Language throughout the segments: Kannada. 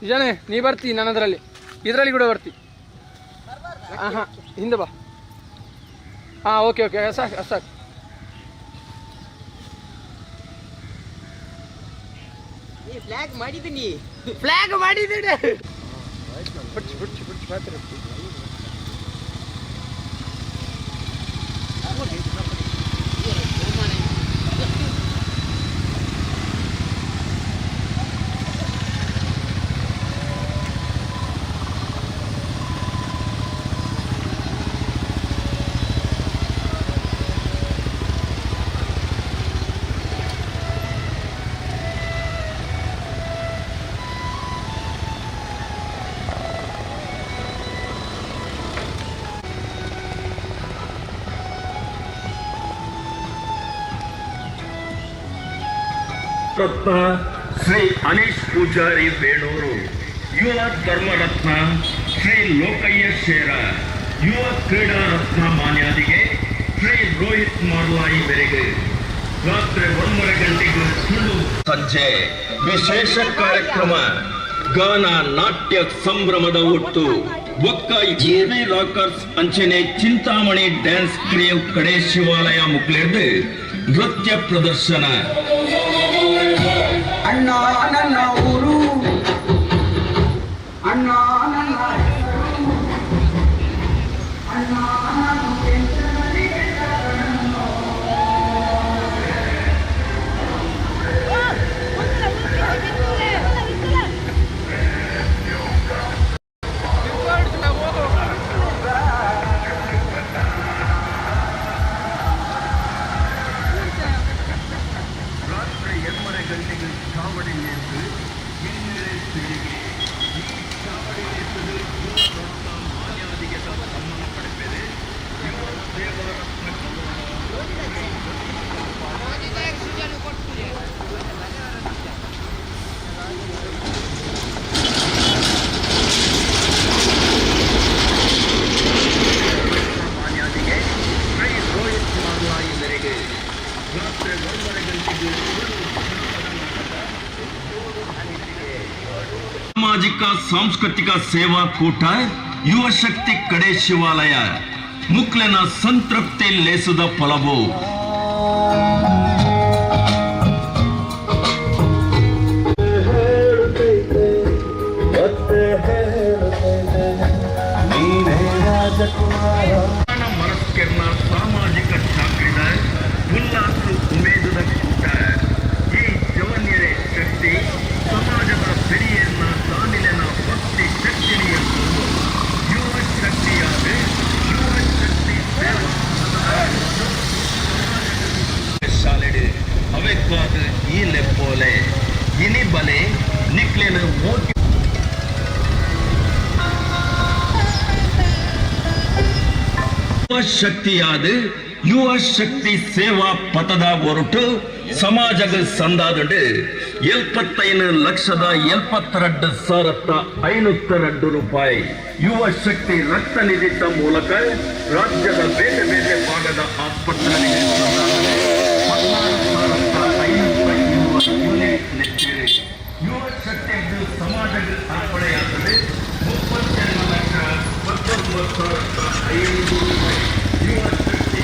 ನಿಜಾನೇ ನೀ ಬರ್ತಿ ನಾನು ಇದರಲ್ಲಿ ಕೂಡ ಬರ್ತಿ. ಹಾಂ ಹಿಂದೆ ಬಾ. ಹಾಂ ಓಕೆ ಸಾಕು ಸಾಕು. ಫ್ಲಾಗ್ ಮಾಡಿದ್ದೀನಿ ಬಿಡ್ಸಿ ಮಾತ್ರ ರತ್ನ ಶ್ರೀ ಅನೀಶ್ ಪೂಜಾರಿ ಬೇಡೂರು, ಯುವ ಧರ್ಮರತ್ನ ಶ್ರೀ ಲೋಕಯ್ಯ ಶೇರ, ಯುವ ಕ್ರೀಡಾ ರತ್ನ ಮಾನ್ಯಾದಿಗೆ ಶ್ರೀ ರೋಹಿತ್ ಮಾರ್ಲಾಯಿ ಬೆರೆಗೆ ರಾತ್ರಿ 1:30 ಗಂಟೆಗೆ ಸುಳ್ಳು ಸಂಜೆ ವಿಶೇಷ ಕಾರ್ಯಕ್ರಮ ಗಾನ ನಾಟ್ಯ ಸಂಭ್ರಮದ ಹುಟ್ಟು ಒಕ್ಕ ಎವಿ ರಾಕರ್ಸ್ ಅಂಚನೆ ಚಿಂತಾಮಣಿ ಡ್ಯಾನ್ಸ್ ಕ್ರೇವ್ ಕಡೆ ಶಿವಾಲಯ ಮುಕ್ಲೆದ್ದು ನೃತ್ಯ ಪ್ರದರ್ಶನ. ಅಣ್ಣ ನನ್ನ ಊರು, ಅಣ್ಣ ನನ್ನ ಅಣ್ಣ ಸಾಮಾಜಿಕ ಸಾಂಸ್ಕೃತಿಕ ಸೇವಾ ಕೂಟ ಯುವ ಶಕ್ತಿ ಕಡೆ ಶಿವಾಲಯ ಮುಕ್ಲೆನ ಸಂತೃಪ್ತಿ ಲೇಸುದ ಫಲವು. ಮನಸ್ಕರ್ನ ಸಾಮಾಜಿಕ ಚಾಕ್ರಿದ ಉಲ್ಲಾಸ ಉಮೇದದ ಕೂಟ ಈ ಜವನ್ಯರೇ ಶಕ್ತಿ ಸಮಾಜದ ಬೆಡಿಯನ್ನ ತಾನಿಲೆನ ಭಕ್ತಿ ಶಕ್ತಿಯನ್ನು ಯುವ ಶಕ್ತಿಯಾದ ಯುವ ಶಕ್ತಿ ಸೇವಾ ಶಾಲೆಡು ಅವೆಕ್ಕಾದ ಈ ಲೆಪ್ಪೋಲೆ ಇನಿ ಬಲೆ ನಿಕ್ಲೆನ ಮೋಟಿ ಯುವ ಶಕ್ತಿಯಾದ ಯುವ ಶಕ್ತಿ ಸೇವಾ ಪಥದ ಹೊರಟು ಸಮಾಜಗ ಸಂದಾದಡು 75,72,502 ರೂಪಾಯಿ ಯುವ ಶಕ್ತಿ ರಕ್ತ ನಿಧಿತ ಮೂಲಕ ರಾಜ್ಯದ ಬೇರೆ ಬೇರೆ ಭಾಗದ ಆಸ್ಪತ್ರೆಗಳಿಗೆ ಯುವ ಶಕ್ತಿ ಸಮಾಜದ ಅರ್ಪಣೆಯಾದರೆ 32,19,500 ರೂಪಾಯಿ ಯುವ ಶಕ್ತಿ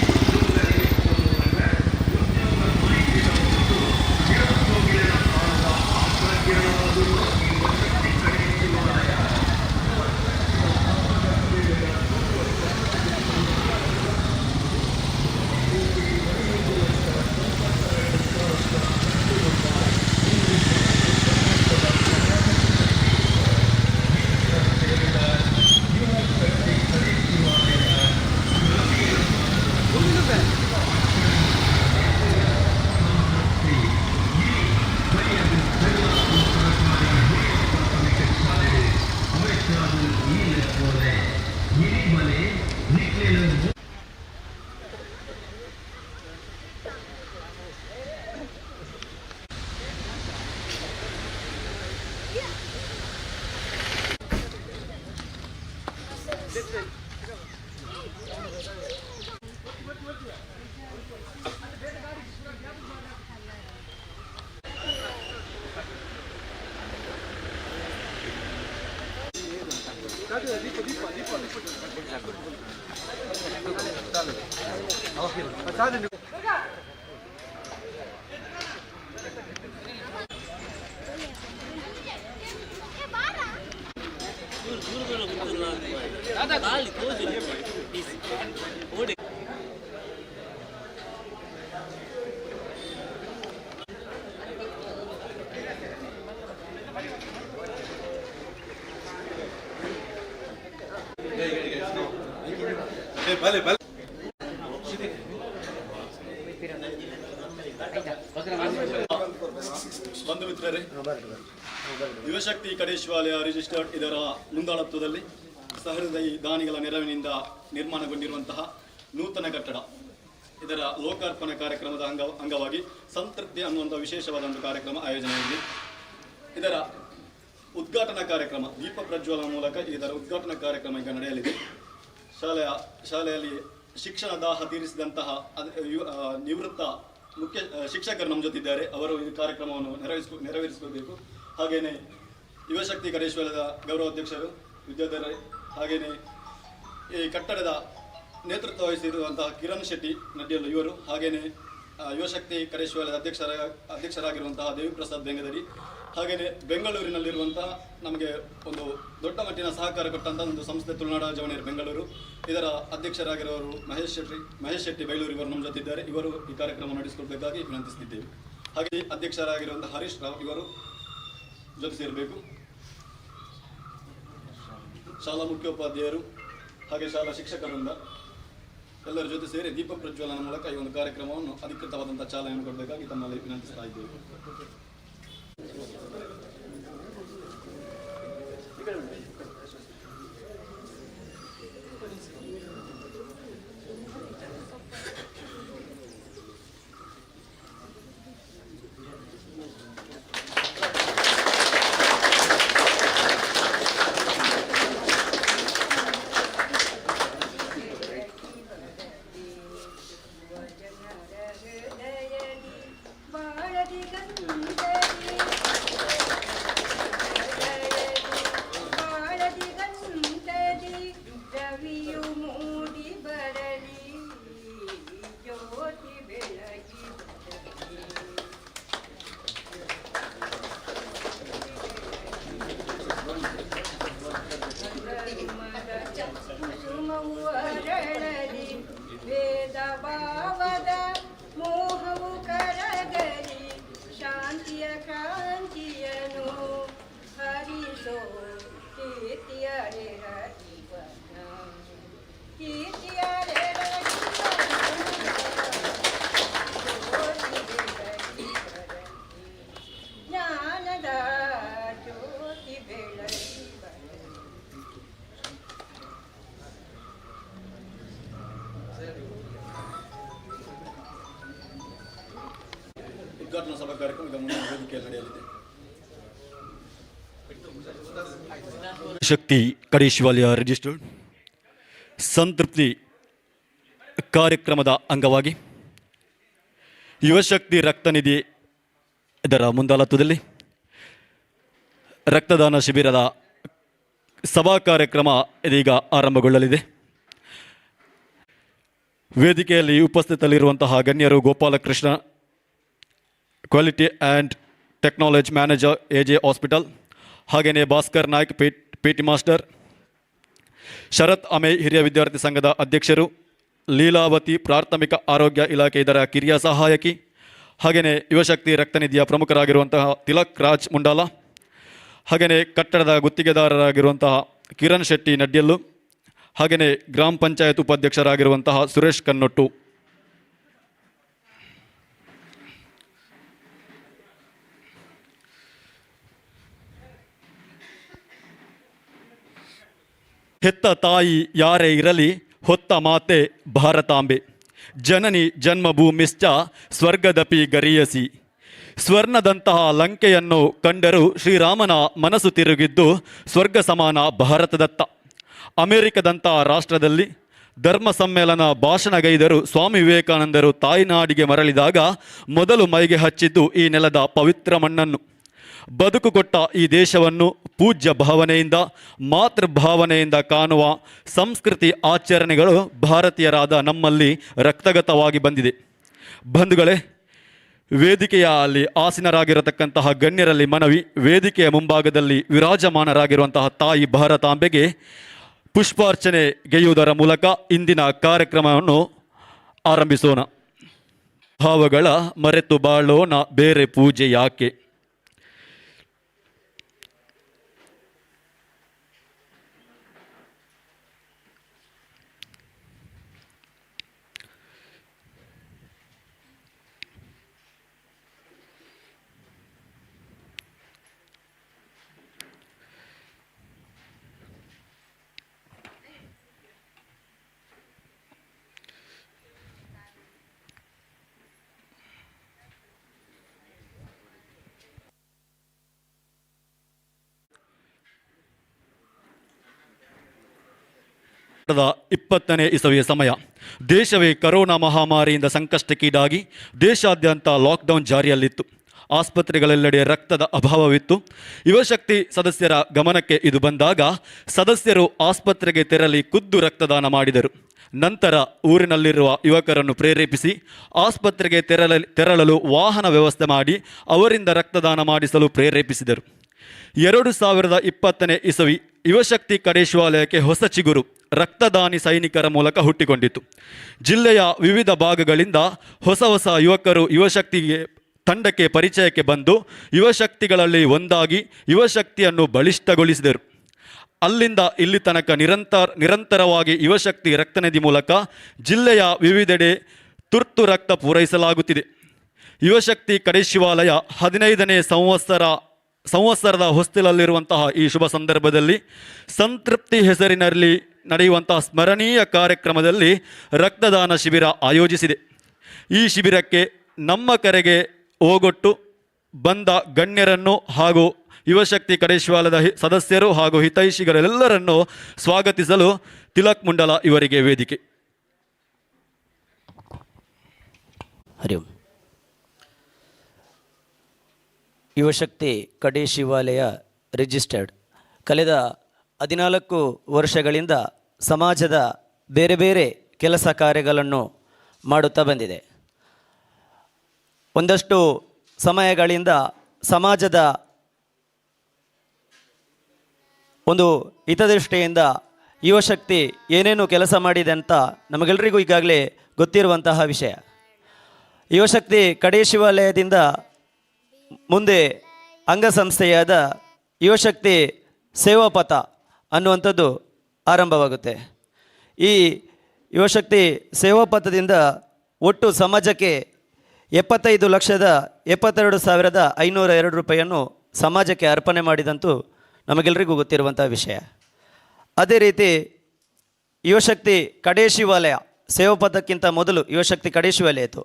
ಬಂಧು ಮಿತ್ರರೇ, ಯುವಶಕ್ತಿ ಕಡೇಶ್ವಾಲಯ ರಿಜಿಸ್ಟರ್ಡ್ ಇದರ ಮುಂದಾಳತ್ವದಲ್ಲಿ ಸಹೃದಯಿ ದಾನಿಗಳ ನೆರವಿನಿಂದ ನಿರ್ಮಾಣಗೊಂಡಿರುವಂತಹ ನೂತನ ಕಟ್ಟಡ ಇದರ ಲೋಕಾರ್ಪಣೆ ಕಾರ್ಯಕ್ರಮದ ಅಂಗವಾಗಿ ಸಂತೃಪ್ತಿ ಅನ್ನುವಂಥ ವಿಶೇಷವಾದ ಒಂದು ಕಾರ್ಯಕ್ರಮ ಆಯೋಜನೆಯಾಗಿದೆ. ಇದರ ಉದ್ಘಾಟನಾ ಕಾರ್ಯಕ್ರಮ ದೀಪ ಪ್ರಜ್ವಲನ ಮೂಲಕ ಇದರ ಉದ್ಘಾಟನಾ ಕಾರ್ಯಕ್ರಮ ಈಗ ನಡೆಯಲಿದೆ. ಶಾಲೆಯಲ್ಲಿ ಶಿಕ್ಷಣ ದಾಹ ತೀರಿಸಿದಂತಹ ನಿವೃತ್ತ ಮುಖ್ಯ ಶಿಕ್ಷಕರು ನಮ್ಮ ಜೊತೆ ಇದ್ದಾರೆ. ಅವರು ಈ ಕಾರ್ಯಕ್ರಮವನ್ನು ನೆರವೇರಿಸಬೇಕು. ಹಾಗೆಯೇ ಯುವಶಕ್ತಿ ಕಡೇಶ್ವರದ ಗೌರವಾಧ್ಯಕ್ಷರು ವಿದ್ಯಾಧರೇ, ಹಾಗೆಯೇ ಈ ಕಟ್ಟಡದ ನೇತೃತ್ವ ವಹಿಸಿರುವಂತಹ ಕಿರಣ್ ಶೆಟ್ಟಿ ನಡ್ಡಿಯಲ್ಲು ಇವರು, ಹಾಗೆಯೇ ಯುವಶಕ್ತಿ ಕಡೇಶ್ವರದ ಅಧ್ಯಕ್ಷರಾಗಿರುವಂತಹ ದೇವಿಪ್ರಸಾದ್ ಬೆಂಗದರಿ, ಹಾಗೆಯೇ ಬೆಂಗಳೂರಿನಲ್ಲಿರುವಂತಹ ನಮಗೆ ಒಂದು ದೊಡ್ಡ ಮಟ್ಟಿನ ಸಹಕಾರ ಕೊಟ್ಟಂತಹ ಒಂದು ಸಂಸ್ಥೆ ತುಳುನಾಡ ಜವನಿಯರ್ ಬೆಂಗಳೂರು, ಇದರ ಅಧ್ಯಕ್ಷರಾಗಿರೋರು ಮಹೇಶ್ ಶೆಟ್ಟಿ ಬೈಲೂರು, ಇವರು ನಮ್ಮ ಜೊತೆ ಇದ್ದಾರೆ. ಇವರು ಈ ಕಾರ್ಯಕ್ರಮ ನಡೆಸಿಕೊಳ್ಬೇಕಾಗಿ ವಿನಂತಿಸುತ್ತಿದ್ದೇವೆ. ಹಾಗೆ ಅಧ್ಯಕ್ಷರಾಗಿರುವಂತಹ ಹರೀಶ್ ರಾವ್ ಇವರು ಜೊತೆ ಸೇರಬೇಕು. ಶಾಲಾ ಮುಖ್ಯೋಪಾಧ್ಯಾಯರು ಹಾಗೆ ಶಾಲಾ ಶಿಕ್ಷಕರಿಂದ ಎಲ್ಲರ ಜೊತೆ ಸೇರಿ ದೀಪ ಪ್ರಜ್ವಲನ ಮೂಲಕ ಈ ಒಂದು ಕಾರ್ಯಕ್ರಮವನ್ನು ಅಧಿಕೃತವಾದಂತಹ ಚಾಲನೆಯನ್ನು ಕೊಡಬೇಕಾಗಿ ತಮ್ಮಲ್ಲಿ ವಿನಂತಿಸ್ತಾ ಇದ್ದೇವೆ. ವೇದ ಭಾವದ ಮೋಹವು ಕರಗಲಿ, ಶಾಂತಿಯ ಕ್ರಾಂತಿಯನು ಹರಿಸೋ ಕೀರ್ತಿಯರೆರ ಜೀವನ, ಕೀರ್ತಿಯರೆರ ಜ್ಞಾನದ ಜ್ಯೋತಿ ಬೆಳಗಿ ಉದ್ಘಾಟನಾ ಸಭಾ ಕಾರ್ಯಕ್ರಮ ಈಗ ಮುಂದಿನ ವೇದಿಕೆಯಲ್ಲಿ ನಡೆಯಲಿದೆ. ಶಕ್ತಿ ಕಡೇಶ್ವಾಲಯ ರಿಜಿಸ್ಟರ್ಡ್ ಸಂತೃಪ್ತಿ ಕಾರ್ಯಕ್ರಮದ ಅಂಗವಾಗಿ ಯುವಶಕ್ತಿ ರಕ್ತನಿಧಿ ಇದರ ಮುಂದಾಳತ್ವದಲ್ಲಿ ರಕ್ತದಾನ ಶಿಬಿರದ ಸಭಾ ಕಾರ್ಯಕ್ರಮ ಇದೀಗ ಆರಂಭಗೊಳ್ಳಲಿದೆ. ವೇದಿಕೆಯಲ್ಲಿ ಉಪಸ್ಥಿತರಿರುವಂತಹ ಗಣ್ಯರು Gopalakrishna, quality and technology manager AJ hospital, ಹಾಗೆಯೇ ಭಾಸ್ಕರ್ ನಾಯ್ಕ್ ಪಿಟಿ ಮಾಸ್ಟರ್, ಶರತ್ ಅಮೆ ಹಿರಿಯ ವಿದ್ಯಾರ್ಥಿ ಸಂಘದ ಅಧ್ಯಕ್ಷರು, ಲೀಲಾವತಿ ಪ್ರಾಥಮಿಕ ಆರೋಗ್ಯ ಇಲಾಖೆ ಇದರ ಕಿರಿಯ ಸಹಾಯಕಿ, ಹಾಗೆಯೇ ಯುವಶಕ್ತಿ ರಕ್ತನಿಧಿಯ ಪ್ರಮುಖರಾಗಿರುವಂತಹ ತಿಲಕ್ ರಾಜ್ ಮುಂಡಾಲ, ಹಾಗೆಯೇ ಕಟ್ಟಡದ ಗುತ್ತಿಗೆದಾರರಾಗಿರುವಂತಹ ಕಿರಣ್ ಶೆಟ್ಟಿ ನಡ್ಡಿಯಲ್ಲು, ಹಾಗೆಯೇ ಗ್ರಾಮ ಪಂಚಾಯತ್ ಉಪಾಧ್ಯಕ್ಷರಾಗಿರುವಂತಹ ಸುರೇಶ್ ಕನ್ನೊಟ್ಟು. ಹೆತ್ತ ತಾಯಿ ಯಾರೇ ಇರಲಿ, ಹೊತ್ತ ಮಾತೆ ಭಾರತಾಂಬೆ, ಜನನಿ ಜನ್ಮಭೂಮಿಶ್ಚ ಸ್ವರ್ಗದಪಿ ಗರಿಯಸಿ. ಸ್ವರ್ಣದಂತಹ ಲಂಕೆಯನ್ನು ಕಂಡರೂ ಶ್ರೀರಾಮನ ಮನಸ್ಸು ತಿರುಗಿದ್ದು ಸ್ವರ್ಗ ಸಮಾನ ಭಾರತದತ್ತ. ಅಮೆರಿಕದಂತಹ ರಾಷ್ಟ್ರದಲ್ಲಿ ಧರ್ಮ ಸಮ್ಮೇಳನ ಭಾಷಣಗೈದರು ಸ್ವಾಮಿ ವಿವೇಕಾನಂದರು ತಾಯ್ನಾಡಿಗೆ ಮರಳಿದಾಗ ಮೊದಲು ಮೈಗೆ ಹಚ್ಚಿದ್ದು ಈ ನೆಲದ ಪವಿತ್ರ ಮಣ್ಣನ್ನು. ಬದುಕು ಕೊಟ್ಟ ಈ ದೇಶವನ್ನು ಪೂಜ್ಯ ಭಾವನೆಯಿಂದ ಮಾತೃಭಾವನೆಯಿಂದ ಕಾಣುವ ಸಂಸ್ಕೃತಿ ಆಚರಣೆಗಳು ಭಾರತೀಯರಾದ ನಮ್ಮಲ್ಲಿ ರಕ್ತಗತವಾಗಿ ಬಂದಿದೆ. ಬಂಧುಗಳೇ, ವೇದಿಕೆಯಲ್ಲಿ ಆಸೀನರಾಗಿರತಕ್ಕಂತಹ ಗಣ್ಯರಲ್ಲಿ ಮನವಿ, ವೇದಿಕೆಯ ಮುಂಭಾಗದಲ್ಲಿ ವಿರಾಜಮಾನರಾಗಿರುವಂತಹ ತಾಯಿ ಭಾರತಾಂಬೆಗೆ ಪುಷ್ಪಾರ್ಚನೆಗೆಯುವುದರ ಮೂಲಕ ಇಂದಿನ ಕಾರ್ಯಕ್ರಮವನ್ನು ಆರಂಭಿಸೋಣ. ಭಾವಗಳ ಮರೆತು ಬಾಳೋಣ, ಬೇರೆ ಪೂಜೆ ಯಾಕೆ. ದ 20ನೇ ಇಸವಿಯ ಸಮಯ. ದೇಶವೇ ಕರೋನಾ ಮಹಾಮಾರಿಯಿಂದ ಸಂಕಷ್ಟಕ್ಕೀಡಾಗಿ ದೇಶಾದ್ಯಂತ ಲಾಕ್ಡೌನ್ ಜಾರಿಯಲ್ಲಿತ್ತು. ಆಸ್ಪತ್ರೆಗಳೆಲ್ಲೆಡೆ ರಕ್ತದ ಅಭಾವವಿತ್ತು. ಯುವಶಕ್ತಿ ಸದಸ್ಯರ ಗಮನಕ್ಕೆ ಇದು ಬಂದಾಗ ಸದಸ್ಯರು ಆಸ್ಪತ್ರೆಗೆ ತೆರಳಿ ಖುದ್ದು ರಕ್ತದಾನ ಮಾಡಿದರು. ನಂತರ ಊರಿನಲ್ಲಿರುವ ಯುವಕರನ್ನು ಪ್ರೇರೇಪಿಸಿ ಆಸ್ಪತ್ರೆಗೆ ತೆರಳಲು ವಾಹನ ವ್ಯವಸ್ಥೆ ಮಾಡಿ ಅವರಿಂದ ರಕ್ತದಾನ ಮಾಡಿಸಲು ಪ್ರೇರೇಪಿಸಿದರು. 2020ನೇ ಇಸವಿ ಯುವಶಕ್ತಿ ಕಡೇಶಿವಾಲಯಕ್ಕೆ ಹೊಸ ಚಿಗುರು ರಕ್ತದಾನಿ ಸೈನಿಕರ ಮೂಲಕ ಹುಟ್ಟಿಕೊಂಡಿತು. ಜಿಲ್ಲೆಯ ವಿವಿಧ ಭಾಗಗಳಿಂದ ಹೊಸ ಯುವಕರು ಯುವಶಕ್ತಿಗೆ ತಂಡಕ್ಕೆ ಪರಿಚಯಕ್ಕೆ ಬಂದು ಯುವಶಕ್ತಿಗಳಲ್ಲಿ ಒಂದಾಗಿ ಯುವಶಕ್ತಿಯನ್ನು ಬಲಿಷ್ಠಗೊಳಿಸಿದರು. ಅಲ್ಲಿಂದ ಇಲ್ಲಿ ತನಕ ನಿರಂತರವಾಗಿ ಯುವಶಕ್ತಿ ರಕ್ತನಿಧಿ ಮೂಲಕ ಜಿಲ್ಲೆಯ ವಿವಿಧೆಡೆ ತುರ್ತು ರಕ್ತ ಪೂರೈಸಲಾಗುತ್ತಿದೆ. ಯುವಶಕ್ತಿ ಕಡೇಶಿವಾಲಯ 15ನೇ ಸಂವತ್ಸರದ ಹೊಸ್ತಿಲಲ್ಲಿರುವಂತಹ ಈ ಶುಭ ಸಂದರ್ಭದಲ್ಲಿ ಸಂತೃಪ್ತಿ ಹೆಸರಿನಲ್ಲಿ ನಡೆಯುವಂತಹ ಸ್ಮರಣೀಯ ಕಾರ್ಯಕ್ರಮದಲ್ಲಿ ರಕ್ತದಾನ ಶಿಬಿರ ಆಯೋಜಿಸಿದೆ. ಈ ಶಿಬಿರಕ್ಕೆ ನಮ್ಮ ಕರೆಗೆ ಓಗೊಟ್ಟು ಬಂದ ಗಣ್ಯರನ್ನು ಹಾಗೂ ಯುವಶಕ್ತಿ ಕಡೇಶಿವಾಲಯದ ಸದಸ್ಯರು ಹಾಗೂ ಹಿತೈಷಿಗಳೆಲ್ಲರನ್ನು ಸ್ವಾಗತಿಸಲು ತಿಲಕ್ ಮುಂಡಲ ಇವರಿಗೆ ವೇದಿಕೆ. ಹರಿ ಓಂ. ಯುವಶಕ್ತಿ ಕಡೇಶಿವಾಲಯ ರಿಜಿಸ್ಟರ್ಡ್ ಕಳೆದ 14 ವರ್ಷಗಳಿಂದ ಸಮಾಜದ ಬೇರೆ ಬೇರೆ ಕೆಲಸ ಕಾರ್ಯಗಳನ್ನು ಮಾಡುತ್ತಾ ಬಂದಿದೆ. ಒಂದಷ್ಟು ಸಮಯಗಳಿಂದ ಸಮಾಜದ ಒಂದು ಹಿತದೃಷ್ಟಿಯಿಂದ ಯುವಶಕ್ತಿ ಏನೇನು ಕೆಲಸ ಮಾಡಿದೆ ಅಂತ ನಮಗೆಲ್ಲರಿಗೂ ಈಗಾಗಲೇ ಗೊತ್ತಿರುವಂತಹ ವಿಷಯ. ಯುವಶಕ್ತಿ ಕಡೇಶಿವಾಲಯದಿಂದ ಮುಂದೆ ಅಂಗಸಂಸ್ಥೆಯಾದ ಯುವಶಕ್ತಿ ಸೇವಾಪಥ ಅನ್ನುವಂಥದ್ದು ಆರಂಭವಾಗುತ್ತೆ. ಈ ಯುವಶಕ್ತಿ ಸೇವಾಪಥದಿಂದ ಒಟ್ಟು ಸಮಾಜಕ್ಕೆ 75,72,502 ರೂಪಾಯಿಯನ್ನು ಸಮಾಜಕ್ಕೆ ಅರ್ಪಣೆ ಮಾಡಿದಂತೂ ನಮಗೆಲ್ಲರಿಗೂ ಗೊತ್ತಿರುವಂಥ ವಿಷಯ. ಅದೇ ರೀತಿ ಯುವಶಕ್ತಿ ಕಡೇಶಿವಾಲಯ ಸೇವಾಪಥಕ್ಕಿಂತ ಮೊದಲು ಯುವಶಕ್ತಿ ಕಡೇಶಿವಾಲಯ ಇತ್ತು.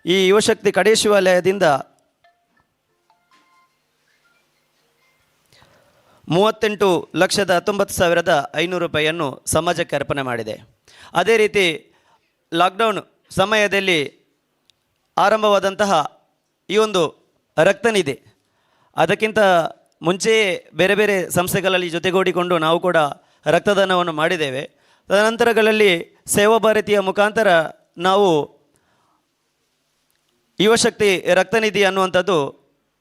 ಈ ಯುವಶಕ್ತಿ ಕಡೇಶಿವಾಲಯದಿಂದ 38,19,500 ರೂಪಾಯಿಯನ್ನು ಸಮಾಜಕ್ಕೆ ಅರ್ಪಣೆ ಮಾಡಿದೆ. ಅದೇ ರೀತಿ ಲಾಕ್ಡೌನ್ ಸಮಯದಲ್ಲಿ ಆರಂಭವಾದಂತಹ ಈ ಒಂದು ರಕ್ತನಿಧಿ, ಅದಕ್ಕಿಂತ ಮುಂಚೆಯೇ ಬೇರೆ ಬೇರೆ ಸಂಸ್ಥೆಗಳಲ್ಲಿ ಜೊತೆಗೂಡಿಕೊಂಡು ನಾವು ಕೂಡ ರಕ್ತದಾನವನ್ನು ಮಾಡಿದ್ದೇವೆ. ತದನಂತರಗಳಲ್ಲಿ ಸೇವಾ ಭಾರತಿಯ ಮುಖಾಂತರ ನಾವು ಯುವಶಕ್ತಿ ರಕ್ತನಿಧಿ ಅನ್ನುವಂಥದ್ದು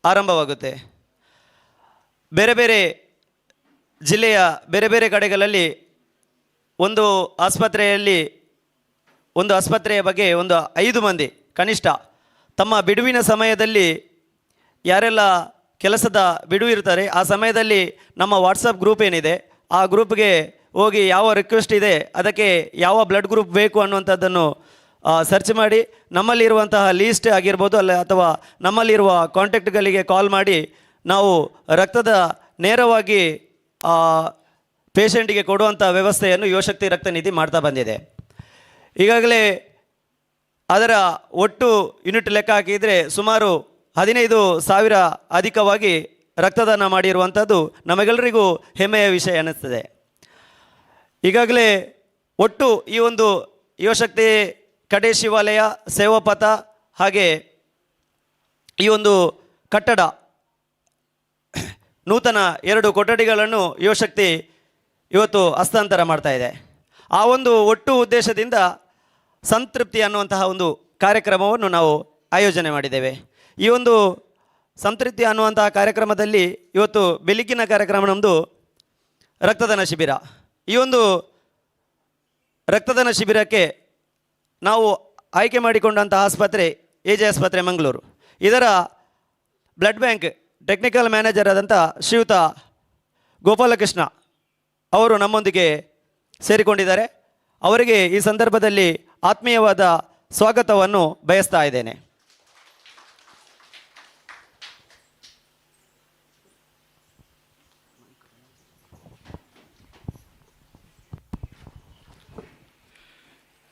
ಆರಂಭವಾಗುತ್ತೆ. ಬೇರೆ ಬೇರೆ ಜಿಲ್ಲೆಯ ಬೇರೆ ಬೇರೆ ಕಡೆಗಳಲ್ಲಿ ಒಂದು ಆಸ್ಪತ್ರೆಯ ಬಗ್ಗೆ 5 ಮಂದಿ ಕನಿಷ್ಠ ತಮ್ಮ ಬಿಡುವಿನ ಸಮಯದಲ್ಲಿ ಯಾರೆಲ್ಲ ಕೆಲಸದ ಬಿಡುವು ಇರ್ತಾರೆ ಆ ಸಮಯದಲ್ಲಿ ನಮ್ಮ ವಾಟ್ಸಪ್ ಗ್ರೂಪ್ ಏನಿದೆ ಆ ಗ್ರೂಪ್ಗೆ ಹೋಗಿ ಯಾವ ರಿಕ್ವೆಸ್ಟ್ ಇದೆ, ಅದಕ್ಕೆ ಯಾವ ಬ್ಲಡ್ ಗ್ರೂಪ್ ಬೇಕು ಅನ್ನುವಂಥದ್ದನ್ನು ಸರ್ಚ್ ಮಾಡಿ ನಮ್ಮಲ್ಲಿರುವಂತಹ ಲೀಸ್ಟ್ ಆಗಿರ್ಬೋದು ಅಥವಾ ನಮ್ಮಲ್ಲಿರುವ ಕಾಂಟ್ಯಾಕ್ಟ್ಗಳಿಗೆ ಕಾಲ್ ಮಾಡಿ ನಾವು ರಕ್ತದ ನೇರವಾಗಿ ಪೇಷಂಟಿಗೆ ಕೊಡುವಂಥ ವ್ಯವಸ್ಥೆಯನ್ನು ಯುವಶಕ್ತಿ ರಕ್ತನಿಧಿ ಮಾಡ್ತಾ ಬಂದಿದೆ. ಈಗಾಗಲೇ ಅದರ ಒಟ್ಟು ಯೂನಿಟ್ ಲೆಕ್ಕ ಹಾಕಿದರೆ ಸುಮಾರು 15,000 ಅಧಿಕವಾಗಿ ರಕ್ತದಾನ ಮಾಡಿರುವಂಥದ್ದು ನಮಗೆಲ್ಲರಿಗೂ ಹೆಮ್ಮೆಯ ವಿಷಯ ಅನ್ನಿಸ್ತದೆ. ಈಗಾಗಲೇ ಒಟ್ಟು ಈ ಒಂದು ಯುವಶಕ್ತಿ ಕಡೇಶಿವಾಲಯ ಸೇವಾಪಥ ಹಾಗೆ ಈ ಒಂದು ಕಟ್ಟಡ ನೂತನ 2 ಕೊಠಡಿಗಳನ್ನು ಯುವಶಕ್ತಿ ಇವತ್ತು ಹಸ್ತಾಂತರ ಮಾಡ್ತಾ ಇದೆ. ಆ ಒಂದು ಒಟ್ಟು ಉದ್ದೇಶದಿಂದ ಸಂತೃಪ್ತಿ ಅನ್ನುವಂತಹ ಒಂದು ಕಾರ್ಯಕ್ರಮವನ್ನು ನಾವು ಆಯೋಜನೆ ಮಾಡಿದ್ದೇವೆ. ಈ ಒಂದು ಸಂತೃಪ್ತಿ ಅನ್ನುವಂತಹ ಕಾರ್ಯಕ್ರಮದಲ್ಲಿ ಇವತ್ತು ಬೆಳಗ್ಗಿನ ಕಾರ್ಯಕ್ರಮ ನಮ್ಮದು ರಕ್ತದಾನ ಶಿಬಿರ. ಈ ಒಂದು ರಕ್ತದಾನ ಶಿಬಿರಕ್ಕೆ ನಾವು ಆಯ್ಕೆ ಮಾಡಿಕೊಂಡಂಥ ಆಸ್ಪತ್ರೆ AJ ಆಸ್ಪತ್ರೆ ಮಂಗಳೂರು. ಇದರ ಬ್ಲಡ್ ಬ್ಯಾಂಕ್ ಟೆಕ್ನಿಕಲ್ ಮ್ಯಾನೇಜರ್ ಆದಂಥ ಶ್ರೀಯುತ ಗೋಪಾಲಕೃಷ್ಣ ಅವರು ನಮ್ಮೊಂದಿಗೆ ಸೇರಿಕೊಂಡಿದ್ದಾರೆ. ಅವರಿಗೆ ಈ ಸಂದರ್ಭದಲ್ಲಿ ಆತ್ಮೀಯವಾದ ಸ್ವಾಗತವನ್ನು ಬಯಸ್ತಾ ಇದ್ದೇನೆ.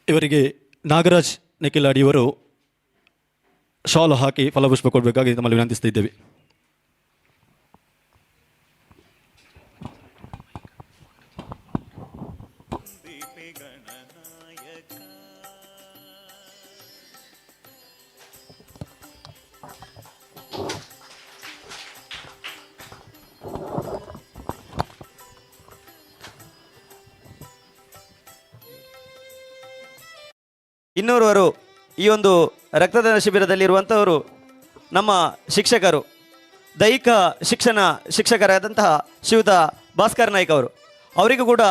ಇವರಿಗೆ ನಾಗರಾಜ್ ನೆಕಿಲಾಡಿ ಇವರು ಶಾಲು ಹಾಕಿ ಫಲಪುಷ್ಪ ಕೊಡಬೇಕಾಗಿ ತಮ್ಮಲ್ಲಿ ವಿನಂತಿಸ್ತಿದ್ದೇವೆ. ಇನ್ನೋರ್ವರು ಈ ಒಂದು ರಕ್ತದಾನ ಶಿಬಿರದಲ್ಲಿರುವಂಥವರು ನಮ್ಮ ಶಿಕ್ಷಕರು, ದೈಹಿಕ ಶಿಕ್ಷಣ ಶಿಕ್ಷಕರಾದಂತಹ ಶ್ರೀಯುತ ಭಾಸ್ಕರ್ ನಾಯ್ಕ್ ಅವರು. ಅವರಿಗೂ ಕೂಡ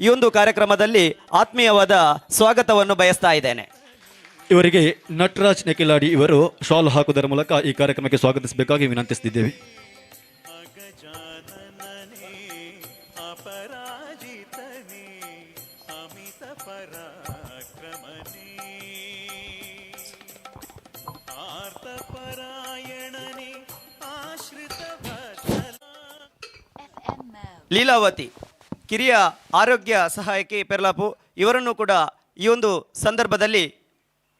ಈ ಒಂದು ಕಾರ್ಯಕ್ರಮದಲ್ಲಿ ಆತ್ಮೀಯವಾದ ಸ್ವಾಗತವನ್ನು ಬಯಸ್ತಾ ಇದ್ದೇನೆ. ಇವರಿಗೆ ನಟರಾಜ್ ನೆಕಿಲಾಡಿ ಇವರು ಶಾಲು ಹಾಕುವುದರ ಮೂಲಕ ಈ ಕಾರ್ಯಕ್ರಮಕ್ಕೆ ಸ್ವಾಗತಿಸಬೇಕಾಗಿ ವಿನಂತಿಸುತ್ತಿದ್ದೇವೆ. ಲೀಲಾವತಿ ಕಿರಿಯ ಆರೋಗ್ಯ ಸಹಾಯಕಿ ಪೆರ್ಲಾಪು ಇವರನ್ನು ಕೂಡ ಈ ಒಂದು ಸಂದರ್ಭದಲ್ಲಿ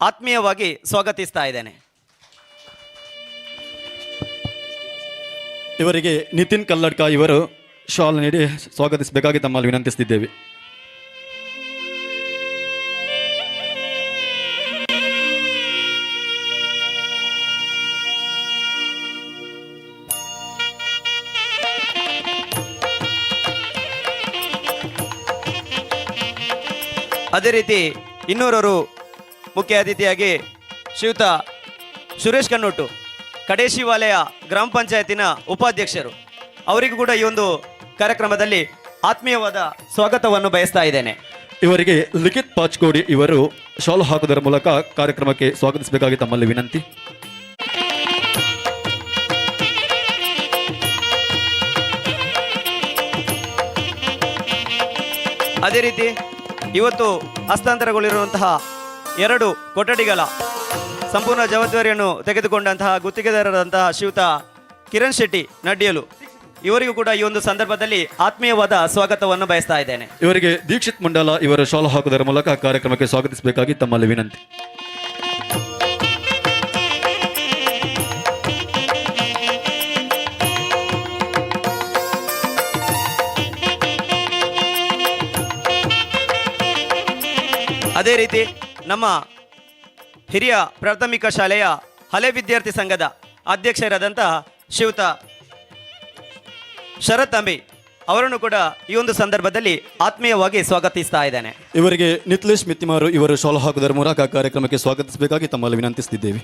ಆತ್ಮೀಯವಾಗಿ ಸ್ವಾಗತಿಸ್ತಾ ಇದ್ದೇನೆ. ಇವರಿಗೆ ನಿತಿನ್ ಕಲ್ಲಡ್ಕ ಇವರು ಶಾಲ್ ನೀಡಿ ಸ್ವಾಗತಿಸಬೇಕಾಗಿ ತಮ್ಮಲ್ಲಿ ವಿನಂತಿಸುತ್ತಿದ್ದೇವೆ. ಅದೇ ರೀತಿ ಇನ್ನೂರವರು ಮುಖ್ಯ ಅತಿಥಿಯಾಗಿ ಶ್ರೀಯುತ ಸುರೇಶ್ ಕನ್ನೋಟು ಕಡೇಶಿವಾಲಯ ಗ್ರಾಮ ಪಂಚಾಯತಿನ ಉಪಾಧ್ಯಕ್ಷರು. ಅವರಿಗೂ ಕೂಡ ಈ ಒಂದು ಕಾರ್ಯಕ್ರಮದಲ್ಲಿ ಆತ್ಮೀಯವಾದ ಸ್ವಾಗತವನ್ನು ಬಯಸ್ತಾ ಇದ್ದೇನೆ. ಇವರಿಗೆ ಲಿಖಿತ್ ಪಾಚ್ಕೋಡಿ ಇವರು ಶಾಲು ಹಾಕುವುದರ ಮೂಲಕ ಕಾರ್ಯಕ್ರಮಕ್ಕೆ ಸ್ವಾಗತಿಸಬೇಕಾಗಿ ತಮ್ಮಲ್ಲಿ ವಿನಂತಿ. ಅದೇ ರೀತಿ ಇವತ್ತು ಹಸ್ತಾಂತರಗೊಳ್ಳಿರುವಂತಹ 2 ಕೊಠಡಿಗಳ ಸಂಪೂರ್ಣ ಜವಾಬ್ದಾರಿಯನ್ನು ತೆಗೆದುಕೊಂಡಂತಹ ಗುತ್ತಿಗೆದಾರರಾದಂತಹ ಶ್ರೀಯುತ ಕಿರಣ್ ಶೆಟ್ಟಿ ನಡ್ಡಿಯಲು ಇವರಿಗೂ ಕೂಡ ಈ ಒಂದು ಸಂದರ್ಭದಲ್ಲಿ ಆತ್ಮೀಯವಾದ ಸ್ವಾಗತವನ್ನು ಬಯಸ್ತಾ ಇದ್ದೇನೆ. ಇವರಿಗೆ ದೀಕ್ಷಿತ್ ಮಂಡಲ ಇವರ ಶಾಲು ಹಾಕುವುದರ ಮೂಲಕ ಕಾರ್ಯಕ್ರಮಕ್ಕೆ ಸ್ವಾಗತಿಸಬೇಕಾಗಿ ತಮ್ಮಲ್ಲಿ ವಿನಂತಿ. ಅದೇ ರೀತಿ ನಮ್ಮ ಹಿರಿಯ ಪ್ರಾಥಮಿಕ ಶಾಲೆಯ ಹಳೆ ವಿದ್ಯಾರ್ಥಿ ಸಂಘದ ಅಧ್ಯಕ್ಷರಾದಂತಹ ಶ್ರೀಯುತ ಶರತ್ ಅಂಬಿ ಅವರನ್ನು ಕೂಡ ಈ ಒಂದು ಸಂದರ್ಭದಲ್ಲಿ ಆತ್ಮೀಯವಾಗಿ ಸ್ವಾಗತಿಸ್ತಾ ಇದ್ದೇನೆ. ಇವರಿಗೆ ನಿತ್ಲೇಶ್ ಮಿತ್ತಿಮಾರು ಇವರು ಶಾಲು ಹಾಕುವುದರ ಮೂಲಕ ಕಾರ್ಯಕ್ರಮಕ್ಕೆ ಸ್ವಾಗತಿಸಬೇಕಾಗಿ ತಮ್ಮಲ್ಲಿ ವಿನಂತಿಸುತ್ತಿದ್ದೇವೆ.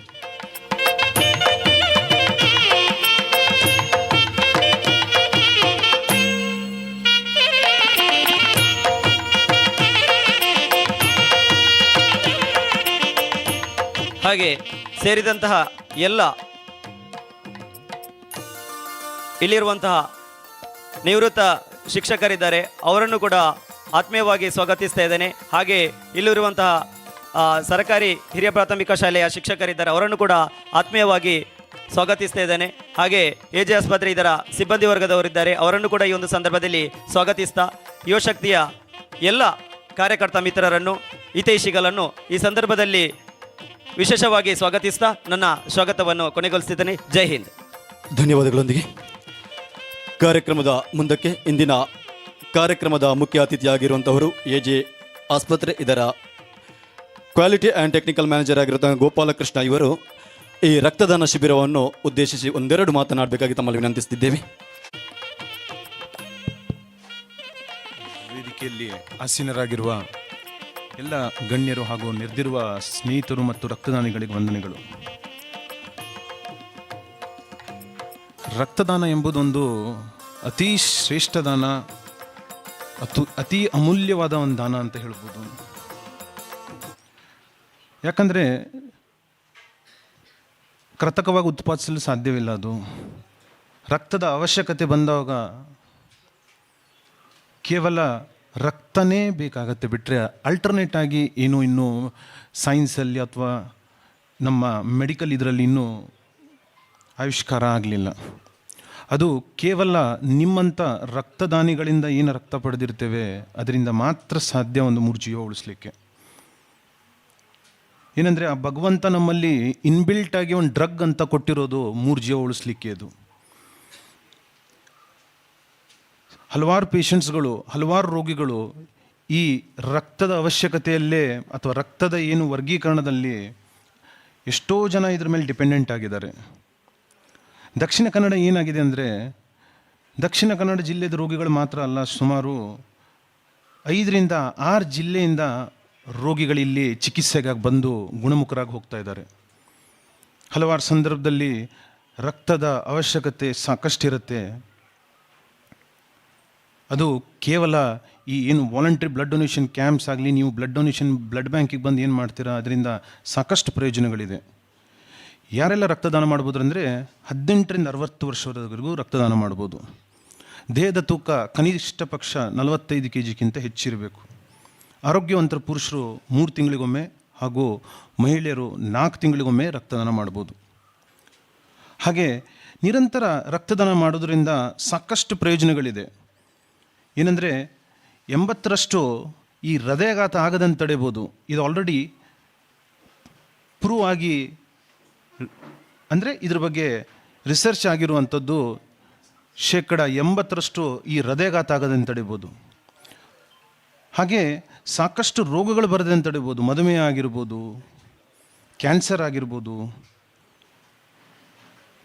ಹಾಗೆ ಸೇರಿದಂತಹ ಎಲ್ಲ ಇಲ್ಲಿರುವಂತಹ ನಿವೃತ್ತ ಶಿಕ್ಷಕರಿದ್ದಾರೆ, ಅವರನ್ನು ಕೂಡ ಆತ್ಮೀಯವಾಗಿ ಸ್ವಾಗತಿಸ್ತಾ ಇದ್ದೇನೆ. ಹಾಗೆ ಇಲ್ಲಿರುವಂತಹ ಸರ್ಕಾರಿ ಹಿರಿಯ ಪ್ರಾಥಮಿಕ ಶಾಲೆಯ ಶಿಕ್ಷಕರಿದ್ದಾರೆ, ಅವರನ್ನು ಕೂಡ ಆತ್ಮೀಯವಾಗಿ ಸ್ವಾಗತಿಸ್ತಾ ಇದ್ದೇನೆ. ಹಾಗೆ AJ ಆಸ್ಪತ್ರೆ ಇದರ ಸಿಬ್ಬಂದಿ ವರ್ಗದವರಿದ್ದಾರೆ, ಅವರನ್ನು ಕೂಡ ಈ ಒಂದು ಸಂದರ್ಭದಲ್ಲಿ ಸ್ವಾಗತಿಸ್ತಾ ಯುವಶಕ್ತಿಯ ಎಲ್ಲ ಕಾರ್ಯಕರ್ತ ಮಿತ್ರರನ್ನು ಹಿತೈಷಿಗಳನ್ನು ಈ ಸಂದರ್ಭದಲ್ಲಿ ವಿಶೇಷವಾಗಿ ಸ್ವಾಗತಿಸ್ತಾ ನನ್ನ ಸ್ವಾಗತವನ್ನು ಕೊನೆಗೊಳಿಸುತ್ತೇನೆ. ಜೈ ಹಿಂದ್. ಧನ್ಯವಾದಗಳೊಂದಿಗೆ ಕಾರ್ಯಕ್ರಮದ ಮುಂದಕ್ಕೆ ಇಂದಿನ ಕಾರ್ಯಕ್ರಮದ ಮುಖ್ಯ ಅತಿಥಿಯಾಗಿರುವಂಥವರು AJ ಆಸ್ಪತ್ರೆ ಇದರ ಕ್ವಾಲಿಟಿ ಆ್ಯಂಡ್ ಟೆಕ್ನಿಕಲ್ ಮ್ಯಾನೇಜರ್ ಆಗಿರುವಂಥ ಗೋಪಾಲಕೃಷ್ಣ ಇವರು ಈ ರಕ್ತದಾನ ಶಿಬಿರವನ್ನು ಉದ್ದೇಶಿಸಿ ಒಂದೆರಡು ಮಾತನಾಡಬೇಕಾಗಿ ತಮ್ಮಲ್ಲಿ ವಿನಂತಿಸುತ್ತಿದ್ದೇವೆ. ವೇದಿಕೆಯಲ್ಲಿ ಆಸೀನರಾಗಿರುವ ಎಲ್ಲ ಗಣ್ಯರು ಹಾಗೂ ನೆರೆದಿರುವ ಸ್ನೇಹಿತರು ಮತ್ತು ರಕ್ತದಾನಿಗಳಿಗೆ ವಂದನೆಗಳು. ರಕ್ತದಾನ ಎಂಬುದೊಂದು ಅತಿ ಶ್ರೇಷ್ಠ ದಾನ, ಅತಿ ಅಮೂಲ್ಯವಾದ ಒಂದು ದಾನ ಅಂತ ಹೇಳ್ಬೋದು. ಯಾಕಂದರೆ ಕೃತಕವಾಗಿ ಉತ್ಪಾದಿಸಲು ಸಾಧ್ಯವಿಲ್ಲ. ಅದು ರಕ್ತದ ಅವಶ್ಯಕತೆ ಬಂದಾಗ ಕೇವಲ ರಕ್ತನೇ ಬೇಕಾಗತ್ತೆ, ಬಿಟ್ಟರೆ ಅಲ್ಟರ್ನೇಟ್ ಆಗಿ ಏನೂ ಇನ್ನೂ ಸೈನ್ಸಲ್ಲಿ ಅಥವಾ ನಮ್ಮ ಮೆಡಿಕಲ್ ಇದರಲ್ಲಿ ಇನ್ನೂ ಆವಿಷ್ಕಾರ ಆಗಲಿಲ್ಲ. ಅದು ಕೇವಲ ನಿಮ್ಮಂಥ ರಕ್ತದಾನಿಗಳಿಂದ ಏನು ರಕ್ತ ಪಡೆದಿರ್ತೇವೆ ಅದರಿಂದ ಮಾತ್ರ ಸಾಧ್ಯ ಒಂದು 3 ಜೀವ ಉಳಿಸ್ಲಿಕ್ಕೆ. ಏನಂದರೆ ಆ ಭಗವಂತ ನಮ್ಮಲ್ಲಿ ಇನ್ಬಿಲ್ಟ್ ಆಗಿ ಒಂದು ಡ್ರಗ್ ಅಂತ ಕೊಟ್ಟಿರೋದು 3 ಜೀವ ಉಳಿಸ್ಲಿಕ್ಕೆ. ಅದು ಹಲವಾರು ಪೇಷಂಟ್ಸ್ಗಳು, ಹಲವಾರು ರೋಗಿಗಳು ಈ ರಕ್ತದ ಅವಶ್ಯಕತೆಯಲ್ಲೇ ಅಥವಾ ರಕ್ತದ ಏನು ವರ್ಗೀಕರಣದಲ್ಲಿ ಎಷ್ಟೋ ಜನ ಇದ್ರ ಮೇಲೆ ಡಿಪೆಂಡೆಂಟ್ ಆಗಿದ್ದಾರೆ. ದಕ್ಷಿಣ ಕನ್ನಡ ಏನಾಗಿದೆ ಅಂದರೆ, ದಕ್ಷಿಣ ಕನ್ನಡ ಜಿಲ್ಲೆದ ರೋಗಿಗಳು ಮಾತ್ರ ಅಲ್ಲ, ಸುಮಾರು 5 ರಿಂದ 6 ಜಿಲ್ಲೆಯಿಂದ ರೋಗಿಗಳಿಲ್ಲಿ ಚಿಕಿತ್ಸೆಗಾಗಿ ಬಂದು ಗುಣಮುಖರಾಗಿ ಹೋಗ್ತಾ ಇದ್ದಾರೆ. ಹಲವಾರು ಸಂದರ್ಭದಲ್ಲಿ ರಕ್ತದ ಅವಶ್ಯಕತೆ ಸಾಕಷ್ಟಿರುತ್ತೆ. ಅದು ಕೇವಲ ಈ ಏನು ವಾಲಂಟ್ರಿ ಬ್ಲಡ್ ಡೊನೇಷನ್ ಕ್ಯಾಂಪ್ಸ್ ಆಗಲಿ, ನೀವು ಬ್ಲಡ್ ಬ್ಯಾಂಕಿಗೆ ಬಂದು ಏನು ಮಾಡ್ತೀರಾ, ಅದರಿಂದ ಸಾಕಷ್ಟು ಪ್ರಯೋಜನಗಳಿದೆ. ಯಾರೆಲ್ಲ ರಕ್ತದಾನ ಮಾಡ್ಬೋದು ಅಂದರೆ 18 ರಿಂದ 60 ವರ್ಷದವರೆಗೂ ರಕ್ತದಾನ ಮಾಡ್ಬೋದು. ದೇಹದ ತೂಕ ಕನಿಷ್ಠ ಪಕ್ಷ 45 kgಕ್ಕಿಂತ ಹೆಚ್ಚಿರಬೇಕು. ಆರೋಗ್ಯವಂತರ ಪುರುಷರು 3 ತಿಂಗಳಿಗೊಮ್ಮೆ ಹಾಗೂ ಮಹಿಳೆಯರು 4 ತಿಂಗಳಿಗೊಮ್ಮೆ ರಕ್ತದಾನ ಮಾಡ್ಬೋದು. ಹಾಗೆ ನಿರಂತರ ರಕ್ತದಾನ ಮಾಡೋದರಿಂದ ಸಾಕಷ್ಟು ಪ್ರಯೋಜನಗಳಿದೆ. ಏನಂದರೆ 80ರಷ್ಟು ಈ ಹೃದಯಾಘಾತ ಆಗದಂತೆ ತಡೆಬೋದು. ಇದು ಆಲ್ರೆಡಿ ಪ್ರೂವ್ ಆಗಿ, ಅಂದರೆ ಇದ್ರ ಬಗ್ಗೆ ರಿಸರ್ಚ್ ಆಗಿರುವಂಥದ್ದು. 80% ಈ ಹೃದಯಾಘಾತ ಆಗದಂತೆ ತಡೆಬೋದು. ಹಾಗೆ ಸಾಕಷ್ಟು ರೋಗಗಳು ಬರದಂತೆ ತಡೆಬೋದು. ಮಧುಮೇಹ ಆಗಿರ್ಬೋದು, ಕ್ಯಾನ್ಸರ್ ಆಗಿರ್ಬೋದು,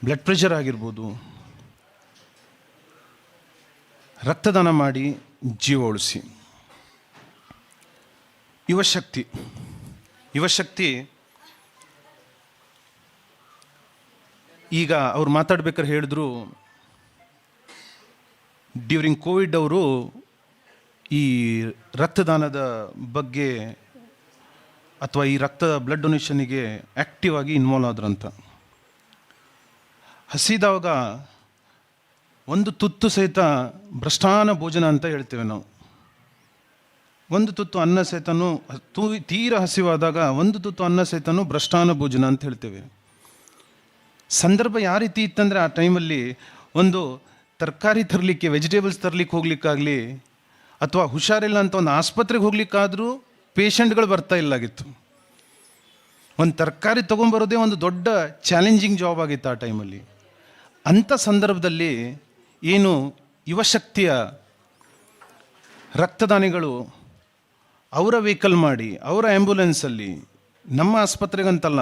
ಬ್ಲಡ್ ಪ್ರೆಷರ್ ಆಗಿರ್ಬೋದು. ರಕ್ತದಾನ ಮಾಡಿ ಜೀವ ಉಳಿಸಿ. ಯುವಶಕ್ತಿ ಈಗ ಅವ್ರು ಮಾತಾಡ್ಬೇಕಾದ್ರೆ ಹೇಳಿದ್ರು, ಡ್ಯೂರಿಂಗ್ ಕೋವಿಡ್ ಅವರು ಈ ರಕ್ತದಾನದ ಬಗ್ಗೆ ಅಥವಾ ಈ ಬ್ಲಡ್ ಡೊನೇಷನ್ನಿಗೆ ಆ್ಯಕ್ಟಿವ್ ಆಗಿ ಇನ್ವಾಲ್ವ್ ಆದ್ರಂತ. ಹಸಿದಾಗ ಒಂದು ತುತ್ತು ಸಹಿತ ಭ್ರಷ್ಟಾನ ಭೋಜನ ಅಂತ ಹೇಳ್ತೇವೆ ನಾವು. ಒಂದು ತುತ್ತು ಅನ್ನ ಸಹಿತನೂ, ತೀರ ಹಸಿವಾದಾಗ ಒಂದು ತುತ್ತು ಅನ್ನ ಸಹಿತನೂ ಭ್ರಷ್ಟಾನ ಭೋಜನ ಅಂತ ಹೇಳ್ತೇವೆ. ಸಂದರ್ಭ ಯಾವ ರೀತಿ ಇತ್ತಂದರೆ, ಆ ಟೈಮಲ್ಲಿ ಒಂದು ತರಕಾರಿ ತರಲಿಕ್ಕೆ, ವೆಜಿಟೇಬಲ್ಸ್ ತರಲಿಕ್ಕೆ ಹೋಗ್ಲಿಕ್ಕಾಗಲಿ ಅಥವಾ ಹುಷಾರಿಲ್ಲ ಅಂತ ಒಂದು ಆಸ್ಪತ್ರೆಗೆ ಹೋಗ್ಲಿಕ್ಕಾದರೂ ಪೇಷಂಟ್ಗಳು ಬರ್ತಾ ಇಲ್ಲಾಗಿತ್ತು. ಒಂದು ತರಕಾರಿ ತೊಗೊಂಬರೋದೇ ಒಂದು ದೊಡ್ಡ ಚಾಲೆಂಜಿಂಗ್ ಜಾಬ್ ಆಗಿತ್ತು ಆ ಟೈಮಲ್ಲಿ. ಅಂಥ ಸಂದರ್ಭದಲ್ಲಿ ಏನು ಯುವಶಕ್ತಿಯ ರಕ್ತದಾನಿಗಳು ಅವರ ವೆಹಿಕಲ್ ಮಾಡಿ, ಅವರ ಆ್ಯಂಬುಲೆನ್ಸಲ್ಲಿ, ನಮ್ಮ ಆಸ್ಪತ್ರೆಗಂತಲ್ಲ,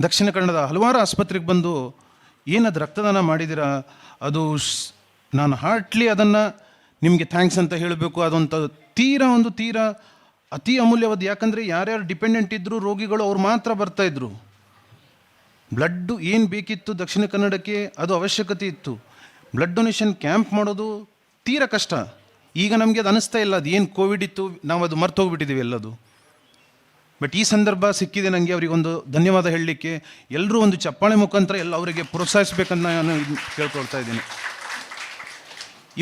ದಕ್ಷಿಣ ಕನ್ನಡದ ಹಲವಾರು ಆಸ್ಪತ್ರೆಗೆ ಬಂದು ಏನದು ರಕ್ತದಾನ ಮಾಡಿದ್ದೀರಾ, ಅದು ನಾನು ಹಾರ್ಟ್ಲಿ ಅದನ್ನು ನಿಮಗೆ ಥ್ಯಾಂಕ್ಸ್ ಅಂತ ಹೇಳಬೇಕು. ಅದೊಂದು ತೀರಾ ಅತಿ ಅಮೂಲ್ಯವಾದ. ಯಾಕಂದರೆ ಯಾರ್ಯಾರು ಡಿಪೆಂಡೆಂಟ್ ಇದ್ದರು ರೋಗಿಗಳು, ಅವ್ರು ಮಾತ್ರ ಬರ್ತಾಯಿದ್ರು. ಬ್ಲಡ್ಡು ಏನು ಬೇಕಿತ್ತು ದಕ್ಷಿಣ ಕನ್ನಡಕ್ಕೆ, ಅದು ಅವಶ್ಯಕತೆ ಇತ್ತು. ಬ್ಲಡ್ ಡೊನೇಷನ್ ಕ್ಯಾಂಪ್ ಮಾಡೋದು ತೀರಾ ಕಷ್ಟ. ಈಗ ನಮಗೆ ಅದು ಅನ್ನಿಸ್ತಾ ಇಲ್ಲ, ಅದು ಏನು ಕೋವಿಡ್ ಇತ್ತು, ನಾವು ಅದು ಮರ್ತು ಹೋಗ್ಬಿಟ್ಟಿದ್ದೀವಿ ಎಲ್ಲದು. ಬಟ್ ಈ ಸಂದರ್ಭ ಸಿಕ್ಕಿದೆ ನನಗೆ ಅವರಿಗೊಂದು ಧನ್ಯವಾದ ಹೇಳಲಿಕ್ಕೆ. ಎಲ್ಲರೂ ಒಂದು ಚಪ್ಪಾಳೆ ಮುಖಾಂತರ ಎಲ್ಲ ಅವರಿಗೆ ಪ್ರೋತ್ಸಾಹಿಸಬೇಕಂತ ನಾನು ಕೇಳ್ಕೊಳ್ತಾ ಇದ್ದೀನಿ.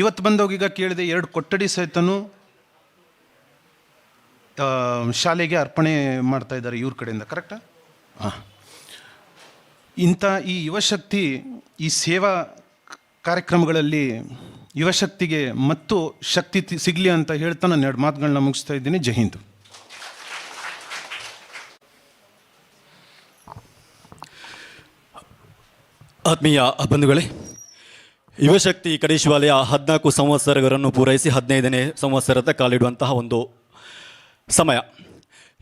ಇವತ್ತು ಬಂದೋಗೀಗ ಕೇಳಿದೆ, 2 ಕೊಠಡಿ ಸಹಿತನೂ ಶಾಲೆಗೆ ಅರ್ಪಣೆ ಮಾಡ್ತಾ ಇದ್ದಾರೆ ಇವ್ರ ಕಡೆಯಿಂದ, ಕರೆಕ್ಟಾ? ಹಾಂ. ಇಂಥ ಈ ಯುವಶಕ್ತಿ ಈ ಸೇವಾ ಕಾರ್ಯಕ್ರಮಗಳಲ್ಲಿ ಯುವಶಕ್ತಿಗೆ ಮತ್ತು ಶಕ್ತಿ ಸಿಗಲಿ ಅಂತ ಹೇಳ್ತಾ ನಾನು 2 ಮಾತುಗಳನ್ನ ಮುಗಿಸ್ತಾ ಇದ್ದೀನಿ. ಜೈ ಹಿಂದ್. ಆತ್ಮೀಯ ಬಂಧುಗಳೇ, ಯುವಶಕ್ತಿ ಕಡೇಶವಾಲೆಯ 14 ಸಂವತ್ಸರಗಳನ್ನು ಪೂರೈಸಿ 15ನೇ ಸಂವತ್ಸರದ ಕಾಲಿಡುವಂತಹ ಒಂದು ಸಮಯ.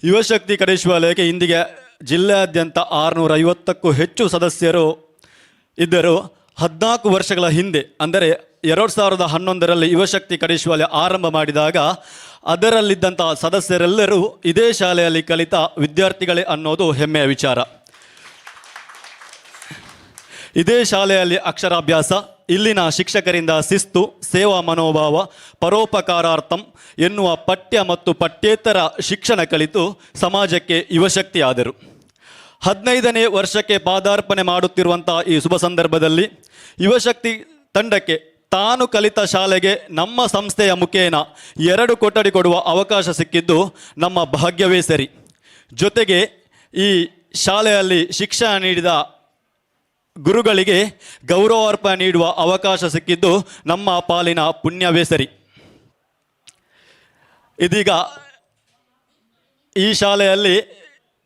ಯುವಶಕ್ತಿ ಕಡೇಶವಾಲಯಕ್ಕೆ ಇಂದಿಗೆ ಜಿಲ್ಲೆಯಾದ್ಯಂತ 650ಕ್ಕೂ ಹೆಚ್ಚು ಸದಸ್ಯರು ಇದ್ದರು. 14 ವರ್ಷಗಳ ಹಿಂದೆ ಅಂದರೆ 2011ರಲ್ಲಿ ಯುವಶಕ್ತಿ ಕಡೇಶ್ವಾಲೆ ಆರಂಭ ಮಾಡಿದಾಗ ಅದರಲ್ಲಿದ್ದಂತಹ ಸದಸ್ಯರೆಲ್ಲರೂ ಇದೇ ಶಾಲೆಯಲ್ಲಿ ಕಲಿತ ವಿದ್ಯಾರ್ಥಿಗಳೇ ಅನ್ನೋದು ಹೆಮ್ಮೆಯ ವಿಚಾರ. ಇದೇ ಶಾಲೆಯಲ್ಲಿ ಅಕ್ಷರಾಭ್ಯಾಸ, ಇಲ್ಲಿನ ಶಿಕ್ಷಕರಿಂದ ಶಿಸ್ತು, ಸೇವಾ ಮನೋಭಾವ, ಪರೋಪಕಾರಾರ್ಥಂ ಎನ್ನುವ ಪಠ್ಯ ಮತ್ತು ಪಠ್ಯೇತರ ಶಿಕ್ಷಣ ಕಲಿತು ಸಮಾಜಕ್ಕೆ ಯುವಶಕ್ತಿಯಾದರು. 15ನೇ ವರ್ಷಕ್ಕೆ ಪಾದಾರ್ಪಣೆ ಮಾಡುತ್ತಿರುವಂತಹ ಈ ಶುಭ ಸಂದರ್ಭದಲ್ಲಿ ಯುವಶಕ್ತಿ ತಂಡಕ್ಕೆ ತಾನು ಕಲಿತ ಶಾಲೆಗೆ ನಮ್ಮ ಸಂಸ್ಥೆಯ ಮುಖೇನ 2 ಕೊಠಡಿ ಕೊಡುವ ಅವಕಾಶ ಸಿಕ್ಕಿದ್ದು ನಮ್ಮ ಭಾಗ್ಯವೇ ಸರಿ. ಜೊತೆಗೆ ಈ ಶಾಲೆಯಲ್ಲಿ ಶಿಕ್ಷಣ ನೀಡಿದ ಗುರುಗಳಿಗೆ ಗೌರವಾರ್ಪಣೆ ನೀಡುವ ಅವಕಾಶ ಸಿಕ್ಕಿದ್ದು ನಮ್ಮ ಪಾಲಿನ ಪುಣ್ಯವೇ ಸರಿ. ಇದೀಗ ಈ ಶಾಲೆಯಲ್ಲಿ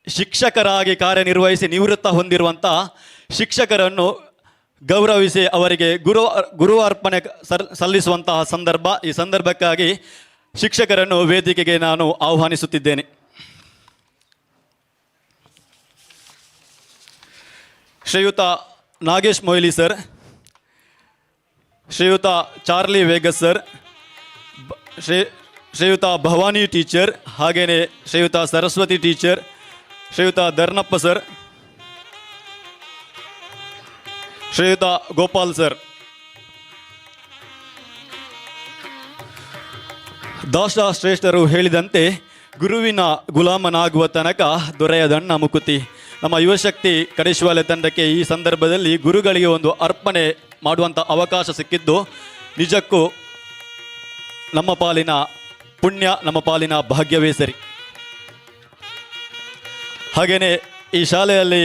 ಶಿಕ್ಷಕರಾಗಿ ಕಾರ್ಯನಿರ್ವಹಿಸಿ ನಿವೃತ್ತ ಹೊಂದಿರುವಂಥ ಶಿಕ್ಷಕರನ್ನು ಗೌರವಿಸಿ ಅವರಿಗೆ ಗುರುವಾರ್ಪಣೆ ಸಲ್ಲಿಸುವಂತಹ ಸಂದರ್ಭ. ಈ ಸಂದರ್ಭಕ್ಕಾಗಿ ಶಿಕ್ಷಕರನ್ನು ವೇದಿಕೆಗೆ ನಾನು ಆಹ್ವಾನಿಸುತ್ತಿದ್ದೇನೆ. ಶ್ರೀಯುತ ನಾಗೇಶ್ ಮೊಯ್ಲಿ ಸರ್, ಶ್ರೀಯುತ ಚಾರ್ಲಿ ವೇಗಸ್ ಸರ್, ಶ್ರೀಯುತ ಭವಾನಿ ಟೀಚರ್, ಹಾಗೆಯೇ ಶ್ರೀಯುತ ಸರಸ್ವತಿ ಟೀಚರ್, ಶ್ರೀಯುತ ಧರ್ನಪ್ಪ ಸರ್, ಶ್ರೀಯುತ ಗೋಪಾಲ್ ಸರ್. ದಾಸ ಶ್ರೇಷ್ಠರು ಹೇಳಿದಂತೆ ಗುರುವಿನ ಗುಲಾಮನಾಗುವ ತನಕ ದೊರೆಯದಣ್ಣ ಮುಕುತಿ. ನಮ್ಮ ಯುವಶಕ್ತಿ ಕಡೇಶ್ವಾಲೆ ತಂಡಕ್ಕೆ ಈ ಸಂದರ್ಭದಲ್ಲಿ ಗುರುಗಳಿಗೆ ಒಂದು ಅರ್ಪಣೆ ಮಾಡುವಂಥ ಅವಕಾಶ ಸಿಕ್ಕಿದ್ದು ನಿಜಕ್ಕೂ ನಮ್ಮ ಪಾಲಿನ ಪುಣ್ಯ, ನಮ್ಮ ಪಾಲಿನ ಭಾಗ್ಯವೇ ಸರಿ. ಹಾಗೆಯೇ ಈ ಶಾಲೆಯಲ್ಲಿ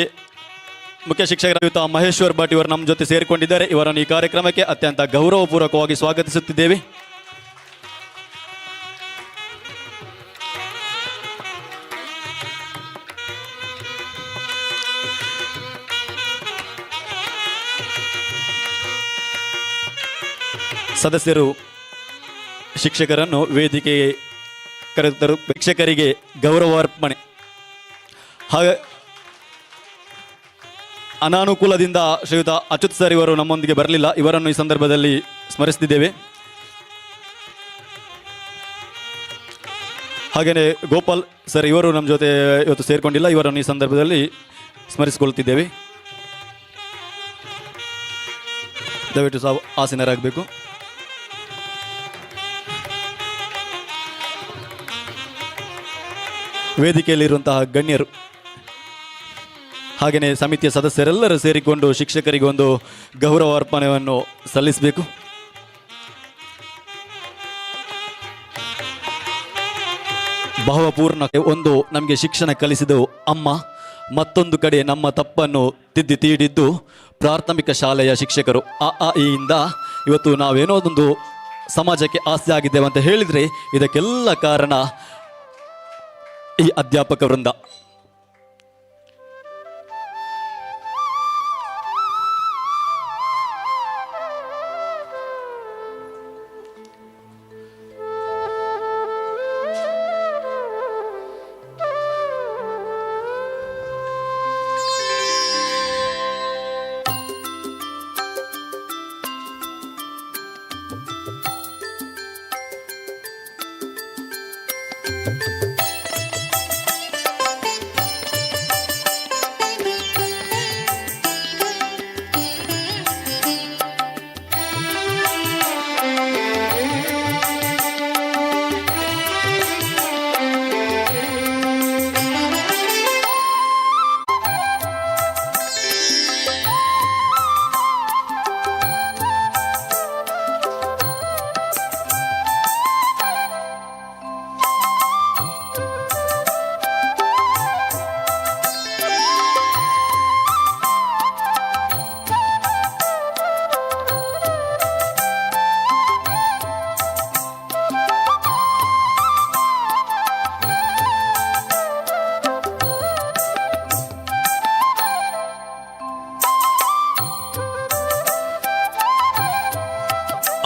ಮುಖ್ಯ ಶಿಕ್ಷಕರಾದ ಮಹೇಶ್ವರ್ ಭಟ್ ಇವರು ನಮ್ಮ ಜೊತೆ ಸೇರಿಕೊಂಡಿದ್ದಾರೆ. ಇವರನ್ನು ಈ ಕಾರ್ಯಕ್ರಮಕ್ಕೆ ಅತ್ಯಂತ ಗೌರವಪೂರ್ವಕವಾಗಿ ಸ್ವಾಗತಿಸುತ್ತಿದ್ದೇವೆ. ಸದಸ್ಯರು ಶಿಕ್ಷಕರನ್ನು ವೇದಿಕೆಗೆ ಕರೆತರು. ಶಿಕ್ಷಕರಿಗೆ ಗೌರವಾರ್ಪಣೆ. ಹಾಗೆ ಅನಾನುಕೂಲದಿಂದ ಶ್ರೀಯುತ ಅಚ್ಯುತ್ ಸರ್ ಇವರು ನಮ್ಮೊಂದಿಗೆ ಬರಲಿಲ್ಲ. ಇವರನ್ನು ಈ ಸಂದರ್ಭದಲ್ಲಿ ಸ್ಮರಿಸುತ್ತಿದ್ದೇವೆ. ಹಾಗೆಯೇ ಗೋಪಾಲ್ ಸರ್ ಇವರು ನಮ್ಮ ಜೊತೆ ಇವತ್ತು ಸೇರಿಕೊಂಡಿಲ್ಲ. ಇವರನ್ನು ಈ ಸಂದರ್ಭದಲ್ಲಿ ಸ್ಮರಿಸಿಕೊಳ್ಳುತ್ತಿದ್ದೇವೆ. ದಯವಿಟ್ಟು ಸಾವು ಆಸೀನರಾಗಬೇಕು. ವೇದಿಕೆಯಲ್ಲಿರುವಂತಹ ಗಣ್ಯರು ಹಾಗೆಯೇ ಸಮಿತಿಯ ಸದಸ್ಯರೆಲ್ಲರೂ ಸೇರಿಕೊಂಡು ಶಿಕ್ಷಕರಿಗೆ ಒಂದು ಗೌರವಾರ್ಪಣೆಯನ್ನು ಸಲ್ಲಿಸಬೇಕು. ಭಾವಪೂರ್ಣ ಒಂದು ನಮಗೆ ಶಿಕ್ಷಣ ಕಲಿಸಿದ ಅಮ್ಮ, ಮತ್ತೊಂದು ಕಡೆ ನಮ್ಮ ತಪ್ಪನ್ನು ತಿದ್ದಿ ತೀಡಿದ್ದು ಪ್ರಾಥಮಿಕ ಶಾಲೆಯ ಶಿಕ್ಷಕರು. ಆ ಇಯಿಂದ ಇವತ್ತು ನಾವೇನೋ ಒಂದು ಸಮಾಜಕ್ಕೆ ಆಸ್ತಿ ಆಗಿದ್ದೇವೆ ಅಂತ ಹೇಳಿದರೆ ಇದಕ್ಕೆಲ್ಲ ಕಾರಣ ಈ ಅಧ್ಯಾಪಕ ವೃಂದ.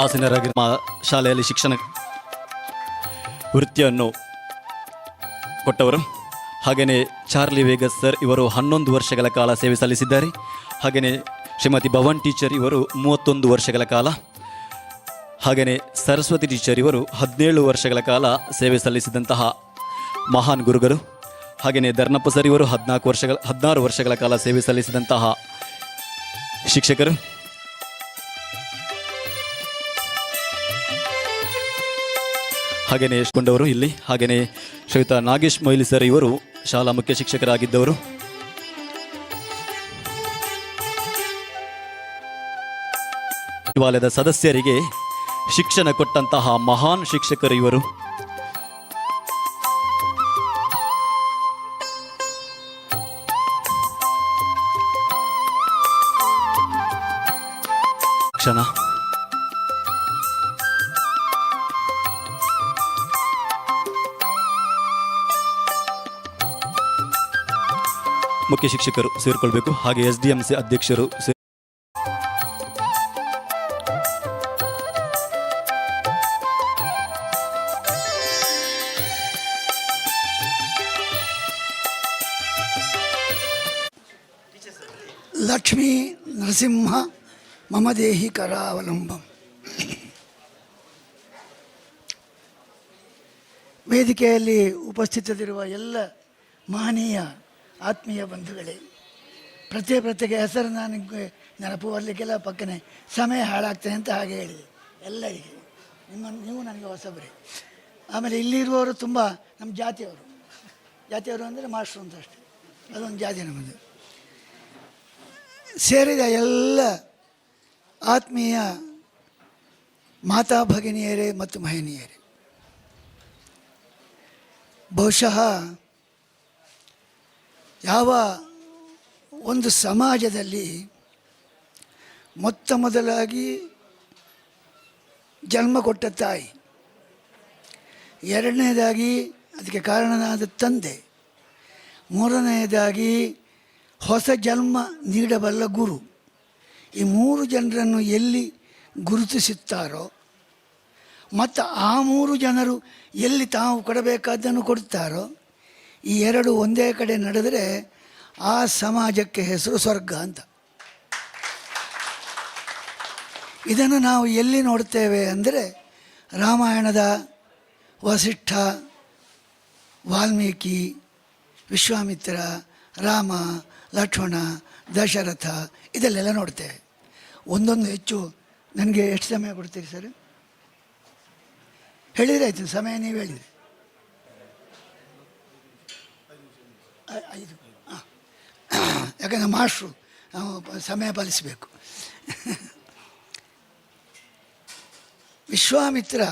ಆಸೀನರಾಗಿ ನಮ್ಮ ಶಾಲೆಯಲ್ಲಿ ಶಿಕ್ಷಣ ವೃತ್ತಿಯನ್ನು ಕೊಟ್ಟವರು. ಹಾಗೆಯೇ ಚಾರ್ಲಿ ವೇಗಸ್ ಸರ್ ಇವರು 11 ವರ್ಷಗಳ ಕಾಲ ಸೇವೆ ಸಲ್ಲಿಸಿದ್ದಾರೆ. ಹಾಗೆಯೇ ಶ್ರೀಮತಿ ಭವನ್ ಟೀಚರ್ ಇವರು 31 ವರ್ಷಗಳ ಕಾಲ. ಹಾಗೆಯೇ ಸರಸ್ವತಿ ಟೀಚರ್ ಇವರು 17 ವರ್ಷಗಳ ಕಾಲ ಸೇವೆ ಸಲ್ಲಿಸಿದಂತಹ ಮಹಾನ್ ಗುರುಗಳು. ಹಾಗೆಯೇ ಧರ್ನಪ್ಪ ಸರ್ ಇವರು 16 ವರ್ಷಗಳ ಕಾಲ ಸೇವೆ ಸಲ್ಲಿಸಿದಂತಹ ಶಿಕ್ಷಕರು. ಹಾಗೆಯೇ ಯಶ್ಕೊಂಡವರು ಇಲ್ಲಿ. ಹಾಗೆಯೇ ಶ್ರೀಯುತ ನಾಗೇಶ್ ಮೊಯ್ಲಿ ಸರ್ ಇವರು ಶಾಲಾ ಮುಖ್ಯ ಶಿಕ್ಷಕರಾಗಿದ್ದವರು. ಸಚಿವಾಲಯದ ಸದಸ್ಯರಿಗೆ ಶಿಕ್ಷಣ ಕೊಟ್ಟಂತಹ ಮಹಾನ್ ಶಿಕ್ಷಕರು ಇವರು. ಕ್ಷಣ ಮುಖ್ಯ ಶಿಕ್ಷಕರು ಸೇರಿಕೊಳ್ಬೇಕು. ಹಾಗೆ SDMC ಅಧ್ಯಕ್ಷರು ಲಕ್ಷ್ಮೀ ನರಸಿಂಹ ಮಮ ದೇಹಿ ಕರಾವಲಂಬಂ. ವೇದಿಕೆಯಲ್ಲಿ ಉಪಸ್ಥಿತರಿರುವ ಎಲ್ಲ ಮಹನೀಯ ಆತ್ಮೀಯ ಬಂಧುಗಳೇ, ಪ್ರತ್ಯೇಕ ಹೆಸರು ನನಗೆ ನೆನಪು ಬರಲಿಕ್ಕೆಲ್ಲ ಪಕ್ಕನೆ ಸಮಯ ಹಾಳಾಗ್ತದೆ ಅಂತ ಹಾಗೆ ಹೇಳಿದೆ ಎಲ್ಲರಿಗೆ. ನೀವು ನನಗೆ ಹೊಸಬರೇ. ಆಮೇಲೆ ಇಲ್ಲಿರುವವರು ತುಂಬ ನಮ್ಮ ಜಾತಿಯವರು ಅಂದರೆ ಮಾಸ್ಟ್ರು ಅಂತ ಅಷ್ಟೇ, ಅದೊಂದು ಜಾತಿ ನಮ್ಮದು. ಸೇರಿದ ಎಲ್ಲ ಆತ್ಮೀಯ ಮಾತಾ ಭಗಿನಿಯರೇ ಮತ್ತು ಮಹನೀಯರೇ, ಬಹುಶಃ ಯಾವ ಒಂದು ಸಮಾಜದಲ್ಲಿ ಮೊತ್ತ ಮೊದಲಾಗಿ ಜನ್ಮ ಕೊಟ್ಟ ತಾಯಿ, ಎರಡನೇದಾಗಿ ಅದಕ್ಕೆ ಕಾರಣನಾದ ತಂದೆ, ಮೂರನೆಯದಾಗಿ ಹೊಸ ಜನ್ಮ ನೀಡಬಲ್ಲ ಗುರು, ಈ ಮೂರು ಜನರನ್ನು ಎಲ್ಲಿ ಗುರುತಿಸುತ್ತಾರೋ ಮತ್ತು ಆ ಮೂರು ಜನರು ಎಲ್ಲಿ ತಾವು ಕೊಡಬೇಕಾದ್ದನ್ನು ಕೊಡ್ತಾರೋ, ಈ ಎರಡು ಒಂದೇ ಕಡೆ ನಡೆದರೆ ಆ ಸಮಾಜಕ್ಕೆ ಹೆಸರು ಸ್ವರ್ಗ ಅಂತ. ಇದನ್ನು ನಾವು ಎಲ್ಲಿ ನೋಡ್ತೇವೆ ಅಂದರೆ ರಾಮಾಯಣದ ವಸಿಷ್ಠ, ವಾಲ್ಮೀಕಿ, ವಿಶ್ವಾಮಿತ್ರ, ರಾಮ, ಲಕ್ಷ್ಮಣ, ದಶರಥ ಇದಲ್ಲೆಲ್ಲ ನೋಡ್ತೇವೆ. ಒಂದೊಂದು ಹೆಚ್ಚು ನನಗೆ ಎಷ್ಟು ಸಮಯ ಕೊಡ್ತೀರಿ ಸರ್? ಹೇಳಿದರೆ ಆಯ್ತು, ಸಮಯ ನೀವು ಹೇಳಿರಿ. 5. ಯಾಕಂದರೆ ಮಾಸ್ಟ್ರು ನಾವು ಸಮಯ ಪಾಲಿಸಬೇಕು. ವಿಶ್ವಾಮಿತ್ರ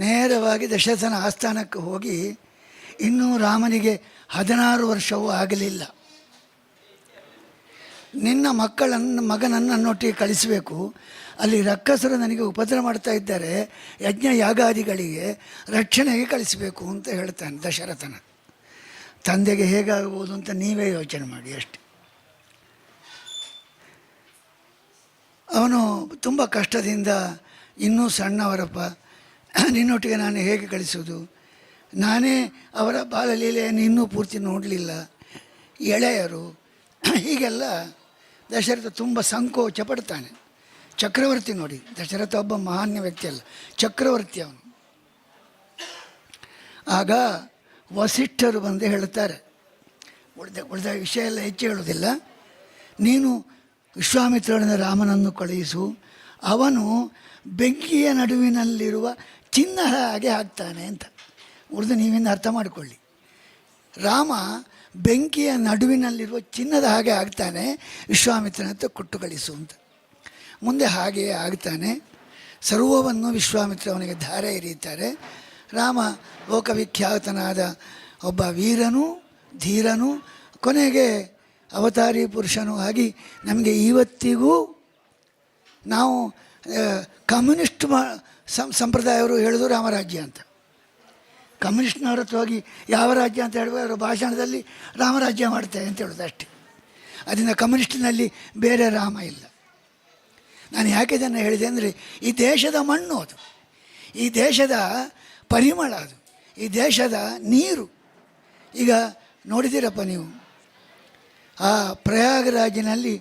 ನೇರವಾಗಿ ದಶರಥನ ಆಸ್ಥಾನಕ್ಕೆ ಹೋಗಿ ಇನ್ನೂ ರಾಮನಿಗೆ 16 ವರ್ಷವೂ ಆಗಲಿಲ್ಲ. ನಿನ್ನ ಮಗನನ್ನು ನನ್ನೊಟ್ಟಿಗೆ ಕಳಿಸಬೇಕು, ಅಲ್ಲಿ ರಕ್ಕಸರು ನನಗೆ ಉಪದ್ರ ಮಾಡ್ತಾ ಇದ್ದಾರೆ, ಯಜ್ಞ ಯಾಗಾದಿಗಳಿಗೆ ರಕ್ಷಣೆಗೆ ಕಳಿಸಬೇಕು ಅಂತ ಹೇಳ್ತಾನೆ ದಶರಥನ. ತಂದೆಗೆ ಹೇಗಾಗ್ಬೋದು ಅಂತ ನೀವೇ ಯೋಚನೆ ಮಾಡಿ ಅಷ್ಟೆ. ಅವನು ತುಂಬ ಕಷ್ಟದಿಂದ, ಇನ್ನೂ ಸಣ್ಣವರಪ್ಪ, ನಿನ್ನೊಟ್ಟಿಗೆ ನಾನು ಹೇಗೆ ಕಳಿಸೋದು, ನಾನೇ ಅವರ ಬಾಲಲೀಲೆಯನ್ನು ಇನ್ನೂ ಪೂರ್ತಿ ನೋಡಲಿಲ್ಲ, ಎಳೆಯರು, ಹೀಗೆಲ್ಲ ದಶರಥ ತುಂಬ ಸಂಕೋಚ ಪಡ್ತಾನೆ. ಚಕ್ರವರ್ತಿ ನೋಡಿ, ದಶರಥ ಒಬ್ಬ ಮಹಾನ್ಯ ವ್ಯಕ್ತಿ ಅಲ್ಲ, ಚಕ್ರವರ್ತಿ ಅವನು. ಆಗ ವಸಿಷ್ಠರು ಬಂದು ಹೇಳ್ತಾರೆ, ಉಳಿದ ವಿಷಯ ಎಲ್ಲ ಹೆಚ್ಚು ಹೇಳೋದಿಲ್ಲ, ನೀನು ವಿಶ್ವಾಮಿತ್ರನ ರಾಮನನ್ನು ಕಳುಹಿಸು, ಅವನು ಬೆಂಕಿಯ ನಡುವಿನಲ್ಲಿರುವ ಚಿನ್ನ ಹಾಗೆ ಆಗ್ತಾನೆ ಅಂತ. ಉಳಿದು ನೀವಿಂದ ಅರ್ಥ ಮಾಡಿಕೊಳ್ಳಿ. ರಾಮ ಬೆಂಕಿಯ ನಡುವಿನಲ್ಲಿರುವ ಚಿನ್ನದ ಹಾಗೆ ಆಗ್ತಾನೆ, ವಿಶ್ವಾಮಿತ್ರನ ಹತ್ರ ಕೊಟ್ಟು ಕಳಿಸು ಅಂತ. ಮುಂದೆ ಹಾಗೆಯೇ ಆಗ್ತಾನೆ. ಸರ್ವವನ್ನು ವಿಶ್ವಾಮಿತ್ರ ಅವನಿಗೆ ಧಾರೆ ಎರೀತಾರೆ. ರಾಮ ಲೋಕವಿಖ್ಯಾತನಾದ ಒಬ್ಬ ವೀರನು, ಧೀರನು, ಕೊನೆಗೆ ಅವತಾರಿ ಪುರುಷನು ಆಗಿ ನಮಗೆ ಇವತ್ತಿಗೂ ನಾವು ಕಮ್ಯುನಿಸ್ಟ್ ಸಂಪ್ರದಾಯವರು ಹೇಳೋದು ರಾಮರಾಜ್ಯ ಅಂತ. ಕಮ್ಯುನಿಸ್ಟ್ನವ್ರ ಹತ್ರ ಹೋಗಿ ಯಾವ ರಾಜ್ಯ ಅಂತ ಹೇಳುವ ಅವರ ಭಾಷಣದಲ್ಲಿ ರಾಮರಾಜ್ಯ ಮಾಡ್ತೇವೆ ಅಂತ ಹೇಳೋದು ಅಷ್ಟೇ. ಅದರಿಂದ ಕಮ್ಯುನಿಸ್ಟಿನಲ್ಲಿ ಬೇರೆ ರಾಮ ಇಲ್ಲ. ನಾನು ಯಾಕೆ ಇದನ್ನು ಹೇಳಿದೆ ಅಂದರೆ, ಈ ದೇಶದ ಮಣ್ಣು ಅದು, ಈ ದೇಶದ ಪರಿಮಳ ಅದು, ಈ ದೇಶದ ನೀರು. ಈಗ ನೋಡಿದ್ದೀರಪ್ಪ ನೀವು, ಆ ಪ್ರಯಾಗರಾಜಿನಲ್ಲಿ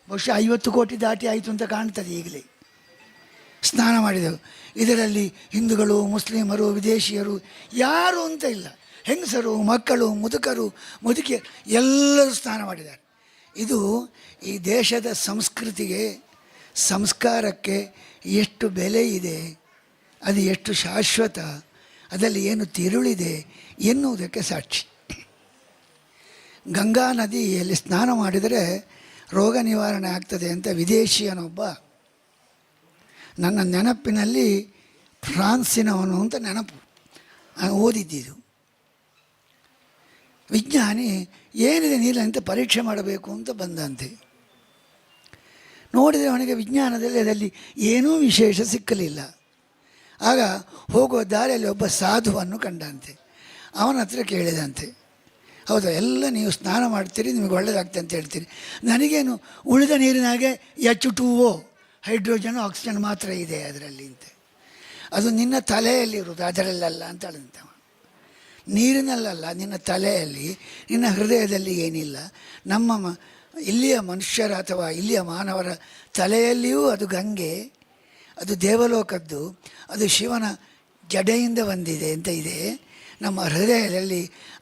ಬಹುಶಃ 50 ಕೋಟಿ ದಾಟಿ ಆಯಿತು ಅಂತ ಕಾಣ್ತದೆ ಈಗಲೇ. ಸ್ನಾನ ಮಾಡಿದೆವು. ಇದರಲ್ಲಿ ಹಿಂದೂಗಳು, ಮುಸ್ಲಿಮರು, ವಿದೇಶಿಯರು ಯಾರು ಅಂತ ಇಲ್ಲ. ಹೆಂಗಸರು, ಮಕ್ಕಳು, ಮುದುಕರು, ಮುದುಕಿಯರು ಎಲ್ಲರೂ ಸ್ನಾನ ಮಾಡಿದ್ದಾರೆ. ಇದು ಈ ದೇಶದ ಸಂಸ್ಕೃತಿಗೆ, ಸಂಸ್ಕಾರಕ್ಕೆ ಎಷ್ಟು ಬೆಲೆ ಇದೆ, ಅದು ಎಷ್ಟು ಶಾಶ್ವತ, ಅದರಲ್ಲಿ ಏನು ತಿರುಳಿದೆ ಎನ್ನುವುದಕ್ಕೆ ಸಾಕ್ಷಿ. ಗಂಗಾ ನದಿಯಲ್ಲಿ ಸ್ನಾನ ಮಾಡಿದರೆ ರೋಗ ನಿವಾರಣೆ ಆಗ್ತದೆ ಅಂತ ವಿದೇಶಿಯನೊಬ್ಬ, ನನ್ನ ನೆನಪಿನಲ್ಲಿ ಫ್ರಾನ್ಸಿನವನು ಅಂತ ನೆನಪು, ನಾನು ಓದಿದ್ದಿದ್ದು. ವಿಜ್ಞಾನಿ ಏನಿದೆ ನೀರಲ್ಲಿ ಅಂತ ಪರೀಕ್ಷೆ ಮಾಡಬೇಕು ಅಂತ ಬಂದಂತೆ. ನೋಡಿದರೆ ಅವನಿಗೆ ವಿಜ್ಞಾನದಲ್ಲಿ ಅದರಲ್ಲಿ ಏನೂ ವಿಶೇಷ ಸಿಕ್ಕಲಿಲ್ಲ. ಆಗ ಹೋಗುವ ದಾರಿಯಲ್ಲಿ ಒಬ್ಬ ಸಾಧುವನ್ನು ಕಂಡಂತೆ. ಅವನ ಹತ್ರ ಕೇಳಿದಂತೆ, ಹೌದಾ, ಎಲ್ಲ ನೀವು ಸ್ನಾನ ಮಾಡ್ತೀರಿ, ನಿಮಗೆ ಒಳ್ಳೆಯದಾಗ್ತದೆ ಅಂತ ಹೇಳ್ತೀರಿ, ನನಗೇನು ಉಳಿದ ನೀರಿನಾಗೆ H2O ಹೈಡ್ರೋಜನ್ ಆಕ್ಸಿಜನ್ ಮಾತ್ರ ಇದೆ ಅದರಲ್ಲಿ ಅಂತೆ. ಅದು ನಿನ್ನ ತಲೆಯಲ್ಲಿರುವುದು, ಅದರಲ್ಲಲ್ಲ ಅಂತ ಹೇಳಿದಂತೆ. ನೀರಿನಲ್ಲಲ್ಲ, ನಿನ್ನ ತಲೆಯಲ್ಲಿ, ನಿನ್ನ ಹೃದಯದಲ್ಲಿ ಏನಿಲ್ಲ. ನಮ್ಮ ಇಲ್ಲಿಯ ಮನುಷ್ಯರ ಅಥವಾ ಇಲ್ಲಿಯ ಮಾನವರ ತಲೆಯಲ್ಲಿಯೂ ಅದು ಗಂಗೆ, ಅದು ದೇವಲೋಕದ್ದು, ಅದು ಶಿವನ ಜಡೆಯಿಂದ ಬಂದಿದೆ ಅಂತ ಇದೆ. ನಮ್ಮ ಹೃದಯದಲ್ಲಿ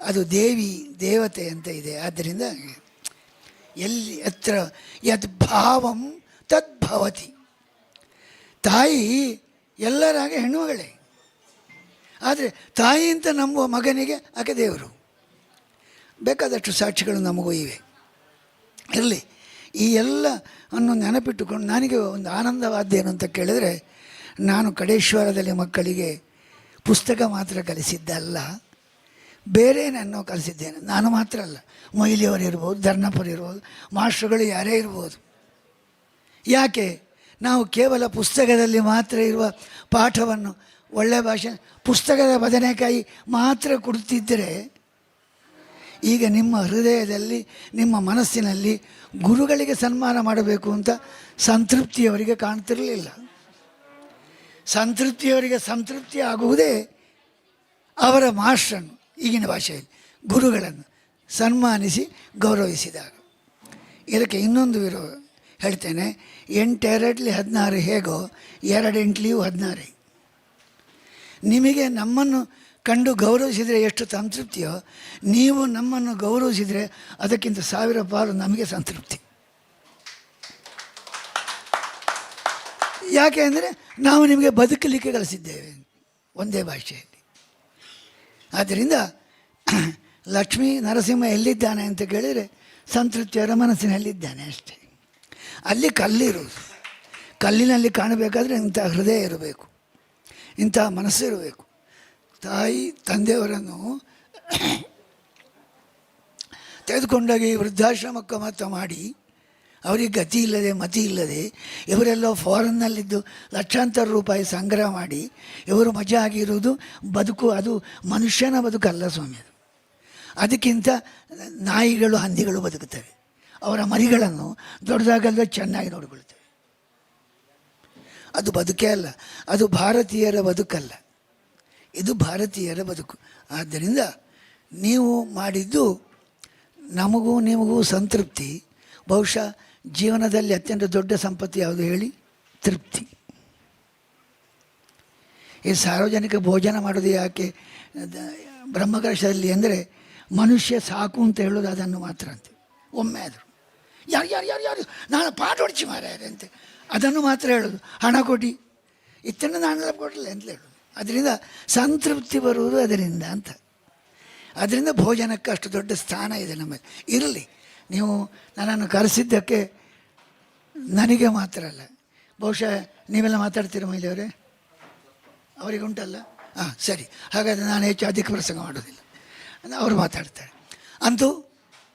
ಅದು ದೇವಿ, ದೇವತೆ ಅಂತ ಇದೆ. ಆದ್ದರಿಂದ ಎಲ್ಲಿ ಎತ್ರ ಯದ್ಭಾವಂ ತದ್ಭವತಿ. ತಾಯಿ ಎಲ್ಲರಾಗೆ ಹೆಣ್ಣುಗಳೇ, ಆದರೆ ತಾಯಿ ಅಂತ ನಂಬುವ ಮಗನಿಗೆ ಆಕೆ ದೇವರು. ಬೇಕಾದಷ್ಟು ಸಾಕ್ಷಿಗಳು ನಮಗೂ ಇವೆ. ಇರಲಿ, ಈ ಎಲ್ಲ ಅನ್ನು ನೆನಪಿಟ್ಟುಕೊಂಡು ನನಗೆ ಒಂದು ಆನಂದವಾದ್ದೇನು ಅಂತ ಕೇಳಿದರೆ, ನಾನು ಕಡೇಶ್ವರದಲ್ಲಿ ಮಕ್ಕಳಿಗೆ ಪುಸ್ತಕ ಮಾತ್ರ ಕಲಿಸಿದ್ದಲ್ಲ, ಬೇರೇನನ್ನೋ ಕಲಿಸಿದ್ದೇನೆ. ನಾನು ಮಾತ್ರ ಅಲ್ಲ, ಮೊಯ್ಲಿಯವರಿರ್ಬೋದು, ಧರ್ನಪುರಿರ್ಬೋದು, ಮಾಸ್ಟರ್ಗಳು ಯಾರೇ ಇರ್ಬೋದು. ಯಾಕೆ ನಾವು ಕೇವಲ ಪುಸ್ತಕದಲ್ಲಿ ಮಾತ್ರ ಇರುವ ಪಾಠವನ್ನು, ಒಳ್ಳೆಯ ಭಾಷೆ, ಪುಸ್ತಕದ ಬದನೆಕಾಯಿ ಮಾತ್ರ ಕೊಡ್ತಿದ್ದರೆ, ಈಗ ನಿಮ್ಮ ಹೃದಯದಲ್ಲಿ, ನಿಮ್ಮ ಮನಸ್ಸಿನಲ್ಲಿ ಗುರುಗಳಿಗೆ ಸನ್ಮಾನ ಮಾಡಬೇಕು ಅಂತ ಸಂತೃಪ್ತಿಯವರಿಗೆ ಕಾಣ್ತಿರಲಿಲ್ಲ. ಸಂತೃಪ್ತಿಯವರಿಗೆ ಸಂತೃಪ್ತಿ ಆಗುವುದೇ ಅವರ ಮಾಸ್ಟರನ್ನು, ಈಗಿನ ಭಾಷೆಯಲ್ಲಿ ಗುರುಗಳನ್ನು ಸನ್ಮಾನಿಸಿ ಗೌರವಿಸಿದಾಗ. ಇದಕ್ಕೆ ಇನ್ನೊಂದು ಹೇಳ್ತೇನೆ, 8 16 ಹೇಗೋ 2 8 16. ನಿಮಗೆ ನಮ್ಮನ್ನು ಕಂಡು ಗೌರವಿಸಿದರೆ ಎಷ್ಟು ಸಂತೃಪ್ತಿಯೋ, ನೀವು ನಮ್ಮನ್ನು ಗೌರವಿಸಿದರೆ ಅದಕ್ಕಿಂತ 1000 ಪಾಲು ನಮಗೆ ಸಂತೃಪ್ತಿ. ಯಾಕೆ ಅಂದರೆ ನಾವು ನಿಮಗೆ ಬದುಕಲಿಕ್ಕೆ ಕಲಿಸಿದ್ದೇವೆ ಒಂದೇ ಭಾಷೆಯಲ್ಲಿ. ಆದ್ದರಿಂದ ಲಕ್ಷ್ಮೀ ನರಸಿಂಹ ಎಲ್ಲಿದ್ದಾನೆ ಅಂತ ಕೇಳಿದರೆ ಸಂತೃಪ್ತಿಯವರ ಮನಸ್ಸಿನಲ್ಲಿದ್ದಾನೆ ಅಷ್ಟೇ. ಅಲ್ಲಿ ಕಲ್ಲಿರುವುದು, ಕಲ್ಲಿನಲ್ಲಿ ಕಾಣಬೇಕಾದ್ರೆ ಇಂಥ ಹೃದಯ ಇರಬೇಕು, ಇಂಥ ಮನಸ್ಸು ಇರಬೇಕು. ತಾಯಿ ತಂದೆಯವರನ್ನು ತೆಗೆದುಕೊಂಡೋಗಿ ವೃದ್ಧಾಶ್ರಮಕ್ಕೆ ಮಾತ್ರ ಮಾಡಿ, ಅವರಿಗೆ ಗತಿ ಇಲ್ಲದೆ ಮತಿ ಇಲ್ಲದೆ ಇವರೆಲ್ಲ ಫಾರಿನ್ನಲ್ಲಿದ್ದು ಲಕ್ಷಾಂತರ ರೂಪಾಯಿ ಸಂಗ್ರಹ ಮಾಡಿ ಇವರು ಮಜಾ ಆಗಿರುವುದು ಬದುಕು. ಅದು ಮನುಷ್ಯನ ಬದುಕಲ್ಲ ಸ್ವಾಮಿ. ಅದು ಅದಕ್ಕಿಂತ ನಾಯಿಗಳು, ಹಂದಿಗಳು ಬದುಕುತ್ತವೆ. ಅವರ ಮರಿಗಳನ್ನು ದೊಡ್ಡದಾಗಲ್ಲ ಚೆನ್ನಾಗಿ ನೋಡಿಕೊಳ್ತವೆ. ಅದು ಬದುಕೇ ಅಲ್ಲ, ಅದು ಭಾರತೀಯರ ಬದುಕಲ್ಲ, ಇದು ಭಾರತೀಯರ ಬದುಕು. ಆದ್ದರಿಂದ ನೀವು ಮಾಡಿದ್ದು ನಮಗೂ ನಿಮಗೂ ಸಂತೃಪ್ತಿ. ಬಹುಶಃ ಜೀವನದಲ್ಲಿ ಅತ್ಯಂತ ದೊಡ್ಡ ಸಂಪತ್ತು ಯಾವುದು ಹೇಳಿ? ತೃಪ್ತಿ. ಈ ಸಾರ್ವಜನಿಕ ಭೋಜನ ಮಾಡೋದು ಯಾಕೆ ಬ್ರಹ್ಮಕಲಶದಲ್ಲಿ ಅಂದರೆ, ಮನುಷ್ಯ ಸಾಕು ಅಂತ ಹೇಳೋದು ಅದನ್ನು ಮಾತ್ರ ಅಂತೆ. ಒಮ್ಮೆ ಆದರೂ ಯಾರು ಯಾರು ಯಾರು ಯಾರು ನಾನು ಪಾಠ ಹೊಡಿಸಿ ಮಾರಾಯರೆ ಅಂತೆ, ಅದನ್ನು ಮಾತ್ರ ಹೇಳೋದು. ಹಣ ಕೊಡಿ, ಇತ್ತನ್ನು ನಾನೆಲ್ಲ ಕೊಡಲಿಲ್ಲ ಅಂತ ಹೇಳೋದು. ಅದರಿಂದ ಸಂತೃಪ್ತಿ ಬರುವುದು ಅದರಿಂದ ಅಂತ. ಅದರಿಂದ ಭೋಜನಕ್ಕೆ ಅಷ್ಟು ದೊಡ್ಡ ಸ್ಥಾನ ಇದೆ ನಮ್ಮಲ್ಲಿ. ಇರಲಿ, ನೀವು ನನ್ನನ್ನು ಕರೆಸಿದ್ದಕ್ಕೆ ನನಗೆ ಮಾತ್ರ ಅಲ್ಲ, ಬಹುಶಃ ನೀವೆಲ್ಲ ಮಾತಾಡ್ತೀರ ಮಹಿಳೆಯವರೇ, ಅವರಿಗೆ ಉಂಟಲ್ಲ? ಹಾಂ, ಸರಿ. ಹಾಗಾದರೆ ನಾನು ಹೆಚ್ಚು ಅಧಿಕ ಪ್ರಸಂಗ ಮಾಡೋದಿಲ್ಲ, ಅವರು ಮಾತಾಡ್ತಾರೆ. ಅಂತೂ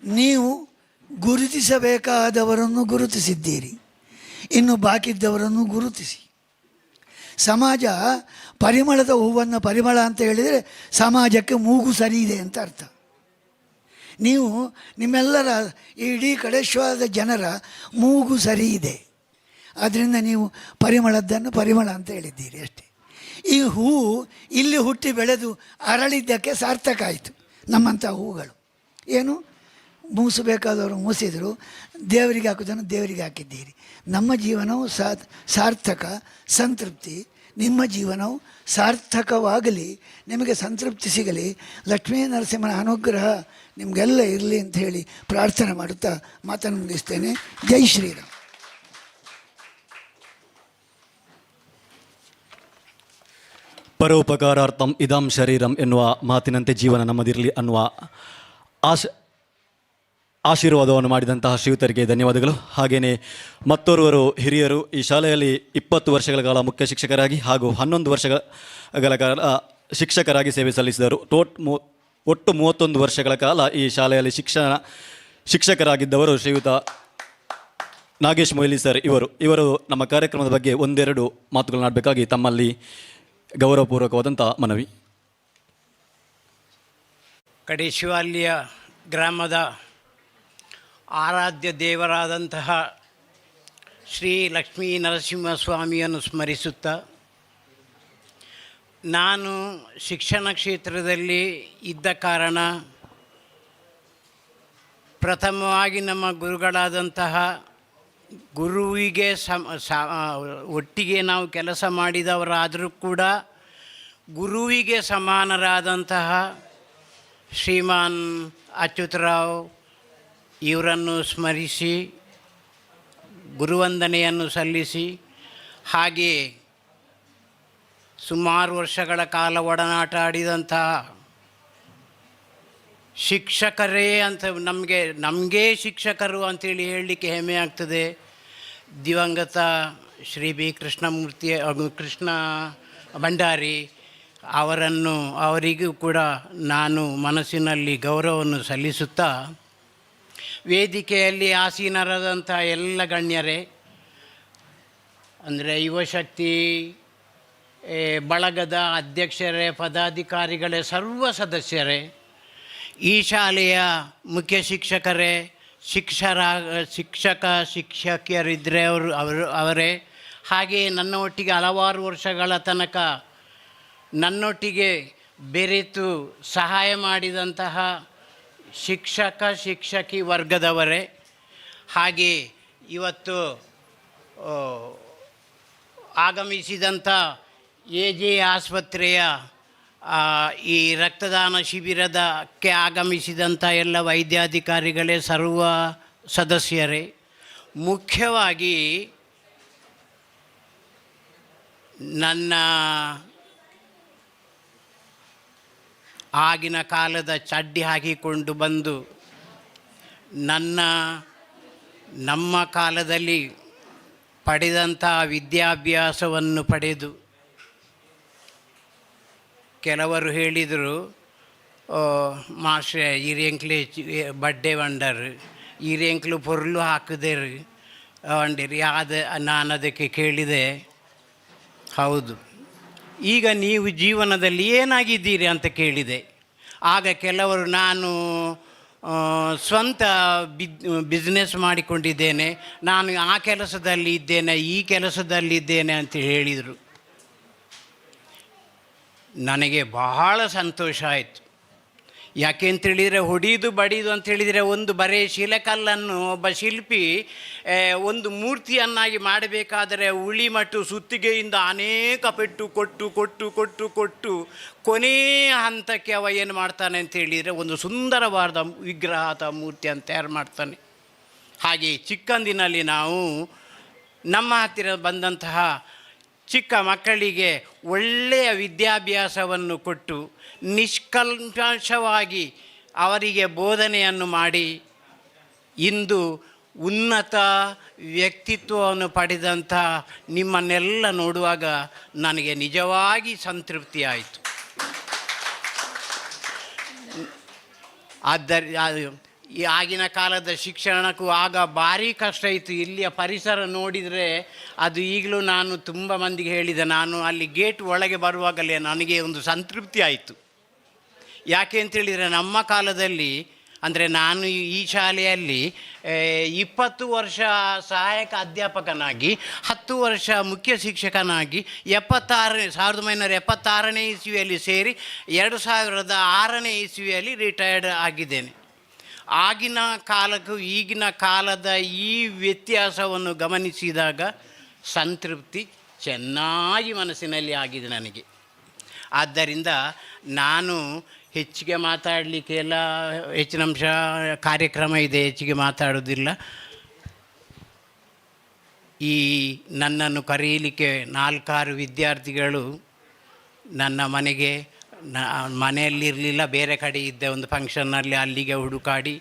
ನೀವು ಗುರುತಿಸಬೇಕಾದವರನ್ನು ಗುರುತಿಸಿದ್ದೀರಿ, ಇನ್ನು ಬಾಕಿದ್ದವರನ್ನು ಗುರುತಿಸಿ. ಸಮಾಜ ಪರಿಮಳದ ಹೂವನ್ನು ಪರಿಮಳ ಅಂತ ಹೇಳಿದರೆ ಸಮಾಜಕ್ಕೆ ಮೂಗು ಸರಿ ಇದೆ ಅಂತ ಅರ್ಥ. ನೀವು ನಿಮ್ಮೆಲ್ಲರ ಇಡೀ ಕಡೇಶ್ವರದ ಜನರ ಮೂಗು ಸರಿ ಇದೆ, ಆದ್ದರಿಂದ ನೀವು ಪರಿಮಳದ್ದನ್ನು ಪರಿಮಳ ಅಂತ ಹೇಳಿದ್ದೀರಿ ಅಷ್ಟೇ. ಈ ಹೂವು ಇಲ್ಲಿ ಹುಟ್ಟಿ ಬೆಳೆದು ಅರಳಿದ್ದಕ್ಕೆ ಸಾರ್ಥಕ ಆಯಿತು. ನಮ್ಮಂಥ ಹೂಗಳು ಏನು ಮೂಸಬೇಕಾದವರು ಮೂಸಿದರು, ದೇವರಿಗೆ ಹಾಕೋದನ್ನು ದೇವರಿಗೆ ಹಾಕಿದ್ದೀರಿ. ನಮ್ಮ ಜೀವನವು ಸಾರ್ಥಕ, ಸಂತೃಪ್ತಿ. ನಿಮ್ಮ ಜೀವನವು ಸಾರ್ಥಕವಾಗಲಿ, ನಿಮಗೆ ಸಂತೃಪ್ತಿ ಸಿಗಲಿ, ಲಕ್ಷ್ಮೀ ನರಸಿಂಹನ ಅನುಗ್ರಹ ನಿಮಗೆಲ್ಲ ಇರಲಿ ಅಂತ ಹೇಳಿ ಪ್ರಾರ್ಥನೆ ಮಾಡುತ್ತಾ ಮಾತನ್ನು ಮುಗಿಸ್ತೇನೆ. ಜೈ ಶ್ರೀರಾಮ್. ಪರೋಪಕಾರಾರ್ಥಂ ಇದಂ ಶರೀರಂ ಎನ್ನುವ ಮಾತಿನಂತೆ ಜೀವನ ನಮ್ಮದಿರಲಿ ಅನ್ನುವ ಆಶೀರ್ವಾದವನ್ನು ಮಾಡಿದಂತಹ ಶ್ರೀಯುತರಿಗೆ ಧನ್ಯವಾದಗಳು. ಹಾಗೆಯೇ ಮತ್ತೋರ್ವರು ಹಿರಿಯರು ಈ ಶಾಲೆಯಲ್ಲಿ 20 ವರ್ಷಗಳ ಕಾಲ ಮುಖ್ಯ ಶಿಕ್ಷಕರಾಗಿ ಹಾಗೂ 11 ವರ್ಷಗಳ ಕಾಲ ಶಿಕ್ಷಕರಾಗಿ ಸೇವೆ ಸಲ್ಲಿಸಿದರು. ಒಟ್ಟು 31 ವರ್ಷಗಳ ಕಾಲ ಈ ಶಾಲೆಯಲ್ಲಿ ಶಿಕ್ಷಕರಾಗಿದ್ದವರು ಶ್ರೀಯುತ ನಾಗೇಶ್ ಮೊಯ್ಲಿ ಸರ್. ಇವರು ನಮ್ಮ ಕಾರ್ಯಕ್ರಮದ ಬಗ್ಗೆ ಒಂದೆರಡು ಮಾತುಗಳನ್ನಾಡಬೇಕಾಗಿ ತಮ್ಮಲ್ಲಿ ಗೌರವಪೂರ್ವಕವಾದಂಥ ಮನವಿ. ಕಡೇಶಿವಾಲ್ಯ ಗ್ರಾಮದ ಆರಾಧ್ಯ ದೇವರಾದಂತಹ ಶ್ರೀ ಲಕ್ಷ್ಮೀ ನರಸಿಂಹಸ್ವಾಮಿಯನ್ನು ಸ್ಮರಿಸುತ್ತಾ, ನಾನು ಶಿಕ್ಷಣ ಕ್ಷೇತ್ರದಲ್ಲಿ ಇದ್ದ ಕಾರಣ ಪ್ರಥಮವಾಗಿ ನಮ್ಮ ಗುರುಗಳಾದಂತಹ ಗುರುವಿಗೆ ಒಟ್ಟಿಗೆ ನಾವು ಕೆಲಸ ಮಾಡಿದವರಾದರೂ ಕೂಡ ಗುರುವಿಗೆ ಸಮಾನರಾದಂತಹ ಶ್ರೀಮಾನ್ ಅಚ್ಯುತರಾವ್ ಇವರನ್ನು ಸ್ಮರಿಸಿ ಗುರುವಂದನೆಯನ್ನು ಸಲ್ಲಿಸಿ, ಹಾಗೆ ಸುಮಾರು ವರ್ಷಗಳ ಕಾಲ ಒಡನಾಟ ಆಡಿದಂತಹ ಶಿಕ್ಷಕರೇ ಅಂತ ನಮಗೆ ಶಿಕ್ಷಕರು ಅಂತೇಳಿ ಹೇಳಲಿಕ್ಕೆ ಹೆಮ್ಮೆ ಆಗ್ತದೆ. ದಿವಂಗತ ಶ್ರೀ ಬಿ ಕೃಷ್ಣ ಭಂಡಾರಿ ಅವರಿಗೂ ಕೂಡ ನಾನು ಮನಸ್ಸಿನಲ್ಲಿ ಗೌರವವನ್ನು ಸಲ್ಲಿಸುತ್ತಾ, ವೇದಿಕೆಯಲ್ಲಿ ಆಸೀನರಾದಂಥ ಎಲ್ಲ ಗಣ್ಯರೇ, ಅಂದರೆ ಯುವಶಕ್ತಿ ಬಳಗದ ಅಧ್ಯಕ್ಷರೇ, ಪದಾಧಿಕಾರಿಗಳೇ, ಸರ್ವ ಸದಸ್ಯರೇ, ಈ ಶಾಲೆಯ ಮುಖ್ಯ ಶಿಕ್ಷಕರೇ, ಶಿಕ್ಷಕಿಯರಿದ್ದರೆ ಅವರೇ, ಹಾಗೆಯೇ ನನ್ನ ಒಟ್ಟಿಗೆ ಹಲವಾರು ವರ್ಷಗಳ ತನಕ ನನ್ನೊಟ್ಟಿಗೆ ಬೆರೆತು ಸಹಾಯ ಮಾಡಿದಂತಹ ಶಿಕ್ಷಕಿ ವರ್ಗದವರೇ, ಹಾಗೆ ಇವತ್ತು ಆಗಮಿಸಿದಂಥ AJ ಆಸ್ಪತ್ರೆಯ ಈ ರಕ್ತದಾನ ಶಿಬಿರದಕ್ಕೆ ಆಗಮಿಸಿದಂಥ ಎಲ್ಲ ವೈದ್ಯಾಧಿಕಾರಿಗಳೇ, ಸರ್ವ ಸದಸ್ಯರೇ, ಮುಖ್ಯವಾಗಿ ನನ್ನ ಆಗಿನ ಕಾಲದ ಚಡ್ಡಿ ಹಾಕಿಕೊಂಡು ಬಂದು ನಮ್ಮ ಕಾಲದಲ್ಲಿ ಪಡೆದಂಥ ವಿದ್ಯಾಭ್ಯಾಸವನ್ನು ಪಡೆದು, ಕೆಲವರು ಹೇಳಿದರು ಮಾಸ್ಟ್ರೆ ಈರೆಂಕ್ಲೆ ಬಡ್ಡೆ ವಂಡರ್, ಈರೆಂಕ್ಲು ಪೊರ್ಲು ಹಾಕಿದೇರು ವಂಡಿರಿ. ನಾನು ಅದಕ್ಕೆ ಕೇಳಿದೆ, ಹೌದು, ಈಗ ನೀವು ಜೀವನದಲ್ಲಿ ಏನಾಗಿದ್ದೀರಿ ಅಂತ ಕೇಳಿದೆ. ಆಗ ಕೆಲವರು ನಾನು ಸ್ವಂತ ಬಿಸ್ನೆಸ್ ಮಾಡಿಕೊಂಡಿದ್ದೇನೆ, ನಾನು ಆ ಕೆಲಸದಲ್ಲಿ ಇದ್ದೇನೆ, ಈ ಕೆಲಸದಲ್ಲಿದ್ದೇನೆ ಅಂತ ಹೇಳಿದರು. ನನಗೆ ಬಹಳ ಸಂತೋಷ ಆಯಿತು. ಯಾಕೆ ಅಂತೇಳಿದರೆ, ಹೊಡೆಯೋದು ಬಡಿಯೋದು ಅಂತೇಳಿದರೆ ಒಂದು ಬರೀ ಶಿಲೆಕಲ್ಲನ್ನು ಒಬ್ಬ ಶಿಲ್ಪಿ ಒಂದು ಮೂರ್ತಿಯನ್ನಾಗಿ ಮಾಡಬೇಕಾದರೆ ಉಳಿಮಟ್ಟು ಸುತ್ತಿಗೆಯಿಂದ ಅನೇಕ ಪೆಟ್ಟು ಕೊಟ್ಟು ಕೊಟ್ಟು ಕೊಟ್ಟು ಕೊಟ್ಟು ಕೊನೆಯ ಹಂತಕ್ಕೆ ಅವ ಏನು ಮಾಡ್ತಾನೆ ಅಂತೇಳಿದರೆ ಒಂದು ಸುಂದರವಾದ ವಿಗ್ರಹ ಅಥವಾ ಮೂರ್ತಿಯನ್ನು ತಯಾರು ಮಾಡ್ತಾನೆ. ಹಾಗೆ ಚಿಕ್ಕಂದಿನಲ್ಲಿ ನಾವು ನಮ್ಮ ಹತ್ತಿರ ಬಂದಂತಹ ಚಿಕ್ಕ ಮಕ್ಕಳಿಗೆ ಒಳ್ಳೆಯ ವಿದ್ಯಾಭ್ಯಾಸವನ್ನು ಕೊಟ್ಟು ನಿಷ್ಕಲ್ಮಶವಾಗಿ ಅವರಿಗೆ ಬೋಧನೆಯನ್ನು ಮಾಡಿ ಇಂದು ಉನ್ನತ ವ್ಯಕ್ತಿತ್ವವನ್ನು ಪಡೆದಂಥ ನಿಮ್ಮನ್ನೆಲ್ಲ ನೋಡುವಾಗ ನನಗೆ ನಿಜವಾಗಿ ಸಂತೃಪ್ತಿ ಆಯಿತು. ಈ ಆಗಿನ ಕಾಲದ ಶಿಕ್ಷಣಕ್ಕೂ ಆಗ ಭಾರಿ ಕಷ್ಟ ಇತ್ತು. ಇಲ್ಲಿಯ ಪರಿಸರ ನೋಡಿದರೆ ಅದು ಈಗಲೂ ನಾನು ತುಂಬ ಮಂದಿಗೆ ಹೇಳಿದೆ, ನಾನು ಅಲ್ಲಿ ಗೇಟ್ ಒಳಗೆ ಬರುವಾಗಲೇ ನನಗೆ ಒಂದು ಸಂತೃಪ್ತಿ ಆಯಿತು. ಯಾಕೆ ಅಂತೇಳಿದರೆ, ನಮ್ಮ ಕಾಲದಲ್ಲಿ ಅಂದರೆ ನಾನು ಈ ಶಾಲೆಯಲ್ಲಿ 20 ವರ್ಷ ಸಹಾಯಕ ಅಧ್ಯಾಪಕನಾಗಿ 10 ವರ್ಷ ಮುಖ್ಯ ಶಿಕ್ಷಕನಾಗಿ 1976ನೇ ಇಸ್ವಿಯಲ್ಲಿ ಸೇರಿ 2006ನೇ ಇಸ್ವಿಯಲ್ಲಿ ರಿಟೈರ್ಡ್ ಆಗಿದ್ದೇನೆ. ಆಗಿನ ಕಾಲಕ್ಕೂ ಈಗಿನ ಕಾಲದ ಈ ವ್ಯತ್ಯಾಸವನ್ನು ಗಮನಿಸಿದಾಗ ಸಂತೃಪ್ತಿ ಚೆನ್ನಾಗಿ ಮನಸ್ಸಿನಲ್ಲಿ ಆಗಿದೆ ನನಗೆ. ಆದ್ದರಿಂದ ನಾನು ಹೆಚ್ಚಿಗೆ ಮಾತಾಡಲಿಕ್ಕೆ ಎಲ್ಲ ಹೆಚ್ಚಿನ ಅಂಶ ಕಾರ್ಯಕ್ರಮ ಇದೆ, ಹೆಚ್ಚಿಗೆ ಮಾತಾಡೋದಿಲ್ಲ. ಈ ನನ್ನನ್ನು ಕರೆಯಲಿಕ್ಕೆ 4-6 ವಿದ್ಯಾರ್ಥಿಗಳು ನನ್ನ ಮನೆಗೆ ಮನೆಯಲ್ಲಿರಲಿಲ್ಲ, ಬೇರೆ ಕಡೆ ಇದ್ದೆ ಒಂದು ಫಂಕ್ಷನ್ನಲ್ಲಿ, ಅಲ್ಲಿಗೆ ಹುಡುಕಾಡಿ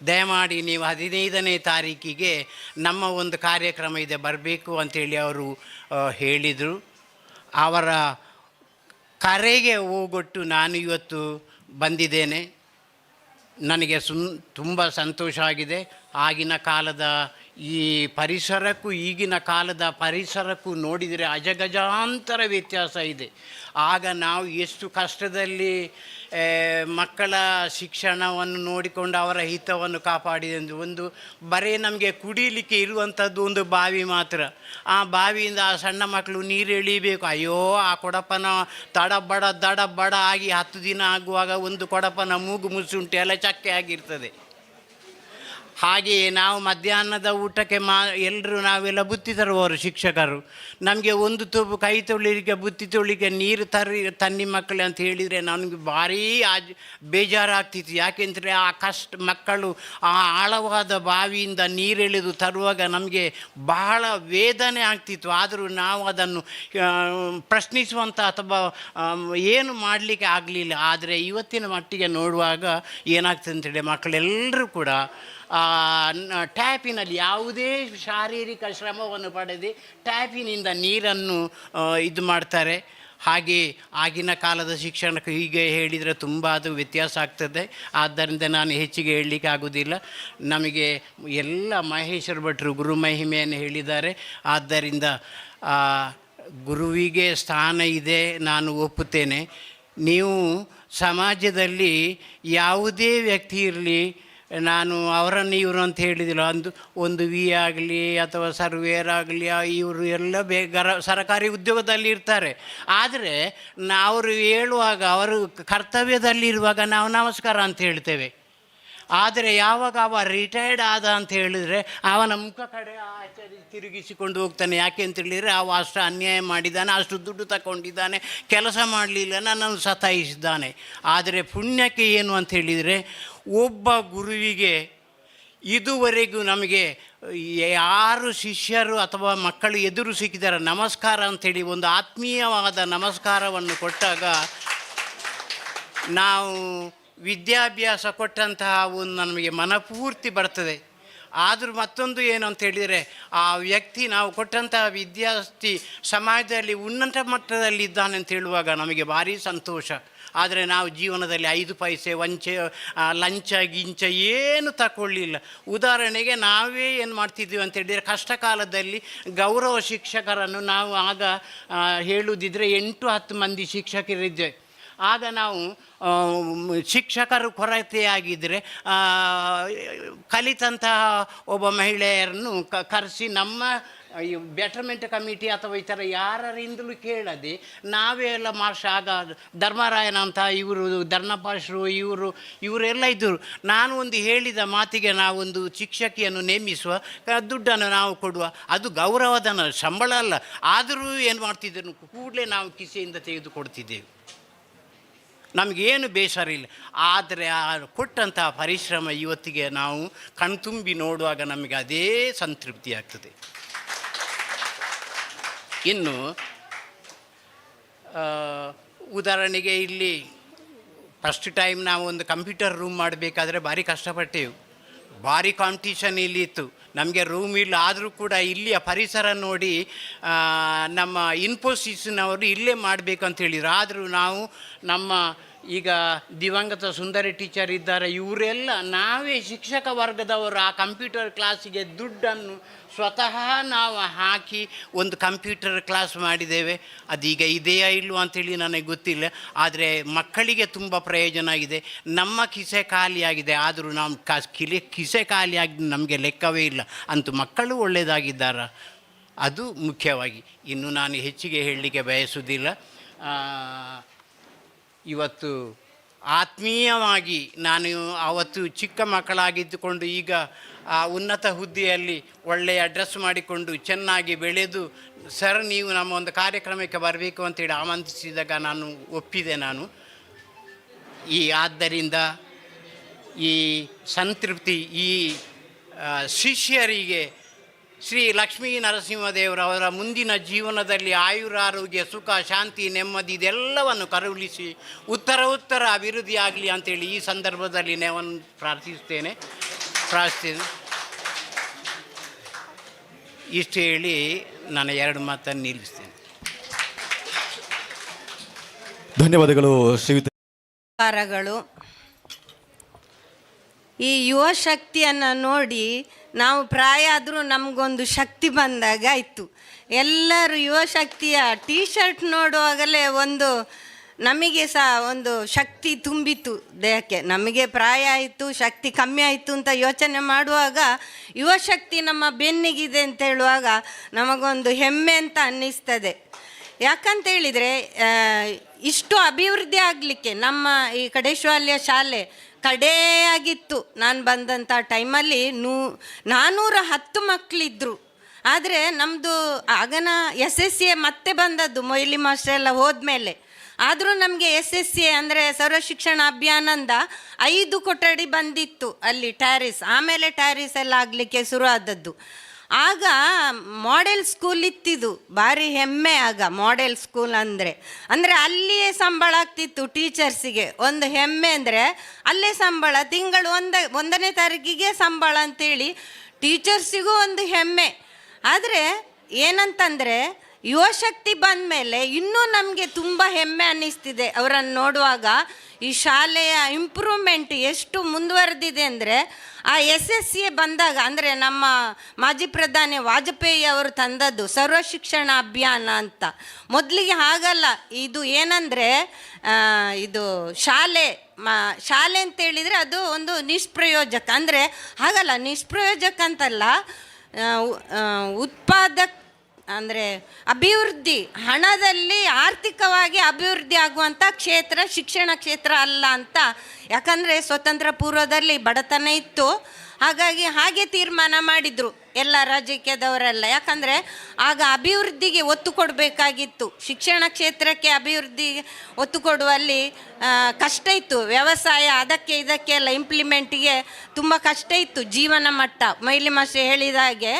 ದಯಮಾಡಿ ನೀವು 15ನೇ ತಾರೀಕಿಗೆ ನಮ್ಮ ಒಂದು ಕಾರ್ಯಕ್ರಮ ಇದೆ ಬರಬೇಕು ಅಂಥೇಳಿ ಅವರು ಹೇಳಿದರು. ಅವರ ಕರೆಗೆ ಹೋಗೊಟ್ಟು ನಾನು ಇವತ್ತು ಬಂದಿದ್ದೇನೆ. ನನಗೆ ತುಂಬ ಸಂತೋಷ ಆಗಿದೆ. ಆಗಿನ ಕಾಲದ ಈ ಪರಿಸರಕ್ಕೂ ಈಗಿನ ಕಾಲದ ಪರಿಸರಕ್ಕೂ ನೋಡಿದರೆ ಅಜಗಜಾಂತರ ವ್ಯತ್ಯಾಸ ಇದೆ. ಆಗ ನಾವು ಎಷ್ಟು ಕಷ್ಟದಲ್ಲಿ ಮಕ್ಕಳ ಶಿಕ್ಷಣವನ್ನು ನೋಡಿಕೊಂಡು ಅವರ ಹಿತವನ್ನು ಕಾಪಾಡಿದೆ. ಒಂದು ಬರೀ ನಮಗೆ ಕುಡಿಯಲಿಕ್ಕೆ ಇರುವಂಥದ್ದು ಒಂದು ಬಾವಿ ಮಾತ್ರ. ಆ ಬಾವಿಯಿಂದ ಆ ಸಣ್ಣ ಮಕ್ಕಳು ನೀರು ಎಳೀಬೇಕು. ಅಯ್ಯೋ, ಆ ಕೊಡಪನ ದಡಬಡ ಆಗಿ 10 ದಿನ ಆಗುವಾಗ ಒಂದು ಕೊಡಪನ ಮೂಗು ಮುಸುಂಟು ಎಲ್ಲ ಚಕ್ಕೆ ಆಗಿರ್ತದೆ. ಹಾಗೆಯೇ ನಾವು ಮಧ್ಯಾಹ್ನದ ಊಟಕ್ಕೆ ಎಲ್ಲರೂ ನಾವೆಲ್ಲ ಬುತ್ತಿ ತರುವವರು ಶಿಕ್ಷಕರು. ನಮಗೆ ಒಂದು ತೂಪು ಕೈ ತೊಳಿಲಿಕ್ಕೆ ಬುತ್ತಿ ತೊಳಿಲಿಕ್ಕೆ ನೀರು ತನ್ನಿ ಮಕ್ಕಳು ಅಂತ ಹೇಳಿದರೆ ನನಗೆ ಭಾರೀ ಬೇಜಾರಾಗ್ತಿತ್ತು. ಯಾಕೆಂದರೆ ಆ ಮಕ್ಕಳು ಆ ಆಳವಾದ ಬಾವಿಯಿಂದ ನೀರೆಳೆದು ತರುವಾಗ ನಮಗೆ ಬಹಳ ವೇದನೆ ಆಗ್ತಿತ್ತು. ಆದರೂ ನಾವು ಅದನ್ನು ಪ್ರಶ್ನಿಸುವಂಥ ಅಥವಾ ಏನು ಮಾಡಲಿಕ್ಕೆ ಆಗಲಿಲ್ಲ. ಆದರೆ ಇವತ್ತಿನ ಮಟ್ಟಿಗೆ ನೋಡುವಾಗ ಏನಾಗ್ತದೆ ಅಂತೇಳಿ ಮಕ್ಕಳೆಲ್ಲರೂ ಕೂಡ ಟ್ಯಾಪಿನಲ್ಲಿ ಯಾವುದೇ ಶಾರೀರಿಕ ಶ್ರಮವನ್ನು ಪಡೆದು ಟ್ಯಾಪಿನಿಂದ ನೀರನ್ನು ಇದು ಮಾಡ್ತಾರೆ. ಹಾಗೆ ಆಗಿನ ಕಾಲದ ಶಿಕ್ಷಣಕ್ಕೆ ಹೀಗೆ ಹೇಳಿದರೆ ತುಂಬ ಅದು ವ್ಯತ್ಯಾಸ ಆಗ್ತದೆ. ಆದ್ದರಿಂದ ನಾನು ಹೆಚ್ಚಿಗೆ ಹೇಳಲಿಕ್ಕೆ ಆಗೋದಿಲ್ಲ. ನಮಗೆ ಎಲ್ಲ ಮಹೇಶ್ವರ ಭಟ್ರು ಗುರು ಮಹಿಮೆಯನ್ನು ಹೇಳಿದ್ದಾರೆ. ಆದ್ದರಿಂದ ಗುರುವಿಗೆ ಸ್ಥಾನ ಇದೆ, ನಾನು ಒಪ್ಪುತ್ತೇನೆ. ನೀವು ಸಮಾಜದಲ್ಲಿ ಯಾವುದೇ ವ್ಯಕ್ತಿ ಇರಲಿ, ನಾನು ಅವರನ್ನು ಇವರು ಅಂತ ಹೇಳಿದಿಲ್ಲ. ಒಂದು ವಿ ಆಗಲಿ ಅಥವಾ ಸರ್ವೇರ್ ಆಗಲಿ, ಇವರು ಎಲ್ಲ ಸರಕಾರಿ ಉದ್ಯೋಗದಲ್ಲಿ ಇರ್ತಾರೆ. ಆದರೆ ಅವರು ಹೇಳುವಾಗ ಅವರು ಕರ್ತವ್ಯದಲ್ಲಿರುವಾಗ ನಾವು ನಮಸ್ಕಾರ ಅಂತ ಹೇಳ್ತೇವೆ. ಆದರೆ ಯಾವಾಗ ಅವ ರಿಟೈರ್ಡ್ ಆದ ಅಂತ ಹೇಳಿದರೆ ಅವನ ಮುಖ ಕಡೆ ಆಚರಿ ತಿರುಗಿಸಿಕೊಂಡು ಹೋಗ್ತಾನೆ. ಯಾಕೆ ಅಂತ ಹೇಳಿದರೆ ಅವ ಅಷ್ಟು ಅನ್ಯಾಯ ಮಾಡಿದ್ದಾನೆ, ಅಷ್ಟು ದುಡ್ಡು ತಗೊಂಡಿದ್ದಾನೆ, ಕೆಲಸ ಮಾಡಲಿಲ್ಲ, ನನ್ನನ್ನು ಸತಾಯಿಸಿದ್ದಾನೆ. ಆದರೆ ಪುಣ್ಯಕ್ಕೆ ಏನು ಅಂತ ಹೇಳಿದರೆ, ಒಬ್ಬ ಗುರುವಿಗೆ ಇದುವರೆಗೂ ನಮಗೆ ಯಾರು ಶಿಷ್ಯರು ಅಥವಾ ಮಕ್ಕಳು ಎದುರು ಸಿಕ್ಕಿದ್ದಾರೆ ನಮಸ್ಕಾರ ಅಂಥೇಳಿ ಒಂದು ಆತ್ಮೀಯವಾದ ನಮಸ್ಕಾರವನ್ನು ಕೊಟ್ಟಾಗ ನಾವು ವಿದ್ಯಾಭ್ಯಾಸ ಕೊಟ್ಟಂತಹ ಒಂದು ನಮಗೆ ಮನಪೂರ್ತಿ ಬರ್ತದೆ. ಆದರೂ ಮತ್ತೊಂದು ಏನು ಅಂತ ಹೇಳಿದರೆ, ಆ ವ್ಯಕ್ತಿ ನಾವು ಕೊಟ್ಟಂತಹ ವಿದ್ಯಾರ್ಥಿ ಸಮಾಜದಲ್ಲಿ ಉನ್ನತ ಮಟ್ಟದಲ್ಲಿದ್ದಾನೆ ಅಂತ ಹೇಳುವಾಗ ನಮಗೆ ಭಾರಿ ಸಂತೋಷ. ಆದರೆ ನಾವು ಜೀವನದಲ್ಲಿ 5 ಪೈಸೆ ಲಂಚ ಗಿಂಚ ಏನು ತಗೊಳ್ಳಿಲ್ಲ. ಉದಾಹರಣೆಗೆ ನಾವೇ ಏನು ಮಾಡ್ತಿದ್ದೀವಿ ಅಂತ ಹೇಳಿದರೆ, ಕಷ್ಟ ಕಾಲದಲ್ಲಿ ಗೌರವ ಶಿಕ್ಷಕರನ್ನು ನಾವು ಆಗ ಹೇಳುವುದಿದ್ರೆ 8-10 ಮಂದಿ ಶಿಕ್ಷಕರಿದ್ದೇವೆ. ಆಗ ನಾವು ಶಿಕ್ಷಕರು ಕೊರತೆಯಾಗಿದ್ದರೆ ಕಲಿತಂತಹ ಒಬ್ಬ ಮಹಿಳೆಯರನ್ನು ಕರೆಸಿ ನಮ್ಮ ಬೆಟರ್ಮೆಂಟ್ ಕಮಿಟಿ ಅಥವಾ ಈ ಥರ ಯಾರಿಂದಲೂ ಕೇಳದೆ ನಾವೇ ಎಲ್ಲ ಆಗ ಧರ್ಮರಾಯನ ಅಂತ ಇವರು ಧರ್ಮಪಾಶರು ಇವರೆಲ್ಲ ಇದ್ದರು. ನಾನು ಒಂದು ಹೇಳಿದ ಮಾತಿಗೆ ನಾವೊಂದು ಶಿಕ್ಷಕಿಯನ್ನು ನೇಮಿಸುವ, ದುಡ್ಡನ್ನು ನಾವು ಕೊಡುವ, ಅದು ಗೌರವಧನ, ಸಂಬಳ ಅಲ್ಲ. ಆದರೂ ಏನು ಮಾಡ್ತಿದ್ದೆವು, ಕೂಡಲೇ ನಾವು ಕಿಸೆಯಿಂದ ತೆಗೆದುಕೊಡ್ತಿದ್ದೆವು. ನಮಗೇನು ಬೇಸರ ಇಲ್ಲ. ಆದರೆ ಆ ಕೊಟ್ಟಂತಹ ಪರಿಶ್ರಮ ಇವತ್ತಿಗೆ ನಾವು ಕಣ್ತುಂಬಿ ನೋಡುವಾಗ ನಮಗೆ ಅದೇ ಸಂತೃಪ್ತಿ ಆಗ್ತದೆ. ಇನ್ನು ಉದಾಹರಣೆಗೆ ಇಲ್ಲಿ ಫಸ್ಟ್ ಟೈಮ್ ನಾವು ಒಂದು ಕಂಪ್ಯೂಟರ್ ರೂಮ್ ಮಾಡಬೇಕಾದ್ರೆ ಭಾರಿ ಕಷ್ಟಪಟ್ಟೆವು. ಭಾರಿ ಕಾಂಪಿಟೀಷನ್ ಇಲ್ಲಿ ಇತ್ತು. ನಮಗೆ ರೂಮ್ ಇಲ್ಲ, ಆದರೂ ಕೂಡ ಇಲ್ಲಿಯ ಪರಿಸರ ನೋಡಿ ನಮ್ಮ ಇನ್ಫೋಸಿಸ್ನವರು ಇಲ್ಲೇ ಮಾಡಬೇಕು ಅಂತ ಹೇಳಿದರು. ಆದರೂ ನಾವು ನಮ್ಮ ಈಗ ದಿವಂಗತ ಸುಂದರಿ ಟೀಚರ್ ಇದ್ದಾರೆ, ಇವರೆಲ್ಲ ನಾವೇ ಶಿಕ್ಷಕ ವರ್ಗದವರು ಆ ಕಂಪ್ಯೂಟರ್ ಕ್ಲಾಸಿಗೆ ದುಡ್ಡನ್ನು ಸ್ವತಃ ನಾವು ಹಾಕಿ ಒಂದು ಕಂಪ್ಯೂಟರ್ ಕ್ಲಾಸ್ ಮಾಡಿದ್ದೇವೆ. ಅದೀಗ ಇದೆಯಾ ಇಲ್ವೋ ಅಂಥೇಳಿ ನನಗೆ ಗೊತ್ತಿಲ್ಲ. ಆದರೆ ಮಕ್ಕಳಿಗೆ ತುಂಬ ಪ್ರಯೋಜನ ಆಗಿದೆ. ನಮ್ಮ ಕಿಸೆ ಖಾಲಿಯಾಗಿದೆ, ಆದರೂ ನಾವು ಕಿಸೆ ಖಾಲಿಯಾಗಿ ನಮಗೆ ಲೆಕ್ಕವೇ ಇಲ್ಲ. ಅಂತೂ ಮಕ್ಕಳು ಒಳ್ಳೆಯದಾಗಿದ್ದಾರೆ, ಅದು ಮುಖ್ಯವಾಗಿ. ಇನ್ನು ನಾನು ಹೆಚ್ಚಿಗೆ ಹೇಳಲಿಕ್ಕೆ ಬಯಸುವುದಿಲ್ಲ. ಇವತ್ತು ಆತ್ಮೀಯವಾಗಿ ನಾನು ಅವತ್ತು ಚಿಕ್ಕ ಮಕ್ಕಳಾಗಿದ್ದುಕೊಂಡು ಈಗ ಆ ಉನ್ನತ ಹುದ್ದೆಯಲ್ಲಿ ಒಳ್ಳೆಯ ಡ್ರೆಸ್ ಮಾಡಿಕೊಂಡು ಚೆನ್ನಾಗಿ ಬೆಳೆದು ಸರ್ ನೀವು ನಮ್ಮ ಒಂದು ಕಾರ್ಯಕ್ರಮಕ್ಕೆ ಬರಬೇಕು ಅಂತೇಳಿ ಆಮಂತ್ರಿಸಿದಾಗ ನಾನು ಒಪ್ಪಿದೆ. ಆದ್ದರಿಂದ ಈ ಸಂತೃಪ್ತಿ ಈ ಶಿಷ್ಯರಿಗೆ ಶ್ರೀ ಲಕ್ಷ್ಮೀ ನರಸಿಂಹದೇವರವರ ಮುಂದಿನ ಜೀವನದಲ್ಲಿ ಆಯುರಾರೋಗ್ಯ ಸುಖ ಶಾಂತಿ ನೆಮ್ಮದಿ ಇದೆಲ್ಲವನ್ನು ಕರುಣಿಸಿ ಉತ್ತರ ಅಭಿವೃದ್ಧಿಯಾಗಲಿ ಅಂತೇಳಿ ಈ ಸಂದರ್ಭದಲ್ಲಿ ನಾನು ಪ್ರಾರ್ಥಿಸ್ತೇನೆ. ಇಷ್ಟು ಹೇಳಿ ನಾನು 2 ಮಾತನ್ನು ನಿಲ್ಲಿಸ್ತೇನೆ. ಧನ್ಯವಾದಗಳು ಶ್ರೀಯುತ. ಈ ಯುವ ಶಕ್ತಿಯನ್ನು ನೋಡಿ ನಾವು ಪ್ರಾಯ ಆದರೂ ನಮಗೊಂದು ಶಕ್ತಿ ಬಂದಾಗ ಆಯಿತು. ಎಲ್ಲರೂ ಯುವ ಶಕ್ತಿಯ ಟೀ ಶರ್ಟ್ ನೋಡುವಾಗಲೇ ನಮಗೆ ಸಹ ಒಂದು ಶಕ್ತಿ ತುಂಬಿತು ದೇಹಕ್ಕೆ. ನಮಗೆ ಪ್ರಾಯ ಆಯಿತು, ಶಕ್ತಿ ಕಮ್ಮಿ ಆಯಿತು ಅಂತ ಯೋಚನೆ ಮಾಡುವಾಗ ಯುವ ಶಕ್ತಿ ನಮ್ಮ ಬೆನ್ನಿಗಿದೆ ಅಂತ ಹೇಳುವಾಗ ನಮಗೊಂದು ಹೆಮ್ಮೆ ಅಂತ ಅನ್ನಿಸ್ತದೆ. ಯಾಕಂತೇಳಿದರೆ ಇಷ್ಟು ಅಭಿವೃದ್ಧಿ ಆಗಲಿಕ್ಕೆ ನಮ್ಮ ಈ ಕಡೇಶ್ವಾಲ್ಯ ಶಾಲೆ ಕಡೆಯಾಗಿತ್ತು. ನಾನು ಬಂದಂಥ ಟೈಮಲ್ಲಿ 410 ಮಕ್ಕಳಿದ್ರು. ಆದರೆ ನಮ್ಮದು ಆಗನ SSA ಮತ್ತೆ ಬಂದದ್ದು ಮೊಯ್ಲಿ ಮಾಸ್ಟರ್ ಎಲ್ಲ ಹೋದ್ಮೇಲೆ. ಆದರೂ ನಮಗೆ SSA ಅಂದರೆ ಸರ್ವ ಶಿಕ್ಷಣ ಅಭಿಯಾನದಿಂದ 5 ಕೊಠಡಿ ಬಂದಿತ್ತು ಅಲ್ಲಿ ಟ್ಯಾರಿಸ್. ಆಮೇಲೆ ಟ್ಯಾರಿಸ್ ಎಲ್ಲ ಆಗಲಿಕ್ಕೆ ಶುರು ಆದದ್ದು. ಆಗ ಮಾಡೆಲ್ ಸ್ಕೂಲ್ ಇತ್ತಿದ್ದು ಭಾರಿ ಹೆಮ್ಮೆ. ಆಗ ಮಾಡೆಲ್ ಸ್ಕೂಲ್ ಅಂದರೆ ಅಲ್ಲಿಯೇ ಸಂಬಳ ಆಗ್ತಿತ್ತು ಟೀಚರ್ಸಿಗೆ. ಒಂದು ಹೆಮ್ಮೆ ಅಂದರೆ ಅಲ್ಲೇ ಸಂಬಳ, ತಿಂಗಳು 1ನೇ ತಾರೀಕಿಗೆ ಸಂಬಳ ಅಂತೇಳಿ ಟೀಚರ್ಸಿಗೂ ಒಂದು ಹೆಮ್ಮೆ. ಆದರೆ ಏನಂತಂದರೆ ಯುವಶಕ್ತಿ ಬಂದ ಮೇಲೆ ಇನ್ನೂ ನಮಗೆ ತುಂಬ ಹೆಮ್ಮೆ ಅನ್ನಿಸ್ತಿದೆ ಅವರನ್ನು ನೋಡುವಾಗ. ಈ ಶಾಲೆಯ ಇಂಪ್ರೂವ್ಮೆಂಟ್ ಎಷ್ಟು ಮುಂದುವರೆದಿದೆ ಅಂದರೆ ಆ SSA ಬಂದಾಗ ಅಂದರೆ ನಮ್ಮ ಮಾಜಿ ಪ್ರಧಾನಿ ವಾಜಪೇಯಿ ಅವರು ತಂದದ್ದು ಸರ್ವ ಶಿಕ್ಷಣ ಅಭಿಯಾನ ಅಂತ. ಮೊದಲಿಗೆ ಹಾಗಲ್ಲ. ಇದು ಏನಂದರೆ ಇದು ಶಾಲೆ ಅಂತೇಳಿದರೆ ಅದು ಒಂದು ನಿಷ್ಪ್ರಯೋಜಕ. ಅಂದರೆ ಹಾಗಲ್ಲ, ನಿಷ್ಪ್ರಯೋಜಕ ಅಂತಲ್ಲ, ಉತ್ಪಾದಕ ಅಂದರೆ ಅಭಿವೃದ್ಧಿ, ಹಣದಲ್ಲಿ ಆರ್ಥಿಕವಾಗಿ ಅಭಿವೃದ್ಧಿ ಆಗುವಂಥ ಕ್ಷೇತ್ರ ಶಿಕ್ಷಣ ಕ್ಷೇತ್ರ ಅಲ್ಲ ಅಂತ. ಯಾಕಂದರೆ ಸ್ವತಂತ್ರ ಪೂರ್ವದಲ್ಲಿ ಬಡತನ ಇತ್ತು, ಹಾಗಾಗಿ ಹಾಗೆ ತೀರ್ಮಾನ ಮಾಡಿದರು ಎಲ್ಲ ರಾಜಕೀಯದವರೆಲ್ಲ. ಯಾಕಂದರೆ ಆಗ ಅಭಿವೃದ್ಧಿಗೆ ಒತ್ತು ಕೊಡಬೇಕಾಗಿತ್ತು, ಶಿಕ್ಷಣ ಕ್ಷೇತ್ರಕ್ಕೆ ಅಭಿವೃದ್ಧಿಗೆ ಒತ್ತು ಕೊಡುವಲ್ಲಿ ಕಷ್ಟ ಇತ್ತು. ವ್ಯವಸಾಯ ಅದಕ್ಕೆ ಇದಕ್ಕೆಲ್ಲ ಇಂಪ್ಲಿಮೆಂಟಿಗೆ ತುಂಬ ಕಷ್ಟ ಇತ್ತು. ಜೀವನ ಮಟ್ಟ ಮೈಲಿ ಮಾಸ್ಟರ್ ಹೇಳಿದ ಹಾಗೆ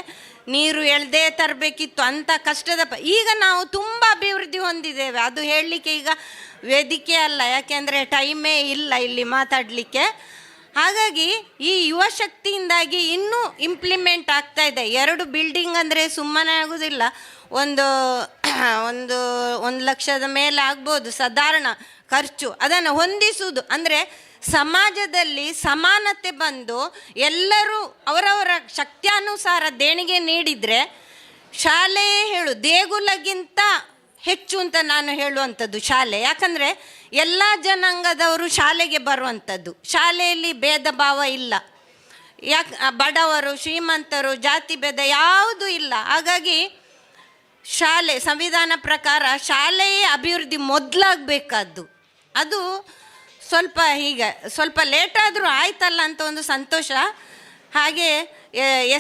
ನೀರು ಎಳ್ದೇ ತರಬೇಕಿತ್ತು ಅಂತ ಕಷ್ಟದ ಈಗ ನಾವು ತುಂಬ ಅಭಿವೃದ್ಧಿ ಹೊಂದಿದ್ದೇವೆ. ಅದು ಹೇಳಲಿಕ್ಕೆ ಈಗ ವೇದಿಕೆ ಅಲ್ಲ, ಯಾಕೆಂದರೆ ಟೈಮೇ ಇಲ್ಲ ಇಲ್ಲಿ ಮಾತಾಡಲಿಕ್ಕೆ. ಹಾಗಾಗಿ ಈ ಯುವ ಶಕ್ತಿಯಿಂದಾಗಿ ಇನ್ನೂ ಇಂಪ್ಲಿಮೆಂಟ್ ಆಗ್ತಾ ಇದೆ. 2 ಬಿಲ್ಡಿಂಗ್ ಅಂದರೆ ಸುಮ್ಮನೆ ಆಗೋದಿಲ್ಲ. ಒಂದು 1 ಲಕ್ಷದ ಮೇಲೆ ಆಗ್ಬೋದು ಸಾಧಾರಣ ಖರ್ಚು. ಅದನ್ನು ಹೊಂದಿಸುವುದು ಅಂದರೆ ಸಮಾಜದಲ್ಲಿ ಸಮಾನತೆ ಬಂದು ಎಲ್ಲರೂ ಅವರವರ ಶಕ್ತ್ಯಾನುಸಾರ ದೇಣಿಗೆ ನೀಡಿದರೆ ಶಾಲೆಯೇ ದೇಗುಲಗಿಂತ ಹೆಚ್ಚು ಅಂತ ನಾನು ಹೇಳುವಂಥದ್ದು ಶಾಲೆ. ಯಾಕಂದರೆ ಎಲ್ಲ ಜನಾಂಗದವರು ಶಾಲೆಗೆ ಬರುವಂಥದ್ದು. ಶಾಲೆಯಲ್ಲಿ ಭೇದ ಭಾವ ಇಲ್ಲ. ಬಡವರು ಶ್ರೀಮಂತರು ಜಾತಿ ಭೇದ ಯಾವುದೂ ಇಲ್ಲ. ಹಾಗಾಗಿ ಶಾಲೆ ಸಂವಿಧಾನ ಪ್ರಕಾರ ಶಾಲೆಯೇ ಅಭಿವೃದ್ಧಿ ಮೊದಲಾಗಬೇಕಾದ್ದು. ಅದು ಸ್ವಲ್ಪ ಲೇಟಾದರೂ ಆಯ್ತಲ್ಲ ಅಂತ ಒಂದು ಸಂತೋಷ. ಹಾಗೆ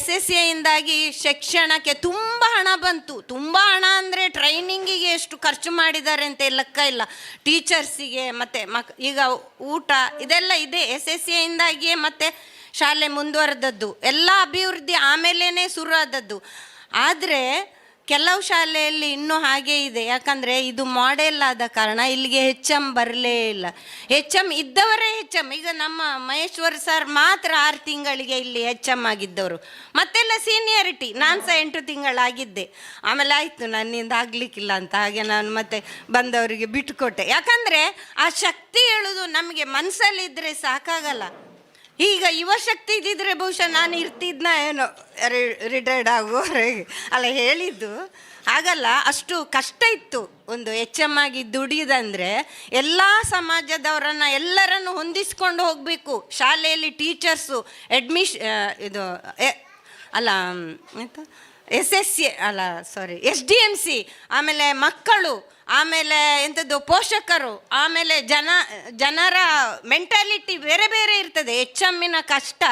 SSAಯಿಂದಾಗಿ ಶಿಕ್ಷಣಕ್ಕೆ ತುಂಬ ಹಣ ಬಂತು. ತುಂಬ ಹಣ ಅಂದರೆ ಟ್ರೈನಿಂಗಿಗೆ ಎಷ್ಟು ಖರ್ಚು ಮಾಡಿದ್ದಾರೆ ಅಂತ ಲೆಕ್ಕ ಇಲ್ಲ. ಟೀಚರ್ಸಿಗೆ ಮತ್ತು ಈಗ ಊಟ ಇದೆಲ್ಲ ಇದೆ. SSAಯಿಂದಾಗಿಯೇ ಮತ್ತು ಶಾಲೆ ಮುಂದುವರೆದದ್ದು. ಎಲ್ಲ ಅಭಿವೃದ್ಧಿ ಆಮೇಲೇ ಶುರು ಆದದ್ದು. ಆದರೆ ಕೆಲವು ಶಾಲೆಯಲ್ಲಿ ಇನ್ನೂ ಹಾಗೇ ಇದೆ. ಯಾಕಂದರೆ ಇದು ಮಾಡೆಲ್ ಆದ ಕಾರಣ ಇಲ್ಲಿಗೆ HM ಬರಲೇ ಇಲ್ಲ. HM ಇದ್ದವರೇ HM. ಈಗ ನಮ್ಮ ಮಹೇಶ್ವರ್ ಸರ್ ಮಾತ್ರ 6 ತಿಂಗಳಿಗೆ ಇಲ್ಲಿ HM ಆಗಿದ್ದವರು. ಮತ್ತೆಲ್ಲ ಸೀನಿಯರಿಟಿ. ನಾನು ಸಹ 8 ತಿಂಗಳಾಗಿದ್ದೆ. ಆಮೇಲೆ ಆಯಿತು ನನ್ನಿಂದ ಆಗಲಿಕ್ಕಿಲ್ಲ ಅಂತ, ಹಾಗೆ ನಾನು ಮತ್ತೆ ಬಂದವರಿಗೆ ಬಿಟ್ಟುಕೊಟ್ಟೆ. ಯಾಕಂದರೆ ಆ ಶಕ್ತಿ ಹೇಳೋದು ನಮಗೆ ಮನಸ್ಸಲ್ಲಿದ್ದರೆ ಸಾಕಾಗಲ್ಲ. ಈಗ ಯುವ ಶಕ್ತಿ ಇದ್ದಿದ್ರೆ ಬಹುಶಃ ನಾನು ಇರ್ತಿದ್ನ ಏನೋ ರಿಟೈರ್ಡ್ ಆಗುವವರೆಗೆ ಅಲ್ಲ ಹೇಳಿದ್ದು. ಹಾಗಲ್ಲ, ಅಷ್ಟು ಕಷ್ಟ ಇತ್ತು ಒಂದು HM ಆಗಿ ದುಡಿಯೋದಂದರೆ. ಎಲ್ಲ ಸಮಾಜದವರನ್ನು ಎಲ್ಲರನ್ನು ಹೊಂದಿಸ್ಕೊಂಡು ಹೋಗಬೇಕು. ಶಾಲೆಯಲ್ಲಿ ಟೀಚರ್ಸು ಅಲ್ಲ ಎಂತ SSC ಅಲ್ಲ ಸಾರಿ SDMC, ಆಮೇಲೆ ಮಕ್ಕಳು, ಆಮೇಲೆ ಎಂಥದ್ದು ಪೋಷಕರು, ಆಮೇಲೆ ಜನರ ಮೆಂಟಾಲಿಟಿ ಬೇರೆ ಬೇರೆ ಇರ್ತದೆ. HMನ ಕಷ್ಟ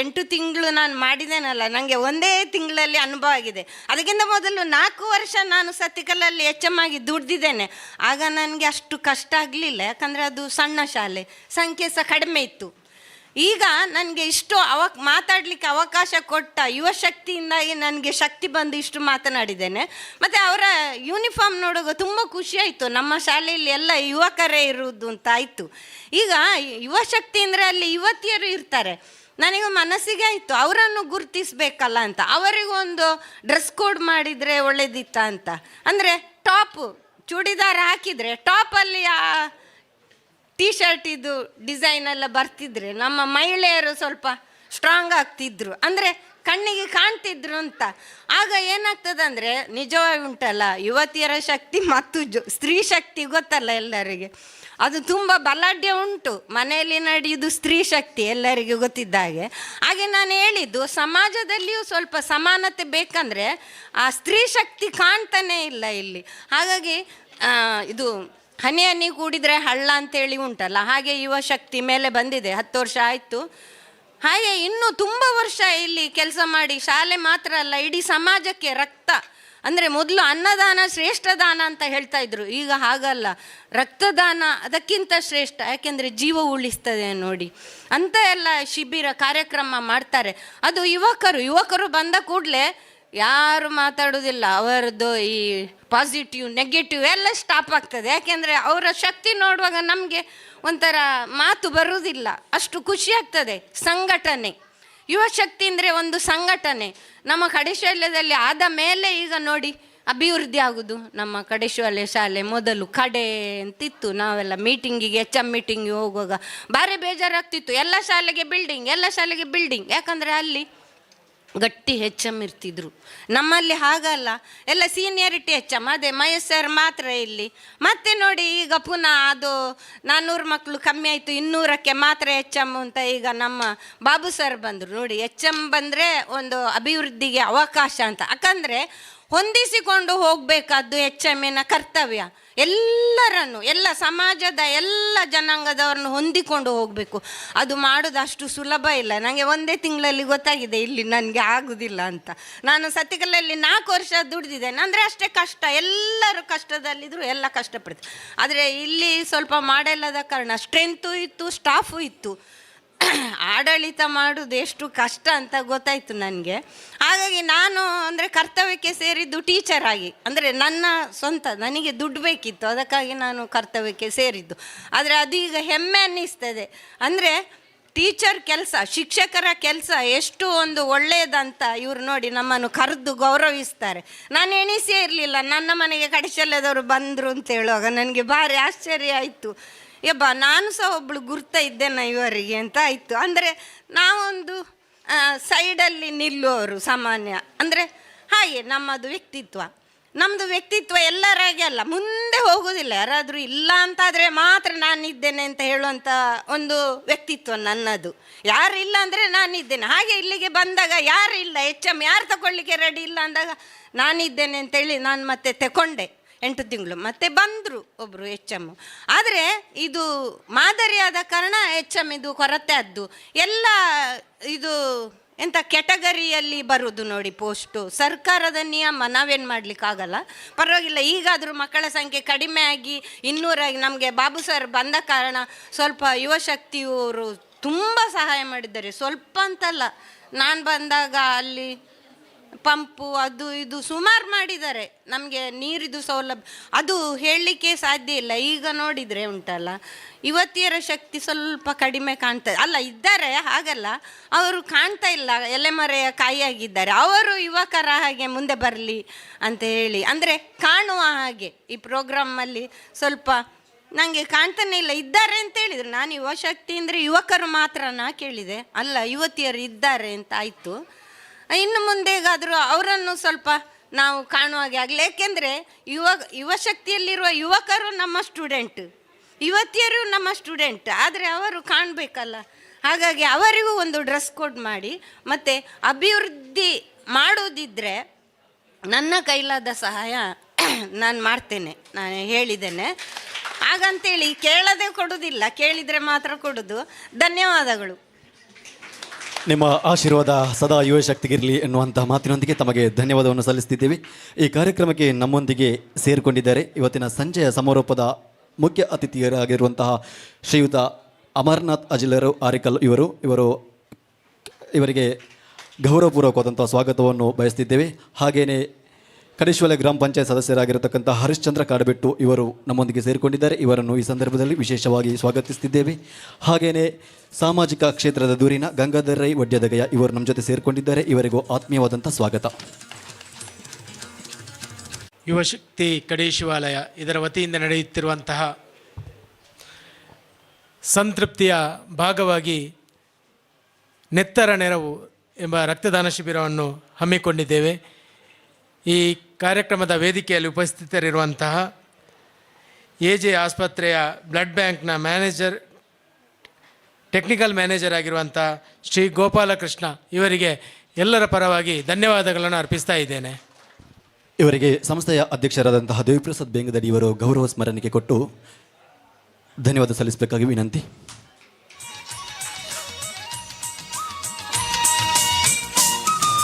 8 ತಿಂಗಳು ನಾನು ಮಾಡಿದ್ದೇನಲ್ಲ, ನನಗೆ ಒಂದೇ ತಿಂಗಳಲ್ಲಿ ಅನುಭವ ಆಗಿದೆ. ಅದಕ್ಕಿಂತ ಮೊದಲು 4 ವರ್ಷ ನಾನು ಸತ್ತಿಕಲಲ್ಲಿ HM ಆಗಿ ದುಡ್ದಿದ್ದೇನೆ. ಆಗ ನನಗೆ ಅಷ್ಟು ಕಷ್ಟ ಆಗಲಿಲ್ಲ, ಯಾಕಂದರೆ ಅದು ಸಣ್ಣ ಶಾಲೆ, ಸಂಖ್ಯೆ ಸಹ ಕಡಿಮೆ ಇತ್ತು. ಈಗ ನನಗೆ ಇಷ್ಟು ಮಾತಾಡಲಿಕ್ಕೆ ಅವಕಾಶ ಕೊಟ್ಟ ಯುವಶಕ್ತಿಯಿಂದಾಗಿ ನನಗೆ ಶಕ್ತಿ ಬಂದು ಇಷ್ಟು ಮಾತನಾಡಿದ್ದೇನೆ. ಮತ್ತು ಅವರ ಯೂನಿಫಾರ್ಮ್ ನೋಡುವಾಗ ತುಂಬ ಖುಷಿ ಆಯಿತು, ನಮ್ಮ ಶಾಲೆಯಲ್ಲಿ ಎಲ್ಲ ಯುವಕರೇ ಇರುವುದು ಅಂತ ಆಯಿತು. ಈಗ ಯುವಶಕ್ತಿ ಅಂದರೆ ಅಲ್ಲಿ ಯುವತಿಯರು ಇರ್ತಾರೆ. ನನಗೆ ಮನಸ್ಸಿಗೆ ಆಯಿತು ಅವರನ್ನು ಗುರುತಿಸಬೇಕಲ್ಲ ಅಂತ. ಅವರಿಗೂ ಒಂದು ಡ್ರೆಸ್ ಕೋಡ್ ಮಾಡಿದರೆ ಒಳ್ಳೆದಿತ್ತ ಅಂತ. ಅಂದರೆ ಟಾಪು ಚೂಡಿದಾರ ಹಾಕಿದರೆ ಟಾಪಲ್ಲಿ ಟೀ ಶರ್ಟ್ ಇದು ಡಿಸೈನ್ ಎಲ್ಲ ಬರ್ತಿದ್ರೆ ನಮ್ಮ ಮಹಿಳೆಯರು ಸ್ವಲ್ಪ ಸ್ಟ್ರಾಂಗ್ ಆಗ್ತಿದ್ರು, ಅಂದರೆ ಕಣ್ಣಿಗೆ ಕಾಣ್ತಿದ್ರು ಅಂತ. ಆಗ ಏನಾಗ್ತದೆ ಅಂದರೆ ನಿಜವಾಗಿ ಉಂಟಲ್ಲ ಯುವತಿಯರ ಶಕ್ತಿ ಮತ್ತು ಸ್ತ್ರೀ ಶಕ್ತಿ ಗೊತ್ತಲ್ಲ ಎಲ್ಲರಿಗೆ, ಅದು ತುಂಬ ಬಲಾಢ್ಯ ಉಂಟು. ಮನೆಯಲ್ಲಿ ನಡೆಯುವುದು ಸ್ತ್ರೀ ಶಕ್ತಿ ಎಲ್ಲರಿಗೂ ಗೊತ್ತಿದ್ದ ಹಾಗೆ. ಹಾಗೆ ನಾನು ಹೇಳಿದ್ದು ಸಮಾಜದಲ್ಲಿಯೂ ಸ್ವಲ್ಪ ಸಮಾನತೆ ಬೇಕಂದರೆ ಆ ಸ್ತ್ರೀ ಶಕ್ತಿ ಕಾಣ್ತಾನೇ ಇಲ್ಲ ಇಲ್ಲಿ. ಹಾಗಾಗಿ ಇದು ಹನಿ ಹನಿ ಕೂಡಿದರೆ ಹಳ್ಳ ಅಂತೇಳಿ ಉಂಟಲ್ಲ, ಹಾಗೆ ಯುವಶಕ್ತಿ ಮೇಲೆ ಬಂದಿದೆ. 10 ವರ್ಷ ಆಯಿತು. ಹಾಗೆ ಇನ್ನೂ ತುಂಬ ವರ್ಷ ಇಲ್ಲಿ ಕೆಲಸ ಮಾಡಿ ಶಾಲೆ ಮಾತ್ರ ಅಲ್ಲ ಇಡೀ ಸಮಾಜಕ್ಕೆ ರಕ್ತ, ಅಂದರೆ ಮೊದಲು ಅನ್ನದಾನ ಶ್ರೇಷ್ಠ ದಾನ ಅಂತ ಹೇಳ್ತಾ ಇದ್ರು, ಈಗ ಹಾಗಲ್ಲ, ರಕ್ತದಾನ ಅದಕ್ಕಿಂತ ಶ್ರೇಷ್ಠ, ಯಾಕೆಂದರೆ ಜೀವ ಉಳಿಸ್ತದೆ ನೋಡಿ ಅಂತ ಎಲ್ಲ ಶಿಬಿರ ಕಾರ್ಯಕ್ರಮ ಮಾಡ್ತಾರೆ. ಅದು ಯುವಕರು ಬಂದ ಕೂಡಲೇ ಯಾರು ಮಾತಾಡೋದಿಲ್ಲ, ಅವರದ್ದು ಈ ಪಾಸಿಟಿವ್ ನೆಗೆಟಿವ್ ಎಲ್ಲ ಸ್ಟಾಪ್ ಆಗ್ತದೆ. ಯಾಕೆಂದರೆ ಅವರ ಶಕ್ತಿ ನೋಡುವಾಗ ನಮಗೆ ಒಂಥರ ಮಾತು ಬರುವುದಿಲ್ಲ, ಅಷ್ಟು ಖುಷಿ ಆಗ್ತದೆ. ಸಂಘಟನೆ, ಯುವಶಕ್ತಿ ಅಂದರೆ ಒಂದು ಸಂಘಟನೆ. ನಮ್ಮ ಕಡೆಶಾಲೆಯಲ್ಲಿ ಆದ ಮೇಲೆ ಈಗ ನೋಡಿ ಅಭಿವೃದ್ಧಿ ಆಗೋದು. ನಮ್ಮ ಕಡೆಶಾಲೆ ಶಾಲೆ ಮೊದಲು ಕಡೆ ಅಂತಿತ್ತು, ನಾವೆಲ್ಲ ಮೀಟಿಂಗಿಗೆ HM ಮೀಟಿಂಗಿಗೆ ಹೋಗುವಾಗ ಭಾರಿ ಬೇಜಾರಾಗ್ತಿತ್ತು. ಎಲ್ಲ ಶಾಲೆಗೆ ಬಿಲ್ಡಿಂಗ್, ಯಾಕಂದರೆ ಅಲ್ಲಿ ಗಟ್ಟಿ HM ಇರ್ತಿದ್ರು. ನಮ್ಮಲ್ಲಿ ಹಾಗಲ್ಲ, ಎಲ್ಲ ಸೀನಿಯರಿಟಿ HM, ಅದೇ ಮಹೇಶ್ ಸರ್ ಮಾತ್ರ ಇಲ್ಲಿ. ಮತ್ತೆ ನೋಡಿ ಈಗ ಪುನಃ ಅದು 400 ಮಕ್ಕಳು ಕಮ್ಮಿ ಆಯಿತು, 200ಕ್ಕೆ ಮಾತ್ರ HM ಅಂತ ಈಗ ನಮ್ಮ ಬಾಬು ಸರ್ ಬಂದರು. ನೋಡಿ HM ಬಂದರೆ ಒಂದು ಅಭಿವೃದ್ಧಿಗೆ ಅವಕಾಶ ಅಂತ. ಯಾಕಂದರೆ ಹೊಂದಿಸಿಕೊಂಡು ಹೋಗಬೇಕಾದ್ದು HMನ ಕರ್ತವ್ಯ. ಎಲ್ಲರನ್ನು, ಎಲ್ಲ ಸಮಾಜದ ಎಲ್ಲ ಜನಾಂಗದವ್ರನ್ನು ಹೊಂದಿಕೊಂಡು ಹೋಗಬೇಕು. ಅದು ಮಾಡೋದು ಅಷ್ಟು ಸುಲಭ ಇಲ್ಲ. ನನಗೆ ಒಂದೇ ತಿಂಗಳಲ್ಲಿ ಗೊತ್ತಾಗಿದೆ ಇಲ್ಲಿ ನನಗೆ ಆಗೋದಿಲ್ಲ ಅಂತ. ನಾನು ಸತ್ತಿಕಲಲ್ಲಿ 4 ವರ್ಷ ದುಡಿದಿದ್ದೇನೆ, ಅಂದರೆ ಅಷ್ಟೇ ಕಷ್ಟ. ಎಲ್ಲರೂ ಕಷ್ಟದಲ್ಲಿದ್ದರು, ಎಲ್ಲ ಕಷ್ಟಪಡ್ತಾರೆ. ಆದರೆ ಇಲ್ಲಿ ಸ್ವಲ್ಪ ಮಾಡಲ್ಲದ ಕಾರಣ ಸ್ಟ್ರೆಂತು ಇತ್ತು, ಸ್ಟಾಫು ಇತ್ತು. ಆಡಳಿತ ಮಾಡೋದು ಎಷ್ಟು ಕಷ್ಟ ಅಂತ ಗೊತ್ತಾಯಿತು ನನಗೆ. ಹಾಗಾಗಿ ನಾನು ಅಂದರೆ ಕರ್ತವ್ಯಕ್ಕೆ ಸೇರಿದ್ದು ಟೀಚರ್ ಆಗಿ, ಅಂದರೆ ನನ್ನ ಸ್ವಂತ, ನನಗೆ ದುಡ್ಡು ಬೇಕಿತ್ತು, ಅದಕ್ಕಾಗಿ ನಾನು ಕರ್ತವ್ಯಕ್ಕೆ ಸೇರಿದ್ದು. ಆದರೆ ಅದು ಈಗ ಹೆಮ್ಮೆ ಅನ್ನಿಸ್ತದೆ. ಅಂದರೆ ಟೀಚರ್ ಕೆಲಸ, ಶಿಕ್ಷಕರ ಕೆಲಸ ಎಷ್ಟು ಒಂದು ಒಳ್ಳೆಯದಂತ ಇವರು ನೋಡಿ ನಮ್ಮನ್ನು ಕರೆದು ಗೌರವಿಸ್ತಾರೆ. ನಾನು ಎಣಿಸೇ ಇರಲಿಲ್ಲ ನನ್ನ ಮನೆಗೆ ಕಡೆಶಾಲೆದವರು ಬಂದರು ಅಂತ ಹೇಳುವಾಗ ನನಗೆ ಭಾರಿ ಆಶ್ಚರ್ಯ ಆಯಿತು. ನಾನು ಸಹ ಒಬ್ಬಳು ಗುರ್ತ ಇದ್ದೇನೆ ಇವರಿಗೆ ಅಂತ ಆಯಿತು. ಅಂದರೆ ನಾವೊಂದು ಸೈಡಲ್ಲಿ ನಿಲ್ಲುವವರು ಸಾಮಾನ್ಯ, ಅಂದರೆ ಹಾಗೆ ನಮ್ಮದು ವ್ಯಕ್ತಿತ್ವ ಎಲ್ಲರಾಗೆ ಅಲ್ಲ, ಮುಂದೆ ಹೋಗೋದಿಲ್ಲ. ಯಾರಾದರೂ ಇಲ್ಲ ಅಂತಾದರೆ ಮಾತ್ರ ನಾನಿದ್ದೇನೆ ಅಂತ ಹೇಳುವಂಥ ಒಂದು ವ್ಯಕ್ತಿತ್ವ ನನ್ನದು. ಯಾರಿಲ್ಲ ಅಂದರೆ ನಾನಿದ್ದೇನೆ. ಹಾಗೆ ಇಲ್ಲಿಗೆ ಬಂದಾಗ ಯಾರಿಲ್ಲ, HM ಯಾರು ತಗೊಳ್ಳಿಕ್ಕೆ ರೆಡಿ ಇಲ್ಲ ಅಂದಾಗ ನಾನಿದ್ದೇನೆ ಅಂತೇಳಿ ನಾನು ಮತ್ತೆ ತಗೊಂಡೆ. 8 ತಿಂಗಳು ಮತ್ತೆ ಬಂದರು ಒಬ್ಬರು HM. ಆದರೆ ಇದು ಮಾದರಿಯಾದ ಕಾರಣ HM ಇದು ಕೊರತೆ ಆದ್ದು. ಎಲ್ಲ ಇದು ಎಂಥ ಕೆಟಗರಿಯಲ್ಲಿ ಬರುವುದು ನೋಡಿ ಪೋಸ್ಟು. ಸರ್ಕಾರದ ನಿಯಮ, ನಾವೇನು ಮಾಡಲಿಕ್ಕಾಗಲ್ಲ, ಪರವಾಗಿಲ್ಲ. ಈಗಾದರೂ ಮಕ್ಕಳ ಸಂಖ್ಯೆ ಕಡಿಮೆ ಆಗಿ 200 ಆಗಿ ನಮಗೆ ಬಾಬು ಸರ್ ಬಂದ ಕಾರಣ ಸ್ವಲ್ಪ ಯುವಶಕ್ತಿಯವರು ತುಂಬ ಸಹಾಯ ಮಾಡಿದ್ದಾರೆ. ಸ್ವಲ್ಪ ಅಂತಲ್ಲ, ನಾನು ಬಂದಾಗ ಅಲ್ಲಿ ಪಂಪು ಅದು ಇದು ಸುಮಾರು ಮಾಡಿದ್ದಾರೆ. ನಮಗೆ ನೀರಿದು ಸೌಲಭ್ಯ ಅದು ಹೇಳಲಿಕ್ಕೆ ಸಾಧ್ಯ ಇಲ್ಲ. ಈಗ ನೋಡಿದರೆ ಉಂಟಲ್ಲ, ಯುವತಿಯರ ಶಕ್ತಿ ಸ್ವಲ್ಪ ಕಡಿಮೆ ಕಾಣ್ತದೆ. ಅಲ್ಲ, ಇದ್ದಾರೆ, ಹಾಗಲ್ಲ, ಅವರು ಕಾಣ್ತಾ ಇಲ್ಲ, ಎಲೆಮರೆಯ ಕಾಯಿಯಾಗಿದ್ದಾರೆ. ಅವರು ಯುವಕರ ಹಾಗೆ ಮುಂದೆ ಬರಲಿ ಅಂತ ಹೇಳಿ, ಅಂದರೆ ಕಾಣುವ ಹಾಗೆ ಈ ಪ್ರೋಗ್ರಾಮಲ್ಲಿ ಸ್ವಲ್ಪ ನನಗೆ ಕಾಣ್ತಾನೆ ಇಲ್ಲ. ಇದ್ದಾರೆ ಅಂತ ಹೇಳಿದರು. ನಾನು ಯುವಶಕ್ತಿ ಅಂದರೆ ಯುವಕರು ಮಾತ್ರನಾ ಕೇಳಿದೆ, ಅಲ್ಲ ಯುವತಿಯರು ಇದ್ದಾರೆ ಅಂತ ಆಯಿತು. ಇನ್ನು ಮುಂದೆಗಾದರೂ ಅವರನ್ನು ಸ್ವಲ್ಪ ನಾವು ಕಾಣುವಾಗೆ ಆಗಲಿ. ಏಕೆಂದರೆ ಯುವಶಕ್ತಿಯಲ್ಲಿರುವ ಯುವಕರು ನಮ್ಮ ಸ್ಟೂಡೆಂಟ್, ಯುವತಿಯರು ನಮ್ಮ ಸ್ಟೂಡೆಂಟ್. ಆದರೆ ಅವರು ಕಾಣಬೇಕಲ್ಲ. ಹಾಗಾಗಿ ಅವರಿಗೂ ಒಂದು ಡ್ರೆಸ್ ಕೋಡ್ ಮಾಡಿ, ಮತ್ತು ಅಭಿವೃದ್ಧಿ ಮಾಡೋದಿದ್ದರೆ ನನ್ನ ಕೈಲಾದ ಸಹಾಯ ನಾನು ಮಾಡ್ತೇನೆ. ನಾನು ಹೇಳಿದ್ದೇನೆ ಹಾಗಂತೇಳಿ ಕೇಳದೆ ಕೊಡೋದಿಲ್ಲ, ಕೇಳಿದರೆ ಮಾತ್ರ ಕೊಡೋದು. ಧನ್ಯವಾದಗಳು. ನಿಮ್ಮ ಆಶೀರ್ವಾದ ಸದಾ ಯುವಶಕ್ತಿಗಿರಲಿ ಎನ್ನುವಂತಹ ಮಾತಿನೊಂದಿಗೆ ತಮಗೆ ಧನ್ಯವಾದವನ್ನು ಸಲ್ಲಿಸ್ತಿದ್ದೇವೆ. ಈ ಕಾರ್ಯಕ್ರಮಕ್ಕೆ ನಮ್ಮೊಂದಿಗೆ ಸೇರಿಕೊಂಡಿದ್ದಾರೆ ಇವತ್ತಿನ ಸಂಜೆಯ ಸಮಾರೋಪದ ಮುಖ್ಯ ಅತಿಥಿಯರಾಗಿರುವಂತಹ ಶ್ರೀಯುತ ಅಮರನಾಥ್ ಅಜಿಲರು ಆರಿಕಲ್ ಇವರಿಗೆ ಗೌರವಪೂರ್ವಕವಾದಂಥ ಸ್ವಾಗತವನ್ನು ಬಯಸ್ತಿದ್ದೇವೆ. ಹಾಗೆಯೇ ಕಡೇಶ್ವರ ಗ್ರಾಮ ಪಂಚಾಯತ್ ಸದಸ್ಯರಾಗಿರತಕ್ಕಂಥ ಹರಿಶ್ಚಂದ್ರ ಕಾಡಬೆಟ್ಟು ಇವರು ನಮ್ಮೊಂದಿಗೆ ಸೇರಿಕೊಂಡಿದ್ದಾರೆ. ಇವರನ್ನು ಈ ಸಂದರ್ಭದಲ್ಲಿ ವಿಶೇಷವಾಗಿ ಸ್ವಾಗತಿಸ್ತಿದ್ದೇವೆ. ಹಾಗೆಯೇ ಸಾಮಾಜಿಕ ಕ್ಷೇತ್ರದ ದೂರಿನ ಗಂಗಾಧರ್ ರೈ ವಡ್ಯದಗಯ ಇವರು ನಮ್ಮ ಜೊತೆ ಸೇರಿಕೊಂಡಿದ್ದಾರೆ. ಇವರಿಗೂ ಆತ್ಮೀಯವಾದಂಥ ಸ್ವಾಗತ. ಯುವಶಕ್ತಿ ಕಡೇಶಿವಾಲಯ ಇದರ ವತಿಯಿಂದ ನಡೆಯುತ್ತಿರುವಂತಹ ಸಂತೃಪ್ತಿಯ ಭಾಗವಾಗಿ ನೆತ್ತರ ನೆರವು ಎಂಬ ರಕ್ತದಾನ ಶಿಬಿರವನ್ನು ಹಮ್ಮಿಕೊಂಡಿದ್ದೇವೆ. ಈ ಕಾರ್ಯಕ್ರಮದ ವೇದಿಕೆಯಲ್ಲಿ ಉಪಸ್ಥಿತರಿರುವಂತಹ AJ ಆಸ್ಪತ್ರೆಯ ಬ್ಲಡ್ ಬ್ಯಾಂಕ್ನ ಟೆಕ್ನಿಕಲ್ ಮ್ಯಾನೇಜರ್ ಆಗಿರುವಂಥ ಶ್ರೀ ಗೋಪಾಲಕೃಷ್ಣ ಇವರಿಗೆ ಎಲ್ಲರ ಪರವಾಗಿ ಧನ್ಯವಾದಗಳನ್ನು ಅರ್ಪಿಸ್ತಾ ಇದ್ದೇನೆ. ಇವರಿಗೆ ಸಂಸ್ಥೆಯ ಅಧ್ಯಕ್ಷರಾದಂತಹ ದೇವಿಪ್ರಸಾದ್ ಬೆಂಗದಡಿ ಇವರು ಗೌರವ ಸ್ಮರಣಿಕೆ ಕೊಟ್ಟು ಧನ್ಯವಾದ ಸಲ್ಲಿಸಬೇಕಾಗಿ ವಿನಂತಿ.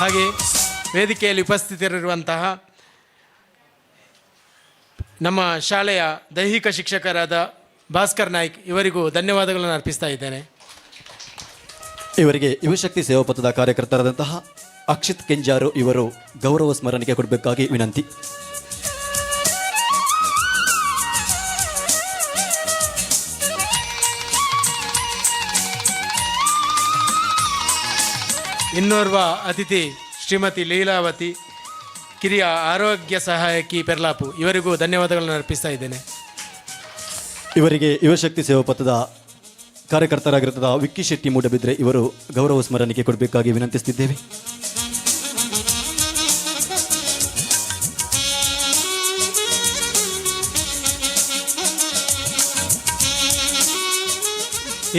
ಹಾಗೆ ವೇದಿಕೆಯಲ್ಲಿ ಉಪಸ್ಥಿತರಿರುವಂತಹ ನಮ್ಮ ಶಾಲೆಯ ದೈಹಿಕ ಶಿಕ್ಷಕರಾದ ಭಾಸ್ಕರ್ ನಾಯ್ಕ್ ಇವರಿಗೂ ಧನ್ಯವಾದಗಳನ್ನು ಅರ್ಪಿಸ್ತಾ ಇದ್ದೇನೆ. ಇವರಿಗೆ ಯುವಶಕ್ತಿ ಸೇವಾ ಪಥದ ಕಾರ್ಯಕರ್ತರಾದಂತಹ ಅಕ್ಷಿತ್ ಕೆಂಜಾರು ಇವರು ಗೌರವ ಸ್ಮರಣಿಕೆ ಕೊಡಬೇಕಾಗಿ ವಿನಂತಿ. ಇನ್ನೋರ್ವ ಅತಿಥಿ ಶ್ರೀಮತಿ ಲೀಲಾವತಿ, ಕಿರಿಯ ಆರೋಗ್ಯ ಸಹಾಯಕಿ ಪೆರ್ಲಾಪು ಇವರಿಗೂ ಧನ್ಯವಾದಗಳನ್ನು ಅರ್ಪಿಸ್ತಾ ಇದ್ದೇನೆ. ಇವರಿಗೆ ಯುವಶಕ್ತಿ ಸೇವಾ ಪಥದ ಕಾರ್ಯಕರ್ತರಾಗಿರುತ್ತದೆ ವಿಕ್ಕಿ ಶೆಟ್ಟಿ ಮೂಡಬಿದ್ರೆ ಇವರು ಗೌರವ ಸ್ಮರಣಿಕೆ ಕೊಡಬೇಕಾಗಿ ವಿನಂತಿಸುತ್ತಿದ್ದೇವೆ.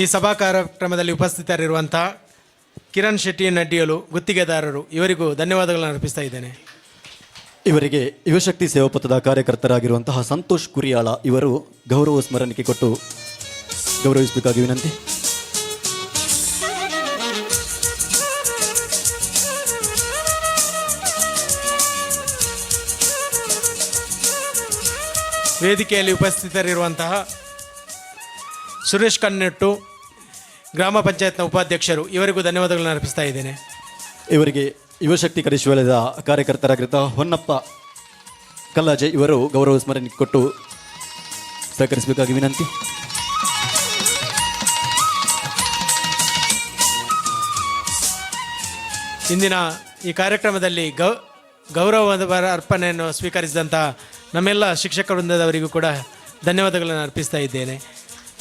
ಈ ಸಭಾ ಕಾರ್ಯಕ್ರಮದಲ್ಲಿ ಉಪಸ್ಥಿತರಿರುವಂತಹ ಕಿರಣ್ ಶೆಟ್ಟಿ ನಡ್ಡಿಯಲು ಗುತ್ತಿಗೆದಾರರು ಇವರಿಗೂ ಧನ್ಯವಾದಗಳನ್ನು ಅರ್ಪಿಸ್ತಾ ಇದ್ದೇನೆ. ಇವರಿಗೆ ಯುವಶಕ್ತಿ ಸೇವಾ ಪಥದ ಕಾರ್ಯಕರ್ತರಾಗಿರುವಂತಹ ಸಂತೋಷ್ ಕುರಿಯಾಳ ಇವರು ಗೌರವ ಸ್ಮರಣಿಕೆ ಕೊಟ್ಟು ಗೌರವಿಸಬೇಕಾಗಿ ವಿನಂತಿ. ವೇದಿಕೆಯಲ್ಲಿ ಉಪಸ್ಥಿತರಿರುವಂತಹ ಸುರೇಶ್ ಕನ್ನೆಟ್ಟು ಗ್ರಾಮ ಪಂಚಾಯತ್ನ ಉಪಾಧ್ಯಕ್ಷರು ಇವರಿಗೂ ಧನ್ಯವಾದಗಳನ್ನು ಅರ್ಪಿಸ್ತಾ ಇದ್ದೇನೆ. ಇವರಿಗೆ ಯುವಶಕ್ತಿ ಕಡೇಶ್ವರದ ಕಾರ್ಯಕರ್ತರಾಗಿರುತ್ತ ಹೊನ್ನಪ್ಪ ಕಲ್ಲಾಜೆ ಇವರು ಗೌರವ ಸ್ಮರಣಿಕೆ ಕೊಟ್ಟು ಸಹಕರಿಸಬೇಕಾಗಿ ವಿನಂತಿ. ಇಂದಿನ ಈ ಕಾರ್ಯಕ್ರಮದಲ್ಲಿ ಗೌರವದ ಅರ್ಪಣೆಯನ್ನು ಸ್ವೀಕರಿಸಿದಂಥ ನಮ್ಮೆಲ್ಲ ಶಿಕ್ಷಕ ವೃಂದದವರಿಗೂ ಕೂಡ ಧನ್ಯವಾದಗಳನ್ನು ಅರ್ಪಿಸ್ತಾ ಇದ್ದೇನೆ.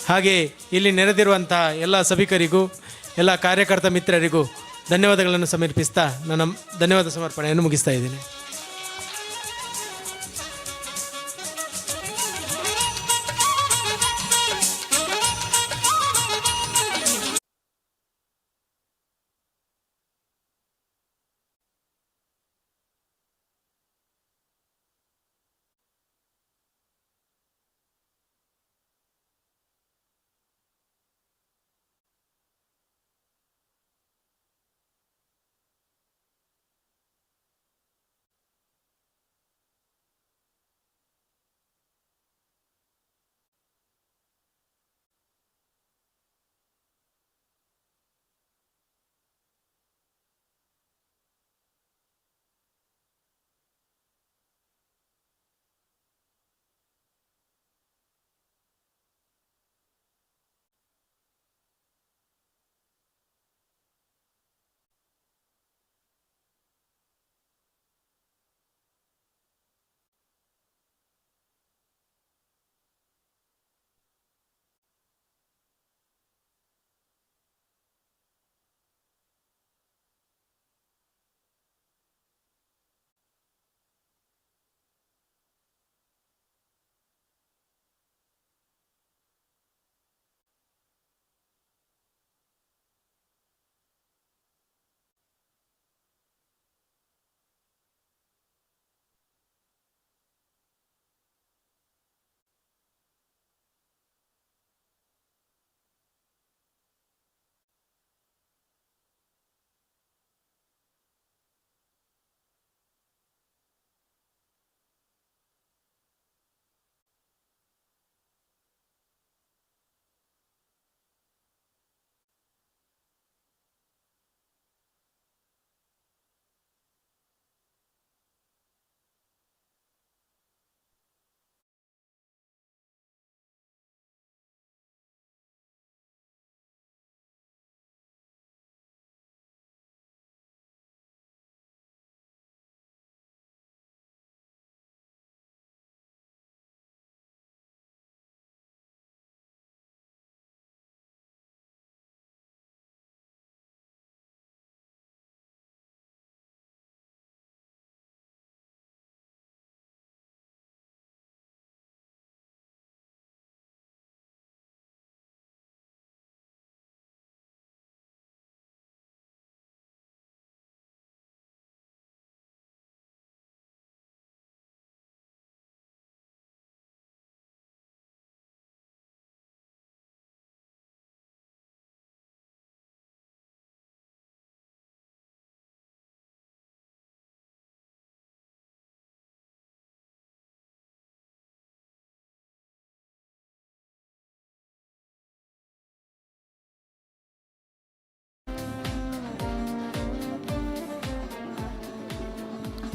ಹಾಗೆ ಇಲ್ಲಿ ನೆರೆದಿರುವಂತಹ ಎಲ್ಲ ಸಭಿಕರಿಗೂ ಎಲ್ಲ ಕಾರ್ಯಕರ್ತ ಮಿತ್ರರಿಗೂ ಧನ್ಯವಾದಗಳನ್ನು ಸಮರ್ಪಿಸ್ತಾ ನನ್ನ ಧನ್ಯವಾದ ಸಮರ್ಪಣೆಯನ್ನು ಮುಗಿಸ್ತಾ ಇದ್ದೇನೆ.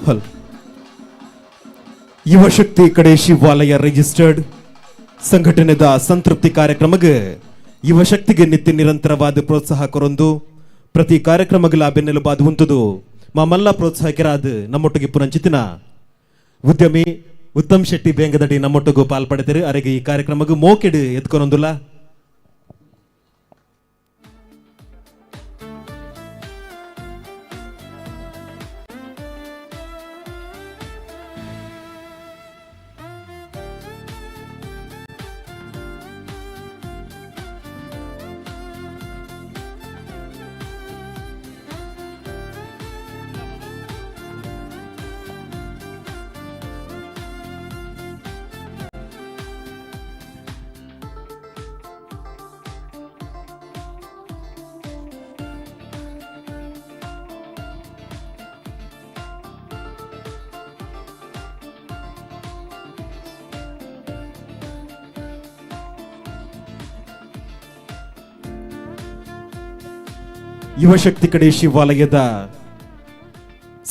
ಹಲೋ. ಯುವಶಕ್ತಿ ಕಡೆ ಶಿವಾಲಯ ರಿಜಿಸ್ಟರ್ಡ್ ಸಂಘಟನೆದ ಸಂತೃಪ್ತಿ ಕಾರ್ಯಕ್ರಮಕ್ಕೆ ಯುವಶಕ್ತಿಗೆ ನಿತ್ಯ ನಿರಂತರವಾದ ಪ್ರೋತ್ಸಾಹ ಕೊರೊಂದು ಪ್ರತಿ ಕಾರ್ಯಕ್ರಮಗಳ ಬೆನ್ನೆಲುಬಾದು ಉಂಟುದು ಮಾಮಲ್ಲ ಪ್ರೋತ್ಸಾಹಕರಾದ ನಮ್ಮೊಟ್ಟಿಗೆ ಪುರಂಚಿತಿನ ಉದ್ಯಮಿ ಉತ್ತಮ್ ಶೆಟ್ಟಿ ಬೇಂಗದಡಿ ನಮ್ಮೊಟ್ಟಿಗೂ ಪಾಲ್ಪಡ್ತಾರೆ. ಅರೆಗೆ ಈ ಕಾರ್ಯಕ್ರಮಕ್ಕೆ ಮೋಕೆಡು ಎತ್ಕೊನೊಂದುಲ್ಲ. ಯುವಶಕ್ತಿ ಕಡೆ ಶಿವಾಲಯದ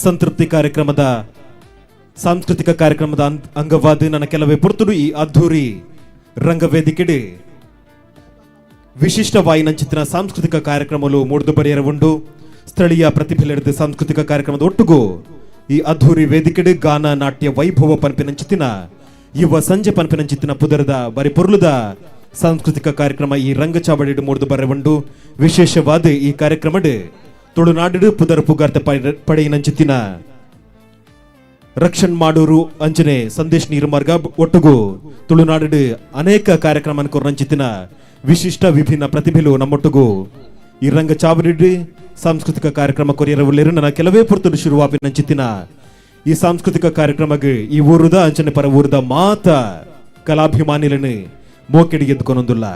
ಸಂತೃಪ್ತಿ ಕಾರ್ಯಕ್ರಮದ ಸಾಂಸ್ಕೃತಿಕ ಕಾರ್ಯಕ್ರಮದ ಅಂಗವಾದ ನನ್ನ ಕೆಲವೇ ಪುರ್ತುಡು ಈ ಅದ್ಧೂರಿ ರಂಗವೇದಿಕೆಡೆ ವಿಶಿಷ್ಟ ವಾಯಿನಂಚಿತ್ತಿನ ಸಾಂಸ್ಕೃತಿಕ ಕಾರ್ಯಕ್ರಮಗಳು ಮೂಡಿದು ಬರೆಯರವುಂಡು ಸ್ಥಳೀಯ ಪ್ರತಿಭೆಲೆಡೆದ ಸಾಂಸ್ಕೃತಿಕ ಕಾರ್ಯಕ್ರಮದ ಒಟ್ಟುಗೂ ಈ ಅದ್ಧೂರಿ ವೇದಿಕೆಡೆ ಗಾನ ನಾಟ್ಯ ವೈಭವ ಪನ್ಪಿನಂಚಿತ್ತಿನ ಯುವ ಸಂಜೆ ಪನ್ಪಿನಂಚಿತ್ತಿನ ಪುದರದ ಬರಿ ಪೊರ್ಲುದ ಸಾಂಸ್ಕೃತಿಕ ಕಾರ್ಯಕ್ರಮ ಈ ರಂಗಚಾವಡಿ ಮೂಡಿದು ಬರೆಯುಂಡು. ವಿಶೇಷವಾದ ಈ ಕಾರ್ಯಕ್ರಮ ತುಳುನಾಡು ಪುದರ್ ಪುಗಾರ್ತ ಪಡೆಯಿನಂಚಿತ್ತಿನ ರಕ್ಷಣ್ ಮಾಡೂರು ಅಂಚನೆ ಸಂದೇಶ್ ನೀರುಮಾರ್ಗ ಒಟ್ಟುಗೂ ತುಳುನಾಡು ಅನೇಕ ಕಾರ್ಯಕ್ರಮ ಕೊರಂಚಿತ್ತಿನ ವಿಶಿಷ್ಟ ವಿಭಿನ್ನ ಪ್ರತಿಭೆಲು ನಮ್ಮೊಟ್ಟುಗೂ ಈ ರಂಗಚಾವಡಿ ಸಾಂಸ್ಕೃತಿಕ ಕಾರ್ಯಕ್ರಮ ಕೊರಿಯರವುಳ್ಳೇರು ನನ್ನ ಕೆಲವೇ ಪುರ್ತುಡು ಶುರುವಾಪಿನಂಚಿತ್ತಿನ ಈ ಸಾಂಸ್ಕೃತಿಕ ಕಾರ್ಯಕ್ರಮಕ್ಕೆ ಈ ಊರುದ ಅಂಚನೆ ಪರ ಊರುದ ಮಾತ ಕಲಾಭಿಮಾನಿలను ಮೋಕೆಡಿ ಎದ್ದುಕೊನೊಂದುಲ್ಲ.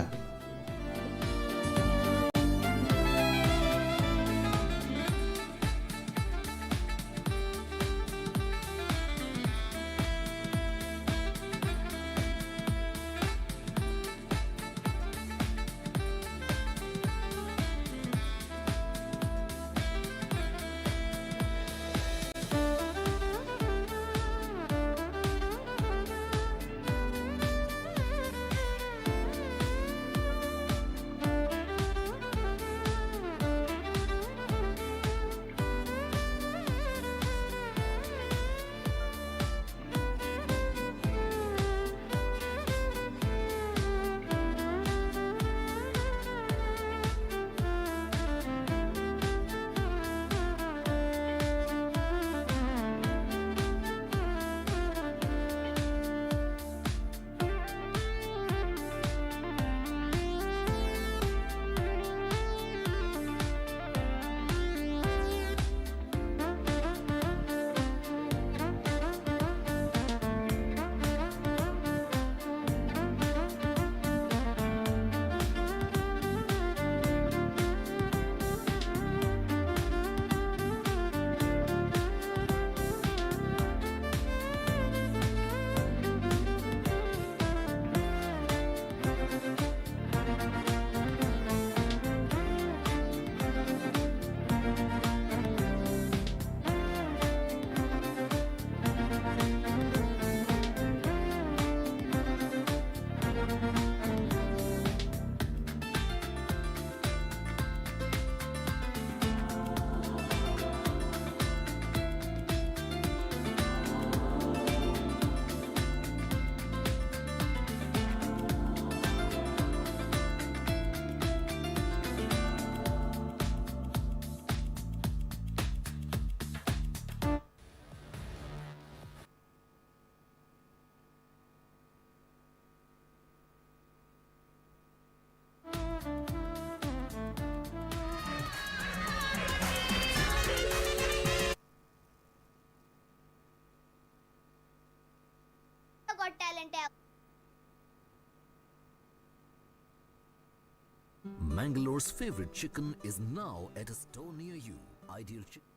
Mangalore's favorite chicken is now at a store near you. Ideal Chicken.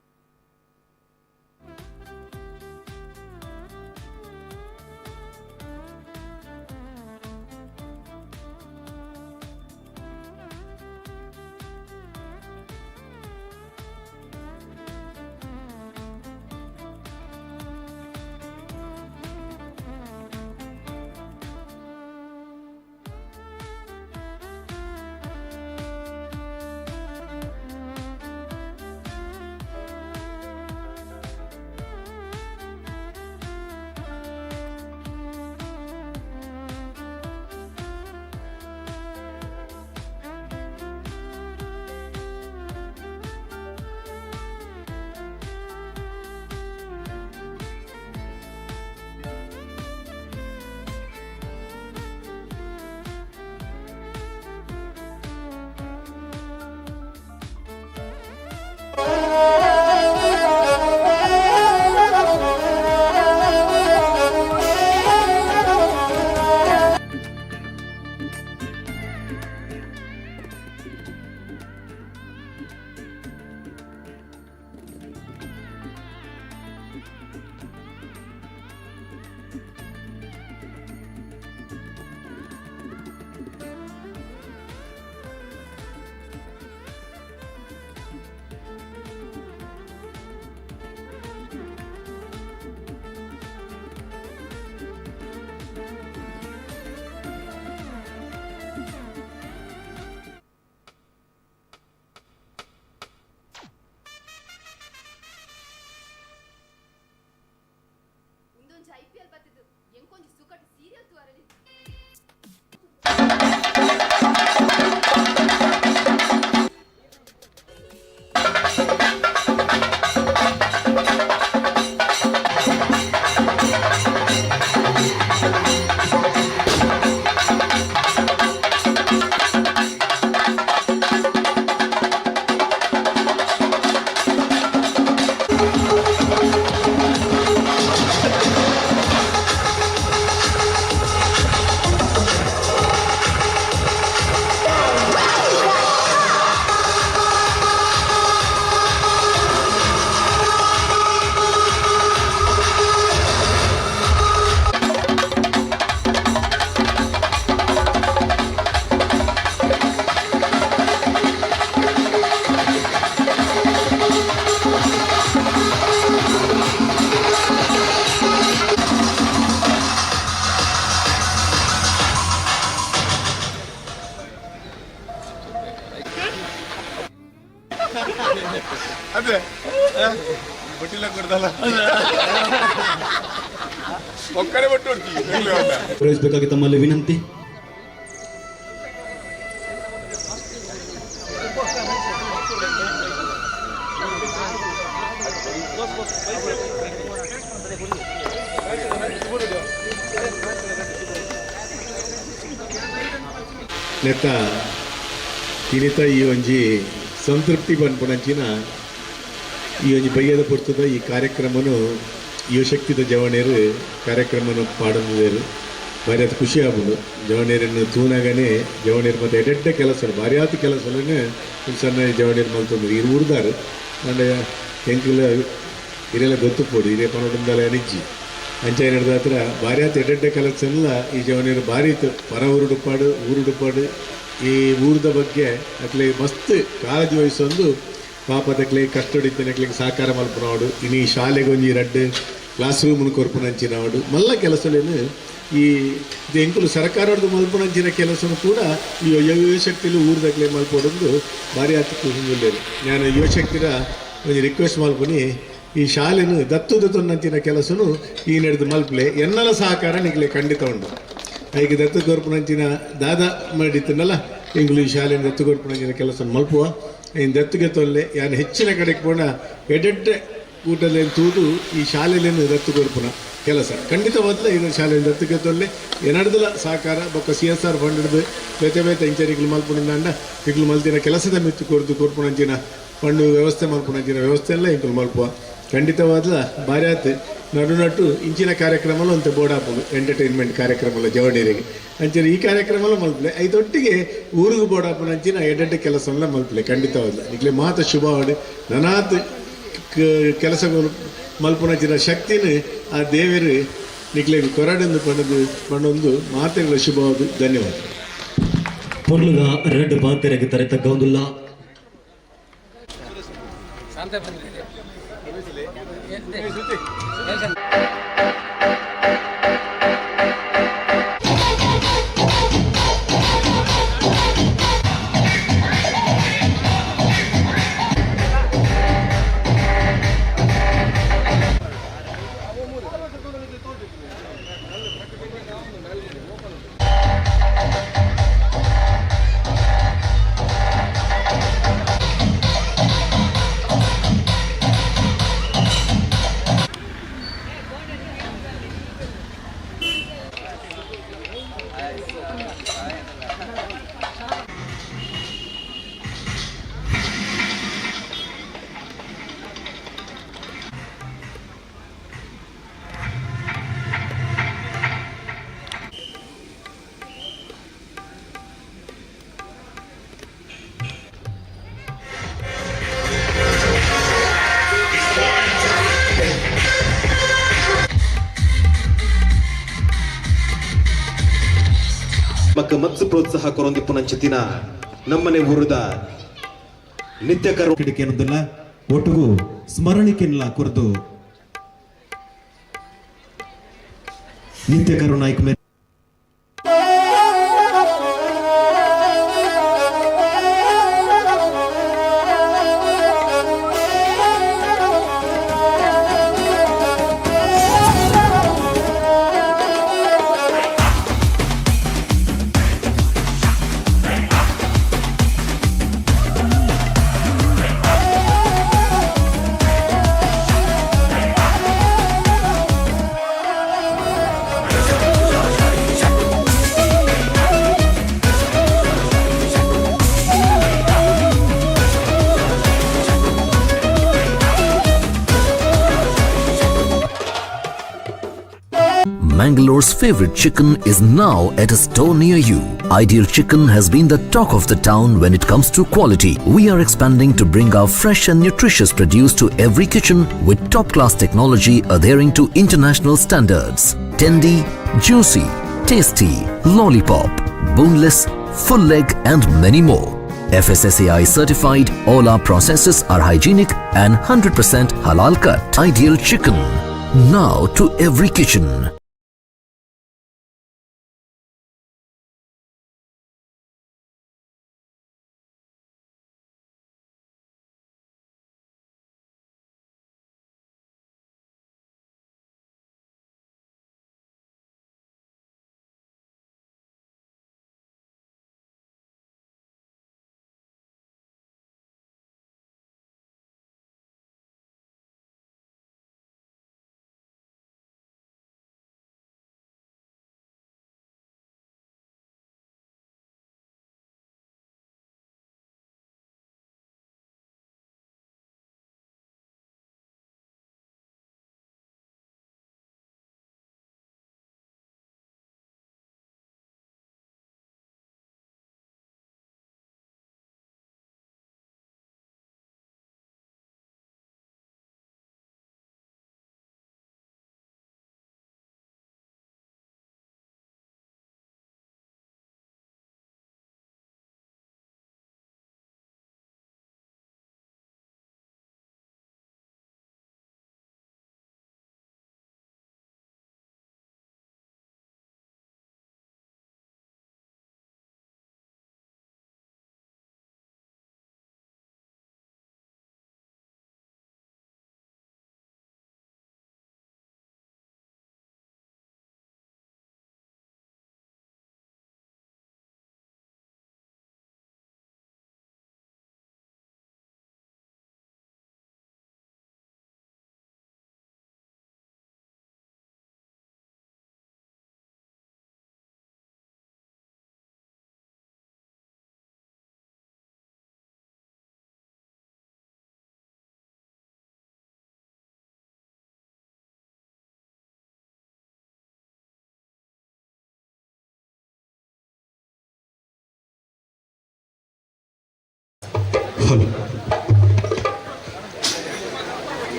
ಅದೇ ಬಟ್ಟಿಲ್ಲ ಕೊಡ್ದಲ್ಲ ಒಕ್ಕಡೆ ಬಟ್ಟು ಪ್ರವೇಶಿಸಬೇಕಾಗಿ ತಮ್ಮಲ್ಲಿ ವಿನಂತಿ. ನೆತ್ತ ತಿನಿತ ಈ ಒಂಜಿ ಸಂತೃಪ್ತಿ ಬಂದ್ಪುನಂಚಿನ ಈ ಒಂಜಿ ಬಯ್ಯದ ಪುರ್ತದ ಈ ಕಾರ್ಯಕ್ರಮನು ಯುವಶಕ್ತಿದ ಜವಣೇರು ಕಾರ್ಯಕ್ರಮನು ಪಾಡೋದು ಭಾರಿ ಅದು ಖುಷಿ ಆಗೋದು. ಜವಣೇರನ್ನು ತೂನಾಗನೇ ಜವಣೇರು ಮತ್ತು ಎಡೆಡ್ಡ ಕೆಲಸ ಭಾರಿ ಆತ ಕೆಲಸನೇ ಸಣ್ಣ ಜವಣೇರು ಮಲ್ತಂದ್ರು ಇರು ಉಡ್ದಾರು ಅಂಡ ಹೆಂಕಿಲ್ಲ ಇರೆಲ್ಲ ಗೊತ್ತು ಪೋಡು ಇರೇ ಪನೊಡಂದಲ್ಲ ಅನಿಜ್ಜಿ ಅಂಚೆ ನಡೆದ ಹತ್ರ ಭಾರಿ ಆತ ಎಡೆಡ್ಡ ಕೆಲಸ ಎಲ್ಲ ಈ ಜವಣೇರು ಭಾರಿ ಇತ್ತು ಪರ ಊರುಡುಪಾಡು ಈ ಊರದ ಬಗ್ಗೆ ಅಕ್ಲೆ ಮಸ್ತ್ ಕಾಳಜಿ ವಹಿಸೊಂದು ಪಾಪದಕ್ಲೆ ಕಷ್ಟಡಿತ್ತನಕ್ಲಿಗೆ ಸಹಕಾರ ಮಲ್ಪನವಾಡು ಇನ್ನು ಈ ಶಾಲೆಗೆ ಒಂಜಿ 2 ಕ್ಲಾಸ್ ರೂಮ್ನ ಕೊರ್ಪುನಂಚಿನವಾಡು ಮಲ್ಲ ಕೆಲಸಲೇನು ಈ ಎಂಕುಲು ಸರ್ಕಾರದ್ದು ಮಲ್ಪುನಂಚಿನ ಕೆಲಸನೂ ಕೂಡ ಈ ಯುವಶಕ್ತಿಲು ಊರದಕ್ಲೆ ಮಲ್ಪೊಡೊಂದು ಭಾರಿ ಆತಕ್ಕೆ ಹಿಂದಿಲ್ಲೇರು. ನಾನು ಯುವಶಕ್ತಿರ ಒಂದು ರಿಕ್ವೆಸ್ಟ್ ಮಲ್ಪನಿ ಈ ಶಾಲೆನು ದತ್ತುದಂಚಿನ ಕೆಲಸನು ಈ ನಡೆದು ಮಲ್ಪಲೆ ಎನ್ನಲ ಸಹಕಾರ ನಿಗ್ಲೆ ಖಂಡಿತ ಉಂಟು. ಐಗೆ ದತ್ತು ಕೊರ್ಪುನಂಚಿನ ದಾದಾ ಮಾಡಿತ್ತನಲ್ಲ ಇಂಗ್ಲು ಈ ಶಾಲೆಯನ್ನು ದತ್ತು ಕೊರ್ಪುನಂಚಿನ ಕೆಲಸ ಮಲ್ಪುವ ಇನ್ನು ದತ್ತುಗೆ ತೊಲ್ಲೆ ಯಾನು ಹೆಚ್ಚಿನ ಕಡೆಗೆ ಪೋಣ ಎಡೆಡ್ಡೆ ಊಟಲೇನು ತೂದು ಈ ಶಾಲೆಲೇನು ದತ್ತು ಕೊರ್ಪುನ ಕೆಲಸ ಖಂಡಿತವಾದ ಇದು ಶಾಲೆಯನ್ನು ದತ್ತುಗೆ ತೊಲ್ಲೆ ಎನಡ್ದಲ ಸಹಕಾರ ಬೊಕ್ಕ CSR ಫಂಡ್ ಹಿಡಿದು ಬೇತೆ ಇಂಚರಿಗಳು ಮಲ್ಪುನಿಂದ ಇಗ್ಲು ಮಲ್ತಿನ ಕೆಲಸದ ಮಿತ್ತು ಕೊರ್ಪುನಂಚಿನ ಫಂಡು ವ್ಯವಸ್ಥೆ ಮಲ್ಪುನಂಚಿನ ವ್ಯವಸ್ಥೆ ಎಲ್ಲ ಇಂಕಲು ಮಲ್ಪುವ ಖಂಡಿತವಾದ ಭಾರಿ ಆತು ನಡು ಇಂಚಿನ ಕಾರ್ಯಕ್ರಮಲು ಅಂತ ಬೋರ್ಡ್ ಹಾಕೋದು ಎಂಟರ್ಟೈನ್ಮೆಂಟ್ ಕಾರ್ಯಕ್ರಮ ಜವಣೇರಿಗೆ ಅಂಚನೆ ಈ ಕಾರ್ಯಕ್ರಮ ಮಲ್ಪಲೆ ಐದೊಟ್ಟಿಗೆ ಊರಿಗೂ ಬೋರ್ಡ್ ಹಾಕೋಣ ಅಂಚಿನ ಎಡ್ಡೆಡ್ಡ ಕೆಲಸವೆಲ್ಲ ಮಲ್ಪಲೆ ಖಂಡಿತವಾದ ಈಗಲೇ ಮಾತ ಶುಭವಾಡು ನನಾತ್ ಕೆಲಸಗಳು ಮಲ್ಪುನಂಚಿನ ಶಕ್ತಿನ ಆ ದೇವರು ನಿಕ್ಲೆ ಕೊರಡೊಂದು ಪಣೊಂದು ಮಾತೆಗಳ ಶುಭವಾದು. ಧನ್ಯವಾದ. ಪೊರ್ಲುಗ ರೆಡ್ ಬಾತೆರೆಗೆ ತರೆ ತಗ್ಗೊಂದುಲ್ಲ ಮತ್ಸು ಪ್ರೋತ್ಸಾಹ ಕೊರೊಂದಿಪ್ಪುನಂಚಿನ ನಮ್ಮನೆ ಊರದ ನಿತ್ಯ ಕರು ಕಿಡಿಕೆ ಅನ್ನೋದಿಲ್ಲ ಒಟ್ಟಿಗೂ ಸ್ಮರಣಿಕೆಲ್ಲ ಕುರಿತು ನಿತ್ಯ ಕರು Naik Mangalore's favorite chicken is now at a store near you. Ideal Chicken has been the talk of the town when it comes to quality. We are expanding to bring our fresh and nutritious produce to every kitchen with top-class technology adhering to international standards. Tendy, juicy, tasty, lollipop, boneless, full leg and many more. FSSAI certified, all our processes are hygienic and 100% halal cut. Ideal Chicken, now to every kitchen.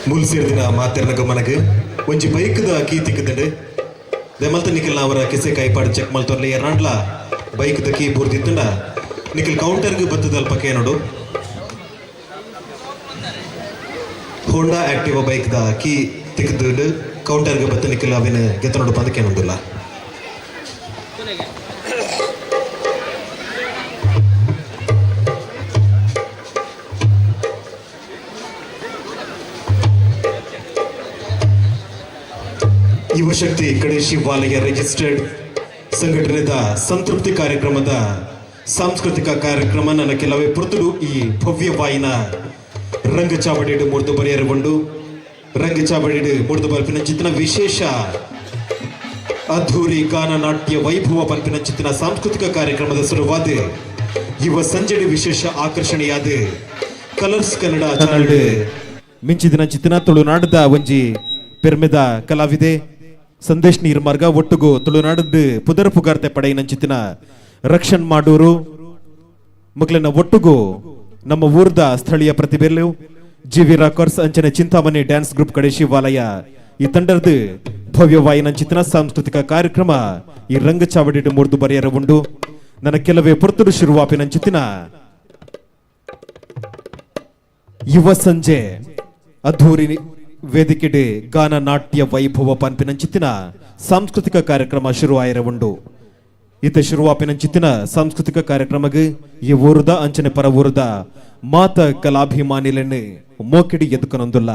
ಮೂಲ ಸೇರಿದಿನ ಮಾತೆರ್ನ ಗಮನಕ್ಕೆ ಒಂಜಿ ಬೈಕ್ದ ಕೀ ತಿಕ್ಕದಂಡೆ ದೆಮಲ್ತ ನಿಖಿಲ್ ಅವರ ಕೆಸೆ ಕೈಪಾಡು ಚೆಕ್ ಮಲ್ತೊರ್ಲಿ ಎರಡ್ಲ ಬೈಕ್ದ ಕೀ ಬೂರ್ದಿತ್ತಂಡ ನಿಖಿಲ್ ಕೌಂಟರ್ಗೆ ಬತ್ತದಲ್ಪ ನೋಡು ಹೋಂಡಾ ಆಕ್ಟಿವಾ ಬೈಕ್ದ ಕೀ ತಿಕ್ಕದು ಕೌಂಟರ್ಗೆ ಬತ್ತ ನಿಖಿಲ್ ಅವಿನ ಗೆತ್ತ ನೋಡು ಪಂದಕ್ಕೆ ಏನೊಂದಿಲ್ಲ ಯುವಶಕ್ತಿ ಗಣೇಶಿ ವಾಲಯ ರಿಜಿಸ್ಟರ್ಡ್ ಸಂಘಟನೆದ ಸಂತೃಪ್ತಿ ಕಾರ್ಯಕ್ರಮದ ಸಾಂಸ್ಕೃತಿಕ ಕಾರ್ಯಕ್ರಮ ನನ್ನ ಕೆಲವೇ ಪುರ್ತುಡು ಈ ಭವ್ಯವಾಯಿನ ರಂಗಚಾವಡಿಡು ಮುರಿದು ಬರೆಯರಗೊಂಡು ರಂಗಚಾವಡಿಡು ಮುರಿದು ಬಲ್ಪಿನ ಚಿತ್ರನ ವಿಶೇಷ ಅದ್ಧೂರಿ ಗಾನ ನಾಟ್ಯ ವೈಭವ ಪಂಪಿನ ಚಿತ್ರನ ಸಾಂಸ್ಕೃತಿಕ ಕಾರ್ಯಕ್ರಮದ ಶುರುವಾದ ಯುವ ಸಂಜೆಡು ವಿಶೇಷ ಆಕರ್ಷಣೆಯಾದ ಕಲರ್ಸ್ ಕನ್ನಡ ಚಾನಲ್ ಮಿಂಚಿದಿನ ಚಿತ್ರನ ತುಳುನಾಡದ ಒಂಜಿ ಪೆರ್ಮೆದ ಕಲಾವಿದೆ ಸಂದೇಶ್ ನೀರ್ಮಾರ್ಗ ಒಟ್ಟುಗು ತುಳುನಾಡದ ಪುದರ್ ಪುಗಾರ್ತೆ ಪಡೆಯಿನಂಚಿತ್ತಿನ ರಕ್ಷಣ್ ಮಾಡೂರು ಮಕ್ಕಳನ್ನ ಒಟ್ಟುಗು ನಮ್ಮ ಊರ್ದ ಸ್ಥಳೀಯ ಪ್ರತಿಭೆಲು ಜಿವಿ ರಾಕರ್ಸ್ ಅಂಚನೆ ಚಿಂತಾಮಣಿ ಡ್ಯಾನ್ಸ್ ಗ್ರೂಪ್ ಕಡೆ ಶಿವಾಲಯ ಈ ತಂಡದ ಭವ್ಯವಾಯಿನಂಚಿತ್ತಿನ ಸಾಂಸ್ಕೃತಿಕ ಕಾರ್ಯಕ್ರಮ ಈ ರಂಗಚಾವಡಿ ಮುರಿದು ಬರೆಯರ ಉಂಡು ನನ್ನ ಕೆಲವೇ ಪುರ್ತುಡು ಶುರುವಾಪಿನಂಚಿತ್ತಿನ ಯುವ ಸಂಜೆ ಅದ್ಧೂರಿ ವೇದಿಕೆಡೆ ಗಾನ ನಾಟ್ಯ ವೈಭವ ಪನ್ಪಿನಂಚಿತ್ತಿನ ಸಾಂಸ್ಕೃತಿಕ ಕಾರ್ಯಕ್ರಮ ಶುರುವಾಯಿರ ಉಂಡು ಇತ ಶುರುವಾಪಿನಂಚಿತ್ತಿನ ಸಾಂಸ್ಕೃತಿಕ ಕಾರ್ಯಕ್ರಮಗೆ ಈ ಊರುದ ಅಂಚನೆ ಪರ ಊರುದ ಮಾತ ಕಲಾಭಿಮಾನಿಲೆಣ್ಣೆ ಮೋಕಿಡಿ ಎದುಕನೊಂದುಲ್ಲ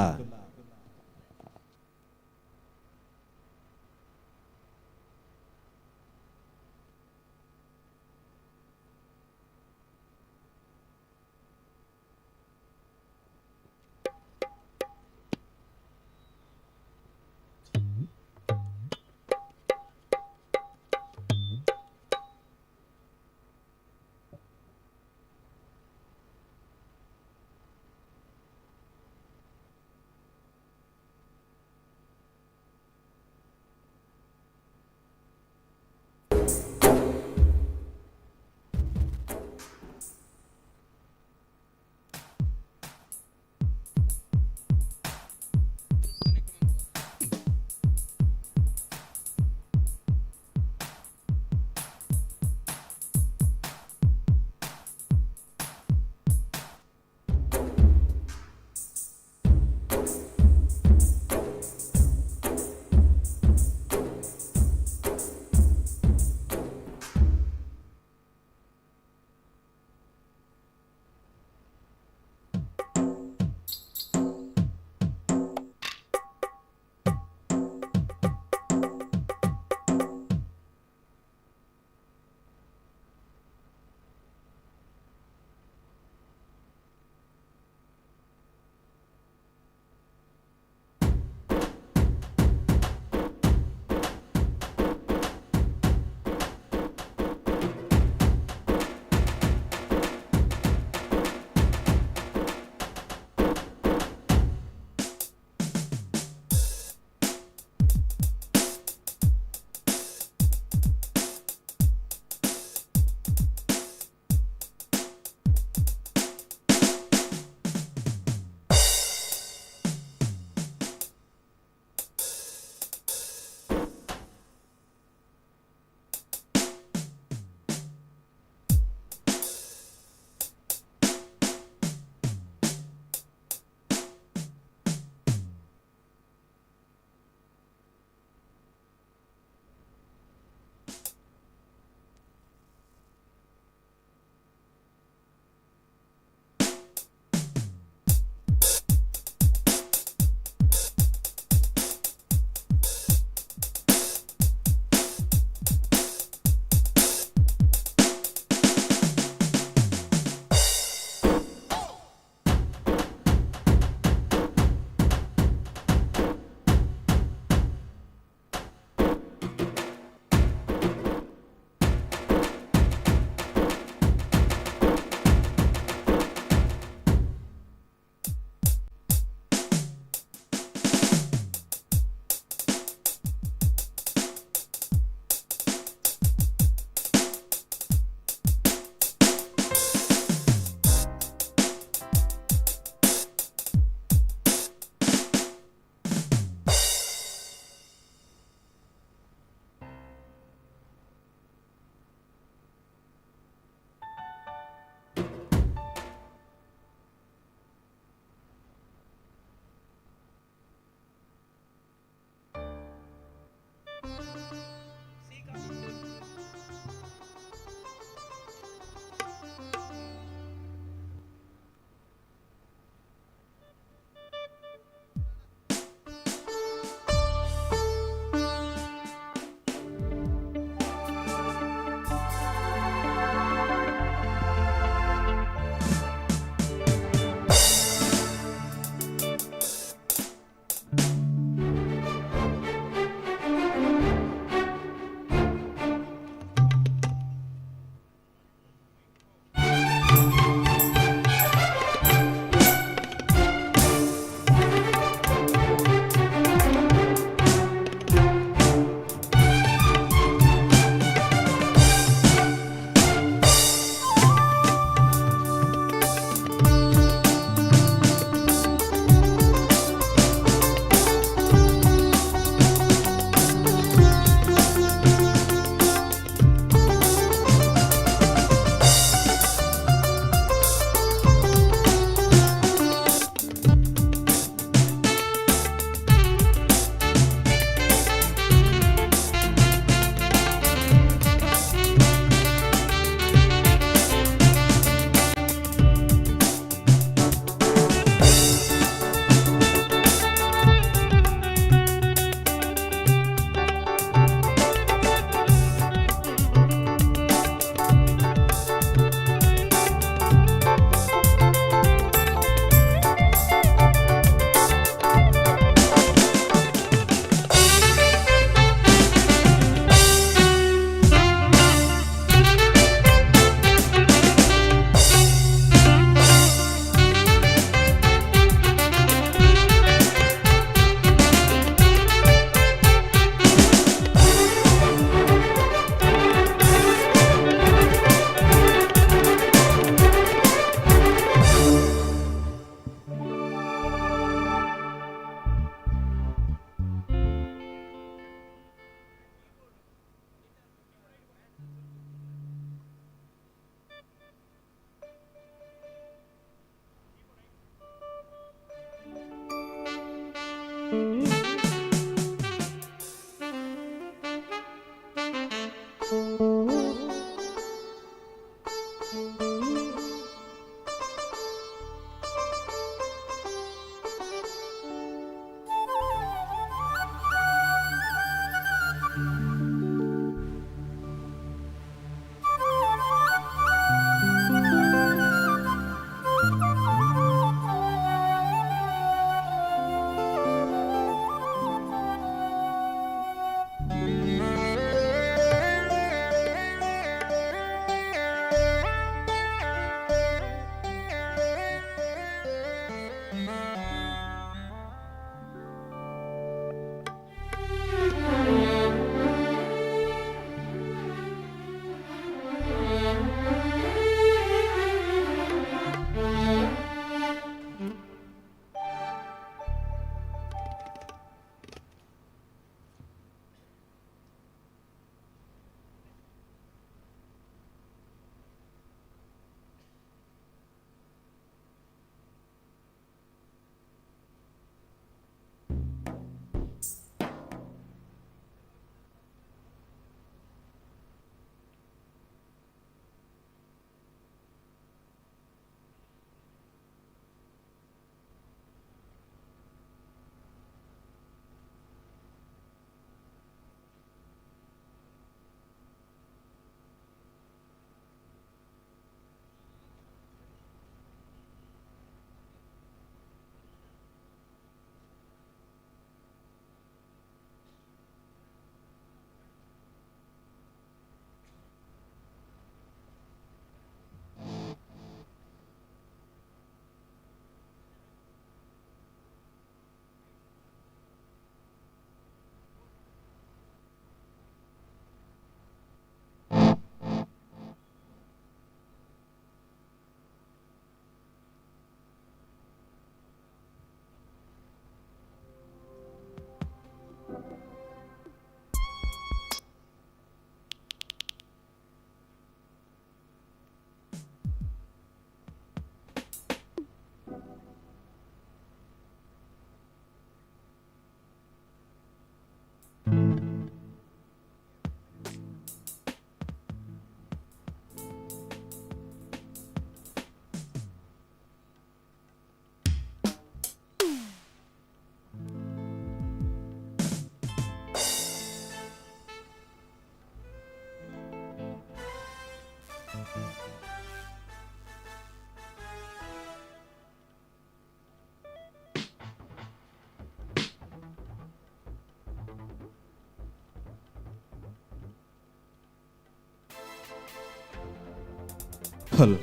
ಹಲೋ.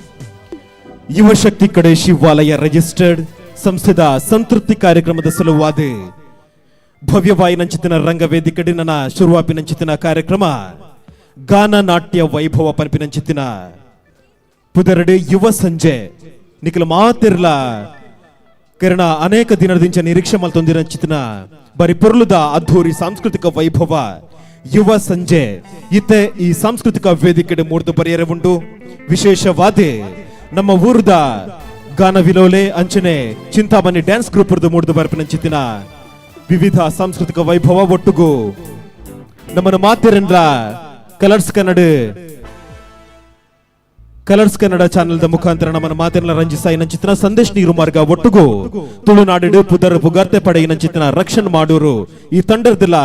ಯುವ ಶಕ್ತಿ ಕಡೆ ಶಿವಾಲಯ ರಿಜಿಸ್ಟರ್ಡ್ ಸಂಸ್ಥೆದ ಸಂತೃಪ್ತಿ ಕಾರ್ಯಕ್ರಮದ ಸಲುವಾದ ಭವ್ಯವಾಯಿನಂಚಿತಿನ ರಂಗವೇದಿಕಡೆ ನನ್ನ ಶುರುವಾಪಿನಂಚಿತಿನ ಕಾರ್ಯಕ್ರಮ ಗಾನ ನಾಟ್ಯ ವೈಭವ ಪನ್ಪಿನಂಚಿತಿನ ಪುದರಡೆ ಯುವ ಸಂಜೆ ನಿಖಲ ಮಾತಿರ್ಲ ಕಾರಣ ಅನೇಕ ದಿನದಿಂದ ನಿರೀಕ್ಷೆ ಮಲ್ತೊಂದಿರಂಚಿತಿನ ಬರಿ ಪೊರ್ಲುದ ಅದ್ಧೂರಿ ಸಾಂಸ್ಕೃತಿಕ ವೈಭವ ಯುವ ಸಂಜೆ ಇತ್ತೆ ಈ ಸಾಂಸ್ಕೃತಿಕ ವೇದಿಕೆ ಮೂಡ್ದು ಪರಿಯರೆ ಉಂಟು. ವಿಶೇಷವಾದ ನಮ್ಮ ಊರದ ಗಾನ ವಿಲೋಲೆ ಅಂಚನೆ ಚಿಂತಾಮಣಿ ಡ್ಯಾನ್ಸ್ ಗ್ರೂಪ್ ಮೂಡ್ದು ಬರ್ಪಿನಂಚಿತಿನ ವಿವಿಧ ಸಾಂಸ್ಕೃತಿಕ ವೈಭವ ಒಟ್ಟುಗು ನಮ್ಮನ್ನು ಮಾತಿರನ್ರ ಕಲರ್ಸ್ ಕನ್ನಡ ಚಾನೆಲ್ ಮುಖಾಂತರ ನಮ್ಮನ್ನು ಮಾತಿರಲ ರಂಜಿಸ ಇನ್ನಂಚಿತ್ತಿನ ಸಂದೇಶ್ ನೀರು ಮಾರ್ಗ ಒಟ್ಟುಗು ತುಳುನಾಡು ಪುದರ್ ಪುಗಾರ್ತೆ ಪಡೆ ಇನ್ನಂಚಿತ್ತಿನ ರಕ್ಷಣೆ ಮಾಡೂರು ಈ ತಂಡರ್ದಿಲ್ಲ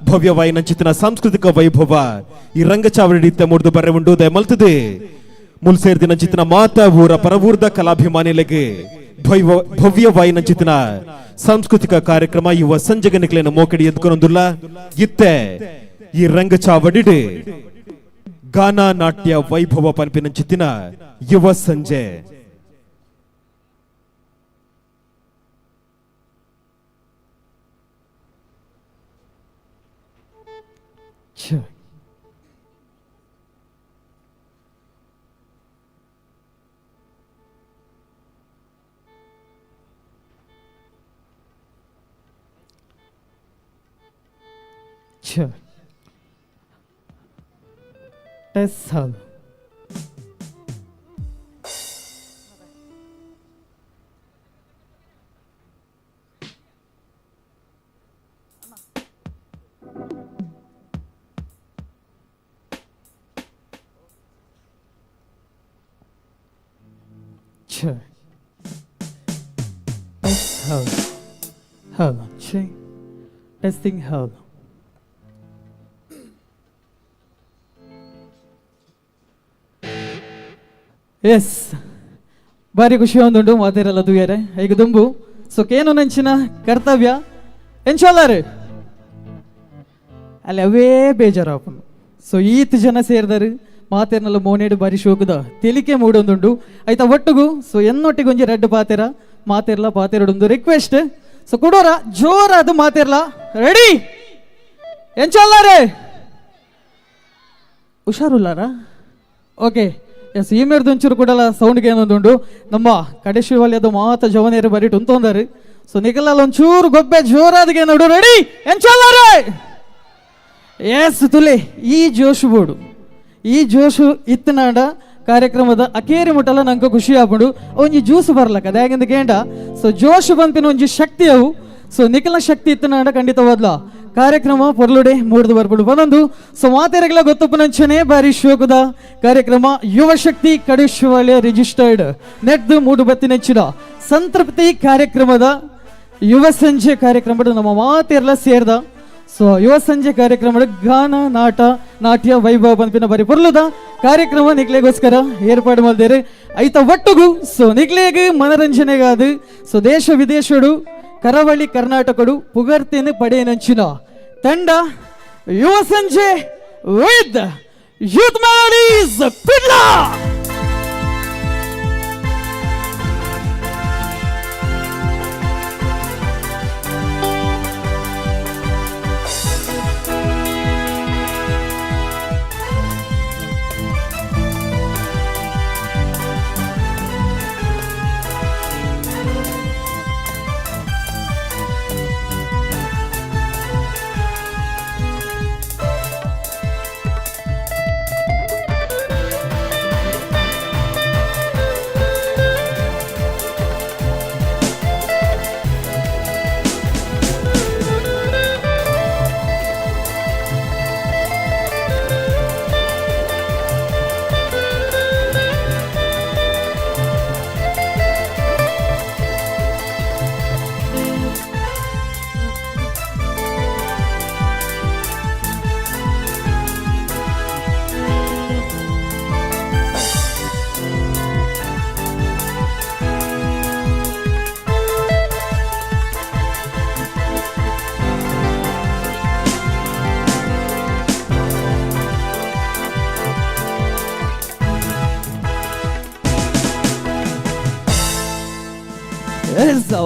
ಭವ್ಯವಾಯಿನಂಚಿತ್ತಿನ ಸಾಂಸ್ಕೃತಿಕ ವೈಭವ ಈ ರಂಗಚಾವಡಿ ಮೂಡ್ದು ಬರ್ರೆ ಉಂಟು ದಯಮಲ್ತದೆ ಮುಲ್ಸೇರ್ದಿನಂಚಿತ್ತಿನ ಮಾತ ಊರ ಪರವೂರ್ದ ಕಲಾಭಿಮಾನಿಲೆಗೆ ಭವ್ಯವಾಯಿನಂಚಿತ್ತಿನ ಸಾಂಸ್ಕೃತಿಕ ಕಾರ್ಯಕ್ರಮ ಯುವ ಸಂಜೆಗೆ ನಿಕ್ಲೇನ ಮೋಕಡಿ ಎದ್ಕೊಂದಿಲ್ಲ ಇತ್ತೆ ಈ ರಂಗಚಾವಡಿ ಗಾನ ನಾಟ್ಯ ವೈಭವ ಪನ್ಪಿನಂಚಿತ್ತಿನ ಯುವ ಸಂಜೆ. Test hall. Sure. Test hall. Hello. Check. Testing hall. Yes ಭಾರಿ ಖುಷಿ ಒಂದುಂಟು ಮಾತೇರಲ್ಲ ದುಯ್ಯಾರೆ ಈಗ ದುಂಬು ಸೊ ಕೇನು ನಂಚಿನ ಕರ್ತವ್ಯ ಎಂಚೋಲ್ಲಾರು ಅಲ್ಲಿ ಅವೇ ಬೇಜಾರಪ್ಪನು ಸೊ ಈತ್ ಜನ ಸೇರಿದಾರು ಮಾತೇರ್ನಲ್ಲ ಮೋನೇಡು ಬಾರಿ ಶೋಕದ ತೆಲಿಕೆ ಮೂಡೊಂದುಂಟು ಆಯ್ತಾ ಒಟ್ಟಿಗೂ ಸೊ ಎನ್ನೊಟ್ಟಿಗೆ ಒಂಜಿ ರೆಡ್ ಮಾತೇರ್ಲ ಪಾತೇರಡೊಂದು ರಿಕ್ವೆಸ್ಟ್ ಸೊ ಕೊಡೋರ ಜೋರಾದ ಮಾತೇರ್ಲ ರೆಡಿ ಎಂಚೋಲ್ಲಾರೆ ಹುಷಾರುಲ್ಲಾರ ಓಕೆ ಎಸ್ ಈ ಮೇರ್ದು ಒಂಚೂರು ಕೂಡ ಸೌಂಡ್ಗೆ ಏನೊಂದುಂಟು ನಮ್ಮ ಕಡೆಶಿವಲ್ಯದ ಮಾತ ಜವನೇರು ಬರಿಟ್ಟು ಅಂತಂದಾರೆ ಸೊ ನಿಗಲಲ್ಲ ಒಂಚೂರು ಗೊಬ್ಬೆ ಜೋರಾದ್ಗೆ ನೋಡು ರೆಡಿ ಎಂಚಲ್ಲಾರೆ ಎಸ್ ತುಲೆ ಈ ಜೋಶು ಬೋಡು ಈ ಜೋಶು ಇತ್ತನಾಡ ಕಾರ್ಯಕ್ರಮದ ಅಕೇರಿ ಮುಟ್ಟಲ್ಲ ನಂಗೆ ಖುಷಿ ಆಗ್ಬಿಡು ಒಂಜಿ ಜ್ಯೂಸ್ ಬರ್ಲಕ್ಕ ಅದಾಗಿಂದ ಕೇಂಡ ಸೊ ಜೋಶು ಬಂತಿನ ಒಂಜಿ ಶಕ್ತಿ ಅವು ಸೊ ನಿಖಲ ಶಕ್ತಿ ಇತ್ತನಾಡ ಖಂಡಿತವಾದ್ಲ ಕಾರ್ಯಕ್ರಮ ಪೊರ್ಲುಡೆ ಮೂಡ್ದು ಬರ್ಬಿಡು ಬಂದೊಂದು ಸೊ ಮಾತೆರೆಗಳ ಗೊತ್ತಪ್ಪನಂಚನೆ ಬಾರಿ ಶೋಕದ ಕಾರ್ಯಕ್ರಮ ಯುವ ಶಕ್ತಿ ಕಡಿಶಿವಾಳ್ಯ ರಿಜಿಸ್ಟರ್ಡ್ ನೆಟ್ದು ಮೂಡು ಬತ್ತಿನೆಚ್ಚಿನ ಸಂತೃಪ್ತಿ ಕಾರ್ಯಕ್ರಮದ ಯುವ ಸಂಜೆ ಕಾರ್ಯಕ್ರಮದ ನಮ್ಮ ಮಾತೆರ್ಲ ಸೇರ್ದ ಸೊ ಯುವ ಸಂಜೆ ಕಾರ್ಯಕ್ರಮದ ಗಾನ ನಾಟ್ಯ ವೈಭವ ಪಂಪಿನ ಬಾರಿ ಪೊರ್ಲುದ ಕಾರ್ಯಕ್ರಮ ನಿಕ್ಲೆಗೋಸ್ಕರ ಏರ್ಪಾಡು ಮಾಡಿದ್ದೇವೆ ಐತ ಒಟ್ಟುಗು ಸೊ ನಿಕ್ಲೆಗೆ ಮನರಂಜನೆಗಾದ ಸೊ ದೇಶ ವಿದೇಶಡು ಕರಾವಳಿ ಕರ್ನಾಟಕಡು ಪುಗರ್ತೆಯನ್ನು ಪಡೆಯನಂಚಿನ ತಂಡ ಯುವ ಸಂಜೆ ವಿತ್ ಯೂತ್ ಮೆಲೋಡೀಸ್ ಪಿಡ್ಲಾ.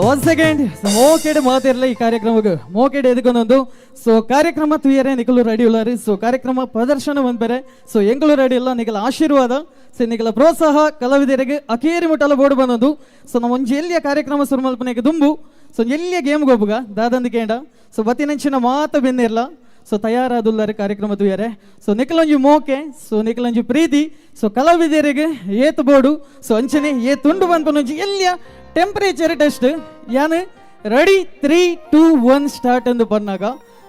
ಒನ್ ಸೆಕೆಂಡ್ ಮೋಕೆಡ್ ಮಾತಿರಲ್ಲ ಈ ಕಾರ್ಯಕ್ರಮಕ್ಕೆ ಮೋಕೆಡ್ ಎದಕ್ಕೊಂದೊಂದು ಸೊ ಕಾರ್ಯಕ್ರಮ ತುಯ್ಯರೆ ನಿಖಲು ರೆಡಿ ಉಳ್ಳಾರಿ ಸೊ ಕಾರ್ಯಕ್ರಮ ಪ್ರದರ್ಶನ ಬಂದ್ಬೇರೆ ಸೊ ಎಂಗಳು ರೆಡಿ ಇಲ್ಲ ನಿಖಲ ಆಶೀರ್ವಾದ ಸೊ ನಿಖಲ ಪ್ರೋತ್ಸಾಹ ಕಲಾವಿದರಿಗೆ ಅಕೇರಿ ಮುಟ್ಟಲ ಬೋರ್ಡ್ ಬಂದದ್ದು ಸೊ ನಮ್ಮ ಒಂಜಿ ಎಲ್ಲಿಯ ಕಾರ್ಯಕ್ರಮ ಸುರುಮಲ್ಪನೆಗೆ ದುಂಬು ಸೊ ಎಲ್ಲಿಯ ಗೇಮ್ ಗೊಬ್ಬುಗ ದಾದಂದು ಕೇಂಡ ಸೊ ಬತ್ತಿನಂಚಿನ ಮಾತ ಬೆನ್ನಿರ್ಲ ಸೊ ತಯಾರಾದುಲ್ಲಾರೆ ಕಾರ್ಯಕ್ರಮ ತುಯ್ಯಾರೆ ಸೊ ನಿಖಲಂಜಿ ಮೋಕೆ ಸೊ ನಿಖಲಂಜಿ ಪ್ರೀತಿ ಸೊ ಕಲಾವಿದರಿಗೆ ಏತ್ ಬೋರ್ಡು ಸೊ ಅಂಚನೆ ತುಂಡು ಬಂದ್ಕೊಂಡಂಜಿ ಎಲ್ಲಿಯ ಟೆಂಪರೇಚರ್ ಟೆಸ್ಟ್ ಯಾನು ರೆಡಿ 3, 2, 1 ಸ್ಟಾರ್ಟ್ ಎಂದು ಬಂದಾಗ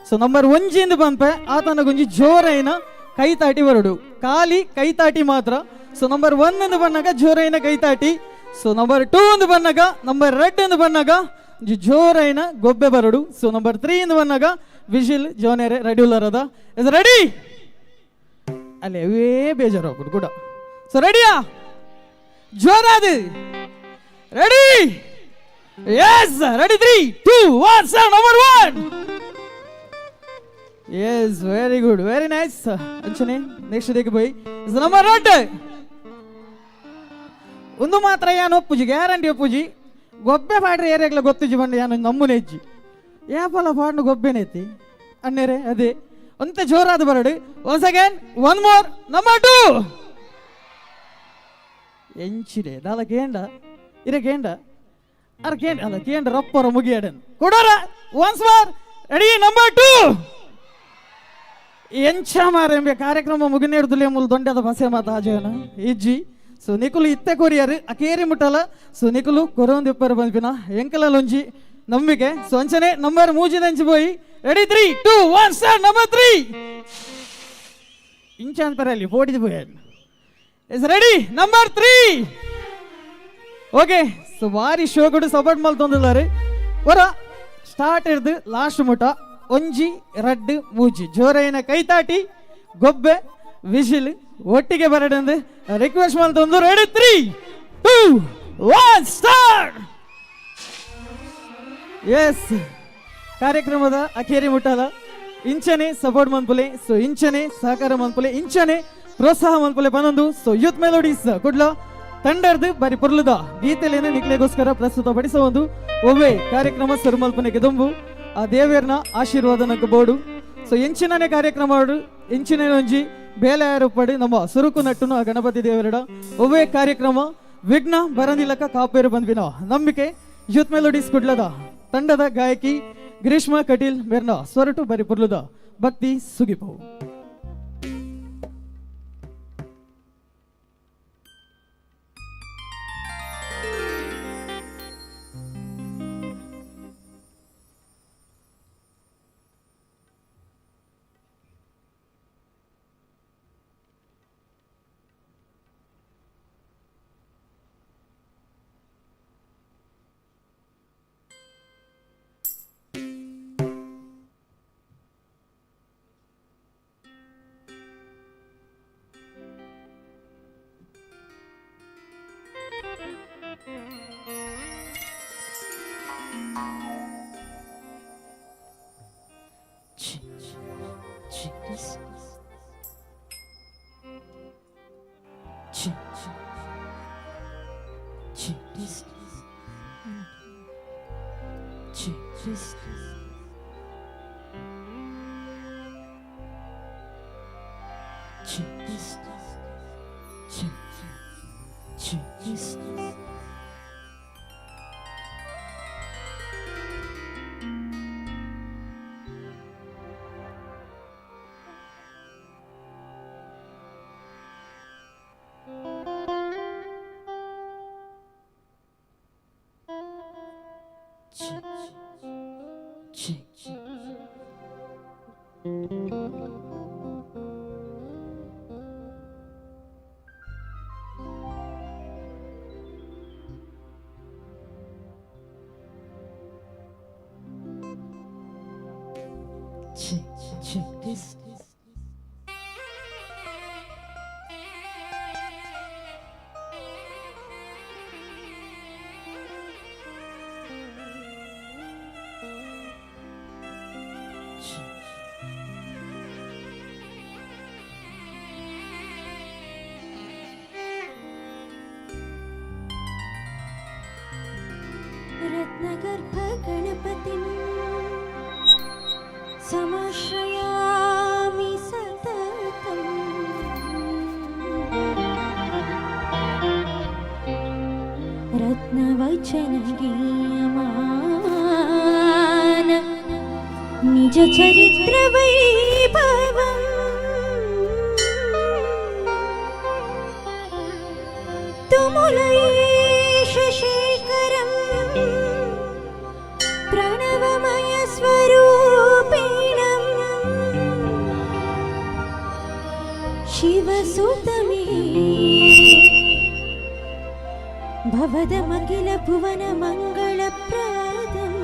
ಸೊ ನಂಬರ್ 1 ಎಂದು ಬಂಪೆ ಆತನಗೊಂಜಿ ಜೋರೈನ ಕೈತಾಟಿ ಬರಡು ಖಾಲಿ ಕೈತಾಟಿ ಮಾತ್ರ ಸೊ ನಂಬರ್ 1 ಎಂದು ಬಂದಾಗ ಜೋರೈನ ಕೈತಾಟಿ ಸೊ ನಂಬರ್ 2 ಎಂದು ಬಂದಾಗ ನಂಬರ್ 2 ಎಂದು ಬಂದಾಗ ಜೋರೈನ ಗೊಬ್ಬೆ ಬರಡು ಸೊ ನಂಬರ್ 3 ಎಂದು ಬಂದಾಗ ವಿಜಿಲ್ ಜೋನೇರೆ ರೆಡ್ಯುಲರ್ ಅದ ಇಸ್ ರೆಡಿ ಅಲ್ಲಿ ಅವೇ ಬೇಜಾರು ಹೋಗ್ಬಿಡು ಕೂಡ ಸೊ ರೆಡಿಯಾ ಜೋರಾದು ready yes ready 3, 2, 1 sir number 1 yes very good very nice ಅಂಚನೆ ನೆಕ್ಸ್ಟ್ ದೇಖ ಬೈ ಇಸ್ ನಂಬರ್ 2 ಒಂದು ಮಾತ್ರ ಯಾನು ಒಪ್ಪುಜಿ ಗ್ಯಾರಂಟಿ ಒಪ್ಪುಜಿ ಗೊಬ್ಬೆ ಪಾಡ್ರೆ ಏರಿಯಾಗ್ಲ ಗೊತ್ತುಜಿ ಬಂದು ಯಾನು ನಮ್ಮನೆ ಹೆಜ್ಜಿ ಯಾಪಲ್ಲ ಪಾಡ್ನು ಗೊಬ್ಬೆನೆತ್ತಿ ಅನ್ನೇರೆ ಅದೇ ಅಂತ ಜೋರಾದ ಬರಡು one second one more number 2 ಎಂಚಿಡೆ ದಾಲ ಕೇಂಡ ಇರೆ ಕೇಂಡ ಅರ ಕೇಂಡ ಅಲ್ಲ ಕೇಂಡ ರಪ್ಪರ ಮುಗಿಯಾಡನ್ ಕೊಡೋರ ಒನ್ಸ್ ಮೋರ್ ರೆಡಿ ನಂಬರ್ 2 ಎಂಚ ಮಾರೆಂಬೆ ಕಾರ್ಯಕ್ರಮ ಮುಗಿನೇಡುದಿಲ್ಲ ಮೂಲ ದೊಂಡದ ಬಸೆ ಮಾತ ಆಜನ ಇಜ್ಜಿ ಸೊ ನಿಕುಲು ಇತ್ತೆ ಕೊರಿಯರ್ ಅಕೇರಿ ಮುಟ್ಟಲ ಸೊ ನಿಕುಲು ಕೊರೊಂದು ಇಪ್ಪರು ಬಂದ್ಪಿನ ಎಂಕಲೊಂಜಿ ನಂಬಿಕೆ ಸೊ ಅಂಚನೆ ನಂಬರ್ 3 ದಂಚಿ ಹೋಯಿ ರೆಡಿ 3, 2, 1 ಸ್ಟಾರ್ಟ್ ನಂಬರ್ 3 ಇಂಚಾನ್ ಪರಲ್ಲಿ ಫೋರ್ಟಿ ಹೋಯ್ is ready number 3 okay so ವಾರಿ ಶೋ ಕೂಡ ಸಪೋರ್ಟ್ ಮಲ್ತೊಂದಿಲ್ಲಾರೆ ಹೊರ ಸ್ಟಾರ್ಟ್ ಹಿಡ್ದು ಲಾಸ್ಟ್ ಮುಟ ಒಂಜಿ ರಡ್ಡು ಮೂಜಿ ಜೋರೈನ ಕೈತಾಟಿ ಗೊಬ್ಬೆ ವಿಜಿಲ್ ಒಟ್ಟಿಗೆ ಬರಡಂದು ರಿಕ್ವೆಸ್ಟ್ ಮಲ್ತೊಂದು ರೆಡಿ 3, 2, 1 ಸ್ಟಾರ್ಟ್ ಎಸ್ ಕಾರ್ಯಕ್ರಮದ ಅಖೇರಿ ಮುಟ್ಟಲ ಇಂಚನೆ ಸಪೋರ್ಟ್ ಮನ್ಪುಲೆ ಸೊ ಇಂಚನೆ ಸಹಕಾರ ಮನ್ಪುಲೆ ಇಂಚನೆ ಪ್ರೋತ್ಸಾಹ ಮನ್ಪುಲೆ ಪನ್ನೊಂದು ಸೊ ಯೂತ್ ಮೆಲೋಡೀಸ್ ಕುಡ್ಲ ತಂಡರ್ದು ಬಾರಿ ಪುರ್ಲುದ ಗೀತೆಲೇನೆ ನಿಕ್ಲೆಗೋಸ್ಕರ ಪ್ರಸ್ತುತ ಪಡಿಸುವ ಒಂದು ಒವ್ವೆ ಕಾರ್ಯಕ್ರಮ ಸುರುಮಲ್ಪನೆಗೆ ದುಂಬು ಆ ದೇವೇರ್ನ ಆಶೀರ್ವಾದ ನಂಗೆ ಬೋಡು ಸೊ ಎಂಚಿನನೇ ಕಾರ್ಯಕ್ರಮ ಎಂಚಿನ ಒಂಜಿ ಬೇಲೆಯಾರು ಪಡಿ ನಮ್ಮ ಸುರುಕು ನಟ್ಟುನು ಆ ಗಣಪತಿ ದೇವರಡ ಒವ್ವೆ ಕಾರ್ಯಕ್ರಮ ವಿಘ್ನ ಬರಂದಿಲ್ಲಕ ಕಾಪೇರು ಬಂದ್ವಿನ ನಂಬಿಕೆ ಯೂತ್ ಮೆಲೋಡೀಸ್ ಕುಡ್ಲದ ತಂಡದ ಗಾಯಕಿ ಗ್ರೀಷ್ಮ ಕಟೀಲ್ ಮೇರ್ನ ಸ್ವರಟು ಬರಿ ಪುರ್ಲುದ ಭಕ್ತಿ ಸುಗಿಪು रत रत्नगर्भ गणपतिं समाश्रयामि सततं रत्नवचनगीयमान निज चरित्र वैभवम् तुमुलयेश शेखरं प्रणवमय स्वरूपिणं शिवसुतमे भवदमखिल भुवन मङ्गलप्रदम्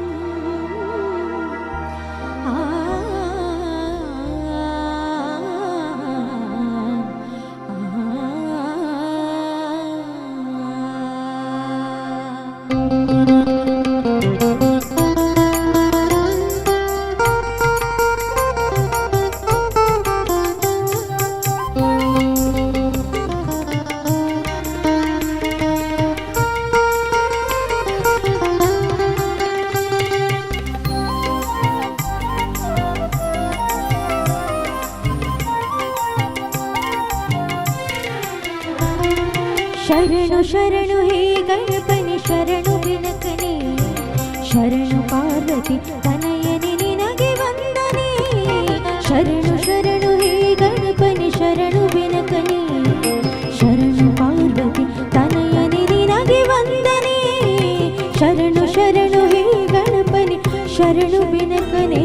शरणु शरणु हे गणपनि शरणु विनकने शरणु पार्वती तनयने निनगे वंदने शरणु शरणु हे गणपनि शरणु विनकने शरणु पार्वती तनयने निनगे वंदने शरणु शरणु हे गणपनि शरणु विनकने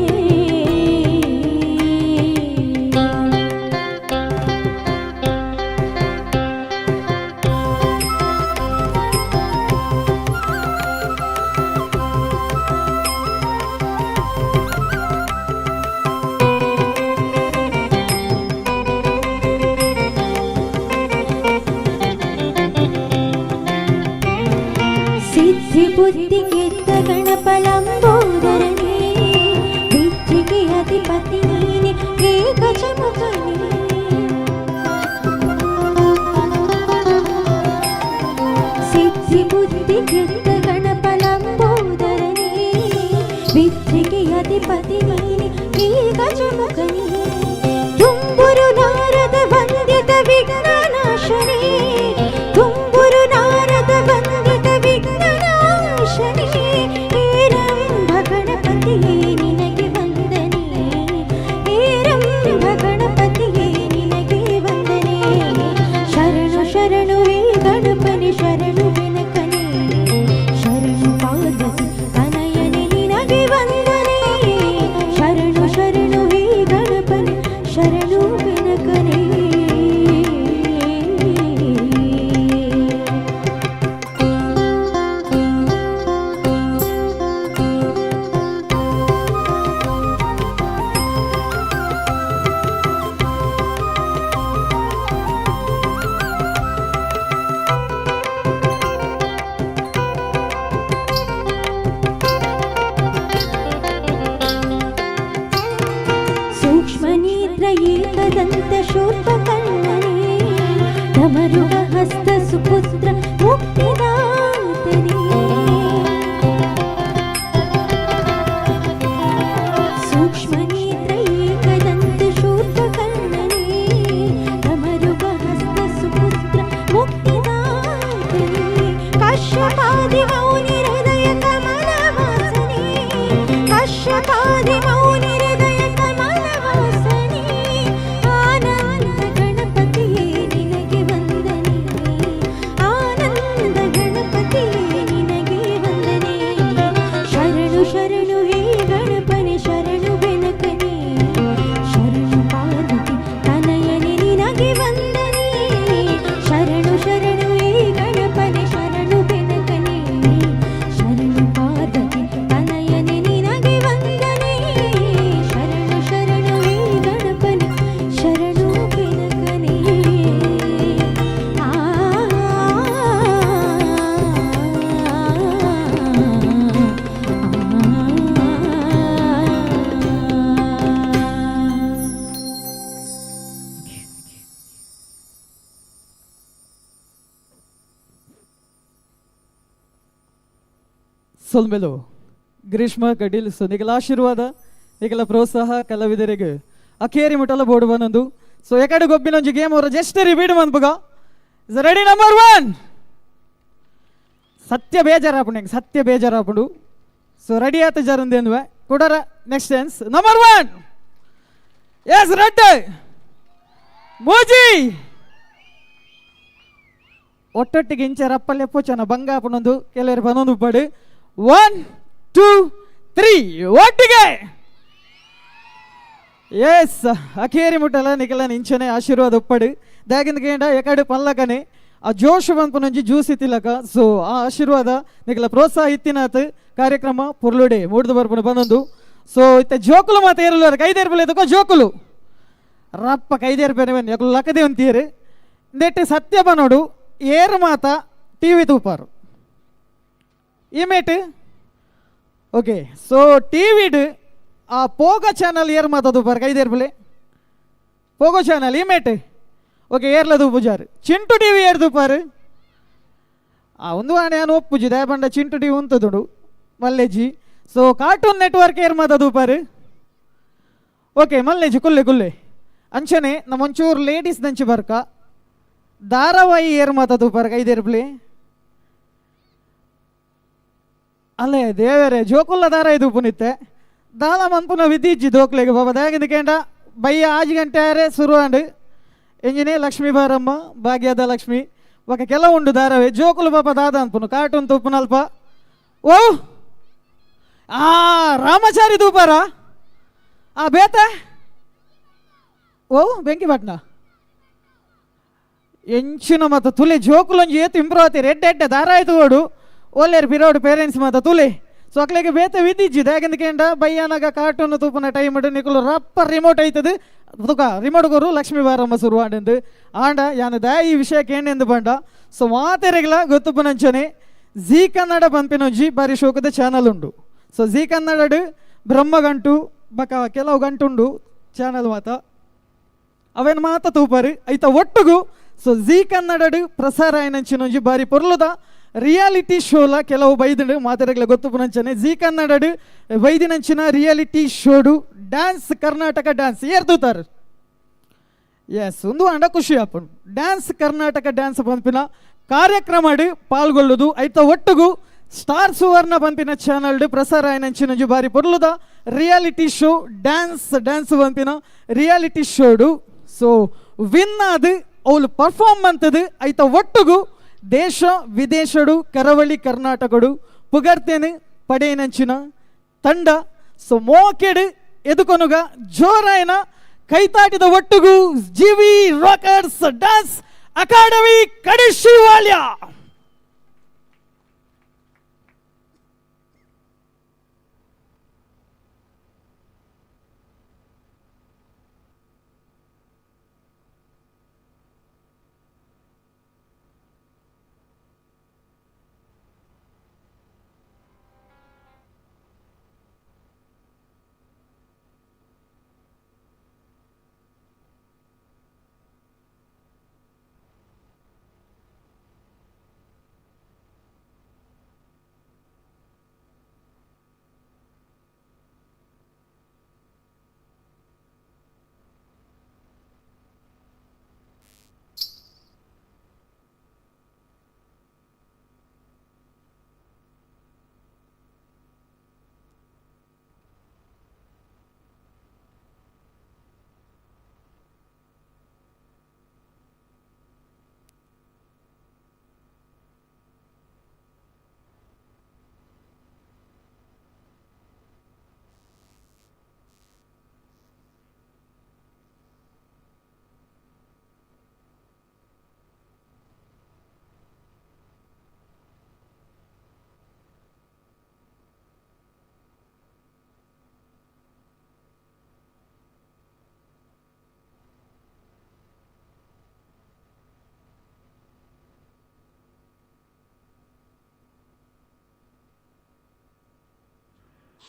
बुद्धिಗೆದ್ದ ಗಣಪಲಂಬೋದರನೇ ವಿದ್ಯೆಗೆ ಅಧಿಪತಿ ನೀನೆ ಏಕಚಮುಖನೇ ಸಿದ್ಧಿ ಬುದ್ಧಿಗೆದ್ದ ಗಣಪಲಂಬೋದರನೇ ವಿದ್ಯೆಗೆ ಅಧಿಪತಿ ನೀನೆ ಏಕಚಮುಖನೇ ತುಂಬುರು ನಾರದ ವಂದಿತ ವಿಘ್ನನಾಶನೇ ತುಂಬುರು ನಾರದ ವಂದಿತ ವಿಘ್ನನಾಶನೇ ಏರಂಭ ಗಣಪತಿಯೇ ನಿನಗೆ ವಂದನೆ ಏರಂಭ ಗಣಪತಿಯೇ ನಿನಗೆ ವಂದನೆ ಶರಣು ಶರಣು ಹೇ ಗಣಪನೆ ಶರಣು ವಿನಕನೆ ಶರಣು ಪಾರ್ವತಿ ತನಯನೆ ನಿನಗೆ ವಂದನೆ ಶರಣು ಶರಣು ಹೇ ಗಣಪನೆ ಶರಣು ವಿನಕನೆ सूक्ष्मनेत्र एकदन्त शूर्पकर्णने धमरुग हस्त सुपुत्र मुक्तिदातने सूक्ष्मनेत्र एकदन्त शूर्पकर्णने धमरुग हस्त सुपुत्र मुक्तिदातने कश्यपादि मौनि हृदय कमलवासने कश्यपादि मौनि हृदय कमलवासने आनंद गणपतिये निनगे वंदने ಸೊಲ್ಮೆಲು ಗ್ರೀಷ್ಮ ಕಟೀಲ್. ಸೊ ನಿಗಲ ಆಶೀರ್ವಾದ ನಿಗಲ ಪ್ರೋತ್ಸಾಹ ಕಲಾವಿದರಿಗೆ ಅಕೇರಿ ಮುಟ್ಟಲ ಬೋಡುವನೊಂದು. ಸೊ ಎಕಡೆ ಗೊಬ್ಬಿನೊಂಜಿ ಗೇಮ್ ಅವರ ಜಸ್ಟ್ ರಿಪೀಟ್ ಮನ್ಪುಗ. Is ready number 1. ಸತ್ಯ ಬೇಜಾರಾಪುಂಡು. ಸೊ ರೆಡಿ ಆತ ಜರಂದೇನ್ವೆ ಕೊಡರ ನೆಕ್ಸ್ಟ್ ಚಾನ್ಸ್. ನಂಬರ್ 1 ಎಸ್ ರೆಡ್ ಮೂಜಿ ಒಟ್ಟೊಟ್ಟಿಗೆ ಇಂಚ ರಪ್ಪಲ್ಲಿ ಪೋಚನ ಬಂಗಾಪನೊಂದು ಕೆಲವರು ಬನ್ನೊಂದು ಪಡು. 1 2 3 ಒಟ್ಟಿಗೆ. ಎಸ್ ಅಕೇರಿ ಮುಟ್ಟಲ ನಿಖಲ ನಿಂಚನೆ ಆಶೀರ್ವಾದ ಒಪ್ಪಡು ದಾಗಿಂದ ಗೇಂಡ ಎಕಡೆ ಪಲ್ಲಕನೆ ಆ ಜೋಶು ಬಂಪನೊಂಜಿ ಜ್ಯೂಸ್ ಇತ್ತಿಲಕ. ಸೊ ಆ ಆಶೀರ್ವಾದ ನಿಖಲ ಪ್ರೋತ್ಸಾಹ ಇತ್ತಿನಾತ್ ಕಾರ್ಯಕ್ರಮ ಪುರ್ಲುಡೆ ಮೂಡ್ದು ಬರ್ಪುಣ ಬಂದೊಂದು. ಸೊ ಇತ್ತೆ ಜೋಕುಲು ಮಾತು ಏರಲ್ಲ ಕೈದೇರ್ಪಲೆ ತಗೋ ಜೋಕುಲು ರಪ್ಪ ಕೈದೇರ್ಪೇನೆ ಬನ್ನಿ ಯಾಕಲು ಲಕ್ಕದೆ ಅಂತೀರಿ ನೆಟ್ಟು ಸತ್ಯ ಬನೋಡು ಏರು ಮಾತ ಟಿ ವಿ ತೂಪಾರು ಇಮೇಟ್. ಓಕೆ ಸೊ ಟಿ ವಿಡ್ ಆ ಪೋಗ ಚಾನಲ್ ಏರ್ ಮಾತ ತೂಪಾರು ಕೈದೇರ್ಪಲೆ ಪೋಗೋ ಚಾನಲ್ ಇಮೇಟ್. ಓಕೆ ಏರ್ಲ ತೂಪುಜಾರು ಚಿಂಟು ಟಿ ವಿ ಏರ್ ತೂಪಾರು ಆ ಒಂದು ವಾಣೆ ನಾನು ಒಪ್ಪುಜಿ ದಯಪಂಡ ಚಿಂಟು ಟಿ ವಿ ಉಂತದುಂಡು ಮಲ್ಲೆಜಿ. ಸೊ ಕಾರ್ಟೂನ್ ನೆಟ್ವರ್ಕ್ ಏರ್ ಮಾತ ತೂಪಾರು. ಓಕೆ ಮಲ್ಲೆಜಿ ಕುಲ್ಲೆ ಅಂಚನೆ ನಮ್ಮ ಒಂಚೂರು ಲೇಡೀಸ್ ದಂಚಿ ಬರ್ಕ ಧಾರಾವಾಹಿ ಏರ್ ಮಾತ ತೂಪಾರು ಕೈದೇರ್ಪಲೆ. ಅಲ್ಲೇ ದೇವರೇ ಜೋಕುಲ್ಲ ದಾರ ಇದು ಪುನಿತ್ತೆ ದಾಲ ಮನ್ಪುನ ವಿಧಿಜ್ಜಿ ದೋಕ್ಲೆಗೆ ಬಾಬಾ ದಾಗಿಂದ ಕೇಂಡ ಬಯ್ಯ 5 ಗಂಟೆ ಆರೆ ಶುರುವಾಂಡು ಎಂಜಿನೇ ಲಕ್ಷ್ಮೀ ಬಾರಮ್ಮ ಭಾಗ್ಯದ ಲಕ್ಷ್ಮಿ ఒక ಕೆಲವುಂಡು ಧಾರಾವೆ ಜೋಕುಲು ಪಾಪ ದಾದ ಅನ್ಪುನು ಕಾರ್ಟೂನ್ ತೂಪುನಲ್ಪ. ಓ ರಾಮಚಾರಿ ತೂಪಾರ ಬೇತ ಓ ಬೆಂಕಿ ಬಟ್ನ ಎಂಚಿನ ಮತ ತುಲೆ ಜೋಕುಲೊಂಜಿ ಏತು ಇಂಪ್ರೂವ್ ಆತಿ ರೆಡ್ ದಾರ ಆಯ್ತು ಓಡು ಒಳ್ಳೆಯ ಪಿರೋಡು ಪೇರೆಂಟ್ಸ್ ಮಾತ ತುಲೆ. ಸೊ ಅಕ್ಲೆಗೆ ಬೇತ ವಿಧಿಜ್ಜಿದೆ ಯಾಕೆಂದ ಕೇಂಡ ಬಯ್ಯನಾಗ ಕಾರ್ಟೂನ್ ತೂಪನ ಟೈಮ್ ಇಡು ನಿಕುಲು ರಪ್ಪ ರಿಮೋಟ್ ಐತದು ತುಕ ರಿಮೋಟ್ ಗೊರು ಲಕ್ಷ್ಮೀ ಬಾರಮ್ಮ ಶುರುವಾಂಡೆಂದು ಆಂಡ ಯಾನದ ಈ ವಿಷಯಕ್ಕೆ ಏನೆಂದು ಬಂಡ. ಸೊ ಮಾತೆರೆಗ್ಲ ಗೊತ್ತುಪುನಂಚನೆ ಜೀ ಕನ್ನಡ ಪಂಪಿನೊಂಜಿ ಬಾರಿ ಶೋಕದ ಚಾನಲ್ ಉಂಡು. ಸೊ ಜೀ ಕನ್ನಡ ಬ್ರಹ್ಮಗಂಟು ಬಕ ಕೆಲವು ಗಂಟುಂಡು ಚಾನಲ್ ಮಾತ ಅವೇನು ಮಾತ ತೂಪಾರು ಐತ ಒಟ್ಟುಗು. ಸೊ ಜೀ ಕನ್ನಡ ಪ್ರಸಾರ ಆಯ್ನಂಚಿನೊಂಜಿ ಬಾರಿ ಪೊರ್ಲುದ ರಿಯಾಲಿಟಿ ಶೋಲ ಕೆಲವು ಬೈದು ಮಾತಾಡಗ್ಲ ಗೊತ್ತುಪುನಂಚನೆ ಜೀ ಕನ್ನಡ ಬೈದಿನಂಚಿನ ರಿಯಾಲಿಟಿ ಶೋಡು ಡ್ಯಾನ್ಸ್ ಕರ್ನಾಟಕ ಡ್ಯಾನ್ಸ್ ಏರ್ತೂತಾರೆ. ಎಸ್ ಒಂದು ಅಂಡ ಖುಷಿ ಆಪುಂಡು ಡ್ಯಾನ್ಸ್ ಕರ್ನಾಟಕ ಡ್ಯಾನ್ಸ್ ಪಂಪಿನ ಕಾರ್ಯಕ್ರಮ ಪಾಲ್ಗೊಳ್ಳುದು ಐತ ಒಟ್ಟುಗು ಸ್ಟಾರ್ ಸುವರ್ಣ ಪಂಪಿನ ಚಾನಲ್ ಪ್ರಸಾರ ಆಯ್ನಂಚಿನೊಂಜಿ ಬಾರಿ ಪೊರ್ಲುದ ರಿಯಾಲಿಟಿ ಶೋ ಡ್ಯಾನ್ಸ್ ಪಂಪಿನ ರಿಯಾಲಿಟಿ ಶೋಡು. ಸೊ ವಿನ್ ಆದು ಅವಳು ಪರ್ಫಾರ್ಮ್ ಅಂತದು ಐತ ಒಟ್ಟುಗು ದೇಶ ವಿದೇಶಡು ಕರಾವಳಿ ಕರ್ನಾಟಕಡು ಪುಗರ್ತೇನೆ ಪಡೆಯನಂಚಿನ ತಂಡ. ಸೊ ಮೋಕೆಡು ಎದುಕೊನುಗ ಜೋರಾಯನ ಕೈತಾಟಿದ ಒಟ್ಟುಗು ಜಿವಿ ರಾಕರ್ಸ್ ಡ್ಯಾನ್ಸ್ ಅಕಾಡೆಮಿ ಕಡಿಶಿವಾಲ್ಯ.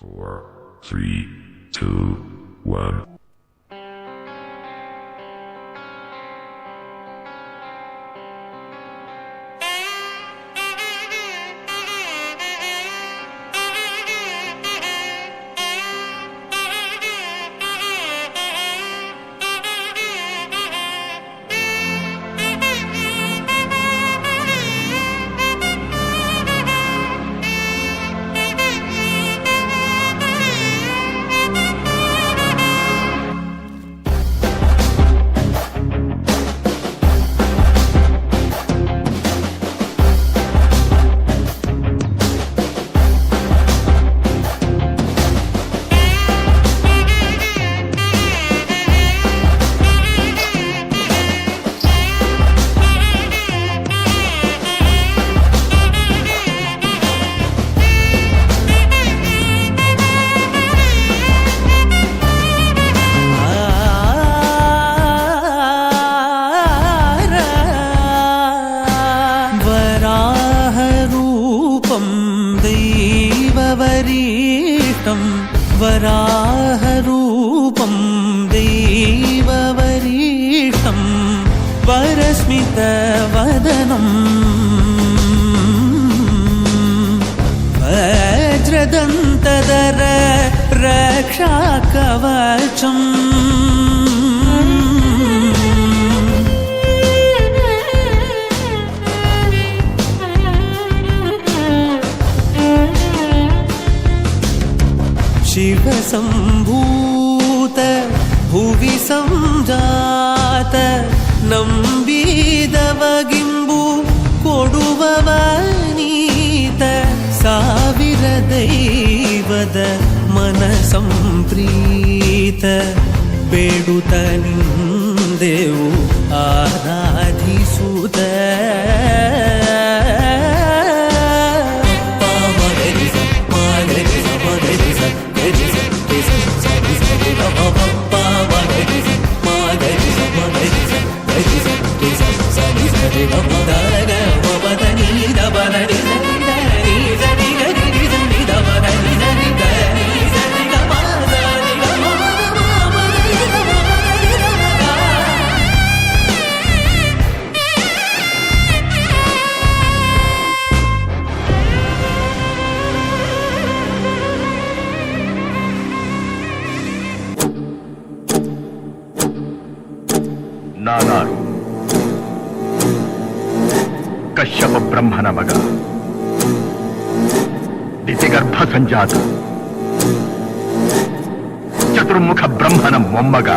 Four, three, two, one. वराहरूपं दैववरीष्टं वरस्मितवदनं वज्रदन्तधर रक्षाकवचम् शिवसम्भूत भुवि संजात ನಂಬಿದವಗಿಂಬು ಕೊಡುವವನೀತ ಸಾವಿರ ದೈವದ ಮನ ಸಂಪ್ರೀತ ಬೇಡುತ್ತ ನಿಂದೆವು ಆರಾಧಿಸುತ್ತ ನಾನಾರು ಕಶ್ಯಪ ಬ್ರಹ್ಮನ ಮಗ, ದಿತಿಗರ್ಭ ಸಂಜಾತ, ಚತುರ್ಮುಖ ಬ್ರಹ್ಮನ ಮೊಮ್ಮಗ,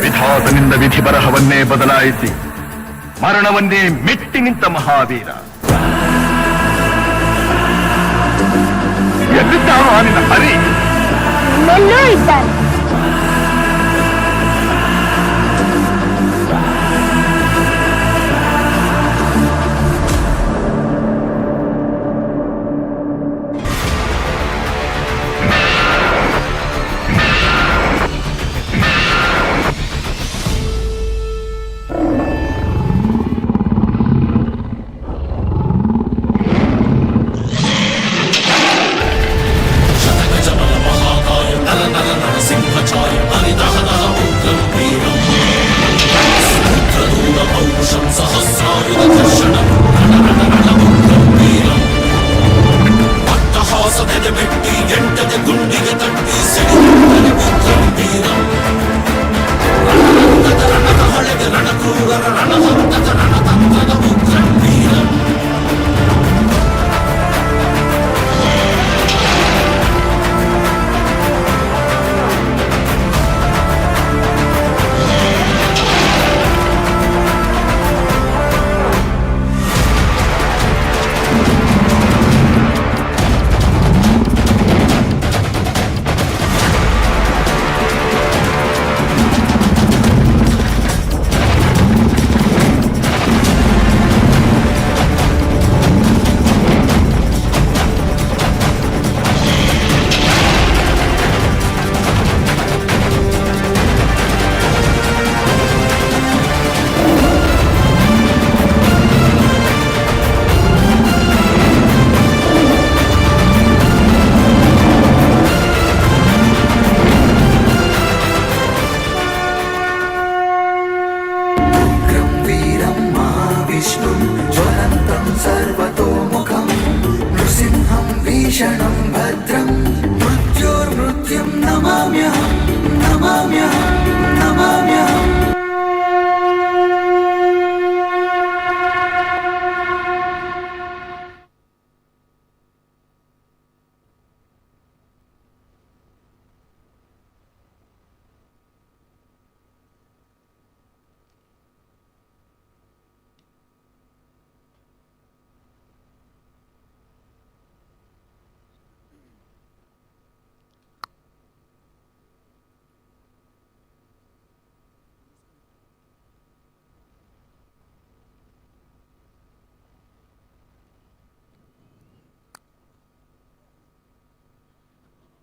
ವಿಧಾತನಿಂದ ವಿಧಿ ಬರಹವನ್ನೇ ಬದಲಾಯಿಸಿ ಮರಣವನ್ನೇ ಮೆಟ್ಟಿ ನಿಂತ ಮಹಾವೀರ. ಎಲ್ಲಿದ್ದಾರೋ ನಿನ್ನ ಹರಿ? ನನ್ನೂ ಇದ್ದಾನೆ.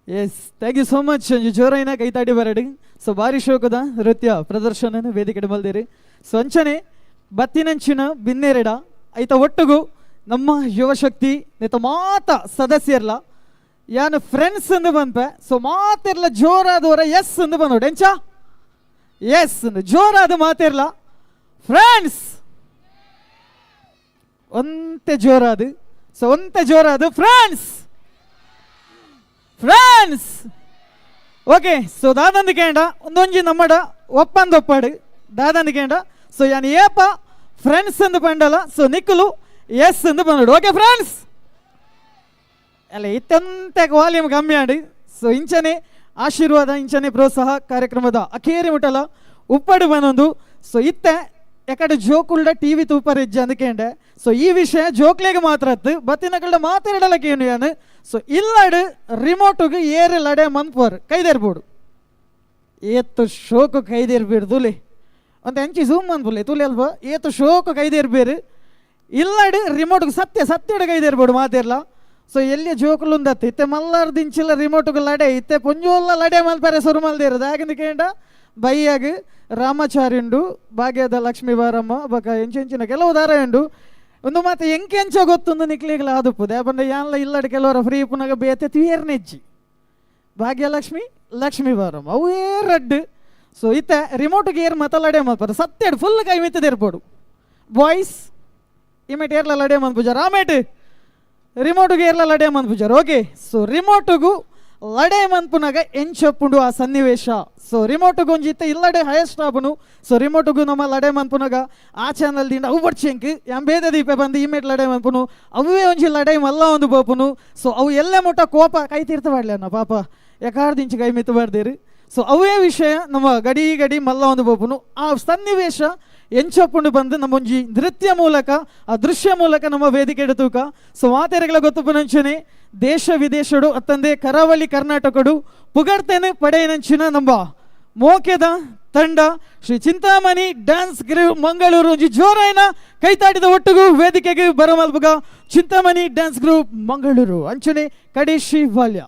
Yes thank you so much. ಜೋರೈನ ಕೈತಾಡಿ ಬರಡಿ. ಸೊ ಭಾರಿ ಶೋಕದ ನೃತ್ಯ ಪ್ರದರ್ಶನ ವೇದಿಕೆ ಮಲ್ದಿರಿ. ಸೊ ಅಂಚನೆ ಬತ್ತಿನಂಚಿನ ಬಿನ್ನೆರಡ ಐತ ಒಟ್ಟುಗು ನಮ್ಮ ಯುವಶಕ್ತಿ ನೆತ ಮಾತ ಸದಸ್ಯರ್ಲ ಯಾನು ಫ್ರೆಂಡ್ಸ್ ಎಂದು ಬಂದ್ಪೆ ಸೊ ಮಾತಿರ್ಲ ಜೋರಾದವರ ಎಸ್ ಎಂದು ಬಂದೋಡು ಎಂಚ ಎಸ್ ಜೋರಾದ ಮಾತಿರ್ಲ ಫ್ರೆಂಡ್ಸ್ ಒಂತೆ ಜೋರಾದು ಸೊ ಒಂತೆ ಜೋರಾದು ಫ್ರೆಂಡ್ಸ್ ಫ್ರೆಂಡ್ಸ್ ಓಕೆ ಸೊ ದಾದಂದು ಕೇಂಡ ಒಂದೊಂಜಿ ನಮ್ಮಡ ಒಪ್ಪಂದೊಪ್ಪಾಡು ದಾದಂದು ಕೇಂಡ ಸೊ ಯಾನು ಏಪ ಫ್ರೆಂಡ್ಸ್ ಎಂದು ಬಂಡಲ್ಲ ಸೊ ನಿಕ್ಕಲು ಎಸ್ ಎಂದು ಬಂದೋಡು ಓಕೆ ಫ್ರೆಂಡ್ಸ್ ಅಲ್ಲ ಇತ್ತಂತೆ ವಾಲ್ಯೂಮ್ ಕಮ್ಮಿ ಆಡಿ ಸೊ ಇಂಚನೆ ಆಶೀರ್ವಾದ ಇಂಚನೆ ಪ್ರೋತ್ಸಾಹ ಕಾರ್ಯಕ್ರಮದ ಅಖೇರಿ ಮುಟ್ಟಲ ಉಪ್ಪಡು ಬಂದೊಂದು ಸೊ ಇತ್ತೆ ಯಾಕಡೆ ಜೋಕುಳ್ಳ ಟಿ ವಿ ತೂಪರ್ ಇಜ್ಜ ಅಂದ್ಕೇಂಡೆ ಸೊ ಈ ವಿಷಯ ಜೋಕ್ಲೆಗೆ ಮಾತ್ರ ಅತ್ತು ಬತ್ತಿನಗಳ ಮಾತಾಡಲಕ್ಕೆ ಏನು ಯಾನು ಸೊ ಇಲ್ಲಡು ರಿಮೋಟುಗೆ ಏರೆ ಲಡೆ ಮನ್ಪೋರ್ ಕೈದೇರ್ಬೋಡು ಏತ್ತು ಶೋಕು ಕೈದೇರ್ಬೇರು ತುಲೆ ಒಂದು ಎಂಚಿ ಝೂಮ್ ಅನ್ಬೋಲೆ ತುಲೆ ಅಲ್ವಾ ಏತು ಶೋಕು ಕೈದೇರ್ಬೇರು ಇಲ್ಲಡು ರಿಮೋಟ್ಗೆ ಸತ್ಯಡ ಕೈದೇರ್ಬೋಡು ಮಾತಿರ್ಲ ಸೊ ಎಲ್ಲಿ ಜೋಕುಲುಂದತ್ತು ಇತ್ತೆ ಮಲ್ಲಾರ್ದಿಂಚಿಲ್ಲ ರಿಮೋಟ್ಗೆ ಲಡೆ ಇತ್ತೆ ಪುಂಜೋಲ್ಲ ಲಡೆ ಮಲ್ಪರೆ ಸೊರು ಮಲ್ದೇರದು ಹಾಗೆಂದುಕೇಂಡ ಬೈಯಾಗ ರಾಮಾಚಾರ್ಯುಂಡು ಭಾಗ್ಯದ ಲಕ್ಷ್ಮೀ ಬಾರಮ್ಮ ಬಕ ಎಂಚಿನ ಕೆಲವು ದಾರ ಉಂಡು ಒಂದು ಮಾತು ಎಂಕೆಂಚ ಗೊತ್ತೊಂದು ನಿಕ್ಲಿಗಲ ಆದುಪ್ಪುದೆ ಬಂದ ಯಾನ್ಲ ಇಲ್ಲಡ ಕೆಲವರ ಫ್ರೀ ಪುನಗ ಬೇತೆ ತೀರ್ನೆಜ್ಜಿ ಭಾಗ್ಯಲಕ್ಷ್ಮಿ ಲಕ್ಷ್ಮೀ ಬಾರಮ್ಮ ಅವೇ ರಡ್ಡು ಸೊ ಇತ್ತೆ ರಿಮೋಟ್ಗೆ ಏರ್ ಮತಲಡೆ ಮಲ್ಪರ ಸತ್ತೆಡು ಫುಲ್ ಕೈ ಮಿತ್ತದಿರ್ಬೋದು ಬಾಯ್ಸ್ ಇಮೇಟ್ ಏರ್ಲ ಲಡೆ ಮಂದ್ ರಾಮೇಟ್ ರಿಮೋಟ್ಗೆ ಏರ್ಲ ಲಡೆ ಮಂದ್ ಪೂಜಾರ್ ಓಕೆ ಸೊ ರಿಮೋಟ್ಗೂ ಲಡೆ ಮನ್ಪುನಾಗ ಎಂಚಪ್ಪುಂಡು ಆ ಸನ್ನಿವೇಶ ಸೊ ರಿಮೋಟ್ಗೆ ಒಂಜಿತ್ತೆ ಇಲ್ಲಡೆ ಹೈಯೆಸ್ಟ್ ಆಪುನು ಸೊ ರಿಮೋಟ್ಗೂ ನಮ್ಮ ಲಡೆ ಮನ್ಪುನಾಗ ಆ ಚಾನಲ್ ದಿಂದ ಅವು ಬಡ್ಚೆಂಕ್ ಎಂಬೇದ ದೀಪೆ ಬಂದು ಇಮೇಟ್ ಲಡೆ ಮನ್ಪುನು ಅವೇ ಒಂಜಿ ಲಡೆ ಮಲ್ಲ ಒಂದು ಬೋಪುನು ಸೊ ಅವು ಎಲ್ಲೇ ಮುಟ್ಟ ಕೋಪ ಕೈ ತೀರ್ಥಬಾಡ್ಲಣ್ಣ ಪಾಪ ಯಾಕಾರ್ದಿಂಚಿ ಕೈ ಮಿತ್ತಬಾರ್ದೇರಿ ಸೊ ಅವೇ ವಿಷಯ ನಮ್ಮ ಗಡಿ ಮಲ್ಲ ಒಂದು ಬೋಪುನು ಆ ಸನ್ನಿವೇಶ ಎಂಚಪ್ಪುಂಡು ಬಂದು ನಮ್ಮೊಂಜಿ ನೃತ್ಯ ಮೂಲಕ ಆ ದೃಶ್ಯ ಮೂಲಕ ನಮ್ಮ ವೇದಿಕೆ ಎಡತೂಕ ಸೊ ಮಾತೆರೆಗಳ ಗೊತ್ತುಪುನಂಚನೆ ದೇಶ ವಿದೇಶಡು ಅತ್ತಂದೆ ಕರಾವಳಿ ಕರ್ನಾಟಕಡು ಪುಗಡ್ತೇನೆ ಪಡೆಯನಂಚಿನ ನಮ್ಮ ಮೋಕೆದ ತಂಡ ಶ್ರೀ ಚಿಂತಾಮಣಿ ಡ್ಯಾನ್ಸ್ ಗ್ರೂಪ್ ಮಂಗಳೂರು ಒಂಜಿ ಜೋರಾಯಿನ ಕೈತಾಟಿದ ಒಟ್ಟಿಗೂ ವೇದಿಕೆಗೆ ಬರಮಲ್ಪುಗ ಚಿಂತಾಮಣಿ ಡ್ಯಾನ್ಸ್ ಗ್ರೂಪ್ ಮಂಗಳೂರು ಅಂಚನೆ ಕಡೇಶಿ ವಾಲ್ಯ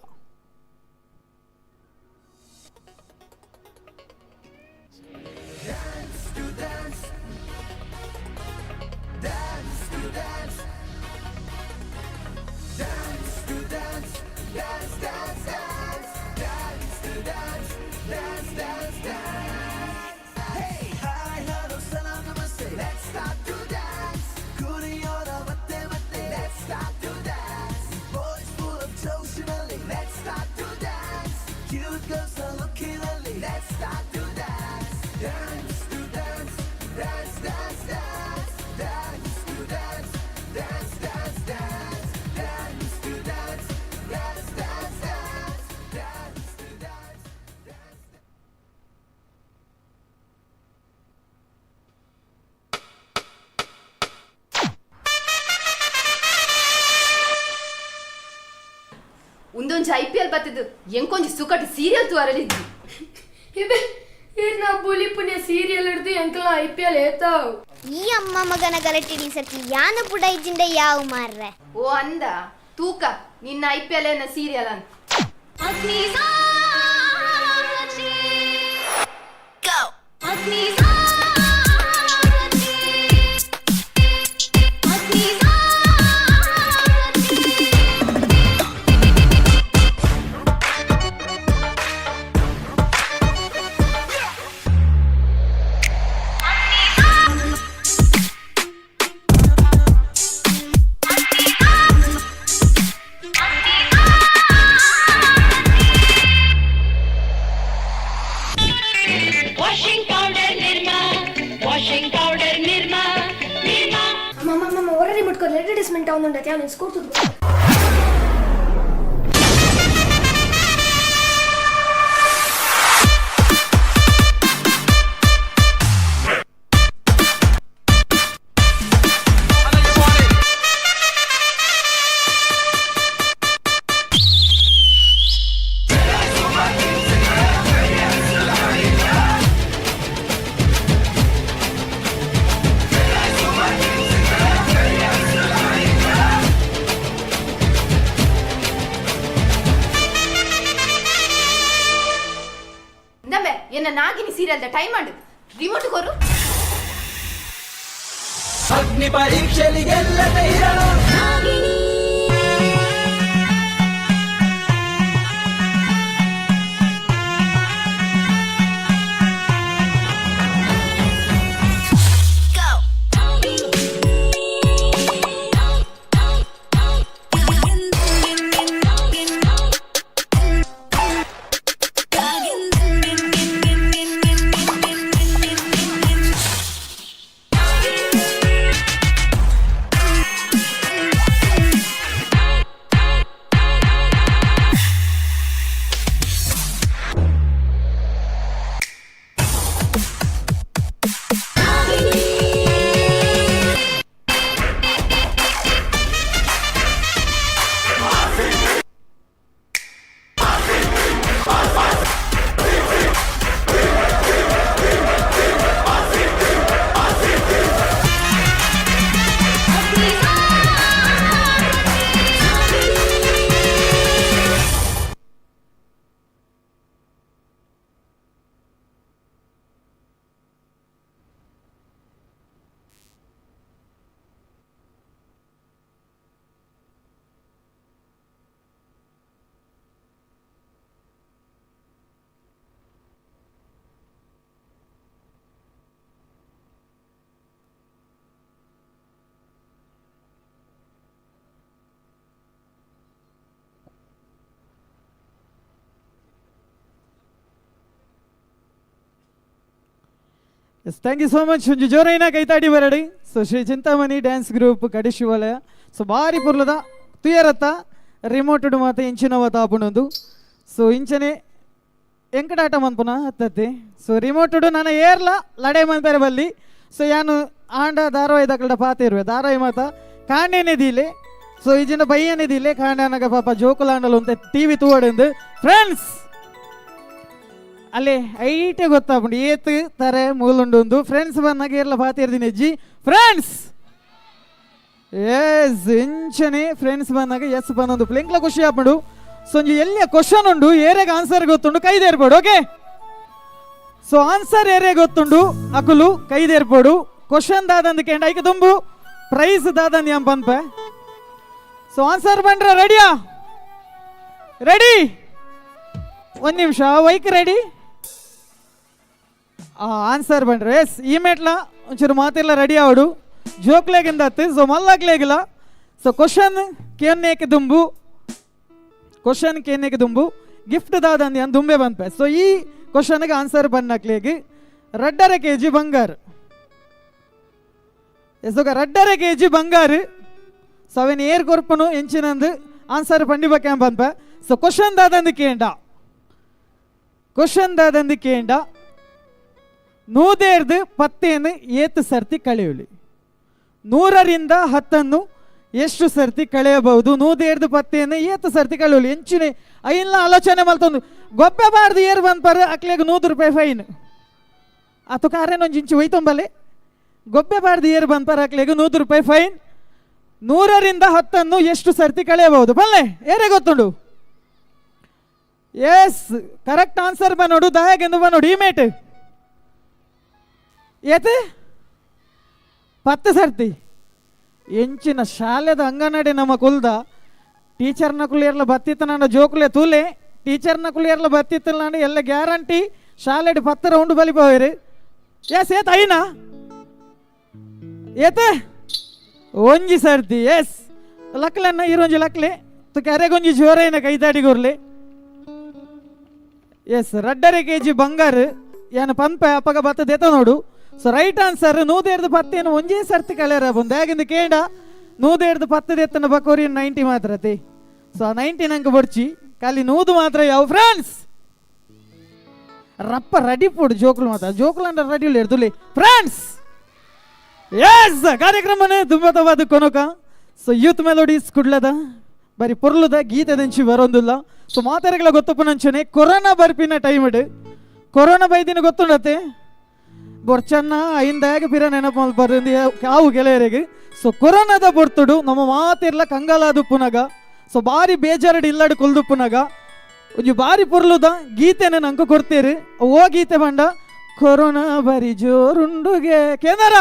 ಒಂದೊಂದು IPL ಬತ್ತಿದ್ದು ಎಂಕೊಂಜಿ ಸುಕಟ್ ಸೀರಿಯಲ್ ತೋರಲಿದ್ದು ಇದೆ ನಾ ಬುಲಿ ಪುಣ್ಯ ಸೀರಿಯಲ್ ಹಿಡ್ದು ಎಂಕಲ IPL ಏತಾವ್ ಈ ಅಮ್ಮ ಮಗನ ಗಲಟಿಲಿ ಸತಿ ಯಾನ ಪುಡ ಇಜ್ಜಿಂದ ಯಾವ ಮಾರ್ರೆ ಓ ಅಂದ ತೂಕ ನಿನ್ನ IPL ಏನ ಸೀರಿಯಲ್ ಅಂತ ಅಡ್ವರ್ಟೈಸ್ಮೆಂಟ್ ಅವನುಂಡೈತೆ ಅವನು ಸ್ಕೂರ್ತದ್ದು என்ன நாகினி சீரியல் ದ ಟೈಮ್ ಮಾಡು ರಿಮೋಟ್ ಕೊರು ಅಗ್ನಿ ಪರೀಕ್ಷೆಲಿ ಗೆಲ್ಲದೆ ಇರಲು yes thank you so much. ಒಂಜಿ ಜೋರೈನ ಕೈತಾಡಿ ಬರಡಿ. So Shri Chintamani dance group ಕಡಿಶಿವಾಲಯ. ಸೊ ಬಾರಿ ಪುರ್ಲದ ತುಯರತ್ತ ರಿಮೋಟೆಡ್ ಮಾತ ಇಂಚಿನವ ತಾಪುಣದು. ಸೊ ಇಂಚನೆ ಎಂಕಟಾಟ ಮನ್ಪುನ ಹತ್ತತ್ತೆ. ಸೊ ರಿಮೋಟೆಡ್ ನನ್ನ ಏರ್ಲ ಲಡೆ ಮನ್ಪೇರೆ ಬಲ್ಲಿ. ಸೊ ಯಾನು ಆಂಡ ಧಾರಾವಾಹಿ ದಕ್ಕಡ ಪಾತ ಇರುವೆ ಧಾರಾವಾಹಿ ಮಾತ ಕಾಂಡೇನೆ ದೀಲೆ. ಸೊ ಈಜಿನ ಬೈಯನೆ ದೀಲೆ ಕಾಂಡನಗ ಪಾಪ ಜೋಕುಲಾಂಡಲು ಅಂತ ಟಿವಿ ತೂವಡೆಂದು ಫ್ರೆಂಡ್ಸ್ ಅಲ್ಲೇ ಐಟೆ ಗೊತ್ತಾಗ್ಬಿಟ್ಟು ಏತ್ ತಾರೆ ಮೂಲುಂಡು ಒಂದು ಫ್ರೆಂಡ್ಸ್ ಬಂದಾಗ ಎಲ್ಲ ಪಾತಿರ್ತೀನಿ ಅಜ್ಜಿ ಫ್ರೆಂಡ್ಸ್ ಎಸ್ ಇಂಚನೆ ಫ್ರೆಂಡ್ಸ್ ಬಂದಾಗ ಎಸ್ ಬಂದೊಂದು ಪ್ಲೆಂಕ್ಲ ಖುಷಿ ಆಗ್ಬಿಡು. ಸೊ ಎಲ್ಲಿಯ ಕ್ವಶನ್ ಉಂಡು ಏರೆಗೆ ಆನ್ಸರ್ ಗೊತ್ತುಂಡು ಕೈದೇರ್ಬೋಡು. ಓಕೆ ಸೊ ಆನ್ಸರ್ ಏರೆ ಗೊತ್ತುಂಡು ಅಕುಲು ಕೈದೇರ್ಬೋಡು. ಕ್ವಶನ್ ದಾದಂದು ಕೇಂಡ ಐಕೆ ತುಂಬು ಪ್ರೈಸ್ ದಾದಂದು ಎಂ ಪನ್ಪೆ. ಸೊ ಆನ್ಸರ್ ಬಂದ್ರ ರೆಡಿಯಾ? ರೆಡಿ? ಒಂದು ನಿಮಿಷ ವೈಕ್ ರೆಡಿ? ಆನ್ಸರ್ ಬಂದ್ರೆ ಎಸ್ ಈ ಮೆಟ್ಲ ಒಂಚೂರು ಮಾತೆಲ್ಲ ರೆಡಿ ಆವಡು ಜೋಕ್ಲೇಗಿಂದ ಹತ್ತು. ಸೊ ಮಲ್ಲಾಗ್ಲೇಗಿಲ್ಲ. ಸೊ ಕ್ವಶನ್ ಕೇನ್ನೇಕೆ ದುಂಬು ಕ್ವಶನ್ ಕೇನ್ನೇಕೆ ದುಂಬು ಗಿಫ್ಟ್ ದಾದಂದು ಏನು ದುಂಬೆ ಬಂದ್ಪೆ. ಸೊ ಈ ಕ್ವಶನ್ಗೆ ಆನ್ಸರ್ ಬನ್ನಕ್ಲೇಗಿ 2.5 kg ಬಂಗಾರ. ಎಸ್ ఒక 2.5 kg ಬಂಗಾರ. ಸೊ ಅವನ್ ಏರ್ ಕೊರ್ಪನು ಎಂಚಿನಂದು ಆನ್ಸರ್ ಪಂಡಿಬೇಕೇಂ ಬಂದ್ಪೆ. ಸೊ ಕ್ವಶನ್ ದಾದಂದು ಕೇಂಡ ಕ್ವಶನ್ ದಾದಂದು ಕೇಂಡ 110 ಏತು ಸರ್ತಿ ಕಳೆಯಲಿ. 100ರಿಂದ 10 ಎಷ್ಟು ಸರ್ತಿ ಕಳೆಯಬಹುದು? 110 ಏತು ಸರ್ತಿ ಕಳೆಯಲಿ. ಎಂಚಿನ ಐನ್ಲ ಆಲೋಚನೆ ಮಲ್ತೊಂದು ಗೊಬ್ಬೆ ಬಾರ್ದು ಏರ್ ಬಂದ್ಪಾರ ಅಕ್ಲೆಗೆ 100 ರೂಪಾಯಿ ಫೈನ್. ಆತು ಕಾರೇನೊಂದು ಇಂಚು ಒಯ್ತೊಂಬಲೆ ಗೊಬ್ಬೆ ಬಾರ್ದು ಏರ್ ಬಂದ್ಪಾರ ಅಕ್ಲೆಗೆ 100 ರೂಪಾಯಿ ಫೈನ್. 100ರಿಂದ 10 ಎಷ್ಟು ಸರ್ತಿ ಕಳೆಯಬಹುದು? ಬಲ್ಲೆ ಏರೇ ಗೊತ್ತುಂಡು? ಎಸ್ ಕರೆಕ್ಟ್ ಆನ್ಸರ್ ಬನ್ನೋಡು ದಯಾಗೆಂದು ಬನ್ನೋಡು ಈ ಮೇಟ್ ಏತೆ 10 ಸರ್ತಿ. ಎಂಚಿನ ಶಾಲೆದ ಅಂಗನಡಿ ನಮ್ಮ ಕುಲ್ದ ಟೀಚರ್ನ ಕುಲಿಯರ್ಲ ಬತ್ತಿತ್ತ ನಾಡ ಜೋಕುಲೆ ತೂಲೆ ಟೀಚರ್ನ ಕುಲಿಯರ್ಲ ಬತ್ತಿತ್ತ ನಾಡ ಎಲ್ಲ ಗ್ಯಾರಂಟಿ ಶಾಲೆಡ್ 10 ರೌಂಡ್ ಬಲಿಪೋಯರು. ಎಸ್ ಏತ ಐನಾ ಏತೆ ಒಂಜಿ ಸರ್ತಿ. ಎಸ್ ಲಕ್ಲನ್ನ ಇರೊಂಜಿ ಲಕ್ಲೆ ತು ಕೆರೆಗೊಂಜಿ ಜೋರೈನ ಕೈತಾಡಿಗೋರ್ಲೆ. ಎಸ್ 2.5 kg ಬಂಗಾರ ಏನು ಪಂಪೆ ಅಪ್ಪಗ ಬತ್ತದೇತ ನೋಡು. ಸೊ ರೈಟ್ ಆನ್ಸರ್ 110 ಒಂಜೇ ಸರ್ತಿ ಕಳೆಯರ ಬಂದು ಹೇಗಿಂದ ಕೇಂಡ 110 ಬಕೋರಿ 90 ಮಾತ್ರತಿ. ಸೊ 90 ನಂಗೆ ಬಡ್ಚಿ ಖಾಲಿ 100 ಮಾತ್ರ ಯಾವ ಫ್ರೆಂಡ್ಸ್ ರಪ್ಪ ರೆಡಿ ಪೋಡು ಜೋಕುಲು ಮಾತ್ರ ಜೋಕುಲು ಅಂದ್ರೆ ರೆಡಿ ಇರ್ದುಲಿ ಫ್ರೆಂಡ್ಸ್. ಎಸ್ ಕಾರ್ಯಕ್ರಮನೇ ತುಂಬತವಾದ ಕೊನಕ. ಸೊ ಯೂತ್ ಮೆಲೋಡೀಸ್ ಕುಡ್ಲದ ಬರೀ ಪೊರ್ಲುದ ಗೀತೆದಂಚಿ ಬರೋದಿಲ್ಲ. ಸೊ ಮಾತಾರೆಗಳ ಗೊತ್ತಪ್ಪ ನಂಚನೆ ಕೊರೋನಾ ಬರ್ಪಿನ ಟೈಮ್ ಇಡು ಕೊರೋನಾ ಬೈದಿನ ಗೊತ್ತುಂಡತ್ತೆ ಬೊರ್ಚನ್ನ ಐಂದಾಗ ಪಿರ ನೆನಪು ಬರಂದು ಕಾವು ಗೆಳೆಯರಿಗೆ. ಸೊ ಕೊರೋನಾದ ಬೊರ್ತುಡು ನಮ್ಮ ಮಾತಿರ್ಲ ಕಂಗಾಲಾದು ಪುನಗ. ಸೊ ಬಾರಿ ಬೇಜಾರಡು ಇಲ್ಲಡು ಕೊಲ್ದು ಪುನಗ ಒಂಜಿ ಬಾರಿ ಪೊರ್ಲುದ ಗೀತೆನ ನಂಗೆ ಕೊಡ್ತೀರಿ. ಓ ಗೀತೆ ಬಂಡ ಕೊರೋನಾ ಬರಿ ಜೋರುಂಡುಗೆ ಕೇಂದ್ರ.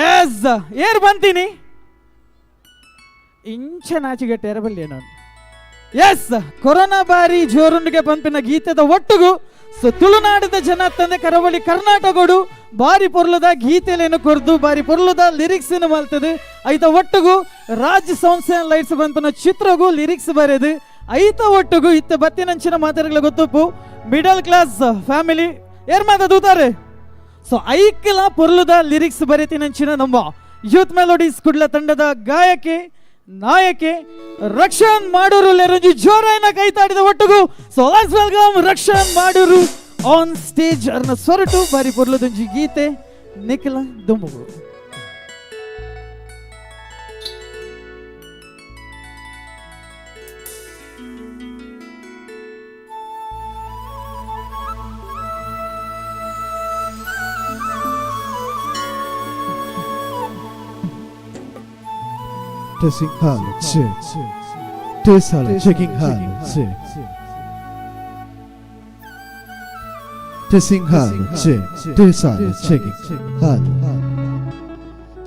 ಎಸ್ ಏರ್ ಬಂತೀನಿ ಇಂಚ ನಾಚಿಗೆಟ್ಟೆ ಎರಬಲ್ಲಿ ನಾನು. ಎಸ್ ಕೊರೋನಾ ಬಾರಿ ಜೋರುಂಡಿಗೆ ಪಂಪಿನ ಗೀತೆದ ಒಟ್ಟುಗು. ಸೊ ತುಳುನಾಡದ ಜನ ತಂದೆ ಕರಾವಳಿ ಕರ್ನಾಟಕಡು ಬಾರಿ ಪೊರ್ಲದ ಗೀತೆಲೇನು ಕೊರ್ದು ಬಾರಿ ಪೊರ್ಲದ ಲಿರಿಕ್ಸ್ ಮಲ್ತದೆ ಐತ ಒಟ್ಟುಗು ರಾಜ್ ಸೌಂಡ್ಸ್ ಅಂಡ್ ಲೈಟ್ಸ್ ಬಂಪನ ಚಿತ್ರಗೂ ಲಿರಿಕ್ಸ್ ಬರೆದು ಐತ ಒಟ್ಟುಗು ಇತ್ತ ಬತ್ತಿನಂಚಿನ ಮಾತಾಡಗಳ ಗೊತ್ತಪ್ಪು ಮಿಡಲ್ ಕ್ಲಾಸ್ ಫ್ಯಾಮಿಲಿ ಏರ್ ಮಾತಾಡುತ್ತಾರೆ. ಸೊ ಐಕ್ಲ ಪೊರ್ಲದ ಲಿರಿಕ್ಸ್ ಬರೆತಿನಂಚಿನ ನಮ್ಮ ಯೂತ್ ಮೆಲೋಡೀಸ್ ಕುಡ್ಲ ತಂಡದ ಗಾಯಕಿ ನಾಯಕಿ ರಕ್ಷಣ್ ಮಾಡೂರು ಲೆರಂಜಿ ಜೋರಾಯಿನ ಕೈತಾಡಿದ ಒಟ್ಟುಗು. ಸೊ ಲೆಟ್ಸ್ ವೆಲ್ಕಮ್ ರಕ್ಷಣ್ ಮಾಡೂರು ಆನ್ ಸ್ಟೇಜ್ ಅರ್ನ ಸೊರಟು ಬಾರಿ ಪೊರ್ಲದೊಂಜಿ ಗೀತೆ ನಿಖಿಲ ದುಂಬುಗಳು. Testing hall, check. Test hall, checking hall, check. Testing hall, check. Test hall, checking hall.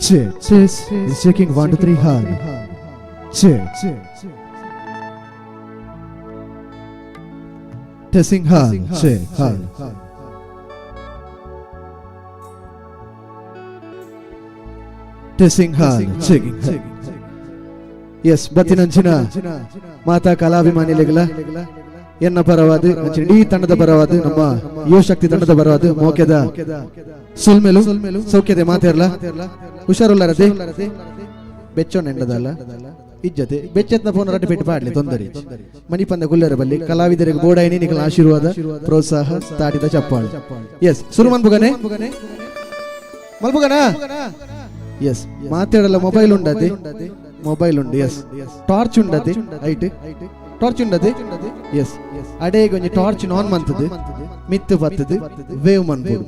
Check. Test is checking 1 to 3 hall. Check. Testing hall, check hall. Testing hall, checking hall. Yes ಬತ್ತಿನಂಚಿನ ಮಾತಾ ಕಲಾಭಿಮಾನಿಗಳಿಗಳ ಎನ್ನ ಪರವಾದ ಇಡೀ ತಂಡದ ಪರವಾದ ನಮ್ಮ ಯುವಶಕ್ತಿ ತಂಡದ ಪರವಾದ ಮೋಕೆದ ಸುಲ್ಮೆಲು ಸೌಖ್ಯತೆ ಮಾತಾರಲ್ಲ ಹುಷಾರುಲ್ಲಾರದೆ ಬೆಚ್ಚೋಣ ಎಂಡದಲ್ಲ ಇಜ್ಜತೆ ಬೆಚ್ಚತ್ನ ಫೋನ್ ರಟ್ಟು ಪೆಟ್ಟು ಪಾಡ್ಲಿ ತೊಂದರೆ ಮಣಿಪಂದ ಗುಲ್ಲರ ಬಲ್ಲಿ ಕಲಾವಿದರಿಗೆ ಬೋಡಾಯಿನಿ ನಿಖಲ ಆಶೀರ್ವಾದ ಪ್ರೋತ್ಸಾಹ ತಾಟಿದ ಚಪ್ಪಾಳು ಎಸ್ ಶುರು ಮನ್ಬುಗನೆ ಮಲ್ಬುಗನಾ ಎಸ್ ಮಾತಾಡಲ್ಲ ಮೊಬೈಲ್ ಉಂಡದೆ ಮೊಬೈಲ್ ಉಂಡು ಎಸ್ ಟಾರ್ಚ್ ಉಂಡದೆ ಐಟ್ ಟಾರ್ಚ್ ಉಂಡದೆ ಎಸ್ ಅಡೇ ಕೊಂಚ ಟಾರ್ಚ್ ಆನ್ ಮಂತದೆ ಮಿತ್ತು ಬತ್ತದು ವೇವ್ ಮನ್ಪುಡು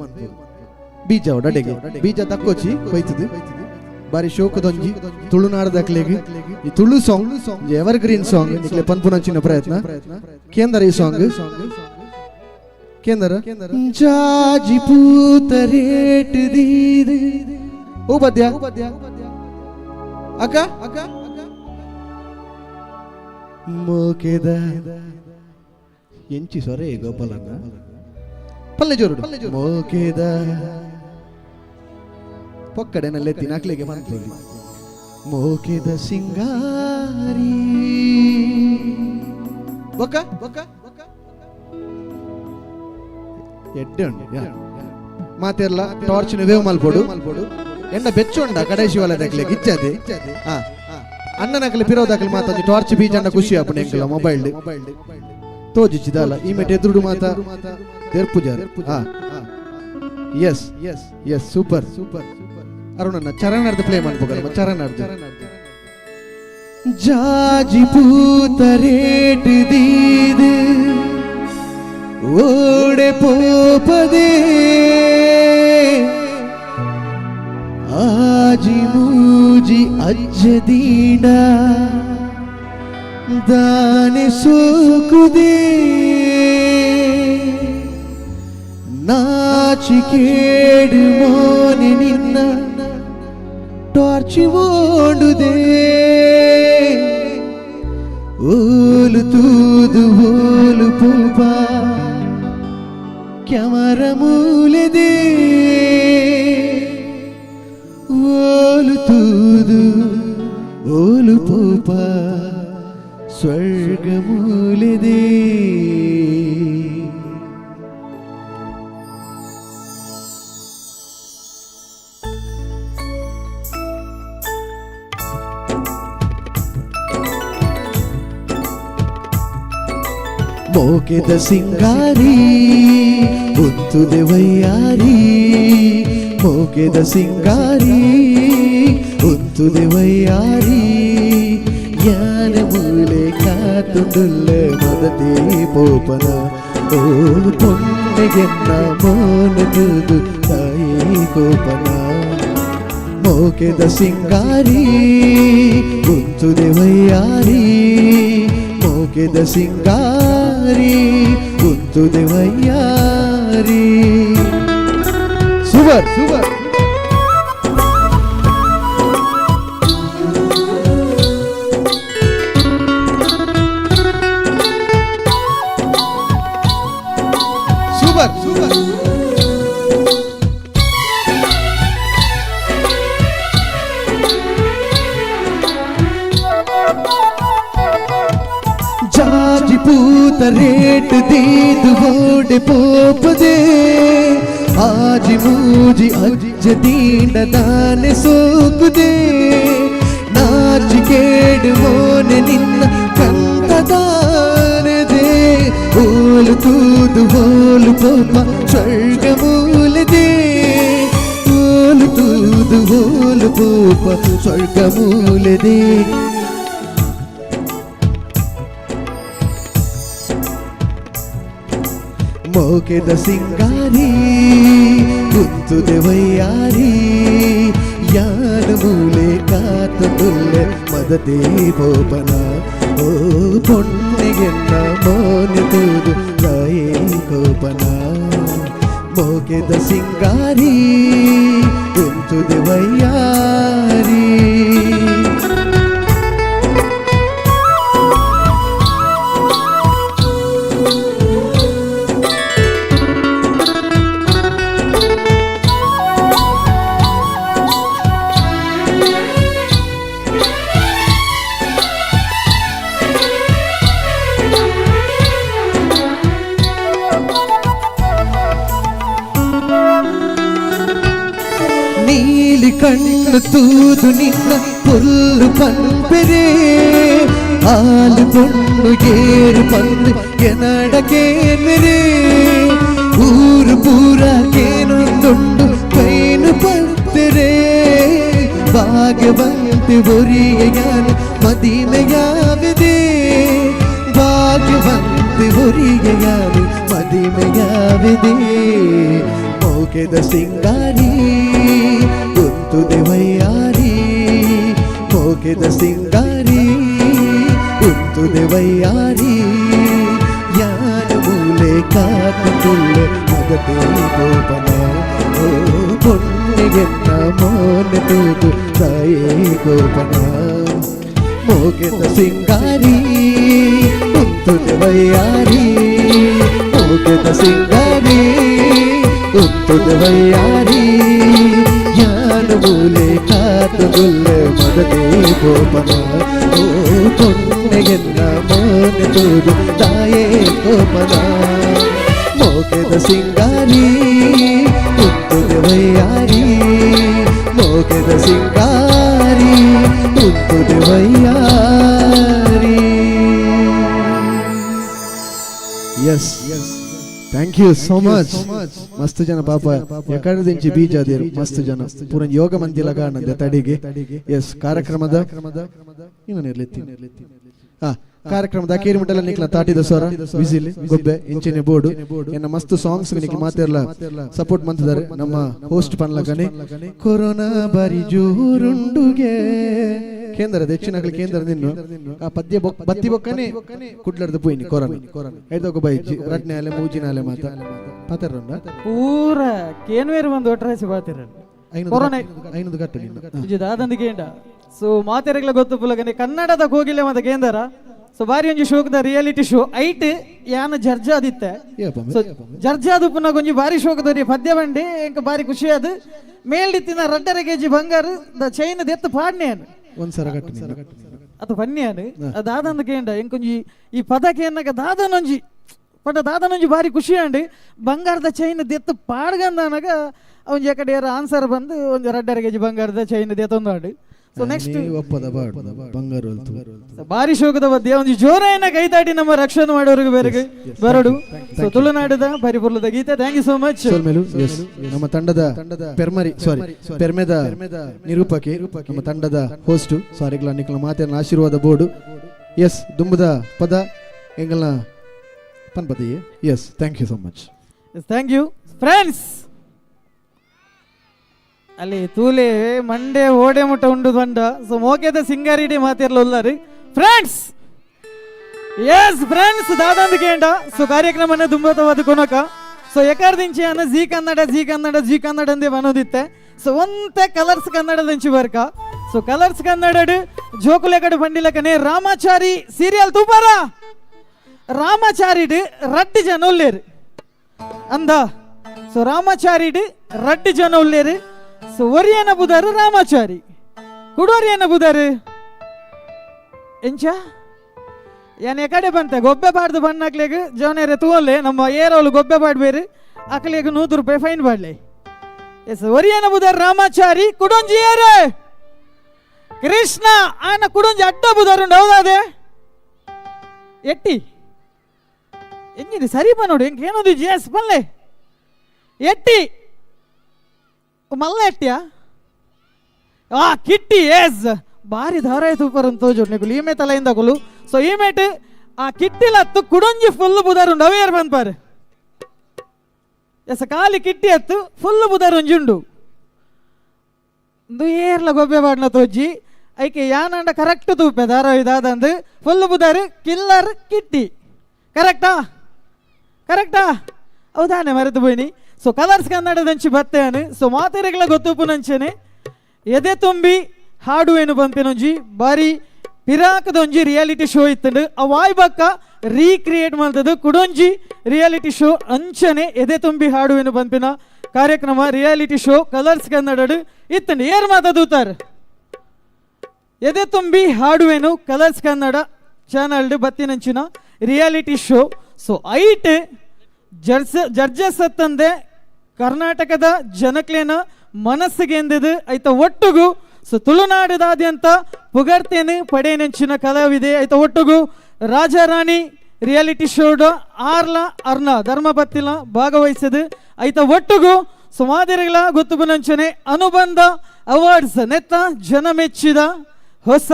ಬೀಜ ಅಡೆಗೆ ಬೀಜ ತಕ್ಕೋಚಿ ಕೊಯ್ತದು ಬಾರಿ ಶೋಕದೊಂಜಿ ತುಳುನಾಡದಕ್ಲೆಗ್ ಈ Tulu song evergreen song ನಿಕ್ಲೆ ಪನ್ಪುನಂಚಿನ ಪ್ರಯತ್ನ ಕೇಂದ್ರ ಈ ಸಾಂಗ್ ಕೇಂದ್ರ ಜಾಜಿ ಪೂತ ರೇಟ್ ದೀದೆ ಓ ಬದ್ಯ ಅಕ್ಕ ಮೋಕೆದ ಎಂಚಿ ಸೊರೆ ಗೋಪಾಲಣ್ಣ ಪಲ್ಲೆ ಜೋರು ಮೋಕೆದ ಪೊಕ್ಕಡೆನಲ್ಲೇ ತಿನ್ನಕ್ಲಿಗೆ ಮಂತ್ರೋಲಿ ಮೋಕೆದ ಸಿಂಗಾರಿ ಬೊಕ್ಕ ಬೊಕ್ಕ ಎಡ್ಡೆ ಉಂಡು ಮಾತೆರ್ಲ ಟಾರ್ಚ್ ವೇವ್ ಮಲ್ಪೋಡು ಎಂಡ ಬೆಚ್ಚೊಂಡ ಕಡೆ ಶಿವಾಲಯದಾಗ್ಲೆ ಗಿಚ್ಚದೆ ಅಣ್ಣನಕಲಿ ಪಿರೋದಾಕಲಿ ಮಾತಾಜಿ ಟಾರ್ಚ್ ಬೀಜ ಅಂಡ ಖುಷಿ ಆಪುಂಡು ಎಂಕಲ ಮೊಬೈಲ್ ತೋಜಿಚಿದಲ್ಲ ಈ ಮೆಟ್ ಎದುರುಡು ಮಾತಾ ತೆರ್ಪುಜಾರ್ yes yes yes super super ಅರುಣನ್ನ ಚರಣಾರ್ಧ ಪ್ಲೇ ಮಾಡ್ಬೋಗಲ್ಲ ಚರಣಾರ್ಧ ಜಾಜಿ ಪೂತ ರೇಟ್ ದೀದೆ ಓಡೆ ಪೋಪದೆ ಆಜಿ ಮೂಜಿ ಅಜ್ಜದೀಡ ದಾನೆ ಸೋಕುದೇ ನಾಚಿಕೇಡು ಮೋನೆ ನಿನ್ನ ಟಾರ್ಚಿ ಓಡುದೇ ಓಲು ತೂದು ಓಲು ಪೂಪ ಕ್ಯಾಮರ ಮೂಲೆದೇ ಓಲು ತೂದು ಓಲು ಪೂಪ ಸ್ವರ್ಗ ಮೂಲೆದೇ ಮೋಕೆದ ಸಿಂಗಾರಿ ಉತ್ತುದೆ ವಯ್ಯಾರಿ ಮೋಕೆದ ಸಿಂಗಾರಿ ಉತ್ತುದೆ ವಯ್ಯಾರಿ ಯಾನ ಮೂಲೆ ಕಾತುಂಡುಲ್ಲ ಮದತೆ ಪೋಪನ ಓಲು ಪೊಣ್ಣೆಗೆನ್ನ ಮೋನದು ತಾಯಿ ಕೋಪನ ಮೋಕೆದ ಸಿಂಗಾರಿ ಉತ್ತುದೆ ವಯ್ಯಾರಿ ಮೋಕೆದ ಸಿಂಗಾರಿ ಉತ್ತುದೆ ವಯ್ಯಾರಿ ಸೂಪರ್ ಸೂಪರ್ ಸೂಪರ್ ಸೂಪರ್ ಜಾಜಿ ಪೂತ ರೇಟ್ ದೀದು ಓಡೆ ಪೋಪದೆ ಆಜಿ ಮೂಜಿ ಅಜ್ಜ ದೀಂಡ ದಾನೆ ಸೋಕುದೆ ನಾಚಿಕೇಡು ಮೋನೆ ನಿನ್ನ ಕಂದದಾನದೆ ಓಲು ತೂದು ಓಲು ಪೋಪ ಸ್ವರ್ಗ ಮೂಲದೆ ಓಲು ತೂದು ಓಲು ಪೋಪ ಸ್ವರ್ಗ ಮೂಲದೆ ಮೋಕೆದ ಸಿಂಗಾರಿ ಕುಂತುದೆ ವಯ್ಯಾರಿ ಯಾನ ಮೂಲೆ ಕಾತುಲ್ಲೆ ಮದತೆ ಪೋಪನ ಓ ಪೊಣ್ಣೆಗೆನ್ನ ಮೋನೆ ತೂದು ತಾಯೇ ಕೋಪನ ಮೋಕೆದ ಸಿಂಗಾರಿ ಕುಂತುದೆ ವಯ್ಯಾರಿ ಕಣ್ಣು ತೂದು ನಿನ್ನ ಪುಲ್ಲು ಪಂಪೆರೆ ಹಾಲು பொண்ணு ஏறு பந்து எனடக்கேன்மெರೆ ಊರು ಪೂರ ಕೇನೊಂದುಂಡು ಕೈನು ಪಂತೆರೆ ಭಾಗ್ಯವಂತೆ ಒರಿಗೆಯಾನು ಮದಿಮೆಯಾವಿದೆ ಭಾಗ್ಯವಂತೆ ಒರಿಗೆಯಾನು ಮದಿಮೆಯಾವಿದೆ ಮೋಕೆದ ಸಿಂಗಾರಿ ಗುಂತುದೆ ವಯ್ಯಾರಿ ಮೋಕೆದ ಸಿಂಗಾರಿ ಗುಂತುದೆ ವಯ್ಯಾರಿ ಯಾನ ಮೂಲೆ ಕಾತುಳ್ಳೆ ಮಗತೆ ಗೋಪನ ಓ பொண்ணுಗೆನ್ನ ಮೋನ ತೂತು ತಾಯೇ ಗೋಪನ ಮೋಕೆದ ಸಿಂಗಾರಿ ಗುಂತುದೆ ವಯ್ಯಾರಿ ಮೋಕೆದ ಸಿಂಗಾರಿ ಗುಂತುದೆ ವಯ್ಯಾರಿ ಯಾನ ಮೂಲೆ ಕಾತುಳ್ಳೆ ಮಗತೆ ಗೋಪನ ಓ பொண்ணுಗೆನ್ನ ಮೋನ ತೂತು ತಾಯೇ ಗೋಪನ ಮೋಕೆದ ಸಿಂಗಾರಿ ಗುಂತುದೆ ವಯ್ಯಾರಿ ಮೋಕೆದ ಸಿಂಗಾರಿ ಗುಂತುದೆ ವಯ್ಯಾರಿ. Yes thank you so much. ಮಸ್ತ್ ಜನ ಪಾಪ ಎಕಡೆ ದಿಂಚಿ ಬೀಜ ಅದೇರು ಮಸ್ತ್ ಜನ ಪೂರ ಯೋಗ ಮಂದಿ ಲಗಾಣದೆ ತಡಿಗೆ. ಎಸ್ ಕಾರ್ಯಕ್ರಮದ ಕಾರ್ಯಕ್ರಮದ ಕೇರಿ ಮುಟ್ಟಲ ನಿಕ್ಲ ತಾಟಿದ ಸ್ವರ ವಿಸಿಲ್ ಗೊಬ್ಬೆ ಇಂಚಿನ ಬೋರ್ಡು ಎನ್ನ ಮಸ್ತ್ ಸಾಂಗ್ಸ್ ನಿಕ್ಲ ಮಾತೆಲ್ಲ ಸಪೋರ್ಟ್ ಮಂತಿದ್ದಾರೆ ನಮ್ಮ ಹೋಸ್ಟ್ ಪನ್ಲಕನೆ ಕೊರೋನಾ ಬಾರಿ ಜೋರುಂಡುಗೆ ಕೇಂದ್ರ ಹೆಚ್ಚಿನ ಕೇಂದ್ರ ನಿನ್ನು ಆ ಪದ್ಯ ಬತ್ತಿ ಬೊಕ್ಕನೆ ಕುಡ್ಲರ್ದ ಪೋಯಿನಿ ಕೊರೋನಾ ಐದೋಗ ಬೈಜಿ ರಟ್ನಾಲೆ ಮೂಜಿನಾಲೆ ಮಾತ ಪಾತರ್ರಂಡ ಪೂರ ಕೇನ್ವೇರು ಒಂದು ಒಟ್ರಾಸಿ ಪಾತಿರ ಕೊರೋನಾ ಐನದು ಗಟ್ಟು ನಿನ್ನು ಇದು ದಾದಂದಿಗೆ ಎಂಡ ಸೊ ಮಾತೆರೆಗ್ಲ ಗೊತ್ತು ಪುಲಗನೆ ಕನ್ನಡದ ಕೋಗಿಲೆ ಮತ ಕೇಂದ್ರ ಸೊ ಬಾರಿ ಒಂಜಿ ಶೋಕದ ರಿಯಾಲಿಟಿ ಶೋ ಐಟ್ ಯಾನ ಜರ್ಜಾ ಆದಿತ್ತೆ ಸೊ ಜರ್ಜಾ ಅದು ಪುನಃ ಒಂಜಿ ಬಾರಿ ಶೋಕದವ್ರಿ ಪದ್ಯ ಬಂಡಿ ಎಂಕ ಬಾರಿ ಖುಷಿ ಅದು ಮೇಲ್ಡಿತ್ತಿನ 2.5 kg ಬಂಗಾರ ಚೈನ್ ದೆತ್ತು ಪಾಡ್ನೆ ಒಂದ್ಸರ ಗಟ್ಟು ಅದು ಬನ್ನಿಯಾನು ದಾದಂದ ಕೇಂಡ ಎಂಕೊಂಜಿ ಈ ಪದಕ್ಕೆ ಏನಕ ದಾದನೊಂಜಿ ಪಟ ದಾದನೊಂಜಿ ಬಾರಿ ಖುಷಿ ಅಂಡಿ ಬಂಗಾರದ ಚೈನ್ ದೆತ್ತು ಪಾಡ್ಗಂದನಗ ಅವನ್ ಕಡೆ ಆನ್ಸರ್ ಬಂದು ಒಂದು 2.5 kg ಬಂಗಾರದ ಚೈನ್ ದೆತ್ತೊಂದಾಡು. ಸೊ ನೆಕ್ಸ್ಟ್ ಬಂಗಾರ ಬಾರಿ ಶೋಕದ ಮಧ್ಯೆ ಒಂದು ಜೋರಾಯನ ಕೈತಾಟಿ ನಮ್ಮ ರಕ್ಷಣೆ ಮಾಡೋರಿಗೆ ಬೇರೆ ಬರಡು. ಸೊ ತುಳುನಾಡದ ಪರಿಪೂರ್ಣದ ಗೀತೆ. Thank you so much. ನಮ್ಮ ತಂಡದ ಪೆರ್ಮೆದ ನಿರೂಪಕಿ ನಮ್ಮ ತಂಡದ ಹೋಸ್ಟ್ ಸಾರಿಗ್ಲ ನಿಕ್ಲ ಮಾತಿನ ಆಶೀರ್ವಾದ ಬೋರ್ಡು. ಎಸ್ ದುಂಬದ ಪದ ಎಂಗಲ್ನ ಪನ್ಪದೆಯೇ. Yes thank you so much. Thank you friends. ಅಲ್ಲಿ ತೂಲೆ ಮಂಡೆ ಓಡೆ ಮುಟ್ಟ ಉಂಡು ಬಂಡ. ಸೊ ಮೋಕೆದ ಸಿಂಗಾರಿಡಿ ಮಾತಿರ್ಲ ಉಲ್ಲಾರಿ ಫ್ರೆಂಡ್ಸ್. ಎಸ್ ಫ್ರೆಂಡ್ಸ್ ದಾದಂದ ಕೇಂಡ. ಸೊ ಕಾರ್ಯಕ್ರಮನ ದುಂಬತವಾದ ಕೊನಕ. ಸೊ ಎಕಾರ್ದಿಂಚಿ ಅನ್ನ ಜಿ ಕನ್ನಡ ಅಂದೇ ಬನೋದಿತ್ತೆ. ಸೊ ಒಂತೆ ಕಲರ್ಸ್ ಕನ್ನಡದಿಂಚಿ ಬರ್ಕ. ಸೊ ಕಲರ್ಸ್ ಕನ್ನಡ ಜೋಕುಲೆಕಡು ಬಂಡಿಲಕನೆ ರಾಮಾಚಾರಿ ಸೀರಿಯಲ್ ತೂಪಾರ ರಾಮಾಚಾರಿಡ್ ರಡ್ಡಿ ಜನ ಉಲ್ಲೇರು ಅಂದ. ಸೊ ರಾಮಾಚಾರಿಡ್ ರಡ್ಡಿ ಜನ ಉಲ್ಲೇರು. ಸೊ ಒರಿಯನ ಬುಧಾರು ರಾಮಾಚಾರಿ ಕುಡೋರಿಯನ ಬುಧಾರು ಎಂಚ ಯಾನ್ ಎಕಡೆ ಬಂತೆ ಗೊಬ್ಬೆ ಪಾಡ್ದು ಬಣ್ಣಕ್ಲೆಗ್ ಜವನೇರೆ ತೂವಲ್ಲೆ ನಮ್ಮ ಏರೋಲು ಗೊಬ್ಬೆ ಪಾಡ್ಬೇರು ಅಕ್ಲೆಗ್ 100 ರೂಪಾಯಿ ಫೈನ್ ಪಾಡ್ಲೆ. ಎಸ್ ಒರಿಯನ ಬುಧಾರು ರಾಮಾಚಾರಿ ಕುಡೊಂಜಿ ಏರೆ ಕೃಷ್ಣ ಆನ ಕುಡೊಂಜಿ ಅಡ್ಡ ಬುಧಾರುಂಡು ಹೌದಾದೆ ಎಟ್ಟಿ ಎಂಜಿದೆ ಸರಿ ನೋಡಿ ಎಂಕ್ ಏನೋದು ಜೇಸ್ ಬಲ್ಲೆ ಎಟ್ಟಿ ಮಲ್ಲ ಎಟ್ಟಿಯ ಆ ಕಿಟ್ಟಿ ಎಸ್ ಬಾರಿ ಧಾರಾಯ ತೂಪರ್ ಅಂತ ತೋಜೋಡ್ ನೆಗುಲು ಈಮೆ ತಲೆಯಿಂದ ಕೊಲು. ಸೊ ಈಮೇಟ್ ಆ ಕಿಟ್ಟಿಲತ್ತು ಕುಡೊಂಜಿ ಫುಲ್ ಬುದಾರುಂಡು ಅವೇರ್ ಬಂದ್ಪಾರೆ. ಎಸ್ ಕಾಲಿ ಕಿಟ್ಟಿ ಹತ್ತು ಫುಲ್ ಬುದಾರುಂಜುಂಡು ಏರ್ಲ ಗೊಬ್ಬೆ ಬಾಡ್ನ ತೋಜಿ ಐಕೆ ಯಾನಂಡ ಕರೆಕ್ಟ್ ತೂಪೆ ಧಾರಾವಾಹಿ ದಾದಂದು ಫುಲ್ ಬುದಾರು ಕಿಲ್ಲರ್ ಕಿಟ್ಟಿ ಕರೆಕ್ಟಾ ಹೌದಾನೆ ಮರೆತು ಬೋಯ್ನಿ. ಸೊ ಕಲರ್ಸ್ ಕನ್ನಡದಂಚಿ ಬತ್ತೇನು. ಸೊ ಮಾತೆರೆಗಳ ಗೊತ್ತುಪ್ಪು ನಂಚೆನೆ ಎದೆ ತುಂಬಿ ಹಾಡುವೇನು ಬಂತೇನೊಂಜಿ ಬಾರಿ ಪಿರಾಕದೊಂಜಿ ರಿಯಾಲಿಟಿ ಶೋ ಇತ್ತಂಡು ಆ ವಾಯ್ಬಕ್ಕ ರೀಕ್ರಿಯೇಟ್ ಮಾಡ್ತದ್ದು ಕುಡೊಂಜಿ ರಿಯಾಲಿಟಿ ಶೋ ಅಂಚನೆ ಎದೆ ತುಂಬಿ ಹಾಡುವೇನು ಬಂಪಿನ ಕಾರ್ಯಕ್ರಮ ರಿಯಾಲಿಟಿ ಶೋ ಕಲರ್ಸ್ ಕನ್ನಡ ಇತ್ತಂಡು ಏರ್ ಮಾತಾಡುತ್ತಾರೆ ಎದೆ ತುಂಬಿ ಹಾಡುವೇನು ಕಲರ್ಸ್ ಕನ್ನಡ ಚಾನಲ್ ಬತ್ತಿನಂಚಿನ ರಿಯಾಲಿಟಿ ಶೋ. ಸೊ ಐಟ್ ಜಡ್ಜಸ್ ತಂದೆ ಕರ್ನಾಟಕದ ಜನಕ್ಲೇನ ಮನಸ್ಸಿಗೆ ಎಂದಿದು ಐತ ಒಟ್ಟುಗು ಸೊ ತುಳುನಾಡಿದಾದ್ಯಂತ ಪುಗಡ್ತೇನೆ ಪಡೆನೆಂಚಿನ ಕಲಾವಿದೆ ಐತ ಒಟ್ಟುಗು ರಾಜಾರಾಣಿ ರಿಯಾಲಿಟಿ ಶೋಡ ಅರ್ನ ಧರ್ಮಪತ್ತಿಲ ಭಾಗವಹಿಸಿದು ಐತ ಒಟ್ಟುಗು ಸುಮಾದಿರಿಗಳ ಗೊತ್ತುಗುನಂಚನೆ ಅನುಬಂಧ ಅವಾರ್ಡ್ಸ್ ನೆತ್ತ ಜನ ಮೆಚ್ಚಿದ ಹೊಸ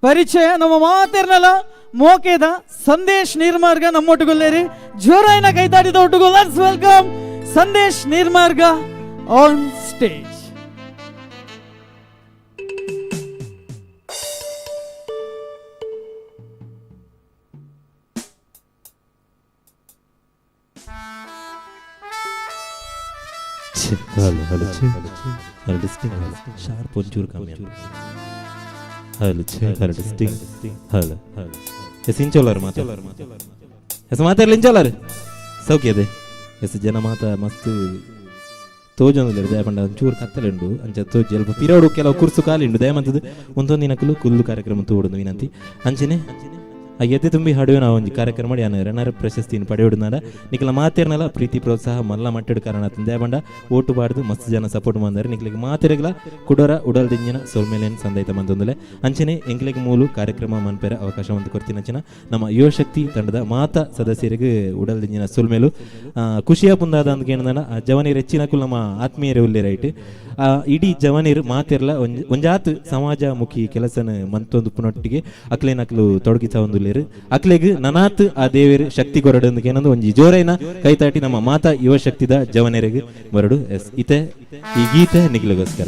ಪರಿಚಯ ನಮ್ಮ ಮಾತಿರ್ನಲ್ಲ ಮೋಕೆದ ಸಂದೇಶ್ ನೀರ್ಮಾರ್ಗ ನಮ್ಮೊಟ್ಟುಗುಲ್ಲೇರಿ ಜೋರಾಯಿನ ಕೈತಾಡಿದ ಒಟ್ಟುಗು let's welcome Sandesh Neermarga on stage. Sharp ಒಂಚೂರು ಕಮ್ಮಿ ಹಲೋ ಎಸ್ ಇಂಚೋಲಾರು ಎಸ್ ಮಾತಾಡ್ಲಿ ಇಂಚೋಲಾರು ಸೌಖ್ಯ ಅದೇ ಎಸ್ ಜನ ಮಾತ ಮಸ್ತ್ ತೋಜೊಂದು ದಯಪಂಡ ಒಂಚೂರು ಕತ್ತಲೆಂಡು ಅಂಚ ತೋಜಿ ಅಲ್ಪ ಪಿರೋಡು ಕೆಲವು ಕುರ್ಸು ಕಾಲಿಂಡು ದಯಮಂತದ್ದು ಒಂದೊಂದು ದಿನಕ್ಕೂ ಕುಲ್ಲು ಕಾರ್ಯಕ್ರಮ ತೋಡುದು ವಿನಂತಿ ಅಂಚನೆ ಆ ಎದೆ ತುಂಬಿ ಹಾಡುವೆ ನಾವು ಒಂದು ಕಾರ್ಯಕ್ರಮ ಮಾಡಿ ರನ್ನರ್ ಪ್ರಶಸ್ತಿಯನ್ನು ಪಡೆಯೋಡುನಾಡ ನಿಖಲ ಮಾತೇರ್ನಲ್ಲ ಪ್ರೀತಿ ಪ್ರೋತ್ಸಾಹ ಮಲ್ಲ ಮಟ್ಟೆಡು ಕಾರಣ ದಯಪಂಡ ಓಟು ಬಾರ್ದು ಮಸ್ತ್ ಜನ ಸಪೋರ್ಟ್ ಮಾಡಿದಾರೆ ನಿಖಲಿಗೆ ಮಾತೆರೆಗಳ ಕುಡೋರ ಉಡಲ್ ದಿಂಜಿನ ಸೋಲ್ಮೇಲೇನು ಸಂದೈತ ಬಂದೊಂದಲೆ ಅಂಚನೆ ಎಂಕ್ಲಿಗೆ ಮೂಲು ಕಾರ್ಯಕ್ರಮ ಮನ್ಪೇರ ಅವಕಾಶ ಒಂದು ಕೊಡ್ತೀನಿ ಅಂಚನ ನಮ್ಮ ಯುವಶಕ್ತಿ ತಂಡದ ಮಾತಾ ಸದಸ್ಯರಿಗೆ ಉಡಲ್ ದಿಂಜಿನ ಸೋಲ್ಮೇಲು ಖುಷಿಯ ಪುಂದಾದ ಅಂತ ಕೇಳಿದ ಜವನೀರು ಹೆಚ್ಚಿನಕ್ಕೂ ನಮ್ಮ ಆತ್ಮೀಯರೇ ಉಳ್ಳೇ ರೈಟ್ ಇಡೀ ಜವನೀರು ಮಾತಿರಲ್ಲ ಒಂಜಾತ್ ಸಮಾಜಮುಖಿ ಕೆಲಸನ ಮಂತೊಂದು ಪುನೊಟ್ಟಿಗೆ ಅಕ್ಲೇನಕ್ಲು ತೊಡಗಿಸ ಒಂದು ಅಕ್ಲೆಗ್ ನನಾತ್ ಆ ದೇವರು ಶಕ್ತಿ ಕೊರಡು ಏನಂದು ಒಂಜಿ ಜೋರೈನ ಕೈತಾಟಿ ನಮ್ಮ ಮಾತಾ ಯುವ ಶಕ್ತಿದ ಜವನರಿಗೆ ಬರಡು ಎಸ್ ಇತೆ ಈ ಗೀತೆ ನಿಗ್ಲಿಗೋಸ್ಕರ.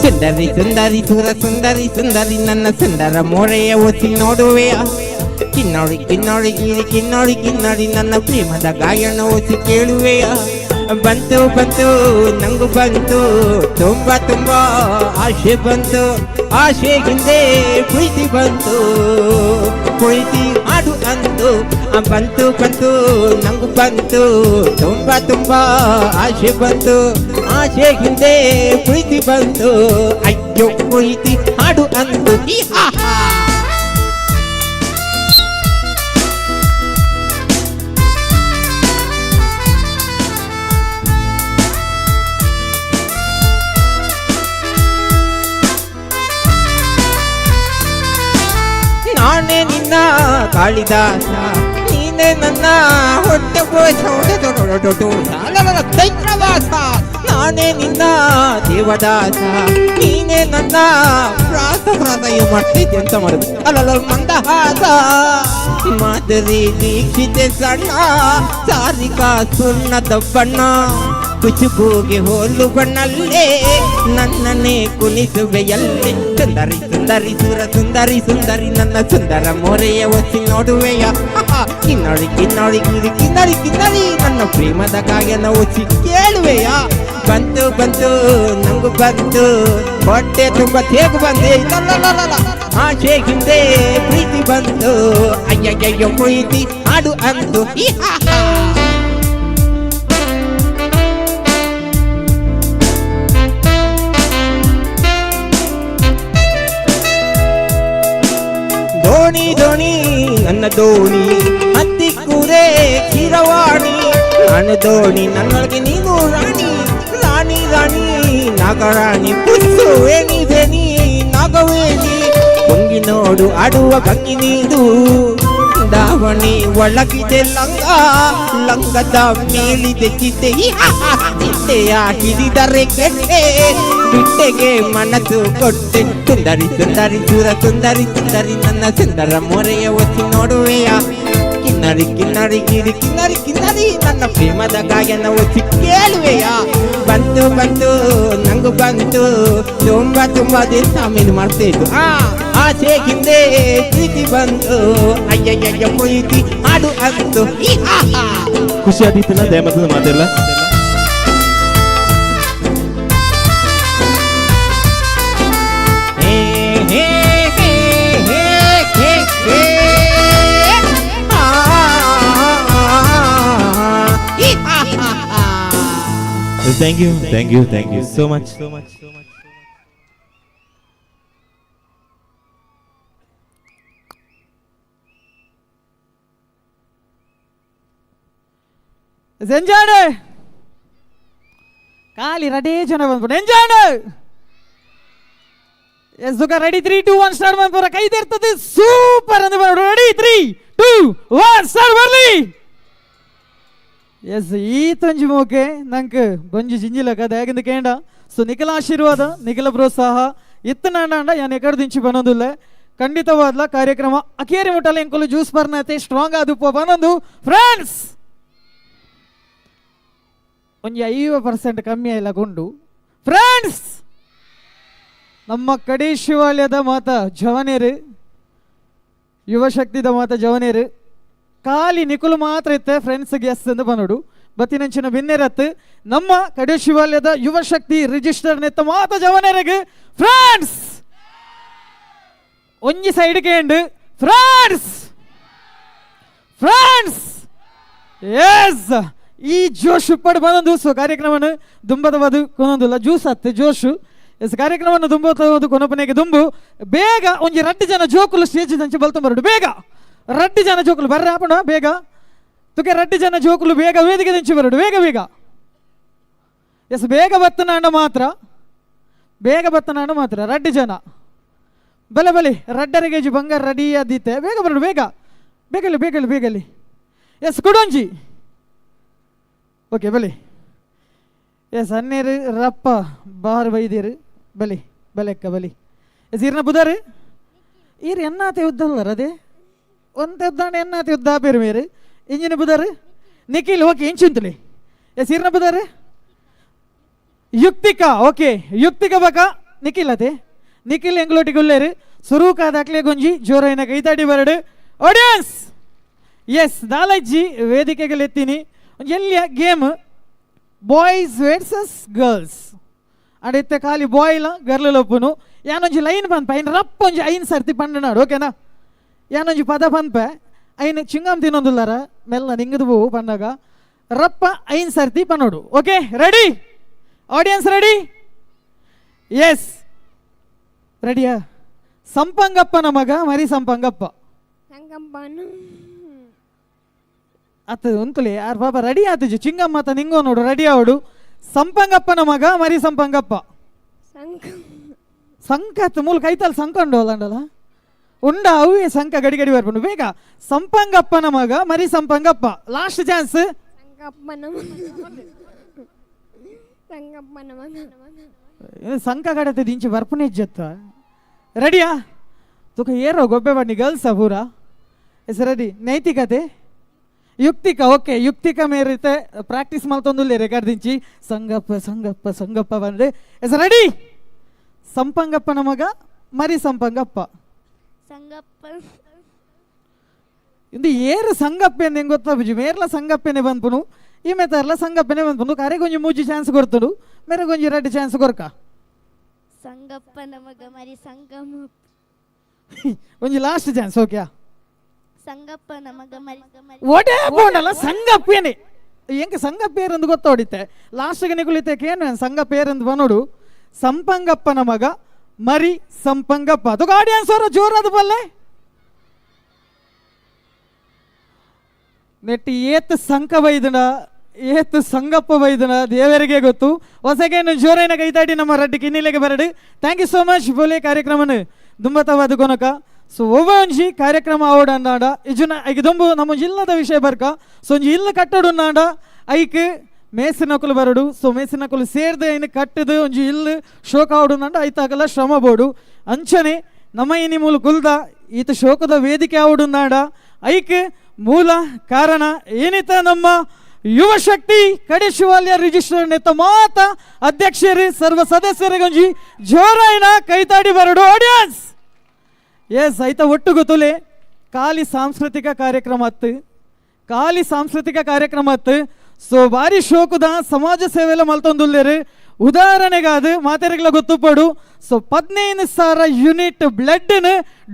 ಸುಂದರಿ ಸುಂದರಿ ಸುರ ಸುಂದರಿ ಸುಂದರಿ ನನ್ನ ಸುಂದರ ಮೋರೆಯ ಒಸಿ ನೋಡುವೆಯ ಕಿನ್ನೋಡಿ ಕಿನ್ನೋಡಿ ಗಿರಿ ಕಿನ್ನೋಡಿ ಕಿನ್ನೋಡಿ ನನ್ನ ಪ್ರೇಮದ ಗಾಯನ ಒಸಿ ಕೇಳುವೆಯ ಬಂತು ಬಂತು ನಂಗು ಬಂತು ತುಂಬಾ ತುಂಬಾ ಆಶೆ ಬಂತು ಆಶೆ ಹಿಂದೆ ಪ್ರೀತಿ ಬಂತು ಪ್ರೀತಿ ಆಡು ಅಂತು ಬಂತು ಬಂತು ನಂಗು ಬಂತು ತುಂಬಾ ತುಂಬಾ ಆಶೆ ಬಂತು ಆಶೆ ಹಿಂದೆ ಪ್ರೀತಿ ಬಂತು ಅಯ್ಯೋ ಪ್ರೀತಿ ಆಡು ಅಂತು ನಾನೇ ನಿನ್ನ ಕಾಳಿದಾಸ ನೀನೇ ನನ್ನ ಹೊಟ್ಟೆ ಚೈತ್ರವಾಸ ನಾನೇ ನಿನ್ನ ದೇವದಾಸ ನೀನೇ ನನ್ನ ಹೃದಯ ಮಾಡ್ತಿದ್ದೆ ಅಂತ ಮಾಡುದು ಅಲ್ಲ ಮಂದಹಾಸ ಮಾದರಿ ದೀಕ್ಷಿತೆ ಸಣ್ಣ ಸಾರಿಕಾ ಸುಣ್ಣದ ಬಣ್ಣ ಕುಚುಬುಗೆ ಹೋಲು ಬಣ್ಣಲ್ಲೇ ನನ್ನನ್ನೇ ಕುಣಿಸುವೆಯಲ್ಲೇ ಸುಂದರಿ ಸುಂದರಿ ಸುರ ಸುಂದರಿ ಸುಂದರಿ ನನ್ನ ಸುಂದರ ಮೋರೆಯ ಒಸಿ ನೋಡುವೆಯ ಕಿನ್ನಡಿ ಕಿನ್ನಡಿ ಗಿರಿ ಕಿನ್ನಡಿ ಕಿನ್ನಡಿ ನನ್ನ ಪ್ರೇಮದ ಗಾಯನ ಒಸಿ ಕೇಳುವೆಯ ಬಂತು ಬಂತು ನಂಗು ಬಂತು ಹೊಟ್ಟೆ ತುಂಬ ತೇಗು ಬಂದೆ ಆಶೆ ಹಿಂದೆ ಪ್ರೀತಿ ಬಂತು ಅಯ್ಯಯ್ಯೋ ಪ್ರೀತಿ ಆಡು ಅಂತು ದೋಣಿ ದೋಣಿ ನನ್ನ ದೋಣಿ ಹತ್ತಿ ಕೂರೆ ಕಿರವಾಣಿ ನನ್ನ ದೋಣಿ ನನ್ನೊಳಗೆ ನೀನು ರಾಣಿ ರಾಣಿ ರಾಣಿ ನಾಗರಾಣಿ ಪುಸ್ಸು ಏನಿದೇನಿ ನಾಗವೇಣಿ ಹೊಂಗಿ ನೋಡು ಆಡುವ ಭಂಗಿ ನೀನು ದಾವಣಿ ಒಳಗಿದೆ ಲಂಗ ಲಂಗದ ಮೇಲಿದೆ ಚಿಟ್ಟೆ ಚಿಟ್ಟೆಯ ಹಿಡಿದರೆ ಕೆಟ್ಟೆ ಬಿಟ್ಟೆಗೆ ಮನಸ್ಸು ಕೊಟ್ಟೆ ಸುಂದರಿ ಸುಂದರಿ ಸುರ ಸುಂದರಿ ಸುಂದರಿ ನನ್ನ ಸುಂದರ ಮೊರೆಯ ಒಸಿ ನೋಡುವೆಯ ಕಿನ್ನರಿ ಕಿನ್ನರಿ ಗಿರಿ ಕಿನ್ನರಿ ಕಿನ್ನರಿ ನನ್ನ ಪ್ರೇಮದ ಗಾಯನ ಒಸಿ ಕೇಳುವೆಯ ಬಂತು ಬಂತು ನಂಗು ಬಂತು ತುಂಬಾ ತುಂಬಾ ದಿವಸ ಆಮೇಲೆ ಮಾಡ್ತಾ ಇದ್ದು ಆಸೆ ಹಿಂದೆ ಪ್ರೀತಿ ಬಂತು ಅಯ್ಯಯ್ಯ ಪ್ರೀತಿ ಆಡು ಅಂತು ಖುಷಿ ಆದೀತನ ದಯಮತದ ಮಾತೆಲ್ಲ Thank you so much. Enjoy ಖಾಲಿ ರೆಡಿ ಜನ ಬಂದ್ಬಿಟ್ಟು ಎಂಜಾಯ್ ಎಸ್ ದುಃಖ ರೆಡಿ 3 2 1 ಸ್ಟಾರ್ಟ್ ಮಾಡ್ಬೋರ ಕೈದಿರ್ತದೆ ಸೂಪರ್ ಅಂತ ಬರೋದು ರೆಡಿ 3 2 1 ಸ್ಟಾರ್ಟ್ ಬರ್ಲಿ ಎಸ್ ಈ ತಂಜಿ ಮೋಕೆ ನಂಗೆ ಬಂಜಿ ಜಿಂಜಿಲ ಕದ ಹೇಗಿಂದ ಕೇಂಡ ಸೊ ನಿಖಿಲ ಆಶೀರ್ವಾದ ನಿಖಿಲ ಪ್ರೋತ್ಸಾಹ ಇತ್ತನಾಂಡ ಯಾನ್ ಎಕಡೆ ದಿಂಚಿ ಬನ್ನೋದಿಲ್ಲ ಖಂಡಿತವಾದ್ಲ ಕಾರ್ಯಕ್ರಮ ಅಕೇರಿ ಮುಟ್ಟಲ್ಲ ಎಂಕೊಲು ಜ್ಯೂಸ್ ಬರ್ನತೆ ಸ್ಟ್ರಾಂಗ್ ಆದುಪ್ಪ ಬನ್ನೊಂದು ಫ್ರೆಂಡ್ಸ್ ಒಂಜಿ 50% ಕಮ್ಮಿ ಆಯ್ಲ ಗೊಂಡು ಫ್ರೆಂಡ್ಸ್ ನಮ್ಮ ಕಡೆ ಶಿವಾಲಯದ ಮಾತ ಜವನೇರು ಯುವ ಶಕ್ತಿದ ಮಾತ ಜವನೇರು ಖಾಲಿ ನಿಕುಲು ಮಾತ್ರ ಇತ್ತೆ ಫ್ರೆಂಡ್ಸ್ಗೆ ಎಸ್ ಎಂದು ಬಂದೋಡು ಬತ್ತಿನಂಚಿನ ಬಿನ್ನೆರತ್ತು ನಮ್ಮ ಕಡೆ ಶಿವಾಲಯದ ಯುವ ಶಕ್ತಿ ರಿಜಿಸ್ಟರ್ ನೆತ್ತ ಮಾತ ಜವನೇರಿಗೆ ಫ್ರೆಂಡ್ಸ್ ಒಂಜಿ ಸೈಡ್ಗೆ ಎಂಡು ಫ್ರೆಂಡ್ಸ್ ಎಸ್ ಈ ಜೋಶ್ ಪಡ್ ಬಂದೊಂದು ಸೊ ಕಾರ್ಯಕ್ರಮವನ್ನು ದುಂಬದ ಬದು ಕೊನೊಂದಿಲ್ಲ ಜ್ಯೂಸ್ ಹತ್ತೆ ಜೋಶು ಎಸ್ ಕಾರ್ಯಕ್ರಮವನ್ನು ದುಂಬದು ಕೊನಪನೆಗೆ ದುಂಬು ಬೇಗ ಒಂಜಿ 2 ಜನ ಜೋಕುಲು ಸ್ಟೇಜ್ ದಂಚೆ ಬಲ್ತಂಬರಡು ಬೇಗ 2 ಜನ ಜೋಕುಲು ಬರ್ರ ಆಪಣ ಬೇಗ ತುಕೆ 2 ಜನ ಜೋಕುಲು ಬೇಗ ವೇದಿಕೆ ದಂಚಿ ಬರಡು ಬೇಗ ಎಸ್ ಬೇಗ ಬತ್ತನಾಂಡ ಮಾತ್ರ 2 ಜನ ಬಲೆ ರಡ್ಡರಿಗೆ ಬಂಗಾರ ರೆಡಿ ಆದಿತ್ತೆ ಬೇಗ ಬರಡು ಬೇಗಲಿ ಎಸ್ ಕುಡೊಂಜಿ ಓಕೆ ಬಲಿ ಎಸ್ ಅನ್ನೇರು ರಪ್ಪ ಬಾರ್ ಬೈದಿರು ಬಲೆಕ್ಕ ಬಲಿ ಎಸ್ ಇರ್ನ ಬುಧಾರು ಈರು ಎನ್ನಾತೆ ಉದ್ದಲ್ಲರ ಅದೇ ಒಂತೆ ಉದ್ದಾಣ ಎನ್ನಾತೆ ಉದ್ದ ಬೇರು ಮೇರು ಇಂಜಿನ ಬುಧಾರು ನಿಖಿಲ್ ಓಕೆ ಇಂಚುಂತಲಿ ಎಸ್ ಇರ್ನ ಬುಧಾರು ಯುಕ್ತಿಕಾ ಓಕೆ ಯುಕ್ತಿಕ ಬಕ ನಿಖಿಲ್ ಅತೆ ನಿಖಿಲ್ ಎಂಗ್ಲೋಟಿ ಗುಲ್ಲೇರು ಸುರೂಕ ದಾಖಲೆ ಗೊಂಜಿ ಜೋರೈನ ಕೈತಾಡಿ ಬರಡು ಆಡಿಯನ್ಸ್ ಎಸ್ ದಾಲಜ್ಜಿ ವೇದಿಕೆಗೆ ಎತ್ತೀನಿ ಎಲ್ಲಿಯ ಗೇಮ್ ಬಾಯ್ಸ್ ವರ್ಸಸ್ ಗರ್ಲ್ಸ್ ಅಡಿತ್ತೆ ಖಾಲಿ ಬಾಯ್ಲ ಗರ್ಲ್ ಒಪ್ಪುನು ಯಾನೊಂಜಿ ಲೈನ್ ಪನ್ಪ ಐನ್ ರಪ್ಪ ಒಂಜಿ 5 ಸರ್ತಿ ಪಂಡನಾಡು ಓಕೆನಾ ಯಾನೊಂಜಿ ಪದ ಪನ್ಪ ಐನ್ ಚಿಂಗಮ್ ತಿನ್ನೊಂದುಲ್ಲಾರ ಮೆಲ್ಲ ನಿಂಗದು ಬೋವು ಪಂಡಾಗ ರಪ್ಪ 5 ಸರ್ತಿ ಪನ್ನೋಡು okay ready audience ready yes ರೆಡಿಯಾ ಸಂಪಂಗಪ್ಪನ ಮಗ ಮರಿ ಸಂಪಂಗಪ್ಪ ಅತ್ತ ಉಂತುಲೆ ಯಾರು ಪಾಪ ರೆಡಿ ಆತಜು ಚಿಂಗಮ್ಮ ಅತ್ತ ನಿಂಗೋ ನೋಡು ರೆಡಿ ಆವಡು ಸಂಪಂಗಪ್ಪನ ಮಗ ಮರಿ ಸಂಪಂಗಪ್ಪ ಸಂಕತ್ ಮೂಲ ಕೈತಲ್ ಸಂಕೊಂಡು ಅಲ್ಲಂಡಲ್ಲ ಉಂಡ ಅವೇ ಸಂಕ ಗಡಿ ಬರ್ಕೊಂಡು ಬೇಗ ಸಂಪಂಗಪ್ಪನ ಮಗ ಮರಿ ಸಂಪಂಗಪ್ಪ ಲಾಸ್ಟ್ ಚಾನ್ಸ್ ಸಂಕ ಗಡತೆ ದಿಂಚಿ ಬರ್ಪನೆ ಇಜ್ಜತ್ತ ರೆಡಿಯಾ ತುಕ ಏರೋ ಗೊಬ್ಬೆ ಬಣ್ಣಿ ಗರ್ಲ್ಸ ಪೂರ ಎಸ್ ರೆಡಿ ನೈತಿಕತೆ ಯುಕ್ತಿಕ ಓಕೆ ಯುಕ್ತಿಕ ಮೇರಿತೆ ಪ್ರಾಕ್ಟೀಸ್ ಮಲ್ತೊಂದುಲ್ಲೆ ರೆಕಾರ್ಡ್ ದಿಂಚಿ ಸಂಗಪ್ಪ ಬಂದ್ರೆ ಎಸ್ ರೆಡಿ ಸಂಪಂಗಪ್ಪನ ಮಗ ಮರಿ ಸಂಪಂಗಪ್ಪ ಇಂದು ಏರು ಸಂಗಪ್ಪೆಂದು ಹೆಂಗೆ ಗೊತ್ತಾ ಬುಜಿ ಮೇರ್ಲ ಸಂಗಪ್ಪೆನೆ ಬಂದ್ಪುನು ಈ ಮೇತಾರ್ಲ ಸಂಗಪ್ಪೆನೆ ಬಂದ್ಪುನು ಕರೆಗೊಂಜಿ 3 ಚಾನ್ಸ್ ಕೊಡ್ತುಡು ಮೇರೆಗೊಂಜಿ 2 ಚಾನ್ಸ್ ಕೊರ್ಕ ಸಂಗಪ್ಪನ ಮಗ ಮರಿ ಸಂಗಮ ಒಂಜಿ ಲಾಸ್ಟ್ ಚಾನ್ಸ್ ಓಕೆ ಸಂಗಪ್ಪನ ಮಗ ಮರಿ ಓಟೇ ಬೋಂಡಲ್ಲ ಸಂಗಪ್ಪೇನೆ ಹೆಂಗೆ ಸಂಗಪ್ಪೇರೆಂದು ಗೊತ್ತೋಡಿತ್ತೆ ಲಾಸ್ಟ್ಗೆ ನಿಗುಳಿತೇಕೇನು ಸಂಗಪ್ಪೇರೆಂದು ಬನ್ನೋಡು ಸಂಪಂಗಪ್ಪನ ಮಗ ಮರಿ ಸಂಪಂಗಪ್ಪ ಅದು ಆಡಿಯನ್ಸ್ ಅವರ ಜೋರಾದ ಬಲ್ಲೆ ನೆಟ್ಟಿ ಏತ್ ಸಂಕ ಬೈದನ ಏತ್ ಸಂಗಪ್ಪ ಬೈದನ ದೇವರಿಗೆ ಗೊತ್ತು ಹೊಸಗೇನು ಜೋರೈನ ಕೈತಾಡಿ ನಮ್ಮ ರಡ್ಡಿ ಕಿನ್ನಿಲೆಗೆ ಬರಡು ಥ್ಯಾಂಕ್ ಯು ಸೋ ಮಚ್ ಬೋಲೆ ಕಾರ್ಯಕ್ರಮನು ದುಂಬತವಾದ ಕೊನಕ ಸೊ ಒಬ್ಬಂಜಿ ಕಾರ್ಯಕ್ರಮ ಆವಡನ್ನಾಡ ಇಜುನ ಐಗೆ ದೊಂಬು ನಮ್ಮ ಜಿಲ್ಲದ ವಿಷಯ ಬರ್ಕ ಸೊ ಒಂಜಿ ಇಲ್ಲು ಕಟ್ಟಡುನ್ನಾಡ ಐಕ್ ಮೇಸಿನಕುಲು ಬರಡು ಸೊ ಮೇಸಿನಕುಲು ಸೇರ್ದು ಐನು ಕಟ್ಟದು ಒಂಜಿ ಇಲ್ಲು ಶೋಕ ಆವಡುನ್ನಾಡ ಐತಾಗಲ್ಲ ಶ್ರಮ ಬೋಡು ಅಂಚನೆ ನಮ್ಮ ಇನಿ ಮೂಲ ಕುಲ್ದ ಈತ ಶೋಕದ ವೇದಿಕೆ ಆವಡುನ್ನಾಡ ಐಕ್ ಮೂಲ ಕಾರಣ ಏನಿತ ನಮ್ಮ ಯುವ ಶಕ್ತಿ ಕಡೆ ಶಿವಾಲಯ ರಿಜಿಸ್ಟರ್ ನೆತ್ತ ಮಾತ ಅಧ್ಯಕ್ಷರು ಸರ್ವ ಸದಸ್ಯರಿಗೊಂಜಿ ಜೋರಾಯಿನ ಕೈತಾಡಿ ಬರಡು ಆಡಿಯನ್ಸ್ ಎಸ್ ಐತ ಒಟ್ಟು ಗೊತ್ತುಲೆ ಖಾಲಿ ಸಾಂಸ್ಕೃತಿಕ ಕಾರ್ಯಕ್ರಮ ಅತ್ತು ಸೊ ಬಾರಿ ಶೋಕದ ಸಮಾಜ ಸೇವೆಲ್ಲ ಮಲ್ತೊಂದುಲ್ಲೇರು ಉದಾಹರಣೆಗಾದ ಮಾತೆರೆಗಳ ಗೊತ್ತುಪಡು ಸೊ 15,000 ಯೂನಿಟ್ ಬ್ಲಡ್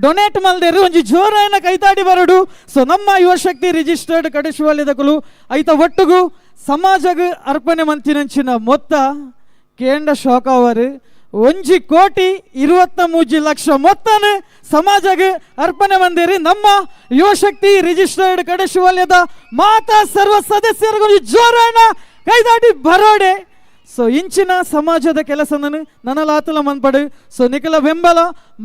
ಡೊನೇಟ್ ಮಲ್ದೇರು ಒಂಜಿ ಜೋರಾಯನ ಕೈತಾಡಿ ಬರಡು ಸೊ ನಮ್ಮ ಯುವ ಶಕ್ತಿ ರಿಜಿಸ್ಟರ್ಡ್ ಕಡೆ ಶಿವಾಲಯದ ಕುಲು ಐತ ಒಟ್ಟುಗು ಸಮಾಜಗ್ ಅರ್ಪಣೆ ಮಂತಿನಂಚಿನ ಮೊತ್ತ ಕೇಂದ್ರ ಶೋಕವರು 1,23,00,000 ಮೊತ್ತನ ಸಮಾಜಗೆ ಅರ್ಪಣೆ ಮಂದಿರಿ. ನಮ್ಮ ಯುವಶಕ್ತಿ ರಿಜಿಸ್ಟರ್ಡ್ ಕಡೇಶ್ ವಲಯದ ಮಾತಾ ಸರ್ವ ಸದಸ್ಯರಿಗೂ ಜೋರಾನ ಕೈದಾಟಿ ಬರೋಡೆ. ಸೊ ಇಂಚಿನ ಸಮಾಜದ ಕೆಲಸ ನನಲಾತಲ ಮನ್ಪಡು. ಸೊ ನಿಖಲ ಬೆಂಬಲ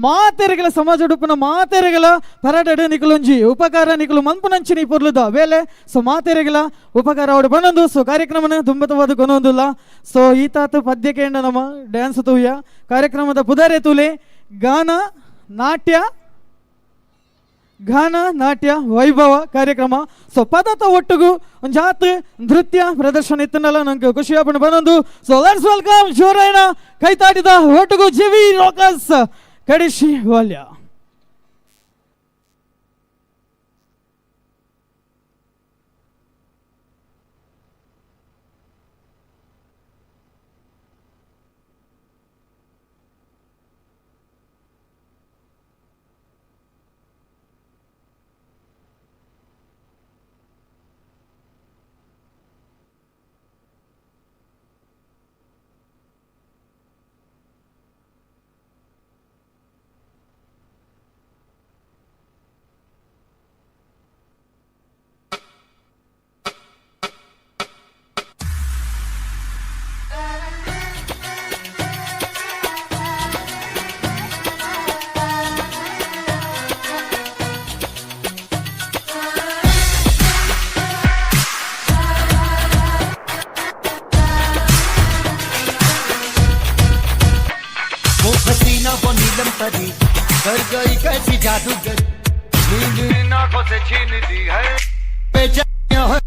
ಮಾತೆರೆಗಳ ಸಮಾಜ ಉಡುಪಿನ ಮಾತೆರೆಗಳ ಪರಡಡೆ ನಿಖಲೊಂಜಿ ಉಪಕಾರ ನಿಖಲು ಮನ್ಪುನಂಚಿನ ಪೊರ್ಲುದ ವೇಳೆ. ಸೊ ಮಾತೆರೆಗಳ ಉಪಕಾರ ಅವಡು ಬನ್ನೊಂದು. ಸೊ ಕಾರ್ಯಕ್ರಮನ ತುಂಬತವಾದ ಕೊನೊಂದಿಲ್ಲ. ಸೊ ಈತಾತ ಪದ್ಯ ಕೇಂದ್ರ ನಮ್ಮ ಡ್ಯಾನ್ಸ್ ತೂಯ ಕಾರ್ಯಕ್ರಮದ ಪುದರೆ ತುಲೆ ಗಾನ ನಾಟ್ಯ ವೈಭವ ಕಾರ್ಯಕ್ರಮ. ಸೊ ಪದತ ಒಟ್ಟಿಗೂ ಒಂದು ಜಾತ್ ನೃತ್ಯ ಪ್ರದರ್ಶನ ಇತ್ತನಲ್ಲ ನಂಗೆ ಖುಷಿ ಆಗ್ಬಿಟ್ಟು ಬಂದೊಂದು. ಸೊ ಲೆಟ್ಸ್ ವೆಲ್ಕಮ್ ಜೋರಾಯಿನ ಕೈತಾಟಿದ ಒಟ್ಟಿಗೂ ಜಿವಿ ರೋಕಸ್ ಕಡೇಶಿ ವಾಲ್ಯ. कर गई कैसी जादूगर नींद आंखों से छीन दी है बेचैनियां है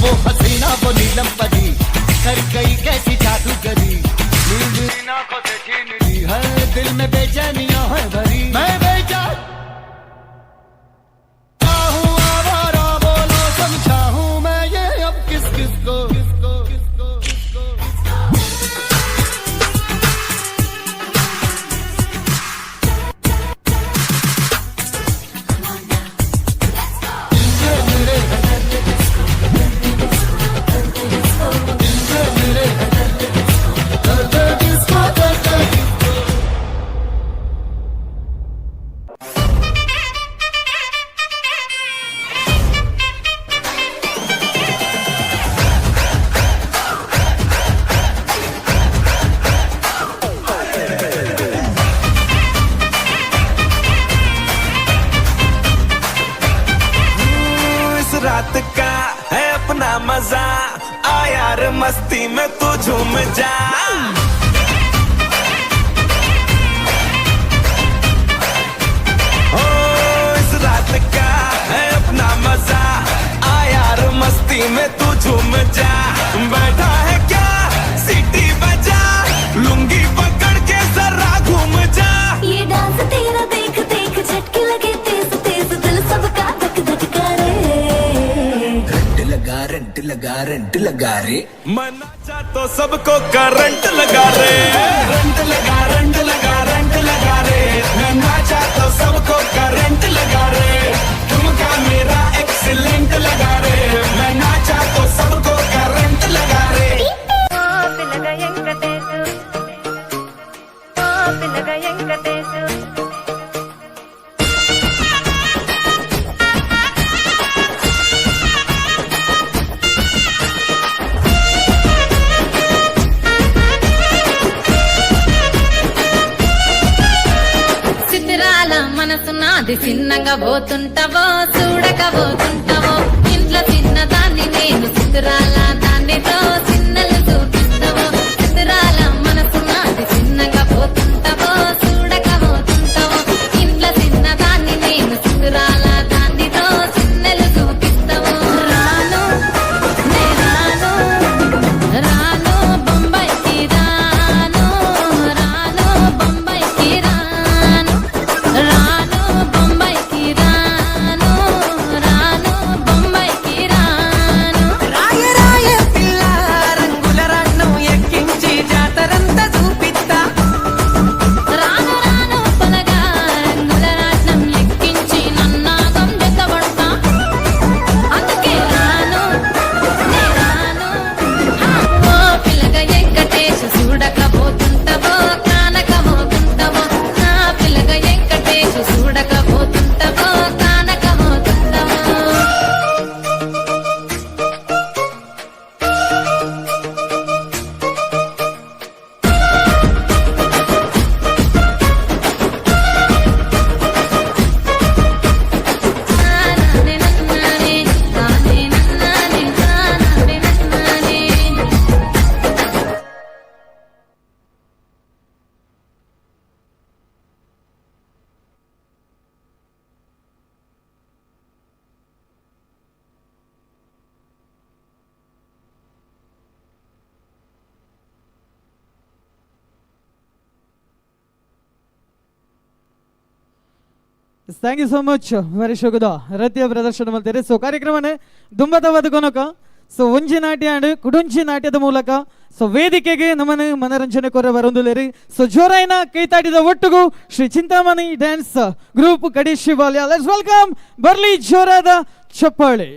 वो हसीना वो नीलम परी कर गई कैसी जादूगरी नींद आंखों से छीन दी है दिल में बेचैनियां है भरी मैं बेचैन हूँ आवारा बोलो समझा हूँ मैं ये अब किस किस को रात का है अपना मजा आ यार मस्ती में तू झूम जा ओ इस रात का है अपना मजा आ यार मस्ती में तू झूम जा बैठा है क्या सीटी बजा लुंगी पकड़ के जरा घूम जा ये डांस तेरा देख देख झटके लगे तेज तेज दिल सबका धक धक करे रंट लगा रे मना चाह तो सबको करंट लगा रे रंट लगा रे मना चाह तो सबको करंट लगा रे तुमका मेरा एक्सीलेंट लगा रे मना चाह तो सबको करंट लगा रे మనసు నాది చిన్నగా పోతుంటావో చూడకపోతుంటావో ఇంట్లో చిన్నదాన్ని నేను సిద్ధురాల దాన్నితో చిన్నలు చూపిస్తావో సిద్ధురాల మనసు నాది చిన్నగా పోతుంటావో చూడకపోతుంటావో ఇంట్లో చిన్నదాన్ని నేను సిద్ధురాల దాన్నితో చిన్నలు చూపిస్తావో రాను రాను బొంబాయికి రాను బొంబాయికి రాను బొంబాయికి రాను బొంబాయికి రాను thank you so much very ಶುಗದ ರತಿಯ ಪ್ರದರ್ಶನ ಮಾಡ್ತಾರೆ. ಸೊ ಕಾರ್ಯಕ್ರಮನೇ ದುಂಬದ ಬದುಕೊನಕ ಸೊ ಒಂಜಿ ನಾಟ್ಯ ಅಂಡ್ ಕುಡುಂಚಿ ನಾಟ್ಯದ ಮೂಲಕ ಸೊ ವೇದಿಕೆಗೆ ನಮ್ಮನ್ನು ಮನರಂಜನೆ ಕೊರ ಬರೊಂದುಲೇರಿ. ಸೊ ಜೋರಾಯಿನ ಕೈತಾಡಿದ ಒಟ್ಟಿಗೂ Shri Chintamani dance group Kadeshivalaya. Let's welcome, ಬರ್ಲಿ ಜೋರಾದ ಚಪ್ಪಾಳೆ.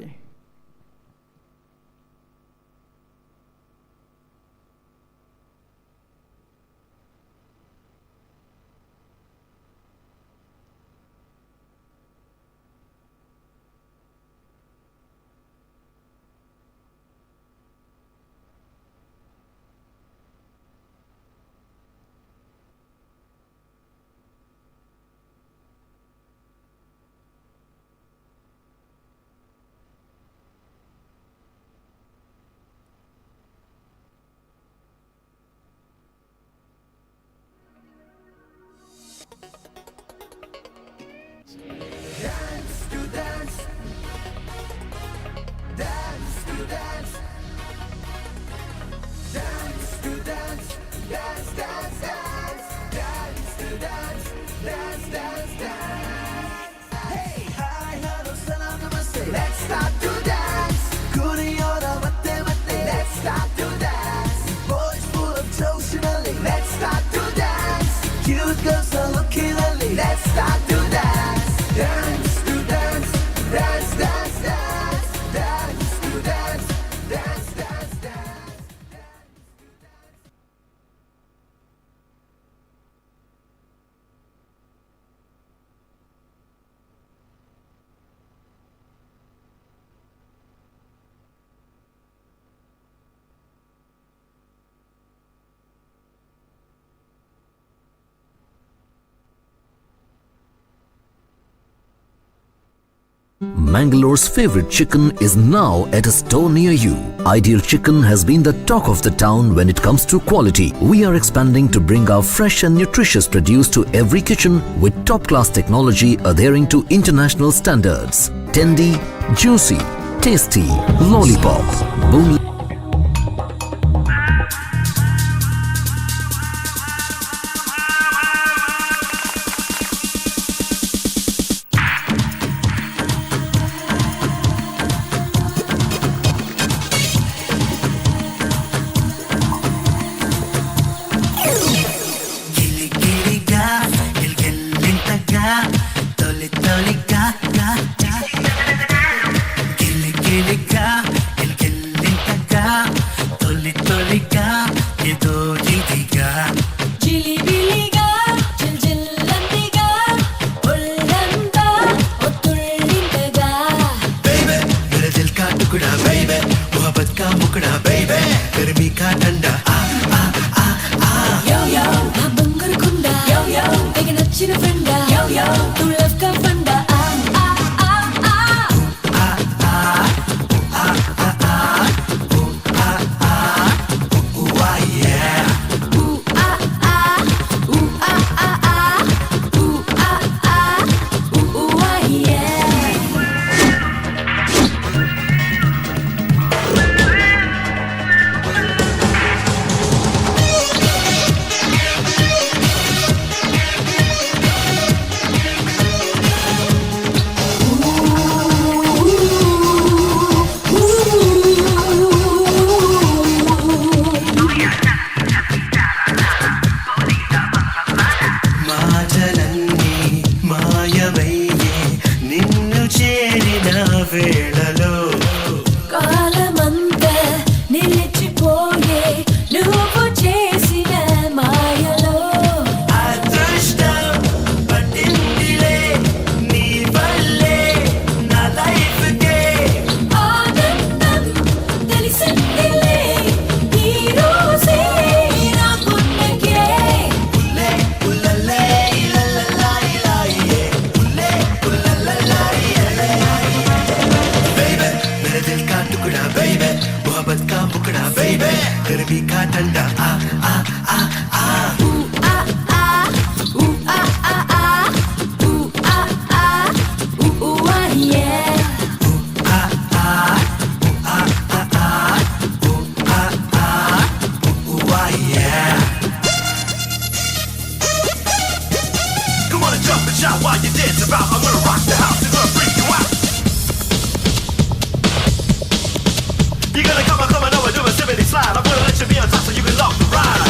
Let's start to dance. Kuriyoda matte matte. Let's start to dance. Boys full of emotionally. Let's start to dance. Cute girls are looking at me. Let's start to dance. Dance to dance. Dance dance dance. Dance to dance. Dance dance dance. Mangalore's favorite chicken is now at a store near you. Ideal Chicken has been the talk of the town when it comes to quality. We are expanding to bring our fresh and nutritious produce to every kitchen with top-class technology adhering to international standards. Tendy, juicy, tasty, lollipop, boom. While you dance about should be on top so you can love the ride.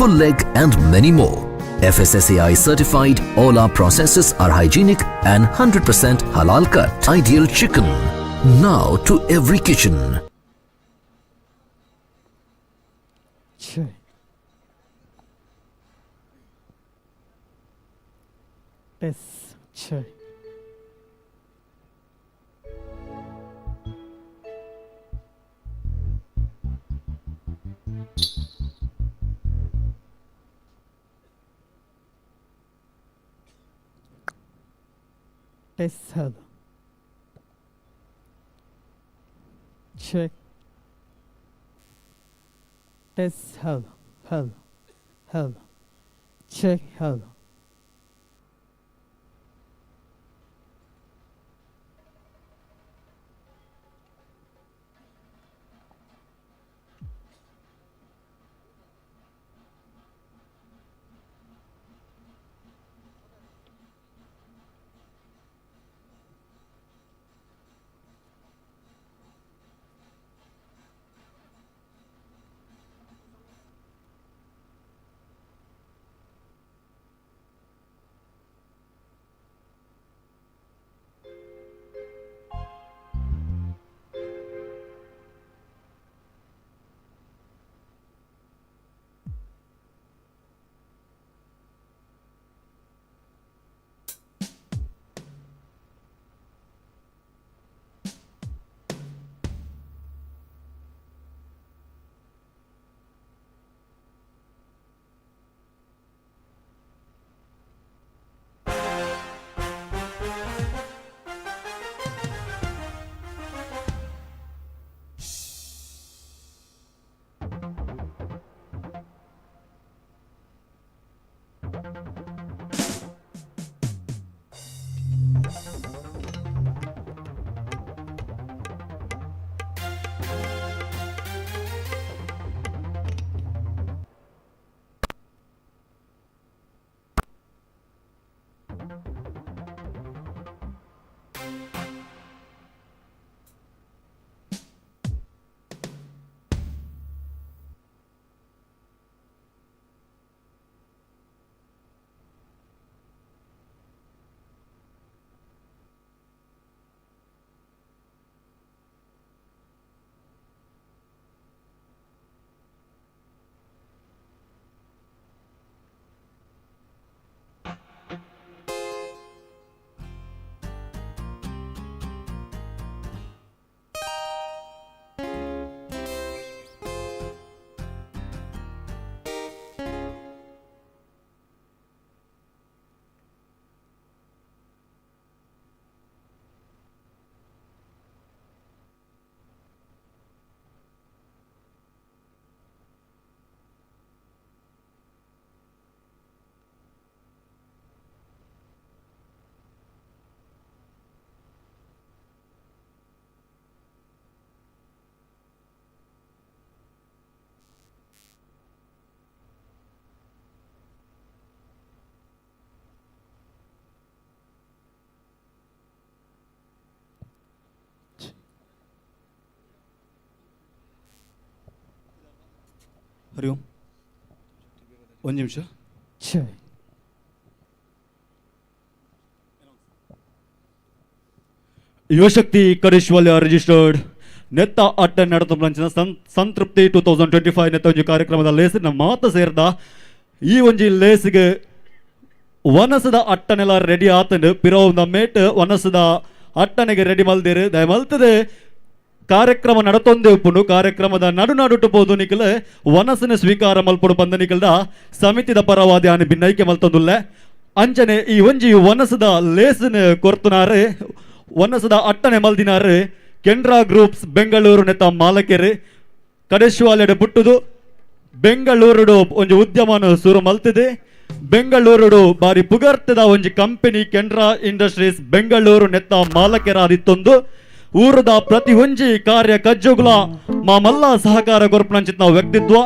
full leg and many more. FSSAI certified, all our processes are hygienic and 100% halal cut. Ideal Chicken, now to every kitchen. Test هذا check test هذا check هذا ಹರಿ ಓಂ. ಒಂದು ನಿಮಿಷ. ಯುವಶಕ್ತಿ ಕಡೇಶ್ವಲ್ಯ ರಿಜಿಸ್ಟರ್ಡ್ ನೆತ್ತ ಅಟ್ಟ ನಡೆದ ಸಂತೃಪ್ತಿ 2025 ನೆತ್ತ ಒಂಜಿ ಕಾರ್ಯಕ್ರಮದ ಲೇಸಿನ ಮಾತ ಸೇರ್ದ ಈ ಒಂಜಿ ಲೇಸಿಗೆ ವನಸದ ಅಟ್ಟನೆಲ್ಲ ರೆಡಿ ಆತಂಡು ಪಿರೋದ ಮೇಟ್ ವನಸದ ಅಟ್ಟನೆಗೆ ರೆಡಿ ಮಲ್ದಿರು ದಯ ಮಲ್ತದೆ ಕಾರ್ಯಕ್ರಮ ನಡತೊಂದೆ ಉಪ್ಪುಂಡು ಕಾರ್ಯಕ್ರಮದ ನಡುಟು ಪೋದು ನಿಖಲ್ ವನಸನ ಸ್ವೀಕಾರ ಮಲ್ಪಡು ಬಂದ ನಿಖಲ್ದ ಸಮಿತಿದ ಪರವಾದಿ ಆನೆ ಭಿನ್ನೈಕೆ ಮಲ್ತೊಂದುಲ್ಲೆ ಅಂಚನೆ ಈ ಒಂಜಿ ವನಸದ ಲೇಸಿನ ಕೊರ್ತುನಾರು ವನಸದ ಅಟ್ಟನೆ ಮಲ್ದಿನಾರು ಕೆನರಾ ಗ್ರೂಪ್ಸ್ ಬೆಂಗಳೂರು ನೆತ್ತ ಮಾಲಕೆರು ಕಡೇಶ್ವಾಲೆಡ್ ಪುಟ್ಟುದು ಬೆಂಗಳೂರು ಒಂಜಿ ಉದ್ಯಮನ ಶುರು ಮಲ್ತಿದೆ. ಬೆಂಗಳೂರು ಬಾರಿ ಪುಗರ್ತದ ಒಂಜಿ ಕಂಪನಿ ಕೆನರಾ ಇಂಡಸ್ಟ್ರೀಸ್ ಬೆಂಗಳೂರು ನೆತ್ತ ಮಾಲಕೆರಾದಿತ್ತೊಂದು ಊರದ ಪ್ರತಿ ಒಂಜಿ ಕಾರ್ಯ ಕಜ್ಜುಗುಲ ಮಲ್ಲ ಸಹಕಾರ ಕೊರ್ಪುನಂಚಿತ್ ನಾವು ವ್ಯಕ್ತಿತ್ವ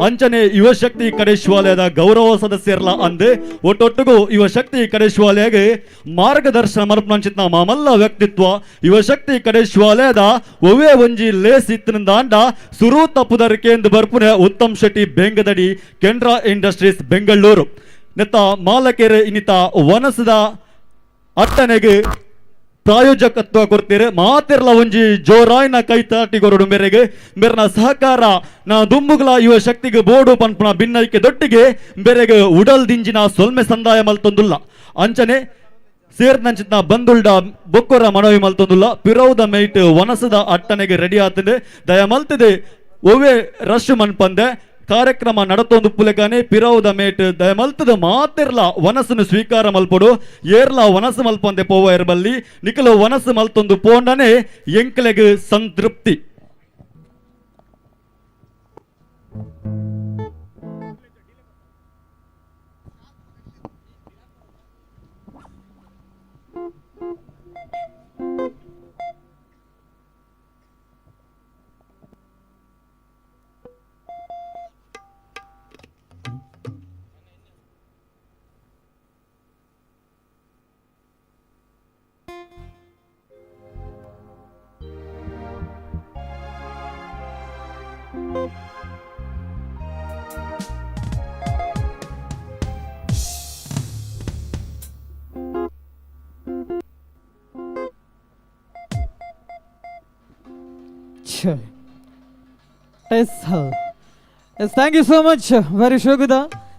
ಅಂಚನೆ ಯುವಶಕ್ತಿ ಕಡೇಶ್ವಾಲಯದ ಗೌರವ ಸದಸ್ಯರ್ಲ ಅಂದು ಒಟ್ಟೊಟ್ಟಿಗೂ ಯುವಶಕ್ತಿ ಕಡೇಶ್ವಾಲಯಗೆ ಮಾರ್ಗದರ್ಶನ ಮಲ್ಪುನಂಚಿತ್ ನಾವು ಮಲ್ಲ ವ್ಯಕ್ತಿತ್ವ ಯುವಶಕ್ತಿ ಕಡೇಶ್ವಾಲಯದ ಒವೇ ಒಂಜಿ ಲೇಸ್ ಇತ್ತಿನಿಂದಾಂಡ ಸುರು ತಪ್ಪುದರಿಕೆ ಎಂದು ಬರ್ಪುನೆ ಉತ್ತಮ್ ಶೆಟ್ಟಿ ಬೆಂಗದಡಿ ಕೆನರಾ ಇಂಡಸ್ಟ್ರೀಸ್ ಬೆಂಗಳೂರು ನೆತ್ತ ಮಾಲಕೆರೆ ಇನ್ನಿತ ವನಸದ ಅಟ್ಟನೆಗೆ ಪ್ರಾಯೋಜಕತ್ವ ಕೊಡ್ತೀರಿ ಮಾತಿರ್ಲ ಒಂಜಿ ಜೋರಾಯ್ನ ಕೈತಾಟಿಗೊರಡು ಮೇರೆಗೆ ಮೇರ್ನ ಸಹಕಾರ ನಾ ದುಂಬುಗಳ ಯುವ ಶಕ್ತಿಗೆ ಬೋರ್ಡು ಪನ್ಪುನ ಭಿನ್ನೈಕೆ ದೊಟ್ಟಿಗೆ ಬೇರೆಗೆ ಉಡಲ್ ದಿಂಜಿನ ಸೊಲ್ಮೆ ಸಂದಾಯ ಮಲ್ತೊಂದುಲ್ಲ ಅಂಚನೆ ಸೇರ್ನಂಚಿನ ಬಂದುಲ್ಡ ಬೊಕ್ಕೊರ ಮನವಿ ಮಲ್ತೊಂದುಲ್ಲ ಪಿರೌದ ಮೈಟ್ ವನಸದ ಅಟ್ಟನೆಗೆ ರೆಡಿ ಆತಂದೆ ದಯ ಮಲ್ತದೆ ಒವ್ವೆ ರಶ್ ಮನ್ಪಂದೆ ಕಾರ್ಯಕ್ರಮ ನಡತೊಂದು ಪುಲೆಗಾನೆ ಪಿರೌದ ಮೇಟ್ ದಯ ಮಲ್ತದ ಮಾತಿರ್ಲ ವನಸನ್ನು ಸ್ವೀಕಾರ ಮಲ್ಪಡು ಏರ್ಲ ವನಸು ಮಲ್ಪಂದೆ ಪೋವ ಇರ್ಬಲ್ಲಿ ನಿಖಲು ವನಸು ಮಲ್ತೊಂದು ಪೋಂಡನೆ ಎಂಕ್ಲೆಗ್ ಸಂತೃಪ್ತಿ. Thank you so much very ಶೋಗುದ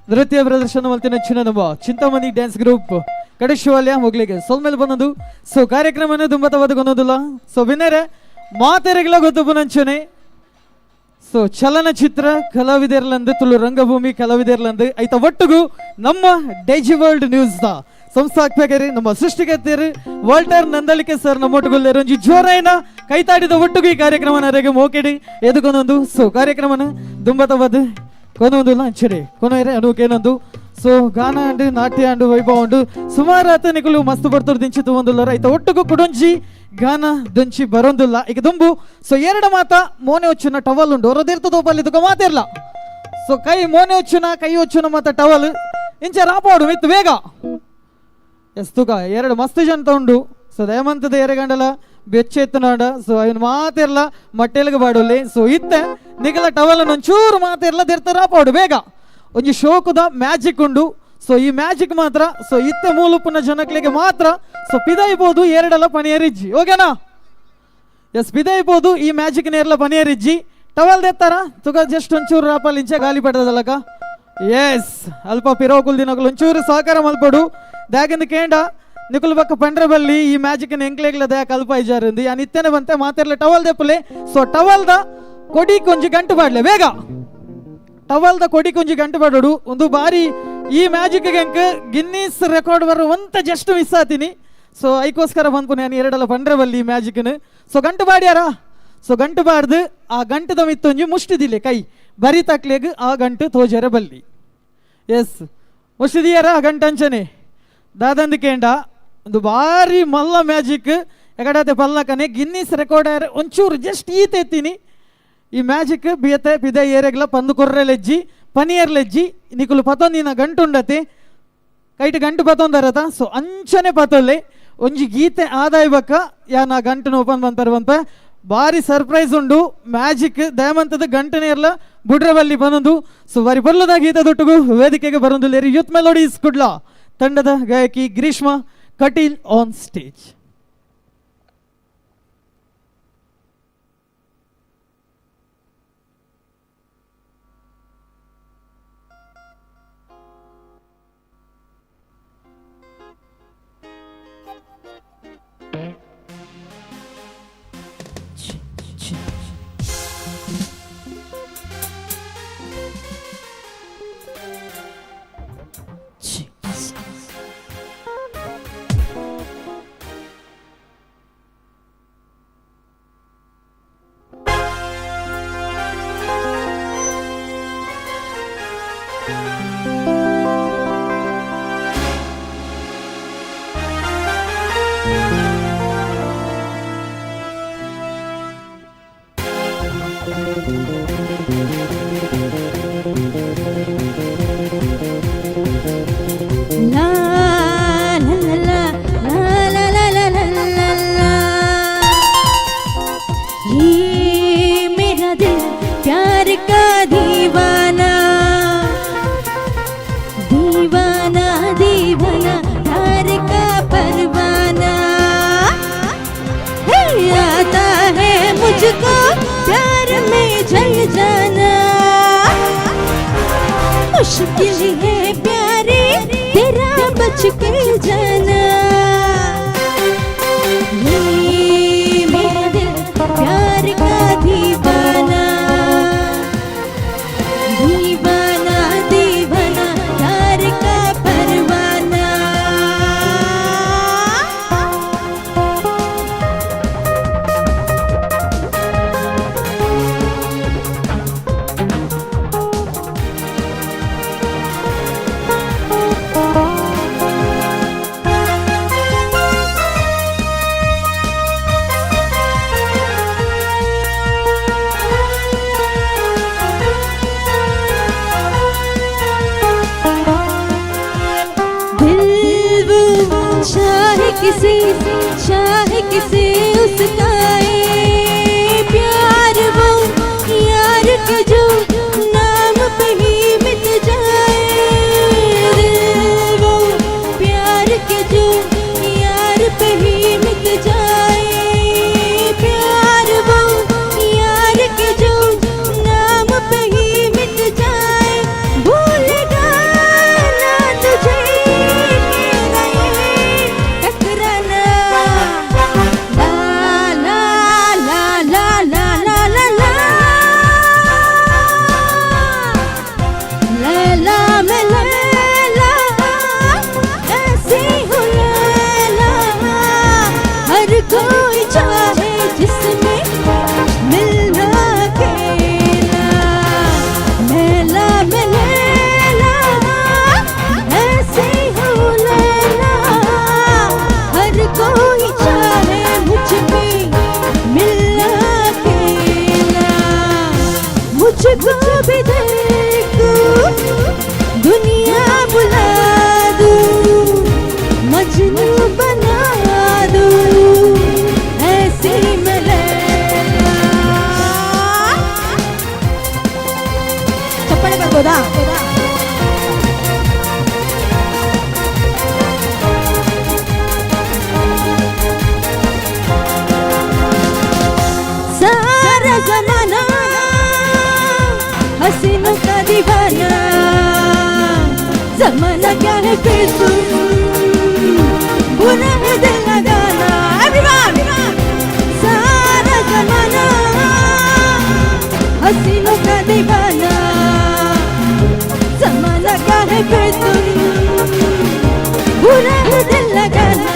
ನೃತ್ಯ ಪ್ರದರ್ಶನ ಮಲ್ತಿನ ಹೆಚ್ಚಿನ ನಮ್ಮ ಚಿಂತಾಮಣಿ ಡ್ಯಾನ್ಸ್ ಗ್ರೂಪ್ ಕಡೇಶ್ವಾಲ್ಯ ಮೊಗ್ಲಿಗೆ ಸೊಲ್ಮೇಲೆ ಬಂದದು ಸೊ ಕಾರ್ಯಕ್ರಮನೇ ತುಂಬ ತವದಗೊಂದಿಲ್ಲ ಸೊ ವಿನ್ನರೆ ಮಾತೆರೆಗಳ ಗೊತ್ತು ಪುನಂಚನೆ ಸೊ ಚಲನಚಿತ್ರ ಕಲಾವಿದರ್ಲಂದು ತುಳು ರಂಗಭೂಮಿ ಕಲಾವಿದರ್ಲಂದು ಐತ ಒಟ್ಟಿಗೂ ನಮ್ಮ ಡೈಜಿ ವರ್ಲ್ಡ್ ನ್ಯೂಸ್ ದ ಸಂಸ್ಥಾಪಕರು ನಮ್ಮ ಸೃಷ್ಟಿಕರ್ತರು ವಾಲ್ಟರ್ ನಂದಳಿಕೆ ಸರ್ ನಮ್ಮೊಟ್ಟಿಗೆ ರಂಜಿ ಜೋರಾಯಿನ ಕೈತಾಡಿದ ಒಟ್ಟಿಗೂ ಈ ಕಾರ್ಯಕ್ರಮನ ರೆಗೆ ಮೋಕೆಡಿ ಎದುಕೊಂದೊಂದು ಸೊ ಕಾರ್ಯಕ್ರಮನ ದುಂಬತವಾದ ಕೊನೊಂದು ಅಂಚಡೆ ಕೊನೆಯರೆ ಅನುಕೇನೊಂದು ಸೊ ಗಾನ ಅಂಡು ನಾಟ್ಯ ಅಂಡು ವೈಭವ ಅಂಡು ಸುಮಾರು ಆತನಿಗಳು ಮಸ್ತ್ ಬರ್ತರು ದಿಂಚಿತು ಒಂದುಲ್ಲ ರೈತ ಒಟ್ಟಿಗೂ ಕುಡೊಂಜಿ ಗಾನ ದಂಚಿ ಬರೋದಿಲ್ಲ ಈಗ ದುಂಬು ಸೊ ಎರಡು ಮಾತ ಮೋನೆ ಹೊಚ್ಚುನ ಟವಲ್ ಉಂಡು ಹೊರದಿರ್ತದ ಒಬ್ಬಲ್ಲಿ ಮಾತಿರ್ಲ ಸೊ ಕೈ ಮೋನೆ ಹೊಚ್ಚುನ ಕೈ ಹೊಚ್ಚುನ ಮಾತ ಟವಲ್ ಇಂಚ ರಾಪಾಡು ಮಿತ್ತು ಬೇಗ ಎಸ್ ತುಕ ಎರಡು ಮಸ್ತ್ ಜನ ಉಂಡು ಸೊ ದಯಮಂತದ ಎರೆಗಂಡಲ ಬೆಚ್ಚೆತ್ತನಾಡ ಸೊ ಅವನು ಮಾತಿರ್ಲ ಮಟ್ಟೆಲ್ಗೆ ಬಾಡಲ್ಲಿ ಸೊ ಇತ್ತೆ ನಿಗಲ ಟವಲ್ ಒಂಚೂರು ಮಾತಿರ್ಲ ದಿರ್ತ ರಾಪಾಡು ಬೇಗ ಒಂಜಿ ಶೋಕದ ಮ್ಯಾಜಿಕ್ ಉಂಡು ಸೊ ಈ ಮ್ಯಾಜಿಕ್ ಮಾತ್ರ ಸೊ ಇತ್ತೆ ಮೂಲುಪುನ ಜನಕ್ಲಿಗೆ ಮಾತ್ರ ಸೊ ಪಿದೈಬೋದು ಎರಡೆಲ್ಲ ಪನಿಯರಿಜ್ಜಿ ಓಕೆನಾ ಎಸ್ ಪಿದೈಬೋದು ಈ ಮ್ಯಾಜಿಕ್ ನೇರ್ಲ ಪನಿಯರಿಜ್ಜಿ ಟವಲ್ ದೆತ್ತಾರ ತುಗ ಜಸ್ಟ್ ಒಂಚೂರು ರಾಪಲ್ ಇಂಚೆ ಗಾಲಿ ಪಡ್ದದಲ್ಲಕ ಎಸ್ ಅಲ್ಪ ಪಿರೋಕುಲ್ ದಿನಗಳು ಒಂಚೂರು ಸಹಕಾರ ಮಲ್ಪಡು ದಾಗಿಂದ ಕೇಂಡ ನಿಕುಲ್ ಬಕ್ಕ ಪಂಡ್ರೆ ಬಲ್ಲಿ ಈ ಮ್ಯಾಜಿಕ್ ಎಂಕ್ಲೆಗ್ಲ ದಯ ಕಲ್ಪ ಇಜಾರಿಂದು ಆ ನಿತ್ಯನೆ ಬಂತೆ ಮಾತಿರ್ಲೆ ಟವಲ್ ದೆಪ್ಪಲೆ ಸೊ ಟವಲ್ದ ಕೊಡಿ ಕೊಂಜಿ ಗಂಟು ಬಾಡ್ಲೆ ಬೇಗ ಟವಲ್ದ ಕೊಡಿ ಕೊಂಜಿ ಗಂಟು ಬಾಡೋಡು ಒಂದು ಬಾರಿ ಈ ಮ್ಯಾಜಿಕ್ ಎಂಕ್ ಗಿನ್ನೀಸ್ ರೆಕಾರ್ಡ್ ಬರುವಂತ ಜಸ್ಟ್ ಮಿಸ್ ಆತೀನಿ ಸೊ ಐಕೋಸ್ಕರ ಬಂದ್ಪು ನಾನು ಎರಡಲ್ಲ ಪಂಡ್ರೆ ಬಲ್ಲಿ ಈ ಮ್ಯಾಜಿಕ್ನ ಸೊ ಗಂಟು ಬಾಡ್ಯಾರ ಸೊ ಗಂಟು ಬಾಡ್ದು ಆ ಗಂಟದ ಮಿತ್ತೊಂಜಿ ಮುಷ್ಟಿದಿಲ್ಲ ಕೈ ಬರಿ ತಕ್ಲೆಗ್ ಆ ಗಂಟು ತೋಜರ ಬಲ್ಲಿ ಎಸ್ ಮುಷ್ಟಿದಿಯಾರ ಆ ಗಂಟು ಅಂಚನೆ ದಾದಂದು ಕೇಂಡ ಒಂದು ಬಾರಿ ಮಲ್ಲ ಮ್ಯಾಜಿಕ್ ಎಗಡತೆ ಪಲ್ಲಕನೆ ಗಿನ್ನೀಸ್ ರೆಕಾರ್ಡ್ ಒಂಚೂರು ಜಸ್ಟ್ ಈತ ಎತ್ತೀನಿ ಈ ಮ್ಯಾಜಿಕ್ ಬಿಯತೆ ಪಿದ ಏರೆಗ್ಲ ಪಂದು ಕೊರ್ರೆಲೆಜ್ಜಿ ಪನಿಯರ್ಲೆಜ್ಜಿ ನಿಕುಲು ಪತೊಂದಿನ ಗಂಟು ಉಂಡತೆ ಕೈಟ್ ಗಂಟು ಪತೊಂದರತ ಸೊ ಅಂಚನೆ ಪತೊಲ್ಲೆ ಒಂಜಿ ಗೀತೆ ಆದಾಯ ಬಕ್ಕ ಯಾನ ಗಂಟು ಓಪನ್ ಬಂತಾರೆ ಬಂತ ಭಾರಿ ಸರ್ಪ್ರೈಸ್ ಉಂಡು. ಮ್ಯಾಜಿಕ್ ದಯಮಂತದ ಗಂಟನೆ ಎಲ್ಲ ಬುಡ್ರವಲ್ಲಿ ಬಂದೊಂದು. ಸೊ ಬಾರಿ ಬಲ್ಲದ ಗೀತದೊಟ್ಟಿಗೂ ವೇದಿಕೆಗೆ ಬರೊಂದು ಲೇರಿ ಯೂತ್ ಮೆಲೋಡೀಸ್ ಕುಡ್ಲ ತಂಡದ ಗಾಯಕಿ ಗ್ರೀಷ್ಮ ಕಟೀಲ್ ಆನ್ ಸ್ಟೇಜ್. मुझको प्यार में जल जाना मुश्किल है प्यारे तेरा बच के जाना ये मेरा दिल प्यार का दीवाना दीवाना दीवाना प्यार का परवाना चाहे किसे उसका प्यार वो यार के जो नाम पे ही मिट जाए दिल वो प्यार के जो यार पे ही मिट जाए प्यार वो यार के जो नाम पे ही मिट जाए भूलेगा ना तुझे मुझको भी देखो दुनिया बुला दूं मजनू बना दूं ऐसी मिले चप्पल ಬರ್ಬೋದಾ सारा जमाना हसीनों का दीवाना जमाना क्या है बेसुर बुरा है दिल लगाना everyone सारा जमाना हसीनों का दीवाना जमाना क्या है बेसुर बुरा है दिल लगाना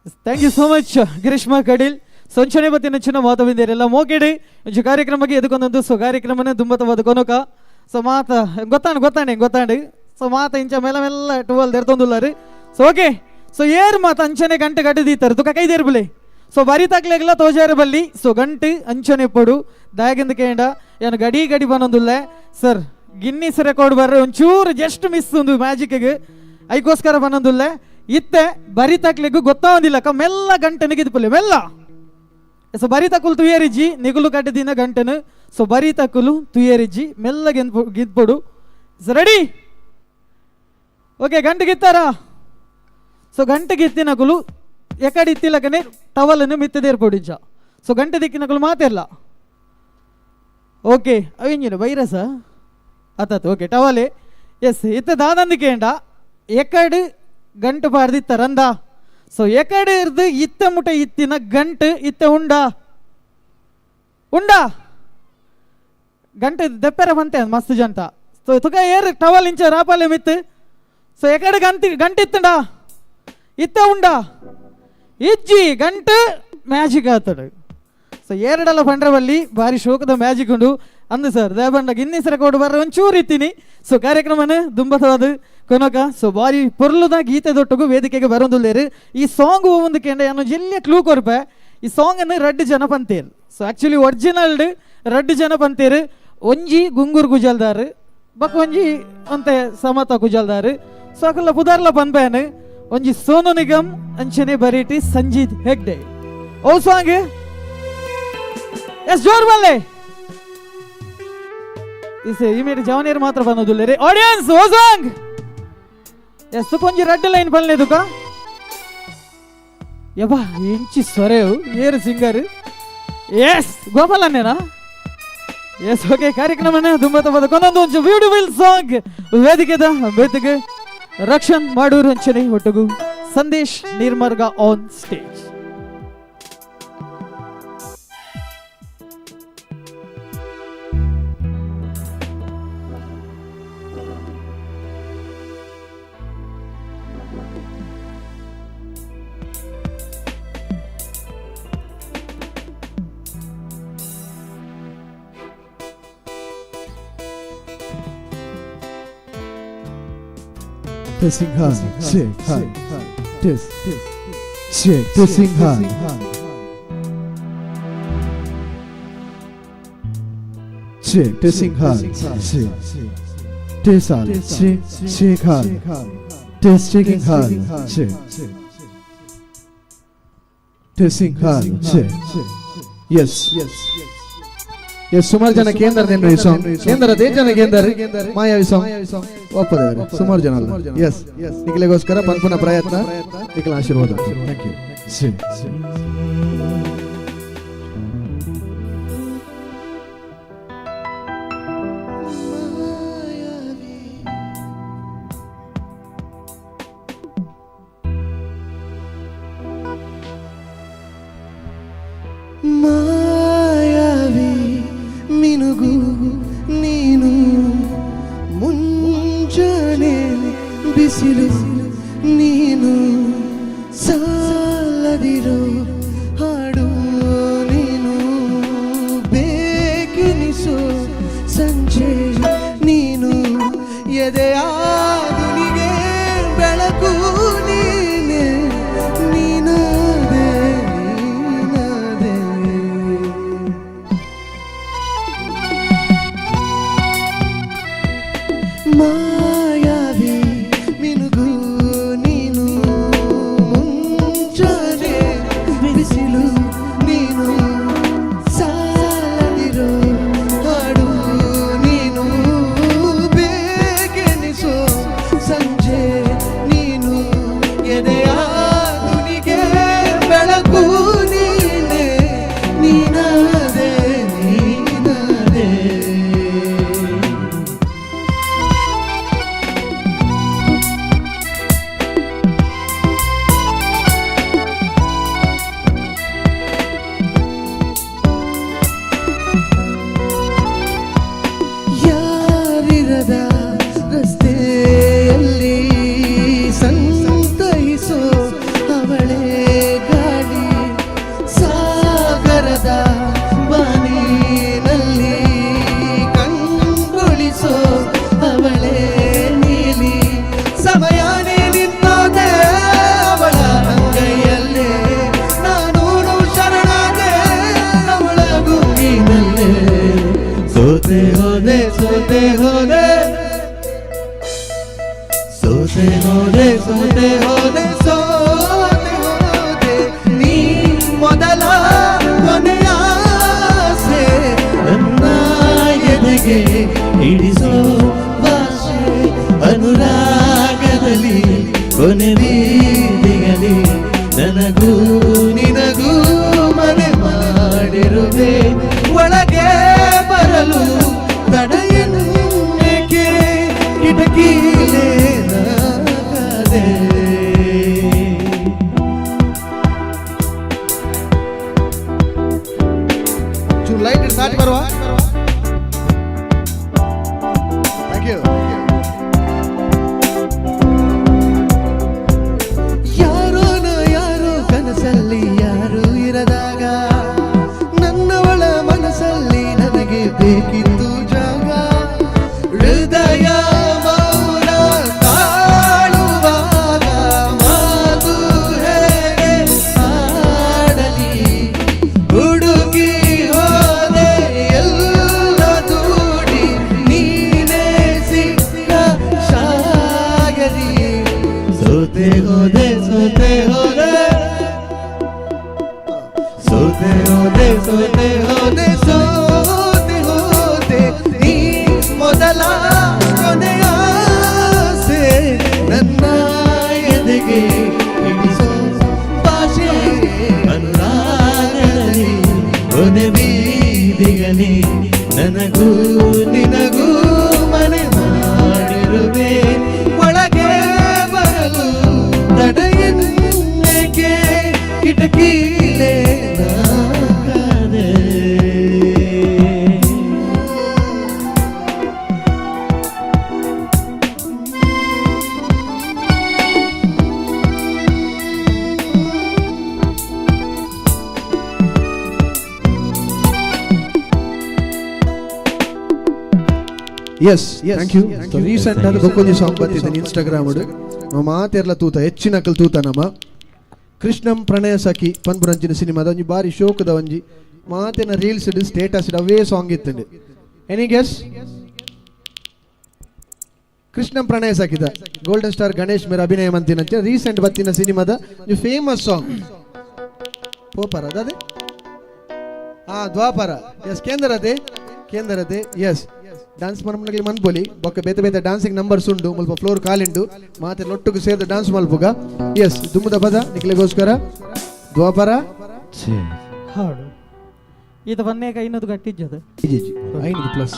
ಥ್ಯಾಂಕ್ ಯು ಸೋ ಮಚ್ ಗಿರೀಶ್ಮ ಕಡೀಲ್. ಸಂಚನೆ ಬತ್ತಿನ ಚಿನ್ನ ಮಾತವಿಂದೇರೆಲ್ಲ ಮೋಕೆಡಿ ಒಂಚು ಕಾರ್ಯಕ್ರಮಕ್ಕೆ ಎದುಕೊಂಡೊಂದು ಸೊ ಕಾರ್ಯಕ್ರಮನೇ ದುಂಬತವಾದ ಕೊನಕ ಸೊ ಮಾತ ಗೊತ್ತಾಂಡೆ ಸೊ ಮಾತ ಇಂಚ ಮೇಲೆ ಮೆಲ್ಲ 12 ಎರ್ತೊಂದುಲ್ಲಾರಿ ಸೊ ಓಕೆ ಸೊ ಏರ್ ಮಾತ ಅಂಚನೆ ಗಂಟೆ ಗಡ್ಡಿದೀತಾರೆ ತುಕ ಕೈದೇರ್ ಬಿಳಿ ಸೊ ಬರಿ ತಕ್ಲೆಗ್ಲ ತೋಜಾರ ಬಲ್ಲಿ ಸೊ ಗಂಟೆ ಅಂಚನೆ ಪಡು ದಾಗಿಂದ ಕೇಂಡ ಏನು ಗಡಿ ಬನ್ನೊಂದುಲ್ಲೆ ಸರ್ ಗಿನ್ನಿಸ್ ರೆಕಾರ್ಡ್ ಬರ್ರೆ ಒಂಚೂರು ಜಸ್ಟ್ ಮಿಸ್ ಒಂದು ಮ್ಯಾಜಿಕ್ಗೆ ಐಗೋಸ್ಕರ ಬನ್ನೊಂದುಲ್ಲೆ ಇತ್ತೆ ಬರಿ ತಕ್ಲೆಗೂ ಗೊತ್ತಾವಂದಿಲ್ಲ ಮೆಲ್ಲ ಗಂಟೆ ನಿಗಿದ್ಪುಲ್ಲೆ ಮೆಲ್ಲ ಸೊ ಬರಿ ತಕ್ಕುಲು ತುಯರಿಜ್ಜಿ ನಿಗುಲು ಕಡ್ಡದಿನ ಗಂಟೆನು ಸೊ ಬರಿ ತಕ್ಕುಲು ತುಯರಿಜ್ಜಿ ಮೆಲ್ಲ ಗಿದ್ಪೊಡು ಸೊ ರೆಡಿ ಓಕೆ ಗಂಟೆ ಗಿತ್ತಾರ ಸೊ ಗಂಟೆ ಗಿತ್ತಿನಕುಲು ಎಕಡೆ ಇತ್ತಿಲಕನೆ ಟವಲನ್ನು ಮಿತ್ತದೇರ್ಪೊಡಿಜ್ಜ ಸೊ ಗಂಟೆ ದಿಕ್ಕಿನಕುಲು ಮಾತಿರಲ್ಲ ಓಕೆ ಅವಿಂಜಿನ ವೈರಸ ಅತ್ತಾತು ಓಕೆ ಟವಲೆ ಎಸ್ ಇತ್ತ ದಾದಂದಿಕೇಂಡ ಎಕಡೆ ಗಂಟು ಪಾರ್ದಿತ್ತಾರಂದ ಸೊ ಎಕಡೆ ಇರ್ದು ಇತ್ತ ಮುಟ ಇತ್ತಿನ ಗಂಟು ಇತ್ತ ಉಂಡ ಗಂಟೆ ದಪ್ಪೆರ ಬಂತೆ ಮಸ್ತ್ ಜಂಟ ಸೊ ತುಕ ಏರ್ ಟವಲ್ ಇಂಚ ರಾಪಲೆ ಮಿತ್ತು ಸೊ ಎಕಡೆ ಗಂಟೆ ಇತ್ತಂಡ ಇತ್ತ ಉಂಡ ಇಜ್ಜಿ ಗಂಟು ಮ್ಯಾಜಿಕ್ ಆತಡು ಸೊ ಎರಡಲ್ಲ ಪಂಡ್ರವಲ್ಲಿ ಭಾರಿ ಶೋಕದ ಮ್ಯಾಜಿಕ್ ಉಂಡು ಅಂದು ಸರ್ ದೇವಂಡ ಗಿನ್ನಿಸ್ ರೆಕಾರ್ಡ್ ಬರ್ರೆ ಒಂಚೂರು ಇತ್ತೀನಿ ಸೊ ಕಾರ್ಯಕ್ರಮನ ದುಂಬತವಾದ ಕೊನಕ ಸೊ ಬಾರಿ ಪೊರ್ಲುದ ಗೀತೆ ದೊಟ್ಟಗೂ ವೇದಿಕೆಗೆ ಬರೋದಿಲ್ಲೇರು ಈ ಸಾಂಗ್ ಒಂದು ಕೆಂಡ ಏನೋ ಜಿಲ್ಲೆ ಕ್ಲೂ ಕೊರ್ಪೆ ಈ ಸಾಂಗ್ ಅನ್ನು ರಡ್ಡು ಜನ ಪಂತೇರು ಸೊ ಆ್ಯಕ್ಚುಲಿ ಒರಿಜಿನಲ್ ರಡ್ಡು ಜನ ಪಂತೇರು ಒಂಜಿ ಗುಂಗೂರು ಗುಜಲ್ದಾರು ಬಕ್ ಒಂಜಿ ಅಂತೆ ಸಮತ ಗುಜಲ್ದಾರು ಸೊ ಅಕಲ್ಲ ಪುದಾರ್ಲ ಪನ್ಪೇನು ಒಂಜಿ ಸೋನು ನಿಗಮ್ ಅಂಚನೆ ಬರೀಟಿ ಸಂಜೀತ್ ಹೆಗ್ಡೆ ಓ ಸಾಂಗ್ ಎಸ್ ಜೋರ್ ಬಲ್ಲೆ ಈ ಮೇರೆ ಜವನೇರು ಮಾತ್ರ ಬನ್ನೋದಿಲ್ಲ ರೀ ಆಡಿಯನ್ಸ್ ಓ ಸಾಂಗ್ ಎಸ್ ಕೊಂಚ ರೆಡ್ ಲೈನ್ ಬಲ್ಲೆ ದುಕ ಯಬ್ಬಾ ಎಂಚಿ ಸೊರೆವು ಏರು ಸಿಂಗರ್ ಎಸ್ ಗೋಪಾಲ್ ಅನ್ನೇನಾ ಎಸ್ ಓಕೆ ಕಾರ್ಯಕ್ರಮನ ದುಂಬತವಾದ ಕೊನೊಂದು ಒಂಚು ಬ್ಯೂಟಿಫುಲ್ ಸಾಂಗ್ ವೇದಿಕೆದ ಬೇತಿಗೆ ರಕ್ಷಣ್ ಮಾಡೂರು ಅಂಚನೆ ಒಟ್ಟಗು Sandesh Neermarga on stage Testing hand, check, test, check, testing hand, check, testing hand, check, test hand, check hand, test checking hand, check, testing hand, check, yes. ಸುಮಾರು ಜನ ಕೇಂದ್ರದೇನು ಈ ಸಾಂಗ್ ಕೇಂದ್ರದೇ ಜನ ಕೇಂದ್ರ ಮಾಯಾವಿ ಸಾಂಗ್ ಒಪ್ಪದೇವ್ರೆ ಸುಮಾರು ಜನ ಅಲ್ಲ ಎಸ್ ನಿಖಿಲೆಗೋಸ್ಕರ ಪನ್ಪುನ ಪ್ರಯತ್ನ ನಿಖಿಲ ಆಶೀರ್ವಾದ ಥ್ಯಾಂಕ್ ಯು ಮಾಯಾವಿ ಮಿನುಗು ನೀನು ಮುಂಜಾನೆ ಬಿಸಿಲು ನೀನು ಸಾಲದಿರೋ ಹಾಡು ನೀನು ಬೇಕೆನಿಸೋ ಸಂಜೆ ನೀನು ಎದೆಯಾದುನಿಗೆ ಬೆಳಕು ನೀನೆ ನೀನಾದೆ ಮಾಯಾವಿ ಮಿನುಗು ನೀನು ಮುಂಜಾನೆ ಬಿಸಿಲು ನೀನು ಸಾಲದಿರೋ ಹಾಡು ನೀನು ಬೇಕೆನಿಸೋ ಸಂಜೆ ನೀನು ಎದೆಯಾದುನಿಗೆ ಬೆಳಕು ನೀನೆ ನೀನಾದೆ ನೀನಾದೆ ಹೋದೆ ಸೋತೆ ಹೋದೆ ಸೋತೆ ಹೋದೆ ಸೋತೆ ಹೋದೆ ನೀ ಮೊದಲ ಕೊನೆಯ ಆಸೆ ನನ್ನ ಎದೆಗೆ ಹಿಡಿಸೋ ಭಾಷೆ ಅನುರಾಗದಲ್ಲಿ ಕೊನೆ ಬೀದಿಗಲಿ ನನಗೂ ನಿನಗೂ ಮನೆ ಮಾಡಿರುವೆ ಒಳಗೆ ಬರಲು ತಡೆಯನ್ನೇಕೆ ಕಿಟಕಿಲೇ ನಾಗದೆ ಚೂರು ಲೈಟ್ ಸಾಟಿ ಬರುವ ಥ್ಯಾಂಕ್ ಯು ಕನಸಲ್ಲಿ ಯಾರು ಇರದಾಗ ನನ್ನವಳ ಮನಸ್ಸಲ್ಲಿ ನನಗೆ ಬೇಕಿತ್ತು ಜಾಗ ಹೃದಯ ಮೌನ ತಾಳುವಾಗ ಮಾತು ಹೇಗೆ ಆಡಲಿ ಹುಡುಗಿ ಹೋದೆ ಎಲ್ಲ ದೂಡಿ ನೀನೇ ಸಿಕ್ಕ ಶಾಗರಿ ಸೋತೆ ಹೋದೆ ಸೋತೆ ಹೋದೆ ಸೋತೆ ಹೋದೆ ಸೋತೆ ಹೋದೆ ಸೋತೆ ಹೋದೆ ನೀ ಮೊದಲ ಕೊನೆಯ ಆಸೆ ನನ್ನ ಎದೆಗೆ ಹಿಡಿಸೋ ಭಾಷೆ ಅನುರಾಗದಲ್ಲಿ ಕೊನೆ ಬೀದಿಗಲಿ ನನಗೂ ನಿನಗೂ ಮನೆ ಮಾಡಿರುವೆ ಒಳಗೆ ಬರಲು ತಡೆಯನ್ನೇಕೆ ಕಿಟಕಿಲೇ ನಾಗದೆ ಎಸ್ ಥ್ಯಾಂಕ್ ಯು ರೀಸೆಂಟ್ ಆದ ಬೊಕ್ಕೊಂಜಿ ಸಾಂಗ್ ಬರ್ತಿದ್ದೇನೆ ಇನ್ಸ್ಟಾಗ್ರಾಮ್ ಮಾತೆರ್ಲ ತೂತ ಹೆಚ್ಚಿನಕಲ್ ತೂತ ನಮ್ಮ ಕೃಷ್ಣಂ ಪ್ರಣಯ ಸಖಿ ಪನ್ಪುರಂಚಿನ ಸಿನಿಮಾದ ಒಂಜಿ ಬಾರಿ ಶೋಕದ ಒಂಜಿ ಮಾತಿನ ರೀಲ್ಸ್ ಸ್ಟೇಟಸ್ ಅವೇ ಸಾಂಗ್ ಇತ್ತಂಡು ಎನಿ ಗೆಸ್ ಕೃಷ್ಣಂ ಪ್ರಣಯ ಸಖಿದ ಗೋಲ್ಡನ್ ಸ್ಟಾರ್ ಗಣೇಶ್ ಮೇರ ಅಭಿನಯ ಮಂತಿನ ರೀಸೆಂಟ್ ಬತ್ತಿನ ಸಿನಿಮಾದ ಒಂಜಿ ಫೇಮಸ್ ಸಾಂಗ್ ಪೋಪರ ಅದೇ ದ್ವಾಪರ ಎಸ್ ಕೇಂದ್ರತೆ ಎಸ್ ಡ್ಯಾನ್ಸ್ ಮನ್ಪುನಗಲಿ ಮನ್ಪೊಲಿ ಬೊಕ್ಕ ಬೇತೆ ಬೇತೆ ಡಾನ್ಸಿಂಗ್ ನಂಬರ್ಸ್ ಉಂಡು ಮುಲ್ಪ ಫ್ಲೋರ್ ಕಾಲಿಂಡು ಮಾತೆ ಲೊಟ್ಟುಗು ಸೇರ್ದು ಡ್ಯಾನ್ಸ್ ಮಲ್ಪುಗ ಎಸ್ ದುಮ್ಮದ ಪದ ನಿಖಿಲೆಗೋಸ್ಕರ ದ್ವಾಪರ ಹಾಡು ಇದು ಬನ್ನೇಗ ಇನ್ನೊಂದು ಗಟ್ಟಿಜ್ಜದು 5 ಪ್ಲಸ್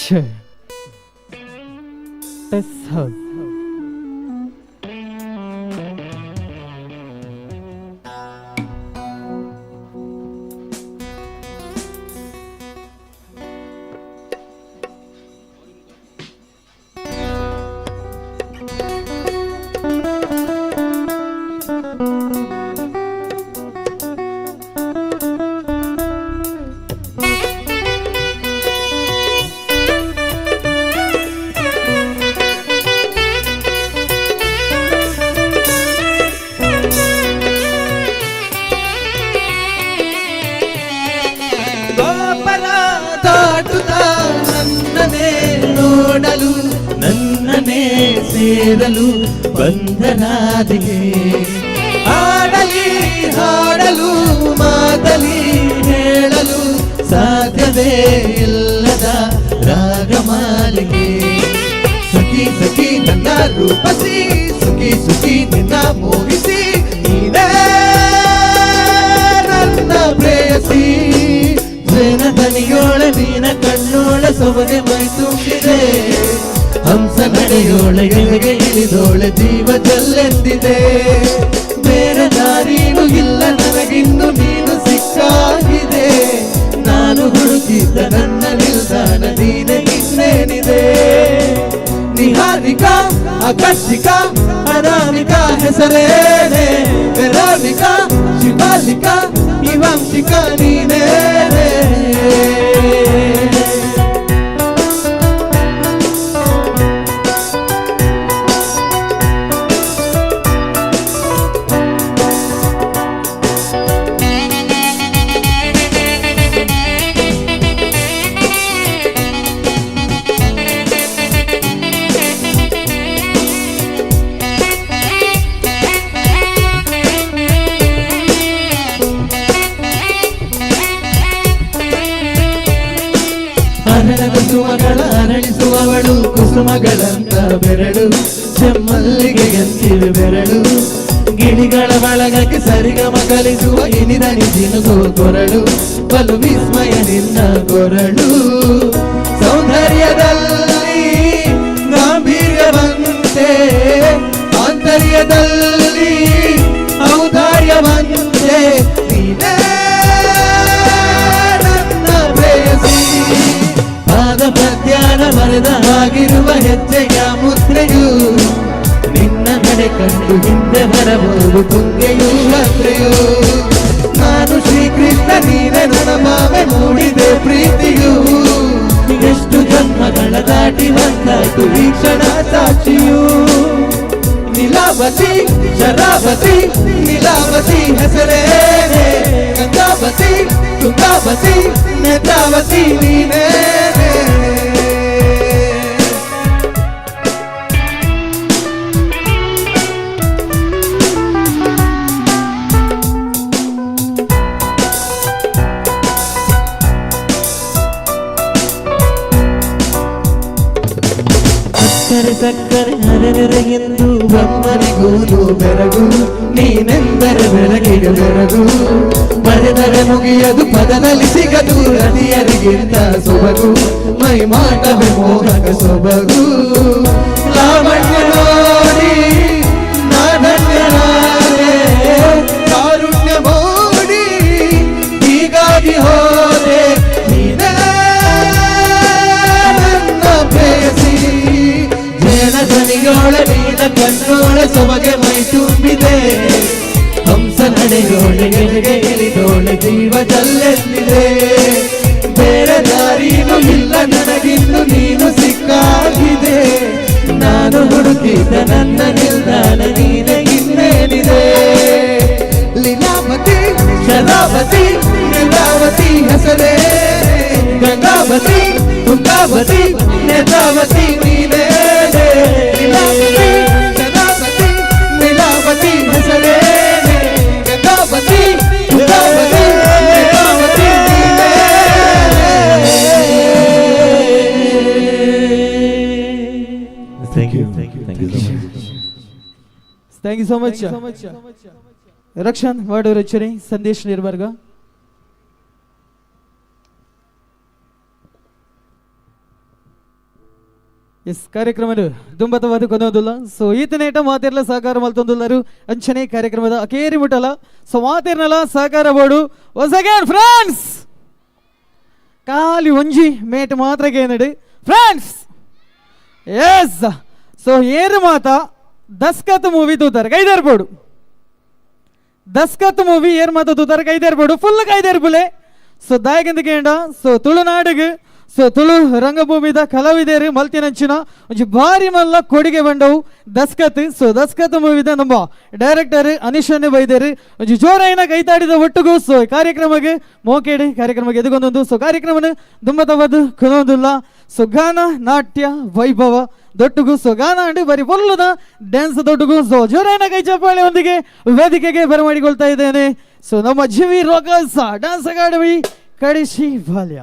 ಛೇ ಟೆಸ್ ಹೌಸ್ ನನ್ನನೇ ಸೇರಲು ಬಂಧನಾದಿಗೆ ಹಾಡಲು ಮಾತಲಿ ಹೇಳಲು ಸಾಧ್ಯವೇ ಇಲ್ಲದ ರಾಗಮಾಲಿಗೆ ಸಖಿ ಸಖಿ ನನ್ನ ರೂಪಸಿ ಸುಖಿ ನಿನ್ನ ಮೋಹಿಸಿ ನೀನೇ ನನ್ನ ಪ್ರೇಯಸಿ ಜನತನಿಯೋಳ ನೀನ ಕಣ್ಣೋಳ ಸೊಬಗೆ ಮೈ ತುಂಬಿದೆ ಹಂಸ ನಡೆಯೋಳ ಎಲೆಗೆ ಇಳಿದೋಳ ಜೀವ ಜಲ್ಲೆಂದಿದೆ ಬೇರೆ ದಾರಿನೂ ಇಲ್ಲ ನನಗಿನ್ನು ನೀನು ಸಿಕ್ಕಾಗಿದೆ ನಾನು ಹುಡುಕಿದ್ದ ನನ್ನ ನಿಲ್ದಾಣ ನೀನೆ ಇನ್ನೇನಿದೆ ನಿಹಾರಿಕಾ ಆಕರ್ಷಿಕಾ ಅನಾಮಿಕಾ ಹೆಸರೇನೆ ವೆರೋನಿಕಾ ಶಿವಾಲಿಕಾ ಇವಂಶಿಕಾ ನೀನೇನೆ ಬೆರಳು ಚೆಮ್ಮಲ್ಲಿಗೆ ಗಂತಿರು ಬೆರಳು ಗಿಳಿಗಳ ಬಳಗಕ್ಕೆ ಸರಿಗಮ ಕಲಿಸುವ ಇನಿದನಿ ಜಿನುಗೋ ಕೊರಳು ಬಲು ವಿಸ್ಮಯ ನಿನ್ನ ಕೊರಳು ಸೌಂದರ್ಯದಲ್ಲಿ ಗಾಂಭೀರ್ಯವಂತೆ ಆಂತರ್ಯದಲ್ಲಿ ಔದಾರ್ಯವಂತೆ ನೀನೇ ನನ್ನ ಪ್ರೇಯಸಿ ಪಾದ ಪ್ರತ್ಯಾನ ಮರೆದ ಹಾಗಿರುವ ಹೆಜ್ಜೆಯ ಮುದ್ರೆಯು ನಿನ್ನ ನಡೆ ಕಂಡು ಹಿಂದೆ ಬರಬಹುದು ತುಂಗೆಯೂ ಹತ್ರೆಯು ನಾನು ಶ್ರೀಕೃಷ್ಣ ನೀನೆ ನನ್ನ ಮಾವೆ ಮೂಡಿದೆ ಪ್ರೀತಿಯು ಎಷ್ಟು ಜನ್ಮಗಳ ದಾಟಿ ಬಂದಾಯ್ತು ಈ ಕ್ಷಣ ಸಾಕ್ಷಿಯು ನೀಲಾವತಿ ಶರಾವತಿ ನೀಲಾವತಿ ಹೆಸರೇನೆ ಗಂಗಾವತಿ ತುಂಗಾವತಿ ನೇತ್ರಾವತಿ ನೀನೇ ಸಕ್ಕರೆ ಸಕ್ಕರೆ ಹರೆರೆರೆಗೆಂದು ಬಮ್ಮನಿಗೂನು ಬೆರಗು ನೀನೆಂದರೆ ಬೆಳಗಿಗೆ ಬೆರಗು ಬರೆದರೆ ಮುಗಿಯದು ಪದದಲ್ಲಿ ಸಿಗದು ರತಿಯರಿಗಿಂತ ಸೊಬಗು ಮೈ ಮಾಟವೇ ಮೋಹಕ ಸೊಬಗು ಲಾವಣ್ಯ ನೋಡಿ ನಾಧನ್ಯನಾದೆ ಕಾರುಣ್ಯ ಮೋಡಿ ಹೀಗಾಗಿ ಹೋದೆ ನೀನೇ ನನ್ನ ಪ್ರೇಯಸಿ ಧ್ವನಿಯೋಳ ನೀನ ಕಣ್ಣೋಳ ಸೊಬಗೆ ಮೈ ತುಂಬಿದೆ ಹಂಸ ನಡೆಯೋಳೆ ಗೆಳೆಗೆ ಇಳಿದೋಳೆ ಜೀವದಲ್ಲೆಲ್ಲಿದೆ ಬೇರೆ ದಾರಿನೂ ಇಲ್ಲ ನನಗಿನ್ನು ನೀನು ಸಿಕ್ಕಾಗಿದೆ ನಾನು ಹುಡುಕಿದ ನನ್ನ ನಿಲ್ದಾಣ ನೀನೆ ಇನ್ನೇನಿದೆ ಲೀಲಾವತಿ ಶರಾವತಿ ನೀಲಾವತಿ ಹೆಸರೇ ಗಂಗಾವತಿ ತುಂಗಾವತಿ ನೇತ್ರಾವತಿ ನೀನೇ ಲೀಲಾವತಿ ಶರಾವತಿ ನೀಲಾವತಿ ಹೆಸರೇ ಗಂಗಾವತಿ ತುಂಗಾವತಿ ನೇತ್ರಾವತಿ ನೀನೇ Thank you so much. Rakshan, what are you Sandesh Nirbarga? Yes ಕಾರ್ಯಕ್ರಮದ ದುಂಬತವಾದ ಕೊನೋದಿಲ್ಲ ಸೊ ಈತನೇಟ ಮಾತಿರ್ಲ ಸಹಕಾರ ಮಲ್ತೊಂದುಲ್ಲರು ಅಂಚನೆ ಕಾರ್ಯಕ್ರಮದ ಅಕೇರಿ ಮುಟ್ಟಲ್ಲ ಸೊ ಮಾತಿರ್ನಲ್ಲ ಸಹಕಾರ ಬೋರ್ಡು ಒಸ್ ಅಗೇನ್ ಫ್ರೆಂಡ್ಸ್ ಖಾಲಿ ಒಂಜಿ ಮೇಟ್ ಮಾತ್ರ ಕೇನಡು ಫ್ರೆಂಡ್ಸ್ ಎಸ್ ಸೊ ಏರು ಮಾತ ದಸ್ಕತ್ ಮೂವಿ ತೂತಾರೆ ಕೈದೇರ್ಬೋಡು ದಸ್ಕತ್ ಮೂವಿ ಏರ್ ಮಾತ ತೂತಾರೆ ಕೈದೇರ್ಬೋಡು ಫುಲ್ ಕೈದೇರ್ಬುಲೆ ಸೊ ದಾಯಕಂದ ಕೇಂಡ ಸೊ ತುಳುನಾಡಿಗೆ ಸೊ ತುಳು ರಂಗಭೂಮಿದ ಕಲಾವಿದರು ಮಲ್ತಿನಂಚಿನ ಒಂಜಿ ಭಾರಿ ಮಲ್ಲ ಕೊಡುಗೆ ಬಂದವು ದಸ್ಕತ್ ಸೊ ದಸ್ಕತ್ ಮೂವಿದ ನಮ್ಮ ಡೈರೆಕ್ಟರ್ ಅನಿಶನ್ನೇ ಬೈದೇರು ಒಂಜಿ ಜೋರಾಯಿನ ಕೈತಾಡಿದ ಒಟ್ಟಿಗೂ ಸೊ ಕಾರ್ಯಕ್ರಮಕ್ಕೆ ಮೋಕೇಡಿ ಕಾರ್ಯಕ್ರಮಕ್ಕೆ ಎದುಗೊಂದೊಂದು ಸೊ ಕಾರ್ಯಕ್ರಮನ ದುಂಬತವಾದ ಕೊನೊಂದಿಲ್ಲ ಸೊ ಗಾನ ನಾಟ್ಯ ವೈಭವ ದೊಟ್ಟುಗು ಸೊ ಗಾನ ಅಂಡು ಬರೀ ಫುಲ್ಲುದ ಡ್ಯಾನ್ಸ್ ದೊಡ್ಡಗೂ ಸೊ ಜೋರಾಯಿನ ಕೈ ಚಪ್ಪಾಳೆ ಒಂದಿಗೆ ವೇದಿಕೆಗೆ ಬರಮಾಡಿಕೊಳ್ತಾ ಇದ್ದೇನೆ ಸೊ ನಮ್ಮ ಜಿವಿ ರೋಕಲ್ಸ್ ಡ್ಯಾನ್ಸ್ ಅಕಾಡೆಮಿ ಕಡಿಶಿ ಬಾಲ್ಯ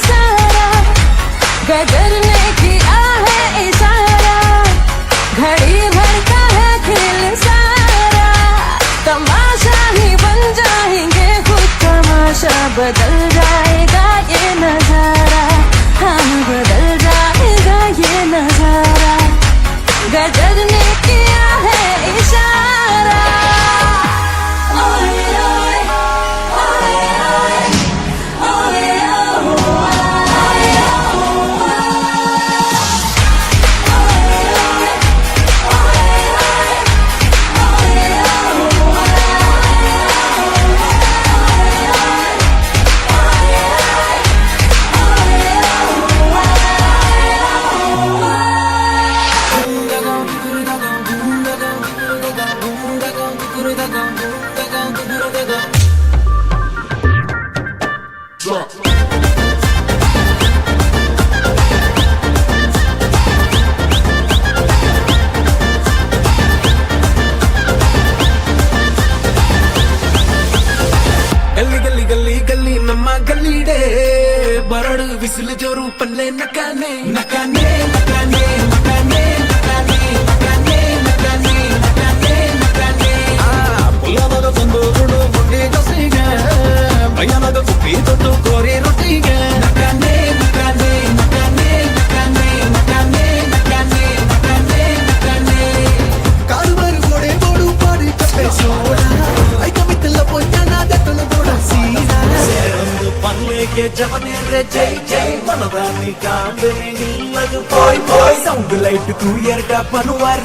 सारा गदर ने किया है इशारा घड़ी भर का है खेल सारा तमाशा ही बन जाएंगे खुद तमाशा बदल जाएगा ये नजारा हाँ बदल जाएगा ये नजारा गदर ने किया है इशारा ओए ओए ओए ओए ಗಲ್ಲಿ ಗಲ್ಲಿ ಗಲ್ಲಿ ಗಲ್ಲಿ ನಮ್ಮ ಗಲ್ಲಿಡೆ ಬರಡು ಬಿಸಿಲು ಜೋರು ಪಲ್ಲೆ ನಕಾನೆ ನಕಾನೆ ನಕಾನೆ ನಕಾನೆ ನಕಾನೆ ನಕಾನೆ ನಕಾನೆ ನಕಾನೆ ನಕಾನೆ ಪುಲ್ಲದ ತಂದು ಗುಡು ಗುಂಡಿ ದೋಸೆಗೆ ಭಯನದ ಕುಪ್ಪಿ ತೊಟ್ಟು ಕೋರಿ ರೊಟ್ಟಿಗೆ ನಕಾನೆ ನಕಾನೆ ನಕಾನೆ ನಕಾನೆ ನಕಾನೆ ನಕಾನೆ ನಕಾನೆ ನಕಾನೆ ಕಾರು ಬರು ಗೋಡೆ ಬೋಡು ಪಾಡಿ ಕಪ್ಪೆ ಸೋಡ ಐಕ ಮಿತ್ತಲ್ಲ ಪೊಯ್ಯಾನ ದಟ್ಟಲು ಬೋಡ ಸೀನಾ ಸೇರೊಂದು ಪಲ್ಲೆಗೆ ಜವನೇರೆ ಜೈ ಜೈ ಮನದಾನಿ ಕಾಂಬೆನಿ ನಿಲ್ಲದು ಪೋಯ್ ಪೋಯ್ ಸೌಂಡ್ ಲೈಟ್ ಕ್ರೂಯರ್ಗ ಪನುವಾರ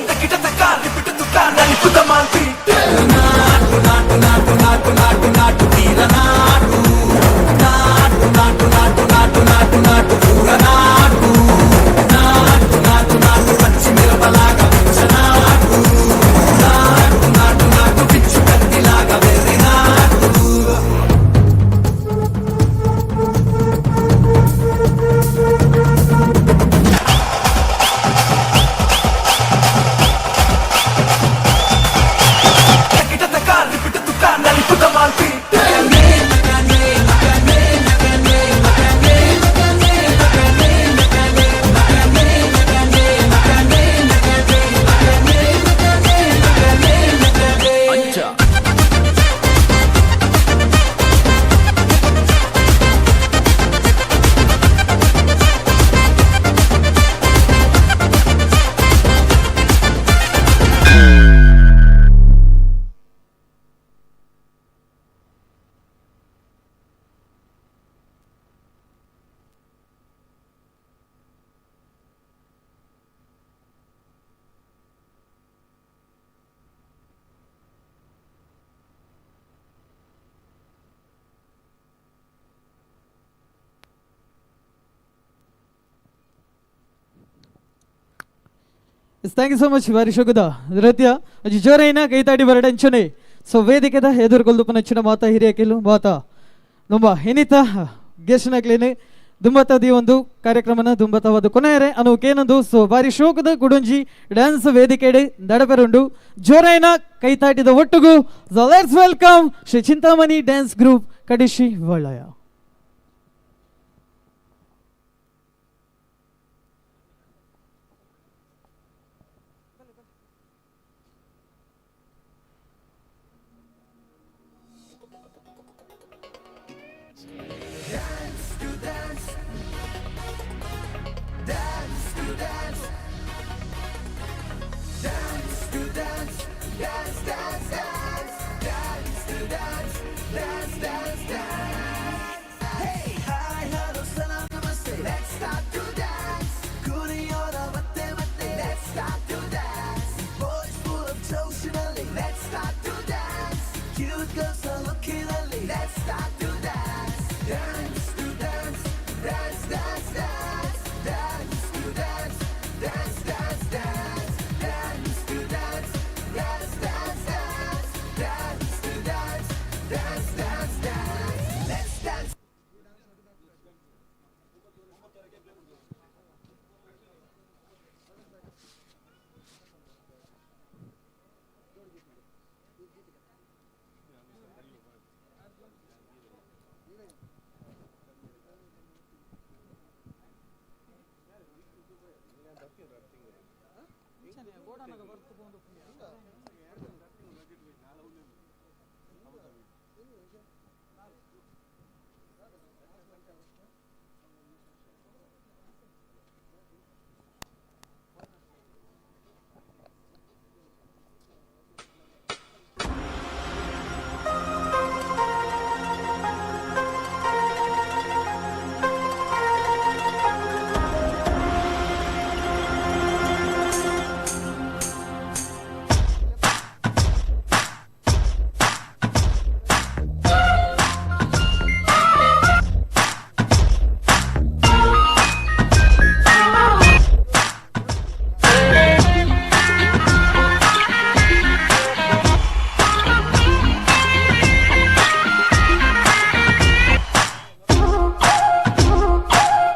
ತಕಿಟ ತಕ ರಿಪಿಟ್ ತುಕ ನಲಿಪುದ ಮಾಲ್ಪಿ ನಾಟು ನಾಟು ನಾಟು ನಾಟು ನಾಟು ನಾಟು ತೀರ ನಾಟು ನಾಟು ನಾಟು ನಾಟು ನಾಟು ನಾಟು ನಾಟು ಪೂರ ನಾಟು ನಾಟು ನಾಟು ನಾಟು ಪಚ್ಚಿ ಮಿರಬಲಾಗ ನಾಟು ನಾಟು ನಾಟು ನಾಟು ಬಿಚ್ಚು ಕತ್ತಿಲಾಗ ಬೆರ್ರಿ ನಾಟು ತಕಿಟ ತಕ ರಿಪಿಟ್ ತುಕ ನಲಿಪುದ ಮಾಲ್ಪಿ ನಕಾನೆ ನಕಾನೆ ನಕಾನೆ ನಕಾನೆ ನಕಾನೆ ನಕಾನೆ ನಕಾನೆ ನಕಾನೆ ನಕಾನೆ ನಕಾನೆ ನಕಾನೆ ನಕಾನೆ ನಕಾನೆ ನಕಾನೆ ಅಂಚ ಥ್ಯಾಂಕ್ ಯು ಸೊ ಮಚ್ ಬಾರಿ ಶೋಕದ ನೃತ್ಯ ಅಜಿ ಜೋರೈನ ಕೈತಾಡಿ ಬರಡಂಚನೆ ಸೊ ವೇದಿಕೆದ ಎದುರುಗೊಲ್ದು ಪನಚ್ಚಿನ ಮಾತಾ ಹಿರಿಯಕಿಲು ಮಾತಾ ತುಂಬ ಏನಿತ ಗೆಸ್ಟ್ನಾಗ್ಲೇನೆ ದುಂಬತದಿ ಒಂದು ಕಾರ್ಯಕ್ರಮನ ದುಂಬತವಾದ ಕೊನೆಯರೆ ಅನ್ನೋಕೇನೊಂದು ಸೊ ಬಾರಿ ಶೋಕದ ಗುಡುಂಜಿ ಡ್ಯಾನ್ಸ್ ವೇದಿಕೆಡೆ ದಡಪೆರುಂಡು ಜೋರೈನ ಕೈತಾಟಿದ ಒಟ್ಟುಗು so let's welcome Shri Chintamani dance group Kadeshi ಒಳ್ಳೆಯ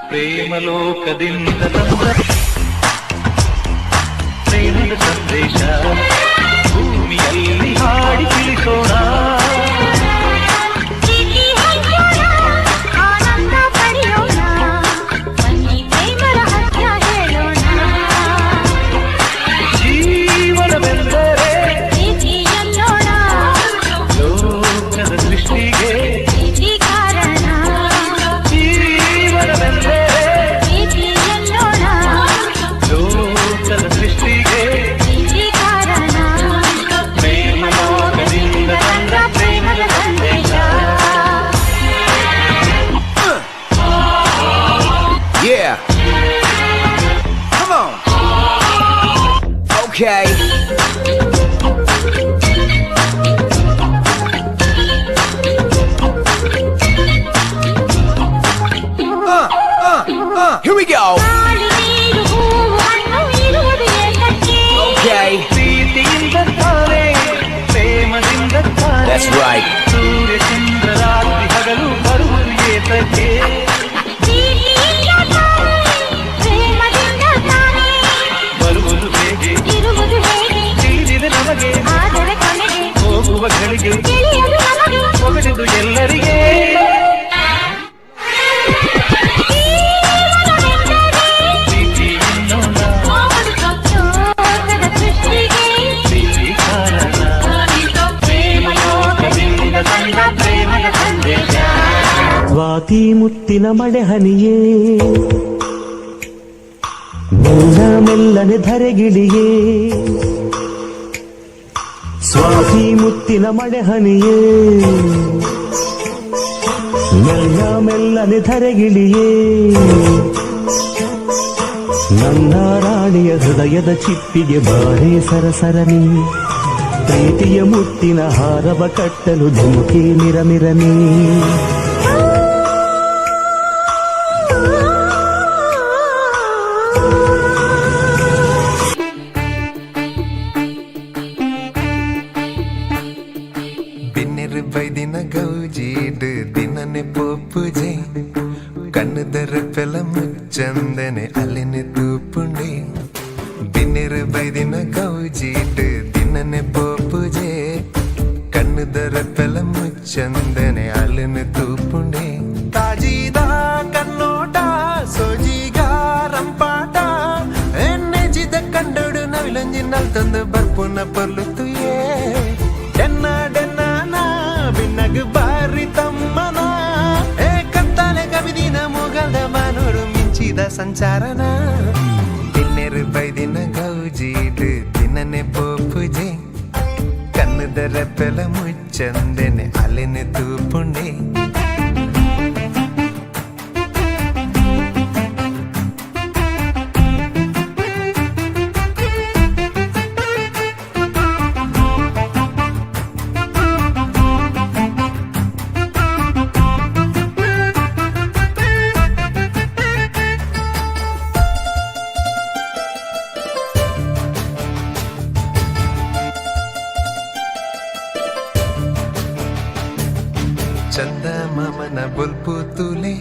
ಪ್ರೇಮಲೋಕದಿಂದ ತಂದ ಪ್ರೇಮದ ಸಂದೇಶ ಭೂಮಿಯಲ್ಲಿ ಹಾಡಿ ತಿಳಿಸೋಣ. ಜೀವನವೆಂದರೆ ಲೋಕದ ಸೃಷ್ಟಿಗೆ Yeah. Come on. Okay. Here we go. Okay. That's right. ಹೋಗುವ ಗಳಿಗೆ ಒಗಟಿದು ಎಲ್ಲರಿಗೆ. ಸ್ವಾತಿ ಮುತ್ತಿನ ಮಳೆ ಹನಿಯೇ ಮೆಲ್ಲ ಮೆಲ್ಲನೆ ಧರೆಗಿಳಿಯೇ. ಸ್ವಾತಿ ಮುತ್ತಿನ ಮಳೆ ಹನಿಯೇ ಮೆಲ್ಲ ಮೆಲ್ಲನೆ ಧರೆಗಿಳಿಯೇ. ನನ್ನ ರಾಣಿಯ ಹೃದಯದ ಚಿಪ್ಪಿಗೆ ಬಾರೆ ಸರಸರನಿ ಪ್ರೀತಿಯ ಮುತ್ತಿನ ಹಾರವ ಕಟ್ಟಲು ಧುಮುಕಿ ಮಿರಮಿರನಿ. பின்னிரு பைதின கௌஜீடு தினனே போப்புஜே கண்ணு தரப்பெல முச்சந்தனே அலினு தூப்புண்டே. பின்னிரு பைதின கௌஜீடு தினனே போப்புஜே கண்ணு தரப்பெல முச்சந்தனே ಅಲಿನು ತೂಪುಂಡೆ. ತಾಜೀದ ಕನ್ನೋಟ ಸೋಜಿಗ ರಂಪಾಟ ಎನ್ನೆಜಿದ ಕಂಡೋಡು ನವಿಲಂಜಿನಲ್ ತಂದು ಬರ್ಪುನ ಪರ್ಲುತ್ತುಯೇ. ಡೆನ್ನ ಡೆನ್ನ ಬಿನ್ನಗು ಬಾರಿ ತಮ್ಮನ ಏ ಕತ್ತಲೆ ಕವಿದಿನ ಮುಗಲ್ದ ಬಾನೋಡು ಮಿಂಚಿದ ಸಂಚಾರನ. ಬಿನ್ನೆರು ಬೈದಿನ ಗೌಜೀಡು ದಿನನೆ ಪೋಪುಜೆ ಕಣ್ಣದ ರೆಪ್ಪೆಲ ಮುಚ್ಚಂದೆನೆ ಅಲಿನು ತೂಪುಂಡೆ. ಚಂದ ಮಾಮನ ಬೊಲ್ಪು ತುಲೆ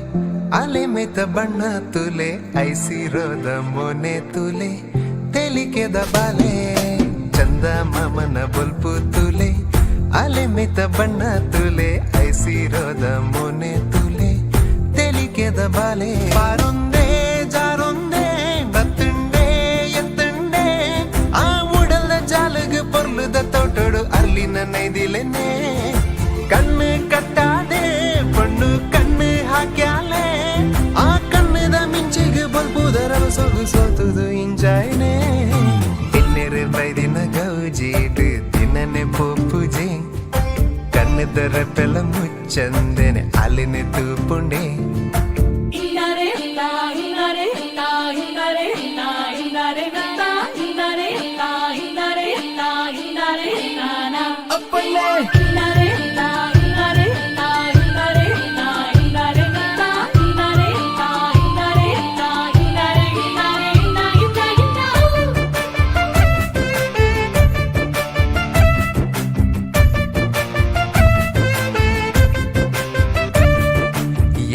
ಅಲೆ ಮೆತ ಬಣ್ಣ ತುಲೆ ಐಸಿರೋದ ಮೊನೆ ತುಲೆ ತೆಲಿಕೆದ ಬಾಲೆ. ಚಂದ ಮಾಮನ ಬೊಲ್ಪು ತುಲೆ ಅಲೆ ಮೆತ ಬಣ್ಣ ತುಲೆ ಐಸಿರೋದ ಮೊನೆ ತುಲೆ ತೆಲಿಕೆದ ಬಾಲೆ. ಬಾರೊಂದೇ ಜಾರೊಂದೇ ಬತ್ತುಂಡೆ ಎತ್ತುಂಡೆ ಆ ಮೈದಿಲೆನೆ ಕಣ್ಣು ಕಟ್ಟಾದೆ ಪಣ್ಣು ಕಣ್ಣು ಹಾಕ್ಯಾಲೆ ಆ ಕಣ್ಣದ ಮಿಂಚಿಗೆ ಬಲ್ಬುದರ ಸೊಗಸೋತುದು ಇಂಜಾಯ್ನೆ ಇನ್ನೆರೆ ಬೈದಿನ ಗೌಜೀಟ್ ದಿನನೆ ಪೂಜೆ ಕಣ್ಣದರ ಪೆಲ ಮುಚ್ಚಂದೆನೆ ಅಲ್ಲಿನ ತೂಪುಂಡೆ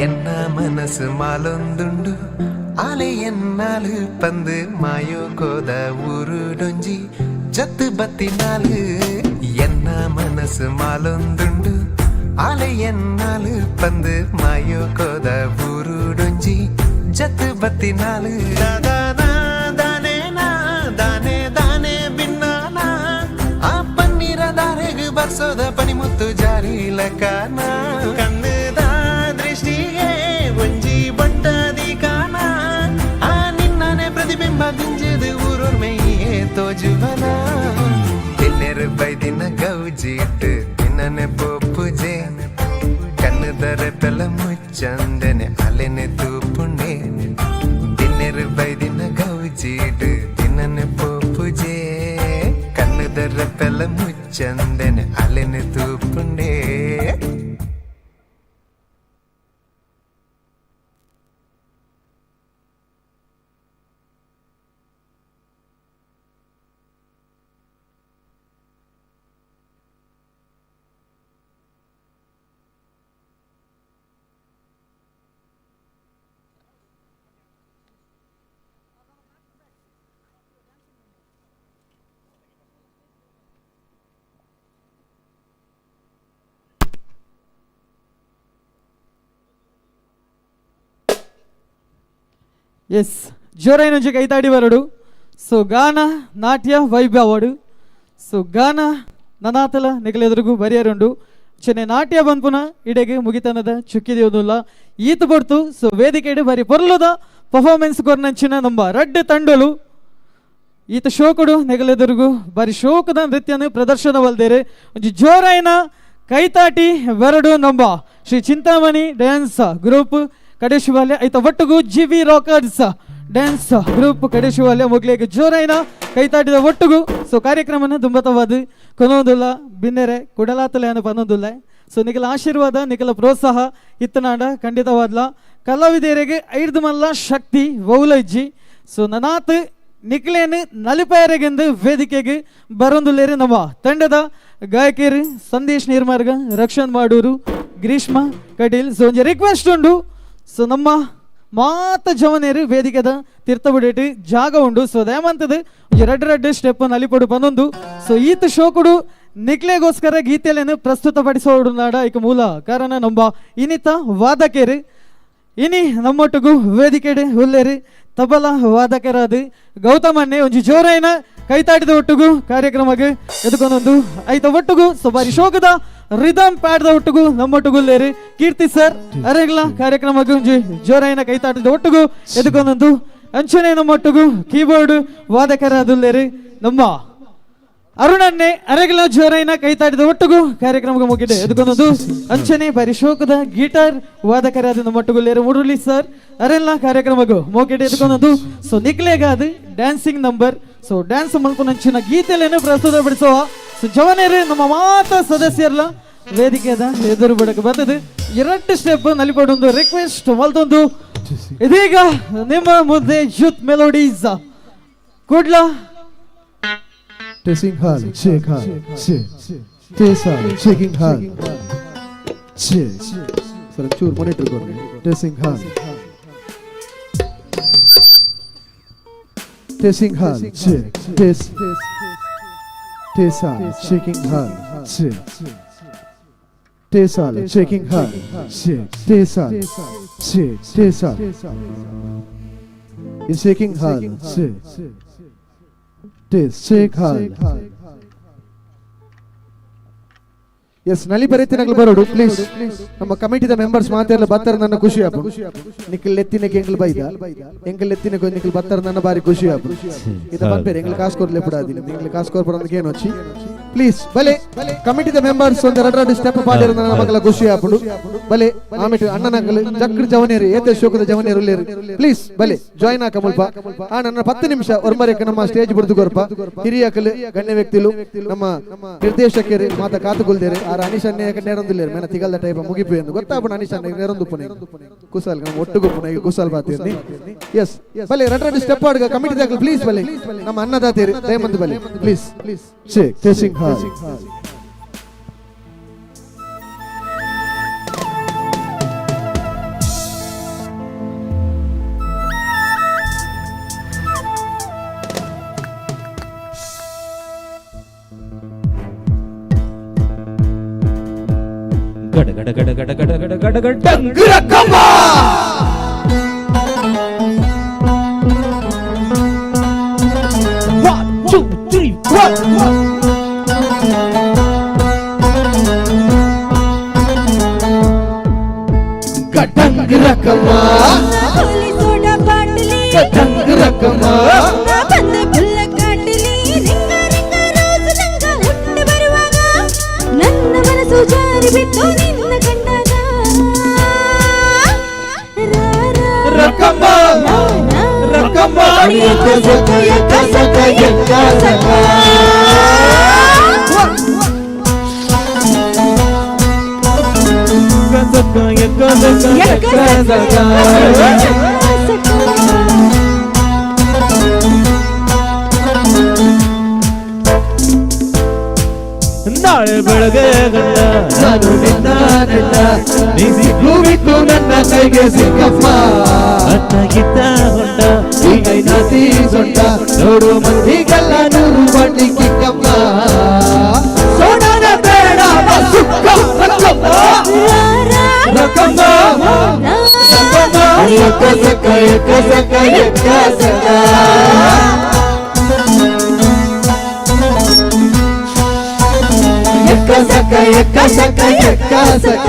என்ன மனசு மாலொந்துண்டு அலை என்னாலு பந்து மாயோ கோத ஊருடொஞ்சி ஜத்து பத்தி நாலு என்ன மனசு மாலொந்துண்டு அலை என்னாலு பந்து மாயோ கோத ஊருடொஞ்சி ஜத்து பத்தி நாலு தானே தானே தானே பின்னானா ಆ ಪನ್ನೀರ ದಾರೆಗೆ ಬರ್ಸೋದ ಪನಿಮುತ್ತು ಜಾರಿ ಲಕಾನ ಕಣ್ಣದ ದೃಷ್ಟಿಗೆ ಒಂಜಿ ಬಟ್ಟದಿ ಕಾನ ಆ ನಿನ್ನನೆ ಪ್ರತಿಬಿಂಬ ದಿಂಜದು ಊರೂರ್ ಮೈಯೇ ತೋಜುವನ ತಿನ್ನೆರು ಬೈದಿನ ಗೌಜಿಟ್ಟು ತಿನ್ನನೆ ಪೊಪ್ಪುಜೆ ಕಣ್ಣದರ ಪೆಲ ಮುಚ್ಚಂದೆನೆ ಅಲೆನೆ ತೂಪುಂಡೆ ತಿನ್ನೆರು ಬೈದಿನ ಗೌಜಿಟ್ಟು ತಿನ್ನನೆ ಪೊಪ್ಪುಜೆ ಕಣ್ಣದರ ಪೆಲ ಮುಚ್ಚಂದೆನೆ ಅಲೆನೆ ತೂಪುಂಡೆ ಎಸ್ ಜೋರೈನ నుంచి ಕೈತಾಡಿ ಬರಡು ಸೊ ಗಾನ ನಾಟ್ಯ ವೈಭವಡು ಸೊ ಗಾನ ನನಾತಲ ನಿಗಲೆದುರುಗು ಬರಿಯರುಂಡು ಚೆನ್ನೆ ನಾಟ್ಯ ಬಂದ್ಪುನ ಇಡೆಗೆ ಮುಗಿತನದ ಚುಕ್ಕಿದೆಯೋದಿಲ್ಲ ಈತ ಬರ್ತು ಸೊ ವೇದಿಕೆಡೆ ಬರಿ ಪೊರ್ಲದ ಪರ್ಫಾರ್ಮೆನ್ಸ್ ಕೊರ್ನಂಚಿನ ನಮ್ಮ ರಡ್ಡು ತಂಡಲು ಈತ ಶೋಕುಡು ನೆಗಲೆದುರುಗು ಬರಿ ಶೋಕದ ನೃತ್ಯನ ಪ್ರದರ್ಶನವಲ್ದೇರೆ ಒಂಜಿ ಜೋರೈನ ಕೈತಾಟಿ ಬೆರಡು ನಮ್ಮ ಶ್ರೀ ಚಿಂತಾಮಣಿ ಡ್ಯಾನ್ಸ್ ಗ್ರೂಪ್ ಕಡೇಶಿವಾಲ್ಯ ಐತ ಒಟ್ಟುಗು ಜಿವಿ ರಾಕರ್ಸ್ ಡ್ಯಾನ್ಸ್ ಗ್ರೂಪ್ ಕಡೇಶಿವಾಲ್ಯ ಮುಗ್ಲಿಗೆ ಜೋರೈನ ಕೈತಾಟಿದ ಒಟ್ಟುಗು ಸೊ ಕಾರ್ಯಕ್ರಮನ ದುಂಬತವಾದ ಕೊನೋದಿಲ್ಲ ಬಿನ್ನೆರೆ ಕುಡಲಾತಲೆ ಅನ್ನು ಪನ್ನೋದಿಲ್ಲ ಸೊ ನಿಖಲ ಆಶೀರ್ವಾದ ನಿಖಲ ಪ್ರೋತ್ಸಾಹ ಇತ್ತನಾಡ ಖಂಡಿತವಾದ್ಲ ಕಲಾವಿದರಿಗೆ ಐದು ಮಲ್ಲ ಶಕ್ತಿ ವೌಲಜ್ಜಿ ಸೊ ನನಾತ್ ನಿಖಲೇನು ನಲಿಪಾಯರೆಗೆಂದು ವೇದಿಕೆಗೆ ಬರೊಂದುಲ್ಲೇರಿ ನಮ್ಮ ತಂಡದ ಗಾಯಕಿಯರು ಸಂದೇಶ್ ನಿರ್ಮಾರ್ಗ ರಕ್ಷಣ್ ಮಾಡೂರು ಗ್ರೀಷ್ಮ ಕಟೀಲ್ ಸೊ ಒಂಜಿ ರಿಕ್ವೆಸ್ಟ್ ಉಂಡು ಸೊ ನಮ್ಮ ಮಾತ ಜವನೇರು ವೇದಿಕೆದ ತೀರ್ಥಬಿಡೇಟಿ ಜಾಗ ಉಂಡು ಸೊ ದಯಮಂತದ ಎರಡು ಸ್ಟೆಪ್ ನಲಿಪಡು ಪನ್ನೊಂದು ಸೊ ಈತ ಶೋಕುಡು ನಿಕ್ಲೆಗೋಸ್ಕರ ಗೀತೆಯನ್ನು ಪ್ರಸ್ತುತಪಡಿಸೋಡು ನಾಡ ಈಗ ಮೂಲ ಕಾರಣ ನಮ್ಮ ಇನಿತ ವಾದಕೇರು ಇನಿ ನಮ್ಮೊಟ್ಟಿಗೂ ವೇದಿಕೆಡೆ ಹುಲ್ಲೇರಿ ತಬಲ ವಾದಕರಾದ ಗೌತಮಣ್ಣೆ ಒಂಜಿ ಜೋರೈನ ಕೈತಾಡಿದ ಒಟ್ಟಿಗೂ ಕಾರ್ಯಕ್ರಮಕ್ಕೆ ಎದುಕೊಂದೊಂದು ಐತ ಒಟ್ಟಿಗೂ ಸೊ ಬಾರಿ ಶೋಕದ ರಿದಮ್ ಪ್ಯಾಡ್ದ ಒಟ್ಟಿಗೂ ನಮ್ಮೊಟ್ಟಿಗುಲ್ಲೇರಿ ಕೀರ್ತಿ ಸರ್ ಅರೆಗ್ಲ ಕಾರ್ಯಕ್ರಮಕ್ಕೆ ಒಂಜಿ ಜೋರೈನ ಕೈತಾಡಿದ ಒಟ್ಟಿಗೂ ಎದುಕೊಂದೊಂದು ಅಂಚನೆ ನಮ್ಮೊಟ್ಟಿಗೂ ಕೀಬೋರ್ಡ್ ವಾದಕರಾದುಲ್ಲೇರಿ ನಮ್ಮ ಅರುಣನ್ನೇ ಅರೆಗ್ಲ ಜೋರೈನ ಕೈತಾಡಿದ ಒಟ್ಟಿಗೂ ಕಾರ್ಯಕ್ರಮಕ್ಕೆ ಮುಗಿದೆ ಎದುಕೊಂದೊಂದು ಅಂಚನೆ ಬಾರಿ ಶೋಕದ ಗೀಟಾರ್ ವಾದಕರಾದ ನಮ್ಮೊಟ್ಟಿಗುಲ್ಲೇರಿ ಮುರುಳಿ ಸರ್ ಅರೆಲ್ಲ ಕಾರ್ಯಕ್ರಮಕ್ಕೂ ಮೋಕೆಡೆ ಎದುಕೊಂದೊಂದು ಸೊ ನಿಕ್ಲೆಗಾದ ಡ್ಯಾನ್ಸಿಂಗ್ ನಂಬರ್ ಸೊ ಡ್ಯಾನ್ಸ್ ಮಲ್ಕೊಂಡಂಚಿನ ಗೀತೆಲೇನು ಪ್ರಸ್ತುತಪಡಿಸುವ ಸೊ ಜವನೇರು ನಮ್ಮ ಮಾತ ಸದಸ್ಯರ್ಲ ವೇದಿಕೆದ ಎದುರು ಬಿಡಕ್ಕೆ ಬಂದದ್ದು ಎರಡು ಸ್ಟೆಪ್ ನಲಿಪಡೊಂದು ರಿಕ್ವೆಸ್ಟ್ ಮಲ್ತೊಂದು ಇದೀಗ ನಿಮ್ಮ ಮುಂದೆ youth melodies Kudla Testing hall, shake hall, shake, taste hall, shaking hall, shake. Sir, चूर monitor करो. Testing hall, testing hall, shake, taste, taste hall, shaking hall, shake, taste hall, shaking hall, shake, taste hall, shake, taste hall, in shaking hall, shake. Taste, shake hall. Yes ನಲಿ ಬರೀತಿನಾಗ್ಲು ಬರೋಡು ಪ್ಲೀಸ್. ನಮ್ಮ ಕಮಿಟಿದ ಮೆಂಬರ್ಸ್ ಮಾತೆಲ್ಲ ಬತ್ತರ ನನ್ನ ಖುಷಿ ಆಪು. ನಿಖಿಲ್ ಎತ್ತಿನಕ್ಕೆ ಎಂಕಲ್ ಬೈದ ಎಂಕಲ್ ಎತ್ತಿನಕ್ಕೆ ನಿಖಿಲ್ ಬತ್ತರ ನನ್ನ ಬಾರಿ ಖುಷಿ ಆಪು. ಇದ ಬಂಪೇರೆ ಎಂಕಲ್ ಕಾಸು ಕೊರ್ಲೆ ಬಿಡಾದಿನ ಎಂಕಲ್ ಕಾಸು ಕೊರ್ಪರ ಅಂತ ಏನೊಚ್ಚಿ ಪ್ಲೀಸ್ ಬಲೆ ಕಮಿಟಿದ ಮೆಂಬರ್ಸ್ ಒಂದು ಎರಡು ಸ್ಟೆಪ್ ಪಾಡಿರ ನನ್ನ ಮಕ್ಕಳ ಖುಷಿ ಆಪುಡು ಬಲೆ ಆಮೇಲೆ ಅಣ್ಣನಗಳು ಜಕ್ರ ಜವನೇರಿ ಏತೆ ಶೋಕದ ಜವನೇರು ಪ್ಲೀಸ್ ಬಲೆ ಜಾಯಿನ್ ಆಕ ಮುಲ್ಪ ಆ ನನ್ನ 10 ನಿಮಿಷ ಒರ್ಮರೆಕ್ಕೆ ನಮ್ಮ ಸ್ಟೇಜ್ ಬಿಡ್ದು ಕೊರ್ಪ ಹಿರಿಯಕಲು ಗಣ್ಯ ವ್ಯಕ್ತಿಲು ನಮ್ಮ ನಿರ್ದೇಶಕರು ಮಾತ ಕಾತುಕೊಳ್ದೇರೆ ಆರ ಅನಿಶನ್ನೇ ನೇರೊಂದಿಲ್ಲ ಮೇನ ತಿಗಲ್ದ ಟೈಪ್ ಮುಗಿಪು ಎಂದು ಗೊತ್ತಾಪುಣ ಅನಿಶನ್ನೇ ನೇರೊಂದು ಪುನೆ ಕುಸಲ್ ನಮ್ಮ ಒಟ್ಟುಗು ಪುನೆ ಕುಸಲ್ ಬಾತಿರ್ನಿ ಎಸ್ ಬಲೆ ಎರಡು ಸ್ಟೆಪ್ ಆಡ್ಗ ಕಮಿಟಿದಾಗ ಪ್ಲೀಸ್ ಬಲೆ ನಮ್ಮ ಅನ್ನದಾತೇರಿ ದಯಮಂದು ಬಲೆ ಪ್ಲೀಸ್ ಚೆಕ್ ಟೆಸ್ಟಿಂಗ್ ಹಾಲ್ ಗಡ ಗಡ ಗಡ ಗಡ ಗಡ ಗಡ ಗಡ ಗಡ ಡಂಗುರಕ್ಕಮ್ಮ ಗಟಂಗುರಕ್ಕಮ್ಮ ಸೋಡಾ ಬಾಟಲಿ ಗಟಂಗುರಕ್ಕಮ್ಮ ಬಂದೆ ಪುಲ್ಲ ಕಾಟಲಿ ರಿಂಗ ರಿಂಗ ರೋಜು ನಂಗ ಹುಟ್ಟಿ ಬರುವಾಗ ನನ್ನ ಮನಸ್ಸು ಜಾರಿ ಬಿತ್ತು ನಿನ್ನ ಕಂಡಾಗ ರಕ್ಕಮ್ಮ ರಕ್ಕಮ್ಮ ಯಕ್ಕ ಸಕ ಯಕ್ಕ ಸಕ ಯಕ್ಕ ಸಕ ಯಕ್ಕ ಸಕ ಯಕ್ಕ ಸಕ ನಾಳೆ ಬೆಳಗ್ಗೆ ಗಂಡ ನಾನು ನಿನ್ನ ಗಂಡ ನೀ ಸಿಕ್ಕು ನನ್ನ ಕೈಗೆ ಸಿಕ್ಕಮ್ಮ ಅತ್ತಾಗಿದ್ದ ಹೊಂಡ ಈಗ ನಾತಿ ಸೊಂಟ ನೋಡು ಮಂದಿಗೆಲ್ಲ 100 ಬಂಡಿ ಕಿಕ್ಕಮ್ಮ ಸೋಡಾನ ಬೇಡ ಸುಕ್ಕ ರಕ್ಕಮ್ಮ ರಕ್ಕಮ್ಮ ಯಕ್ಕ ಸಕ ಯಕ್ಕ ಸಕ ಯಕ್ಕ ಸಕ ಯಕ್ಕ ಸಕ ಯಕ್ಕ ಸಕ ಯಕ್ಕ ಸಕ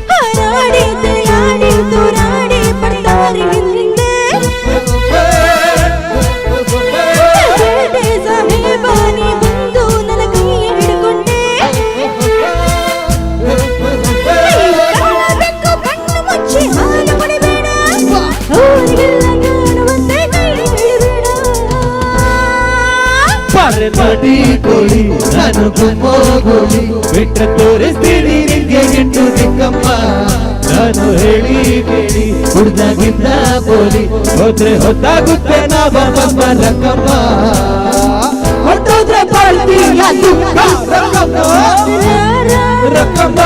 ಹಾರಾಡಿ ತಿರುಗಾಡಿ ತೂರಾಡಿ ಪಡ್ತಾರಿ ಹಿಂದೆ ಬೇಟೆ ಸಾಹೇಬಾನಿ ಬಂದು ನನ್ನ ಕೈ ಹಿಡ್ಕೊಂಡೆ ಬೆಕ್ಕು ಕಣ್ಣು ಮುಚ್ಚಿ ಹಾಲು ಕುಡಿಬೇಡ ಅವರಿಗೆಲ್ಲ ಕಾಣುವಂತೆ ಕೈ ಹಿಡಿಬೇಡ ಪಾರೆ ಮಾಡಿ ಕೋಳಿ ನಾನು ಗುಮ್ಮೋ ಗೋಳಿ ಬಿಟ್ಟ ತೋರಿಸ್ತೀನಿ ನಿನ್ಗೆ ಗಿಟ್ಟು ಸಿಕ್ಕಮ್ಮ ನಾನು ಹೇಳಿ ಕೇಳಿ ಹುಡ್ದಾಗಿಂದ ಬೋಲಿ ಹೋದ್ರೆ ಹೊತ್ತಾಗುತ್ತೆ ನಾವಮ್ಮ ರಕ್ಕಮ್ಮ ಹೊಟ್ಟೋದ್ರೆ ಬಾಳ್ತೀಯ ದುಃಖ ರಕ್ಕಮ್ಮ ರಕ್ಕಮ್ಮ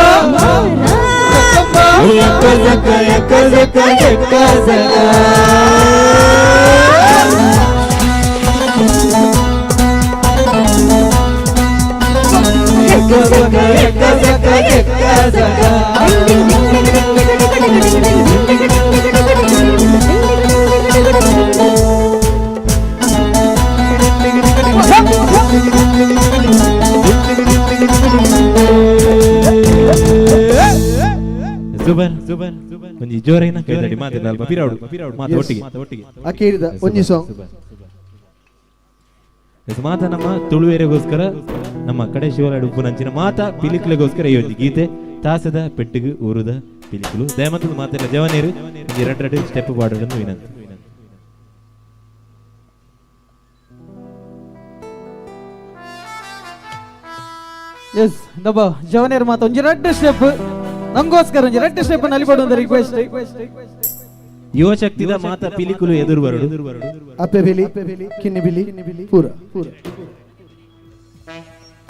ರಕ್ಕಮ್ಮ ಯಕ್ಕ ಸಕ ಯಕ್ಕ ಸಕ ಯಕ್ಕ ಸಕ ಯಕ್ಕ ಸಕ ಯಕ್ಕ ಸಕ ಯಕ್ಕ ಸಕ ಜುಬನ್ ಒಂಜಿ ಜೋರೈನ ಕೈದಡಿ ಮಾತಿಲ್ಲ ಅಲ್ಪ ಪಿರಾಡು ಮಾತು ಒಟ್ಟಿಗೆ ಅಕೇರಿದ ಒಂಜಿ ಸಾಂಗ್ ಮಾತ ನಮ್ಮ ತುಳುವೇರೆಗೋಸ್ಕರ ನಮ್ಮ ಕಡೆ ಶಿವಲಾಡು ಉಪ್ಪುನಂಚಿನ ಮಾತ ಪಿಲಿಕ್ಲೆಗೋಸ್ಕರ ಈ ಒಂದು ಗೀತೆ ತಾಸದ ಪೆಟ್ಟಿಗೆ ಊರುದ ಪಿಲಿಕುಲು ದಯಮಂತದ ಮಾತೆಲ್ಲ ಜವನೇರು ಎರಡು ಸ್ಟೆಪ್ ಪಾಡೋದನ್ನು ವಿನಂತಿ. ಎಸ್ ದಬ್ಬ ಜವನೇರ್ ಮಾತು ಒಂಜಿ ರೆಡ್ ಸ್ಟೆಪ್ ನಂಗೋಸ್ಕರ ಒಂಜಿ ರೆಡ್ ಸ್ಟೆಪ್ ನಲ್ಲಿ ಕೊಡುವಂತ ರಿಕ್ವೆಸ್ಟ್ ಯುವ ಶಕ್ತಿದ ಮಾತ ಪಿಲಿಕುಲು ಎದುರು ಬರಡು ಅಪ್ಪೆ ಬಿಲಿ ಕಿನ್ನಿ ಬಿಲಿ ಪೂರ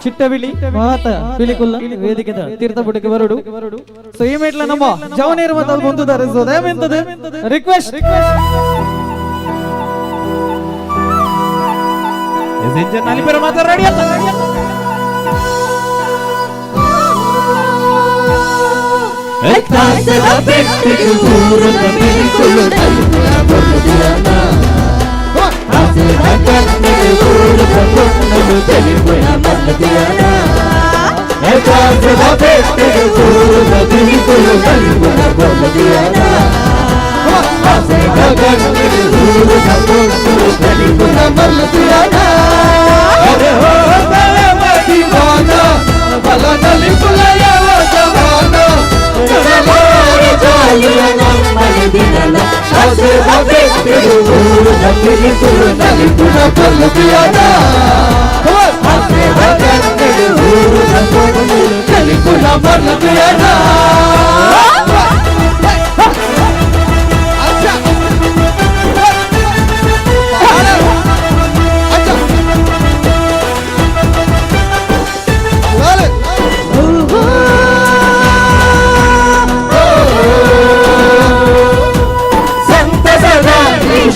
ಚಿಟ್ಟವಿಳಿ ಮಹಾತ ಪಿಲಿಕುಲ್ಲ ವೇದಿಕೆದ ತೀರ್ಥಪುಟಕ್ಕೆ ಬರಡು. ಸೊ ಈ ಮೇಟ್ಲ ನಮ್ಮ ಜವನೇರು ಮತ್ತು ಬಂದಿದ್ದಾರೆ. ಸೊ ದಯವಿಂತದೆ ರಿಕ್ವೆಸ್ಟ್ ನಲಿಪೇರ ಮಾತ್ರ ರೆಡಿ ಅಲ್ಲ.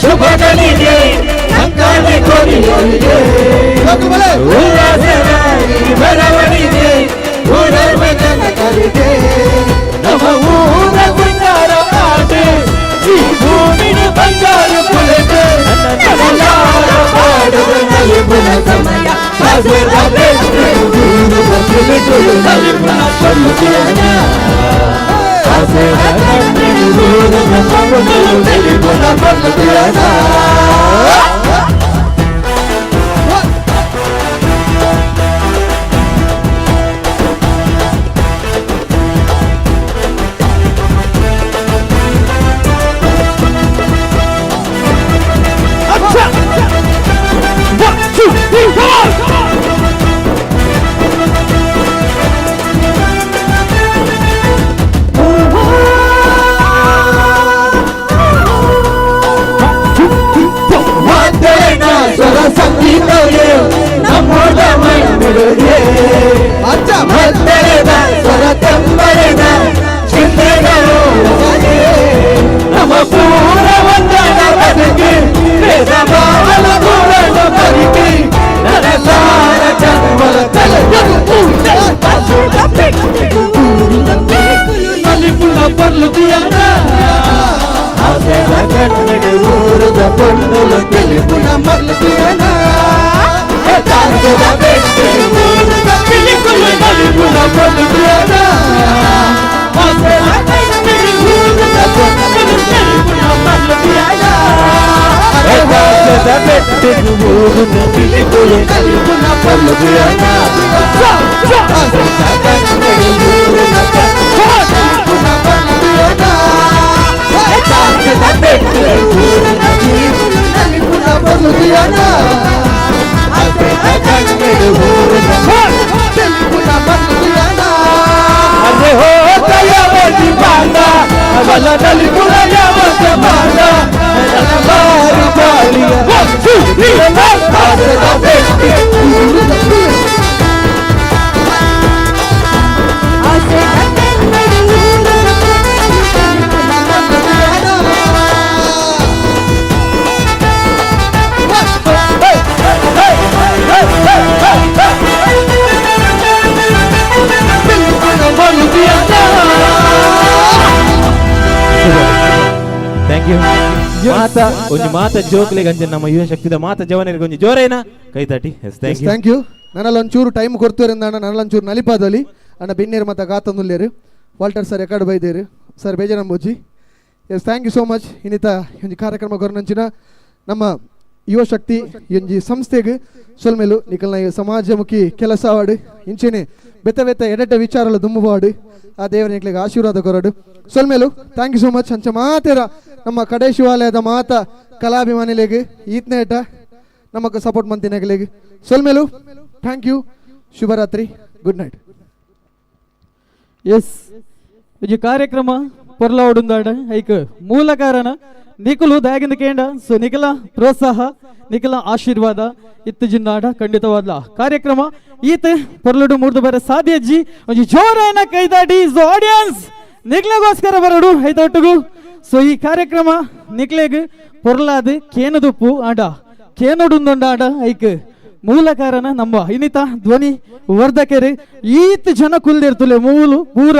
ಶುಭಗಳಿಗೆ ಅಂಕಾಲಿ ಕೊರಿಯೋರಿಗೆ ಉಲ್ಲಾಸವಾಗಿ ಬರವಣಿಗೆ ಊರವನ ಕಲಿಗೆ ನಮ್ಮ ಊರ ಬಂಗಾರ ಪಾಟೆ ಈ ಭೂಮಿನ ಬಂಗಾರ ಪುಲತೆ ನನ್ನಲಾರ ಪಾಡುವ ನಲಿಪುನ ಸಮಯ ಹಸಿರ ಬೆಟ್ಟು ಊರುವ ಪಿಲಿಕುಲು ನಲಿಪುನ ಪಲ್ಲುತಿಯನ ಹಸಿರ ಬೆಟ್ಟು ಊರುವ ಪಲ್ಲುತಿಯನ ನಲಿಪುನ ಪಲ್ಲುತಿಯನ ಸಂಗೀತಗೆ ನಮ್ಮೊಡ ಮೈನುಡಿಗೆ ಮದ್ದಳೆದ ಸ್ವರ ತಂಬರೆದ ಚಿಂತೆಗಳು ನಮ್ಮ ಪೂರ ವಂದನ ಬದುಕಿ ವೇದ ಭಾವನ ಪೂರಣ ಬದುಕಿ ನನಸಾರ ಜನ್ಮಲ ನಲಿಪುಣ ಪಲ್ಲುತಿಯನ ಆಸೆದ ಕಣ್ಣಿಗೆ ಊರದ ಪೊಣ್ಣುಲ ತಿಳಿಪುಣ ಮಲ್ಲುತಿಯನ ತಾಸದ ಬೆಟ್ಟಿ ಊರದ ಪಿಲಿಕುಲ ನಲಿಪುಣ ಪಲ್ಲುತಿಯನ ಆಸೆದ ಕಣ್ಣಿಗೆ ಊರದ ಪೊಣ್ಣುಲ ತಿಳಿಪುಣ ಮಲ್ಲುತಿಯನ ತಾಸದ ಬೆಟ್ಟಿ ಊರದ ಪಿಲಿಕುಲ ನಲಿಪುಣ ಪಲ್ಲುತಿಯನ ಆಸೆದ ಕಣ್ಣಿಗೆ ಊರದ ಪೊಣ್ಣುಲ ಮಲ್ಲುತಿಯನ ತಾಸದ ಬೆಟ್ಟಿ ಊರದ ಪಿಲಿಕುಲ ನಲಿಪುಣ ಪಲ್ಲುತಿಯನ अरे हो तयावती बांधा वाला दली पुरा यावत बांधा मारी बालिया ना आसे दा बेटी आसे दा ಥ್ಯಾಂಕ್ ಯು. ಮಾತಾ ಒಂಜಿ ಮಾತಾ ಜೋಕ್ಲೆಗ್ ಅಂಚೆ ನಮ್ಮ ಯುವ ಶಕ್ತಿದ ಮಾತಾ ಜವನರಿಗೆ ಒಂಜಿ ಜೋರೇನ ಕೈ ತಟ್ಟಿ. Thank you. ನನ್ನಲ್ಲಿ ಒಂಚೂರು ಟೈಮ್ ಕೊಡ್ತೀರಿಂದ ಅಣ್ಣ ನನ್ನಲ್ಲಿ ಒಂಚೂರು ನಲಿಪಾದಲ್ಲಿ ಅಣ್ಣ ಬೆನ್ನೇರು ಮತ್ತು ಗಾತಂದುಲ್ಲೇರು ವಾಲ್ಟರ್ ಸರ್ ಎಕಡೆ ಬೈದೇರು ಸರ್ ಬೇಜನಂಬುಜಿ. Yes thank you so much. ಇನ್ನಿತ ಒಂಜಿ ಕಾರ್ಯಕ್ರಮ ಗೊರನಂಚಿನ ನಮ್ಮ ಯುವ ಶಕ್ತಿ ಒಂಜಿ ಸಂಸ್ಥೆಗೆ ಸೊಲ್ಮೇಲು ನಿಕಲ್ನ ಸಮಾಜಮುಖಿ ಕೆಲಸ ಆಡು ಇಂಚೆನೆ ಬೆತ್ತ ಬೆತ್ತ ಎಡಟ ವಿಚಾರಲು ದುಮ್ಮುವಾಡು ಆ ದೇವರ ನಿಕ್ಲಿಗೆ ಆಶೀರ್ವಾದ ಕೊರಡು ಸೊಲ್ಮೇಲು. Thank you so much. ಅಂಚ ಮಾತೇರ ನಮ್ಮ ಕಡೆ ಶಿವಾಲಯದ ಮಾತ ಕಲಾಭಿಮಾನಿಲೆಗೆ ಈತ್ನೇಟ ನಮಕ್ ಸಪೋರ್ಟ್ ಮಂತಿನಗಲಿಗೆ ಸೊಲ್ಮೇಲು. Thank you. ಶುಭರಾತ್ರಿ. Good night. ಎಸ್ ಈ ಕಾರ್ಯಕ್ರಮ ಪೊರ್ಲಾವಡುಂದಾಡ ಐಕ್ ಮೂಲ ಕಾರಣ ನಿಖಲು ದಾಗಿಂದ ಕೇಂಡ ಸೊ ನಿಖಲ ಪ್ರೋತ್ಸಾಹ ನಿಖಲ ಆಶೀರ್ವಾದ ಇತ್ತು ಜಿನ್ನಾಡ ಖಂಡಿತವಾದ ಕಾರ್ಯಕ್ರಮ ಈತ ಪೊರ್ಲುಡು ಮೂರ್ದು ಬರ ಸಾಧ್ಯಜ್ಜಿ ಒಂಜಿ ಜೋರಾಯನ ಕೈದಾಟಿ ಆಡಿಯನ್ಸ್ ನಿಕ್ಲೆಗೋಸ್ಕರ ಬರಡು ಐತೊಟ್ಟಿಗೂ. ಸೊ ಈ ಕಾರ್ಯಕ್ರಮ ನಿಕ್ಲೆಗ್ ಪೊರ್ಲಾದ ಕೇನದುಪ್ಪು ಆಡ ಕೇನೊಡುಂದೊಂಡ ಆಡ ಐಕ್ ಮೂಲ ಕಾರಣ ನಮ್ಮ ಇನ್ನಿತ ಧ್ವನಿ ವರ್ಧಕರು ಈತ್ ಜನ ಕುಲ್ದಿರ್ತಲೆ ಮೂಲು ಪೂರ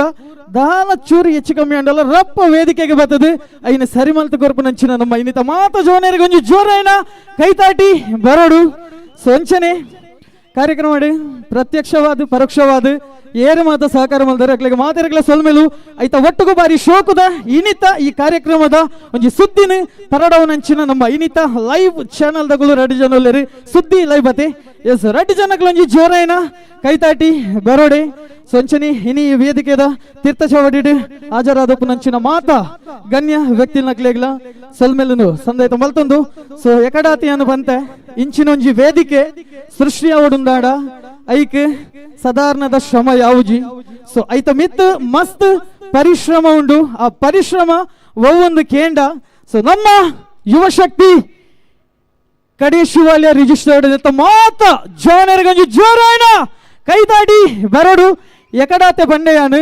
ದಾನ ಚೂರು ಹೆಚ್ಚು ಕಮ್ಮಿ ಅಂಡಲ್ಲ ರಪ್ಪ ವೇದಿಕೆಗೆ ಬರ್ತದೆ ಐನ ಸರಿಮಲ್ತ ಕೊರಪು ನಂಚಿನ ನಮ್ಮ ಇನ್ನಿತ ಮಾತ ಜೋನೇರಿಗೆ ಒಂಜಿ ಜೋರೈನ ಕೈತಾಟಿ ಬರೋಡು ಸೊಂಚನೆ ಕಾರ್ಯಕ್ರಮ ಮಾಡಿ ಪ್ರತ್ಯಕ್ಷವಾದ ಪರೋಕ್ಷವಾದ ಏರು ಮಾತ ಸಹಕಾರ ಮಲ್ದಾರೆ ಅಕ್ಲೆಗೆ ಮಾತಾಡಕ್ಲೆ ಸೊಲ್ಮೇಲು ಐತ ಒಟ್ಟಿಗೂ ಬಾರಿ ಶೋಕದ ಇನ್ನಿತ ಈ ಕಾರ್ಯಕ್ರಮದ ಒಂಜಿ ಸುದ್ದಿನ ಪರಡವನಂಚಿನ ನಮ್ಮ ಇನ್ನಿತ ಲೈವ್ ಚಾನಲ್ ದಗಳು ರೆಡ್ ಜನರು ಸುದ್ದಿ ಲೈವ್ ಬತ್ತೆ ಎಸ್ ರೆಡ್ ಜನಗಳು ಒಂಜಿ ಜೋರೈನ ಕೈತಾಟಿ ಬರೋಡೆ ಸೊಂಚನಿ ಇನಿ ವೇದಿಕೆದ ತೀರ್ಥ ಚವಡಿಡು ಹಾಜರಾದಪ್ಪು ನಂಚಿನ ಮಾತ ಗಣ್ಯ ವ್ಯಕ್ತಿ ನಕ್ಲೆಗ್ಲ ಸೊಲ್ಮೇಲು ಸಂದೈತ ಮಲ್ತೊಂದು ಸೊ ಎಕಡಾತಿ ಅನ್ನು ಬಂತೆ ಇಂಚಿನೊಂಜಿ ವೇದಿಕೆ ಸೃಷ್ಟಿ ಅವಡುಂದಾಡ ಐಕ್ ಸಾಧಾರಣದ ಶ್ರಮ ಯಾವುಜಿ ಸೊ ಐತ ಮಿತ್ ಮಸ್ತ್ ಪರಿಶ್ರಮ ಉಂಡು ಆ ಪರಿಶ್ರಮ ಒಂದು ಕೇಂಡ ಸೊ ನಮ್ಮ ಯುವ ಶಕ್ತಿ ಕಡೆ ಶಿವಾಲಯ ರಿಜಿಸ್ಟರ್ಡ್ ಮಾತ ಜೋನರ್ಗಂಜಿ ಜೋರಾಯಣ ಕೈದಾಡಿ ಬರೋಡು ಎಕಡಾತೆ ಬಂಡೆಯಾನು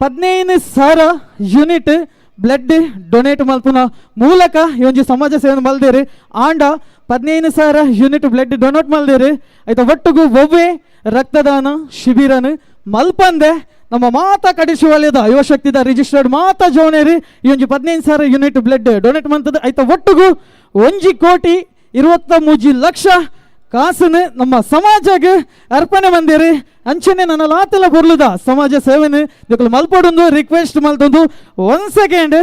15,000 ಯೂನಿಟ್ ಬ್ಲಡ್ ಡೊನೇಟ್ ಮಲ್ಪುನ ಮೂಲಕ ಈ ಒಂಜಿ ಸಮಾಜ ಸೇವೆ ಮಲ್ದೇರಿ ಆಂಡ 15,000 ಯೂನಿಟ್ ಬ್ಲಡ್ ಡೊನೇಟ್ ಮಲ್ದೇರಿ ಆಯ್ತಾ ಒಟ್ಟಿಗೂ ಒವ್ವೆ ರಕ್ತದಾನ ಶಿಬಿರನ ಮಲ್ಪಂದೆ ನಮ್ಮ ಮಾತಾ ಕಡೆ ಶಿವಾಲಯದ ಯುವಶಕ್ತಿದ ರಿಜಿಸ್ಟರ್ಡ್ ಮಾತಾ ಜೋನೇರಿ ಈ ಒಂಜಿ 15,000 ಯೂನಿಟ್ ಬ್ಲಡ್ ಡೊನೇಟ್ ಮಾಡ್ತದೆ ಆಯ್ತಾ ಒಟ್ಟಿಗೂ 1,23,00,000 ಕಾಸನ್ನು ನಮ್ಮ ಸಮಾಜಕ್ಕೆ ಅರ್ಪಣೆ ಮಂದಿರಿ ಅಂಚನೆ ನನ್ನ ಲಾತೆಲ್ಲ ಬರ್ಲುದ ಸಮಾಜ ಸೇವೆನ ಇದಕ್ಕೆ ಮಲ್ಪಡೊಂದು ರಿಕ್ವೆಸ್ಟ್ ಮಲ್ತೊಂದು 1 ಸೆಕೆಂಡ್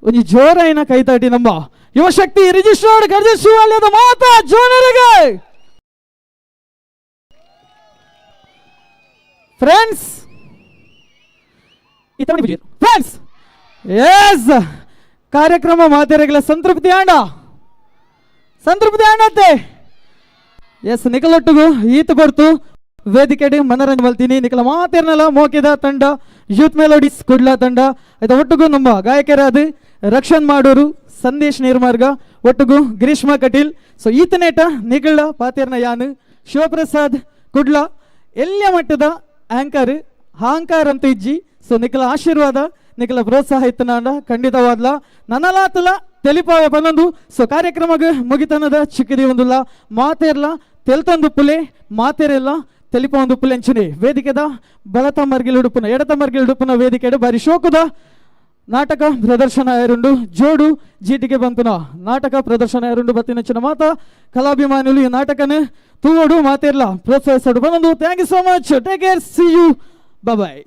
ಒಂಜಿ ಜೋರಾಯಿನ ಕೈತಾಟಿ ನಮ್ಮ ಯುವಶಕ್ತಿ ರಿಜಿಸ್ಟರ್ಡ್ ಕಡೆ ಶಿವಾಲಯದ ಮಾತಾ ಜೋನರಿಗೆ ಫ್ರೆಂಡ್ಸ್ ಎಸ್ ಕಾರ್ಯಕ್ರಮ ಮಾತೆರೆಗಳ ಸಂತೃಪ್ತಿ ಆಂಡತ್ತೆ ಎಸ್ ನಿಖಲೊಟ್ಟಿಗೂ ಈತ ಬರ್ತು ವೇದಿಕೆ ಮನರಂಜನೆ ಮಲ್ತೀನಿ ನಿಖಲ ಮಾತೇರ್ನಲ್ಲ ಮೋಕೆದ ತಂಡ ಯೂತ್ ಮೆಲೋಡಿಸ್ ಕುಡ್ಲ ತಂಡ ಆಯ್ತಾ ಒಟ್ಟಿಗೂ ನಮ್ಮ ಗಾಯಕರಾದ ರಕ್ಷಣ್ ಮಾಡೋರು ಸಂದೇಶ್ ನಿರ್ಮಾರ್ಗ ಒಟ್ಟಿಗೂ ಗ್ರೀಷ್ಮಾ ಕಟೀಲ್ ಸೊ ಈತನೇಟ ನಿಖಳ ಪಾತೇರ್ನ ಯಾನು ಶಿವಪ್ರಸಾದ್ ಕುಡ್ಲ ಎಲ್ಲ ಮಟ್ಟದ ಆಂಕರ್ ಅಹಂಕಾರ ಅಂತ ಇಜ್ಜಿ ಸೊ ನಿಖಲ ಆಶೀರ್ವಾದ ನಿಖಲ ಪ್ರೋತ್ಸಾಹ ಇತ್ತನಾಂಡ ಖಂಡಿತವಾದ್ಲ ನನಲಾತಲ ತೆಲಿಪಾವ ಪನ್ನೊಂದು ಸೊ ಕಾರ್ಯಕ್ರಮಗ ಮುಗಿತನದ ಚಿಕ್ಕದಿ ಒಂದುಲ್ಲ ಮಾತೇರ್ಲ ತೆಲ್ತೊಂದುಪ್ಪುಲೆ ಮಾತೇರೆಲ್ಲ ತೆಲಿಪ ಒಂದು ಉಪ್ಪುಲೆ ಅಂಚನೆ ವೇದಿಕೆದ ಬಲತ ಮರ್ಗಿಲ್ ಉಡುಪುನ ಎಡತ ಮರ್ಗಿಲ್ ಉಡುಪುನ ವೇದಿಕೆ ಬಾರಿ ಶೋಕದ ನಾಟಕ ಪ್ರದರ್ಶನ ಯಾರುಂಡು ಜೋಡು ಜೀಟಿಗೆ ಬಂತುನ ನಾಟಕ ಪ್ರದರ್ಶನ ಯಾರುಂಡು ಬತ್ತಿನಂಚಿನ ಮಾತ ಕಲಾಭಿಮಾನಿಗಳು ಈ ನಾಟಕನ ತೂವಡು ಮಾತೇರ್ಲ ಪ್ರೋತ್ಸಾಹಿಸೋಡು ಬಂದೊಂದು thank you so much take care see you bye.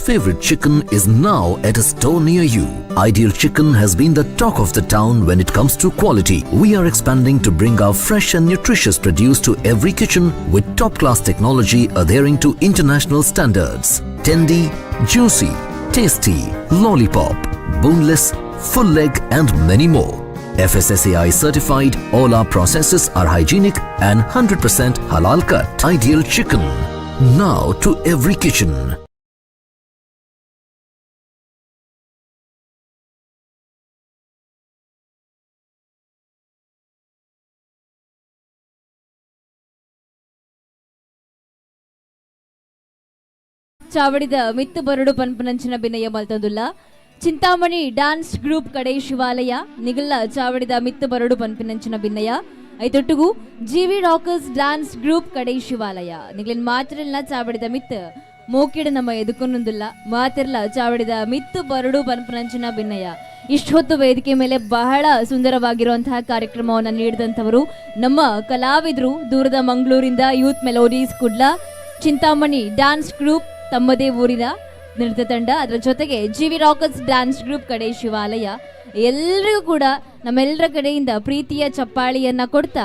Favorite chicken is now at a store near you. Ideal Chicken has been the talk of the town when it comes to quality. We are expanding to bring our fresh and nutritious produce to every kitchen with top-class technology adhering to international standards. Tendy, juicy, tasty, lollipop, boneless, full leg and many more. FSSAI certified, all our processes are hygienic and 100% halal cut. Ideal Chicken, now to every kitchen. ಚಾವಡಿದ ಮಿತ್ತು ಬರಡು ಪನ್ಪನಂಚಿನ ಬಿನ್ನಯ್ಯ ಮಲ್ತಂದುಲ್ಲ Chintamani dance group Kadeshivalaya నిగల్ల చావడిద మిత్తు బరడు పన్పినంచిన బిన్నయ ಐತೊಟ್ಟಿಗೂ GV Rockers dance group Kadeshivalaya ನಿಗ್ಲಿನ ಮಾತಿರಲ್ಲ ಚಾವಡಿದ ಮಿತ್ ಮೋಕಿಡ ನಮ್ಮ ಎದುಕೊಂದಲ್ಲ ಮಾತಿರಲ್ಲ ಚಾವಡಿದ ಮಿತ್ತು ಬರಡು ಪನ್ಪನಂಚಿನ ಬಿನ್ನಯ ಇಷ್ಟೊತ್ತು ವೇದಿಕೆ ಮೇಲೆ ಬಹಳ ಸುಂದರವಾಗಿರುವಂತಹ ಕಾರ್ಯಕ್ರಮವನ್ನು ನೀಡಿದಂಥವರು ನಮ್ಮ ಕಲಾವಿದರು ದೂರದ ಮಂಗಳೂರಿಂದ youth melodies Kudla Chintamani dance group ತಮ್ಮದೇ ಊರಿನ ನೃತ್ಯ ತಂಡ ಅದರ ಜೊತೆಗೆ ಜಿವಿ ರಾಕರ್ಸ್ ಡ್ಯಾನ್ಸ್ ಗ್ರೂಪ್ ಕಡೆ ಶಿವಾಲಯ ಎಲ್ಲರಿಗೂ ಕೂಡ ನಮ್ಮೆಲ್ಲರ ಕಡೆಯಿಂದ ಪ್ರೀತಿಯ ಚಪ್ಪಾಳಿಯನ್ನ ಕೊಡ್ತಾ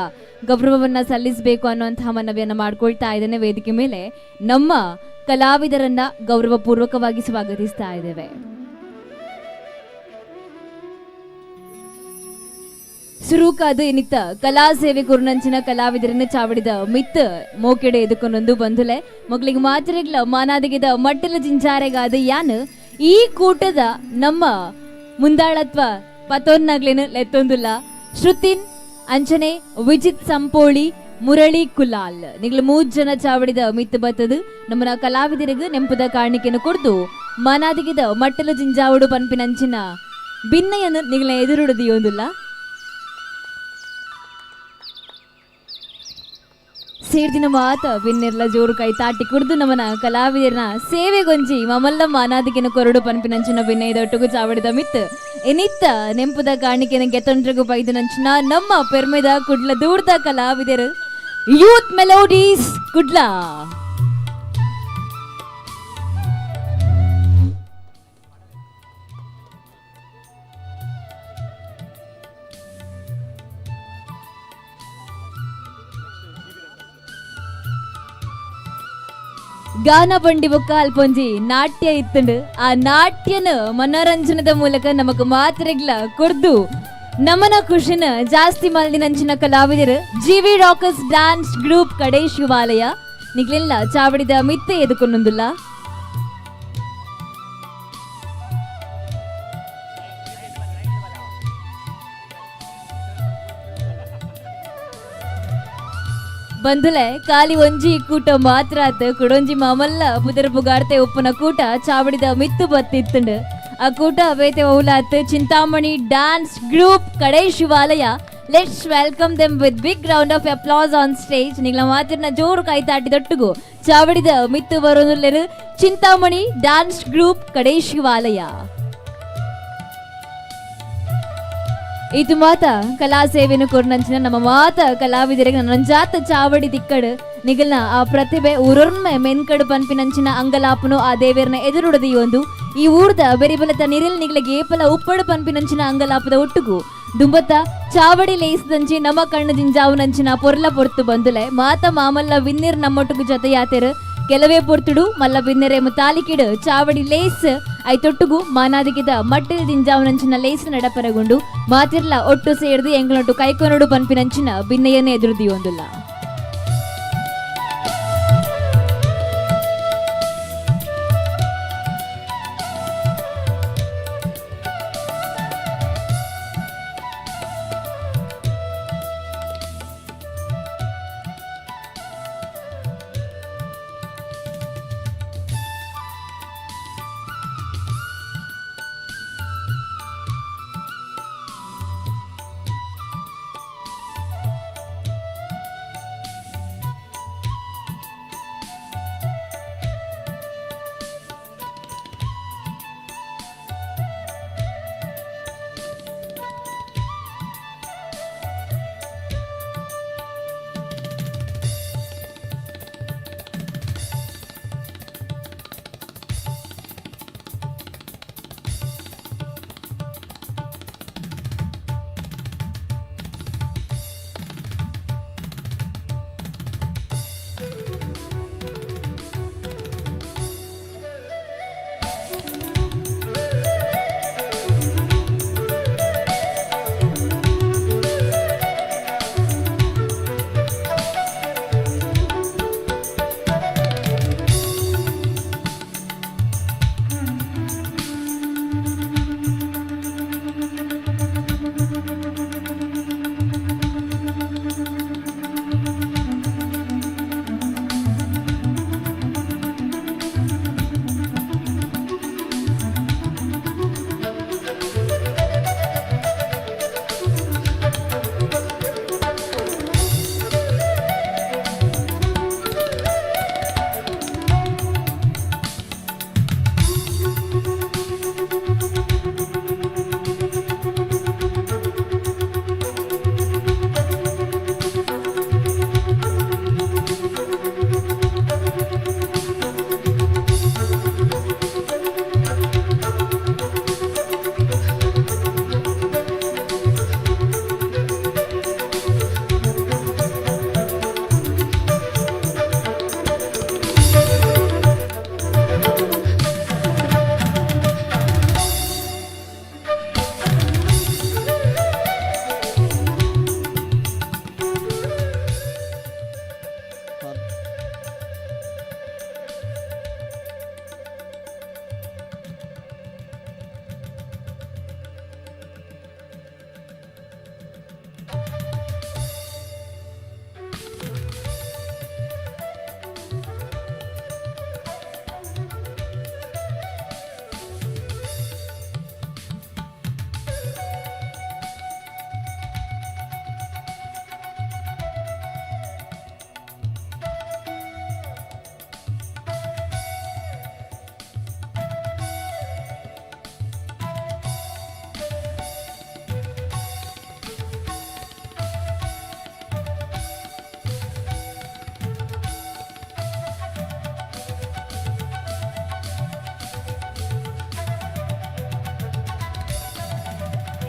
ಗೌರವವನ್ನ ಸಲ್ಲಿಸಬೇಕು ಅನ್ನುವಂತಹ ಮನವಿಯನ್ನ ಮಾಡ್ಕೊಳ್ತಾ ಇದ್ದೇನೆ. ವೇದಿಕೆ ಮೇಲೆ ನಮ್ಮ ಕಲಾವಿದರನ್ನ ಗೌರವಪೂರ್ವಕವಾಗಿ ಸ್ವಾಗತಿಸ್ತಾ ಇದ್ದೇವೆ. ಸುರೂಕಾದು ಎನಿತ್ತ ಕಲಾ ಸೇವೆ ಕುರುನಂಚಿನ ಕಲಾವಿದರನ್ನ ಚಾವಡಿದ ಮಿತ್ ಮೋಕೆಡೆ ಎದುಕೊಂಡೊಂದು ಬಂಧುಲೆ ಮಕ್ಕಳಿಗೆ ಮಾತಿರಗ್ಲ ಮಾನಾದಿಗೆದ ಮಟ್ಟಲ ಜಿಂಚಾರೆಗಾದ ಯಾನ್ ಈ ಕೂಟದ ನಮ್ಮ ಮುಂದಾಳತ್ವ ಪತೋನ್ನಾಗ್ಲೇನು ಲೆತ್ತೊಂದುಲ್ಲ ಶ್ರುತಿನ್ ಅಂಚನೆ ವಿಜಿತ್ ಸಂಪೋಳಿ ಮುರಳಿ ಕುಲಾಲ್ ನಿಗ್ಲು 3 ಜನ ಚಾವಡಿದ ಮಿತ್ ಬತ್ತದು ನಮ್ಮನ ಕಲಾವಿದರಿಗೆ ನೆಂಪದ ಕಾಣಿಕೆಯನ್ನು ಕೊಡ್ದು ಮಾನಾದಿಗೆದ ಮಟ್ಟಲ ಜಿಂಜಾವಡು ಪನ್ಪಿನಂಚಿನ ಭಿನ್ನಯನ್ನು ನಿಗ್ಲ ಎದುರುಡದಿಯೊಂದುಲ್ಲ ಸೇರ್ದಿನ ಮಾತ ಬಿನ್ನೆರ್ಲ ಜೋರು ಕೈ ತಾಟಿ ಕುಡ್ದು ನಮ್ಮನ ಕಲಾವಿದರನ ಸೇವೆಗೊಂಜಿ ಮಮಲ್ಲ ಮಾನಾದಿಗೆನ ಕೊರಡು ಪನ್ಪಿನಂಚಿನ ಭಿನ್ನೈದೊಟ್ಟುಗು ಚಾವಡಿದ ಮಿತ್ ಎನಿತ್ತ ನೆಂಪುದ ಕಾಣಿಕೆನ ಗೆತ್ತೊಂಡ್ರಗು ಬೈದನಂಚಿನ ನಮ್ಮ ಪೆರ್ಮೆದ ಕುಡ್ಲ ದೂರ್ದ ಕಲಾವಿದರು ಯೂತ್ ಮೆಲೋಡೀಸ್ ಕುಡ್ಲ ಗಾನ ಬಂಡಿ ಬೊಕ್ಕ ಅಲ್ಪೊಂಜಿ ನಾಟ್ಯ ಇತ್ತಂಡು ಆ ನಾಟ್ಯನ ಮನೋರಂಜನದ ಮೂಲಕ ನಮಕ್ ಮಾತ್ರೆಗ್ಲ ಕೊರ್ದು ನಮನ ಖುಷಿನ ಜಾಸ್ತಿ ಮಲ್ದಿನಂಚಿನ ಕಲಾವಿದರು ಜಿವಿ ರಾಕರ್ಸ್ ಡ್ಯಾನ್ಸ್ ಗ್ರೂಪ್ ಕಡೆ ಶಿವಾಲಯ ನಿಗ್ಲೆಲ್ಲ ಚಾವಡಿದ ಮಿತ್ತೆ ಎದುಕೊಂಡೊಂದುಲ್ಲ ಬಂಧುಲೆ ಖಾಲಿ ಒಂಜಿ ಕೂಟ ಮಾತ್ರ ಆತ ಕುಡೊಂಜಿ ಮಾಮಲ್ಲ ಪುದರ ಪುಗಾರ್ತೆ ಉಪ್ಪನ ಕೂಟ ಚಾವಡಿದ ಮಿತ್ತು ಬತ್ತಿತ್ತಂಡು ಆ ಕೂಟ ಬೇತೆ ಔಲಾತ್ Chintamani dance group Kadeshivalaya let's welcome them with big round of applause on stage ನಿಗ್ಲ ಮಾತಿನ ಜೋರು ಕೈ ತಾಟಿದೊಟ್ಟುಗು ಚಾವಡಿದ ಮಿತ್ತು ಬರೋದು ಚಿಂತಾಮಣಿ ಡ್ಯಾನ್ಸ್ ಗ್ರೂಪ್ ಕಡೆ ಶಿವಾಲಯ ಇದು ಮಾತ ಕಲಾ ಸೇವೆಯನ್ನು ಕೊರ್ನಂಚಿನ ನಮ್ಮ ಮಾತ ಕಲಾವಿದರಿಗೆ ನಂಜಾತ ಚಾವಡಿ ತಿಕ್ಕಡು ನಿಗಲ್ನ ಆ ಪ್ರತಿಭೆ ಊರೊರ್ಮೆ ಮೆನ್ಕಡು ಪನ್ಪಿನಂಚಿನ ಅಂಗಲಾಪನು ಆ ದೇವೇರ್ನ ಎದುರುಡದಿ ಒಂದು ಈ ಊರ್ದ ಬೆರಿಬಲತ ನಿರಿಲ್ ನಿಗ್ಲಿಗೆ ಏಪಲ ಉಪ್ಪಡು ಪನ್ಪಿನಂಚಿನ ಅಂಗಲಾಪದ ಒಟ್ಟುಗು ದುಂಬತ್ತ ಚಾವಡಿ ಲೇಯಿಸದಂಚಿ ನಮ್ಮ ಕಣ್ಣು ಜಿಂಜಾವುನಂಚಿನ ಪೊರ್ಲ ಪೊರ್ತು ಬಂದುಲೆ ಮಾತ ಮಾಮಲ್ಲ ವಿನ್ನೀರ್ ನಮ್ಮೊಟ್ಟುಗು ಜೊತೆ ಯಾತೆರು ಕೆಲವೇ ಪೊರ್ತುಡು ಮಲ್ಲ ಬಿನ್ನೆರೆ ಮುತಾಲಿಕಿಡು ಚಾವಡಿ ಲೇಸ್ ಐತೊಟ್ಟುಗು ಮಾನಾದಿಗಿದ ಮಟ್ಟಿಲ್ ದಿಂಜಾವನಂಚಿನ ಲೇಸ್ ನಡಪರಗೊಂಡು ಮಾತಿರ್ಲ ಒಟ್ಟು ಸೇರ್ದು ಎಂಗಳೊಟ್ಟು ಕೈಕೊನಡು ಪನ್ಪಿನಂಚಿನ ಭಿನ್ನಯನ್ನೇ ಎದುರುದಿಯೊಂದುಲ್ಲ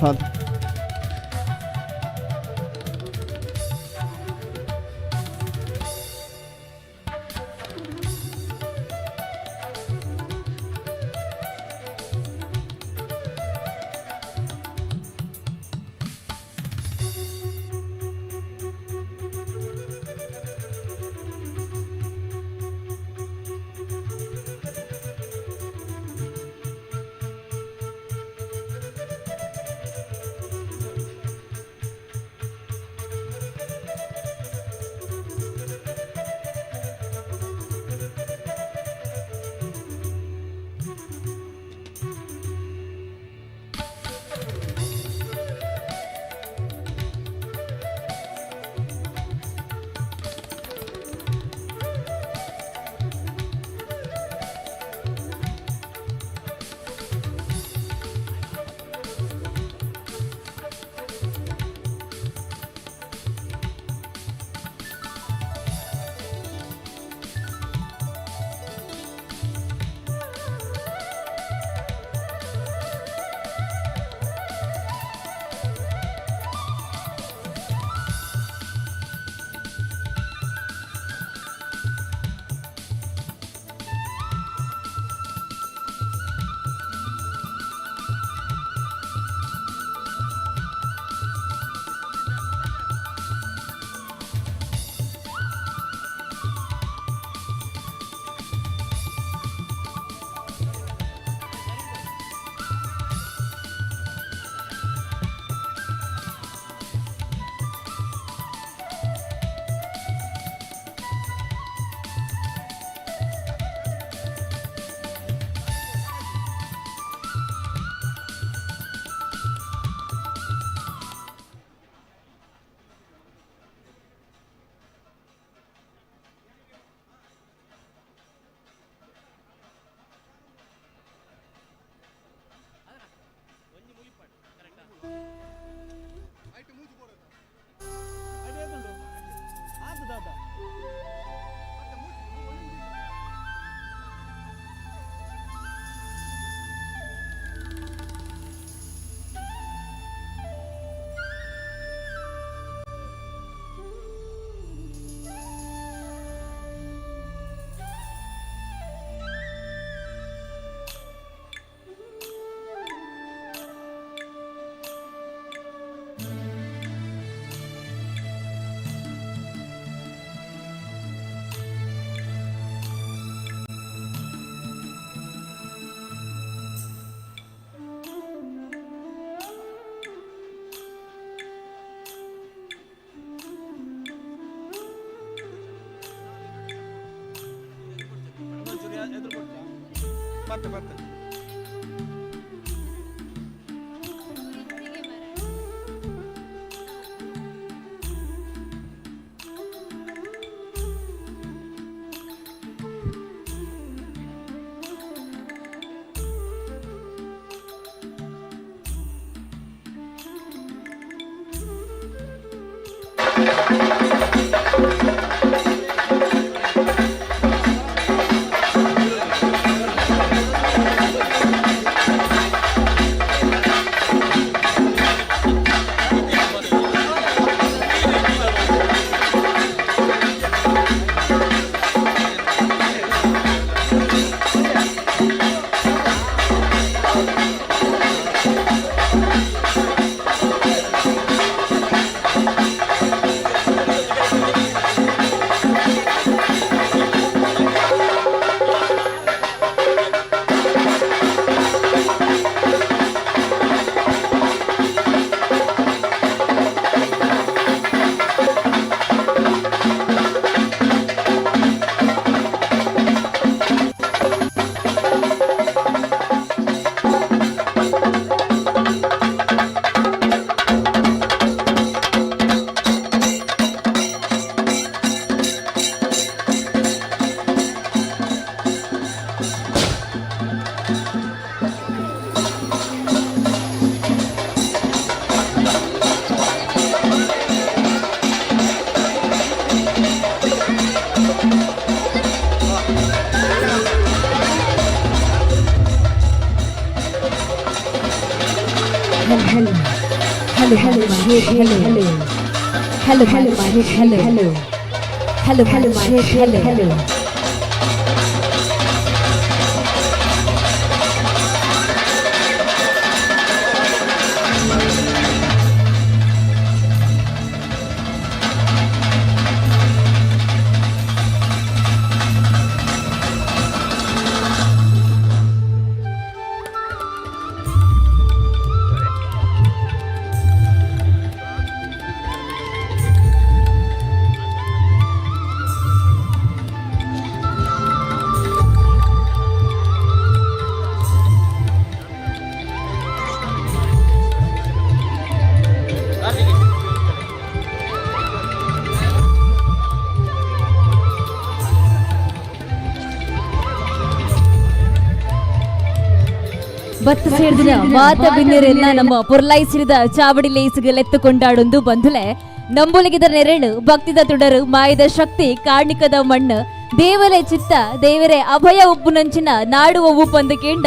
ಹಾಲ್ ಬತ್ತು ಸೇರಿದ ಮಾತ ಬಿನ್ನಿರೆಲ್ಲ ನಮ್ಮ ಪುರ್ಲಾಯಿಸಿದ ಚಾವಡಿ ಲೇಸುಗಳೆತ್ತು ಕೊಂಡಾಡೊಂದು ಬಂಧುಲೆ ನಂಬುಲಿಗಿದ ನೆರಳು ಭಕ್ತಿದ ತುಡರು ಮಾಯದ ಶಕ್ತಿ ಕಾಣಿಕದ ಮಣ್ಣು ದೇವರೇ ಚಿತ್ತ ದೇವರೇ ಅಭಯ ಉಪ್ಪು ನಂಚಿನ ನಾಡುವ ಉಪ್ಪಂದು ಕೇಂಡ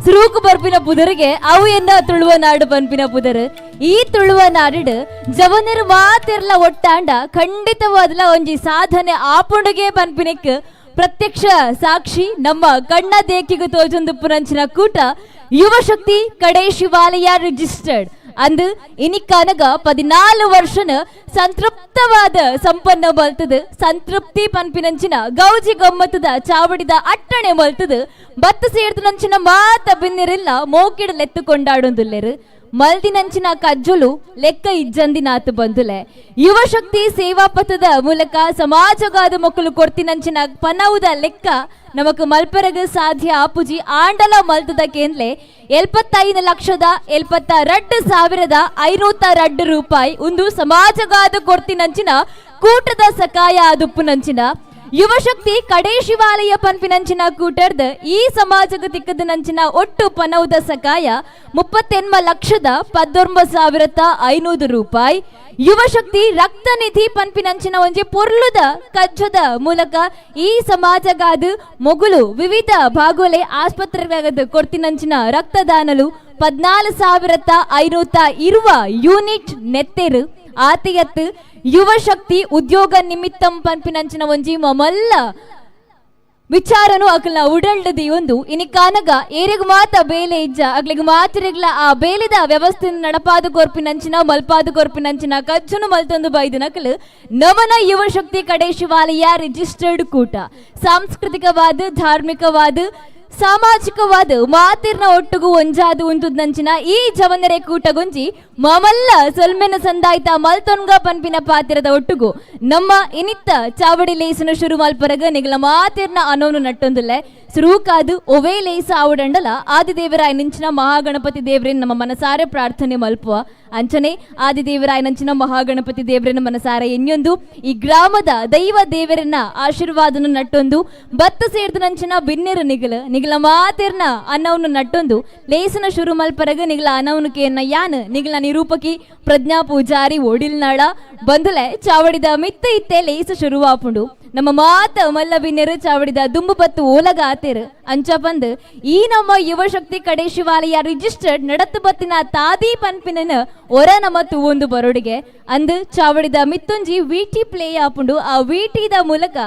ಸುರೂಕು ಬರ್ಪಿನ ಪುದರಿಗೆ ಅವು ಎನ್ನ ತುಳುವ ನಾಡು ಪನ್ಪಿನ ಪುದರು ಈ ತುಳುವ ನಾಡಿಡು ಜವನರು ಮಾತೆರ್ಲ ಒಟ್ಟಾಂಡ ಖಂಡಿತವಾದಲ ಒಂಜಿ ಸಾಧನೆ ಆಪುಂಡುಗೆ ಪನ್ಪಿನಕ್ಕೆ ಪ್ರತ್ಯಕ್ಷ ಸಾಕ್ಷಿ ನಮ್ಮ ಕಣ್ಣ ದೇಕಿಗೆ ತೋಜೊಂದು ಪುನಂಚಿನ ಕೂಟ ಯುವ ಶಕ್ತಿ ಕಡೆ ಶಿವಾಲಯ ರಿಜಿಸ್ಟರ್ಡ್ ಅಂದು ಇನಿಕ್ಕನಗ 14 ವರ್ಷನ ಸಂತೃಪ್ತವಾದ ಸಂಪನ್ನ ಮಲ್ತದ ಸಂತೃಪ್ತಿ ಪನ್ಪಿನಂಚಿನ ಗೌಜಿ ಗಮ್ಮತ್ತದ ಚಾವಡಿದ ಅಟ್ಟಣೆ ಮಲ್ತದ ಬತ್ತು ಸೇರ್ತನಂಚಿನ ಮಾತ ಬಿನ್ನಿರಿಲ್ಲ ಮೋಕಿಡಲೆತ್ತು ಕೊಂಡಾಡೊಂದುಲ್ಲೆರು ಮಲ್ದಿನಂಚಿನ ಕಜ್ಜುಲು ಲೆಕ್ಕ ಇಜ್ಜಂದಿನಾತು ಬಂದುಲೆ ಯುವ ಶಕ್ತಿ ಸೇವಾ ಪಥದ ಮೂಲಕ ಸಮಾಜಗಾದ ಮಕ್ಕಳು ಕೊಡ್ತಿನಂಚಿನ ಪನವುದ ಲೆಕ್ಕ ನಮಕ್ ಮಲ್ಪರಗ ಸಾಧ್ಯ ಆಪುಜಿ ಆಂಡಲ ಮಲ್ತದ ಕೇಂದ್ಲೆ 75,72,502 ರೂಪಾಯಿ ಒಂದು ಸಮಾಜಗಾದ ಕೊಡ್ತಿನಂಚಿನ ಕೂಟದ ಸಕಾಯ ಅದುಪ್ಪುನಂಚಿನ ಯುವ ಶಕ್ತಿ ಕಡೆ ಶಿವಾಲಯ ಪನ್ಪಿನಂಚಿನ ಕೂಟರ್ದ ಈ ಸಮಾಜಗ ತಿಕ್ಕದ ನಂಚಿನ ಒಟ್ಟು ಪನೌದ ಸಕಾಯ 38,19,500 ರೂಪಾಯಿ ಯುವ ಶಕ್ತಿ ರಕ್ತ ನಿಧಿ ಪನ್ಪಿನಂಚಿನ ಒಂಜಿ ಪೊರ್ಲುದ ಕಜ್ಜದ ಮೂಲಕ ಈ ಸಮಾಜಗಾದ ಮೊಗುಲು ವಿವಿಧ ಭಾಗೋಲೆ ಆಸ್ಪತ್ರೆಗಾಗದ ಕೊಡ್ತಿನಂಚಿನ ರಕ್ತದಾನಲು 14,520 ಯೂನಿಟ್ ನೆತ್ತೆರು ಆತೆಯತ್ತು ಯುವ ಶಕ್ತಿ ಉದ್ಯೋಗ ನಿಮಿತ್ತಂ ಪನ್ಪಿನಂಚಿನ ಒಂಜಿ ಮಲ್ಲ ವಿಚಾರನು ಅಕಲ್ನ ಉಡಲ್ಡದಿ ಒಂದು ಇನಿಕಾನಗ ಏರಿಗ ಮಾತ ಬೇಲೆ ಇಜ್ಜ ಅಗ್ಲಿಗ ಮಾತಿರಿಗ್ಲ ಆ ಬೇಲಿದ ವ್ಯವಸ್ಥೆ ನಡಪಾದ ಕೊರ್ಪಿನಂಚಿನ ಮಲ್ಪಾದ ಕೊರ್ಪಿನಂಚಿನ ಕಜ್ಜನು ಮಲ್ತೊಂದು ಬೈದು ನಕಲು ನಮನ ಯುವ ಶಕ್ತಿ ಕಡೆ ಶಿವಾಲಯ ರಿಜಿಸ್ಟರ್ಡ್ ಕೂಟ ಸಾಂಸ್ಕೃತಿಕವಾದ ಧಾರ್ಮಿಕವಾದ ಸಾಮಾಜಿಕವಾದ ಮಾತಿರ್ನ ಒಟ್ಟುಗು ಒಂಜಾದು ಉಂತುದಂಚಿನ ಈ ಜವನರೆ ಕೂಟಗೊಂಜಿ ಮಮಲ್ಲ ಸೊಲ್ಮೆನ ಸಂದಾಯ್ತ ಮಲ್ತೊನ್ಗ ಪನ್ಪಿನ ಪಾತಿರದ ಒಟ್ಟುಗು ನಮ್ಮ ಇನಿತ್ತ ಚಾವಡಿ ಲೇಸನ ಶುರು ಮಲ್ಪರಗ ನಿಗಲ ಮಾತಿರ್ನ ಅನೋನು ನಟ್ಟೊಂದುಲ್ಲೆ ಸುರೂಕಾದು ಒವೇ ಲೇಸ ಆವಡಂಡಲ ಆದಿದೇವರಾಯ ನಿಂಚಿನ ಮಹಾಗಣಪತಿ ದೇವ್ರೇನ್ ನಮ್ಮ ಮನಸಾರೆ ಪ್ರಾರ್ಥನೆ ಮಲ್ಪುವ ಅಂಚನೆ ಆದಿದೇವರಾಯ ನಂಚಿನ ಮಹಾಗಣಪತಿ ದೇವ್ರನ್ನ ಮನಸಾರ ಎನ್ಯೊಂದು ಈ ಗ್ರಾಮದ ದೈವ ದೇವರನ್ನ ಆಶೀರ್ವಾದನ ನಟ್ಟೊಂದು ಬತ್ತು ಸೇರ್ದು ನಂಚಿನ ಬಿನ್ನಿರು ನಿಗಲ ಮಾತಿರ್ನ ಅನ್ನವನ್ನು ನಟ್ಟೊಂದು ಲೇಸನ ಶುರು ಮಲ್ಪರಗ ನಿಗಲ ಅನವನುಕೆಯನ್ನ ಯಾನ್ ನಿಗಲ ನಿರೂಪಕಿ ಪ್ರಜ್ಞಾ ಪೂಜಾರಿ ಓಡಿಲ್ನಾಳ ಬಂದುಲೆ ಚಾವಡಿದ ಮಿತ್ತ ಇತ್ತೆ ಲೇಸ ಶುರುವಾಪುಂಡು ನಮ್ಮ ಮಾತ ಮಲ್ಲ ಬಿನ್ನೆರು ಚಾವಡಿದ ದುಂಬು ಬತ್ತು ಓಲಗ ಆತೇರು ಅಂಚ ಬಂದು ಈ ನಮ್ಮ ಯುವ ಶಕ್ತಿ ಕಡೆ ಶಿವಾಲಯ ರಿಜಿಸ್ಟರ್ಡ್ ನಡತ್ತು ಬತ್ತಿನ ತಾದಿ ಪನ್ಪಿನ ಒರ ನಮ್ಮ ತೂವೊಂದು ಬರೋಡಿಗೆ ಅಂದು ಚಾವಡಿದ ಮಿತ್ತೊಂಜಿ ವಿಟಿ ಪ್ಲೇ ಆಪುಂಡು ಆ ವಿಟಿದ ಮೂಲಕ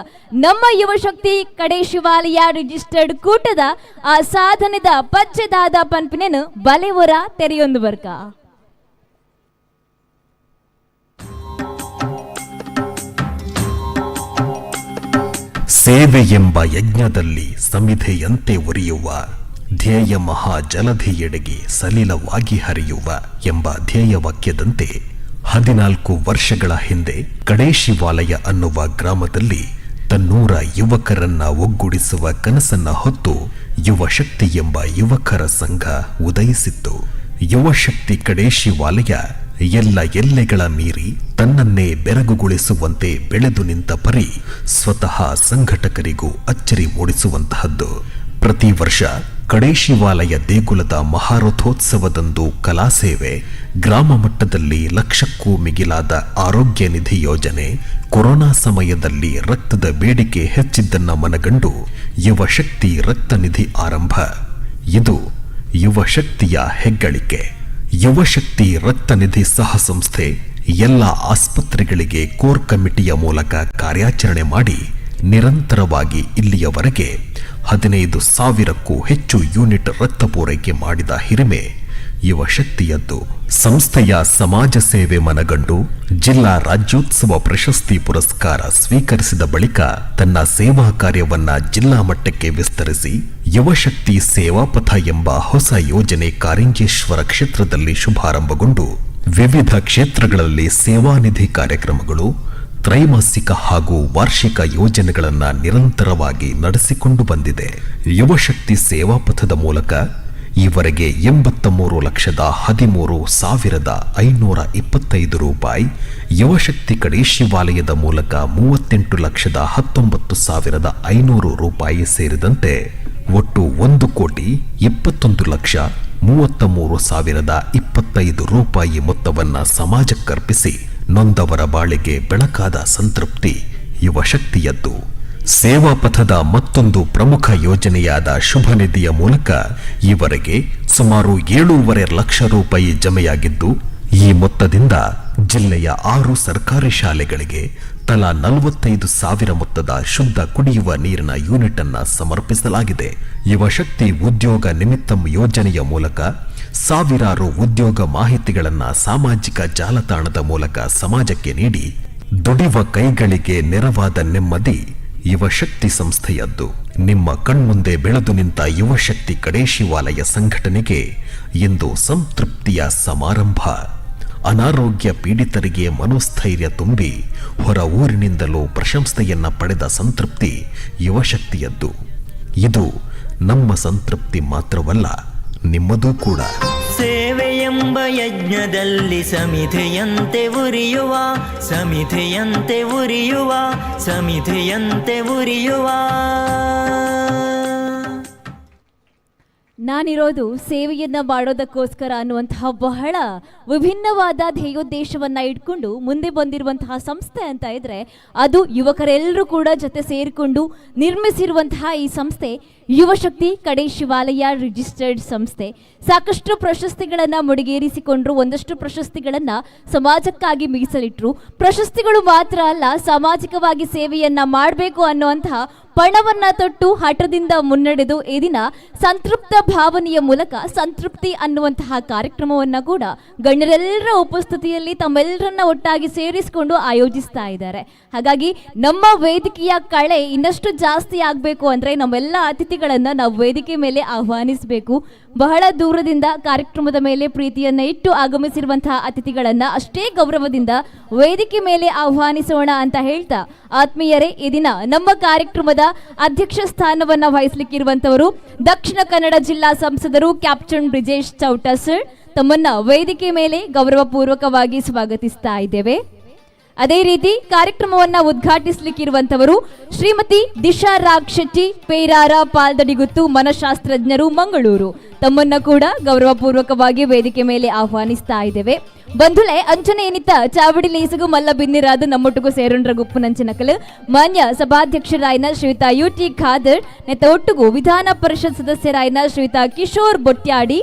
ನಮ್ಮ ಯುವ ಶಕ್ತಿ ಕಡೆ ಶಿವಾಲಯ ರಿಜಿಸ್ಟರ್ಡ್ ಕೂಟದ ಆ ಸಾಧನೆದ ಪಚ್ಚೆದಾದ ಪನ್ಪಿನ ಬಲೆ ಒರ ತೆರೆಯೊಂದು ಬರ್ಕ ಸೇವೆ ಎಂಬ ಯಜ್ಞದಲ್ಲಿ ಸಮಿಧೆಯಂತೆ ಉರಿಯುವ ಧ್ಯೇಯ ಮಹಾ ಜಲಧಿಯೆಡೆಗೆ ಸಲಿಲವಾಗಿ ಹರಿಯುವ ಎಂಬ ಧ್ಯೇಯ ವಾಕ್ಯದಂತೆ 14 ವರ್ಷಗಳ ಹಿಂದೆ ಕಡೆ ಶಿವಾಲಯ ಅನ್ನುವ ಗ್ರಾಮದಲ್ಲಿ ತನ್ನೂರ ಯುವಕರನ್ನ ಒಗ್ಗೂಡಿಸುವ ಕನಸನ್ನ ಹೊತ್ತು ಯುವ ಶಕ್ತಿ ಎಂಬ ಯುವಕರ ಸಂಘ ಉದಯಿಸಿತ್ತು. ಯುವ ಶಕ್ತಿ ಕಡೆ ಶಿವಾಲಯ ಎಲ್ಲ ಎಲ್ಲೆಗಳ ಮೀರಿ ತನ್ನನ್ನೇ ಬೆರಗುಗೊಳಿಸುವಂತೆ ಬೆಳೆದು ನಿಂತ ಪರಿ ಸ್ವತಃ ಸಂಘಟಕರಿಗೂ ಅಚ್ಚರಿ ಮೂಡಿಸುವಂತಹದ್ದು. ಪ್ರತಿ ವರ್ಷ ಕಡೆ ಶಿವಾಲಯ ದೇಗುಲದ ಮಹಾರಥೋತ್ಸವದಂದು ಕಲಾಸೇವೆ, ಗ್ರಾಮ ಮಟ್ಟದಲ್ಲಿ ಲಕ್ಷಕ್ಕೂ ಮಿಗಿಲಾದ ಆರೋಗ್ಯ ನಿಧಿ ಯೋಜನೆ, ಕೊರೋನಾ ಸಮಯದಲ್ಲಿ ರಕ್ತದ ಬೇಡಿಕೆ ಹೆಚ್ಚಿದ್ದನ್ನ ಮನಗಂಡು ಯುವ ಶಕ್ತಿ ರಕ್ತ ನಿಧಿ ಆರಂಭ. ಇದು ಯುವ ಶಕ್ತಿಯ ಹೆಗ್ಗಳಿಕೆ. ಯುವಶಕ್ತಿ ರಕ್ತನಿಧಿ ಸಹ ಸಂಸ್ಥೆ ಎಲ್ಲ ಆಸ್ಪತ್ರೆಗಳಿಗೆ ಕೋರ್ ಕಮಿಟಿಯ ಮೂಲಕ ಕಾರ್ಯಾಚರಣೆ ಮಾಡಿ ನಿರಂತರವಾಗಿ ಇಲ್ಲಿಯವರೆಗೆ 15,000ಕ್ಕೂ ಹೆಚ್ಚು ಯೂನಿಟ್ ರಕ್ತ ಪೂರೈಕೆ ಮಾಡಿದ ಹಿರಿಮೆ ಯುವಶಕ್ತಿಯದ್ದು. ಸಂಸ್ಥೆಯ ಸಮಾಜ ಸೇವೆ ಮನಗಂಡು ಜಿಲ್ಲಾ ರಾಜ್ಯೋತ್ಸವ ಪ್ರಶಸ್ತಿ ಪುರಸ್ಕಾರ ಸ್ವೀಕರಿಸಿದ ಬಳಿಕ ತನ್ನ ಸೇವಾ ಕಾರ್ಯವನ್ನ ಜಿಲ್ಲಾ ಮಟ್ಟಕ್ಕೆ ವಿಸ್ತರಿಸಿ ಯುವಶಕ್ತಿ ಸೇವಾಪಥ ಎಂಬ ಹೊಸ ಯೋಜನೆ ಕಾರಿಂಜೇಶ್ವರ ಕ್ಷೇತ್ರದಲ್ಲಿ ಶುಭಾರಂಭಗೊಂಡು ವಿವಿಧ ಕ್ಷೇತ್ರಗಳಲ್ಲಿ ಸೇವಾನಿಧಿ ಕಾರ್ಯಕ್ರಮಗಳು, ತ್ರೈಮಾಸಿಕ ಹಾಗೂ ವಾರ್ಷಿಕ ಯೋಜನೆಗಳನ್ನು ನಿರಂತರವಾಗಿ ನಡೆಸಿಕೊಂಡು ಬಂದಿದೆ. ಯುವಶಕ್ತಿ ಸೇವಾಪಥದ ಮೂಲಕ ಈವರೆಗೆ 83,13,525 ರೂಪಾಯಿ, ಯುವಶಕ್ತಿ ಕಡೆ ಶಿವಾಲಯದ ಮೂಲಕ 38,19,500 ರೂಪಾಯಿ ಸೇರಿದಂತೆ ಒಟ್ಟು 1,21,33,025 ರೂಪಾಯಿ ಮೊತ್ತವನ್ನ ಸಮಾಜಕ್ಕರ್ಪಿಸಿ ನೊಂದವರ ಬಾಳಿಗೆ ಬೆಳಕಾದ ಸಂತೃಪ್ತಿ ಯುವಶಕ್ತಿಯದ್ದು. ಸೇವಾ ಪಥದ ಮತ್ತೊಂದು ಪ್ರಮುಖ ಯೋಜನೆಯಾದ ಶುಭ ನಿಧಿಯ ಮೂಲಕ ಈವರೆಗೆ ಸುಮಾರು 7.5 ಲಕ್ಷ ರೂಪಾಯಿ ಜಮೆಯಾಗಿದ್ದು, ಈ ಮೊತ್ತದಿಂದ ಜಿಲ್ಲೆಯ 6 ಸರ್ಕಾರಿ ಶಾಲೆಗಳಿಗೆ ತಲಾ 45,000 ಮೊತ್ತದ ಶುದ್ಧ ಕುಡಿಯುವ ನೀರಿನ ಯೂನಿಟ್ ಅನ್ನ ಸಮರ್ಪಿಸಲಾಗಿದೆ. ಯುವಶಕ್ತಿ ಉದ್ಯೋಗ ನಿಮಿತ್ತಂ ಯೋಜನೆಯ ಮೂಲಕ ಸಾವಿರಾರು ಉದ್ಯೋಗ ಮಾಹಿತಿಗಳನ್ನ ಸಾಮಾಜಿಕ ಜಾಲತಾಣದ ಮೂಲಕ ಸಮಾಜಕ್ಕೆ ನೀಡಿ ದುಡಿಯುವ ಕೈಗಳಿಗೆ ನೆರವಾದ ನೆಮ್ಮದಿ ಯುವಶಕ್ತಿ ಸಂಸ್ಥೆಯದ್ದು. ನಿಮ್ಮ ಕಣ್ಮುಂದೆ ಬೆಳೆದು ನಿಂತ ಯುವಶಕ್ತಿ ಕಡೆ ಶಿವಾಲಯ ಸಂಘಟನೆಗೆ ಇಂದು ಸಂತೃಪ್ತಿಯ ಸಮಾರಂಭ. ಅನಾರೋಗ್ಯ ಪೀಡಿತರಿಗೆ ಮನೋಸ್ಥೈರ್ಯ ತುಂಬಿ ಹೊರ ಊರಿನಿಂದಲೂ ಪ್ರಶಂಸೆಯನ್ನ ಪಡೆದ ಸಂತೃಪ್ತಿ ಯುವಶಕ್ತಿಯದ್ದು. ಇದು ನಮ್ಮ ಸಂತೃಪ್ತಿ ಮಾತ್ರವಲ್ಲ, ನಿಮ್ಮದೂ ಕೂಡ. ಸೇವೆಯೆಂಬ ಯಜ್ಞದಲ್ಲಿ ಸಮಿಧೆಯಂತೆ ಉರಿಯುವ, ಸಮಿಧೆಯಂತೆ ಉರಿಯುವ, ಸಮಿಧೆಯಂತೆ ಉರಿಯುವ. ನಾನಿರೋದು ಸೇವೆಯನ್ನ ಮಾಡೋದಕ್ಕೋಸ್ಕರ ಅನ್ನುವಂತಹ ಬಹಳ ವಿಭಿನ್ನವಾದ ಧ್ಯೇಯೋದ್ದೇಶವನ್ನ ಇಟ್ಕೊಂಡು ಮುಂದೆ ಬಂದಿರುವಂತಹ ಸಂಸ್ಥೆ ಅಂತ ಇದ್ರೆ ಅದು ಯುವಕರೆಲ್ಲರೂ ಕೂಡ ಜೊತೆ ಸೇರಿಕೊಂಡು ನಿರ್ಮಿಸಿರುವಂತಹ ಈ ಸಂಸ್ಥೆ ಯುವಶಕ್ತಿ ಕಡೆ ಶಿವಾಲಯ ರಿಜಿಸ್ಟರ್ಡ್ ಸಂಸ್ಥೆ. ಸಾಕಷ್ಟು ಪ್ರಶಸ್ತಿಗಳನ್ನ ಮುಡಿಗೇರಿಸಿಕೊಂಡ್ರು, ಒಂದಷ್ಟು ಪ್ರಶಸ್ತಿಗಳನ್ನ ಸಮಾಜಕ್ಕಾಗಿ ಮೀಸಲಿಟ್ರು. ಪ್ರಶಸ್ತಿಗಳು ಮಾತ್ರ ಅಲ್ಲ, ಸಾಮಾಜಿಕವಾಗಿ ಸೇವೆಯನ್ನ ಮಾಡಬೇಕು ಅನ್ನುವಂತಹ ಪಣವನ್ನ ತೊಟ್ಟು ಹಠದಿಂದ ಮುನ್ನಡೆದು ಈ ದಿನ ಸಂತೃಪ್ತ ಭಾವನೆಯ ಮೂಲಕ ಸಂತೃಪ್ತಿ ಅನ್ನುವಂತಹ ಕಾರ್ಯಕ್ರಮವನ್ನ ಕೂಡ ಗಣ್ಯರೆಲ್ಲರ ಉಪಸ್ಥಿತಿಯಲ್ಲಿ ತಮ್ಮೆಲ್ಲರನ್ನ ಒಟ್ಟಾಗಿ ಸೇರಿಸಿಕೊಂಡು ಆಯೋಜಿಸ್ತಾ ಇದ್ದಾರೆ. ಹಾಗಾಗಿ ನಮ್ಮ ವೇದಿಕೆಯ ಕಳೆ ಇನ್ನಷ್ಟು ಜಾಸ್ತಿ ಆಗಬೇಕು ಅಂದ್ರೆ ನಮ್ಮೆಲ್ಲ ಅತಿಥಿಗಳನ್ನ ನಾವು ವೇದಿಕೆ ಮೇಲೆ ಆಹ್ವಾನಿಸಬೇಕು. ಬಹಳ ದೂರದಿಂದ ಕಾರ್ಯಕ್ರಮದ ಮೇಲೆ ಪ್ರೀತಿಯನ್ನ ಇಟ್ಟು ಆಗಮಿಸಿರುವಂತಹ ಅತಿಥಿಗಳನ್ನ ಅಷ್ಟೇ ಗೌರವದಿಂದ ವೇದಿಕೆ ಮೇಲೆ ಆಹ್ವಾನಿಸೋಣ ಅಂತ ಹೇಳ್ತಾ, ಆತ್ಮೀಯರೇ, ಈ ದಿನ ನಮ್ಮ ಕಾರ್ಯಕ್ರಮದ ಅಧ್ಯಕ್ಷ ಸ್ಥಾನವನ್ನ ವಹಿಸಲಿಕ್ಕಿರುವಂತವರು ದಕ್ಷಿಣ ಕನ್ನಡ ಜಿಲ್ಲಾ ಸಂಸದರು ಕ್ಯಾಪ್ಟನ್ ಬ್ರಿಜೇಶ್ ಚೌಟ ಸರ್, ತಮ್ಮನ್ನ ವೇದಿಕೆ ಮೇಲೆ ಗೌರವಪೂರ್ವಕವಾಗಿ ಸ್ವಾಗತಿಸ್ತಾ ಇದ್ದೇವೆ. ಅದೇ ರೀತಿ ಕಾರ್ಯಕ್ರಮವನ್ನ ಉದ್ಘಾಟಿಸಲಿಕ್ಕಿರುವಂತವರು ಶ್ರೀಮತಿ ದಿಶಾ ರಾಗ್ ಶೆಟ್ಟಿ, ಪೇರಾರ, ಪಾಲ್ದಡಿಗುತ್ತು, ಮನಶಾಸ್ತ್ರಜ್ಞರು, ಮಂಗಳೂರು, ತಮ್ಮನ್ನ ಕೂಡ ಗೌರವಪೂರ್ವಕವಾಗಿ ವೇದಿಕೆ ಮೇಲೆ ಆಹ್ವಾನಿಸ್ತಾ ಇದ್ದೇವೆ. ಬಂಧುಳೆ ಅಂಚನೆ ಏನಿತ್ತ ಚಾವಡಿ ಲೇಸಗು ಮಲ್ಲ ಬಿನ್ನಿರಾದ ನಮ್ಮೊಟ್ಟಿಗೂ ಸೇರುಂಡ್ರ ಗುಪ್ಪು ನಂಚಿನಕಲು ಮಾನ್ಯ ಸಭಾಧ್ಯಕ್ಷರಾಯನ ಶ್ರೀಯುತ UT ಖಾದರ್, ನೆತ್ತ ಒಟ್ಟಿಗೂ ವಿಧಾನ ಪರಿಷತ್ ಸದಸ್ಯರಾಯನ ಶ್ರೀಯುತ ಕಿಶೋರ್ ಬೊಟ್ಯಾಡಿ,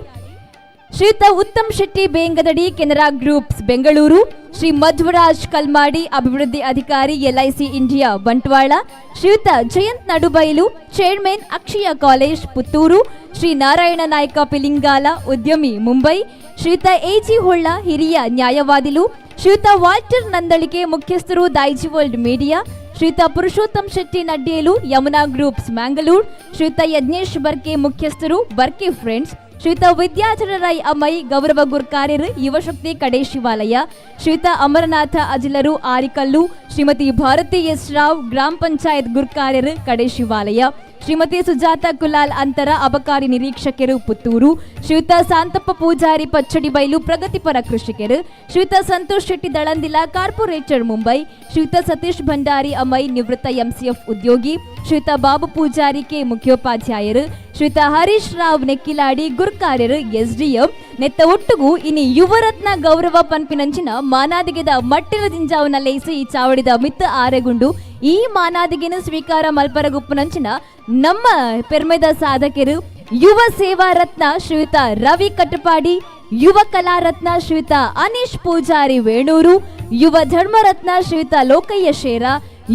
ಶ್ರೀಯುತ ಉತ್ತಮ್ ಶೆಟ್ಟಿ ಬೇಂಗದಡಿ, ಕೆನರಾ ಗ್ರೂಪ್ಸ್ ಬೆಂಗಳೂರು, ಶ್ರೀ ಮಧ್ವರಾಜ್ ಕಲ್ಮಾಡಿ, ಅಭಿವೃದ್ಧಿ ಅಧಿಕಾರಿ LIC ಇಂಡಿಯಾ ಬಂಟ್ವಾಳ, ಶ್ರೀಯುತ ಜಯಂತ್ ನಡುಬೈಲು, ಚೇರ್ಮನ್ ಅಕ್ಷಯ ಕಾಲೇಜ್ ಪುತ್ತೂರು, ಶ್ರೀ ನಾರಾಯಣ ನಾಯ್ಕ ಪಿಲಿಂಗಾಲ, ಉದ್ಯಮಿ ಮುಂಬೈ, ಶ್ರೀಯುತ AG ಹೊಳ್ಳ, ಹಿರಿಯ ನ್ಯಾಯವಾದಿಲು, ಶ್ರೀಯುತ ವಾಲ್ಟರ್ ನಂದಳಿಕೆ, ಮುಖ್ಯಸ್ಥರು ದೈಜಿ ವರ್ಲ್ಡ್ ಮೀಡಿಯಾ, ಶ್ರೀಯುತ ಪುರುಷೋತ್ತಮ್ ಶೆಟ್ಟಿ ನಡ್ಡಿಯಲು, ಯಮುನಾ ಗ್ರೂಪ್ಸ್ ಮ್ಯಾಂಗಳೂರು, ಶ್ರೀಯುತ ಯಜ್ಞೇಶ್ ಬರ್ಕೆ, ಮುಖ್ಯಸ್ಥರು ಬರ್ಕೆ ಫ್ರೆಂಡ್ಸ್, ಶ್ರೀಯುತ ವಿದ್ಯಾಧರ ರೈ ಅಮ್ಮೈ, ಗೌರವ ಗುರ್ಕಾರ್ಯರು, ಯುವಶಕ್ತಿ ಕಡೆ ಶಿವಾಲಯ, ಶ್ರೀಯುತ ಅಮರನಾಥ ಅಜಿಲರು ಆರಿಕಲ್ಲು, ಶ್ರೀಮತಿ ಭಾರತಿ ಎಸ್ ರಾವ್, ಗ್ರಾಮ ಪಂಚಾಯತ್ ಗುರ್ಕಾರ್ಯರು ಕಡೆ ಶಿವಾಲಯ, ಶ್ರೀಮತಿ ಸುಜಾತ ಕುಲಾಲ್ ಅಂತರ, ಅಬಕಾರಿ ನಿರೀಕ್ಷಕರು ಪುತ್ತೂರು, ಶ್ರೀಯುತ ಶಾಂತಪ್ಪ ಪೂಜಾರಿ ಪಚ್ಚಡಿ ಬೈಲು, ಪ್ರಗತಿಪರ ಕೃಷಿಕರು, ಶ್ರೀಯುತ ಸಂತೋಷ್ ಶೆಟ್ಟಿ ದಳಂದಿಲ, ಕಾರ್ಪೊರೇಟರ್ ಮುಂಬೈ, ಶ್ರೀಯುತ ಸತೀಶ್ ಭಂಡಾರಿ ಅಮ್ಮೈ, ನಿವೃತ್ತ MCF ಉದ್ಯೋಗಿ, ಶ್ರೀಯುತ ಬಾಬು ಪೂಜಾರಿ ಕೆ, ಮುಖ್ಯೋಪಾಧ್ಯಾಯರು, ಶ್ರೀಯುತ ಹರೀಶ್ ರಾವ್ ನೆಕ್ಕಿಲಾಡಿ, ಗುರ್ಕಾರ್ಯರು SDM, ನೆತ್ತ ಒಟ್ಟುಗೂ ಇನಿ ಯುವರತ್ನ ಗೌರವ ಪನ್ಪಿನಂಚಿನ ಮಾನಾದಿಗೆದ ಮಟ್ಟಿನ ದಿಂಜಾವನ ಲೇಸಿ ಈ ಚಾವಡಿದ ಮಿತ್ತ ಆರೆಗುಂಡು ಈ ಮಾನಾದಿಗೆನ ಸ್ವೀಕಾರ ಮಲ್ಪರ ಗುಪ್ಪನಂಚಿನ ನಮ್ಮ ಪೆರ್ಮೆದ ಸಾಧಕರು ಯುವ ಸೇವಾ ರತ್ನ ಶ್ರೀಯುತ ರವಿ ಕಟಪಾಡಿ, ಯುವ ಕಲಾರತ್ನ ಶ್ರೀಯುತ ಅನೀಶ್ ಪೂಜಾರಿ ವೇಣೂರು, ಯುವ ಧರ್ಮರತ್ನ ಶ್ರೀಯುತ ಲೋಕಯ್ಯ ಶೇರ,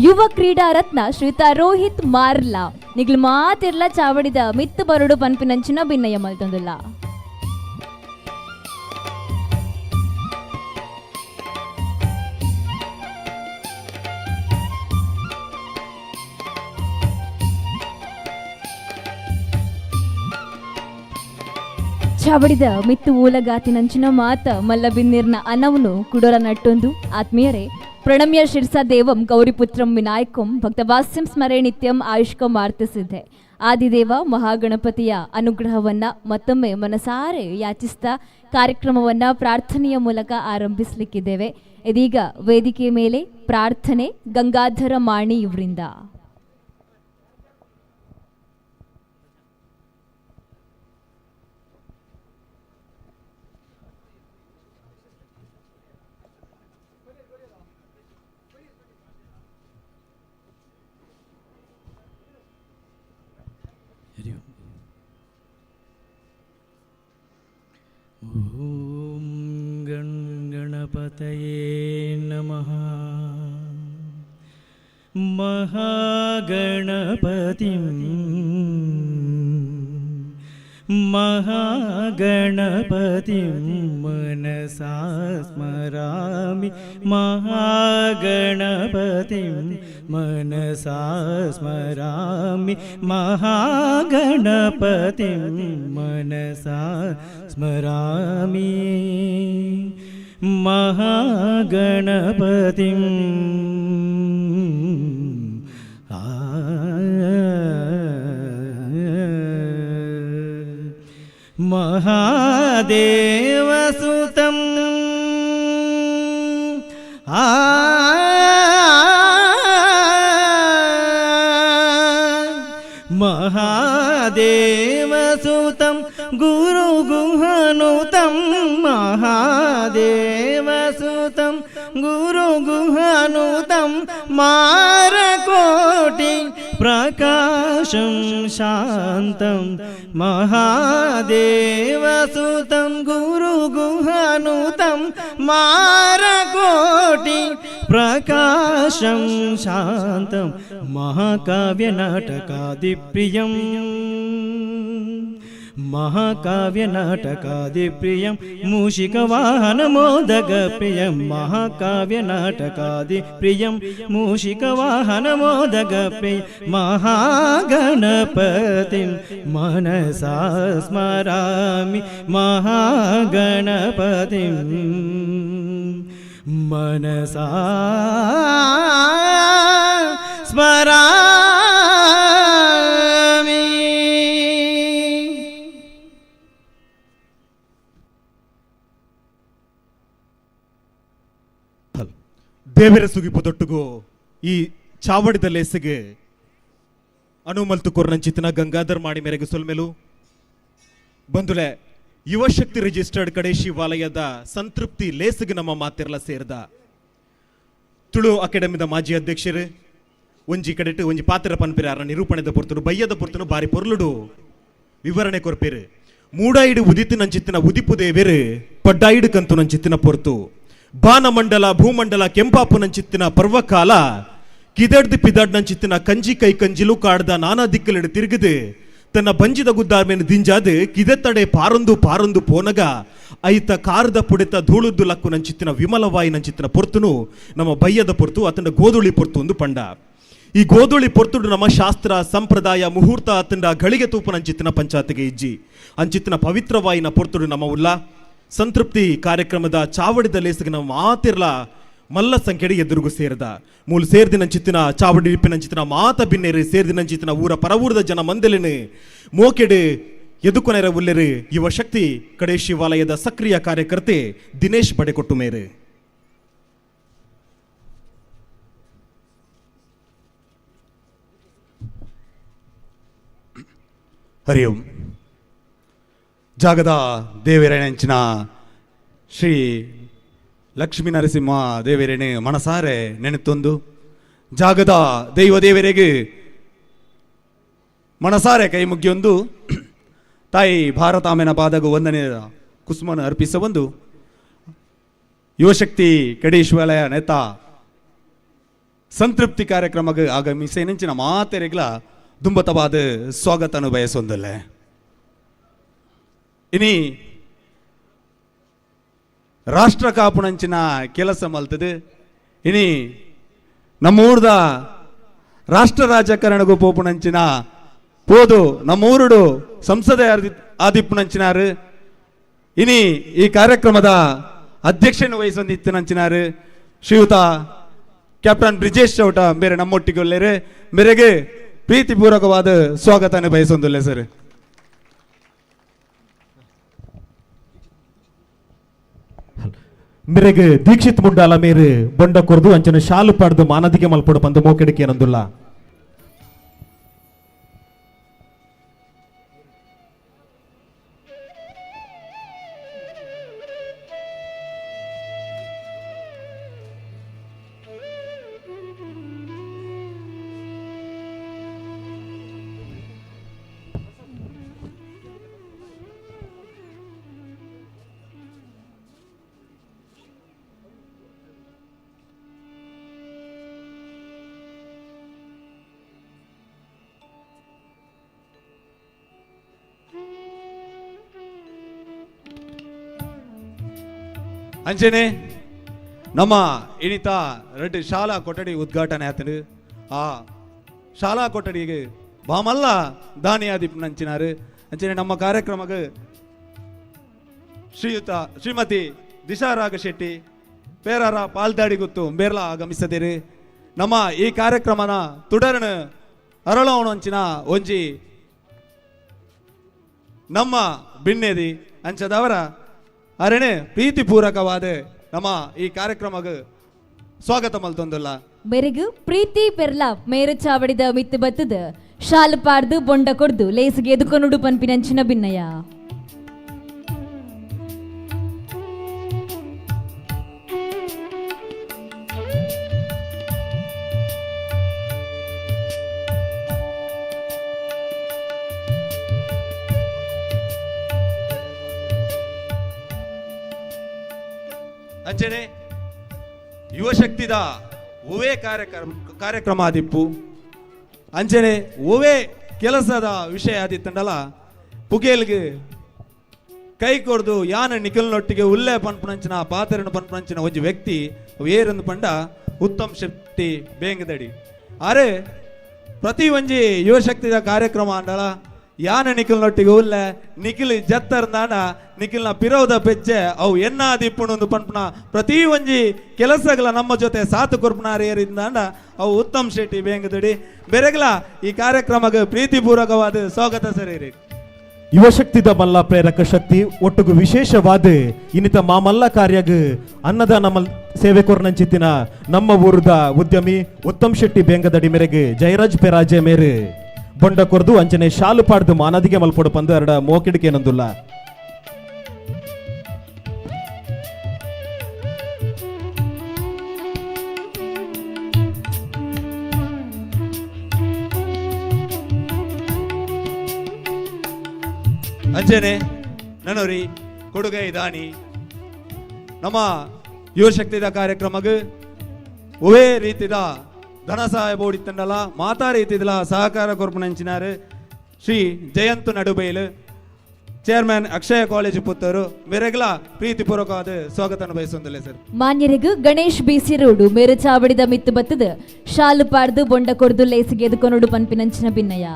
ಯುವ ಕ್ರೀಡಾ ರತ್ನ ಶ್ರೀಯುತ ರೋಹಿತ್ ಮಾರ್ಲಾ ನಿಗ್ಲು ಮಾತಿರ್ಲ ಚಾವಡಿದ ಮಿತ್ತು ಬರಡು ಪನ್ಪಿನಂಚಿನ ಭಿನ್ನಯ ಮಲ್ತೊಂದುಲ್ಲ. ಚಾವಡಿದ ಮಿತ್ತು ಊಲಗಾತಿನಂಚಿನ ಮಾತ ಮಲ್ಲ ಬಿನ್ನಿರ್ನ ಅನವನು ಕುಡೋರ ನಟ್ಟೊಂದು ಆತ್ಮೀಯರೇ ಪ್ರಣಮ್ಯ ಶಿರ್ಸಾ ದೇವಂ ಗೌರಿಪುತ್ರಂ ವಿನಾಯಕಂ ಭಕ್ತವಾಸ್ಯಂ ಸ್ಮರೇ ನಿತ್ಯಂ ಆಯುಷ್ಕಂ ಆರ್ತಿಸಿದ್ದೆ. ಆದಿದೇವ ಮಹಾಗಣಪತಿಯ ಅನುಗ್ರಹವನ್ನ ಮತ್ತೊಮ್ಮೆ ಮನಸಾರೆ ಯಾಚಿಸ್ತಾ ಕಾರ್ಯಕ್ರಮವನ್ನ ಪ್ರಾರ್ಥನೆಯ ಮೂಲಕ ಆರಂಭಿಸಲಿಕ್ಕಿದ್ದೇವೆ. ಇದೀಗ ವೇದಿಕೆ ಮೇಲೆ ಪ್ರಾರ್ಥನೆ ಗಂಗಾಧರ ಮಾಣಿ ಇವರಿಂದ. ಓಂ ಗಣಪತಯೇ ನಮಃ. ಮಹಾಗಣಪತಿಂ ಮನಸಾ ಸ್ಮರಾಮಿ. ಮಹಾಗಣಪತಿಂ ಮನಸಾ ಸ್ಮರಾಮಿ. ಮಹಾಗಣಪತಿಂ ಮನಸಾ ಸ್ಮರಾಮಿ. ಮಹಾಗಣಪತಿಂ ಮಹಾದೇವಸುತಂ ಮಹಾದೇವಸುತಂ ಗುರುಗುಹನುತಂ. ಮಹಾದೇವಸುತಂ ಗುರುಗುಹನುತಂ ಮಾರಕೋಟಿ ಪ್ರಕಾಶಂ ಶಾಂತಂ. ಮಹಾದೇವಸುತಂ ಗುರುಗುಹನುತಂ ಮಾರಕೋಟಿ ಪ್ರಕಾಶಂ ಶಾಂತಂ. ಮಹಾಕಾವ್ಯನಾಟಕಾದಿಪ್ರಿಯಂ ಮಹಾಕಾವ್ಯನಾಟಕಾದಿಪ್ರಿಯಂ ಮೂಷಿಕವಾಹನಮೋದಗಪ್ರಿಯಂ. ಮಹಾಕಾವ್ಯನಾಟಕಾದಿಪ್ರಿಯಂ ಮೂಷಿಕವಾಹನಮೋದಗಪ್ರಿಯಂ. ಮಹಾಗಣಪತಿಂ ಮನಸಾ ಸ್ಮರಾಮಿ. ಮಹಾಗಣಪತಿಂ ಮನಸಾ ಸ್ಮರಾಮಿ. ದೇವರ ಸುಗಿಪುದೊಟ್ಟುಗು ಈ ಚಾವಡಿದ ಲೇಸಿಗೆ ಅನುಮಲ್ತು ಕೊರ್ನಂಚಿತ್ತಿನ ಗಂಗಾಧರ್ ಮಾಡಿ ಮೇರೆಗೆ ಸೊಲ್ಮೆಲು ಬಂದುಲೆ ಯುವಶಕ್ತಿ ರಿಜಿಸ್ಟರ್ಡ್ ಕಡೆ ಶಿವಾಲಯದ ಸಂತೃಪ್ತಿ ಲೇಸಿಗೆ ನಮ್ಮ ಮಾತಿರ್ಲ ಸೇರಿದ ತುಳು ಅಕಾಡೆಮಿದ ಮಾಜಿ ಅಧ್ಯಕ್ಷರು ಒಂಜಿ ಕಡೆಟ್ಟು ಒಂಜಿ ಪಾತ್ರ ಪನ್ಪಿರ ನಿರೂಪಣೆದ ಪೊರ್ತನು ಬಯ್ಯದ ಪೊರ್ತನು ಬಾರಿ ಪೊರ್ಲುಡು ವಿವರಣೆ ಕೊರ್ಪೇರು. ಮೂಡಾಯಿಡು ಉದಿತು ನಂಚಿತ್ತಿನ ಉದಿಪು ದೇವೇರು ಪಡ್ಡಾಯಿಡು ಕಂತು ನಂಚಿತ್ತಿನ ಪೊರ್ತು ಬಾನಮಂಡಲ ಭೂಮಂಡಲ ಕೆಂಪಾಪು ನಂಚಿತ್ತಿನ ಪರ್ವಕಾಲ ಕಿದಡ್ದು ಪಿದಡ್ ನಂಚಿತ್ತಿನ ಕಂಜಿ ಕೈ ಕಂಜಿಲು ಕಾಡ್ದ ನಾನಾ ದಿಕ್ಕಲೆಡು ತಿರುಗದು ತನ್ನ ಬಂಜಿದ ಗುದ್ದಾರ್ಮೇನು ದಿಂಜಾದು ಕಿದೆತ್ತಡೆ ಪಾರೊಂದು ಪಾರೊಂದು ಪೋನಗ ಐತ ಕಾರದ ಪುಡಿತ ಧೂಳುದ್ದು ಲಕ್ಕು ನಂಚಿತ್ತಿನ ವಿಮಲವಾಯಿ ನಂಚಿತ್ತಿನ ಪೊರ್ತುನು ನಮ್ಮ ಬಯ್ಯದ ಪೊರ್ತು ಅತಂಡ ಗೋಧುಳಿ ಪೊರ್ತು ಒಂದು ಪಂಡ. ಈ ಗೋಧುಳಿ ಪೊರ್ತುಡು ನಮ್ಮ ಶಾಸ್ತ್ರ ಸಂಪ್ರದಾಯ ಮುಹೂರ್ತ ಅತಂಡ ಗಳಿಗೆ ತೂಪು ನಂಚಿತ್ತಿನ ಪಂಚಾಯತಿಗೆ ಇಜ್ಜಿ ಅಂಚಿತ್ತಿನ ಪವಿತ್ರವಾಯಿನ ಪೊರ್ತುಡು ನಮ್ಮ ಉಲ್ಲ ಸಂತೃಪ್ತಿ ಕಾರ್ಯಕ್ರಮದ ಚಾವಡಿದ ಲೇಸಿಗೆ ನಾವು ಮಾತಿರ್ಲ ಮಲ್ಲ ಸಂಖ್ಯೆಡಿ ಎದುರುಗು ಸೇರಿದ ಮೂಲ ಸೇರ್ದಿನಂಚಿತ್ತಿನ ಚಾವಡಿ ಇಪ್ಪಿನಂಚಿತ್ತಿನ ಮಾತ ಬಿನ್ನೇರು ಸೇರ್ದಿನಂಚಿತ್ತಿನ ಊರ ಪರವೂರದ ಜನ ಮಂದಲಿನ ಮೋಕೆಡು ಎದುಕೊನೆರ ಉಲ್ಲೆರು ಯುವ ಶಕ್ತಿ ಕಡೆ ಶಿವಾಲಯದ ಸಕ್ರಿಯ ಕಾರ್ಯಕರ್ತೆ ದಿನೇಶ್ ಬಡೆಕೊಟ್ಟು ಮೇರು. ಹರಿ ಓಂ. ಜಾಗದ ದೇವರೇಣಂಚಿನ ಶ್ರೀ ಲಕ್ಷ್ಮೀ ನರಸಿಂಹ ದೇವರೇಣೆ ಮನಸಾರೆ ನೆನೆತೊಂದು ಜಾಗದ ದೈವ ದೇವರಿಗೆ ಮನಸಾರೆ ಕೈ ಮುಗಿಯೊಂದು ತಾಯಿ ಭಾರತಾಮೆನ ಪಾದಗು ವಂದನೆ ಕುಸುಮನ ಅರ್ಪಿಸ ಒಂದು ಯುವಶಕ್ತಿ ಕಡೇಶ್ವರಯ ನೇತಾ ಸಂತೃಪ್ತಿ ಕಾರ್ಯಕ್ರಮಕ್ಕೆ ಆಗಮಿಸಿ ನೆಂಚಿನ ಮಾತೆರೆಗ್ಲ ದುಂಬತವಾದ ಸ್ವಾಗತನು ಬಯಸೊಂದಲ್ಲೇ ಇನಿ ರಾಷ್ಟ್ರ ಕಾಪುನಂಚಿನ ಕೆಲಸ ಮಲ್ತದು ಇನಿ ನಮ್ಮೂರ್ದ ರಾಷ್ಟ್ರ ರಾಜಕಾರಣಗೂ ಪೋಪುನಂಚಿನ ಪೋದು ನಮ್ಮೂರುಡು ಸಂಸದೆ ಆದಿಪ್ಪುನಂಚಿನಾರು ಇನಿ ಈ ಕಾರ್ಯಕ್ರಮದ ಅಧ್ಯಕ್ಷನ ವಹಿಸೊಂದಿತ್ತನಂಚಿನಾರು ಶ್ರೀಯುತ ಕ್ಯಾಪ್ಟನ್ ಬ್ರಿಜೇಶ್ ಚೌಟ ಬೇರೆ ನಮ್ಮೊಟ್ಟಿಗೊಳ್ಳೆರೆ ಮೇರೆಗೆ ಪ್ರೀತಿಪೂರ್ವಕವಾದ ಸ್ವಾಗತನ ಬಯಸೊಂದುಲ್ಲೆ ಸರ್. ಮಿರೆಗೆ ದೀಕ್ಷಿತ್ ಮುಂಡಾಲ ಮೇರೆ ಬೊಂಡ ಕೊರ್ದು ಅಂಚನ ಶಾಲು ಪಾಡ್ದು ಮಾನದಿಗೆ ಮಲ್ಪಡು ಬಂದು ಮೋಕೆಡಿಕೆ ನಂದುಲ್ಲ ಅಂಚನೆ ನಮ್ಮ ಇಣಿತ ರೆಡ್ ಶಾಲಾ ಕೊಠಡಿ ಉದ್ಘಾಟನೆ ಆತನು ಆ ಶಾಲಾ ಕೊಠಡಿಗೆ ಬಾಮಲ್ಲ ದಾನಿಯಾದಿಪ್ ನಂಚಿನಾರು ಅಂಚನೆ ನಮ್ಮ ಕಾರ್ಯಕ್ರಮಕ್ಕೆ ಶ್ರೀಮತಿ ದಿಶಾರಾಗ ಶೆಟ್ಟಿ ಪೇರಾರ ಪಾಲ್ದಾಡಿ ಗೊತ್ತು ಬೇರ್ಲ ಆಗಮಿಸದಿರಿ ನಮ್ಮ ಈ ಕಾರ್ಯಕ್ರಮನ ತುಡರಣ ಅರಳೋಣಂಚಿನ ಒಂಜಿ ನಮ್ಮ ಬಿಣ್ಣೆದಿ ಅಂಚದವರ ಅರಣೆ ಪ್ರೀತಿಪೂರ್ವಕವಾದ ನಮ್ಮ ಈ ಕಾರ್ಯಕ್ರಮಕ್ಕೆ ಸ್ವಾಗತ ಮಲ್ತೊಂದುಲ್ಲ ಬೆರಗು ಪ್ರೀತಿ ಪೆರ್ಲ ಮೇರು ಚಾವಡಿದ ಮಿತ್ತು ಬತ್ತದ ಶಾಲು ಪಾಡ್ದು ಬೊಂಡ ಕೊಡ್ದು ಲೇಸಿಗೆ ಎದುಕೊನುಡು ಪನ್ಪಿನಂಚಿನ ಭಿನ್ನಯ ಅಂಚನೆ ಯುವಶಕ್ತಿದ ಓವೇ ಕಾರ್ಯಕ್ರಮ ಆದಿಪ್ಪು ಅಂಚನೆ ಓವೇ ಕೆಲಸದ ವಿಷಯ ಆದಿತ್ತಂಡಲ್ಲ ಪುಗೇಲ್ಗೆ ಕೈ ಕೊಡ್ದು ಯಾನ ನಿಖಲ್ನೊಟ್ಟಿಗೆ ಉಲ್ಲೆ ಪನ್ಪುನಂಚಿನ ಪಾತೆರನ್ನು ಪನ್ಪುನಂಚಿನ ಒಂಜಿ ವ್ಯಕ್ತಿ ಏರೊಂದು ಪಂಡ ಉತ್ತಮ್ ಶೆಟ್ಟಿ ಬೇಂಗದಡಿ ಆರೆ ಪ್ರತಿ ಒಂಜಿ ಯುವಶಕ್ತಿದ ಕಾರ್ಯಕ್ರಮ ಅಂಡಲ ಯಾನ ನಿಖಲ್ನೊಟ್ಟಿಗೆ ಉಲ್ಲೆ ನಿಖಿಲ್ ಜತ್ತರ್ದಾಂಡ ನಿಖಿಲ್ನ ಪಿರೋದ ಪೆಜ್ಜೆ ಅವು ಎನ್ನಾದಿಪ್ಪುಣೊಂದು ಪನ್ಪುನ ಪ್ರತಿ ಒಂಜಿ ಕೆಲಸಗಳ ನಮ್ಮ ಜೊತೆ ಸಾತು ಕೊರ್ಪುನಾರೇರಿಂದಾಂಡ ಅವು ಉತ್ತಮ್ ಶೆಟ್ಟಿ ಬೇಂಗದಡಿ ಬೆರೆಗ್ಲ ಈ ಕಾರ್ಯಕ್ರಮಕ್ಕೆ ಪ್ರೀತಿಪೂರ್ವಕವಾದ ಸ್ವಾಗತ ಸರಿ. ಯುವಶಕ್ತಿದ ಮಲ್ಲ ಪ್ರೇರಕ ಶಕ್ತಿ ಒಟ್ಟುಗು ವಿಶೇಷವಾದ ಇನ್ನಿತ ಮಾಮಲ್ಲ ಕಾರ್ಯಗ ಅನ್ನದಾನ ಸೇವೆ ಕೊರ್ನಂಚಿತ್ತಿನ ನಮ್ಮ ಊರದ ಉದ್ಯಮಿ ಉತ್ತಮ್ ಶೆಟ್ಟಿ ಬೇಂಗದಡಿ ಮೇರೆಗೆ ಜಯರಾಜ್ ಪೆರಾಜೆ ಮೇರೆ ಬೊಂಡ ಕೊರ್ದು ಅಂಚನೆ ಶಾಲು ಪಾಡ್ದು ಮಾನದಿಗೆ ಮಲ್ಪಡು ಪಂದು ಎರಡ ಮೋಕಿಡಿಕೆ ನಂದುಲ್ಲ ಅಂಚನೆ ನನೋರಿ ಕೊಡುಗೈ ದಾನಿ ನಮ್ಮ ಯುವಶಕ್ತಿದ ಕಾರ್ಯಕ್ರಮಕ್ಕೆ ಒವೇ ರೀತಿದ ಧನ ಸಹಾಯ ಬೋಡಿತ್ತಂಡಲ ಮಾತಾ ರೀತಿದಲ ಸಹಕಾರ ಕೊರ್ಪುನಂಚಿನಾರು ಶ್ರೀ ಜಯಂತ್ ನಡುಬೈಲು ಚೇರ್ಮನ್ ಅಕ್ಷಯ ಕಾಲೇಜು ಪುತ್ತೂರು ಮೇರೆಗ್ಲ ಪ್ರೀತಿಪೂರ್ವಕವಾದ ಸ್ವಾಗತ ಬಯಸೊಂದಿಲ್ಲ ಸರ್. ಮಾನ್ಯರಿಗೂ ಗಣೇಶ್ ಬಿಸಿ ರೋಡು ಮೇರು ಚಾವಡಿದ ಮಿತ್ತು ಬತ್ತದ ಶಾಲು ಪಾಡ್ದು ಬೊಂಡ ಕೊಡ್ದು ಲೇಸಿಗೆ ಎದುಕೊನುಡು ಪನ್ಪಿನಂಚಿನ ಭಿನ್ನಯ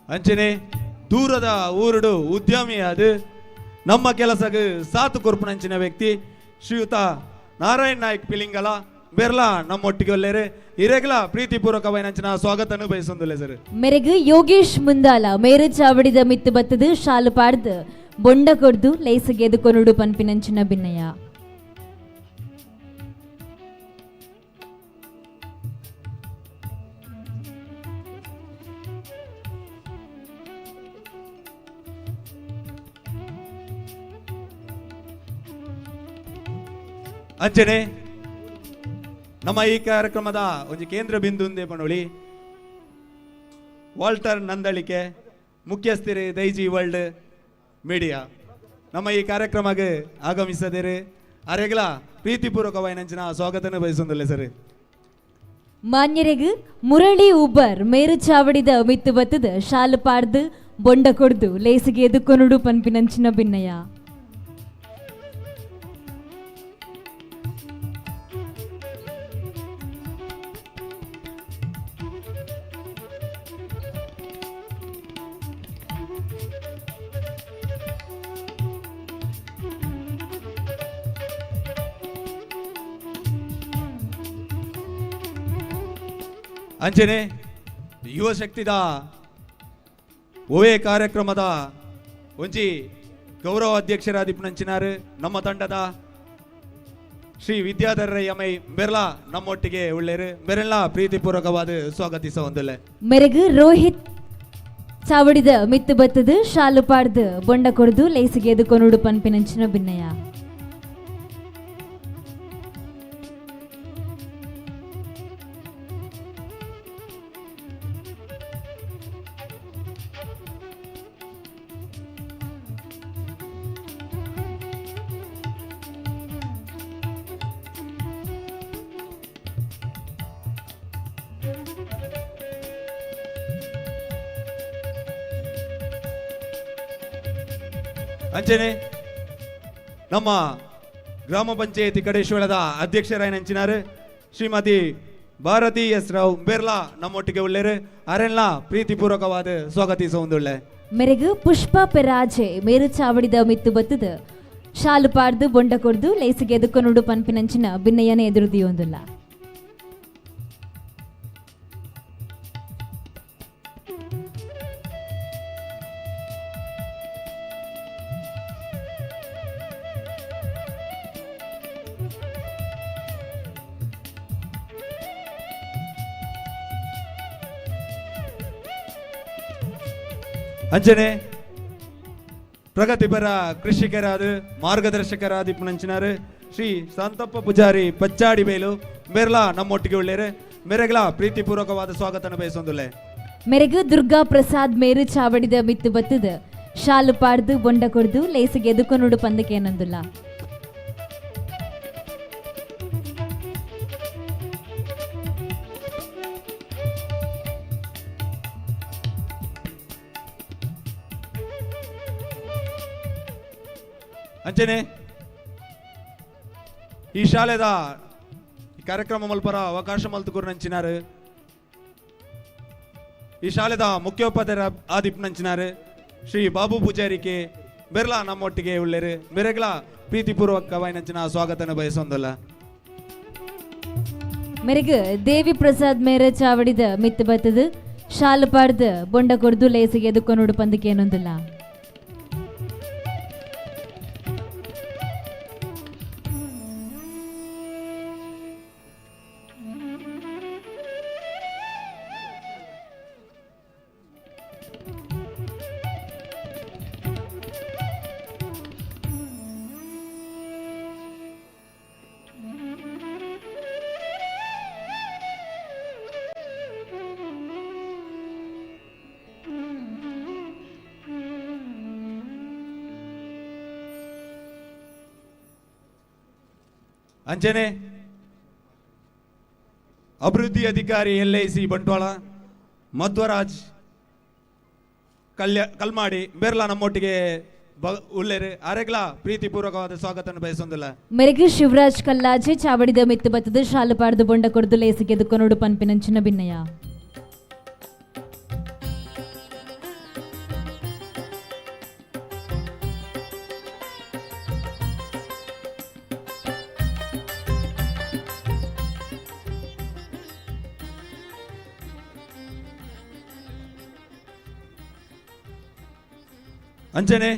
ಅಂಚನೆ ದೂರದ ಊರುಡು ಉದ್ಯಮಿಯಾದ ನಮ್ಮ ಕೆಲಸಕ್ಕೆ ಸಾತು ಕೊರ್ಪುನಂಚಿನ ವ್ಯಕ್ತಿ ಶ್ರೀಯುತ ನಾರಾಯಣ್ ನಾಯ್ಕ್ ಪಿಲಿಂಗಲ ಬೆರ್ಲ ನಮ್ಮೊಟ್ಟಿಗೆ ಒಲ್ಲೇರೆ ಇರೆಗ್ಲ ಪ್ರೀತಿಪೂರ್ವಕವಾದ ಸ್ವಾಗತನು ಬಯಸೊಂದುಲ್ಲೆ ಸರ್. ಮೆರೆಗು ಯೋಗೇಶ್ ಮುಂದಾಲ ಮೇರು ಚಾವಡಿದ ಮಿತ್ತು ಬತ್ತದು ಶಾಲು ಪಾಡ್ದು ಬೊಂಡ ಕೊಡ್ದು ಲೇಸಿಗೆ ಎದುಕೊನುಡು ಪನ್ಪಿನಂಚಿನ ಭಿನ್ನಯ ಅಂಚನೆ ನಮ್ಮ ಈ ಕಾರ್ಯಕ್ರಮದ ಒಂದು ಕೇಂದ್ರ ಬಿಂದು ಒಂದೇ ಪಣೋಳಿ ವಾಲ್ಟರ್ ನಂದಳಿಕೆ ಮುಖ್ಯಸ್ಥರು ದೈಜಿ ವರ್ಲ್ಡ್ ಮೀಡಿಯಾ ನಮ್ಮ ಈ ಕಾರ್ಯಕ್ರಮಕ್ಕೆ ಆಗಮಿಸದಿರು ಅರೆಗಳ ಪ್ರೀತಿಪೂರ್ವಕವಾಯಿನ ಸ್ವಾಗತನ ಬಯಸೊಂದಿಲ್ಲ ಸರ್. ಮಾನ್ಯರೆಗೆ ಮುರಳಿ ಉಬ್ಬರ್ ಮೇರು ಚಾವಡಿದ ಮಿತ್ತು ಬತ್ತದ ಶಾಲು ಪಾಡ್ದು ಬೊಂಡ ಕೊಡ್ದು ಲೇಸಿಗೆ ಎದುಕೊನುಡು ಪನ್ಪಿನಂಚಿನ ಭಿನ್ನಯ. ಅಂಚನೆ ಯುವ ಶಕ್ತಿದ ಓವೇ ಕಾರ್ಯಕ್ರಮದ ಒಂಜಿ ಗೌರವ ಅಧ್ಯಕ್ಷರಾದಿಪ್ಪನಂಚಿನಾರು ನಮ್ಮ ತಂಡದ ಶ್ರೀ ವಿದ್ಯಾಧರ ಎಮೈ ಬೆರ್ಲಾ ನಮ್ಮೊಟ್ಟಿಗೆ ಉಳ್ಳೇರು ಬೆರೆಲ್ಲ ಪ್ರೀತಿಪೂರ್ವಕವಾದ ಸ್ವಾಗತಿಸ ಹೊಂದಲೆ. ಮೆರಗು ರೋಹಿತ್ ಚಾವಡಿದ ಮಿತ್ತು ಬತ್ತದು ಶಾಲು ಪಾಡ್ದು ಬೊಂಡ ಕೊಡ್ದು ಲೇಸಿಗೆ ಎದುಕೊನುಡು ಪನ್ಪಿನಂಚಿನ ಭಿನ್ನಯ. ಅಂಚನೆ ನಮ್ಮ ಗ್ರಾಮ ಪಂಚಾಯತಿ ಕಡೇಶ್ವರದ ಅಧ್ಯಕ್ಷರಾಯನಂಚಿನಾರು ಶ್ರೀಮತಿ ಭಾರತಿ ಎಸ್ ರಾವ್ ಬೆರ್ಲಾ ನಮ್ಮೊಟ್ಟಿಗೆ ಉಳ್ಳೇರು ಅರೆಲ್ಲ ಪ್ರೀತಿಪೂರ್ವಕವಾದ ಸ್ವಾಗತಿಸ ಹೊಂದುಳ್ಳೆ. ಮೆರಗು ಪುಷ್ಪ ಪೆರಾಜೆ ಮೇರು ಚಾವಡಿದ ಮಿತ್ತು ಬತ್ತದ ಶಾಲು ಪಾಡ್ದು ಬೊಂಡ ಕೊಡ್ದು ಲೇಸಿಗೆ ಎದುಕೊನುಡು ಪನ್ಪಿನಂಚಿನ ಭಿನ್ನಯನ ಎದುರುದಿಯೊಂದುಲ್ಲ. ಅಂಚನೆ ಪ್ರಗತಿಪರ ಕೃಷಿಕರಾದ ಮಾರ್ಗದರ್ಶಕರಾದಿಪ್ಪನಂಚಿನಾರು ಶ್ರೀ ಸಂತಪ್ಪ ಪೂಜಾರಿ ಪಚ್ಚಾಡಿ ಬೇಲು ಮೆರ್ಲಾ ನಮ್ಮೊಟ್ಟಿಗೆ ಉಳ್ಳೇರು ಮೆರೆಗಳ ಪ್ರೀತಿಪೂರ್ವಕವಾದ ಸ್ವಾಗತನ ಬಯಸೊಂದುಲ್ಲೆ. ಮೆರಗು ದುರ್ಗಾ ಪ್ರಸಾದ್ ಮೇರು ಚಾವಡಿದ ಮಿತ್ತು ಬತ್ತದ ಶಾಲು ಪಾಡ್ದು ಬೊಂಡ ಕೊಡ್ದು ಲೇಸಿಗೆ ಎದುಕೊನುಡು ಪಂದಕ್ಕೆ ಏನಂದುಲ್ಲ. ಅಂಚನೆ ಈ ಶಾಲೆದ ಕಾರ್ಯಕ್ರಮ ಮಲ್ಪರ ಅವಕಾಶ ಮಲ್ತುಕೂರ್ನಂಚಿನಾರು ಈ ಶಾಲೆದ ಮುಖ್ಯೋಪಾಧ್ಯಾಯ ಆದಿಪ್ಪನಂಚಿನಾರು ಶ್ರೀ ಬಾಬು ಪೂಜಾರಿಕೆ ಬೆರ್ಲಾ ನಮ್ಮೊಟ್ಟಿಗೆ ಉಳ್ಳೇರು ಮೆರೆಗಳ ಪ್ರೀತಿಪೂರ್ವಕವಾಯಿನಂಚಿನ ಸ್ವಾಗತನ ಬಯಸೊಂದಲ್ಲ. ಮೆರಗು ದೇವಿ ಪ್ರಸಾದ್ ಮೇರ ಚಾವಡಿದ ಮಿತ್ತು ಬತ್ತದು ಶಾಲು ಪಾಡ್ದು ಬೊಂಡ ಕೊಡ್ದು ಲೇಸಿಗೆ ಎದುಕೊನುಡು ಪಂದಕ್ಕೆ ಏನೊಂದಿಲ್ಲ. ಅಂಚನೆ ಅಭಿವೃದ್ಧಿ ಅಧಿಕಾರಿ LIC ಬಂಟ್ವಾಳ ಮಧ್ವರಾಜ್ ಕಲ್ಮಾಡಿ ಬೆರ್ಲಾ ನಮ್ಮೊಟ್ಟಿಗೆ ಉಳ್ಳೇರು ಅರೆಗ್ಲ ಪ್ರೀತಿಪೂರ್ವಕವಾದ ಸ್ವಾಗತನ ಬಯಸೊಂದಿಲ್ಲ. ಮೆರಗು ಶಿವರಾಜ್ ಕಲ್ಲಾಜೆ ಚಾವಡಿದ ಮಿತ್ತು ಬತ್ತದ ಶಾಲು ಪಾಡ್ದು ಬೊಂಡ ಕೊಡ್ದು ಲೇಸಿಗೆ ಎದುಕೊನುಡು ಪನ್ಪಿನಂಚಿನ ಭಿನ್ನಯ. ಅಂಚನೆ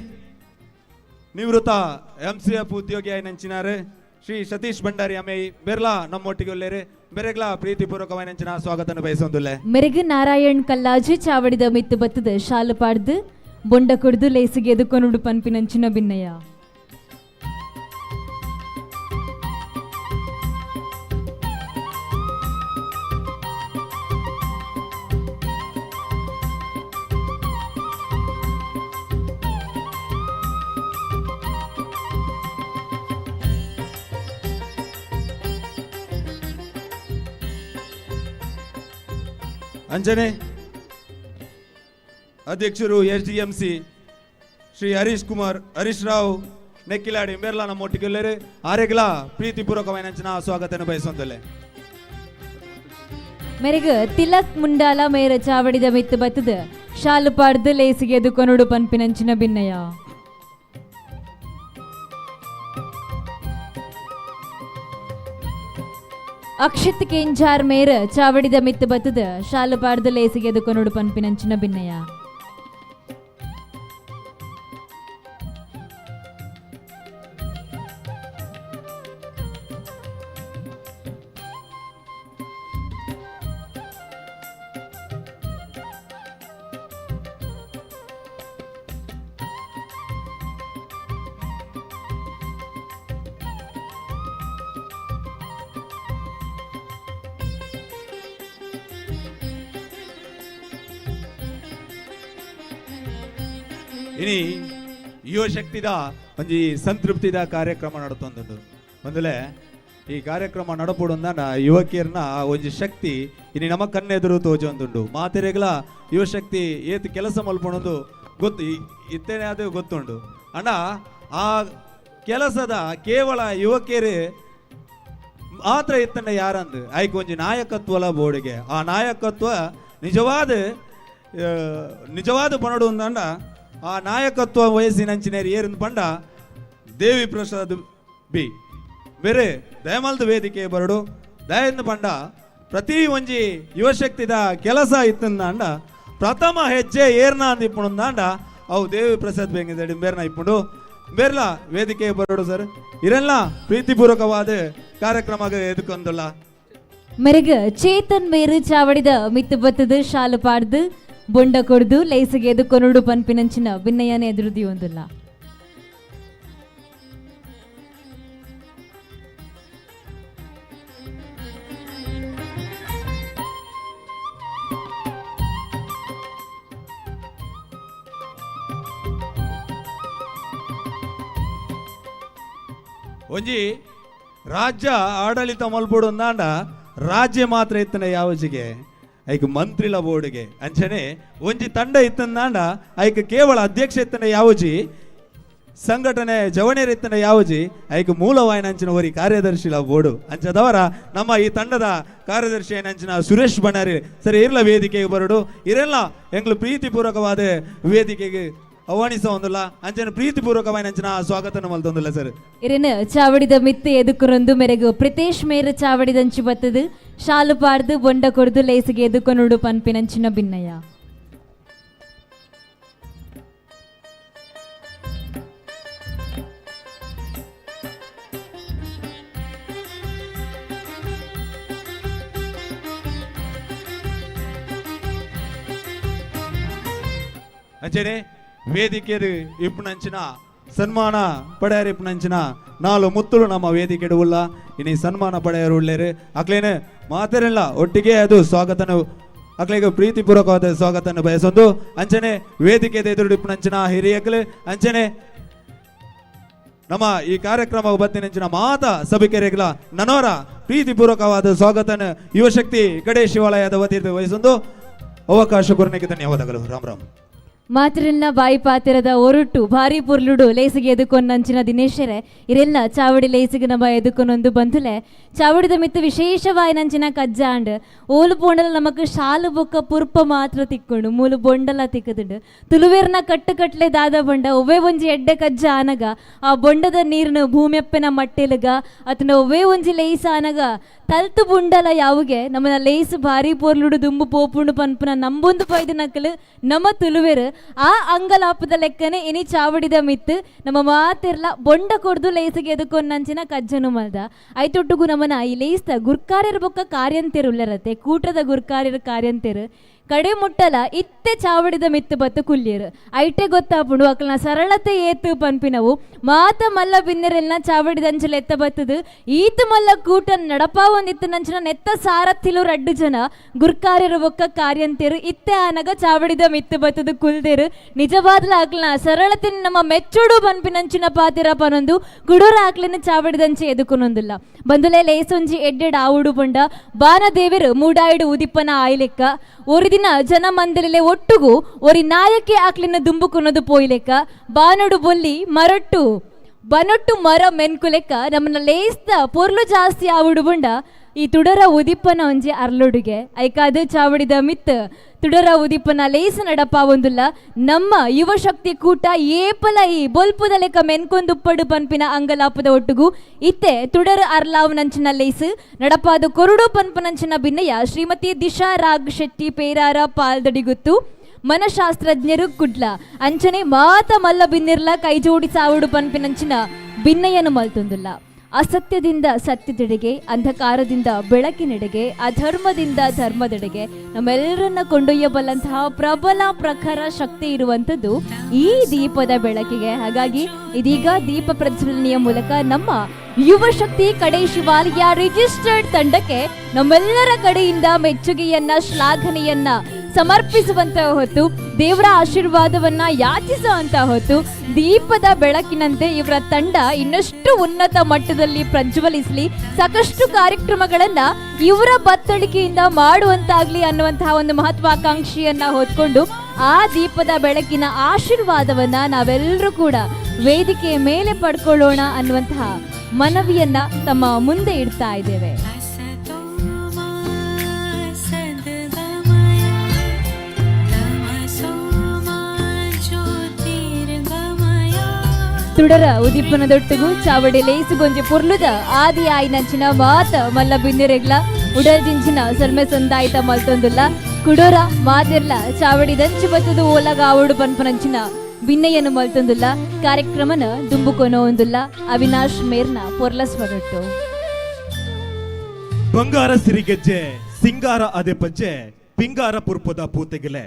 ನಿವೃತ್ತ MCF ಉದ್ಯೋಗಿ ಆಯ್ನಂಚಿನಾರು ಶ್ರೀ ಸತೀಶ್ ಭಂಡಾರಿ ಅಮೈ ಬೆರ್ಲಾ ನಮ್ಮೊಟ್ಟಿಗೆ ಉಳ್ಳೇರು ಬೆರೆಗ್ಲ ಪ್ರೀತಿಪೂರ್ವಕವಾಯಿನಂಚಿನ ಸ್ವಾಗತನ ಬಯಸೊಂದುಲ್ಲೆ. ಮೆರಗು ನಾರಾಯಣ್ ಕಲ್ಲಾಜೆ ಚಾವಡಿದ ಮಿತ್ತು ಬತ್ತದ ಶಾಲು ಪಾಡ್ದು ಬೊಂಡ ಕೊಡ್ದು ಲೇಸಿಗೆ ಎದುಕೊನುಡು ಪನ್ಪಿನಂಚಿನ ಭಿನ್ನಯ. ಅಂಚನೆ ಅಧ್ಯಕ್ಷರು SDMC ಶ್ರೀ ಹರೀಶ್ ರಾವ್ ನೆಕ್ಕಿಲಾಡಿ ಬೇರ್ಲ ನಮ್ಮೊಟ್ಟಿಗೆಲ್ಲರು ಆರೆಗ್ಲ ಪ್ರೀತಿಪೂರ್ವಕమైన ಸ್ವಾಗತವನ್ನು ಬಯಸುತ್ತಲೆ ಮೆರೆಗ ತಿಲಕ್ ಮುಂಡಾಲ ಮೇರ ಚಾವಡಿದ ಮಿತ್ತು ಬತ್ತದ ಶಾಲು ಪಾಡ್ದು ಲೇಸಿಗೆ ಎದುಕೊನುಡು ಪನ್ಪಿನಂಚಿನ ಭಿನ್ನಯ ಅಕ್ಷಿತ್ ಕೆಂಜಾರ್ ಮೇರ ಚಾವಡಿದ ಮಿತ್ತು ಬತ್ತದ ಶಾಲು ಪಾಡ್ದು ಲೇಸಿಗೆ ಎದುಕೊನುಡು ಪನ್ಪಿನಂಚಿನ ಭಿನ್ನಯ ಇನಿ ಯುವಶಕ್ತಿದ ಒಂಜಿ ಸಂತೃಪ್ತಿದ ಕಾರ್ಯಕ್ರಮ ನಡತೊಂದುಂಡು ಒಂದಲೆ ಈ ಕಾರ್ಯಕ್ರಮ ನಡಪುಡುಂದ ಯುವಕಿಯರ್ನ ಒಂಜಿ ಶಕ್ತಿ ಇನಿ ನಮ್ಮ ಕಣ್ಣೆದುರು ತೋಜೊಂದುಂಡು ಮಾತೆರೆಗಳ ಯುವಶಕ್ತಿ ಏತ್ ಕೆಲಸ ಮಲ್ಪೊಂದು ಗೊತ್ತು ಇತ್ತೇನೆ ಅದು ಗೊತ್ತುಂಡು ಅಣ್ಣ ಆ ಕೆಲಸದ ಕೇವಲ ಯುವಕಿಯರು ಮಾತ್ರ ಇತ್ತಂಡ ಯಾರಂದು ಆಯ್ಕೆ ಒಂಜಿ ನಾಯಕತ್ವಲ ಬೋರ್ಡಿಗೆ ಆ ನಾಯಕತ್ವ ನಿಜವಾದ ಪನಡು ಅಂದ ಆ ನಾಯಕತ್ವ ವಯಸ್ಸಿನಂಚಿನೇರಿ ಏರಿಂದ ಪಂಡ ದೇವಿ ಪ್ರಸಾದ್ ಬಿ ಬೇರೆ ದಯಮಲ್ದ ವೇದಿಕೆ ಬರಡು ದಯಿಂದ ಪಂಡ ಪ್ರತಿ ಒಂಜಿ ಯುವಶಕ್ತಿದ ಕೆಲಸ ಇತ್ತಂದ ಅಂಡ ಪ್ರಥಮ ಹೆಜ್ಜೆ ಏರ್ನ ಅಂದಿಪ್ಪುಂಡು ಅಂಡ ಅವು ದೇವಿ ಪ್ರಸಾದ್ ಬೇಂಗಿದ ಬೇರ್ನ ಇಪ್ಪುಂಡು ಬೇರ್ಲ ವೇದಿಕೆ ಬರಡು ಸರ್ ಇರೆಲ್ಲ ಪ್ರೀತಿಪೂರ್ವಕವಾದ ಕಾರ್ಯಕ್ರಮ ಎದುಕೊಂದಲ್ಲ ಮೆರೆಗ ಚೇತನ್ ಮೇರು ಚಾವಡಿದ ಮಿತ್ತು ಬತ್ತದ ಶಾಲು ಪಾಡ್ದು ಬೊಂಡ ಕೊಡ್ದು ಲೈಸಿಗೆ ಎದುಕೊನುಡು ಪನ್ಪಿನಂಚಿನ ಭಿನ್ನಯನೇ ಎದುರುದಿ ಒಂದಿಲ್ಲ ಒಂಜಿ ರಾಜ್ಯ ಆಡಳಿತ ಮಲ್ಪೋಡು ಅಂದಾಂಡ ರಾಜ್ಯ ಮಾತ್ರ ಇತ್ತನ ಯಾವಜಿಗೆ ಐಕ್ ಮಂತ್ರಿಲ ಬೋರ್ಡ್ಗೆ ಅಂಚನೆ ಒಂಜಿ ತಂಡ ಇತ್ತಂದಾಂಡ ಐಕ್ ಕೇವಲ ಅಧ್ಯಕ್ಷ ಇತ್ತನ ಯಾವಜಿ ಸಂಘಟನೆ ಜವನೇರ್ ಇತ್ತನ ಯಾವಜಿ ಐಕ್ ಮೂಲವಾಯಿನಂಚಿನ ಒರಿ ಕಾರ್ಯದರ್ಶಿಲ ಬೋರ್ಡು ಅಂಚದವರ ನಮ್ಮ ಈ ತಂಡದ ಕಾರ್ಯದರ್ಶಿ ಏನಂಚಿನ ಸುರೇಶ್ ಬಣ್ಣಾರಿ ಸರಿ ಇರ್ಲ ವೇದಿಕೆಗೆ ಬರಡು ಇರೆಲ್ಲ ಎಂಗ್ಲು ಪ್ರೀತಿಪೂರ್ವಕವಾದ ವೇದಿಕೆಗೆ ಆಹ್ವಾನಿಸ ಒಂದಿಲ್ಲ ಅಂಚನೆ ಪ್ರೀತಿಪೂರ್ವಕమైన ಸ್ವಾಗತನ ಮಲ್ತೊಂದಿಲ್ಲ ಸರ್ ಇರೇನ ಚಾವಡಿದ ಮಿತ್ತು ಎದುಕುರೊಂದು ಮೆರೆಗು ಪ್ರಿತೇಶ್ ಮೇರು ಚಾವಡಿದಂಚಿ ಬತ್ತದು ಶಾಲು ಪಾಡ್ದು ಬೊಂಡ ಕೊಡ್ದು ಲೇಸಿಗೆ ಎದುಕೊನುಡು ಪನ್ಪಿನಂಚಿನ ಭಿನ್ನಯ ಅಂಚನೆ ವೇದಿಕೆದು ಇಪ್ಪುನಂಚಿನ ಸನ್ಮಾನ ಪಡೆಯರು ಇಪ್ಪುನಂಚಿನ ನಾಲು ಮುತ್ತುಲು ನಮ್ಮ ವೇದಿಕೆ ಉಲ್ಲ ಇನಿ ಸನ್ಮಾನ ಪಡೆಯರು ಉಳ್ಳೇರು ಅಕ್ಲೇನೆ ಮಾತಾರಿಲ್ಲ ಒಟ್ಟಿಗೆ ಅದು ಸ್ವಾಗತನು ಅಕ್ಲೆಗೆ ಪ್ರೀತಿಪೂರ್ವಕವಾದ ಸ್ವಾಗತನ ಬಯಸೊಂದು ಅಂಚನೆ ವೇದಿಕೆ ಎದುರು ಇಪ್ಪುನಂಚಿನ ಹಿರಿಯಕಲು ಅಂಚನೆ ನಮ್ಮ ಈ ಕಾರ್ಯಕ್ರಮ ಬತ್ತಿನಂಚಿನ ಮಾತ ಸಭಿಕರಿಗಳ ನನೋರ ಪ್ರೀತಿಪೂರ್ವಕವಾದ ಸ್ವಾಗತನ ಯುವಶಕ್ತಿ ಕಡೆ ಶಿವಾಲಯದ ವತಿಯಿಂದ ವಹಿಸೊಂದು ಅವಕಾಶ ಕೊರನೆಗೆ ಧನ್ಯವಾದಗಳು ರಾಮ್ ರಾಮ್ ಮಾತಿರಲ್ನ ಬಾಯಿ ಪಾತಿರದ ಒರುಟು ಭಾರಿ ಪುರ್ಲುಡು ಲೇಸಿಗೆ ಎದುಕೊನ್ನಂಚಿನ ದಿನೇಶರೇ ಇರೆಲ್ಲ ಚಾವಡಿ ಲೇಸಿಗೆ ನಮ್ಮ ಎದುಕೊನೊಂದು ಬಂಧುಲೆ ಚಾವಡಿದ ಮಿತ್ತು ವಿಶೇಷವಾಯಿನಂಚಿನ ಕಜ್ಜಾಂಡ್ ಓಲು ಪೋಂಡಲ ನಮಕ್ ಶಾಲು ಬೊಕ್ಕ ಪುರ್ಪ ಮಾತ್ರ ತಿಕ್ಕೊಂಡು ಮೂಲು ಬೊಂಡಲ ತಿಕ್ಕದುಂಡು ತುಳುವೇರ್ನ ಕಟ್ಟುಕಟ್ಲೆ ದಾದ ಬೊಂಡ ಒವ್ವೇ ಒಂಜಿ ಎಡ್ಡೆ ಕಜ್ಜ ಆನಗ ಆ ಬೊಂಡದ ನೀರ್ನು ಭೂಮಿಯಪ್ಪನ ಮಟ್ಟೆಲಗ ಅತನ ಒವ್ವೇ ಒಂಜಿ ಲೇಸ ಆನಗ ತಲ್ತು ಬುಂಡಲ ಯಾವುಗೆ ನಮ್ಮನ ಲೇಸು ಭಾರಿ ಪೋರ್ಲುಡು ದುಂಬು ಪೋಪುಂಡು ಪನ್ಪುನ ನಂಬೊಂದು ಪೈದು ನಕಲು ನಮ್ಮ ತುಳುವೇರು ಆ ಅಂಗಲಾಪದ ಲೆಕ್ಕನೆ ಇನಿ ಚಾವಡಿದ ಮಿತ್ತು ನಮ್ಮ ಮಾತಿರ್ಲ ಬೊಂಡ ಕೊಡ್ದು ಲೇಸಿಗೆ ಎದುಕೊನ್ನಂಚಿನ ಕಜ್ಜನು ಮಲ್ದ ಐತೊಟ್ಟುಗು ನಮ್ಮನ ಈ ಲೇಸ್ತ ಗುರ್ಕಾರ್ಯರ ಬೊಕ್ಕ ಕಾರ್ಯಂತೇರು ಉಳ್ಳರತ್ತೆ ಕೂಟದ ಗುರ್ಕಾರ್ಯರ ಕಾರ್ಯಂತೇರು ಕಡೆ ಮುಟ್ಟಲ ಇತ್ತೆ ಚಾವಡಿದ ಮಿತ್ತು ಬತ್ತು ಕುಲ್ಲಿಯರು ಐಟೆ ಗೊತ್ತಾಪುಂಡು ಅಕ್ಲನ ಸರಳತೆ ಏತು ಪನ್ಪಿನವು ಮಾತ ಮಲ್ಲ ಬಿನ್ನೆರೆಲ್ನ ಚಾವಡಿದಂಚಲ ಎತ್ತ ಬತ್ತದು ಈತ ಮಲ್ಲ ಕೂಟ ನಡಪ ಒಂದಿತ್ತು ನಂಚಿನ ನೆತ್ತ ಸಾರಥಿಲು ರಡ್ಡು ಜನ ಗುರ್ಕಾರ್ಯರು ಒಕ್ಕ ಕಾರ್ಯಂತೇರು ಇತ್ತೆ ಆನಗ ಚಾವಡಿದ ಮಿತ್ತು ಬತ್ತದು ಕುಲ್ದೇರು ನಿಜವಾದ್ಲ ಅಕ್ಲನ ಸರಳತೆ ನಮ್ಮ ಮೆಚ್ಚುಡು ಪನ್ಪಿನಂಚಿನ ಪಾತಿರ ಪನೊಂದು ಕುಡೂರ ಆಕ್ಲಿನ ಚಾವಡಿದಂಚೆ ಎದುಕೊನೊಂದಿಲ್ಲ ಬಂದುಲೆ ಲೇಸೊಂಜಿ ಎಡ್ಡೆಡ್ ಆವುಡು ಪಂಡ ಬಾನದೇವಿರು ಮೂಡಾಯಿಡು ಉದಿಪ್ಪನ ಆಯ್ಲೆಕ್ಕ ஒரு ದಿನ ಜನ ಮಂದಲಿಲೆ ಒಟ್ಟುಗು ಒರಿ ನಾಯಕಿ ಆಕ್ಲಿನ ದುಂಬುಕೊನದು ಪೋಯ್ಲೆಕ್ಕ ಬಾನೊಡು ಬೊಲ್ಲಿ ಮರೊಟ್ಟು ಬನೊಟ್ಟು ಮರ ಮೆನ್ಕುಲೆಕ್ಕ ನಮ್ಮನ್ನ ಲೇಸ್ತ ಪೊರ್ಲು ಜಾಸ್ತಿ ಆವುಡು ಬಂಡ ಈ ತುಡರ ಉದಿಪ್ಪನ ಒಂಜಿ ಅರ್ಲೊಡುಗೆ ಐಕಾದು ಚಾವಡಿದ ಮಿತ್ ತುಡರ ಉದಿಪ್ಪನ ಲೇಸ ನಡಪ ಒಂದುಲ್ಲ ನಮ್ಮ ಯುವ ಶಕ್ತಿ ಕೂಟ ಏಪಲ ಈ ಬೊಲ್ಪುದ ಲೆಕ್ಕ ಮೆನ್ಕೊಂದುಪ್ಪಡು ಪನ್ಪಿನ ಅಂಗಲಾಪದ ಒಟ್ಟುಗು ಇತ್ತೆ ತುಡರ ಅರ್ಲಾವನಂಚಿನ ಲೇಸು ನಡಪಾದ ಕೊರುಡು ಪನ್ಪನಂಚಿನ ಭಿನ್ನಯ ಶ್ರೀಮತಿ ದಿಶಾ ರಾಗ್ ಶೆಟ್ಟಿ ಪೇರಾರ ಪಾಲ್ದಡಿಗುತ್ತು ಮನಶಾಸ್ತ್ರಜ್ಞರು ಕುಡ್ಲ ಅಂಚನೆ ಮಾತ ಮಲ್ಲ ಬಿನ್ನಿರ್ಲ ಕೈ ಜೋಡಿ ಸಾವುಡು ಪನ್ಪಿನಂಚಿನ ಭಿನ್ನಯನು ಮಲ್ತೊಂದಿಲ್ಲ ಅಸತ್ಯದಿಂದ ಸತ್ಯದೆಡೆಗೆ ಅಂಧಕಾರದಿಂದ ಬೆಳಕಿನೆಡೆಗೆ ಅಧರ್ಮದಿಂದ ಧರ್ಮದೆಡೆಗೆ ನಮ್ಮೆಲ್ಲರನ್ನ ಕೊಂಡೊಯ್ಯಬಲ್ಲಂತಹ ಪ್ರಬಲ ಪ್ರಖರ ಶಕ್ತಿ ಇರುವಂಥದ್ದು ಈ ದೀಪದ ಬೆಳಕಿಗೆ. ಹಾಗಾಗಿ ಇದೀಗ ದೀಪ ಪ್ರಜ್ವಲನೆಯ ಮೂಲಕ ನಮ್ಮ ಯುವ ಶಕ್ತಿ ಕಡೆ ಶಿವಾಲಯ ರಿಜಿಸ್ಟರ್ಡ್ ತಂಡಕ್ಕೆ ನಮ್ಮೆಲ್ಲರ ಕಡೆಯಿಂದ ಮೆಚ್ಚುಗೆಯನ್ನ ಶ್ಲಾಘನೆಯನ್ನ ಸಮರ್ಪಿಸುವಂತ ಹೊತ್ತು, ದೇವರ ಆಶೀರ್ವಾದವನ್ನ ಯಾಚಿಸುವಂತ ಹೊತ್ತು, ದೀಪದ ಬೆಳಕಿನಂತೆ ಇವರ ತಂಡ ಇನ್ನಷ್ಟು ಉನ್ನತ ಮಟ್ಟದಲ್ಲಿ ಪ್ರಜ್ವಲಿಸಲಿ, ಸಾಕಷ್ಟು ಕಾರ್ಯಕ್ರಮಗಳನ್ನ ಇವರ ಬತ್ತಳಿಕೆಯಿಂದ ಮಾಡುವಂತಾಗ್ಲಿ ಅನ್ನುವಂತಹ ಒಂದು ಮಹತ್ವಾಕಾಂಕ್ಷೆಯನ್ನ ಹೊತ್ಕೊಂಡು ಆ ದೀಪದ ಬೆಳಕಿನ ಆಶೀರ್ವಾದವನ್ನ ನಾವೆಲ್ಲರೂ ಕೂಡ ವೇದಿಕೆಯ ಮೇಲೆ ಪಡ್ಕೊಳ್ಳೋಣ ಅನ್ನುವಂತಹ ಮನವಿಯನ್ನ ತಮ್ಮ ಮುಂದೆ ಇಡ್ತಾ ಇದ್ದೇವೆ. ತುಡರ ಉದಿಪ್ಪನದೊಟ್ಟಿಗೂ ಚಾವಡಿ ಲೇಸುಗೊಂಜಿ ಪುರ್ಲುದ ಆದಿ ಆಯ್ನಂಚಿನ ಮಾತ ಮಲ್ಲ ಬಿನ್ನಿರೆಗ್ಲ ಉಡಲ್ಜಿಂಚಿನ ಸಲ್ಮೆ ಸಂದಾಯಿತ ಮಲ್ತೊಂದುಲ್ಲ ಕುಡೋರ ಮಾತಿರ್ಲ ಚಾವಡಿ ದಂಚು ಬತ್ತದು ಓಲಗ ಆವಡು ಪನ್ಪನಂಚಿನ ಭಿನ್ನಯ್ಯನು ಮಲ್ತೊಂದುಲ್ಲ ಕಾರ್ಯಕ್ರಮನ ದುಂಬುಕೊನೋ ಒಂದುಲ್ಲ ಅವಿನಾಶ್ ಮೇರ್ನ ಪೊರ್ಲಸ್ವರೊಟ್ಟು ಬಂಗಾರ ಸಿರಿಗೆಜ್ಜೆ ಸಿಂಗಾರ ಅದೆ ಪಜ್ಜೆ ಪಿಂಗಾರ ಪುರ್ಪುದ ಪೂತೆಗೆಲೆ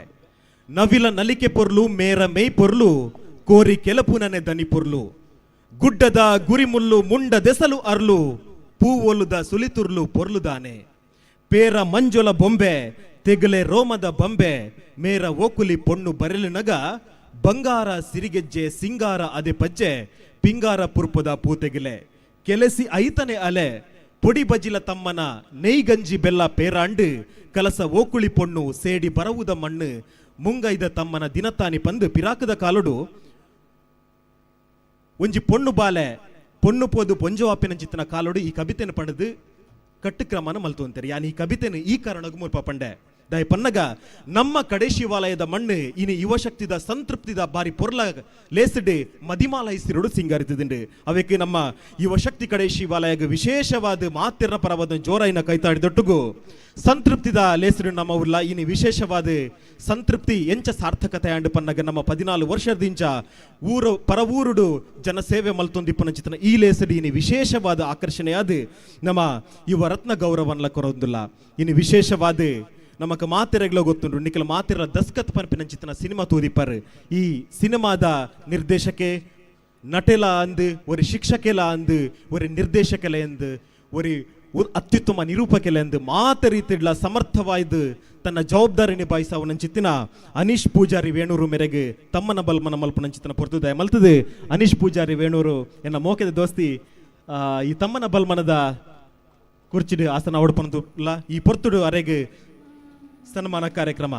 ನವಿಲ ನಲಿಕೆ ಪೊರ್ಲು ಮೇರ ಮೈ ಪೊರ್ಲು ಕೋರಿ ಕೆಲಪುನನೆ ದನಿ ಪೊರ್ಲು ಗುಡ್ಡದ ಗುರಿಮುಲ್ಲು ಮುಂಡ ದೆಸಲು ಅರ್ಲು ಪೂವೊಲ್ಲುದ ಸುಲಿತುರ್ಲು ಪೊರ್ಲುದಾನೆ ಪೇರ ಮಂಜುಲ ಬೊಂಬೆ ತೆಗಲೆ ರೋಮದ ಬಂಬೆ ಮೇರ ಓಕುಲಿ ಪೊಣ್ಣು ಬರೆಲಿನಗ ಬಂಗಾರ ಸಿರಿಗೆಜ್ಜೆ ಸಿಂಗಾರ ಅದೆ ಪಜ್ಜೆ ಪಿಂಗಾರ ಪುರ್ಪುದ ಪೂತೆಗಿಲೆ ಕೆಲಸಿ ಐತನೆ ಅಲೆ ಪೊಡಿ ಬಜಿಲ ತಮ್ಮನ ನೆಯ್ಗಂಜಿ ಬೆಲ್ಲ ಪೇರಾಂಡು ಕಲಸ ಓಕುಳಿ ಪೊಣ್ಣು ಸೇಡಿ ಬರವುದ ಮಣ್ಣು ಮುಂಗೈದ ತಮ್ಮನ ದಿನತಾನಿ ಪಂದು ಪಿರಾಕದ ಕಾಲುಡು ಒಂಜಿ ಪೊಣ್ಣು ಬಾಲೆ ಪೊಣ್ಣು ಪೋದು ಪೊಂಜವಾಪಿನ ಚಿತ್ತನ ಕಾಲೋಡು ಈ ಕವಿತೆನ ಪಣದು ಕಟ್ಟುಕ್ರಮನ ಮಲ್ತು ಅಂತಾರೆ. ಯಾನಿ ಈ ಕವಿತೆನ ಈ ಕಾರಣಗೂ ಮುಲ್ಪ ಪಂಡೆ ದಯ ಪನ್ನಗ ನಮ್ಮ ಕಡೆ ಶಿವಾಲಯದ ಮಣ್ಣು ಇನಿ ಯುವಶಕ್ತಿದ ಸಂತೃಪ್ತಿದ ಬಾರಿ ಪೊರ್ಲ ಲೇಸಿಡ್ ಮದಿಮಾಲ ಇಸಿರುಡು ಸಿಂಗಾರಿತದಿಂಡು ಅವಕ್ಕೆ ನಮ್ಮ ಯುವಶಕ್ತಿ ಕಡೆ ಶಿವಾಲಯಗ ವಿಶೇಷವಾದ ಮಾತಿರ ಪರವಾದ ಜೋರಾಯಿನ ಕೈತಾಡಿದೊಟ್ಟುಗು ಸಂತೃಪ್ತಿದ ಲೇಸಿಡು ನಮ್ಮ ಉರ್ಲ ಇನಿ ವಿಶೇಷವಾದ ಸಂತೃಪ್ತಿ ಎಂಚ ಸಾರ್ಥಕತೆ ಅಂಡು ಪನ್ನಗ ನಮ್ಮ 14 ವರ್ಷದಿಂಚ ಊರು ಪರವೂರುಡು ಜನಸೇವೆ ಮಲ್ತೊಂದಿಪ್ಪನ ಚಿತ್ರನ ಈ ಲೇಸಿಡು ಇನಿ ವಿಶೇಷವಾದ ಆಕರ್ಷಣೆಯಾದ ನಮ್ಮ ಯುವ ರತ್ನ ಗೌರವನ್ಲ ಕೊರೊಂದಿಲ್ಲ ಇನಿ ವಿಶೇಷವಾದ ನಮಕ್ ಮಾತಿರಗ್ಲ ಗೊತ್ತುಂಡು ನಿಖಲ ಮಾತಿರ ದಸ್ಕತ್ ಪನ್ಪಿನ ಚಿತ್ರನ ಸಿನಿಮಾ ತೋದಿಪ್ಪರ್ ಈ ಸಿನಿಮಾದ ನಿರ್ದೇಶಕೆ ನಟೆಲ ಅಂದು ஒரு ಶಿಕ್ಷಕೆಲ ಅಂದು ஒரு ನಿರ್ದೇಶಕೆಲ ಎಂದು ஒரு ಅತ್ಯುತ್ತಮ ನಿರೂಪಕೆಲ ಎಂದು ಮಾತ ರೀತಿಡ್ಲ ಸಮರ್ಥವಾಯ್ದು ತನ್ನ ಜವಾಬ್ದಾರಿ ನಿಭಾಯಿಸವನ ಚಿತ್ತಿನ ಅನೀಶ್ ಪೂಜಾರಿ ವೇಣೂರು ಮೆರೆಗೆ ತಮ್ಮನ ಬಲ್ಮನ ಮಲ್ಪನ ಚಿತ್ರನ ಪೊರ್ತುದ ಮಲ್ತದೆ. ಅನೀಶ್ ಪೂಜಾರಿ ವೇಣೂರು ಎನ್ನ ಮೋಕೆದ ದೋಸ್ತಿ ಈ ತಮ್ಮನ ಬಲ್ಮನದ ಕುರ್ಚಿಡು ಆಸನ ಅವಡ್ಪನದುಲ್ಲ ಈ ಪೊರ್ತುಡು ಅರೆಗೆ ಸನ್ಮಾನ ಕಾರ್ಯಕ್ರಮ.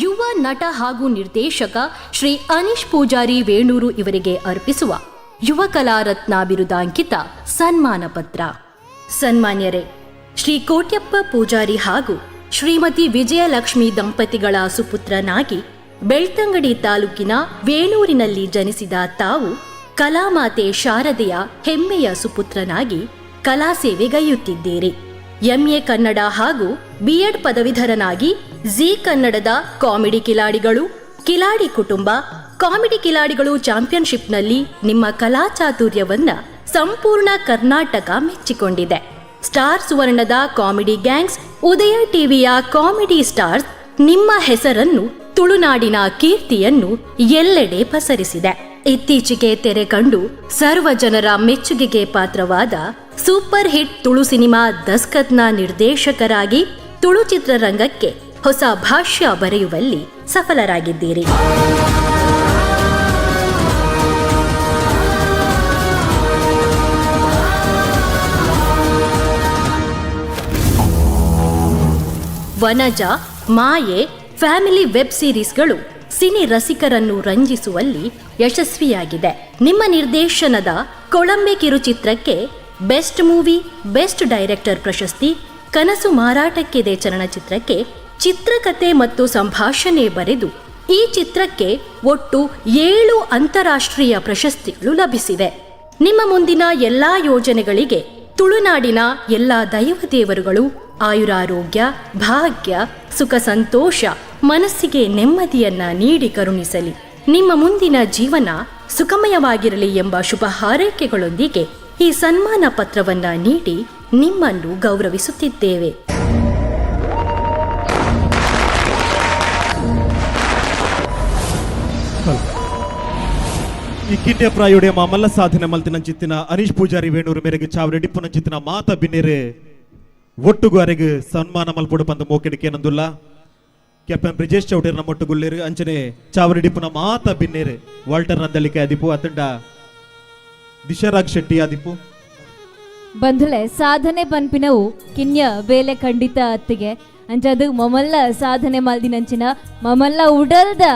ಯುವ ನಟ ಹಾಗೂ ನಿರ್ದೇಶಕ ಶ್ರೀ ಅನೀಶ್ ಪೂಜಾರಿ ವೇಣೂರು ಇವರಿಗೆ ಅರ್ಪಿಸುವ ಯುವ ಕಲಾರತ್ನ ಬಿರುದಾಂಕಿತ ಸನ್ಮಾನ ಪತ್ರ. ಸನ್ಮಾನ್ಯರೇ, ಶ್ರೀ ಕೋಟ್ಯಪ್ಪ ಪೂಜಾರಿ ಹಾಗೂ ಶ್ರೀಮತಿ ವಿಜಯಲಕ್ಷ್ಮಿ ದಂಪತಿಗಳ ಸುಪುತ್ರನಾಗಿ ಬೆಳ್ತಂಗಡಿ ತಾಲೂಕಿನ ವೇಣೂರಿನಲ್ಲಿ ಜನಿಸಿದ ತಾವು ಕಲಾಮಾತೆ ಶಾರದೆಯ ಹೆಮ್ಮೆಯ ಸುಪುತ್ರನಾಗಿ ಕಲಾ ಸೇವೆಗೈಯುತ್ತಿದ್ದೀರಿ. ಎಂಎ ಕನ್ನಡ ಹಾಗೂ ಬಿಎಡ್ ಪದವೀಧರನಾಗಿ ಜಿ ಕನ್ನಡದ ಕಾಮಿಡಿ ಕಿಲಾಡಿಗಳು, ಕಿಲಾಡಿ ಕುಟುಂಬ, ಕಾಮಿಡಿ ಕಿಲಾಡಿಗಳು ಚಾಂಪಿಯನ್ಶಿಪ್ನಲ್ಲಿ ನಿಮ್ಮ ಕಲಾ ಚಾತುರ್ಯವನ್ನ ಸಂಪೂರ್ಣ ಕರ್ನಾಟಕ ಮೆಚ್ಚಿಕೊಂಡಿದೆ. ಸ್ಟಾರ್ ಸುವರ್ಣದ ಕಾಮಿಡಿ ಗ್ಯಾಂಗ್ಸ್, ಉದಯ ಟಿವಿಯ ಕಾಮಿಡಿ ಸ್ಟಾರ್ಸ್ ನಿಮ್ಮ ಹೆಸರನ್ನು, ತುಳುನಾಡಿನ ಕೀರ್ತಿಯನ್ನು ಎಲ್ಲೆಡೆ ಪಸರಿಸಿದೆ. ಇತ್ತೀಚೆಗೆ ತೆರೆ ಕಂಡು ಸರ್ವ ಜನರ ಮೆಚ್ಚುಗೆಗೆ ಪಾತ್ರವಾದ ಸೂಪರ್ ಹಿಟ್ ತುಳು ಸಿನಿಮಾ ದಸ್ಕತ್ನ ನಿರ್ದೇಶಕರಾಗಿ ತುಳು ಚಿತ್ರರಂಗಕ್ಕೆ ಹೊಸ ಭಾಷ್ಯ ಬರೆಯುವಲ್ಲಿ ಸಫಲರಾಗಿದ್ದೀರಿ. ವನಜ, ಮಾಯೆ, ಫ್ಯಾಮಿಲಿ ವೆಬ್ ಸೀರೀಸ್ಗಳು ಸಿನಿ ರಸಿಕರನ್ನು ರಂಜಿಸುವಲ್ಲಿ ಯಶಸ್ವಿಯಾಗಿದೆ. ನಿಮ್ಮ ನಿರ್ದೇಶನದ ಕೊಳಂಬೆ ಕಿರುಚಿತ್ರಕ್ಕೆ ಬೆಸ್ಟ್ ಮೂವಿ, ಬೆಸ್ಟ್ ಡೈರೆಕ್ಟರ್ ಪ್ರಶಸ್ತಿ, ಕನಸು ಮಾರಾಟಕ್ಕಿದೆ ಚಲನಚಿತ್ರಕ್ಕೆ ಚಿತ್ರಕಥೆ ಮತ್ತು ಸಂಭಾಷಣೆ ಬರೆದು ಈ ಚಿತ್ರಕ್ಕೆ ಒಟ್ಟು 7 ಅಂತಾರಾಷ್ಟ್ರೀಯ ಪ್ರಶಸ್ತಿಗಳು ಲಭಿಸಿವೆ. ನಿಮ್ಮ ಮುಂದಿನ ಎಲ್ಲಾ ಯೋಜನೆಗಳಿಗೆ ತುಳುನಾಡಿನ ಎಲ್ಲ ದೈವದೇವರುಗಳು ಆಯುರಾರೋಗ್ಯ, ಭಾಗ್ಯ, ಸುಖ ಸಂತೋಷ, ಮನಸ್ಸಿಗೆ ನೆಮ್ಮದಿಯನ್ನ ನೀಡಿ ಕರುಣಿಸಲಿ. ನಿಮ್ಮ ಮುಂದಿನ ಜೀವನ ಸುಖಮಯವಾಗಿರಲಿ ಎಂಬ ಶುಭ ಹಾರೈಕೆಗಳೊಂದಿಗೆ ಈ ಸನ್ಮಾನ ಪತ್ರವನ್ನ ನೀಡಿ ನಿಮ್ಮನ್ನು ಗೌರವಿಸುತ್ತಿದ್ದೇವೆ. ಈ ಕಿನ್ಯ ಪ್ರಾಯುடைய ಮಲ್ಲ ಸಾಧನೆ ಮಲ್ತಿನಂಚಿತ್ತಿನ ಅನೀಶ್ ಪೂಜಾರಿ ವೇಣೂರು ಮೇರೆಗೆ ಚಾವಡಿ ಡಿಪ್ಪುನಂಚಿತ್ತಿನ ಮಾತ ಬಿನ್ನೆರೆ ಒಟ್ಟುಗು ಅರೆಗೆ ಸನ್ಮಾನ ಮಲ್ಪೊಡು ಪಂದ ಮೋಕೆಡಿಕೆ ನಂದುಲ್ಲ ಕ್ಯಾಪ್ಟನ್ ಬ್ರಿಜೇಶ್ ಚೌಟೇರ್ ನಮ್ಮ ಒಟ್ಟುಗುಳ್ಳೇರು ಅಂಚನೆ ಚಾವಡಿ ಡಿಪ್ಪುನ ಮಾತ ಬಿನ್ನೆರೆ ವಾಲ್ಟರ್ ನಂದಳಿಕೆ ಆದಿಪು ಅತಂಡ ದಿಶಾರಾಗ್ ಶೆಟ್ಟಿ ಆದಿಪು ಬಂಧುಳೆ ಸಾಧನೆ ಪನ್ಪಿನವು ಕಿನ್ಯ ಬೇಲೆ ಖಂಡಿತ ಅತ್ತಿಗೆ ಅಂಚದು ಮಮಲ್ಲ ಸಾಧನೆ ಮಲ್ದಿನಂಚಿನ ಮಮಲ್ಲ ಉಡಲ್ದ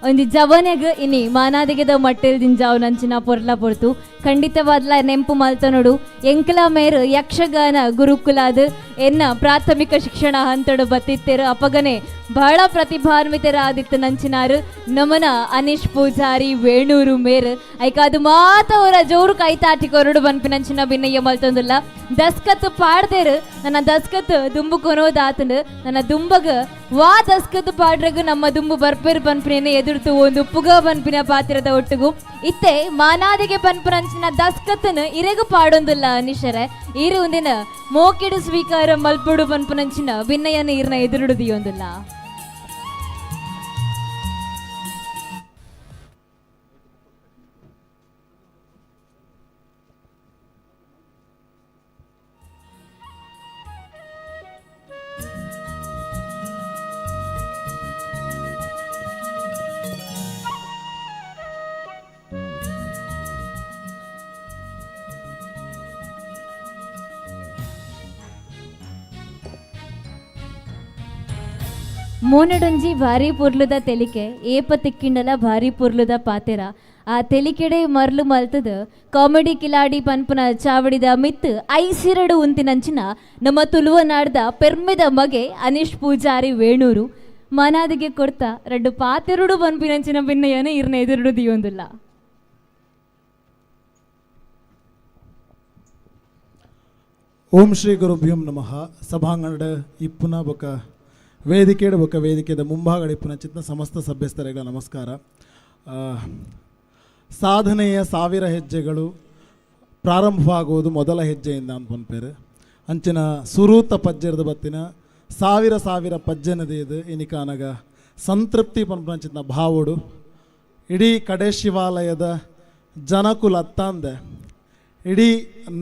ಒಂದು ಜವನೆಗ್ ಇನಿ ಮಾನಾದಿಗೆದ ಮಟ್ಟೆಲ್ ದಿಂಜಾವ್ ನಂಚಿನ ಪೊರ್ಲ ಪೊರ್ತು ಖಂಡಿತವಾದ್ಲ ನೆಂಪು ಮಲ್ತ ನೋಡು ಎಂಕಲ ಮೇರು ಯಕ್ಷಗಾನ ಗುರುಕುಲಾದ ಎನ್ನ ಪ್ರಾಥಮಿಕ ಶಿಕ್ಷಣ ಹಂತಡು ಬತ್ತಿತ್ತೇರು ಅಪಗನೆ ಬಹಳ ಪ್ರತಿಭಾನ್ವಿತರಾದಿತ್ತು ನಂಚಿನಾರು ನಮನ ಅನೀಶ್ ಪೂಜಾರಿ ವೇಣೂರು ಮೇರು ಐಕಾದು ಮಾತ ಅವರ ಜೋರು ಕೈತಾಟಿ ಕೊರಡು ಬನ್ಪಿನಂಚಿನ ಭಿನ್ನಯ್ಯ ಮಲ್ತೊಂದುಲ್ಲ ದಸ್ಕತ್ ಪಾಡ್ದೇರು ನನ್ನ ದಸ್ಕತ್ ದುಂಬು ಕೊನೋದಾತಂಡು ನನ್ನ ದುಂಬಗ ವಾ ದಸ್ಕತ್ ಪಾಡ್ರಗು ನಮ್ಮ ದುಂಬು ಬರ್ಪೇರು ಪನ್ಪಿನ ಎದುರ್ತು ಒಂದು ಪುಗ ಪನ್ಪಿನ ಪಾತ್ರದ ಒಟ್ಟಿಗೂ ಇತ್ತೆ ಮಾನಾದಿಗೆ ಪನ್ಪನಂಚಿನ ದಸ್ಕತ್ತನ್ನು ಇರೆಗು ಪಾಡೊಂದಿಲ್ಲ ಅನಿಶರೆ ಈರು ಒಂದಿನ ಮೋಕೆಡು ಸ್ವೀಕಾರ ಮಲ್ಪುಡು ಪನ್ಪನಂಚಿನ ಭಿನ್ನಯ್ಯನ ಈರ್ನ ಎದುರುಡುದಿಯೊಂದಿಲ್ಲ. ಮೋನಡೊಂಜಿ ಭಾರಿ ಪುರ್ಲುದ ತೆಲಿಕೆ ಏಪ ತಿಕ್ಕಿಂಡಲ ಭಾರಿ ಪುರ್ಲುದ ಪಾತೆರ ಆ ತೆಲಿಕೆಡೆ ಮರ್ಲು ಮಲ್ತದ ಕಾಮಿಡಿ ಕಿಲಾಡಿ ಪನ್ಪನ ಚಾವಡಿದ ಮಿತ್ ಐಸಿರಡು ಉಂತಿನಂಚಿನ ನಮ್ಮ ತುಳುವ ನಾಡ್ದ ಪೆರ್ಮೆದ ಮಗೆ ಅನೀಶ್ ಪೂಜಾರಿ ವೇಣೂರು ಮನಾದಿಗೆ ಕೊಡ್ತಾ 2 ಪಾತೆರುಡು ಪನ್ಪಿನಂಚಿನ ಭಿನ್ನಯನ ಇರ್ನ ಎದುರುಡು ದಿಯೊಂದಿಲ್ಲ. ಓಂ ಶ್ರೀ ಗುರುಭ್ಯೋಂ ನಮಃ. ಸಭಾಂಗಣದ ಇಪ್ಪುನ ಬೊಕ ವೇದಿಕೆಯ ಬೊಕ ವೇದಿಕೆದ ಮುಂಭಾಗದ ಇಪ್ಪುನ ಚಿತ್ತ ಸಮಸ್ತ ಸಭ್ಯಸ್ಥರಿಗಳ ನಮಸ್ಕಾರ. ಸಾಧನೆಯ 1000 ಹೆಜ್ಜೆಗಳು ಪ್ರಾರಂಭವಾಗುವುದು ಮೊದಲ ಹೆಜ್ಜೆಯಿಂದ ಅನ್ಪನ್ಪೇರು ಅಂಚಿನ ಸುರೂತ ಪಜ್ಜರದ ಬತ್ತಿನ 1000 ಪಜ್ಜನದೇದು ಇನಿಕಾನಗ ಸಂತೃಪ್ತಿ ಪನ್ಪಂಚಿನ ಭಾವುಡು ಇಡೀ ಕಡೆ ಶಿವಾಲಯದ ಜನಕುಲ ಅತ್ತಂದೆ ಇಡೀ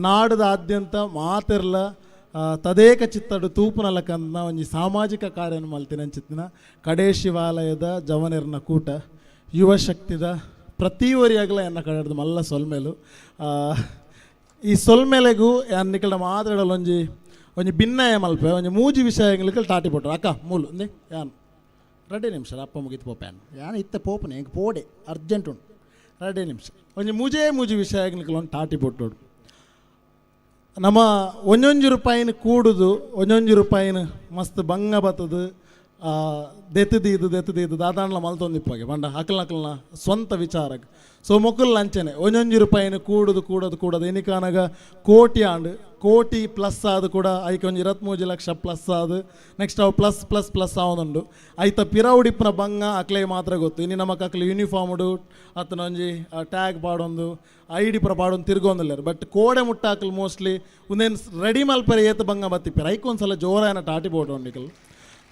ನಾಡದಾದ್ಯಂತ ಮಾತೆರ್ಲ ತದೇಕ ಚಿತ್ತಡು ತೂಪುನಲ ಕಂದ ಒಂಜಿ ಸಾಮಾಜಿಕ ಕಾರ್ಯನ ಮಲ್ತಿನಂಚಿತ್ತಿನ ಕಡೆ ಶಿವಾಲಯದ ಜವನೆರ್ನ ಕೂಟ ಯುವ ಶಕ್ತಿದ ಪ್ರತಿವರಿಯಾಗಲ ಎನ್ನ ಕಡೆದು ಮಲ್ಲ ಸೊಲ್ಮೇಲು ಈ ಸೊಲ್ಮೇಲೆಗೂ ಅನ್ನಿಕಲ ಮಾತಾಡಲು ಒಂಜಿ ಭಿನ್ನಯ ಮಲ್ಪೆ ಒಂಜಿ ಮೂಜಿ ವಿಷಯಗಳಿಗೆ ಟಾಟಿ ಪೊಟ್ಟರು ಅಕ್ಕ ಮೂಲು ಅಂದೆ ಯಾನು 2 ನಿಮಿಷ ಅಪ್ಪ ಮುಗಿತು ಪೋಪ್ಯಾನ್ ಯಾನು ಇತ್ತ ಪೋಪನೆ ಹೆಂಗೆ ಪೋಡೆ ಅರ್ಜೆಂಟ್ ಉಂಟು 2 ನಿಮಿಷ ಒಂಜಿ ಮೂಜಿ ವಿಷಯಗಳಿಗೆ ಒಂದು ಟಾಟಿ ಪೊಟ್ಟೋಡು ನಮ್ಮ 1 ರೂಪಾಯಿನ ಕೂಡುದು 1 ರೂಪಾಯಿನ ಮಸ್ತ್ ಬಂಗ ಬತ್ತದು ದೆತ್ತದೀದು ದಾದಾಂಡ್ಲ ಮಲ್ತೊಂದಿಪ್ಪಾಗೆ ಬಂಡ ಅಕಲ್ನ ಸ್ವಂತ ವಿಚಾರಕ್ಕೆ ಸೊ ಮೊಕ್ಕಲ್ ಅಂಚನೆ ಒಂಜೊಂಜಿ ರೂಪಾಯಿನ ಕೂಡೋದು ಎನಿಕಾನಾಗ ಕೋಟಿ ಪ್ಲಸ್ ಆದ ಕೂಡ ಐಕೆ ಒಂದು 23 ಲಕ್ಷ ಪ್ಲಸ್ ಆದ ನೆಕ್ಸ್ಟ್ ಅವು ಪ್ಲಸ್ ಆವೊಂದುಂಡು ಐತ ಪಿರವುಡಿಪ್ಪನ ಬಂಗ ಅಕ್ಲೆ ಮಾತ್ರ ಗೊತ್ತು ಇನ್ನು ನಮಕ್ ಅಕ್ಲೆ ಯೂನಿಫಾರ್ಮ್ ಉಡು ಅತನ ಒಂಜಿ ಟ್ಯಾಗ್ ಪಾಡೊಂದು ID ಪುರ ಪಾಡೊಂದು ತಿರ್ಗೊಂದಿಲ್ಲಾರ ಬಟ್ ಕೋಡೆ ಮುಟ್ಟಾಕಲು ಮೋಸ್ಟ್ಲಿ ಒಂದೇನು ರೆಡಿ ಮಲ್ಪರೆ ಏತ ಬಂಗ ಬತ್ತಿಪ್ಪಾರ ಐಕೊಂದ್ಸಲ ಜೋರಾಯನ ಟಾಟಿ ಬೋಟ್ ಉಂಡಿಕಲ್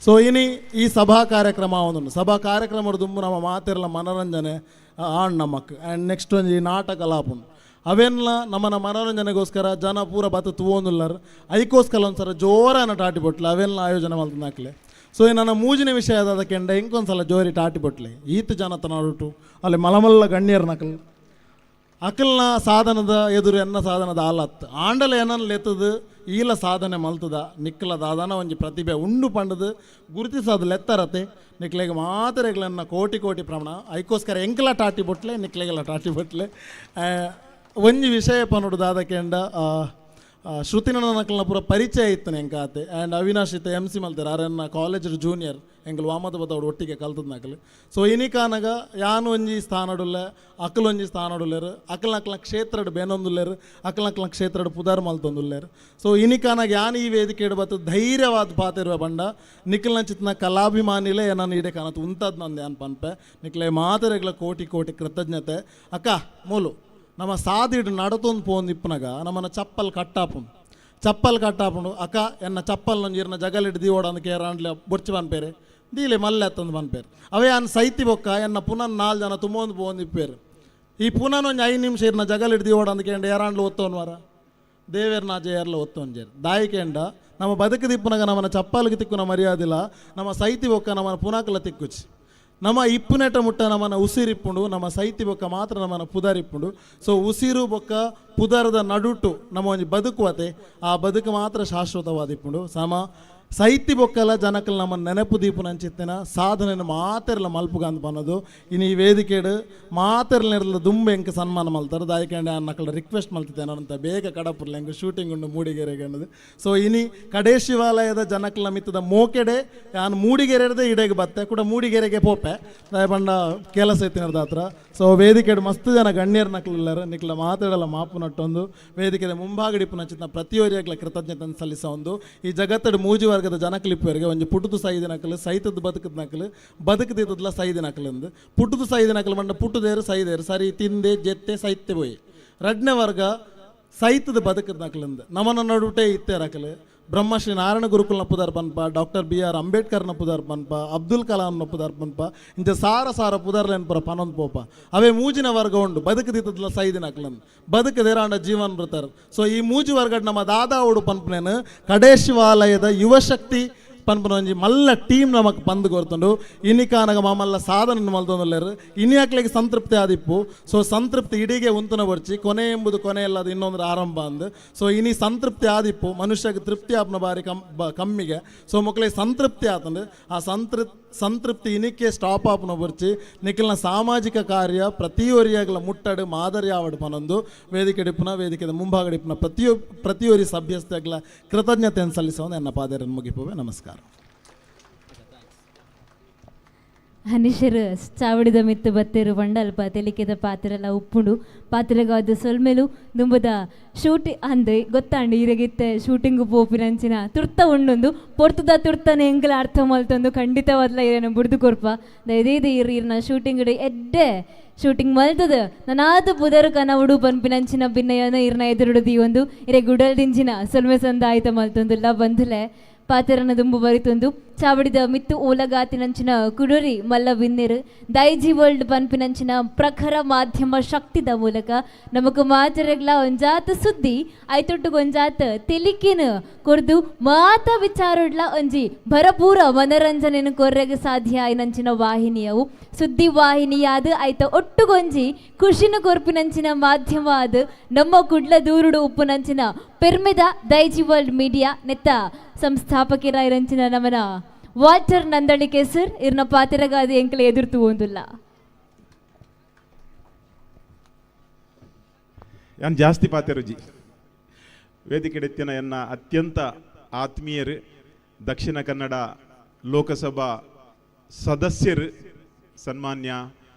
ಸೊ ಈ ಸಭಾ ಕಾರ್ಯಕ್ರಮ ಒಂದು ಸಭಾ ಕಾರ್ಯಕ್ರಮದ ದುಂಬು ನಮ್ಮ ಮಾತಿರಲ್ಲ ಮನೋರಂಜನೆ ಆಣ್ ನಮಕ್ ಆ್ಯಂಡ್ ನೆಕ್ಸ್ಟ್ ಒಂದು ನಾಟಕ ಲಾಪುಂಡು ಅವೆಲ್ಲ ನಮ್ಮನ್ನ ಮನೋರಂಜನೆಗೋಸ್ಕರ ಜನ ಪೂರ ಬತ್ತು ತೂವೊಂದುಲ್ಲರು ಐಕೋಸ್ಕರ ಒಂದ್ಸಲ ಜೋರಾನ ಟಾಟಿ ಬೊಟ್ಲೆ ಅವೆಲ್ಲ ಆಯೋಜನೆ ಮಾಡ್ತಾಕ್ಲೆ ಸೊ ನನ್ನ ಮೂಜಿನ ವಿಷಯ ಅದಕ್ಕೆ ಇಂಕೊಂದ್ಸಲ ಜೋರಿ ಟಾಟಿ ಬೊಟ್ಲೆ ಈತ ಜನ ತನೊಟ್ಟು ಅಲ್ಲಿ ಮಲಮಲ್ಲ ಗಣ್ಯರ್ ನಕಲ್ ಅಕಲ್ನ ಸಾಧನದ ಎದುರು ಎನ್ನ ಸಾಧನದ ಆಲತ್ತು ಆಂಡಲ ಏನನ್ನ ಲೆತ್ತದು ಈಲ ಸಾಧನೆ ಮಲ್ತದ ನಿಕ್ಕಲ ದಾದಾನ ಒಂಜಿ ಪ್ರತಿಭೆ ಉಂಡು ಪಂಡದು ಗುರುತಿಸೋದು ಲೆತ್ತರತೆ ನಿಕ್ಲೆಗೆ ಮಾತರೆಗಳನ್ನ ಕೋಟಿ ಪ್ರಮಾಣ ಐಕೋಸ್ಕರ ಎಂಕಲ ಟಾಟಿ ಬೊಟ್ಲೆ ನಿಕ್ಲೆಗೆಲ್ಲ ಟಾಟಿ ಬೊಟ್ಲೆ ಒಂಜಿ ವಿಷಯ ಪನ್ನೋಡು ದಾದಕೆಂಡ ಶ್ರುತಿನ ನಕಲ್ನ ಪೂರ ಪರಿಚಯ ಇತ್ತು ಎಂಕಾತೆ ಆ್ಯಂಡ್ ಅವಿನಾಶ್ ಇತ್ತ MC ಮಲ್ತಾರೆ ಅರನ್ನ ಕಾಲೇಜ್ ಜೂನಿಯರ್ ಎಂಗಳು ವಾಮದ ಬದವ್ರು ಒಟ್ಟಿಗೆ ಕಲ್ತದ ನಕಲು ಸೊ ಇನಿಕಾನಾಗ ಯಾನು ಒಂಜಿ ಸ್ಥಾನಡುಲ್ಲ ಒಂಜಿ ಸ್ಥಾನಡುಲ್ಲೇರು ಅಕಲ್ನ ಕ್ಷೇತ್ರಡ್ ಬೇನೊಂದುಲ್ಲೇರು ಅಕಲ್ನ ಕ್ಷೇತ್ರಡ್ ಪುದಾರ್ ಮಲ್ತೊಂದುಲ್ಲೇರು ಸೊ ಇನಿಕಾನಾಗ ಯಾನು ಈ ವೇದಿಕೆ ಬತ್ತು ಧೈರ್ಯವಾದ ಪಾತಿರುವ ಬಂಡ ನಿಖಲ್ನ ಚಿತ್ನ ಕಲಾಭಿಮಾನಿಲೇ ನಾನು ಇಡೆ ಕಾಣತ್ತು ಉಂತದ್ದು ನಂದು ಏನು ಪನ್ಪೆ ನಿಕ್ಲೆ ಮಾತರೆಗಳ ಕೋಟಿ ಕೃತಜ್ಞತೆ ಅಕ್ಕ ಮೂಲು ನಮ್ಮ ಸಾದಿಡು ನಡತೊಂದು ಪೋಂದು ಇಪ್ಪನಾಗ ನಮ್ಮನ್ನ ಚಪ್ಪಲ್ ಕಟ್ಟಾಪುಂಡು ಅಕ್ಕ ಎನ್ನ ಚಪ್ಪಲ್ ನೊಂಜಿರ್ನ ಜಗಲಿಟ್ಟು ದೀವೋಡಂದು ಕೇರಾಂಡ್ಲೆ ಬೊರ್ಚಿ ಬನ್ಪೇರೆ ದೀಲೆ ಮಲ್ಲೆ ಎತ್ತಂದು ಬನ್ಪೇರು ಅವೇ ಅನ್ನ ಸೈತಿ ಬೊಕ್ಕ ಎನ್ನ ಪುನಃ 4 ಜನ ತುಂಬೊಂದು ಪೋಂದು ಇಪ್ಪೇರು ಈ ಪುನಃ ಒಂದು 5 ನಿಮಿಷ ಇರ್ನ ಜಗಲಿಟ್ಟು ದೀವೋಡಂದು ಕೇಂದ್ರ ಏರಾಂಡ್ಲು ಒತ್ತೋನ್ ವಾರ ದೇವೇರ್ನ ಜೇರ್ಲ ಒತ್ತೊಂಜೇರು ದಾಯಿಕೆಂಡ ನಮ್ಮ ಬದುಕದಿಪ್ಪನಾಗ ನಮ್ಮನ್ನ ಚಪ್ಪಲ್ಗೆ ತಿಕ್ಕುನ ಮರ್ಯಾದಿಲ್ಲ ನಮ್ಮ ಸೈತಿ ಬೊಕ್ಕ ನಮ್ಮನ್ನ ಪುನಕಲ ತಿಕ್ಕುಚಿ ನಮ್ಮ ಇಪ್ಪುನೆಟ ಮುಟ್ಟ ನಮ್ಮನ್ನ ಉಸಿರಿಪ್ಪುಂಡು ನಮ್ಮ ಸೈತಿ ಬೊಕ್ಕ ಮಾತ್ರ ನಮ್ಮನ್ನ ಪುದರಿಪ್ಪುಂಡು ಸೊ ಉಸಿರು ಬೊಕ್ಕ ಪುದರದ ನಡುಟು ನಮ್ಮ ಒಂದು ಬದುಕುವತೆ ಆ ಬದುಕು ಮಾತ್ರ ಶಾಶ್ವತವಾದಿಪ್ಪುಂಡು ಸೈತಿ ಬೊಕ್ಕಲ ಜನಕಲ್ ನಮ್ಮ ನೆನಪು ದೀಪುನಂಚಿತ್ತಿನ ಸಾಧನೆಯನ್ನು ಮಾತೆರ್ಲ ಮಲ್ಪುಗಂದು ಬನ್ನೋದು ಇನ್ನು ಈ ವೇದಿಕೆಡು ಮಾತೆರ್ಲಿರಲ್ಲ ದುಂಬೆ ಎಂಕ ಸನ್ಮಾನ ಮಲ್ತಾರೆ ದಾಯಕಂಡೆ ನಕಲ್ ರಿಕ್ವೆಸ್ಟ್ ಮಲ್ತಿದ್ದೇನೆ ಅಂತ ಬೇಗ ಕಡಪುರ್ಲ ಹೆಂಗೆ ಶೂಟಿಂಗ್ ಉಂಡು ಮೂಡಿಗೆರೆಗೆ ಅನ್ನೋದು ಸೊ ಇನಿ ಕಡೆ ಶಿವಾಲಯದ ಜನಕಲ್ನ ಮಿತ್ತದ ಮೋಕೆಡೆ ನಾನು ಮೂಡಿಗೆರೆದೇ ಇಡೆಗೆ ಬತ್ತೆ ಕೂಡ ಮೂಡಿಗೆರೆಗೆ ಪೋಪೆ ಬಂಡ ಕೆಲಸ ಇತ್ತಿನದ ಹತ್ರ ಸೊ ವೇದಿಕೆಡು ಮಸ್ತ್ ಜನ ಗಣ್ಯರು ನಕಲಿಲ್ಲರು ನಿಕ್ಲ ಮಾತಾಡಲ್ಲ ಮಾಪು ನಟ್ಟೊಂದು ವೇದಿಕೆದ ಮುಂಭಾಗಡಿಪು ನಚ್ಚಿನ ಪ್ರತಿಯೊರಿಯಾಗಲ ಕೃತಜ್ಞತೆ ಸಲ್ಲಿಸ ಒಂದು ಈ ಜಗತ್ತಡು ಮೂಜಿ ವರ್ಗದ ಜನಕಲಿಪ್ಪರಿಗೆ ಒಂದು ಪುಟ್ಟದು ಸೈದಿ ನಕಲು ಸೈತದ್ದು ಬದುಕದ ನಕಲು ಬದುಕದಿದ್ದಲ್ಲ ಸೈದಿ ನಕಲಿಂದು ಪುಟ್ಟದು ಸೈದಿ ನಕಲು ಮಂಡ ಪುಟ್ಟದೇರು ಸೈದೇರು ಸರಿ ತಿಂದೆ ಜೆತ್ತೆ ಸೈತ್ಯ ಹೋಯ್ ರಡ್ನೆ ವರ್ಗ ಸೈತದ ಬದುಕದ ನಕಲಿಂದು ನಮ್ಮನ ನಡುಟೆ ಇತ್ತೆ ರಕಲು ಬ್ರಹ್ಮಶ್ರೀ ನಾರಾಯಣ ಗುರುಕುಲ್ನ ಪುದಾರ್ ಪನ್ಪ ಡಾಕ್ಟರ್ BR ಅಂಬೇಡ್ಕರ್ನ ಪುದಾರ್ ಪನ್ಪ ಅಬ್ದುಲ್ ಕಲಾಂನ ಪುದಾರ್ ಪನ್ಪ ಇಂಥ ಸಾರ ಪುದಾರ್ಲೇನ್ ಪುರ ಪನೊಂದು ಪೋಪ ಅವೇ ಮೂಜಿನ ವರ್ಗ ಉಂಡು ಬದುಕದಿದ್ದಲ್ಲ ಸೈದಿನ ಅಕ್ಲನ್ ಬದುಕದೇರಾಂಡ ಜೀವನ್ ಬೃತರ್ ಸೊ ಈ ಮೂಜಿ ವರ್ಗಡ್ ನಮ್ಮ ದಾದಾ ಉಡು ಪನ್ಪನೇನು ಕಡೆ ಶಿವಾಲಯದ ಯುವಶಕ್ತಿ ಪನ್ಪನ ಒಂಜಿ ಮಲ್ಲ ಟೀಮ್ ನಮಕ್ ಬಂದು ಕೊರ್ತುಂಡು ಇನಿಕಾನಗ ಮಲ್ಲ ಸಾಧನೆ ಮಲ್ತೊಂದುಲ್ಲೇರು ಇನ್ಯಾಕ್ಲೆಗೆ ಸಂತೃಪ್ತಿ ಆದಿಪ್ಪು ಸೊ ಸಂತೃಪ್ತಿ ಇಡೀಗೆ ಉಂತನ ಬರ್ಚಿ ಕೊನೆ ಎಂಬುದು ಕೊನೆ ಅಲ್ಲದು ಇನ್ನೊಂದು ಆರಂಭ ಅಂದು ಸೊ ಇನಿ ಸಂತೃಪ್ತಿ ಆದಿಪ್ಪು ಮನುಷ್ಯಗೆ ತೃಪ್ತಿ ಆಪ್ನ ಬಾರಿ ಕಮ್ಮಿಗೆ ಸೊ ಮಕ್ಕಳಿಗೆ ಸಂತೃಪ್ತಿ ಆತಂದು ಆ ಸಂತೃಪ್ತಿ ಇನಿಕ್ಕೆ ಸ್ಟಾಪ್ ಆಪ್ನ ಬರ್ಚಿ ನಿಖಲ್ನ ಸಾಮಾಜಿಕ ಕಾರ್ಯ ಪ್ರತಿಯೊರಿಯಾಗಲ ಮುಟ್ಟಡು ಮಾದರಿ ಆವಡು ಪನೊಂದು ವೇದಿಕೆ ಡಿಪ್ಪುನ ವೇದಿಕೆದ ಮುಂಭಾಗಡಿಪ್ಪುನ ಪ್ರತಿಯೊರಿ ಸಭ್ಯಸ್ಥೆಗಳ ಕೃತಜ್ಞತೆಯನ್ನು ಸಲ್ಲಿಸೋದು ಎನ್ನ ಪಾದೇರನ್ನು ಮುಗಿಪುವೆ ನಮಸ್ಕಾರ ಹನಿಷರು ಚಾವಡಿದ ಮಿತ್ತು ಬತ್ತೇರು ಬಂಡಲ್ಪ ತೆಲಿಕೆದ ಪಾತ್ರೆಲ್ಲ ಉಪ್ಪುಂಡು ಪಾತ್ರೆಗಾದ ಸೊಲ್ಮೇಲು ದುಂಬದ ಅಂದೆ ಗೊತ್ತಾಂಡು ಇರಗಿತ್ತೆ ಶೂಟಿಂಗು ಪೋಪಿನಂಚಿನ ತುರ್ತ ಉಂಡೊಂದು ಪೊರ್ತದ ತುರ್ತನ ಎಂಕಲ ಅರ್ಥ ಮಲ್ತೊಂದು ಖಂಡಿತವಾದ್ಲ ಇರೇನ ಬುಡ್ದು ಕೊರ್ಪ ದಯದೇದ ಇರ್ನ ಶೂಟಿಂಗ್ ಎಡ್ಡೆ ಶೂಟಿಂಗ್ ಮಲ್ತದ ನಾನಾದ ಪುದರ್ ಕನ ಉಡು ಪನ್ಪಿನಂಚಿನ ಭಿನ್ನಯನ ಇರ್ನ ಎದುರುಡು ದೀವೊಂದು ಇರೆ ಗುಡಲ್ ದಿಂಚಿನ ಸೊಲ್ಮೆ ಸಂದ ಆಯ್ತ ಮಲ್ತೊಂದುಲ್ಲ ಬಂದುಲೆ ಪಾತೆರನ ದುಂಬು ಬರಿತೊಂದು ಚಾವಡಿದ ಮಿತ್ತು ಓಲಗಾತಿನಂಚಿನ ಕುಡುರಿ ಮಲ್ಲ ವಿನ್ನೆರು ದೈಜಿ ವರ್ಲ್ಡ್ ಪನ್ಪಿನಂಚಿನ ಪ್ರಖರ ಮಾಧ್ಯಮ ಶಕ್ತಿದ ಮೂಲಕ ನಮಕ್ ಮಾತೆರೆಗ್ಲ ಒಂಜಾತ ಸುದ್ದಿ ಐತೊಟ್ಟುಗ ಒಂಜಾತ ತೆಲಿಕಿನ ಕೊರ್ದು ಮಾತ ವಿಚಾರಡ್ಲ ಒಂಜಿ ಭರಪೂರ ಮನರಂಜನೆಯನ್ನು ಕೊರ್ರೆಗೆ ಸಾಧ್ಯ ಆಯ್ನಂಚಿನ ವಾಹಿನಿಯವು ಸುದ್ದಿ ವಾಹಿನಿಯಾದ ಐತ ಒಟ್ಟುಗೊಂಜಿ ಖುಷಿನ ಕೊರ್ಪಿನಂಚಿನ ಮಾಧ್ಯಮ ಆದ ನಮ್ಮ ಕುಡ್ಲ ದೂರುಡು ಉಪ್ಪುನಂಚಿನ ಪೆರ್ಮೆದ ದೈಜಿ ವರ್ಲ್ಡ್ ಮೀಡಿಯಾ ನೆತ್ತ ಸಂಸ್ಥಾಪಕರಾಯಿರಂಚಿನ ನಮನ ವಾಲ್ಟರ್ ನಂದಳಿಕೆ ಸರ್ ಇರ್ನ ಪಾತೆರಗಾದ ಎಂಕಲೆ ಎದುರ್ತು ಒಂದುಲ್ಲ ಯಾನ್ ಜಾಸ್ತಿ ಪಾತೆರುಜಿ ವೇದಿಕೆ ಎತ್ತಿನ ಎನ್ನ ಅತ್ಯಂತ ಆತ್ಮೀಯರು ದಕ್ಷಿಣ ಕನ್ನಡ ಲೋಕಸಭಾ ಸದಸ್ಯರು ಸನ್ಮಾನ್ಯ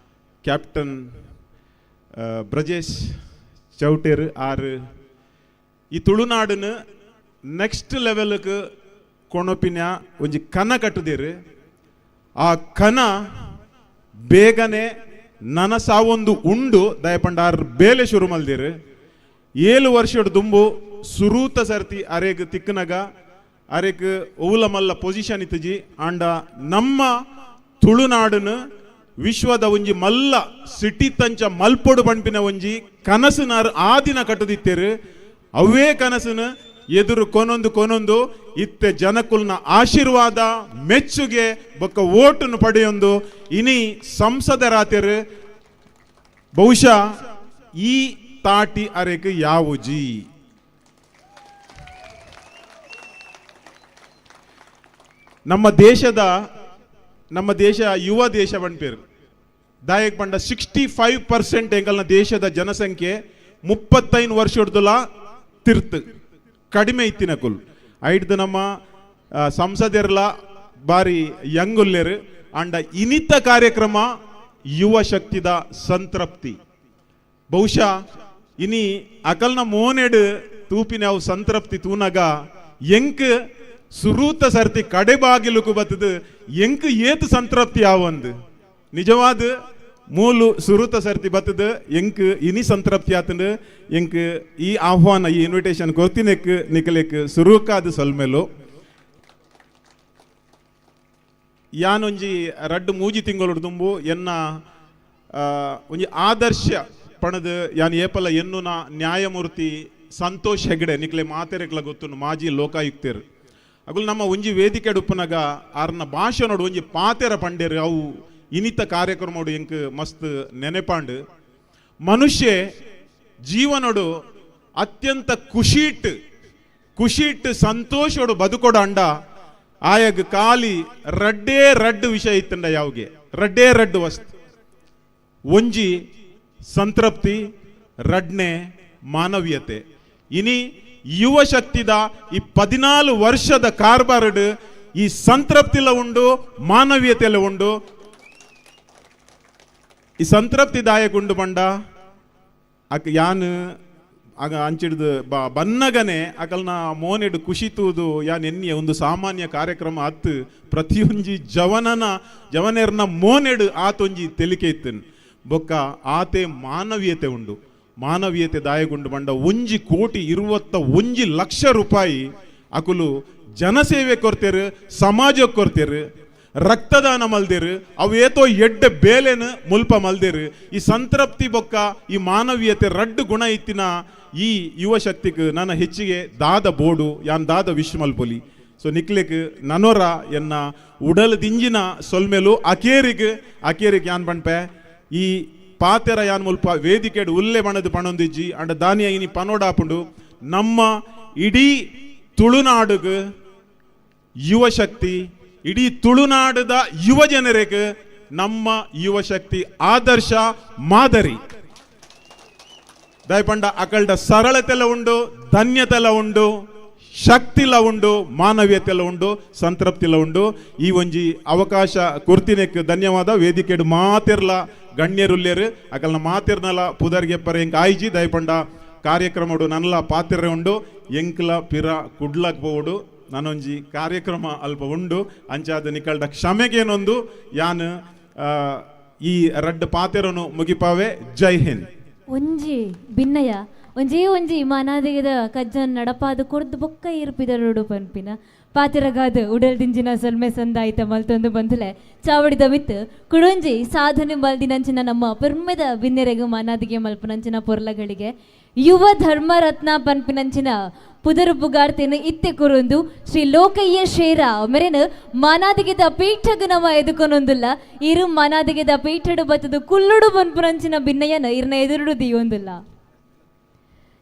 ಕ್ಯಾಪ್ಟನ್ ಬ್ರಜೇಶ್ ಚೌಟೇರ್ ಆರು ಈ ತುಳುನಾಡಿನ ನೆಕ್ಸ್ಟ್ ಲೆವೆಲ್ಗೆ ಕೊಣಪಿನ ಒಂಜಿ ಕನ ಕಟ್ಟದಿರು ಆ ಕನ ಬೇಗನೆ ನನಸಾವೊಂದು ಉಂಡು ದಯಪಂಡ ಆರು ಬೇಲೆ ಶುರು ಮಲ್ದಿರು 7 ವರ್ಷದ ದುಂಬು ಸುರೂತ ಸರ್ತಿ ಅರೆಗ್ ತಿಕ್ಕನಗ ಅರೆಗ್ ಓಲ ಮಲ್ಲ ಪೊಸಿಷನ್ ಇತ್ತಜಿ ಆಂಡ ನಮ್ಮ ತುಳುನಾಡನ್ನು ವಿಶ್ವದ ಒಂಜಿ ಮಲ್ಲ ಸಿಟಿ ತಂಚ ಮಲ್ಪೊಡು ಪಂಪಿನ ಒಂಜಿ ಕನಸಿನ ಆದಿನ ಕಟ್ಟದಿತ್ತೇರು ಅವೇ ಕನಸಿನ ಎದುರು ಕೊನೊಂದು ಇತ್ತೆ ಜನಕುಲ್ನ ಆಶೀರ್ವಾದ ಮೆಚ್ಚುಗೆ ಬೊಕ್ಕ ಓಟನ್ನು ಪಡೆಯೊಂದು ಇನಿ ಸಂಸದರಾತೆರು ಬಹುಶಃ ಈ ತಾಟಿ ಅರೆಕ್ ಯಾವುಜಿ ನಮ್ಮ ದೇಶ ಯುವ ದೇಶ ಬಣ್ಪೇರು ದಾಯಕ್ ಪಂಡ 65% ಎಂಕಲ್ನ ದೇಶದ ಜನಸಂಖ್ಯೆ 35 ವರ್ಷದಲ್ಲ ತಿರ್ತು ಕಡಿಮೆ ಇತ್ತಿನ ಕುಲ್ ಐಡ್ದು ನಮ್ಮ ಸಂಸದೆರ್ಲ ಬಾರಿ ಯಂಗ್ ಉಲ್ಲೇರು ಅಂಡ ಇನಿತ ಕಾರ್ಯಕ್ರಮ ಯುವ ಶಕ್ತಿದ ಸಂತೃಪ್ತಿ ಬಹುಶಃ ಇನಿ ಅಕಲ್ನ ಮೋನೆಡು ತೂಪಿನ ಅವು ಸಂತೃಪ್ತಿ ತೂನಗ ಎಂಕ್ ಸುರೂತ ಸರ್ತಿ ಕಡೆ ಬಾಗಿಲುಕು ಬತ್ತದು ಎಂಕ್ ಏತು ಸಂತೃಪ್ತಿ ಆವಂದು ನಿಜವಾದ ಮೂಲು ಸುರೂತ ಸರ್ತಿ ಬತ್ತದು ಎಂಕ್ ಇನಿ ಸಂತೃಪ್ತಿ ಆತಂಡು ಎಂಕ್ ಈ ಆಹ್ವಾನ ಈ ಇನ್ವಿಟೇಷನ್ ಕೊರ್ತಿನೆಕ್ ನಿಕಲೆಕ್ ಸುರೂಕಾದ ಸೊಲ್ಮೆಲು ಯಾನೊಂಜಿ ರಡ್ಡು ಮೂಜಿ ತಿಂಗಳು ತುಂಬು ಎನ್ನ ಒಂಜಿ ಆದರ್ಶ ಪಣದು ಯಾನ್ ಏಪಲ ಎನ್ನುನ ನ್ಯಾಯಮೂರ್ತಿ ಸಂತೋಷ್ ಹೆಗ್ಡೆ ನಿಕ್ಲೆ ಮಾತೆರೆಕ್ಲ ಗೊತ್ತು ಮಾಜಿ ಲೋಕಾಯುಕ್ತರು ಅಗುಲು ನಮ್ಮ ಒಂಜಿ ವೇದಿಕೆ ಉಪ್ಪುನಗ ಆರ್ನ ಭಾಷೆ ನೋಡು ಒಂಜಿ ಪಾತೆರ ಪಂಡೇರು ಅವು ಇನಿತ ಕಾರ್ಯಕ್ರಮ ಎಂಕ್ ಮಸ್ತ್ ನೆನೆಪಾಂಡು ಮನುಷ್ಯ ಜೀವನೋಡು ಅತ್ಯಂತ ಖುಷಿಟ್ ಸಂತೋಷೋಡು ಬದುಕೋಡು ಅಂಡ ಆಯಗ್ ಖಾಲಿ ರಡ್ಡು ವಿಷಯ ಇತ್ತಂಡ ಯಾವ್ಗೆ ರಡ್ಡು ವಸ್ತು ಒಂಜಿ ಸಂತೃಪ್ತಿ ರಡ್ನೆ ಮಾನವೀಯತೆ ಇನಿ ಯುವ ಶಕ್ತಿದ ಈ 14 ವರ್ಷದ ಕಾರ್ಬಾರ್ಡ್ ಈ ಸಂತೃಪ್ತಿಲ ಉಂಡು ಮಾನವೀಯತೆಲ್ಲ ಉಂಡು ಈ ಸಂತೃಪ್ತಿದಾಯಕ ಉಂಡು ಬಂಡ ಅಕ್ ಯಾನ್ ಆಗ ಅಂಚಿಡ್ದು ಬನ್ನಗನೆ ಅಕಲ್ನ ಮೋನೆಡು ಖುಷಿ ತೂದು ಯಾನ್ ಎನ್ನಿಯ ಒಂದು ಸಾಮಾನ್ಯ ಕಾರ್ಯಕ್ರಮ ಅತ್ತು ಪ್ರತಿಯೊಂಜಿ ಜವನೇರ್ನ ಮೋನೆಡು ಆತೊಂಜಿ ತೆಲಿಕೆ ಇತ್ತನ್ ಬೊಕ್ಕ ಆತೆ ಮಾನವೀಯತೆ ಉಂಡು ಮಾನವೀಯತೆ ದಾಯಗುಂಡು ಬಂಡ 1,21,00,000 ರೂಪಾಯಿ ಅಕುಲು ಜನಸೇವೆ ಕೊರ್ತೇರು ಸಮಾಜಕ್ಕೆ ಕೊರ್ತೇರು ರಕ್ತದಾನ ಮಲ್ದೇರು ಅವು ಏತೋ ಎಡ್ಡೆ ಬೇಲೆನು ಮುಲ್ಪ ಮಲ್ದೇರು ಈ ಸಂತೃಪ್ತಿ ಬೊಕ್ಕ ಈ ಮಾನವೀಯತೆ ರಡ್ಡು ಗುಣ ಇತ್ತಿನ ಈ ಯುವ ಶಕ್ತಿಗೆ ನನ್ನ ಹೆಚ್ಚಿಗೆ ದಾದ ಬೋಡು ಯಾನ್ ದಾದ ವಿಶ್ಮಲ್ಪೊಲಿ ಸೊ ನಿಕ್ಲೆಕ್ ನನೊರ ಎನ್ನ ಉಡಲ್ ದಿಂಜಿನ ಸೊಲ್ಮೆಲು ಅಕೇರಿಗೆ ಯಾನ್ ಬಣ್ಪೆ ಈ ಪಾತೆರ ಯಾನ್ ಮುಲ್ಪ ವೇದಿಕೆಡು ಉಲ್ಲೆ ಬಣದು ಪಣೊಂದಿಜ್ಜಿ ಅಂಡ ದಾನಿಯ ಇನಿ ಪನೋಡಾಪುಂಡು ನಮ್ಮ ಇಡೀ ತುಳುನಾಡುಗೆ ಯುವ ಶಕ್ತಿ ಇಡೀ ತುಳುನಾಡದ ಯುವ ಜನರಿಗೆ ನಮ್ಮ ಯುವ ಶಕ್ತಿ ಆದರ್ಶ ಮಾದರಿ ದಯಪಂಡ ಅಕಲ್ಡ ಸರಳತೆಲ್ಲ ಉಂಡು ಧನ್ಯತೆಲ್ಲ ಉಂಡು ಶಕ್ತಿಲ ಉಂಡು ಮಾನವೀಯತೆಲ್ಲ ಉಂಡು ಸಂತೃಪ್ತಿಲ ಉಂಡು ಈ ಒಂಜಿ ಅವಕಾಶ ಕೊರ್ತಿನೆಕ್ ಧನ್ಯವಾದ ವೇದಿಕೆಡು ಮಾತೆರ್ಲ ಗಣ್ಯರುಲ್ಲೇರು ಅಕಲ್ನ ಮಾತೆರ್ನಲ ಪುದರ್ಗೆಪ್ಪರ ಎಂಕ್ ಆಯ್ಜಿ ದಯಪಂಡ ಕಾರ್ಯಕ್ರಮಡು ನನ್ನಲ ಪಾತೆರೆ ಉಂಡು ಎಂಕ್ಲ ಪಿರ ಕುಡ್ಲಕ್ ಬೋಡು ನಾನೊಂಜಿ ಕಾರ್ಯಕ್ರಮ ಅಲ್ಪ ಉಂಡು ಅಂಚಾದ ನಿಕಲ್ಡ ಕ್ಷಮೆಗೇನೊಂದು ಯಾನ್ ಈ ರಡ್ಡು ಪಾತೆರನು ಮುಗಿಪಾವೆ ಜೈ ಹಿಂದ್ ಒಂಜಿ ಭಿನ್ನಯ ಒಂಜಿ ಮಾನಾದಿಗದ ಕಜ್ಜನ್ ನಡಪಾದು ಕೊರ್ದು ಬೊಕ್ಕ ಇರ್ಪಿದರುಡು ಪನ್ಪಿನ ಪಾತಿರಗಾದ ಉಡಲ್ ದಿಂಜಿನ ಸೊಲ್ಮೆ ಸಂದಾಯಿತ ಮಲ್ತೊಂದು ಬಂದುಲೆ ಚಾವಡಿದ ಮಿತ್ ಕುಡೊಂಜಿ ಸಾಧನೆ ಮಲ್ದಿನಂಚಿನ ನಮ್ಮ ಪೆರ್ಮೆದ ಬಿನ್ನೆರೆಗು ಮಾನಾದಿಗೆ ಮಲ್ಪನಂಚಿನ ಪೊರ್ಲಗಳಿಗೆ ಯುವ ಧರ್ಮರತ್ನ ಪನ್ಪಿನಂಚಿನ ಪುದರು ಪುಗಾರ್ತೆನು ಇತ್ತೆ ಕುರುಂದು ಶ್ರೀ ಲೋಕಯ್ಯ ಶೇರ ಮೆರೆನ ಮಾನಾದಿಗೆದ ಪೀಠಗ ನವ ಎದುಕೊನೊಂದುಲ್ಲ ಇರು ಮಾನಾದಿಗೆದ ಪೀಠಡು ಬತ್ತದು ಕುಲ್ಲುಡು ಪನ್ಪುನಂಚಿನ ಭಿನ್ನಯನ ಇರ್ನ ಎದುರುಡು ದಿಯೊಂದುಲ್ಲ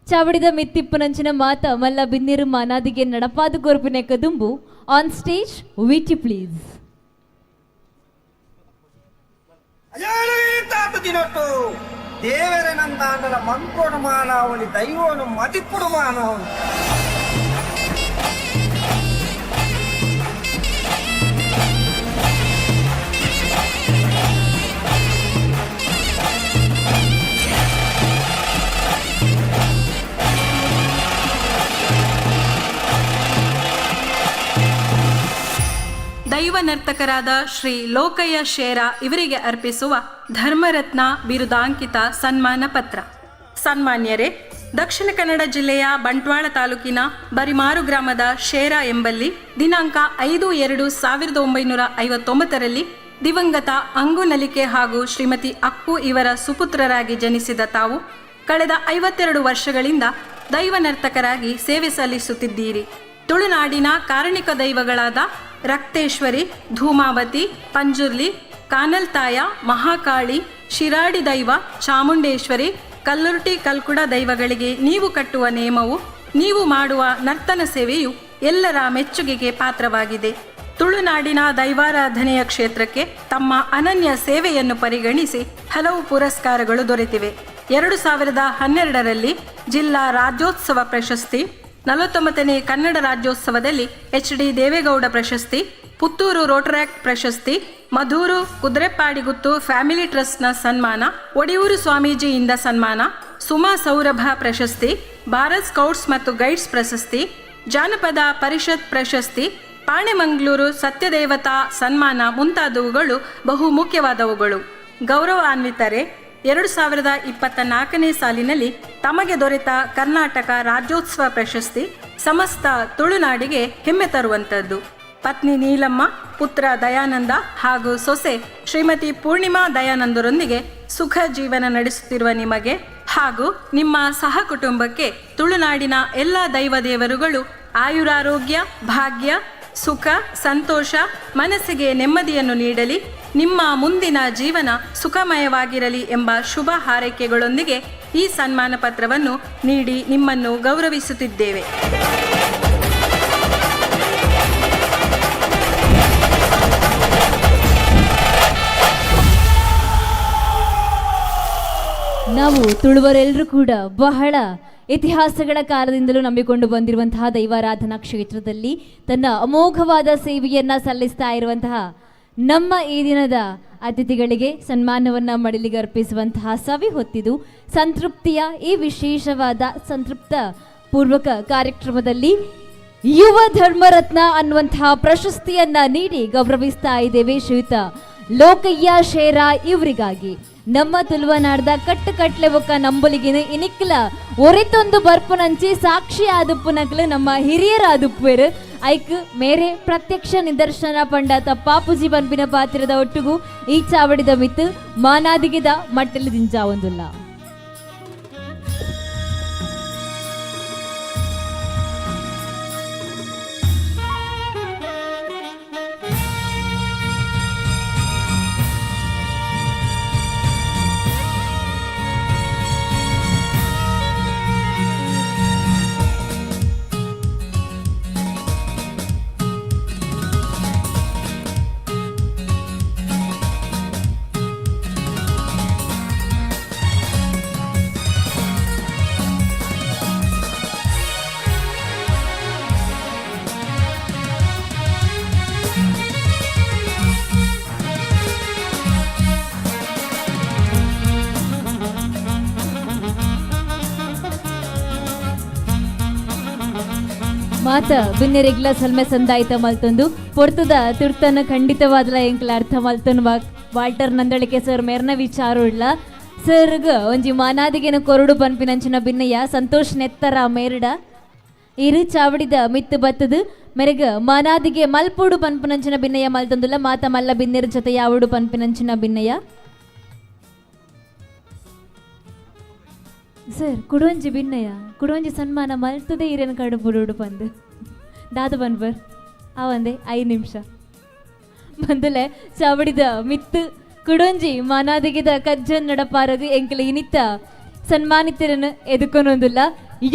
ಚಾವಡಿದ ಮಿತ್ತಿಪ್ಪನಂಚಿನ ಮಾತ ಮಲ್ಲ ಬಿನ್ನಿರು ಮಾನಾದಿಗೆ ನಡಪಾದು ಕೊರ್ಪಿನ ಕದುಂಬು ಆನ್ ಸ್ಟೇಜ್ ವಿಟಿ ಪ್ಲೀಸ್ ದೇವರ ನಂದಾಂಡಲ ಮಂತ್ರೋಡು ಮಾನವನಿ ದೈವನು ಮದಿಪ್ಪುಡು ಮಾನವನು ದೈವ ನರ್ತಕರಾದ ಶ್ರೀ ಲೋಕಯ್ಯ ಶೇರ ಇವರಿಗೆ ಅರ್ಪಿಸುವ ಧರ್ಮರತ್ನ ಬಿರುದಾಂಕಿತ ಸನ್ಮಾನ ಪತ್ರ. ಸನ್ಮಾನ್ಯರೇ, ದಕ್ಷಿಣ ಕನ್ನಡ ಜಿಲ್ಲೆಯ ಬಂಟ್ವಾಳ ತಾಲೂಕಿನ ಬರಿಮಾರು ಗ್ರಾಮದ ಶೇರ ಎಂಬಲ್ಲಿ ದಿನಾಂಕ 5/2/1959 ದಿವಂಗತ ಅಂಗುನಲಿಕೆ ಹಾಗೂ ಶ್ರೀಮತಿ ಅಪ್ಪು ಇವರ ಸುಪುತ್ರರಾಗಿ ಜನಿಸಿದ ತಾವು ಕಳೆದ 52 ವರ್ಷಗಳಿಂದ ದೈವ ನರ್ತಕರಾಗಿ ಸೇವೆ ಸಲ್ಲಿಸುತ್ತಿದ್ದೀರಿ. ತುಳುನಾಡಿನ ಕಾರಣಿಕ ದೈವಗಳಾದ ರಕ್ತೇಶ್ವರಿ, ಧೂಮಾವತಿ, ಪಂಜುರ್ಲಿ, ಕಾನಲ್ತಾಯ, ಮಹಾಕಾಳಿ, ಶಿರಾಡಿ ದೈವ, ಚಾಮುಂಡೇಶ್ವರಿ, ಕಲ್ಲುರ್ಟಿ ಕಲ್ಕುಡ ದೈವಗಳಿಗೆ ನೀವು ಕಟ್ಟುವ ನೇಮವು, ನೀವು ಮಾಡುವ ನರ್ತನ ಸೇವೆಯು ಎಲ್ಲರ ಮೆಚ್ಚುಗೆಗೆ ಪಾತ್ರವಾಗಿದೆ. ತುಳುನಾಡಿನ ದೈವಾರಾಧನೆಯ ಕ್ಷೇತ್ರಕ್ಕೆ ತಮ್ಮ ಅನನ್ಯ ಸೇವೆಯನ್ನು ಪರಿಗಣಿಸಿ ಹಲವು ಪುರಸ್ಕಾರಗಳು ದೊರೆತಿವೆ. 2012ರಲ್ಲಿ ಜಿಲ್ಲಾ ರಾಜ್ಯೋತ್ಸವ ಪ್ರಶಸ್ತಿ, 49ನೇ ಕನ್ನಡ ರಾಜ್ಯೋತ್ಸವದಲ್ಲಿ HD ದೇವೇಗೌಡ ಪ್ರಶಸ್ತಿ, ಪುತ್ತೂರು ರೋಟರಾಕ್ಟ್ ಪ್ರಶಸ್ತಿ, ಮಧೂರು ಕುದುರೆಪ್ಪಾಡಿಗುತ್ತು ಫ್ಯಾಮಿಲಿ ಟ್ರಸ್ಟ್ನ ಸನ್ಮಾನ, ಒಡಿಯೂರು ಸ್ವಾಮೀಜಿಯಿಂದ ಸನ್ಮಾನ, ಸುಮಾ ಸೌರಭ ಪ್ರಶಸ್ತಿ, ಭಾರತ್ ಸ್ಕೌಟ್ಸ್ ಮತ್ತು ಗೈಡ್ಸ್ ಪ್ರಶಸ್ತಿ, ಜಾನಪದ ಪರಿಷತ್ ಪ್ರಶಸ್ತಿ, ಪಾಣೆಮಂಗ್ಳೂರು ಸತ್ಯದೇವತಾ ಸನ್ಮಾನ ಮುಂತಾದವುಗಳು ಬಹು ಮುಖ್ಯವಾದವುಗಳು. ಗೌರವಾನ್ವಿತರೆ, 2024ನೇ ಸಾಲಿನಲ್ಲಿ ತಮಗೆ ದೊರೆತ ಕರ್ನಾಟಕ ರಾಜ್ಯೋತ್ಸವ ಪ್ರಶಸ್ತಿ ಸಮಸ್ತ ತುಳುನಾಡಿಗೆ ಹೆಮ್ಮೆ ತರುವಂಥದ್ದು. ಪತ್ನಿ ನೀಲಮ್ಮ, ಪುತ್ರ ದಯಾನಂದ ಹಾಗೂ ಸೊಸೆ ಶ್ರೀಮತಿ ಪೂರ್ಣಿಮಾ ದಯಾನಂದರೊಂದಿಗೆ ಸುಖ ಜೀವನ ನಡೆಸುತ್ತಿರುವ ನಿಮಗೆ ಹಾಗೂ ನಿಮ್ಮ ಸಹ ಕುಟುಂಬಕ್ಕೆ ತುಳುನಾಡಿನ ಎಲ್ಲ ದೈವ ದೇವರುಗಳು ಆಯುರಾರೋಗ್ಯ, ಭಾಗ್ಯ, ಸುಖ, ಸಂತೋಷ, ಮನಸ್ಸಿಗೆ ನೆಮ್ಮದಿಯನ್ನು ನೀಡಲಿ, ನಿಮ್ಮ ಮುಂದಿನ ಜೀವನ ಸುಖಮಯವಾಗಿರಲಿ ಎಂಬ ಶುಭ ಹಾರೈಕೆಗಳೊಂದಿಗೆ ಈ ಸನ್ಮಾನ ಪತ್ರವನ್ನು ನೀಡಿ ನಿಮ್ಮನ್ನು ಗೌರವಿಸುತ್ತಿದ್ದೇವೆ. ನಾವು ತುಳುವರೆಲ್ಲರೂ ಕೂಡ ಬಹಳ ಇತಿಹಾಸಗಳ ಕಾಲದಿಂದಲೂ ನಂಬಿಕೊಂಡು ಬಂದಿರುವಂತಹ ದೈವಾರಾಧನಾ ಕ್ಷೇತ್ರದಲ್ಲಿ ತನ್ನ ಅಮೋಘವಾದ ಸೇವೆಯನ್ನು ಸಲ್ಲಿಸ್ತಾ ಇರುವಂತಹ ನಮ್ಮ ಈ ದಿನದ ಅತಿಥಿಗಳಿಗೆ ಸನ್ಮಾನವನ್ನು ಮಡಿಲಿಗೆ ಅರ್ಪಿಸುವಂತಹ ಸವಿ ಹೊತ್ತಿದು ಸಂತೃಪ್ತಿಯ ಈ ವಿಶೇಷವಾದ ಸಂತೃಪ್ತ ಪೂರ್ವಕ ಕಾರ್ಯಕ್ರಮದಲ್ಲಿ ಯುವ ಧರ್ಮರತ್ನ ಅನ್ನುವಂತಹ ಪ್ರಶಸ್ತಿಯನ್ನ ನೀಡಿ ಗೌರವಿಸ್ತಾ ಇದ್ದೇವೆ ಶ್ರೀಯುತ ಲೋಕಯ್ಯ ಶೇರ ಇವರಿಗಾಗಿ. ನಮ್ಮ ತುಳುವನಾಡ್ದ ಕಟ್ಟಲೆ ಒಕ್ಕ ನಂಬಲಿಗಿನ ಇನಿಕ್ಲ ಒರೆತೊಂದು ಬರ್ಪುನಂಚಿ ಸಾಕ್ಷಿ ಆದುಪ್ಪುನಕ್ಲು ನಮ್ಮ ಹಿರಿಯರ ಆದುಪ್ಪೇರು ಐಕ್ ಮೇರೆ ಪ್ರತ್ಯಕ್ಷ ನಿದರ್ಶನ ಪಂಡ ತಪ್ಪಾಪುಜಿ ಬನ್ಪಿನ ಪಾತ್ರದ ಒಟ್ಟಿಗೂ ಈ ಚಾವಡಿದ ಮಿತ್ತು ಮಾನಾದಿಗಿದ ಮಟ್ಟಲು ದಿಂಜಾವೊಂದುಲ್ಲ. ಮಾತ ಬಿನ್ನೆರೆಗ್ಲ ಸಲ್ಮೆ ಸಂದಾಯಿತ ಮಲ್ತೊಂದು ಪೊರ್ತದ ತುರ್ತನ ಖಂಡಿತವಾದಲ ಎಂಕ್ಲ ಅರ್ಥ ಮಲ್ತೊಂದು ವಾಲ್ಟರ್ ನಂದಳಿಕೆ ಸರ್ ಮೇರ್ನ ವಿಚಾರ ಇಲ್ಲ ಸರ್ಗ ಒಂಜಿ ಮಾನಾದಿಗೆನ ಕೊರಡು ಪನ್ಪಿನಂಚಿನ ಭಿನ್ನಯ್ಯ ಸಂತೋಷ್ ನೆತ್ತರ ಮೇರ್ಡ ಇರು ಚಾವಡಿದ ಮಿತ್ತು ಬತ್ತದು ಮೆರೆಗ ಮಾನಾದಿಗೆ ಮಲ್ಪೋಡು ಪನ್ಪಿನಂಚಿನ ಭಿನ್ನಯ್ಯ ಮಲ್ತೊಂದುಲ್ಲ ಮಾತ ಮಲ್ಲ ಬಿನ್ನೆರ ಜೊತೆ ಯಾವಡು ಪನ್ಪಿನಂಚಿನ ಭಿನ್ನಯ್ಯ ಸರ್ ಕುಡುವಂಜಿ ಭಿನ್ನಯ್ಯ ಕುಡುವಂಜಿ ಸನ್ಮಾನ ಮಲ್ತದೆ ಇರೇನು ಕಡು ಬುಡುಡು ಬಂದು ದಾದ ಬನ್ಬರ್ ಅವಂದೆ 5 ನಿಮಿಷ ಬಂದಲೆ ಚಾವಡಿದ ಮಿತ್ತು ಕುಡುವಂಜಿ ಮಾನಾದಿಗಿದ ಕಜ್ಜನ್ ನಡಪಾರದು ಎಂಕಲ ಇನಿತ್ತ ಸನ್ಮಾನಿತರನ್ನು ಎದುಕೊನೊಂದುಲ್ಲ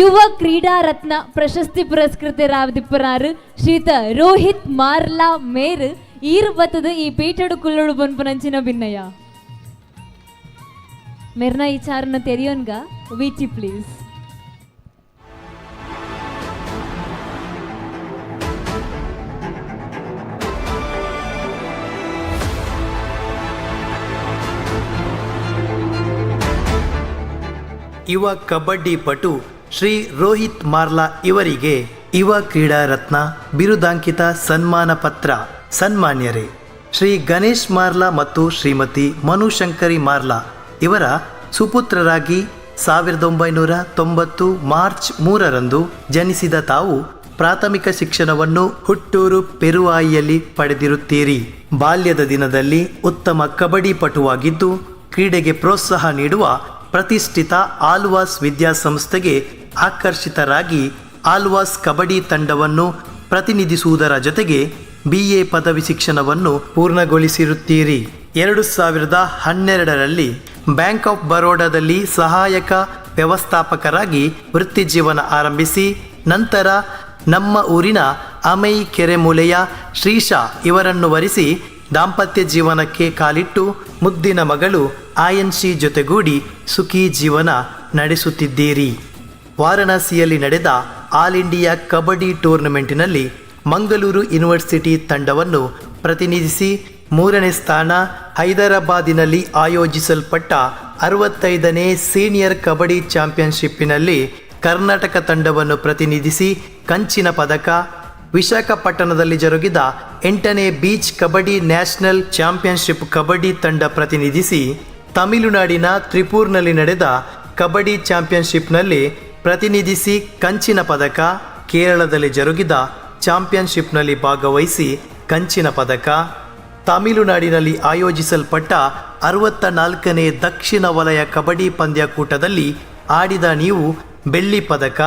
ಯುವ ಕ್ರೀಡಾ ರತ್ನ ಪ್ರಶಸ್ತಿ ಪುರಸ್ಕೃತರಾವದಿಪ್ಪರಾರು ಶ್ರೀಯುತ ರೋಹಿತ್ ಮಾರ್ಲಾ ಮೇರ್ ಈರು ಬತ್ತದು ಈ ಪೀಠಡು ಕುಲ್ಲುಡು ಬನ್ಪುನಂಚಿನ ಭಿನ್ನಯ್ಯ ಮೇರ್ನ ಈ ಚಾರನ್ನು ತೆರೆಯೋನ್ಗ ವೀಚಿ ಪ್ಲೀಸ್. ಯುವ ಕಬಡ್ಡಿ ಪಟು ಶ್ರೀ ರೋಹಿತ್ ಮಾರ್ಲಾ ಇವರಿಗೆ ಯುವ ಕ್ರೀಡಾ ರತ್ನ ಬಿರುದಾಂಕಿತ ಸನ್ಮಾನ ಪತ್ರ ಸನ್ಮಾನ್ಯರೇ, ಶ್ರೀ ಗಣೇಶ್ ಮಾರ್ಲಾ ಮತ್ತು ಶ್ರೀಮತಿ ಮನುಶಂಕರಿ ಮಾರ್ಲಾ ಇವರ ಸುಪುತ್ರರಾಗಿ 1990 ಮಾರ್ಚ್ 3ರಂದು ಜನಿಸಿದ ತಾವು ಪ್ರಾಥಮಿಕ ಶಿಕ್ಷಣವನ್ನು ಹುಟ್ಟೂರು ಪೆರುವಾಯಿಯಲ್ಲಿ ಪಡೆದಿರುತ್ತೀರಿ. ಬಾಲ್ಯದ ದಿನದಲ್ಲಿ ಉತ್ತಮ ಕಬಡ್ಡಿ ಪಟುವಾಗಿದ್ದು ಕ್ರೀಡೆಗೆ ಪ್ರೋತ್ಸಾಹ ನೀಡುವ ಪ್ರತಿಷ್ಠಿತ ಆಲ್ವಾಸ್ ವಿದ್ಯಾಸಂಸ್ಥೆಗೆ ಆಕರ್ಷಿತರಾಗಿ ಆಲ್ವಾಸ್ ಕಬಡ್ಡಿ ತಂಡವನ್ನು ಪ್ರತಿನಿಧಿಸುವುದರ ಜೊತೆಗೆ BA ಪದವಿ ಶಿಕ್ಷಣವನ್ನು ಪೂರ್ಣಗೊಳಿಸಿರುತ್ತೀರಿ. 2012ರಲ್ಲಿ ಬ್ಯಾಂಕ್ ಆಫ್ ಬರೋಡಾದಲ್ಲಿ ಸಹಾಯಕ ವ್ಯವಸ್ಥಾಪಕರಾಗಿ ವೃತ್ತಿ ಜೀವನ ಆರಂಭಿಸಿ ನಂತರ ನಮ್ಮ ಊರಿನ ಅಮೈ ಕೆರೆಮೂಲೆಯ ಶ್ರೀಶಾ ಇವರನ್ನು ವರಿಸಿ ದಾಂಪತ್ಯ ಜೀವನಕ್ಕೆ ಕಾಲಿಟ್ಟು ಮುದ್ದಿನ ಮಗಳು ಆಯನ್ಶಿ ಜೊತೆಗೂಡಿ ಸುಖಿ ಜೀವನ ನಡೆಸುತ್ತಿದ್ದೀರಿ. ವಾರಣಾಸಿಯಲ್ಲಿ ನಡೆದ ಆಲ್ ಇಂಡಿಯಾ ಕಬಡ್ಡಿ ಟೂರ್ನಮೆಂಟಿನಲ್ಲಿ ಮಂಗಳೂರು ಯೂನಿವರ್ಸಿಟಿ ತಂಡವನ್ನು ಪ್ರತಿನಿಧಿಸಿ 3ನೇ ಸ್ಥಾನ, ಹೈದರಾಬಾದಿನಲ್ಲಿ ಆಯೋಜಿಸಲ್ಪಟ್ಟ 65ನೇ ಸೀನಿಯರ್ ಕಬಡ್ಡಿ ಚಾಂಪಿಯನ್ಶಿಪ್ಪಿನಲ್ಲಿ ಕರ್ನಾಟಕ ತಂಡವನ್ನು ಪ್ರತಿನಿಧಿಸಿ ಕಂಚಿನ ಪದಕ, ವಿಶಾಖಪಟ್ಟಣದಲ್ಲಿ ಜರುಗಿದ 8ನೇ beach kabaddi national championship kabaddi ತಂಡ ಪ್ರತಿನಿಧಿಸಿ ತಮಿಳುನಾಡಿನ ತ್ರಿಪೂರ್ನಲ್ಲಿ ನಡೆದ ಕಬಡ್ಡಿ ಚಾಂಪಿಯನ್ಶಿಪ್ನಲ್ಲಿ ಪ್ರತಿನಿಧಿಸಿ ಕಂಚಿನ ಪದಕ, ಕೇರಳದಲ್ಲಿ ಜರುಗಿದ ಚಾಂಪಿಯನ್ಶಿಪ್ನಲ್ಲಿ ಭಾಗವಹಿಸಿ ಕಂಚಿನ ಪದಕ, ತಮಿಳುನಾಡಿನಲ್ಲಿ ಆಯೋಜಿಸಲ್ಪಟ್ಟ 64ನೇ ದಕ್ಷಿಣ ವಲಯ ಕಬಡ್ಡಿ ಪಂದ್ಯಾಕೂಟದಲ್ಲಿ ಆಡಿದ ನೀವು ಬೆಳ್ಳಿ ಪದಕ,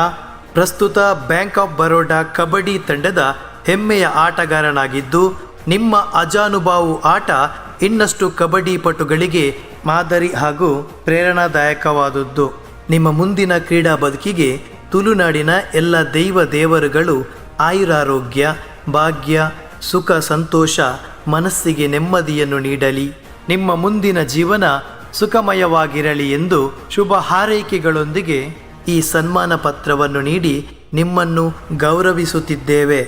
ಪ್ರಸ್ತುತ ಬ್ಯಾಂಕ್ ಆಫ್ ಬರೋಡಾ ಕಬಡ್ಡಿ ತಂಡದ ಹೆಮ್ಮೆಯ ಆಟಗಾರನಾಗಿದ್ದು ನಿಮ್ಮ ಅಜಾನುಭಾವು ಆಟ ಇನ್ನಷ್ಟು ಕಬಡ್ಡಿ ಪಟುಗಳಿಗೆ ಮಾದರಿ ಹಾಗೂ ಪ್ರೇರಣಾದಾಯಕವಾದದ್ದು. ನಿಮ್ಮ ಮುಂದಿನ ಕ್ರೀಡಾ ಬದುಕಿಗೆ ತುಳುನಾಡಿನ ಎಲ್ಲ ದೇವರುಗಳು ಆಯುರಾರೋಗ್ಯ, ಭಾಗ್ಯ, ಸುಖ, ಸಂತೋಷ, ಮನಸ್ಸಿಗೆ ನೆಮ್ಮದಿಯನ್ನು ನೀಡಲಿ. ನಿಮ್ಮ ಮುಂದಿನ ಜೀವನ ಸುಖಮಯವಾಗಿರಲಿ ಎಂದು ಶುಭ ಹಾರೈಕೆಗಳೊಂದಿಗೆ ಈ ಸನ್ಮಾನ ಪತ್ರವನ್ನು ನೀಡಿ ನಿಮ್ಮನ್ನು ಗೌರವಿಸುತ್ತಿದ್ದೇವೆ.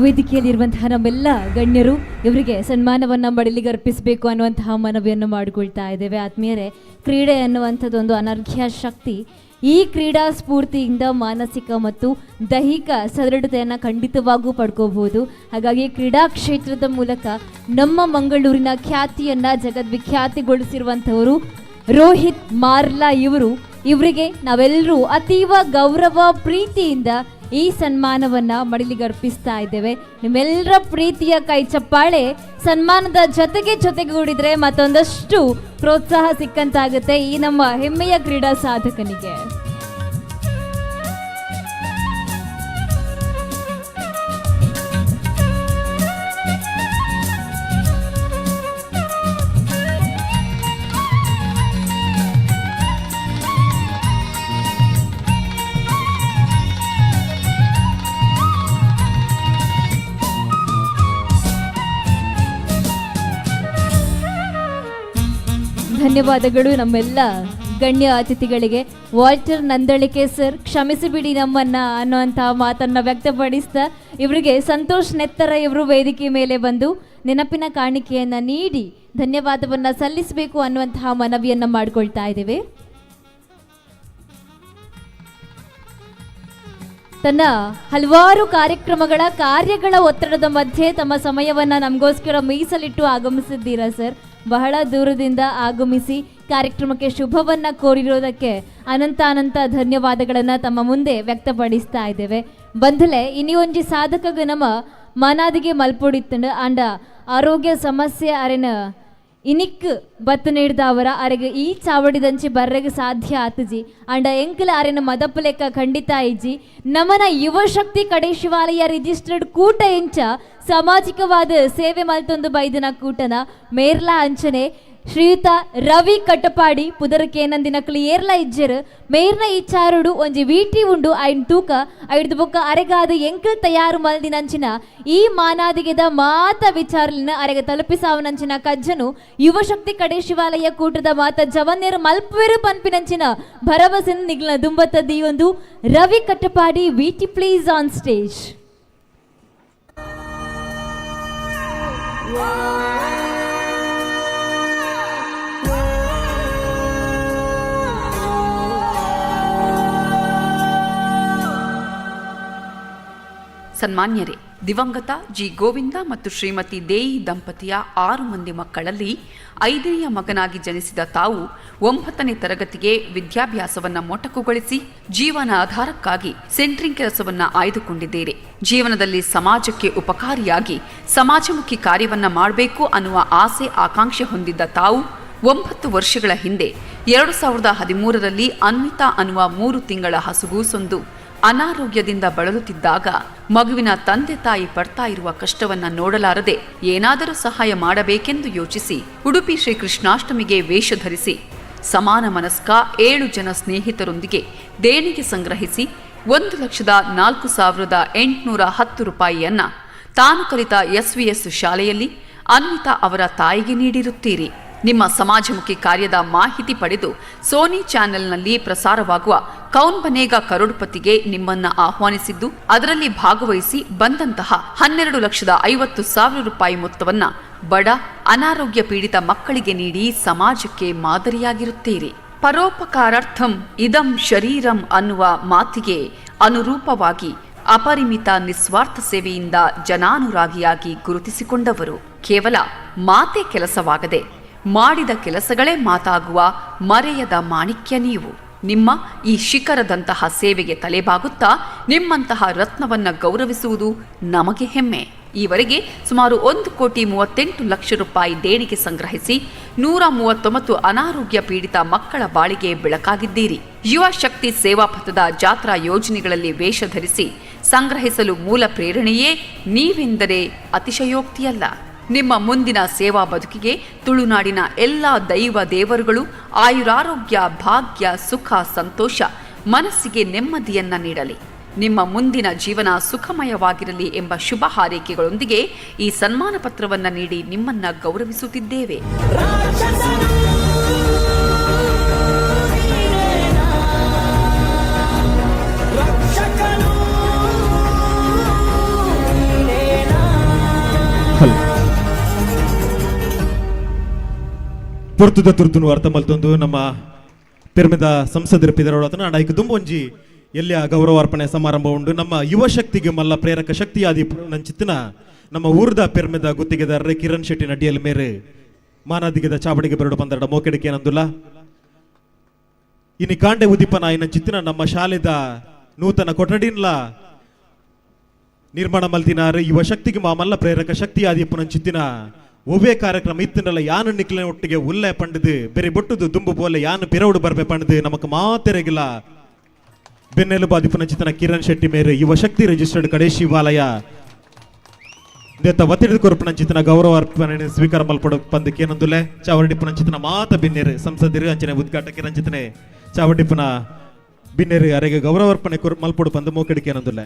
ವೇದಿಕೆಯಲ್ಲಿರುವಂತಹ ನಮ್ಮೆಲ್ಲ ಗಣ್ಯರು ಇವರಿಗೆ ಸನ್ಮಾನವನ್ನು ಮಡಿಲಿಗೆ ಅರ್ಪಿಸಬೇಕು ಅನ್ನುವಂತಹ ಮನವಿಯನ್ನು ಮಾಡಿಕೊಳ್ತಾ ಇದ್ದೇವೆ. ಆತ್ಮೀಯರೇ, ಕ್ರೀಡೆ ಅನ್ನುವಂಥದ್ದು ಒಂದು ಅನರ್ಘ್ಯ ಶಕ್ತಿ. ಈ ಕ್ರೀಡಾ ಸ್ಫೂರ್ತಿಯಿಂದ ಮಾನಸಿಕ ಮತ್ತು ದೈಹಿಕ ಸದೃಢತೆಯನ್ನು ಖಂಡಿತವಾಗೂ ಪಡ್ಕೋಬಹುದು. ಹಾಗಾಗಿ ಕ್ರೀಡಾ ಕ್ಷೇತ್ರದ ಮೂಲಕ ನಮ್ಮ ಮಂಗಳೂರಿನ ಖ್ಯಾತಿಯನ್ನು ಜಗದ್ವಿಖ್ಯಾತಿಗೊಳಿಸಿರುವಂಥವರು ರೋಹಿತ್ ಮಾರ್ಲಾ ಇವರಿಗೆ ನಾವೆಲ್ಲರೂ ಅತೀವ ಗೌರವ ಪ್ರೀತಿಯಿಂದ ಈ ಸನ್ಮಾನವನ್ನು ಮಡಿಲಿಗೆ ಅರ್ಪಿಸ್ತಾ ಇದ್ದೇವೆ. ನಿಮ್ಮೆಲ್ಲರ ಪ್ರೀತಿಯ ಕೈ ಚಪ್ಪಾಳೆ ಸನ್ಮಾನದ ಜೊತೆಗೂಡಿದ್ರೆ ಮತ್ತೊಂದಷ್ಟು ಪ್ರೋತ್ಸಾಹ ಸಿಕ್ಕಂತಾಗುತ್ತೆ ಈ ನಮ್ಮ ಹೆಮ್ಮೆಯ ಕ್ರೀಡಾ ಸಾಧಕನಿಗೆ. ಧನ್ಯವಾದಗಳು ನಮ್ಮೆಲ್ಲ ಗಣ್ಯ ಅತಿಥಿಗಳಿಗೆ. ವಾಲ್ಟರ್ ನಂದಳಿಕೆ ಸರ್, ಕ್ಷಮಿಸಿಬಿಡಿ ನಮ್ಮನ್ನ ಅನ್ನುವಂತಹ ಮಾತನ್ನ ವ್ಯಕ್ತಪಡಿಸ್ತಾ ಇವರಿಗೆ ಸಂತೋಷ್ ನೆತ್ತರ ಇವರು ವೇದಿಕೆ ಮೇಲೆ ಬಂದು ನೆನಪಿನ ಕಾಣಿಕೆಯನ್ನ ನೀಡಿ ಧನ್ಯವಾದವನ್ನ ಸಲ್ಲಿಸಬೇಕು ಅನ್ನುವಂತಹ ಮನವಿಯನ್ನ ಮಾಡಿಕೊಳ್ತಾ ಇದ್ದೇವೆ. ತನ್ನ ಹಲವಾರು ಕಾರ್ಯಗಳ ಒತ್ತಡದ ಮಧ್ಯೆ ತಮ್ಮ ಸಮಯವನ್ನ ನಮಗೋಸ್ಕರ ಮೀಸಲಿಟ್ಟು ಆಗಮಿಸಿದ್ದೀರಾ ಸರ್. ಬಹಳ ದೂರದಿಂದ ಆಗಮಿಸಿ ಕಾರ್ಯಕ್ರಮಕ್ಕೆ ಶುಭವನ್ನ ಕೋರಿರೋದಕ್ಕೆ ಅನಂತ ಧನ್ಯವಾದಗಳನ್ನು ತಮ್ಮ ಮುಂದೆ ವ್ಯಕ್ತಪಡಿಸ್ತಾ ಇದ್ದೇವೆ. ಬಂಧಲೆ ಇನಿ ಒಂಜಿ ಸಾಧಕಗ ನಮ್ಮ ಮನಾದಿಗೆ ಮಲ್ಪೊಡಿತ್ತಂಡು ಆಂಡ ಆರೋಗ್ಯ ಸಮಸ್ಯೆ ಅರೆನ ಇನಿಕ್ ಬತ್ತು ನೀಡಿದ ಅವರ ಅರೆಗೆ ಈ ಚಾವಡಿದಂಚಿ ಬರ್ರೆಗೆ ಸಾಧ್ಯ ಆತಜಿ ಅಂಡ ಎಂಕಲ ಅರೆನ ಮದಪ್ಪು ಲೆಕ್ಕ ಖಂಡಿತ ಇಜ್ಜಿ ನಮನ ಯುವ ಶಕ್ತಿ ಕಡೆ ಶಿವಾಲಯ ರಿಜಿಸ್ಟರ್ಡ್ ಕೂಟ ಎಂಚ ಸಾಮಾಜಿಕವಾದ ಸೇವೆ ಮಲ್ತೊಂದು ಬೈದಿನ ಕೂಟನ ಮೇರ್ಲಾ ಅಂಚನೆ ಶ್ರೀಯುತ ರವಿ ಕಟ್ಟಪಾಡಿ ಪುದರಕೇನಂದಿನ ಕ್ಲಿಯರ್ಲ ಇಜ್ಜರು ಮೇರ್ನ ಇಚ್ಚಾರುಡು ಒಂಜಿ ವೀಟಿ ಉಂಡು ಐನ್ ತೂಕ ಐಡ್ದು ಬೊಕ್ಕ ಅರೆಗಾದ ಎಂಕಲ್ ತಯಾರು ಮಲ್ದಿನಂಚಿನ ಈ ಮಾನಾದಿಗೆದ ಮಾತ ವಿಚಾರಲಿನ ಅರೆಗೆ ತಲುಪಿಸಾವನಂಚಿನ ಕಜ್ಜನು ಯುವಶಕ್ತಿ ಕಡೆ ಶಿವಾಲಯ ಕೂಟದ ಮಾತ ಜವನ್ಯರು ಮಲ್ಪುವೆರು ಪನ್ಪಿನಂಚಿನ ಭರವಸೆನ ನಿಗ್ಲ ದುಂಬತ್ತದ್ದು ಈ ಒಂದು ರವಿ ಕಟ್ಟಪಾಡಿ ವೀಟಿ ಪ್ಲೀಸ್ ಆನ್ ಸ್ಟೇಜ್. ಸನ್ಮಾನ್ಯರೇ, ದಿವಂಗತ ಜಿ ಗೋವಿಂದ ಮತ್ತು ಶ್ರೀಮತಿ ದೇಯಿ ದಂಪತಿಯ 6 ಮಂದಿ ಮಕ್ಕಳಲ್ಲಿ 5ನೆಯ ಮಗನಾಗಿ ಜನಿಸಿದ ತಾವು 9ನೇ ತರಗತಿಗೆ ವಿದ್ಯಾಭ್ಯಾಸವನ್ನ ಮೊಟಕುಗೊಳಿಸಿ ಜೀವನಾಧಾರಕ್ಕಾಗಿ ಸೆಂಟ್ರಿಂಗ್ ಕೆಲಸವನ್ನ ಆಯ್ದುಕೊಂಡಿದ್ದೀರಿ. ಜೀವನದಲ್ಲಿ ಸಮಾಜಕ್ಕೆ ಉಪಕಾರಿಯಾಗಿ ಸಮಾಜಮುಖಿ ಕಾರ್ಯವನ್ನ ಮಾಡಬೇಕು ಅನ್ನುವ ಆಸೆ ಆಕಾಂಕ್ಷೆ ಹೊಂದಿದ್ದ ತಾವು 9 ವರ್ಷಗಳ ಹಿಂದೆ 2013ರಲ್ಲಿ ಅನ್ವಿತಾ ಅನ್ನುವ 3 ತಿಂಗಳ ಹಸುಗೂಸೊಂದು ಅನಾರೋಗ್ಯದಿಂದ ಬಳಲುತ್ತಿದ್ದಾಗ ಮಗುವಿನ ತಂದೆ ತಾಯಿ ಪಡ್ತಾ ಇರುವ ಕಷ್ಟವನ್ನ ನೋಡಲಾರದೆ ಏನಾದರೂ ಸಹಾಯ ಮಾಡಬೇಕೆಂದು ಯೋಚಿಸಿ ಉಡುಪಿ ಶ್ರೀ ಕೃಷ್ಣಾಷ್ಟಮಿಗೆ ವೇಷ ಧರಿಸಿ ಸಮಾನ ಮನಸ್ಕ 7 ಜನ ಸ್ನೇಹಿತರೊಂದಿಗೆ ದೇಣಿಗೆ ಸಂಗ್ರಹಿಸಿ 1,04,810 ರೂಪಾಯಿಯನ್ನ ತಾನು ಕಲಿತ SVS ಶಾಲೆಯಲ್ಲಿ ಅನ್ವಿತಾ ಅವರ ತಾಯಿಗೆ ನೀಡಿರುತ್ತೀರಿ. ನಿಮ್ಮ ಸಮಾಜಮುಖಿ ಕಾರ್ಯದ ಮಾಹಿತಿ ಪಡೆದು ಸೋನಿ ಚಾನೆಲ್ನಲ್ಲಿ ಪ್ರಸಾರವಾಗುವ ಕೌನ್ ಬನೇಗಾ ಕರೋಡ್ಪತಿಗೆ ನಿಮ್ಮನ್ನ ಆಹ್ವಾನಿಸಿದ್ದು, ಅದರಲ್ಲಿ ಭಾಗವಹಿಸಿ ಬಂದಂತಹ 12,50,000 ರೂಪಾಯಿ ಮೊತ್ತವನ್ನ ಬಡ ಅನಾರೋಗ್ಯ ಪೀಡಿತ ಮಕ್ಕಳಿಗೆ ನೀಡಿ ಸಮಾಜಕ್ಕೆ ಮಾದರಿಯಾಗಿರುತ್ತೀರಿ. ಪರೋಪಕಾರಾರ್ಥಂ ಇದಂ ಶರೀರಂ ಅನ್ನುವ ಮಾತಿಗೆ ಅನುರೂಪವಾಗಿ ಅಪರಿಮಿತ ನಿಸ್ವಾರ್ಥ ಸೇವೆಯಿಂದ ಜನಾನುರಾಗಿಯಾಗಿ ಗುರುತಿಸಿಕೊಂಡವರು. ಕೇವಲ ಮಾತೆ ಕೆಲಸವಾಗದೆ ಮಾಡಿದ ಕೆಲಸಗಳೇ ಮಾತಾಗುವ ಮರೆಯದ ಮಾಣಿಕ್ಯ ನೀವು. ನಿಮ್ಮ ಈ ಶಿಖರದಂತಹ ಸೇವೆಗೆ ತಲೆಬಾಗುತ್ತಾ ನಿಮ್ಮಂತಹ ರತ್ನವನ್ನ ಗೌರವಿಸುವುದು ನಮಗೆ ಹೆಮ್ಮೆ. ಈವರೆಗೆ ಸುಮಾರು 1,38,00,000 ರೂಪಾಯಿ ದೇಣಿಗೆ ಸಂಗ್ರಹಿಸಿ 139 ಅನಾರೋಗ್ಯ ಪೀಡಿತ ಮಕ್ಕಳ ಬಾಳಿಗೆ ಬೆಳಕಾಗಿದ್ದೀರಿ. ಯುವ ಶಕ್ತಿ ಸೇವಾ ಪಥದ ಜಾತ್ರಾ ಯೋಜನೆಗಳಲ್ಲಿ ವೇಷ ಧರಿಸಿ ಸಂಗ್ರಹಿಸಲು ಮೂಲ ಪ್ರೇರಣೆಯೇ ನೀವೆಂದರೆ ಅತಿಶಯೋಕ್ತಿಯಲ್ಲ. ನಿಮ್ಮ ಮುಂದಿನ ಸೇವಾ ಬದುಕಿಗೆ ತುಳುನಾಡಿನ ಎಲ್ಲ ದೈವ ದೇವರುಗಳು ಆಯುರಾರೋಗ್ಯ, ಭಾಗ್ಯ, ಸುಖ, ಸಂತೋಷ, ಮನಸ್ಸಿಗೆ ನೆಮ್ಮದಿಯನ್ನ ನೀಡಲಿ. ನಿಮ್ಮ ಮುಂದಿನ ಜೀವನ ಸುಖಮಯವಾಗಿರಲಿ ಎಂಬ ಶುಭ ಹಾರೈಕೆಗಳೊಂದಿಗೆ ಈ ಸನ್ಮಾನ ಪತ್ರವನ್ನ ನೀಡಿ ನಿಮ್ಮನ್ನ ಗೌರವಿಸುತ್ತಿದ್ದೇವೆ. ಪೊರ್ತುದ ತುರ್ತುನು ಅರ್ಥ ಮಲ್ತೊಂದು ನಮ್ಮ ಪೆರ್ಮೆದ ಸಂಸದರ ಪಿದರೊಳತನ ಅಡಾಯ್ಕ ದುಂಬೊಂಜಿ ಎಲ್ಲಿಯ ಗೌರವಾರ್ಪಣೆ ಸಮಾರಂಭ ಉಂಡು. ನಮ್ಮ ಯುವ ಶಕ್ತಿಗೆ ಮಲ್ಲ ಪ್ರೇರಕ ಶಕ್ತಿಯಾದಿ ನಂಚಿತ್ತಿನ ನಮ್ಮ ಊರ್ದ ಪೆರ್ಮೆದ ಗುತ್ತಿಗೆದಾರರೇ ಕಿರಣ್ ಶೆಟ್ಟಿ ನಡಿಯಲ್ ಮೇರೆ ಮಾನಾದಿಗೆದ ಚಾವಡಿಗೆ ಬರಡು ಪಂದರಡ ಮೋಕೆಡಿಕೆ ನಂದುಲ್ಲ ಇನಿ ಕಾಂಡೆ ಉದಿಪನ ಆಯ್ನ ಚಿತ್ತಿನ ನಮ್ಮ ಶಾಲೆದ ನೂತನ ಕೊಠಡಿನ್ಲ ನಿರ್ಮಾಣ ಮಲ್ತಿನಾರ ಯುವ ಶಕ್ತಿಗೆ ಮಲ್ಲ ಪ್ರೇರಕ ಶಕ್ತಿಯಾದಿ ಪುನಂಚಿತ್ತಿನ ಒವ್ವೇ ಕಾರ್ಯಕ್ರಮ ಇತ್ತಿನಲ್ಲ ಯಾನು ನಿಕ್ಲಿನ ಒಟ್ಟಿಗೆ ಉಲ್ಲೆ ಪಂಡದು ಬೇರೆ ಬೊಟ್ಟುದು ದುಂಬು ಬೋಲೆ ಯಾನು ಪಿರೌಡು ಬರ್ಬೆ ಪಂಡದು ನಮಕ್ ಮಾತೆರೆಗಿಲ್ಲ ಬೆನ್ನೆಲುಬು ಆದಿಪುನ ಚಿತ್ತನ ಕಿರಣ್ ಶೆಟ್ಟಿ ಮೇರೆ ಯುವ ಶಕ್ತಿ ರಿಜಿಸ್ಟರ್ಡ್ ಕಡೆ ಶಿವಾಲಯ ದೇತ ಒತ್ತಿಡಿದ ಕೊರಪನ ಚಿತ್ತನ ಗೌರವ ಅರ್ಪಣೆ ಸ್ವೀಕಾರ ಮಲ್ಪಡ ಪಂದಕ್ಕೆ ಏನಂದುಲೆ ಚಾವಡಿಪುನ ಚಿತ್ತನ ಮಾತ ಬಿನ್ನೇರು ಸಂಸದರು ಅಂಚನೆ ಉದ್ಘಾಟಕ ಕಿರಣ್ ಚಿತ್ತನೆ ಚಾವಡಿಪುನ ಬಿನ್ನೇರು ಅರೆಗೆ ಗೌರವ ಅರ್ಪಣೆ ಮಲ್ಪಡು ಪಂದ ಮೋಕಡಿಕೆ ಏನಂದುಲೆ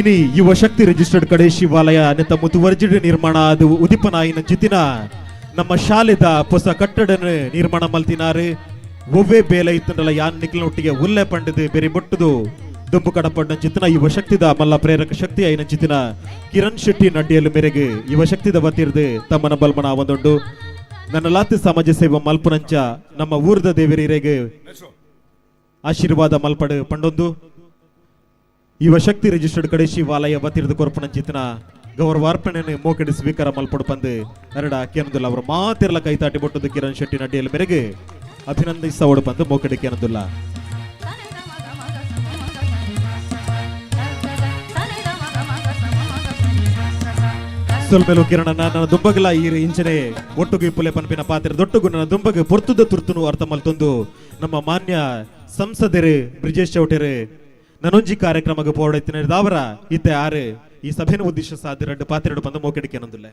ಇನಿ ಯುವ ಶಕ್ತಿ ರಿಜಿಸ್ಟರ್ಡ್ ಕಡೆ ಶಿವಾಲಯ ನೆತ್ತ ಮುತುವರ್ಜಿಡ್ ನಿರ್ಮಾಣ ಅದು ಉದಿಪನಾಯಿನ ಜಿತಿನ ನಮ್ಮ ಶಾಲೆದ ಹೊಸ ಕಟ್ಟಡ ನಿರ್ಮಾಣ ಮಲ್ತಿನಾರು ಒವ್ವೇ ಬೇಲ ಇತ್ತಂಡಲ್ಲ ಯಾನ್ ನಿಕ್ಲಿನೊಟ್ಟಿಗೆ ಉಲ್ಲೆ ಪಂಡದು ಬೇರೆ ಬೊಟ್ಟದು ದುಂಬು ಕಡಪಡ್ಡ ಚಿತ್ತಿನ ಯುವ ಶಕ್ತಿದ ಮಲ್ಲ ಪ್ರೇರಕ ಶಕ್ತಿ ಐನ ಚಿತ್ತಿನ ಕಿರಣ್ ಶೆಟ್ಟಿ ನಡ್ಡಿಯಲು ಮೇರೆಗೆ ಯುವ ಶಕ್ತಿದ ಬತ್ತಿರ್ದು ತಮ್ಮನ ಬಲ್ಮನ ಒಂದೊಂಡು ನನ್ನ ಲಾತಿ ಸಮಾಜ ಸೇವಾ ಮಲ್ಪುನಂಚ ನಮ್ಮ ಊರ್ದ ದೇವರಿಗೆ ಆಶೀರ್ವಾದ ಮಲ್ಪಡು ಪಂಡೊಂದು ಯುವ ಶಕ್ತಿ ರಿಜಿಸ್ಟರ್ಡ್ ಕಡೆ ಶಿವಾಲಯ ಬತ್ತಿರದ ಕೊರಪನ ಚಿತ್ತನ ಗೌರವಾರ್ಪಣೆ ಮೋಕೆಡಿ ಸ್ವೀಕಾರ ಮಲ್ಪಡು ಪಂದು ಎರಡ ಕೇನದುಲ್ಲ ಅವರ ಮಾತಿರಲ ಕೈತಾಟಿ ಬೊಟ್ಟದು ಕಿರಣ್ ಶೆಟ್ಟಿ ನಡ್ಡಿಯಲ್ ಮೇರೆಗೆ ಅಭಿನಂದಿಸೋಡು ಪಂದು ಮೋಕೆಡಿ ಕೇನದುಲ್ಲ ಸೊಲ್ಮೆಲು ಕಿರಣ ನನ್ನ ದುಂಬಗಲ ಈ ಇಂಚನೆ ಒಟ್ಟುಗೆ ಪುಲೆ ಪನ್ಪಿನ ಪಾತ್ರ ದೊಟ್ಟುಗು ನನ್ನ ದುಂಬಗೆ ಪೊರ್ತುದ ತುರ್ತುನು ಅರ್ಥ ಮಲ್ತೊಂದು ನಮ್ಮ ಮಾನ್ಯ ಸಂಸದರು ಬ್ರಿಜೇಶ್ ಚೌಟೆರು ನನೊಂಜಿ ಕಾರ್ಯಕ್ರಮಕ್ಕೆ ಪೋಡೈತಿನ ದಾವರ ಇತ್ತೆ ಆರು ಈ ಸಭೆನ ಉದ್ದೇಶ ಸಾಧ್ಯ ಎರಡು ಪಾತ್ರೆಡು ಬಂದು ಮೋಕೆಡಿಕೆ ಅನ್ನೋದಿಲ್ಲ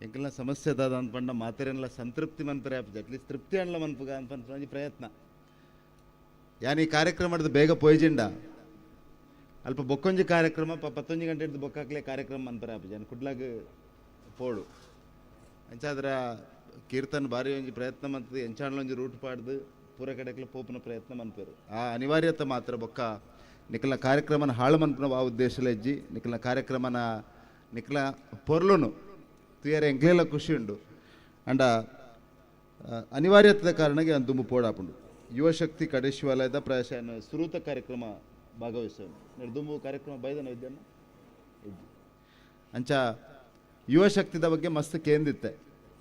ಎಂಕಲ್ನ ಸಮಸ್ಯೆ ಅದ ಅನ್ಪಂಡ ಮಾತೆರೆಲ್ಲ ಸಂತೃಪ್ತಿ ಮನ್ಪರೆ ಅಟ್ಲೀಸ್ಟ್ ತೃಪ್ತಿ ಅಣ್ಣ ಮನ್ಪುಗ ಅನ್ಪಂಡ ಪ್ರಯತ್ನ ಯಾನ್ ಈ ಕಾರ್ಯಕ್ರಮ ಮಾಡಿದ ಬೇಗ ಪೋಯ್ಜಿಂಡ ಅಲ್ಪ ಬೊಕ್ಕೊಂಜಿ ಕಾರ್ಯಕ್ರಮ 11 ಗಂಟೆ ಹಿಡಿದು ಬೊಕ್ಕಾಕ್ಲೆ ಕಾರ್ಯಕ್ರಮ ಮನ್ಪರೆ ಜನ ಕುಡ್ಲಾಗ ಪೋಡು ಅಂಚಾದ್ರ ಕೀರ್ತನ್ ಬಾರಿ ಒಂಜಿ ಪ್ರಯತ್ನ ಮಂತದ್ದು ಎಂಚಾಣ್ಲ ಒಂಜಿ ರೂಟ್ ಪಾಡ್ದು ಪೂರ ಕಡೆಗೆ ಪೋಪನ ಪ್ರಯತ್ನ ಮನ್ಪೇರು ಆ ಅನಿವಾರ್ಯತೆ ಮಾತ್ರ ಬೊಕ್ಕ ನಿಖಲ್ನ ಕಾರ್ಯಕ್ರಮನ ಹಾಳು ಮನ್ಪನ ಆ ಉದ್ದೇಶಲ ಇಜ್ಜಿ ನಿಖಲ್ನ ಕಾರ್ಯಕ್ರಮನ ನಿಖಲ ಪೊರ್ಲುನು ತುಯರ ಎಂಕ್ಲೆಲ್ಲ ಖುಷಿ ಉಂಡು ಅಂಡ ಅನಿವಾರ್ಯತೆದ ಕಾರಣಕ್ಕೆ ನಾನು ತುಂಬ ಪೋಡಾಪುಂಡು ಯುವಶಕ್ತಿ ಕಡೆ ಶಿವಾಲಯದ ಪ್ರಾಯಶಃ ಸುರೂತ ಕಾರ್ಯಕ್ರಮ ಭಾಗವಹಿಸೋನು ದುಂಬು ಕಾರ್ಯಕ್ರಮ ಬೈದನ ಇದ್ದೇನೆ ಅಂಚ ಯುವಶಕ್ತಿದ ಬಗ್ಗೆ ಮಸ್ತ್ ಕೇಂದಿತ್ತೆ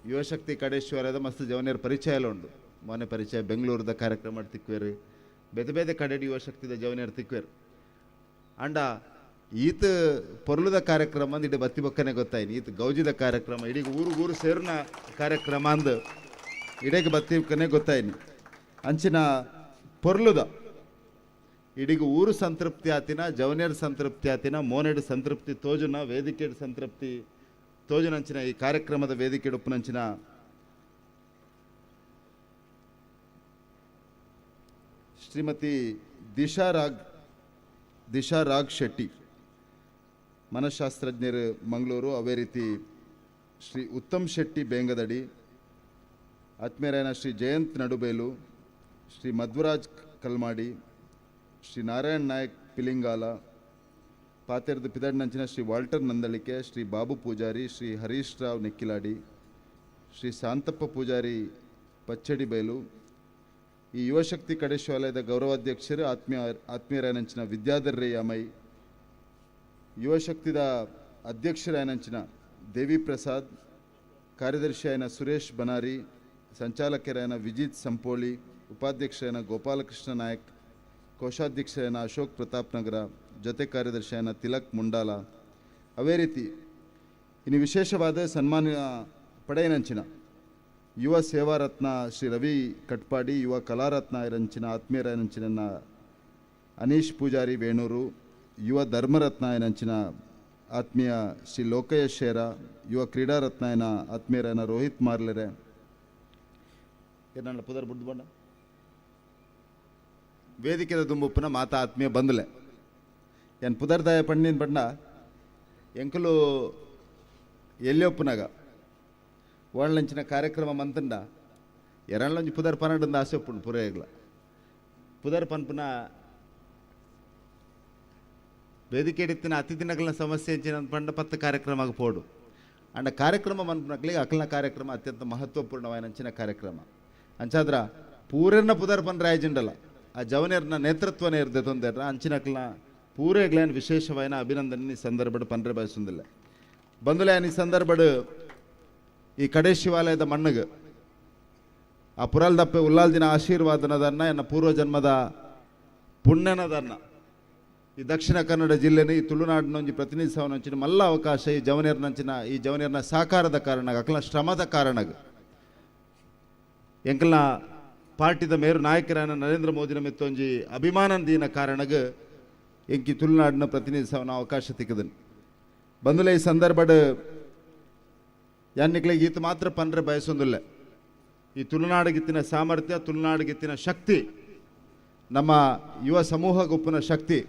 ಯುವಶಕ್ತಿ ಕಡೆ ಶಿವಾಲಯದ ಮಸ್ತ್ ಜವನಿಯರ ಪರಿಚಯ ಎಲ್ಲ ಉಂಡು ಮೊನ್ನೆ ಪರಿಚಯ ಬೆಂಗಳೂರದ ಕಾರ್ಯಕ್ರಮ ತಿಕ್ವೇರು ಬೇತೆ ಬೇತೆ ಕಡೆ ಯುವಶಕ್ತಿದ ಜವನಿಯರು ತಿಕ್ವೇರು ಅಂಡ ಈತ ಪೊರ್ಲುದ ಕಾರ್ಯಕ್ರಮ ಅಂದ್ ಇಡೀ ಬತ್ತಿ ಬೊಕ್ಕನೆ ಗೊತ್ತಾಯ್ತು ಈತ ಗೌಜಿದ ಕಾರ್ಯಕ್ರಮ ಇಡೀ ಊರು ಸೇರಿನ ಕಾರ್ಯಕ್ರಮ ಅಂದ್ ಇಡೀಗೆ ಬತ್ತಿ ಬೊಕ್ಕನೆ ಗೊತ್ತಾಯ್ನಿ ಅಂಚಿನ ಪೊರ್ಲುದ ಇಡೀಗ ಊರು ಸಂತೃಪ್ತಿ ಆತಿನ ಜವನಿಯರ್ ಸಂತೃಪ್ತಿ ಆತಿನ ಮೋನೆಡ್ ಸಂತೃಪ್ತಿ ತೋಜುನ ವೇದಿಕೆಡ್ ಸಂತೃಪ್ತಿ ತೋಜುನಂಚಿನ ಈ ಕಾರ್ಯಕ್ರಮದ ವೇದಿಕೆ ಉಪ್ಪುನಂಚಿನ ಶ್ರೀಮತಿ ದಿಶಾ ರಾಗ್ ಶೆಟ್ಟಿ ಮನಃಶಾಸ್ತ್ರಜ್ಞರು ಮಂಗಳೂರು ಅವೇ ರೀತಿ ಶ್ರೀ ಉತ್ತಮ್ ಶೆಟ್ಟಿ ಬೇಂಗದಡಿ ಆತ್ಮೀಯರಾಯನ ಶ್ರೀ ಜಯಂತ್ ನಡುಬೇಲು ಶ್ರೀ ಮಧ್ವರಾಜ್ ಕಲ್ಮಾಡಿ ಶ್ರೀ ನಾರಾಯಣ್ ನಾಯಕ್ ಪಿಲಿಂಗಾಲ ಪಾತೆರ್ದು ಪಿದಡ್ನಂಚಿನ ಶ್ರೀ ವಾಲ್ಟರ್ ನಂದಳಿಕೆ ಶ್ರೀ ಬಾಬು ಪೂಜಾರಿ ಶ್ರೀ ಹರೀಶ್ ರಾವ್ ನೆಕ್ಕಿಲಾಡಿ ಶ್ರೀ ಶಾಂತಪ್ಪ ಪೂಜಾರಿ ಪಚ್ಚಡಿಬೈಲು ಈ ಯುವಶಕ್ತಿ ಕಡೆ ಶಾಲೆಯ ಗೌರವಾಧ್ಯಕ್ಷರು ಆತ್ಮೀಯರಾಯನಂಚಿನ ವಿದ್ಯಾಧರ್ ರೈ ಅಮೈ ಯುವಶಕ್ತಿದ ಅಧ್ಯಕ್ಷರಾಯನಂಚಿನ ದೇವಿ ಪ್ರಸಾದ್ ಕಾರ್ಯದರ್ಶಿಯಾಯನ ಸುರೇಶ್ ಬನಾರಿ ಸಂಚಾಲಕರಾಯನ ವಿಜಿತ್ ಸಂಪೋಳಿ ಉಪಾಧ್ಯಕ್ಷರಾಯನ ಗೋಪಾಲಕೃಷ್ಣ ನಾಯಕ್ ಕೋಶಾಧ್ಯಕ್ಷರಾಯನ ಅಶೋಕ್ ಪ್ರತಾಪ್ ನಗರ ಜೊತೆ ಕಾರ್ಯದರ್ಶಿಯಾಯನ ತಿಲಕ್ ಮುಂಡಾಲ ಅವೇ ರೀತಿ ಇನ್ನು ವಿಶೇಷವಾದ ಸನ್ಮಾನ ಪಡೆಯನಂಚಿನ ಯುವ ಸೇವಾರತ್ನ ಶ್ರೀ ರವಿ ಕಟ್ಪಾಡಿ ಯುವ ಕಲಾರತ್ನ ಇರಂಚಿನ ಆತ್ಮೀಯರಾಯನಂಚಿನ ಅನೀಶ್ ಪೂಜಾರಿ ವೇಣೂರು ಯುವ ಧರ್ಮರತ್ನಾಯನಂಚಿನ ಆತ್ಮೀಯ ಶ್ರೀ ಲೋಕಯ್ಯ ಶೇರ ಯುವ ಕ್ರೀಡಾರತ್ನಾಯನ ಆತ್ಮೀಯರಾಯನ ರೋಹಿತ್ ಮಾರ್ಲೆರೆ ಏನ ಪುದರ್ ಬುಡ್ದು ಬಂಡ ವೇದಿಕೆದ ದುಂಬುಪ್ಪನ ಮಾತಾ ಆತ್ಮೀಯ ಬಂದಲೆ ಏನು ಪುದರ್ದಾಯ ಪಣ್ಣಿನ ಬಂಡ ಎಂಕಲು ಎಲ್ಲಿಯೊಪ್ಪನಾಗ ಓಳ್ನಂಚಿನ ಕಾರ್ಯಕ್ರಮ ಮಂತಂಡ ಎರಡ್ಲಂಚು ಪುದರ್ ಪನ್ನಡಂದ ಆಸೆ ಒಪ್ಪುಂಡು ಪುರೇಗ್ಲ ಪುದರ್ ಪನ್ಪುನ ವೇದಿಕೆ ಇಡಿತ್ತಿನ ಅತಿಥಿನಗಲಿನ ಸಮಸ್ಯೆ ಹೆಂಚಿನ ಪಂಡ 10 ಕಾರ್ಯಕ್ರಮ ಪೋಡು ಅಂಡ ಕಾರ್ಯಕ್ರಮ ಮನ್ಪನಕ್ಲಿಗೆ ಅಕಲ್ನ ಕಾರ್ಯಕ್ರಮ ಅತ್ಯಂತ ಮಹತ್ವಪೂರ್ಣವಾದ ಕಾರ್ಯಕ್ರಮ ಅಂಚಾದ್ರ ಪೂರನ್ನ ಪುದರ್ ಪನ್ ರಾಯಜಿಂಡಲ್ಲ ಆ ಜವನಿಯರ್ನ ನೇತೃತ್ವನೇ ಇರ್ದೆ ತೊಂದರೆ ಅಂಚಿನಕ್ಲನ ಪೂರೇಗ್ಲೇನ್ ವಿಶೇಷವಾದ ಅಭಿನಂದನೆ ಈ ಸಂದರ್ಭ ಪನ್ರೆ ಬಯಸುವುದಿಲ್ಲ ಬಂದುಲೆ ಈ ಸಂದರ್ಭ ಈ ಕಡೆ ಶಿವಾಲಯದ ಮಣ್ಣಗೆ ಆ ಪುರಲ್ದಪ್ಪೆ ಉಲ್ಲಾಲ್ದಿನ ಆಶೀರ್ವಾದನದನ್ನ ಎನ್ನ ಪೂರ್ವಜನ್ಮದ ಪುಣ್ಯನದನ್ನ ಈ ದಕ್ಷಿಣ ಕನ್ನಡ ಜಿಲ್ಲೆನ ಈ ತುಳುನಾಡಿನೊಂಜಿ ಪ್ರತಿನಿಧಿಸವನಂಚಿನ ಮಲ್ಲ ಅವಕಾಶ ಈ ಜವನಿಯರ್ನ ಸಾಕಾರದ ಕಾರಣ ಅಕಲ್ನ ಶ್ರಮದ ಕಾರಣ ಎಂಕಲ್ನ ಪಾರ್ಟಿದ ಮೇರು ನಾಯಕರಾನ ನರೇಂದ್ರ ಮೋದಿನ ಮೆತ್ತೊಂಜಿ ಅಭಿಮಾನದೀನ ಕಾರಣಗ ಎಂಕಿ ತುಳುನಾಡಿನ ಪ್ರತಿನಿಧಿಸವನ ಅವಕಾಶ ತಿಕ್ಕದನ್ ಬಂದುಲೆ ಈ ಸಂದರ್ಭ ಯಾನಿಕ್ಲಿಗೆ ಈತ ಮಾತ್ರ ಪನ್ರೆ ಬಯಸೊಂದಿಲ್ಲ ಈ ತುಳುನಾಡಿಗಿತ್ತಿನ ಸಾಮರ್ಥ್ಯ ತುಳುನಾಡಿಗಿತ್ತಿನ ಶಕ್ತಿ ನಮ್ಮ ಯುವ ಸಮೂಹ ಗುಂಪಿನ ಶಕ್ತಿ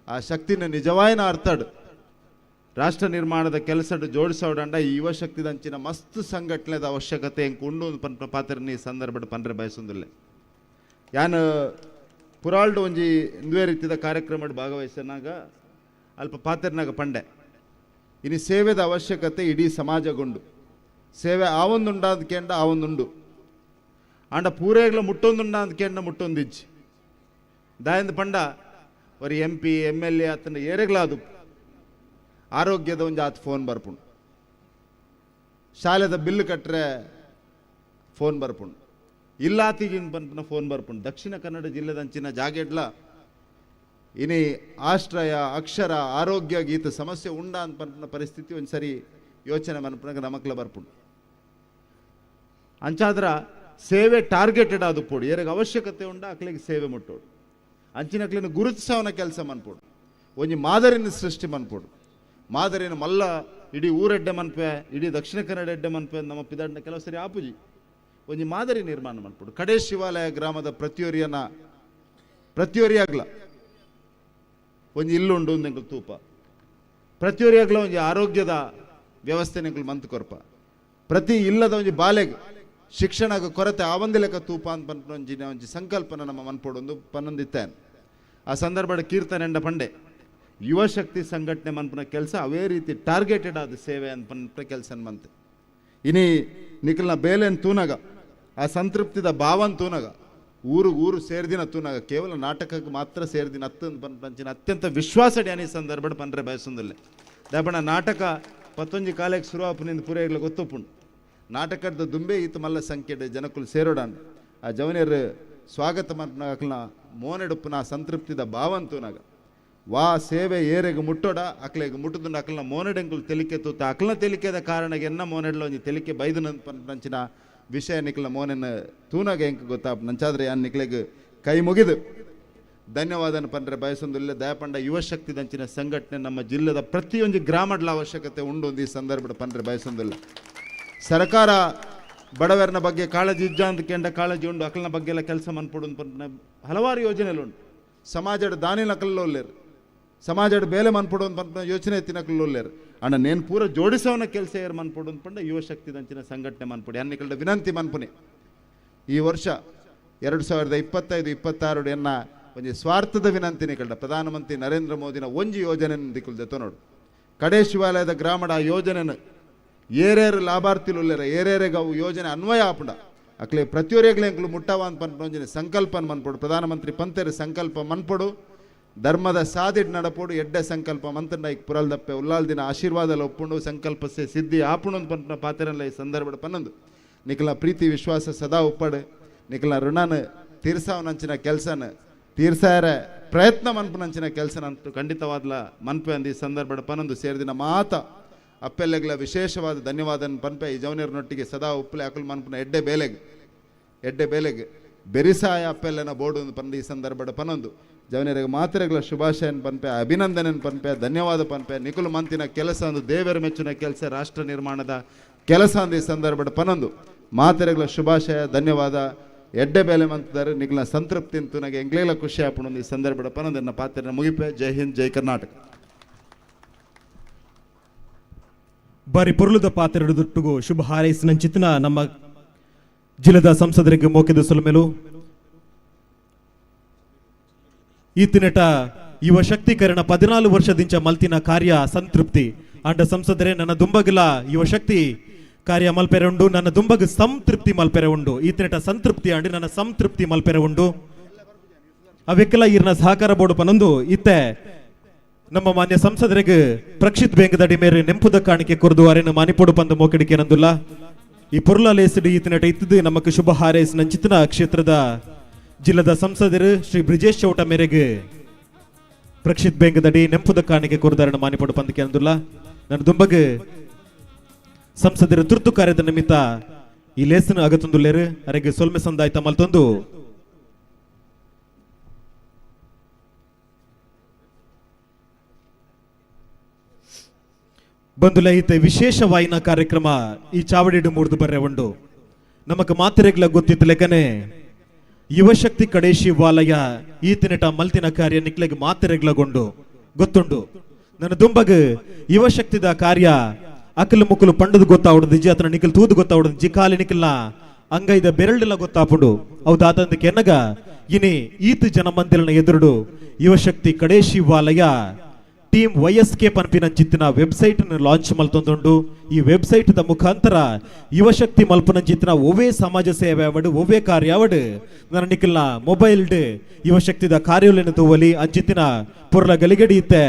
ಆ ಶಕ್ತಿನ ನಿಜವಾಯಿನ ಅರ್ಥಡ್ ರಾಷ್ಟ್ರ ನಿರ್ಮಾಣದ ಕೆಲಸದ ಜೋಡಿಸೋಡಂಡ ಈ ಯುವ ಶಕ್ತಿದಂಚಿನ ಮಸ್ತ್ ಸಂಘಟನೆದ ಅವಶ್ಯಕತೆ ಹೆಂಗೆ ಉಂಡು ಪನ್ಪ ಪಾತ್ರನ ಈ ಸಂದರ್ಭ ಪನ್ರೆ ಬಯಸೊಂದಿಲ್ಲ ಯಾನು ಪುರಾಲ್ಡು ಒಂಜಿ ಇಂದುವೆ ರೀತಿಯ ಕಾರ್ಯಕ್ರಮ ಭಾಗವಹಿಸಿನಾಗ ಅಲ್ಪ ಪಾತ್ರನಾಗ ಪಂಡೆ ಇನ್ನು ಸೇವೆದ ಅವಶ್ಯಕತೆ ಇಡೀ ಸಮಾಜಗೊಂಡು ಸೇವೆ ಆವೊಂದುಂಡಾದ್ಕೇಂಡ ಆವೊಂದುಂಡು ಆಂಡ ಪೂರೇಗ್ಲ ಮುಟ್ಟೊಂದುಂಡಾದ್ಕೇಂಡ ಮುಟ್ಟೊಂದಿಜ್ಜಿ ದಾಯಂದು ಪಂಡ ஒரு MP MLA ಅತನ ಏರೆಗ್ಲಾದು ಆರೋಗ್ಯದ ಒಂಜಿ ಆತ ಫೋನ್ ಬರ್ಪುಂಡು ಶಾಲೆದ ಬಿಲ್ ಕಟ್ರೆ ಫೋನ್ ಬರ್ಪುಂಡು ಇಲ್ಲಾತಿಗಿನ ಪನ್ಪನ ಫೋನ್ ಬರ್ಪುಂಡು ದಕ್ಷಿಣ ಕನ್ನಡ ಜಿಲ್ಲೆದಂಚಿನ ಜಾಗೆಡ್ಲ ಇನಿ ಆಶ್ರಯ ಅಕ್ಷರ ಆರೋಗ್ಯ ಗೀತ ಸಮಸ್ಯೆ ಉಂಡ ಅಂತ ಪನ್ಪನ ಪರಿಸ್ಥಿತಿ ಒಂದು ಸರಿ ಯೋಚನೆ ಮನ್ಪನಾಗ ನಮಕ್ಲ ಬರ್ಪುಂಡು ಅಂಚಾದ್ರ ಸೇವೆ ಟಾರ್ಗೆಟೆಡ್ ಆದು ಪೋಡು ಏರಿಗೆ ಅವಶ್ಯಕತೆ ಉಂಡ ಅಕ್ಲಿಗೆ ಸೇವೆ ಮುಟ್ಟೋಡು ಅಂಚಿನಕ್ಲಿನ ಗುರುತಿಸವನ ಕೆಲಸ ಮನ್ಪೋಡು ಒಂಜಿ ಮಾದರಿನ ಸೃಷ್ಟಿ ಮನ್ಪೋಡು ಮಾದರಿನ ಮಲ್ಲ ಇಡೀ ಊರೆಡ್ಡೆ ಮನ್ಪೆ ಇಡೀ ದಕ್ಷಿಣ ಕನ್ನಡ ಎಡ್ಡೆ ಮನ್ಪೆ ನಮ್ಮ ಪಿದಾಡಿನ ಕೆಲವು ಸರಿ ಆಪುಜಿ ಒಂಜಿ ಮಾದರಿ ನಿರ್ಮಾಣ ಮನ್ಪೋಡು ಕಡೆ ಶಿವಾಲಯ ಗ್ರಾಮದ ಪ್ರತಿಯೊರಿಯಾಗ್ಲ ಒಂಜಿ ಇಲ್ಲುಂಡು ನೆಂಗಳು ತೂಪ ಪ್ರತಿಯೊರಿಯಾಗ್ಲ ಒಂಜಿ ಆರೋಗ್ಯದ ವ್ಯವಸ್ಥೆ ನೆಂಗಳು ಮಂತ್ ಕೊರ್ಪ ಪ್ರತಿ ಇಲ್ಲದ ಒಂಜಿ ಬಾಲೆಗೆ ಶಿಕ್ಷಣಗ ಕೊರತೆ ಆವಂದಿಲೆಕ ತೂಪ ಅಂತ ಪನ್ಪೊಂಜಿನ ಒಂಜಿ ಸಂಕಲ್ಪನ ನಮ್ಮ ಮನ್ಪೊಡೊಂದು ಪನ್ನೊಂದಿತ್ತೇನೆ. ಆ ಸಂದರ್ಭದ ಕೀರ್ತನೆಂಡ ಪಂಡೆ ಯುವಶಕ್ತಿ ಸಂಘಟನೆ ಮನ್ಪನ ಕೆಲಸ ಅವೇ ರೀತಿ ಟಾರ್ಗೆಟೆಡ್ ಆದ ಸೇವೆ ಅಂತ ಪನ್ಪ ಕೆಲಸ ಮಂತೆ ಇನಿ ನಿಖಲ್ನ ಬೇಲೆನ್ ತೂನಗ ಆ ಸಂತೃಪ್ತಿದ ಭಾವನ್ ತೂನಗ ಊರು ಸೇರ್ದಿನ ತೂನಗ ಕೇವಲ ನಾಟಕಕ್ಕೆ ಮಾತ್ರ ಸೇರ್ದಿನ ಪಂಚಿನ ಅತ್ಯಂತ ವಿಶ್ವಾಸ ಡ್ಯಾನಿ ಸಂದರ್ಭ ಪನ್ರೆ ಬಯಸೊಂದಿಲ್ಲ ದಯಪಣ ನಾಟಕ 11 ಕಾಲಕ್ಕೆ ಶುರು ಆಪನಿಂದ ಪೂರೈಗ್ಲ ಗೊತ್ತುಪುಂಡು ನಾಟಕದ ದುಂಬೆ ಈತ ಮಲ್ಲ ಸಂಖ್ಯೆ ಜನಕ್ಕುಲು ಸೇರೋಡಾನ್ ಆ ಜವನಿಯರು ಸ್ವಾಗತ ಮನ್ಪನ ಮೋನೆಡುಪ್ಪನ ಸಂತೃಪ್ತಿದ ಭಾವಂತೂನಾಗ ವಾ ಸೇವೆ ಏರೆಗೆ ಮುಟ್ಟೋಡ ಅಕ್ಲೆಗೆ ಮುಟ್ಟುದುಂಡು ಅಕ್ಲನ ಮೋನೆಡೆಂಗುಲು ತೆಲಿಕೆ ತೂತ ಅಕ್ಲನ ತೆಲಿಕೆದ ಕಾರಣಗೆ ಎನ್ನ ಮೋನೆಡ್ಲ ಒಂಜಿ ತೆಲಿಕೆ ಬೈದನಂಚಿನ ವಿಷಯ ನಿಕ್ಲ ಮೋನೆನ ತೂನಾಗ ಹೆಂಗೆ ಗೊತ್ತಾಪ ನಂಚಾದ್ರೆ ಯಾನ್ ನಿಕ್ಲೆಗೆ ಕೈ ಮುಗಿದು ಧನ್ಯವಾದನ ಪಂಡ್ರೆ ಬಯಸೊಂದಿಲ್ಲ ದಯಪಂಡ ಯುವಶಕ್ತಿ ದಂಚಿನ ಸಂಘಟನೆ ನಮ್ಮ ಜಿಲ್ಲೆದ ಪ್ರತಿಯೊಂದು ಗ್ರಾಮಡ್ಲ ಅವಶ್ಯಕತೆ ಉಂಡು ಒಂದು ಈ ಸಂದರ್ಭದ ಪಂಡ್ರೆ ಬಯಸೊಂದಿಲ್ಲ. ಸರ್ಕಾರ ಬಡವರನ ಬಗ್ಗೆ ಕಾಳಜಿ ಇಜ್ಜ ಅಂತ ಕೆಂಡ ಕಾಳಜಿ ಉಂಡು ಅಕಲ್ನ ಬಗ್ಗೆ ಎಲ್ಲ ಕೆಲಸ ಮನ್ಪೊಡು ಹಲವಾರು ಯೋಜನೆಗಳು ಸಮಾಜದ ದಾನಿನ ಅಕಲ್ಲೋಲ್ಲೇರು ಸಮಾಜದ ಬೇಲೆ ಮನ್ಪೊಡು ಅಂತ ಯೋಚನೆ ಎತ್ತಿನಕಲ್ಲೋಲ್ಲೇರು ಅಣ್ಣ ನೇನು ಪೂರ ಜೋಡಿಸೋನ ಕೆಲಸ ಏರು ಮನ್ಪೊಡು ಅಂದ್ಪಂಡ ಯುವಶಕ್ತಿ ದಂಚಿನ ಸಂಘಟನೆ ಮನ್ಪೊಡಿ ಅನ್ನಿಕಲ್ದ ವಿನಂತಿ ಮನ್ಪುನಿ ಈ ವರ್ಷ 2025-26 ಎನ್ನ ಒಂಜಿ ಸ್ವಾರ್ಥದ ವಿನಂತಿ ನಿಕಲ್ಡ ಪ್ರಧಾನಮಂತ್ರಿ ನರೇಂದ್ರ ಮೋದಿನ ಒಂಜಿ ಯೋಜನೆ ದಿಕ್ಕುಲ್ದೆತ್ತೋ ನೋಡು ಕಡೆ ಶಿವಾಲಯದ ಗ್ರಾಮದ ಆ ಯೋಜನೆನ ಏರೇರು ಲಾಭಾರ್ಥಿಲು ಏರೇರೆಗೆ ಅವು ಯೋಜನೆ ಅನ್ವಯ ಆಪುಂಡ ಅಕ್ಲೆ ಪ್ರತಿಯೊರೆಗ್ಲೆ ಎಂಕ್ಲು ಮುಟ್ಟವ ಅಂತ ಪನ್ಪೊಂಜಿನ ಸಂಕಲ್ಪನ ಮನ್ಪೊಡು ಪ್ರಧಾನಮಂತ್ರಿ ಪಂತೆರು ಸಂಕಲ್ಪ ಮನ್ಪೊಡು ಧರ್ಮದ ಸಾದಿಡ್ ನಡಪೋಡು ಎಡ್ಡೆ ಸಂಕಲ್ಪ ಮಂತಂಡ ಈಗ ಪುರಲ್ದಪ್ಪೆ ಉಲ್ಲಾಲ್ ದಿನ ಆಶೀರ್ವಾದಲ್ಲ ಒಪ್ಪುಂಡು ಸಂಕಲ್ಪಸೆ ಸಿದ್ಧಿ ಆಪುಂಡು ಅಂತ ಪನ್ಪನ ಪಾತೆರಲ್ಲ ಈ ಸಂದರ್ಭದ ಪನ್ನೊಂದು ನಿಖಲ ಪ್ರೀತಿ ವಿಶ್ವಾಸ ಸದಾ ಉಪ್ಪಡು ನಿಖಲ ಋಣನ ತೀರ್ಸಾವನಂಚಿನ ಕೆಲಸನ ತೀರ್ಸಾರ ಪ್ರಯತ್ನ ಮನ್ಪನಂಚಿನ ಕೆಲಸನ ಅಂತೂ ಖಂಡಿತವಾದ್ಲ ಮನ್ಪೆ ಅಂದ ಈ ಸಂದರ್ಭದ ಪನ್ನೊಂದು ಸೇರಿದಿನ ಮಾತ ಅಪ್ಪೆಲ್ಲೆಗ್ಲ ವಿಶೇಷವಾದ ಧನ್ಯವಾದನ ಪನ್ಪೆ ಈ ಜವನಿಯರನೊಟ್ಟಿಗೆ ಸದಾ ಉಪ್ಪಲೆ ಅಕಲ್ ಮನ್ಪನ ಎಡ್ಡೆ ಬೇಲೆಗೆ ಬೆರಿಸಾಯ ಅಪ್ಪೆಲ್ಲನ ಬೋರ್ಡು ಪಂದ ಈ ಸಂದರ್ಭದ ಪನ್ನೊಂದು ಜವನಿಯರಿಗೆ ಮಾತ್ರೆಗಳ ಶುಭಾಶಯನ ಪನ್ಪೆ ಅಭಿನಂದನೆನ ಪನ್ಪೆ ಧನ್ಯವಾದ ಪನ್ಪೆ ನಿಖುಲು ಮಂತಿನ ಕೆಲಸ ಒಂದು ದೇವರ ಮೆಚ್ಚಿನ ಕೆಲಸ ರಾಷ್ಟ್ರ ನಿರ್ಮಾಣದ ಕೆಲಸ ಅಂದ ಈ ಸಂದರ್ಭದ ಪನ್ನೊಂದು ಮಾತ್ರೆಗಳ ಶುಭಾಶಯ ಧನ್ಯವಾದ ಎಡ್ಡೆ ಬೇಲೆ ಮಂತಿದ್ದಾರೆ ನಿಖಲ ಸಂತೃಪ್ತಿ ಅಂತೂ ನನಗೆ ಎಂಗ್ಲೇಲ ಖುಷಿ ಆಪುಣೊಂದು ಈ ಸಂದರ್ಭದ ಪನ್ನೊಂದು ನನ್ನ ಪಾತ್ರೆನ ಮುಗಿಪೆ. ಜೈ ಹಿಂದ್, ಜೈ ಕರ್ನಾಟಕ. ಬಾರಿ ಪೊರ್ಲುದ ಪಾತ್ರೆಡುದುಟ್ಟುಗು ಶುಭ ಹಾರೈಸಿನ ಚಿತ್ನ ನಮ್ಮ ಜಿಲ್ಲೆದ ಸಂಸದರಿಗೆ ಮೋಕೆದ ಸೊಲಮೆಲು ಈತಿನೆಟ ಯುವ ಶಕ್ತೀಕರಣ 14 ವರ್ಷದಿಂಚ ಮಲ್ತಿನ ಕಾರ್ಯ ಸಂತೃಪ್ತಿ ಅಂಡ ಸಂಸದರೇ ನನ್ನ ದುಂಬಗಲ ಯುವ ಶಕ್ತಿ ಕಾರ್ಯ ಮಲ್ಪೆರೆ ಉಂಡು ನನ್ನ ದುಂಬಗ ಸಂತೃಪ್ತಿ ಮಲ್ಪೆರೆ ಉಂಡು ಈತಿನೆಟ ಸಂತೃಪ್ತಿ ಅಂಡಿ ನನ್ನ ಸಂತೃಪ್ತಿ ಮಲ್ಪೆರೆ ಉಂಡು ಅವೆಕ್ಕೆಲ್ಲ ಈರ್ನ ಸಹಕಾರ ಬೋರ್ಡು ಪನೊಂದು ಇತ್ತೆ ನಮ್ಮ ಮಾನ್ಯ ಸಂಸದರಿಗೆ ಪ್ರಕ್ಷಿತ್ ಬೇಂಗದಡಿ ಮೇರೆ ನೆಂಪುದ ಕಾಣಿಕೆ ಕೊರದು ಅರೆನ ಮಾನಿಪೋಡು ಪಂದ ಮೋಕಡಿಕೆ ನಂದುಲ್ಲ ಈ ಪೊರ್ಲ ಲೇಸಡಿ ಈತಿನಟ ಇತ್ತಿದ್ದು ನಮಕ್ ಶುಭ ಹಾರೈಸ್ ನಂಚಿತನ ಕ್ಷೇತ್ರದ ಜಿಲ್ಲದ ಸಂಸದರು ಶ್ರೀ ಬ್ರಿಜೇಶ್ ಚೌಟ ಮೇರೆಗೆ ಪ್ರಕ್ಷಿತ್ ಬೇಂಗದಡಿ ನೆಂಪುದ ಕಾಣಿಕೆ ಕೊರದು ಅರೆನ ಮಾನಿಪೋಡು ಪಂದಕ್ಕೆ ನಂದುಲ್ಲ ನನ್ನ ದುಂಬಗ ಸಂಸದರ ತುರ್ತು ಕಾರ್ಯದ ನಿಮಿತ್ತ ಈ ಲೇಸನ ಅಗತೊಂದುಲ್ಲೇರು ಅರೆಗೆ ಸೊಲ್ಮೆ ಸಂದಾಯ್ತ ಮಲ್ತೊಂದು ಬಂದುಲ ಈತೆ ವಿಶೇಷವಾಯಿನ ಕಾರ್ಯಕ್ರಮ ಈ ಚಾವಡಿಡು ಮೂರ್ದು ಬರ್ರೆ ಉಂಡು ನಮಕ್ ಮಾತ್ರೆಗ್ಲ ಗೊತ್ತಿತ್ತು ಲೆಕ್ಕನೆ ಯುವಶಕ್ತಿ ಕಡೇಶಿ ವಾಲಯ ಈತಿನಟ ಮಲ್ತಿನ ಕಾರ್ಯ ನಿಕ್ಲೆಗ್ ಮಾತ್ರೆಗ್ಲಗೊಂಡು ಗೊತ್ತುಂಡು ನನ್ನ ದುಂಬಗ್ ಯುವಶಕ್ತಿದ ಕಾರ್ಯ ಅಕಲ್ ಮುಕ್ಕಲು ಪಂಡದು ಗೊತ್ತಾವಡು ಜಿ ಆತನ ನಿಖಲ್ ತೂದು ಗೊತ್ತಾವಡು ಜಿ ಕಾಲಿ ನಿಖಲ್ನ ಅಂಗೈದ ಬೆರಳೆಲ್ಲ ಗೊತ್ತಾಪುಂಡು ಹೌದು ಆತಂದಕ್ಕೆ ಎನ್ನಗ ಇನಿ ಈತ್ ಜನ ಮಂದಿರನ ಎದುರುಡು ಯುವಶಕ್ತಿ ಕಡೇಶಿ ವಾಲಯ ಟೀಮ್ YSK ಪನ್ಪಿನ ಚಿತ್ತಿನ ವೆಬ್ಸೈಟ್ ಲಾಂಚ್ ಮಲ್ತೊಂದುಂಡು ಈ ವೆಬ್ಸೈಟ್ ದ ಮುಖಾಂತರ ಯುವಶಕ್ತಿ ಮಲ್ಪನ ಚಿತ್ತಿನ ಒವೇ ಸಮಾಜ ಸೇವೆ ಅವಡು ಒವೇ ಕಾರ್ಯ ಅವಡು ನನ್ನ ನಿಖಲ್ನ ಮೊಬೈಲ್ ಯುವಶಕ್ತಿದ ಕಾರ್ಯೋಲೆನ ತೂವಲಿ ಅಂಚಿತ್ತಿನ ಪುರ್ಲ ಗಲಿಗಡಿ ಇತ್ತೆ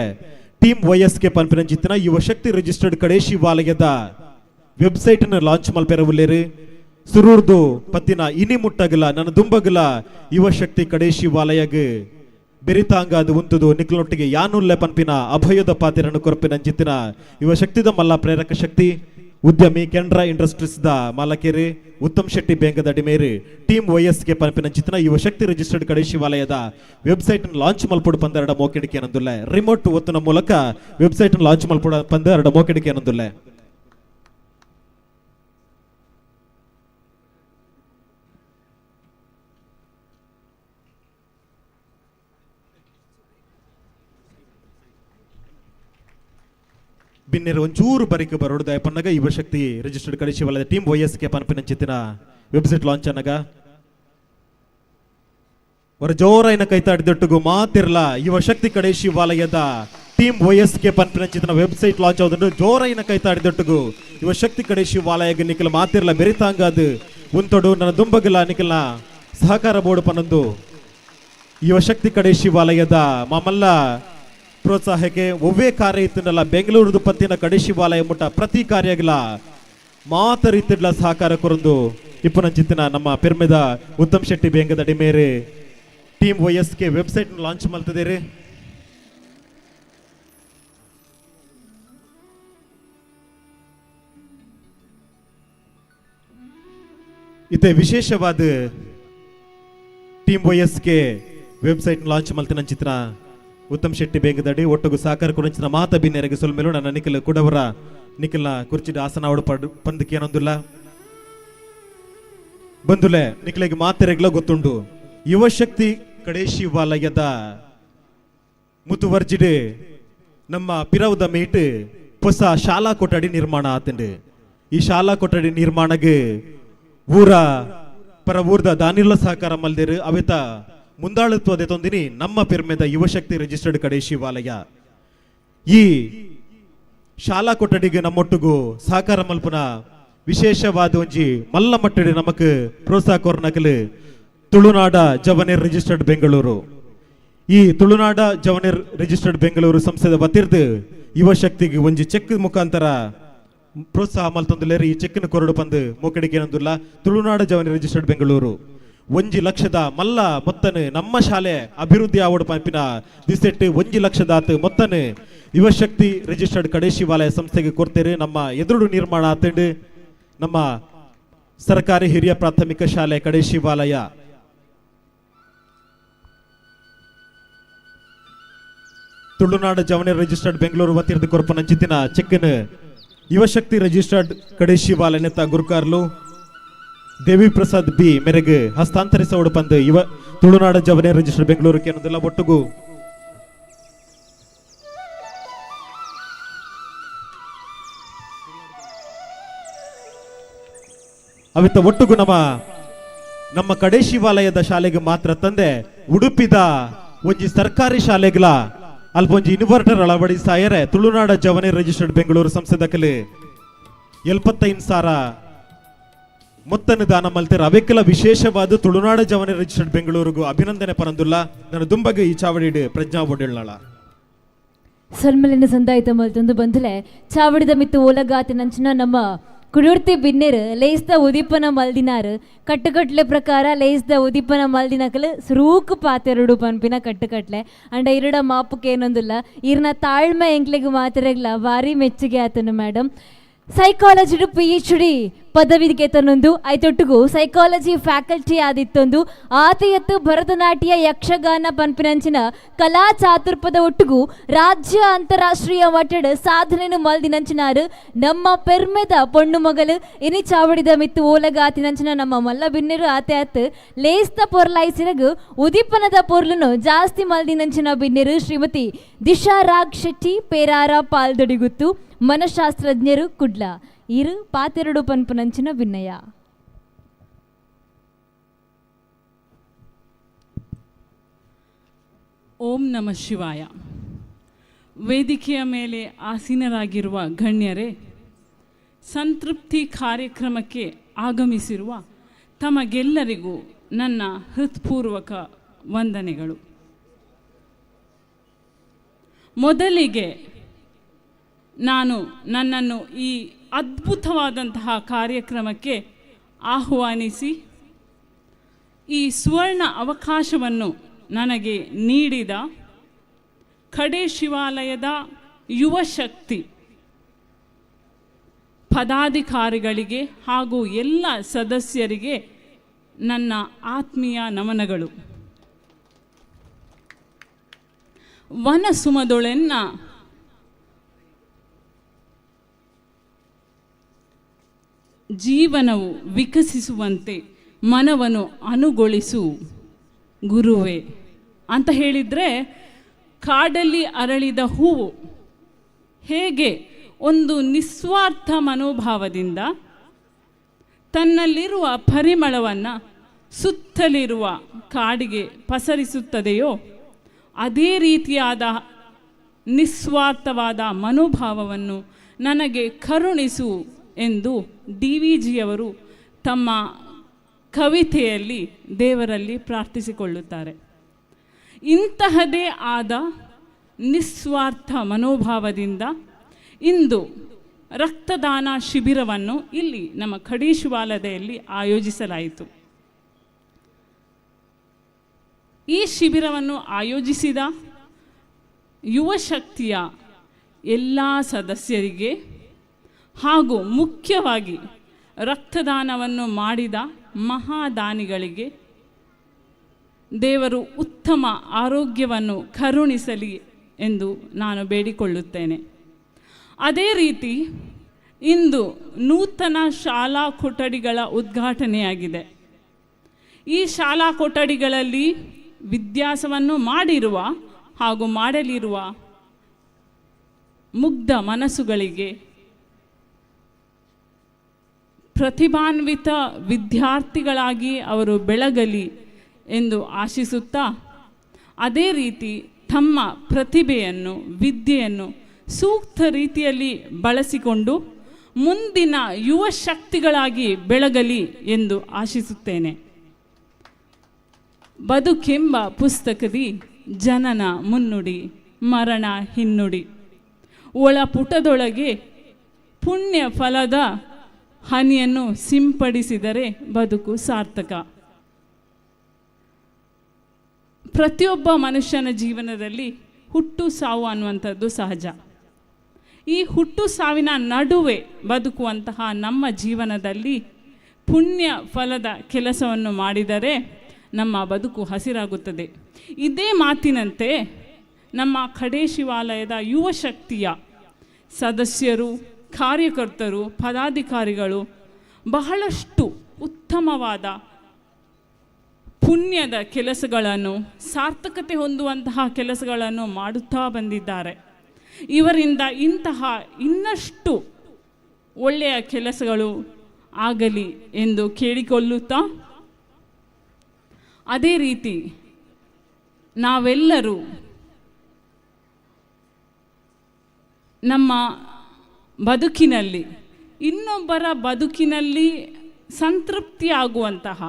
ಟೀಮ್ YSK ಪನ್ಪಿನ ಚಿತ್ತಿನ ಯುವಶಕ್ತಿ ರಿಜಿಸ್ಟರ್ಡ್ ಕಡೇಶಿ ವಾಲಯದ ವೆಬ್ಸೈಟ್ ಲಾಂಚ್ ಮಲ್ಪೆರ ಉಲ್ಲೇರು ಸುರೂರ್ದು ಪತ್ತಿನ ಇನಿ ಮುಟ್ಟಗಲ ನನ್ನ ದುಂಬಗಲ ಯುವಶಕ್ತಿ ಕಡೇಶಿ ವಾಲಯಗ ಬೆರಿತಾಂಗ ಅದು ಉಂತುದು ನಿಖಲೊಟ್ಟಿಗೆ ಯಾನುಲ್ಲೆ ಪನ್ಪಿನ ಅಭಯದ ಪಾತಿರನ್ನು ಕೊರಪಿನ ಜಿತ್ತಿನ ಯುವಶಕ್ತಿದ ಮಲ್ಲ ಪ್ರೇರಕ ಶಕ್ತಿ ಉದ್ಯಮಿ ಕೆನರಾ ಇಂಡಸ್ಟ್ರೀಸ್ ದ ಮಾಲಕೇರಿ ಉತ್ತಮ್ ಶೆಟ್ಟಿ ಬೇಂಗದ ಅಡಿಮೇರಿ ಟೀಮ್ YSK ಪನ್ಪಿನ ಜಿತ್ತಿನ ಯುವಶಕ್ತಿ ರಿಜಿಸ್ಟರ್ಡ್ ಕಡೇಶಿ ವಾಲಯದ ವೆಬ್ಸೈಟ್ ಲಾಂಚ್ ಮಲ್ಪಡು ಪಂದೆರಡ ಮೋಕೆಡಿಕೆ ಅನ್ನೋದಿಲ್ಲ ರಿಮೋಟ್ ಒತ್ತುನ ಮೂಲಕ ವೆಬ್ಸೈಟ್ ಲಾಂಚ್ ಮಲ್ಪಡ ಪಂದೆರಡ ಮೋಕೆಡಿಕೆ ಅನ್ನೋದಿಲ್ಲ ಬಿನ್ನೆರು ಒಂಚೂರು ಬರಿಕೆ ಬರೋಡು ದಯಪನ್ನಗ ಯುವಶಕ್ತಿ ರಿಜಿಸ್ಟರ್ಡ್ ಕಡೇಶಿ ವಾಲಯದ ಟೀಮ್ YSK ಪನ್ಪಿನ ಚಿತ್ತಿನ ವೆಬ್ಸೈಟ್ ಲಾಂಚ್ ಅನ್ನಗ ஒரு ಜೋರೈನ ಕೈತಾಡಿದೊಟ್ಟಿಗೂ ಮಾತಿರ್ಲ ಯುವ ಶಕ್ತಿ ಕಡೆ ಶಿವಾಲಯದ ಟೀಮ್ ವಯಸ್ಗೆ ಪನ್ಪಿನ ವೆಬ್ಸೈಟ್ ಲಾಂಚ್ ಆಗುದು ಜೋರೈನ ಕೈತಾಡಿದೊಟ್ಟಿಗೂ ಯುವ ಶಕ್ತಿ ಕಡೆ ಶಿವಾಲಯಗೆ ನಿಖಿಲ ಮಾತಿರ್ಲ ಬೆರಿತಾಂಗ ಅದು ಉಂತೊಡು ನನ್ನ ದುಂಬಗಿಲ ನಿಖಿಲ್ನ ಸಹಕಾರ ಬೋರ್ಡ್ ಪನ್ನೊಂದು ಯುವ ಶಕ್ತಿ ಕಡೆ ಶಿವಾಲಯದ ಮಮಲ್ಲ ಪ್ರೋತ್ಸಾಹಕ್ಕೆ ಒವ್ವೇ ಕಾರ್ಯ ಇತ್ತಿನಲ್ಲ ಬೆಂಗಳೂರು ಪತ್ತಿನ ಕಡೆ ಶಿವಾಲಯ ಮುಟ್ಟ ಪ್ರತಿ ಕಾರ್ಯಗಳ ಮಾತ ರೀತಿಡ್ಲ ಸಹಕಾರ ಕೊರಂದು ಇಪ್ಪನಂಚಿತ್ತಿನ ನಮ್ಮ ಪೆರ್ಮೆದ ಉತ್ತಮ್ ಶೆಟ್ಟಿ ಬೇಂಗದ ಡಿಮೇರೆ ಟೀಮ್ ವಯಸ್ಗೆ ವೆಬ್ಸೈಟ್ ಲಾಂಚ್ ಮಾಡ್ತಿದ್ದೀರಿ. ಇತ್ತೆ ವಿಶೇಷವಾದ ಟೀಮ್ ವಯಸ್ಗೆ ವೆಬ್ಸೈಟ್ ಲಾಂಚ್ ಮಲ್ತಿನ ಚಿತ್ರ ಉತ್ತಮ್ ಶೆಟ್ಟಿ ಬೇಗದಡಿ ಒಟ್ಟಿಗೂ ಸಹಕಾರ ಕೊರಂಚಿನ ಮಾತ ಬಿನ್ನೆರೆಗೆ ಸೊಲ್ಮೇಲು ನನ್ನ ನಿಖಿಲ್ ಕುಡವರ ನಿಖಿಲ್ನ ಕುರ್ಚಿದ ಆಸನ ಅವಡು ಪಂದಕ್ಕೆ ಏನೊಂದಿಲ್ಲ ಬಂದುಲೆ ನಿಖಿಲಿಗೆ ಮಾತೆರೆಗ್ಲ ಗೊತ್ತುಂಡು ಯುವ ಶಕ್ತಿ ಕಡೆ ಶಿವಾಲಯದ ಮುತುವರ್ಜಿಡೆ ನಮ್ಮ ಪಿರವದ ಮೇಟ್ ಹೊಸ ಶಾಲಾ ಕೊಠಡಿ ನಿರ್ಮಾಣ ಆತಂಡು. ಈ ಶಾಲಾ ಕೊಠಡಿ ನಿರ್ಮಾಣಗೆ ಊರ ಪರ ಊರ್ದ ದಾನಿಲ್ಲ ಸಹಕಾರ ಮಲ್ದೇರು ಅವೆತ ಮುಂದಾಳುತ್ವದೆ ತೊಂದಿನಿ ನಮ್ಮ ಪೆರ್ಮೆದ ಯುವ ಶಕ್ತಿ ರಿಜಿಸ್ಟರ್ಡ್ ಕಡೆ ಶಿವಾಲಯ ಈ ಶಾಲಾ ಕೊಠಡಿಗೆ ನಮ್ಮೊಟ್ಟಿಗೂ ಸಹಕಾರ ಮಲ್ಪನ ವಿಶೇಷವಾದ ಒಂಜಿ ಮಲ್ಲ ಮಟ್ಟಡಿ ನಮಕ್ ಪ್ರೋತ್ಸಾಹ ಕೊರ್ನಕಲು ತುಳುನಾಡ ಜವನೇರ್ ರಿಜಿಸ್ಟರ್ಡ್ ಬೆಂಗಳೂರು. ಈ ತುಳುನಾಡ ಜವನೇರ್ ರಿಜಿಸ್ಟರ್ಡ್ ಬೆಂಗಳೂರು ಸಂಸ್ಥೆದ ಬತ್ತಿರ್ದು ಯುವ ಶಕ್ತಿಗೆ ಒಂಜಿ ಚೆಕ್ ಮುಖಾಂತರ ಪ್ರೋತ್ಸಾಹ ಮಲ್ತೊಂದುಲೇರು. ಈ ಚೆಕ್ನ ಕೊರಡು ಬಂದು ಮೋಕಡಿಗೆ ಏನೊಂದಿಲ್ಲ ತುಳುನಾಡ ಜವನೇರ್ ರಿಜಿಸ್ಟರ್ಡ್ ಬೆಂಗಳೂರು 1 ಲಕ್ಷದ ಮಲ್ಲ ಮೊತ್ತನು ನಮ್ಮ ಶಾಲೆ ಅಭಿವೃದ್ಧಿ ಆವಡು ಪಂಪಿನ ದಿಸೆಟ್ಟು 1 ಲಕ್ಷದಾತ್ ಮೊತ್ತನು ಯುವ ಶಕ್ತಿ ರಿಜಿಸ್ಟರ್ಡ್ ಕಡೆ ಶಿವಾಲಯ ಸಂಸ್ಥೆಗೆ ಕೊಡ್ತೇವೆ. ನಮ್ಮ ಎದುರು ನಿರ್ಮಾಣ ಆತಂಡು ನಮ್ಮ ಸರ್ಕಾರಿ ಹಿರಿಯ ಪ್ರಾಥಮಿಕ ಶಾಲೆ ಕಡೆ ಶಿವಾಲಯ ತುಳುನಾಡ ಜವನೇರ್ ರಿಜಿಸ್ಟರ್ಡ್ ಬೆಂಗಳೂರು ವತಿರ್ದು ಕೊರಪನ ಚಿತ್ತಿನ ಚೆಕ್ನ ಯುವ ಶಕ್ತಿ ರಿಜಿಸ್ಟರ್ಡ್ ಕಡೆ ಶಿವಾಲಯ ನೆತ್ತ ಗುರುಕಾರ್ಲು ದೇವಿ ಪ್ರಸಾದ್ ಬಿ ಮೇರೆಗೆ ಹಸ್ತಾಂತರಿಸೋಡು ಬಂದು ಯುವ ತುಳುನಾಡ ಜವನೇರ್ ರಿಜಿಸ್ಟರ್ಡ್ ಬೆಂಗಳೂರು ಏನೋದಿಲ್ಲ ಒಟ್ಟಿಗೂ ಅವಿತ್ತ ಒಟ್ಟಿಗೂ ನಮ್ಮ ಕಡೆ ಶಿವಾಲಯದ ಶಾಲೆಗೆ ಮಾತ್ರ ತಂದೆ ಉಡುಪಿದ ಒಂಜಿ ಸರ್ಕಾರಿ ಶಾಲೆಗಳ ಅಲ್ಪ ಒಂಜಿ ಇನ್ವರ್ಟರ್ ಅಳವಡಿಸಾಯರೆ ತುಳುನಾಡ ಜವನೇರ್ ರಿಜಿಸ್ಟರ್ಡ್ ಬೆಂಗಳೂರು ಸಂಸ್ಥೆದಕಲೆ 75,000 ಮೊತ್ತನ ದಾನ ಮಲ್ತೇರು. ಅವೆಕ್ಕೆಲ್ಲ ವಿಶೇಷವಾದ ತುಳುನಾಡ ಜವನೇರ್ ರಿಜಿಸ್ಟರ್ಡ್ ಬೆಂಗಳೂರಿಗೂ ಅಭಿನಂದನೆ ಪರಂದುಲ್ಲ. ನಾನು ದುಂಬಗೆ ಈ ಚಾವಡಿ ಪ್ರಜ್ಞಾ ಒಡ್ಡೇಳಾಳ ಸಲ್ಮಲಿನ ಸಂದಾಯಿತ ಮಲ್ತೊಂದು ಬಂದಲೆ ಚಾವಡಿದ ಮಿತ್ತು ಓಲಗಾತಿ ನಂಚಿನ ನಮ್ಮ ಕುಡುರ್ತಿ ಬಿನ್ನೇರು ಲೇಸ್ದ ಉದಿಪನ ಮಲ್ದಿನಾರು ಕಟ್ಟುಕಟ್ಲೆ ಪ್ರಕಾರ ಲೇಸ್ದ ಉದಿಪನ ಮಲ್ದಿನಕಲು ಸುರೂಕು ಪಾತೆರಡು ಪಂಪಿನ ಕಟ್ಟುಕಟ್ಲೆ ಅಂಡ ಇರಡ ಮಾಪಕ್ಕೆ ಏನೊಂದಿಲ್ಲ ಇರ್ನ ತಾಳ್ಮೆ ಎಂಕ್ಲೆಗೆ ಮಾತೆರೆಗ್ಲ ಭಾರಿ ಮೆಚ್ಚುಗೆ ಆತನು ಮೇಡಮ್. ಸೈಕಾಲಜಿ PhD ಪದವಿಗೆ ತನ್ನೊಂದು ಐತೊಟ್ಟಿಗೂ ಸೈಕಾಲಜಿ ಫ್ಯಾಕಲ್ಟಿ ಆದಿತ್ತೊಂದು ಆತೆಯತ್ತು ಭರತನಾಟ್ಯ ಯಕ್ಷಗಾನ ಪನ್ಪಿನಂಚಿನ ಕಲಾ ಚಾತುರ್ಪದ ಒಟ್ಟಿಗೂ ರಾಜ್ಯ ಅಂತಾರಾಷ್ಟ್ರೀಯ ಮಟ್ಟದ ಸಾಧನೆಯನ್ನು ಮಲ್ದಿನಂಚಿನಾರು ನಮ್ಮ ಪೆರ್ಮೆದ ಪೊಣ್ಣು ಮಗಲು ಇನಿ ಚಾವಡಿದ ಮಿತ್ತು ಓಲಗಾತಿನಂಚಿನ ನಮ್ಮ ಮಲ್ಲ ಬಿನ್ನೆರು ಆತೆ ಅತ್ತು ಲೇಸ್ತ ಪೊರ್ಲಾಯಿಸಿರಗು ಉದಿಪನದ ಪೊರ್ಲುನು ಜಾಸ್ತಿ ಮಲ್ದಿನಂಚಿನ ಬಿನ್ನೆರು ಶ್ರೀಮತಿ ದಿಶಾ ರಾಗ್ ಶೆಟ್ಟಿ ಪೇರಾರ ಪಾಲ್ದೊಡಿಗುತ್ತು ಮನಃಶಾಸ್ತ್ರಜ್ಞರು ಕುಡ್ಲ ಇರು ಪಾತೆರಡು ಪನ್ಪನಂಚಿನ ಭಿನ್ನಯ. ಓಂ ನಮಃ ಶಿವಾಯ. ವೇದಿಕೆಯ ಮೇಲೆ ಆಸೀನರಾಗಿರುವ ಗಣ್ಯರೇ, ಸಂತೃಪ್ತಿ ಕಾರ್ಯಕ್ರಮಕ್ಕೆ ಆಗಮಿಸಿರುವ ತಮಗೆಲ್ಲರಿಗೂ ನನ್ನ ಹೃತ್ಪೂರ್ವಕ ವಂದನೆಗಳು. ಮೊದಲಿಗೆ ನಾನು ನನ್ನನ್ನು ಈ ಅದ್ಭುತವಾದಂತಹ ಕಾರ್ಯಕ್ರಮಕ್ಕೆ ಆಹ್ವಾನಿಸಿ ಈ ಸುವರ್ಣ ಅವಕಾಶವನ್ನು ನನಗೆ ನೀಡಿದ ಕಡೆ ಶಿವಾಲಯದ ಯುವ ಶಕ್ತಿ ಪದಾಧಿಕಾರಿಗಳಿಗೆ ಹಾಗೂ ಎಲ್ಲ ಸದಸ್ಯರಿಗೆ ನನ್ನ ಆತ್ಮೀಯ ನಮನಗಳು. ವನಸುಮದೊಳೆನ್ನ ಜೀವನವು ವಿಕಸಿಸುವಂತೆ ಮನವನ್ನು ಅನುಗೊಳಿಸು ಗುರುವೇ ಅಂತ ಹೇಳಿದರೆ, ಕಾಡಲ್ಲಿ ಅರಳಿದ ಹೂವು ಹೇಗೆ ಒಂದು ನಿಸ್ವಾರ್ಥ ಮನೋಭಾವದಿಂದ ತನ್ನಲ್ಲಿರುವ ಪರಿಮಳವನ್ನು ಸುತ್ತಲಿರುವ ಕಾಡಿಗೆ ಪಸರಿಸುತ್ತದೆಯೋ ಅದೇ ರೀತಿಯಾದ ನಿಸ್ವಾರ್ಥವಾದ ಮನೋಭಾವವನ್ನು ನನಗೆ ಕರುಣಿಸು ಎಂದು DVಜಿಯವರು ತಮ್ಮ ಕವಿತೆಯಲ್ಲಿ ದೇವರಲ್ಲಿ ಪ್ರಾರ್ಥಿಸಿಕೊಳ್ಳುತ್ತಾರೆ. ಇಂತಹದೇ ಆದ ನಿಸ್ವಾರ್ಥ ಮನೋಭಾವದಿಂದ ಇಂದು ರಕ್ತದಾನ ಶಿಬಿರವನ್ನು ಇಲ್ಲಿ ನಮ್ಮ ಕಡೇಶಿವಾಲಯದಲ್ಲಿ ಆಯೋಜಿಸಲಾಯಿತು. ಈ ಶಿಬಿರವನ್ನು ಆಯೋಜಿಸಿದ ಯುವ ಶಕ್ತಿಯ ಎಲ್ಲ ಸದಸ್ಯರಿಗೆ ಹಾಗೂ ಮುಖ್ಯವಾಗಿ ರಕ್ತದಾನವನ್ನು ಮಾಡಿದ ಮಹಾದಾನಿಗಳಿಗೆ ದೇವರು ಉತ್ತಮ ಆರೋಗ್ಯವನ್ನು ಕರುಣಿಸಲಿ ಎಂದು ನಾನು ಬೇಡಿಕೊಳ್ಳುತ್ತೇನೆ. ಅದೇ ರೀತಿ ಇಂದು ನೂತನ ಶಾಲಾ ಕೊಠಡಿಗಳ ಉದ್ಘಾಟನೆಯಾಗಿದೆ. ಈ ಶಾಲಾ ಕೊಠಡಿಗಳಲ್ಲಿ ವಿದ್ಯಾಸವನ್ನು ಮಾಡಿರುವ ಹಾಗೂ ಮಾಡಲಿರುವ ಮುಗ್ಧ ಮನಸ್ಸುಗಳಿಗೆ ಪ್ರತಿಭಾನ್ವಿತ ವಿದ್ಯಾರ್ಥಿಗಳಾಗಿ ಅವರು ಬೆಳಗಲಿ ಎಂದು ಆಶಿಸುತ್ತಾ, ಅದೇ ರೀತಿ ತಮ್ಮ ಪ್ರತಿಭೆಯನ್ನು ವಿದ್ಯೆಯನ್ನು ಸೂಕ್ತ ರೀತಿಯಲ್ಲಿ ಬಳಸಿಕೊಂಡು ಮುಂದಿನ ಯುವ ಶಕ್ತಿಗಳಾಗಿ ಬೆಳಗಲಿ ಎಂದು ಆಶಿಸುತ್ತೇನೆ. ಬದುಕೆಂಬ ಪುಸ್ತಕದಿ ಜನನ ಮುನ್ನುಡಿ ಮರಣ ಹಿನ್ನುಡಿ, ಒಳಪುಟದೊಳಗೆ ಪುಣ್ಯ ಫಲದ ಹನಿಯನ್ನು ಸಿಂಪಡಿಸಿದರೆ ಬದುಕು ಸಾರ್ಥಕ. ಪ್ರತಿಯೊಬ್ಬ ಮನುಷ್ಯನ ಜೀವನದಲ್ಲಿ ಹುಟ್ಟು ಸಾವು ಅನ್ನುವಂಥದ್ದು ಸಹಜ. ಈ ಹುಟ್ಟು ಸಾವಿನ ನಡುವೆ ಬದುಕುವಂತಹ ನಮ್ಮ ಜೀವನದಲ್ಲಿ ಪುಣ್ಯ ಫಲದ ಕೆಲಸವನ್ನು ಮಾಡಿದರೆ ನಮ್ಮ ಬದುಕು ಹಸಿರಾಗುತ್ತದೆ. ಇದೇ ಮಾತಿನಂತೆ ನಮ್ಮ ಕಡೇಶಿವಾಲಯದ ಯುವ ಶಕ್ತಿಯ ಸದಸ್ಯರು, ಕಾರ್ಯಕರ್ತರು, ಪದಾಧಿಕಾರಿಗಳು ಬಹಳಷ್ಟು ಉತ್ತಮವಾದ ಪುಣ್ಯದ ಕೆಲಸಗಳನ್ನು, ಸಾರ್ಥಕತೆ ಹೊಂದುವಂತಹ ಕೆಲಸಗಳನ್ನು ಮಾಡುತ್ತಾ ಬಂದಿದ್ದಾರೆ. ಇವರಿಂದ ಇಂತಹ ಇನ್ನಷ್ಟು ಒಳ್ಳೆಯ ಕೆಲಸಗಳು ಆಗಲಿ ಎಂದು ಕೇಳಿಕೊಳ್ಳುತ್ತಾ, ಅದೇ ರೀತಿ ನಾವೆಲ್ಲರೂ ನಮ್ಮ ಬದುಕಿನಲ್ಲಿ ಇನ್ನೊಬ್ಬರ ಬದುಕಿನಲ್ಲಿ ಸಂತೃಪ್ತಿಯಾಗುವಂತಹ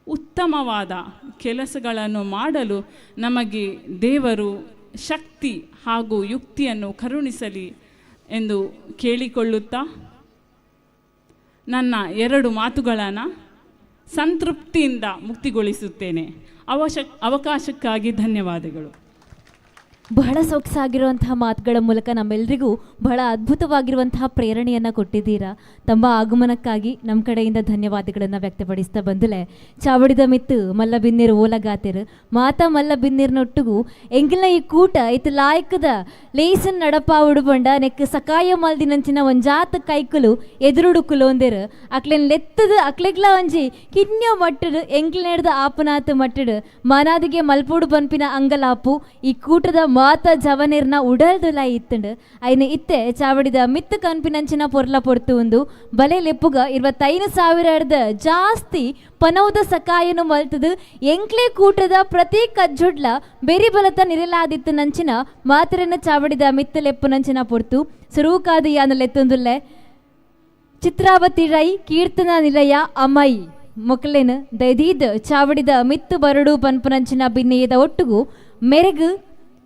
ಉತ್ತಮವಾದ ಕೆಲಸಗಳನ್ನು ಮಾಡಲು ನಮಗೆ ದೇವರು ಶಕ್ತಿ ಹಾಗೂ ಯುಕ್ತಿಯನ್ನು ಕರುಣಿಸಲಿ ಎಂದು ಕೇಳಿಕೊಳ್ಳುತ್ತಾ ನನ್ನ 2 ಮಾತುಗಳನ್ನು ಸಂತೃಪ್ತಿಯಿಂದ ಮುಕ್ತಿಗೊಳಿಸುತ್ತೇನೆ. ಅವಕಾಶಕ್ಕಾಗಿ ಧನ್ಯವಾದಗಳು. ಬಹಳ ಸೊಗಸಾಗಿರುವಂತಹ ಮಾತುಗಳ ಮೂಲಕ ನಮ್ಮೆಲ್ಲರಿಗೂ ಬಹಳ ಅದ್ಭುತವಾಗಿರುವಂತಹ ಪ್ರೇರಣೆಯನ್ನು ಕೊಟ್ಟಿದ್ದೀರಾ. ತಮ್ಮ ಆಗಮನಕ್ಕಾಗಿ ನಮ್ಮ ಕಡೆಯಿಂದ ಧನ್ಯವಾದಗಳನ್ನು ವ್ಯಕ್ತಪಡಿಸ್ತಾ ಬಂದಲೆ ಚಾವಡಿದ ಮಿತ್ತು ಮಲ್ಲ ಬಿನ್ನೀರು ಓಲಗಾತಿರು ಮಾತಾ ಮಲ್ಲ ಬಿನ್ನೀರ್ನೊಟ್ಟಿಗೂ ಎಂಗಿಲ್ನ ಈ ಕೂಟ ಇತ್ತು ಲಾಯಕದ ಲೇಸನ್ ನಡಪ ಉಡುಬಂಡ ನೆಕ್ ಸಕಾಯ ಮಲ್ದಿನಂಚಿನ ಒಂಜಾತ ಕೈಕುಲು ಎದುರುಡುಕುಲು ಒಂದೇರು ಅಕ್ಲೆನ್ ಲೆತ್ತದು ಅಕ್ಲೆಗ್ಲ ಒಂಜಿ ಕಿನ್ಯೋ ಮಟ್ಟಡು ಎಂಗಿಲ್ ನೆಡ್ದ ಆಪನಾತು ಮಟ್ಟಡು ಮನಾದಿಗೆ ಮಲ್ಪೋಡು ಪನ್ಪಿನ ಅಂಗಲಾಪು ಈ ಕೂಟದ ಮಾತ ಜವನೇರ್ನ ಉಡಲ್ದುಲ ಇತ್ತಂಡು ಐನ ಇತ್ತೆ ಚಾವಡಿದ ಮಿತ್ತು ಕನ್ಪಿನಂಚಿನ ಪೊರ್ಲ ಪೊರ್ತು ಒಂದು ಬಲೆ ಲೆಪ್ಪುಗ 25,000 ಜಾಸ್ತಿ ಪನೌದ ಸಕಾಯನು ಮಲ್ತದು ಎಂಕ್ಲೆ ಕೂಟದ ಪ್ರತಿ ಕಜ್ಜುಡ್ಲ ಬೆರಿ ಬಲತ ನಿರಲಾದಿತ್ತು ನಂಚಿನ ಮಾತರನ್ನ ಚಾವಡಿದ ಮಿತ್ತು ಲೆಪ್ಪು ನಂಚಿನ ಪೊರ್ತು ಸುರೂಕಾದ ಯಾನ ಲೆತ್ತೊಂದುಲ್ಲೆ ಚಿತ್ರಾವತಿ ರೈ ಕೀರ್ತನ ನಿಲಯ ಅಮೈ ಮೊಕ್ಲೇನು ದೈದೀದ್ ಚಾವಡಿದ ಮಿತ್ತು ಬರಡು ಪನ್ಪುನಂಚಿನ ಬಿನ್ನೆಯದ ಒಟ್ಟುಗೂ ಮೆರೆಗು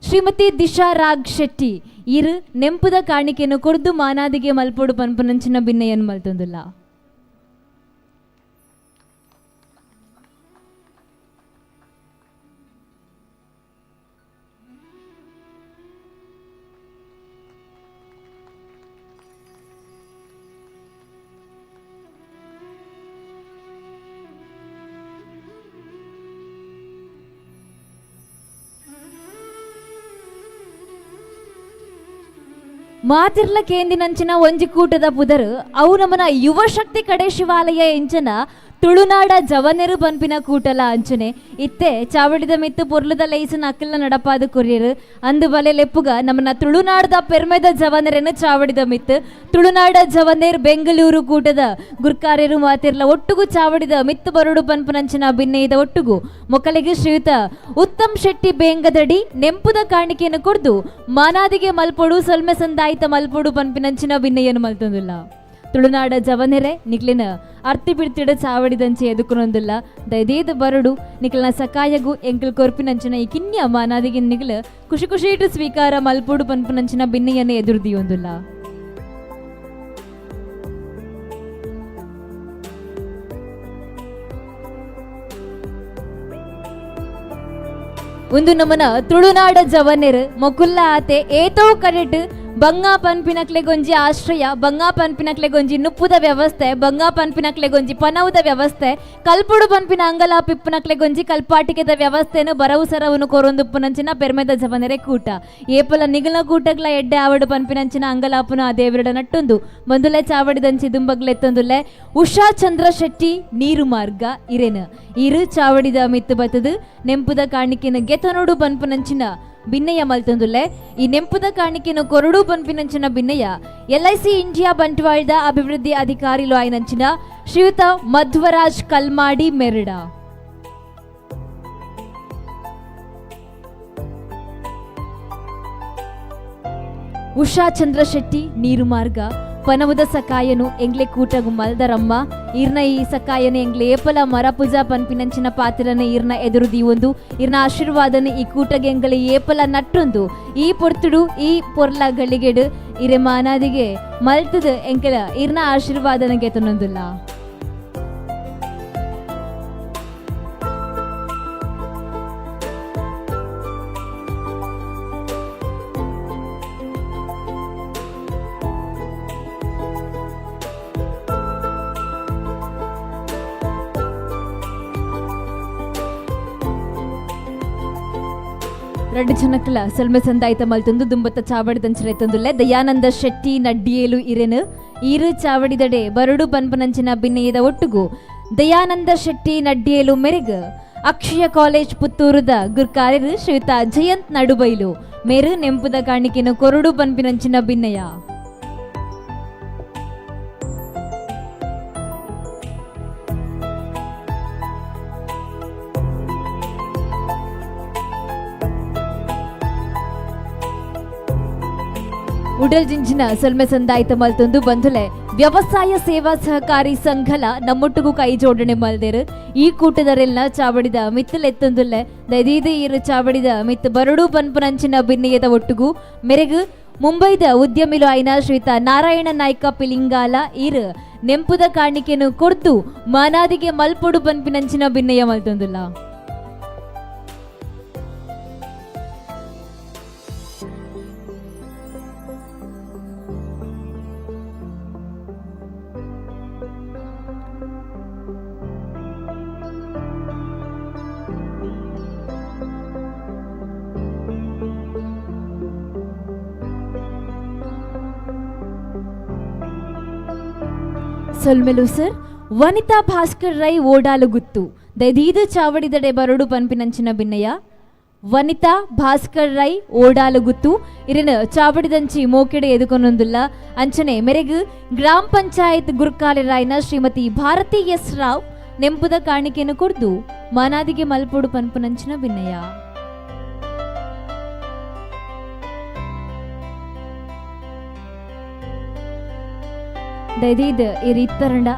ಶ್ರೀಮತಿ ದಿಶಾ ರಾಗ್ ಶೆಟ್ಟಿ ಇರು ನೆಂಪುದ ಕಾಣಿಕೆಯನ್ನು ಕೊಡ್ದು ಮಾನಾದಿಗೆ ಮಲ್ಪೋಡು ಪನ್ಪುನಂಚಿನ ಬಿನ್ನೆಯನ್ನು ಮಲ್ತೊಂದುಲ್ಲ. ಮಾತಿರ್ಲ ಕೇಂದಿನಂಚಿನ ಒಂಜಿ ಕೂಟದ ಪುದರು ಅವು ನಮ್ಮನ ಯುವ ಶಕ್ತಿ ಕಡೇಶಿವಾಲಯ ಎಂಚನ ತುಳುನಾಡ ಜವನೆರು ಪನ್ಪಿನ ಕೂಟಲ ಅಂಚನೆ ಇತ್ತೆ ಚಾವಡಿದ ಮಿತ್ತು ಪೊರ್ಲದ ಲೈಸನ್ ಅಕ್ಕಲ್ನ ನಡಪಾದ ಕೊರಿಯರು ಅಂದು ಬಲೆ ಲೆಪ್ಪುಗ ನಮ್ಮನ್ನ ತುಳುನಾಡದ ಪೆರ್ಮೆದ ಜವನರನ್ನು ಚಾವಡಿದ ಮಿತ್ತು ತುಳುನಾಡ ಜವನೇರ್ ಬೆಂಗಳೂರು ಕೂಟದ ಗುರ್ಕಾರ್ಯರು ಮಾತಿರ್ಲ ಒಟ್ಟುಗು ಚಾವಡಿದ ಮಿತ್ತು ಬರೋಡು ಪನ್ಪನಂಚಿನ ಭಿನ್ನಯದ ಒಟ್ಟುಗು ಮೊಕ್ಕಲಿಗೆ ಶ್ರೀಯುತ ಉತ್ತಮ್ ಶೆಟ್ಟಿ ಬೇಂಗದಡಿ ನೆಂಪುದ ಕಾಣಿಕೆಯನ್ನು ಕೊಡ್ದು ಮಾನಾದಿಗೆ ಮಲ್ಪೊಡು ಸೊಲ್ಮೆ ಸಂದಾಯಿತ ಮಲ್ಪೊಡು ಪನ್ಪಿನಂಚಿನ ಭಿನ್ನಯ್ಯನು ಮಲ್ತೊಂದಿಲ್ಲ ತುಳುನಾಡ ಜವನೆರೆ ನಿಕ್ಲಿನ ಅರ್ತಿ ಬಿಡ್ತಿಡ ಚಾವಡಿದಂಚೆ ಎದುಕೊನೊಂದಿಲ್ಲ ದಯದೇದು ಬರಡು ನಿಕ್ಲನ ಸಕಾಯಗು ಎಂಕಲ್ ಕೊರ್ಪಿನಂಚಿನ ಈ ಕಿನ್ಯ ಮಾನಾದಿಗೆ ನಿಗ್ಲ ಖುಷಿ ಖುಷಿ ಇಟ್ಟು ಸ್ವೀಕಾರ ಮಲ್ಪುಡು ಪನ್ಪನಂಚಿನ ಭಿನ್ನಯ್ಯನೇ ಎದುರ್ದಿಯೊಂದಿಲ್ಲ. ಒಂದು ನಮ್ಮನ ತುಳುನಾಡ ಜವನೆರ್ ಮೊಕುಲ್ಲ ಆತೆ ಏತೋ ಕರೆಟ್ ಬಂಗಾ ಪನ್ಪಿನಕ್ಲೆ ಗೊಂಜಿ ಆಶ್ರಯ ಬಂಗಾ ಪನ್ಪಿನಕ್ಲೆ ಗೊಂಜಿ ನುಪ್ಪುದ ವ್ಯವಸ್ಥೆ ಬಂಗಾ ಪನ್ಪಿನಕ್ಲೆ ಗೊಂಜಿ ಪನವುದ ವ್ಯವಸ್ಥೆ ಕಲ್ಪುಡು ಪನ್ಪಿನ ಅಂಗಲ ಪಿಪ್ಪನಕ್ಲೆ ಗೊಂಜಿ ಕಲ್ಪಾಟಿಕೆದ ವ್ಯವಸ್ಥೆನು ಬರವು ಸರವನು ಕೊರೊಂದುಪ್ಪುನಂಚಿನ ಪೆರ್ಮೆದ ಜವನೆರೆ ಕೂಟ ಏಪಲ ನಿಗಲ ಕೂಟಗ್ಲ ಎಡ್ಡೆ ಆವಡು ಪನ್ಪಿನಂಚಿನ ಅಂಗಲಾಪುನ ಅದೇವಿರಡ ನಟ್ಟೊಂದು ಬಂದುಲೆ ಚಾವಡಿದಂಚಿ ದುಂಬಗ್ಲೆತ್ತೊಂದುಲೆ ಉಷಾ ಚಂದ್ರ ಶೆಟ್ಟಿ ನೀರು ಮಾರ್ಗ ಇರೇನು ಇರು ಚಾವಡಿದ ಮಿತ್ತು ಬತ್ತದು ನೆಂಪುದ ಕಾಣಿಕೆನ ಗೆತನೋಡು ಪನ್ಪುನಂಚಿನ ಭಿನ್ನಯ ಮಲ್ತೊಂದುಲ್ಲೆ ಈ ನೆಂಪುದ ಕಾಣಿಕೆನು ಕೊರಡು ಪನ್ಪಿನಂಚಿನ ಭಿನ್ನಯ LIC ಇಂಡಿಯಾ ಬಂಟ್ವಾಳದ ಅಭಿವೃದ್ಧಿ ಅಧಿಕಾರಿಲು ಆಯ್ನಂಚಿನ ಶ್ರೀಯುತ ಮಧ್ವರಾಜ್ ಕಲ್ಮಾಡಿ ಮೆರಡ ಉಷಾ ಚಂದ್ರ ಶೆಟ್ಟಿ ನೀರು ಮಾರ್ಗ ಪನವುದ ಸಕಾಯನು ಎಂಗ್ಲೆ ಕೂಟಗು ಮಲ್ದರಮ್ಮ ಈರ್ನ ಈ ಸಕಾಯನ ಎಂಗ್ಲೆ ಏಪಲ ಮರ ಪೂಜಾ ಪನ್ಪಿನಂಚಿನ ಪಾತ್ರನ ಈರ್ನ ಎದುರುದಿ ಒಂದು ಈರ್ನ ಆಶೀರ್ವಾದನ ಈ ಕೂಟಗೆ ಎಂಗಲೆ ಏಪಲ ನಟ್ಟೊಂದು ಈ ಪೊರ್ತುಡು ಈ ಪೊರ್ಲ ಗಳಿಗೆಡು ಇರೆ ಮಾನಾದಿಗೆ ಮಲ್ತದ ಎಂಕಲ ಈರ್ನ ಆಶೀರ್ವಾದನ ಗೆತನೊಂದಿಲ್ಲ. ரெண்டு ಜನಕ್ಕಲ ಸಲ್ಮೆ ಸಂದಾಯಿತ ಮಲ್ತೊಂದು ದುಂಬತ್ತ ಚಾವಡಿದಂಚಿರೆತ್ತೊಂದುಲ್ಲೆ ದಯಾನಂದ ಶೆಟ್ಟಿ ನಡ್ಡಿಯೇಲು ಇರೆನು ಈರು ಚಾವಡಿದಡೆ ಬರಡು ಪನ್ಪನಂಚಿನ ಭಿನ್ನಯದ ಒಟ್ಟುಗು ದಯಾನಂದ ಶೆಟ್ಟಿ ನಡ್ಡಿಯೇಲು ಮೆರೆಗು ಅಕ್ಷಯ ಕಾಲೇಜ್ ಪುತ್ತೂರದ ಗುರ್ಕಾರ್ಯರು ಶ್ರೀಯುತ ಜಯಂತ್ ನಡುಬೈಲು ಮೇರು ನೆಂಪುದ ಕಾಣಿಕೆನು ಕೊರಡು ಪನ್ಪಿನಂಚಿನ ಭಿನ್ನಯ. ಉಡಲ್ ಜಿಂಜಿನ ಸೊಲ್ಮೆ ಸಂದಾಯಿತ ಮಲ್ತೊಂದು ಬಂಧುಲೆ ವ್ಯವಸಾಯ ಸೇವಾ ಸಹಕಾರಿ ಸಂಘಲ ನಮ್ಮೊಟ್ಟಿಗೂ ಕೈ ಜೋಡಣೆ ಮಲ್ದೇರು ಈ ಕೂಟದರೆಲ್ಲ ಚಾವಡಿದ ಮಿತ್ತಲೆತ್ತೊಂದುಲ್ಲೆ ದೈದೀದು ಈರು ಚಾವಡಿದ ಮಿತ್ತು ಬರಡು ಪನ್ಪನಂಚಿನ ಭಿನ್ನಯದ ಒಟ್ಟುಗು ಮೆರೆಗು ಮುಂಬೈದ ಉದ್ಯಮಿಲು ಆಯ್ನ ಶ್ರೀಯುತ ನಾರಾಯಣ ನಾಯ್ಕ ಪಿಲಿಂಗಾಲ ಈರು ನೆಂಪುದ ಕಾಣಿಕೆನು ಕೊಡ್ದು ಮಾನಾದಿಗೆ ಮಲ್ಪೊಡು ಪನ್ಪಿನಂಚಿನ ಭಿನ್ನಯ ಮಲ್ತೊಂದುಲ್ಲ. ಸೊಲ್ಮೆಲು ಸರ್ ವನಿತಾ ಭಾಸ್ಕರ್ ರೈ ಓಡಾಲು ಗುತ್ತು ದೈದೀದು ಚಾವಡಿದಡೆ ಬರಡು ಪನ್ಪಿನಂಚಿನ ಭಿನ್ನಯ ವನಿತಾ ಭಾಸ್ಕರ್ ರೈ ಓಡಾಲು ಗುತ್ತು ಇರಿನ ಚಾವಡಿದಂಚಿ ಮೋಕೆಡೆ ಎದುಕೊನೊಂದುಲ್ಲ ಅಂಚನೆ ಮೆರೆಗು ಗ್ರಾಮ ಪಂಚಾಯತ್ ಗುರ್ಕಾಲಿರಾಯ್ನ ಶ್ರೀಮತಿ ಭಾರತಿ ಎಸ್ ರಾವ್ ನೆಂಪುದ ಕಾಣಿಕೆಯನ್ನು ಕೊಡ್ದು ಮಾನಾದಿಗೆ ಮಲ್ಪೊಡು ಪನ್ಪನಂಚಿನ ಭಿನ್ನಯ. ದೈದೀದ್ ಇರಿ ಇತ್ತರಂಡ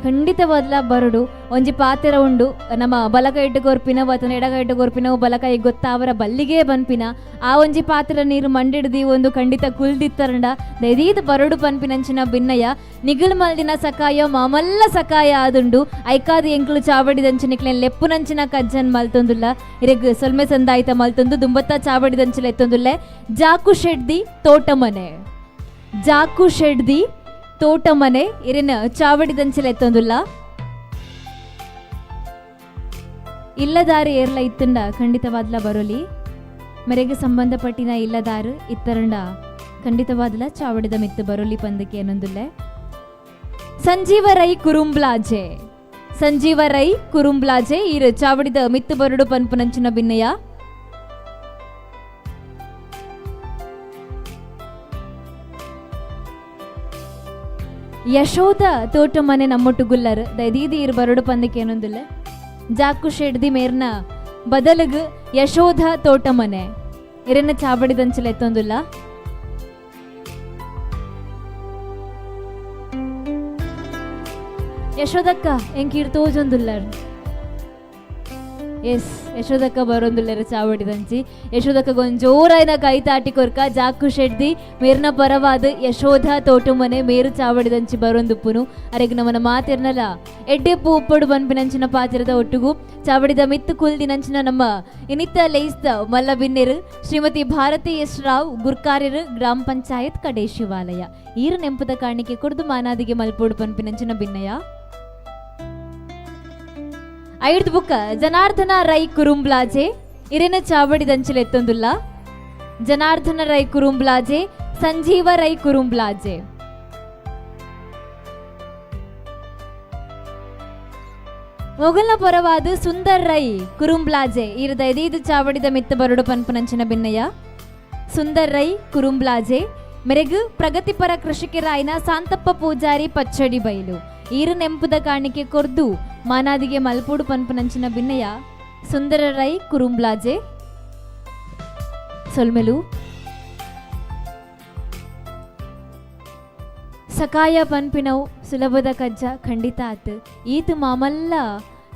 ಖಂಡಿತವಾದ್ಲ ಬರಡು ಒಂಜಿ ಪಾತೆರ ಉಂಡು ನಮ್ಮ ಬಲಕ ಇಟ್ಟು ಕೊರ್ಪಿನ ಅಥವಾ ಎಡಗ ಇಟ್ಟು ಕೊರ್ಪಿನ ಬಲಕ ಈಗ ಗೊತ್ತ ಅವರ ಬಲ್ಲಿಗೆ ಬನ್ಪಿನ ಆ ಒಂಜಿ ಪಾತೆರ ನೀರು ಮಂಡಿಡ್ದಿ ಒಂದು ಖಂಡಿತ ಕುಲ್ದಿತ್ತರಂಡ ದೈದೀದ್ ಬರಡು ಪನ್ಪಿನಂಚಿನ ಭಿನ್ನಯ ನಿಗಲ್ ಮಲ್ದಿನ ಸಕಾಯ ಮಾಮಲ್ಲ ಸಕಾಯ ಆದುಂಡು ಐಕಾದ ಎಂಕ್ಲು ಚಾವಡಿದಂಚಿನಿಕ್ಲೆನ್ ಲೆಪ್ಪುನಂಚಿನ ಕಜ್ಜನ್ ಮಲ್ತೊಂದುಲ್ಲ ಇರಗ್ ಸೊಲ್ಮೆ ಸಂದಾಯಿತ ಮಲ್ತೊಂದು ದುಂಬತ್ತ ಚಾವಡಿದಂಚಿಲ ಎತ್ತೊಂದುಲ್ಲೆ ಜಾಕು ಶೆಡ್ದಿ ತೋಟಮನೆ ಜಾಕು ಶೆಡ್ದಿ ತೋಟಮನೆ ಇರಿನ ಚಾವಡಿದಂಚಿಲ ಎತ್ತೊಂದುಲ್ಲ ಇಲ್ಲದಾರು ಏರ್ಲ ಇತ್ತಂಡ ಖಂಡಿತವಾದ್ಲ ಬರೋಲಿ ಮೆರೆಗೆ ಸಂಬಂಧಪಟ್ಟಿನ ಇಲ್ಲದಾರು ಇತ್ತರಂಡ ಖಂಡಿತವಾದ್ಲ ಚಾವಡಿದ ಮಿತ್ತು ಬರೋಲಿ ಪಂದಕ್ಕೆ ಅನ್ನೊಂದುಲ್ಲೆ. ಸಂಜೀವ ರೈ ಕುರುಂಬ್ಲಾಜೆ ಸಂಜೀವ ರೈ ಕುರುಂಬ್ಲಾಜೆ ಈರು ಚಾವಡಿದ ಮಿತ್ತು ಬರಡು ಪನ್ಪುನಂಚಿನ ಭಿನ್ನಯ. ಯಶೋಧ ತೋಟ ಮನೆ ನಮ್ಮೊಟ್ಟು ಗುಲ್ಲರ್ ದೈದೀದಿ ಇರು ಬರಡು ಪಂದಕ್ಕೆ ಏನೊಂದಿಲ್ಲ. ಜಾಕು ಶೆಡ್ದಿ ಮೇರ್ನ ಬದಲಗ್ ಯಶೋಧ ತೋಟ ಮನೆ ಇರನ್ನ ಚಾವಡಿದಂಚಲ ಎತ್ತೊಂದಿಲ್ಲ. ಯಶೋದಕ್ಕ ಎಂಕೀರ್ ತೋಜೊಂದುಲ್ಲರ್. ಎಸ್ ಯಶೋದಕ್ಕ ಬರೋಂದುಲ್ಲರ ಚಾವಡಿದಂಚಿ. ಯಶೋದಕ್ಕ ಒಂದು ಜೋರಾಯಿನ ಕೈ ತಾಟಿ ಕೊರ್ಕ ಜಾಕು ಶೆಡ್ದಿ ಮೇರ್ನ ಪರವಾದ ಯಶೋಧ ತೋಟ ಮನೆ ಮೇರು ಚಾವಡಿದಂಚಿ ಬರೋಂದುಪ್ಪುನು ಅರೆಗ್ ನಮ್ಮನ ಮಾತಿರ್ನಲ್ಲ ಎಡ್ಡೆ ಪೂ ಉಪ್ಪಡು ಬನ್ಪಿನಂಚಿನ ಪಾತಿರದ ಒಟ್ಟಿಗೂ ಚಾವಡಿದ ಮಿತ್ತು ಕುಲ್ದಿನಂಚಿನ ನಮ್ಮ ಇನಿತ್ತ ಲೇಸ್ದ ಮಲ್ಲ ಬಿನ್ನೆರು ಶ್ರೀಮತಿ ಭಾರತಿ ಎಸ್ ರಾವ್ ಗುರ್ಕಾರ್ಯರು ಗ್ರಾಮ ಪಂಚಾಯತ್ ಕಡೆ ಶಿವಾಲಯ ಈರು ನೆಂಪದ ಕಾಣಿಕೆ ಕುಡ್ದು ಮಾನಾದಿಗೆ ಮಲ್ಪೋಡು ಪನ್ಪಿನಂಚಿನ ಭಿನ್ನಯ. ಐದು ಬುಕ್ಕ ಜನಾರ್ದನ ರೈ ಕುರುಂಬ್ಲಾಜೆ ಇರೇನ ಚಾವಡಿದಂಚಲ ಎತ್ತೊಂದುಲ್ಲ. ಜನಾರ್ದನ ರೈ ಕುರುಂಬ್ಲಾಜೆ ಸಂಜೀವ ರೈ ಕುರುಂಬ್ಲಾಜೆ. ಮೊಗಲ್ನ ಪರವಾದ ಸುಂದರ್ ರೈ ಕುರುಂಬ್ಲಾಜೆ ಈರು ದೈದೀದು ಚಾವಡಿದ ಮಿತ್ತ ಬರಡು ಪನ್ಪುನಂಚಿನ ಭಿನ್ನಯ. ಸುಂದರ್ ರೈ ಕುರುಂಬ್ಲಾಜೆ ಮೆರೆಗು ಪ್ರಗತಿಪರ ಕೃಷಿಕರಾಯಿನ ಸಾಂತಪ್ಪ ಪೂಜಾರಿ ಪಚ್ಚಡಿ ಬೈಲು ಈರು ನೆಂಪುದ ಕಾಣಿಕೆ ಕೊರ್ದು ಮಾನಾದಿಗೆ ಮಲ್ಪೂಡು ಪನ್ಪುನಂಚಿನ ಭಿನ್ನಯ. ಸುಂದರ ರೈ ಕುರುಂಬ್ಲಾಜೆ ಸೊಲ್ಮೆಲು ಸಕಾಯ ಪನ್ಪಿನವು ಸುಲಭದ ಕಜ್ಜ ಖಂಡಿತ ಆತು ಈತು ಮಾಮಲ್ಲ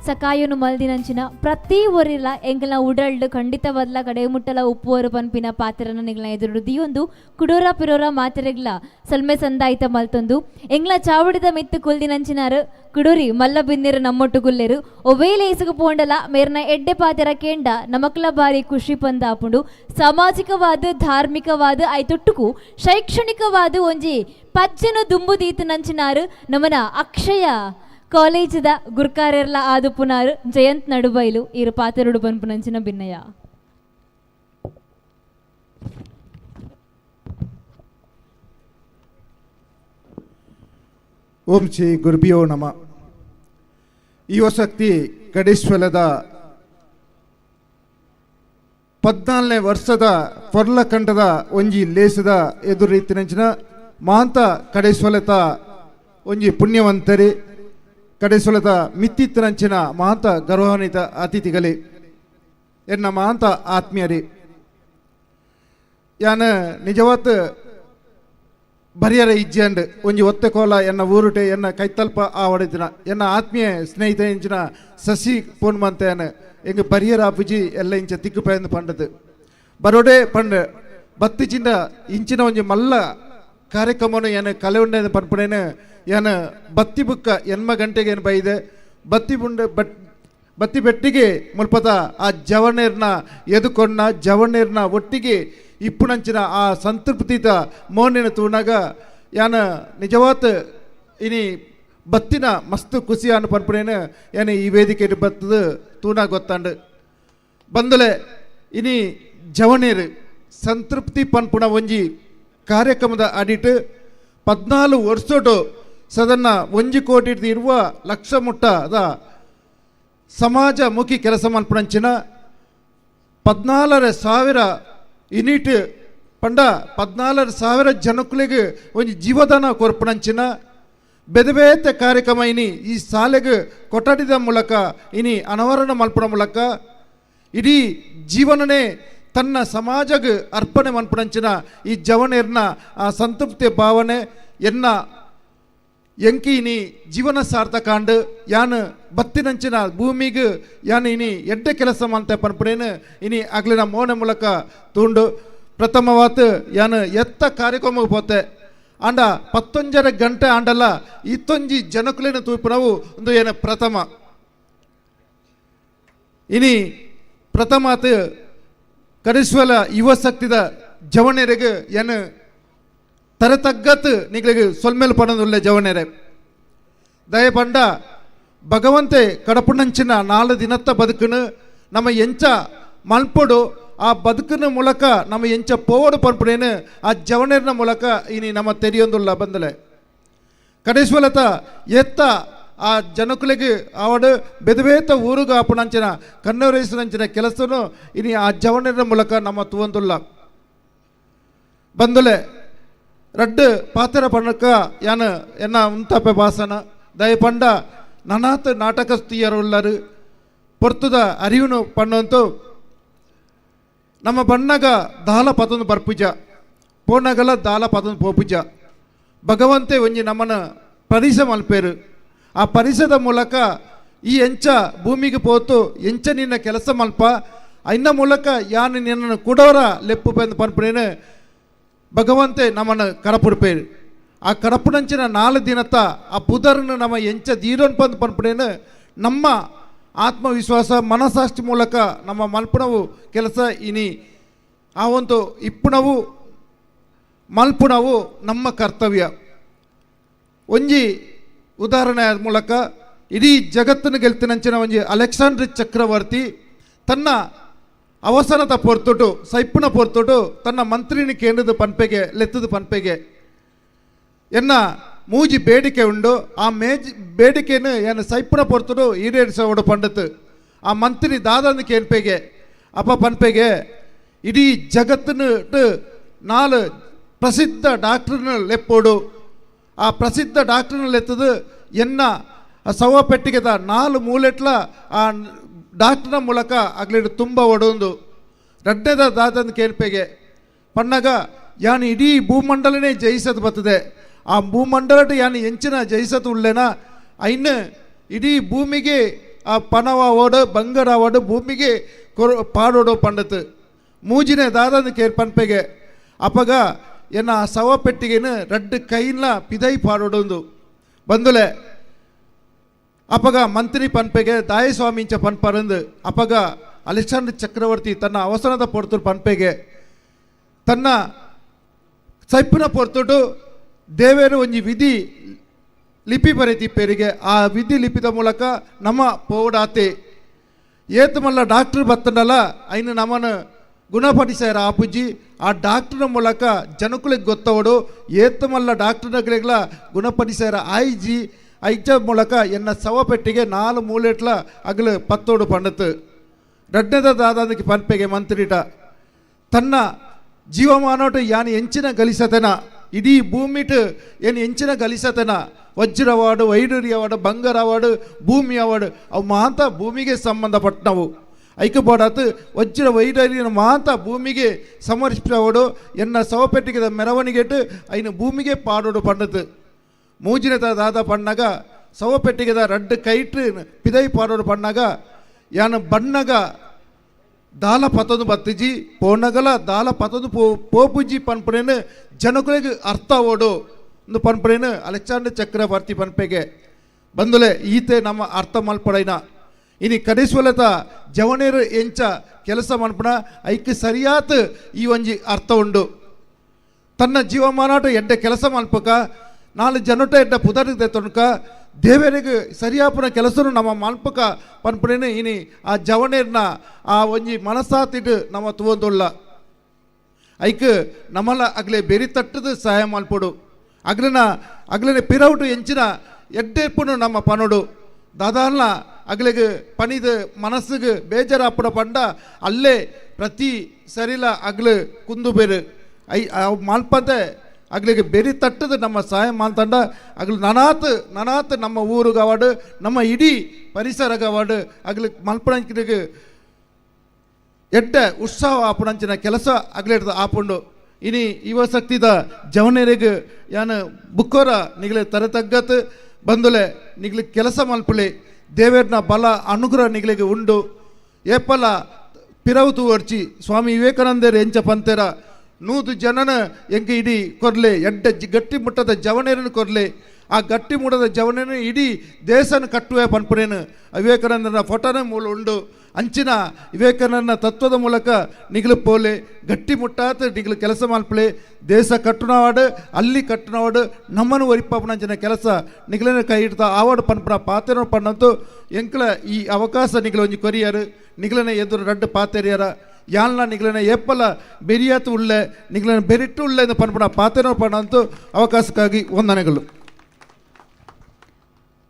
ಸಕಾಯನು ಮಲ್ದಿನಂಚಿನ ಪ್ರತಿ ಒರಿಲ್ಲ ಎಂಗಲ ಉಡಲ್ಡ್ ಖಂಡಿತ ಬದಲ ಕಡೆ ಮುಟ್ಟಲ ಉಪ್ಪುವರು ಪನ್ಪಿನ ಪಾತ್ರನ ನಿಗ್ಲ ಎದುರು ದಿಯೊಂದು ಕುಡೋರ ಪಿರೋರ ಮಾತೆರೆಗ್ಲ ಸಲ್ಮೆ ಸಂದಾಯಿತ ಮಲ್ತೊಂದು ಎಂಗ್ಲ ಚಾವಡಿದ ಮಿತ್ತು ಕುಲ್ದಿನಂಚಿನಾರು ಕುಡೂರಿ ಮಲ್ಲ ಬಿನ್ನಿರು ನಮ್ಮೊಟ್ಟು ಗುಲ್ಲೆರು ಒವೇಲೆ ಇಸುಗು ಪೋಂಡಲ ಮೇರ್ನ ಎಡ್ಡೆ ಪಾತೆರ ಕೇಂಡ ನಮಕ್ಲ ಬಾರಿ ಖುಷಿ ಪಂದಾಪುಂಡು ಸಾಮಾಜಿಕವಾದ ಧಾರ್ಮಿಕವಾದ ಐತೊಟ್ಟುಕು ಶೈಕ್ಷಣಿಕವಾದ ಒಂಜಿ ಪಜ್ಜನು ದುಂಬುದೀತು ನಂಚಿನಾರು ನಮನ ಅಕ್ಷಯ ಕಾಲೇಜದ ಗುರ್ಕಾರ್ಯರ್ಲ ಆದು ಪುನಾರು ಜಯಂತ್ ನಡುಬೈಲು ಈರು ಪಾತೆರುಡು ಪನ್ಪುನಂಚಿನ ಭಿನ್ನಯ. ಓಂ ಶ್ರೀ ಗುರುಭ್ಯೋ ನಮ. ಯುವಶಕ್ತಿ ಕಡೇಶ್ವರದ 14ನೇ ವರ್ಷದ ಫೊರ್ಲಖಂಡದ ಒಂಜಿ ಲೇಸದ ಎದುರು ರೀತಿನಂಚಿನ ಮಾಂತ ಕಡೇಶ್ವಲತ ಒಂಜಿ ಪುಣ್ಯವಂತರಿ ಕಡೇಶ್ವಲದ ಮಿತ್ತಿತ್ತನಂಚಿನ ಮಹಾಂತ ಗೌರವಾನ್ವಿತ ಅತಿಥಿಗಳೇ ಎನ್ನ ಮಹಾಂತ ಆತ್ಮೀಯರೇ ಯಾನ ನಿಜವಾತ್ ಬರಿಯರ ಇಜ್ಜಂಡ್ ಒಂಜಿ ಒತ್ತೆ ಕೋಲ ಎನ್ನ ಊರುಟೆ ಎನ್ನ ಕೈತಲ್ಪ ಆವಡಿದಿನ ಎನ್ನ ಆತ್ಮೀಯ ಸ್ನೇಹಿತ ಇಂಚಿನ ಸಸಿ ಪೂರ್ಣಮಂತೇನ ಎಂಗ ಬರಿಯರ ಅಪ್ಪುಜಿ ಎಲ್ಲ ಇಂಚ ತಿಕ್ಕು ಪಯಂದು ಪಂಡದು ಬರೋಡೆ ಪಂಡ ಬತ್ತಿಚಿಂದ ಇಂಚಿನ ಒಂಜಿ ಮಲ್ಲ ಕಾರ್ಯಕ್ರಮವನ್ನು ಏನು ಕಲೆ ಉಂಡೆ ಪನ್ಪುಡೇನು ಏನು ಬತ್ತಿ ಬುಕ್ಕ ಎನ್ಮ ಗಂಟೆಗೆ ಏನು ಬೈದೆ ಬತ್ತಿ ಬೆಟ್ಟಿಗೆ ಮುಲ್ಪದ ಆ ಜವಣ್ಣೀರ್ನ ಎದುಕೊಂಡ ಜವಣ್ಣೀರ್ನ ಒಟ್ಟಿಗೆ ಇಪ್ಪುನಂಚಿನ ಆ ಸಂತೃಪ್ತಿತ ಮೋನಿನ ತೂಣಾಗ ಯಾನ ನಿಜವಾತ್ ಇನಿ ಬತ್ತಿನ ಮಸ್ತು ಖುಷಿ ಅನ್ನು ಪನ್ಪುಡೇನು ಏನು ಈ ವೇದಿಕೆ ಬತ್ತದ ತೂಣ ಗೊತ್ತಾಂಡು ಬಂದಲೆ ಇನಿ ಜವಣ್ಣೀರು ಸಂತೃಪ್ತಿ ಪನ್ಪುಣ ಒಂಜಿ ಕಾರ್ಯಕ್ರಮದ ಅಡಿಟ್ 14 ವರ್ಷೋಟು ಸದನ್ನ 1 ಕೋಟಿ ಇರುವ ಲಕ್ಷ ಮುಟ್ಟದ ಸಮಾಜಮುಖಿ ಕೆಲಸ ಮಲ್ಪಂಚಿನ 14,000 ಯೂನಿಟ್ ಪಂಡ 14,000 ಜನಕ್ಕಳಿಗೆ ಒಂದು ಜೀವದಾನ ಕೊರ್ಪಣಂಚಿನ ಬೆದಬೇತೆ ಕಾರ್ಯಕ್ರಮ ಇನಿ ಈ ಶಾಲೆಗೆ ಕೊಠಡಿದ ಮೂಲಕ ಇನಿ ಅನಾವರಣ ಮಲ್ಪಣ ಮೂಲಕ ಇಡೀ ಜೀವನನೇ ತನ್ನ ಸಮಾಜಗೆ ಅರ್ಪಣೆ ಮನ್ಪಣಂಚಿನ ಈ ಜವನೇರ್ನ ಆ ಸಂತೃಪ್ತಿ ಭಾವನೆ ಎನ್ನ ಎಂಕಿ ಇನಿ ಜೀವನ ಸಾರ್ಥಕಾಂಡು ಯಾನು ಬತ್ತಿನಂಚಿನ ಭೂಮಿಗೆ ಯಾನು ಇನಿ ಎಡ್ಡೆ ಕೆಲಸ ಮಂತೆ ಪನ್ಪಡೇನು ಇನಿ ಆಗ್ಲಿನ ಮೋನೆ ಮೂಲಕ ತೂಂಡು ಪ್ರಥಮವಾತ್ ಯಾನು ಎತ್ತ ಕಾರ್ಯಕ್ರಮಕ್ಕೆ ಪೋತೆ ಆಂಡ 11 ಗಂಟೆ ಆಂಡಲ್ಲ ಇತ್ತೊಂಜಿ ಜನಕುಲೇನು ತೂಪು ನಾವು ಒಂದು ಏನು ಪ್ರಥಮ ಇನಿ ಪ್ರಥಮಾತ್ ಕಡೇಶ್ವಲ ಯುವ ಶಕ್ತಿದ ಜವಣೆರೆಗೆ ಏನು ತರತಗ್ಗತ್ ನಿಗಳಿಗೆ ಸೊಲ್ಮೇಲೆ ಪಡೋದಿಲ್ಲ ಜವಣೆರೆ ದಯಪಂಡ ಭಗವಂತೆ ಕಡಪುಣಂಚಿನ 4 ದಿನತ್ತ ಬದುಕನು ನಮ್ಮ ಎಂಚ ಮಲ್ಪಡು ಆ ಬದುಕಿನ ಮೂಲಕ ನಮ್ಮ ಎಂಚ ಪೋವಡು ಪನ್ಪಡೇನು ಆ ಜವಣೆರ್ನ ಮೂಲಕ ಇನಿ ನಮ್ಮ ತೆರೆಯೊಂದುಲ್ಲ ಬಂದಲೆ ಕಡೇಶ್ವಲತ ಎತ್ತ ಆ ಜನಕುಲಿಗೆ ಅವಡು ಬೆದಬೇತ ಊರುಗ ಆಪಣಂಚಿನ ಕನ್ನೂರೈಸಿನಂಚಿನ ಕೆಲಸನು ಇನಿ ಆ ಜವನರ ಮೂಲಕ ನಮ್ಮ ತುವಂದುಲ್ಲ ಬಂದುಲೆ ರಡ್ಡು ಪಾತ್ರ ಪಣ್ಣಕ್ಕ ಯಾನ ಎನ್ನ ಉಂತಪೆ ಭಾಷಣ ದಯ ಪಂಡ ನನಾತ್ ನಾಟಕಸ್ತಿಯರುಳ್ಳರು ಪೊರ್ತುದ ಅರಿವುನು ಪಣ್ಣಂತು ನಮ್ಮ ಬಣ್ಣಗ ದಾಲ ಪತೊಂದು ಬರ್ಪುಜ ಪೋನಗಲ ದಾಲ ಪತೊಂದು ಪೋಪುಜ ಭಗವಂತೆ ಒಂಜಿ ನಮ್ಮನ ಪರಿಸ ಮಲ್ಪೇರು ಆ ಪರಿಸದ ಮೂಲಕ ಈ ಎಂಚ ಭೂಮಿಗೆ ಪೋತು ಎಂಚ ನಿನ್ನ ಕೆಲಸ ಮಲ್ಪ ಇನ್ನ ಮೂಲಕ ಯಾನು ನಿನ್ನನ್ನು ಕುಡವರ ಲೆಪ್ಪು ಪನ್ಪುನೇನು ಭಗವಂತೆ ನಮ್ಮನ್ನು ಕಡಪುಡ್ಪೇರು ಆ ಕಡಪುನಂಚಿನ 4 ದಿನತ್ತ ಆ ಪುದರ್ನು ನಮ್ಮ ಎಂಚ ದೀರೋನ್ ಪನ್ಪುನೇನು ನಮ್ಮ ಆತ್ಮವಿಶ್ವಾಸ ಮನಸಾಕ್ಷಿ ಮೂಲಕ ನಮ್ಮ ಮಲ್ಪುಣವು ಕೆಲಸ ಇನಿ ಆ ಒಂದು ಇಪ್ಪುಣವು ಮಲ್ಪುಣವು ನಮ್ಮ ಕರ್ತವ್ಯ ಒಂಜಿ ಉದಾಹರಣೆ ಮೂಲಕ ಇಡೀ ಜಗತ್ತನ್ನು ಗೆಲ್ತಿನಂಚಿನ ಒಂಜಿ ಅಲೆಕ್ಸಾಂಡರ್ ಚಕ್ರವರ್ತಿ ತನ್ನ ಅವಸರದ ಪೊರ್ತುಟು ಸೈಪುಣ ಪೊರ್ತುಟು ತನ್ನ ಮಂತ್ರಿನಿ ಕೇಂದ್ರದ ಪನ್ಪೆಗೆ ಲೆತ್ತದ ಪನ್ಪೆಗೆ ಎನ್ನ ಮೂಜಿ ಬೇಡಿಕೆ ಉಂಡು ಆ ಬೇಡಿಕೆಯನ್ನು ಏನು ಸೈಪುಣ ಪೊರ್ತುಡು ಈಡೇರಿಸೋಡು ಪಂಡತ್ ಆ ಮಂತ್ರಿ ದಾದಂದು ಕೇನ್ಪೆಗೆ ಅಪ್ಪ ಪನ್ಪೆಗೆ ಇಡೀ ಜಗತ್ತನ್ನು 4 ಪ್ರಸಿದ್ಧ ಡಾಕ್ಟ್ರನ್ನ ಲೆಪ್ಪೋಡು ಆ ಪ್ರಸಿದ್ಧ ಡಾಕ್ಟ್ರನ್ನ ಲೆತ್ತದು ಎನ್ನ ಸವ ಪೆಟ್ಟಿಗೆದ 4 ಮೂಲೆಟ್ಲ ಆ ಡಾಕ್ಟ್ರನ ಮೂಲಕ ಆಗ್ಲಿಡು ತುಂಬ ಒಡೊಂದು ರಡ್ಡೆದ ದಾದಂದು ಕೇನ್ಪೆಗೆ ಪಣ್ಣಗ ಯಾನು ಇಡೀ ಭೂಮಂಡಲನೇ ಜಯಿಸದು ಬರ್ತದೆ ಆ ಭೂಮಂಡಲ ಯಾನು ಎಂಚಿನ ಜಯಿಸದು ಉಳ್ಳೇನ ಐನು ಇಡೀ ಭೂಮಿಗೆ ಆ ಪನವಾವೋಡು ಬಂಗಾರವಾಡು ಭೂಮಿಗೆ ಪಾಡೋಡು ಪಂಡತ್ ಮೂಜಿನೇ ದಾದಂದು ಕೇರ್ ಪನ್ಪೆಗೆ ಅಪ್ಪಗ ಎನ್ನ ಆ ಸವ ಪೆಟ್ಟಿಗೆನು ರಡ್ಡು ಕೈನ ಪಿದೈ ಪಾಡೋಡೊಂದು ಬಂದುಲೆ ಅಪ್ಪಗ ಮಂತ್ರಿ ಪನ್ಪೆಗೆ ದಾಯಸ್ವಾಮಿಂಚ ಪನ್ಪರಂದು ಅಪ್ಪಗ ಅಲೆಕ್ಸಾಂಡರ್ ಚಕ್ರವರ್ತಿ ತನ್ನ ಅವಸರದ ಪೊರ್ತುಡು ಪನ್ಪೆಗೆ ತನ್ನ ಸೈಪಿನ ಪೊರ್ತುಡು ದೇವೇರು ಒಂಜಿ ವಿಧಿ ಲಿಪಿ ಬರೆತಿಪ್ಪೇರಿಗೆ ಆ ವಿಧಿ ಲಿಪಿದ ಮೂಲಕ ನಮ್ಮ ಪೋಡಾತೆ ಏತು ಮಲ್ಲ ಡಾಕ್ಟ್ರ್ ಬತ್ತಂಡಲ್ಲ ಐನು ನಮ್ಮನ್ನು ಗುಣಪಡಿಸ್ಯಾರ ಆಪುಜಿ ಆ ಡಾಕ್ಟ್ರನ ಮೂಲಕ ಜನಕುಲಿಗೆ ಗೊತ್ತವಡು ಏತು ಮಲ್ಲ ಡಾಕ್ಟ್ರಗಳಿಗೆಲ್ಲ ಗುಣಪಡಿಸ್ಯಾರ ಆಯ್ಜಿ ಐಜ ಮೂಲಕ ಎನ್ನ ಸವ ಪೆಟ್ಟಿಗೆ 4 ಮೂಲೆಟ್ಲ ಅಗಲು ಪತ್ತೋಡು ಪಂಡತ್ ರಡ್ನೆದ ದಾದಾದಕ್ಕೆ ಪನ್ಪೆಗೆ ಮಂತ್ರಿಟ ತನ್ನ ಜೀವಮಾನೋಟು ಯಾನು ಎಂಚಿನ ಗಲಿಸತನ ಇಡೀ ಭೂಮಿಟು ಏನು ಎಂಚಿನ ಗಲಿಸತನ ವಜ್ರ ಅವಾರ್ಡು ವೈಡೂರಿ ಅವಾರ್ಡು ಬಂಗಾರ ಅವಾರ್ಡು ಭೂಮಿ ಅವಾರ್ಡು ಅವು ಮಾತ್ರ ಭೂಮಿಗೆ ಸಂಬಂಧಪಟ್ಟವು ಐಕ್ಯಪಾಡಾತು ವಜ್ರ ವೈಡೂರಿನ ಮಾತ್ರ ಭೂಮಿಗೆ ಸಮರ್ಪಿಸೋಡು ಎನ್ನ ಸವಪೆಟ್ಟಿಗೆದ ಮೆರವಣಿಗೆಟ್ಟು ಐನು ಭೂಮಿಗೆ ಪಾಡೋಡು ಪಂಡತ್ ಮೂಜಿನ ದಾದ ಪಣ್ಣಗ ಸವಪೆಟ್ಟಿಗೆದ ರಡ್ಡು ಕೈಟ್ರು ಪಿದೈ ಪಾಡೋಡು ಪಣ್ಣಗ ಯಾನು ಬಣ್ಣಗ ದಾಲ ಪತೊಂದು ಬತ್ತಿಜಿ ಪೋನಗಲ ದಾಲ ಪತೊಂದು ಪೋಪುಜಿ ಪನ್ಪುನೇನು ಜನಕುಲಿಗೆ ಅರ್ಥ ಓಡು ಒಂದು ಪನ್ಪುನೇನು ಅಲೆಕ್ಸಾಂಡರ್ ಚಕ್ರವರ್ತಿ ಪನ್ಪೆಗೆ ಬಂದುಲೆ ಈತೆ ನಮ್ಮ ಅರ್ಥ ಮಲ್ಪಡೈನ ಇನಿ ಕಡಿಸುವಲತ ಜವನೇರು ಎಂಚ ಕೆಲಸ ಮನ್ಪಣ ಐಕ್ಕೆ ಸರಿಯಾತ ಈ ಒಂಜಿ ಅರ್ಥ ಉಂಡು ತನ್ನ ಜೀವಮಾನಾಟ ಎಡ್ಡೆ ಕೆಲಸ ಮಲ್ಪಕ 4 ಜನಟ ಎಡ್ಡ ಪುದರಿಗೆ ತೊನಕ ದೇವರಿಗೆ ಸರಿಯಾಪನ ಕೆಲಸನು ನಮ್ಮ ಮಲ್ಪಕ ಪನ್ಪುನೇನು ಇನಿ ಆ ಜವನೇರ್ನ ಆ ಒಂಜಿ ಮನಸ್ಸಾತಿಟ್ಟು ನಮ್ಮ ತುವಂದುಲ್ಲ ಐಕ್ ನಮ್ಮಲ್ಲ ಅಗ್ಲೆ ಬೆರಿ ತಟ್ಟದು ಸಹಾಯ ಮಲ್ಪಡು ಅಗ್ಲನೆ ಪಿರೌಟು ಎಂಚಿನ ಎಡ್ಡೆಪ್ಪುನು ನಮ್ಮ ಪನೋಡು ದಾದಾಲ್ನ ಅಗ್ಲೆಗೆ ಪನಿದು ಮನಸ್ಸಿಗೆ ಬೇಜಾರಾಪಡ ಪಂಡ ಅಲ್ಲೇ ಪ್ರತಿ ಸರಿಲ ಅಗ್ಲು ಕುಂದು ಬೇರು ಮಲ್ಪಂತೆ ಅಗ್ಲಿಗೆ ಬೆರಿ ತಟ್ಟದು ನಮ್ಮ ಸಹಾಯ ಮಾಲ್ತಂಡ ಅಗ್ಲು ನನಾತ್ ನಮ್ಮ ಊರುಗವಾಡು ನಮ್ಮ ಇಡೀ ಪರಿಸರಗವಾಡು ಅಗ್ಲಿ ಮಲ್ಪಣಕ್ಕೆ ಎಡ್ಡ ಉತ್ಸಾಹ ಆಪಣಂಚಿನ ಕೆಲಸ ಅಗ್ಲೆಡ್ದು ಆಪುಂಡು ಇನಿ ಯುವ ಶಕ್ತಿದ ಜವನೇರಿಗೆ ಯಾನು ಬುಕ್ಕೋರ ನಿಗ್ಲೆ ತರತಗ್ಗತ್ ಬಂದುಲೆ ನಿಗ್ಲಿ ಕೆಲಸ ಮಲ್ಪುಲೆ ದೇವೇರ್ನ ಬಲ ಅನುಗ್ರಹ ನಿಗ್ಲಿಗೆ ಉಂಡು ಏಪಲ ಪಿರವುತು ವರ್ಚಿ ಸ್ವಾಮಿ ವಿವೇಕಾನಂದರು ಎಂಚ ಪಂತೆರ 100 ಜನನ ಎಂಗೆ ಇಡೀ ಕೊರ್ಲೆ ಎಡ್ಡ ಗಟ್ಟಿ ಮುಟ್ಟದ ಜವನೇರನ್ನು ಕೊರ್ಲೆ ಆ ಗಟ್ಟಿ ಮುಟ್ಟದ ಜವನೇನು ಇಡೀ ದೇಶನ ಕಟ್ಟುವೆ ಪನ್ಪುನೇನು ವಿವೇಕಾನಂದನ ಫೋಟೋನ ಮೂಲ ಉಂಡು ಅಂಚಿನ ವಿವೇಕಾನಂದನ ತತ್ವದ ಮೂಲಕ ನಿಗ್ಲು ಪೋಲೆ ಗಟ್ಟಿ ಮುಟ್ಟಾತ ನಿಗ್ಲು ಕೆಲಸ ಮಲ್ಪಲೆ ದೇಶ ಕಟ್ಟುನವಾಡು ಅಲ್ಲಿ ಕಟ್ಟುನವಾಡು ನಮ್ಮನ್ನು ಒರಿಪಾಪನಂಚಿನ ಕೆಲಸ ನಿಗ್ಲನ ಕೈ ಇಡ್ತಾ ಆವಾಡು ಪನ್ಪುನ ಪಾತೆರ ಪಣ್ಣಂತು ಎಂಕ್ಲ ಈ ಅವಕಾಶ ನಿಗ್ಲು ಒಂಜಿ ಕೊರಿಯರು ನಿಗ್ಲನ ಎದುರು ರಡ್ಡು ಪಾತೆರಿಯರ ಯಾಲ್ನ ನಿಗ್ಲನ ಏಪಲ ಬೆರಿಯಾತು ಉಳ್ಳೆ ನಿಗ್ಲನ ಬೆರಿಟ್ಟು ಉಳ್ಳೆ ಎಂದು ಪನ್ಪುನ ಪಾತೆರ ಪಣ್ಣಂತು ಅವಕಾಶಕ್ಕಾಗಿ ವಂದನೆಗಳು.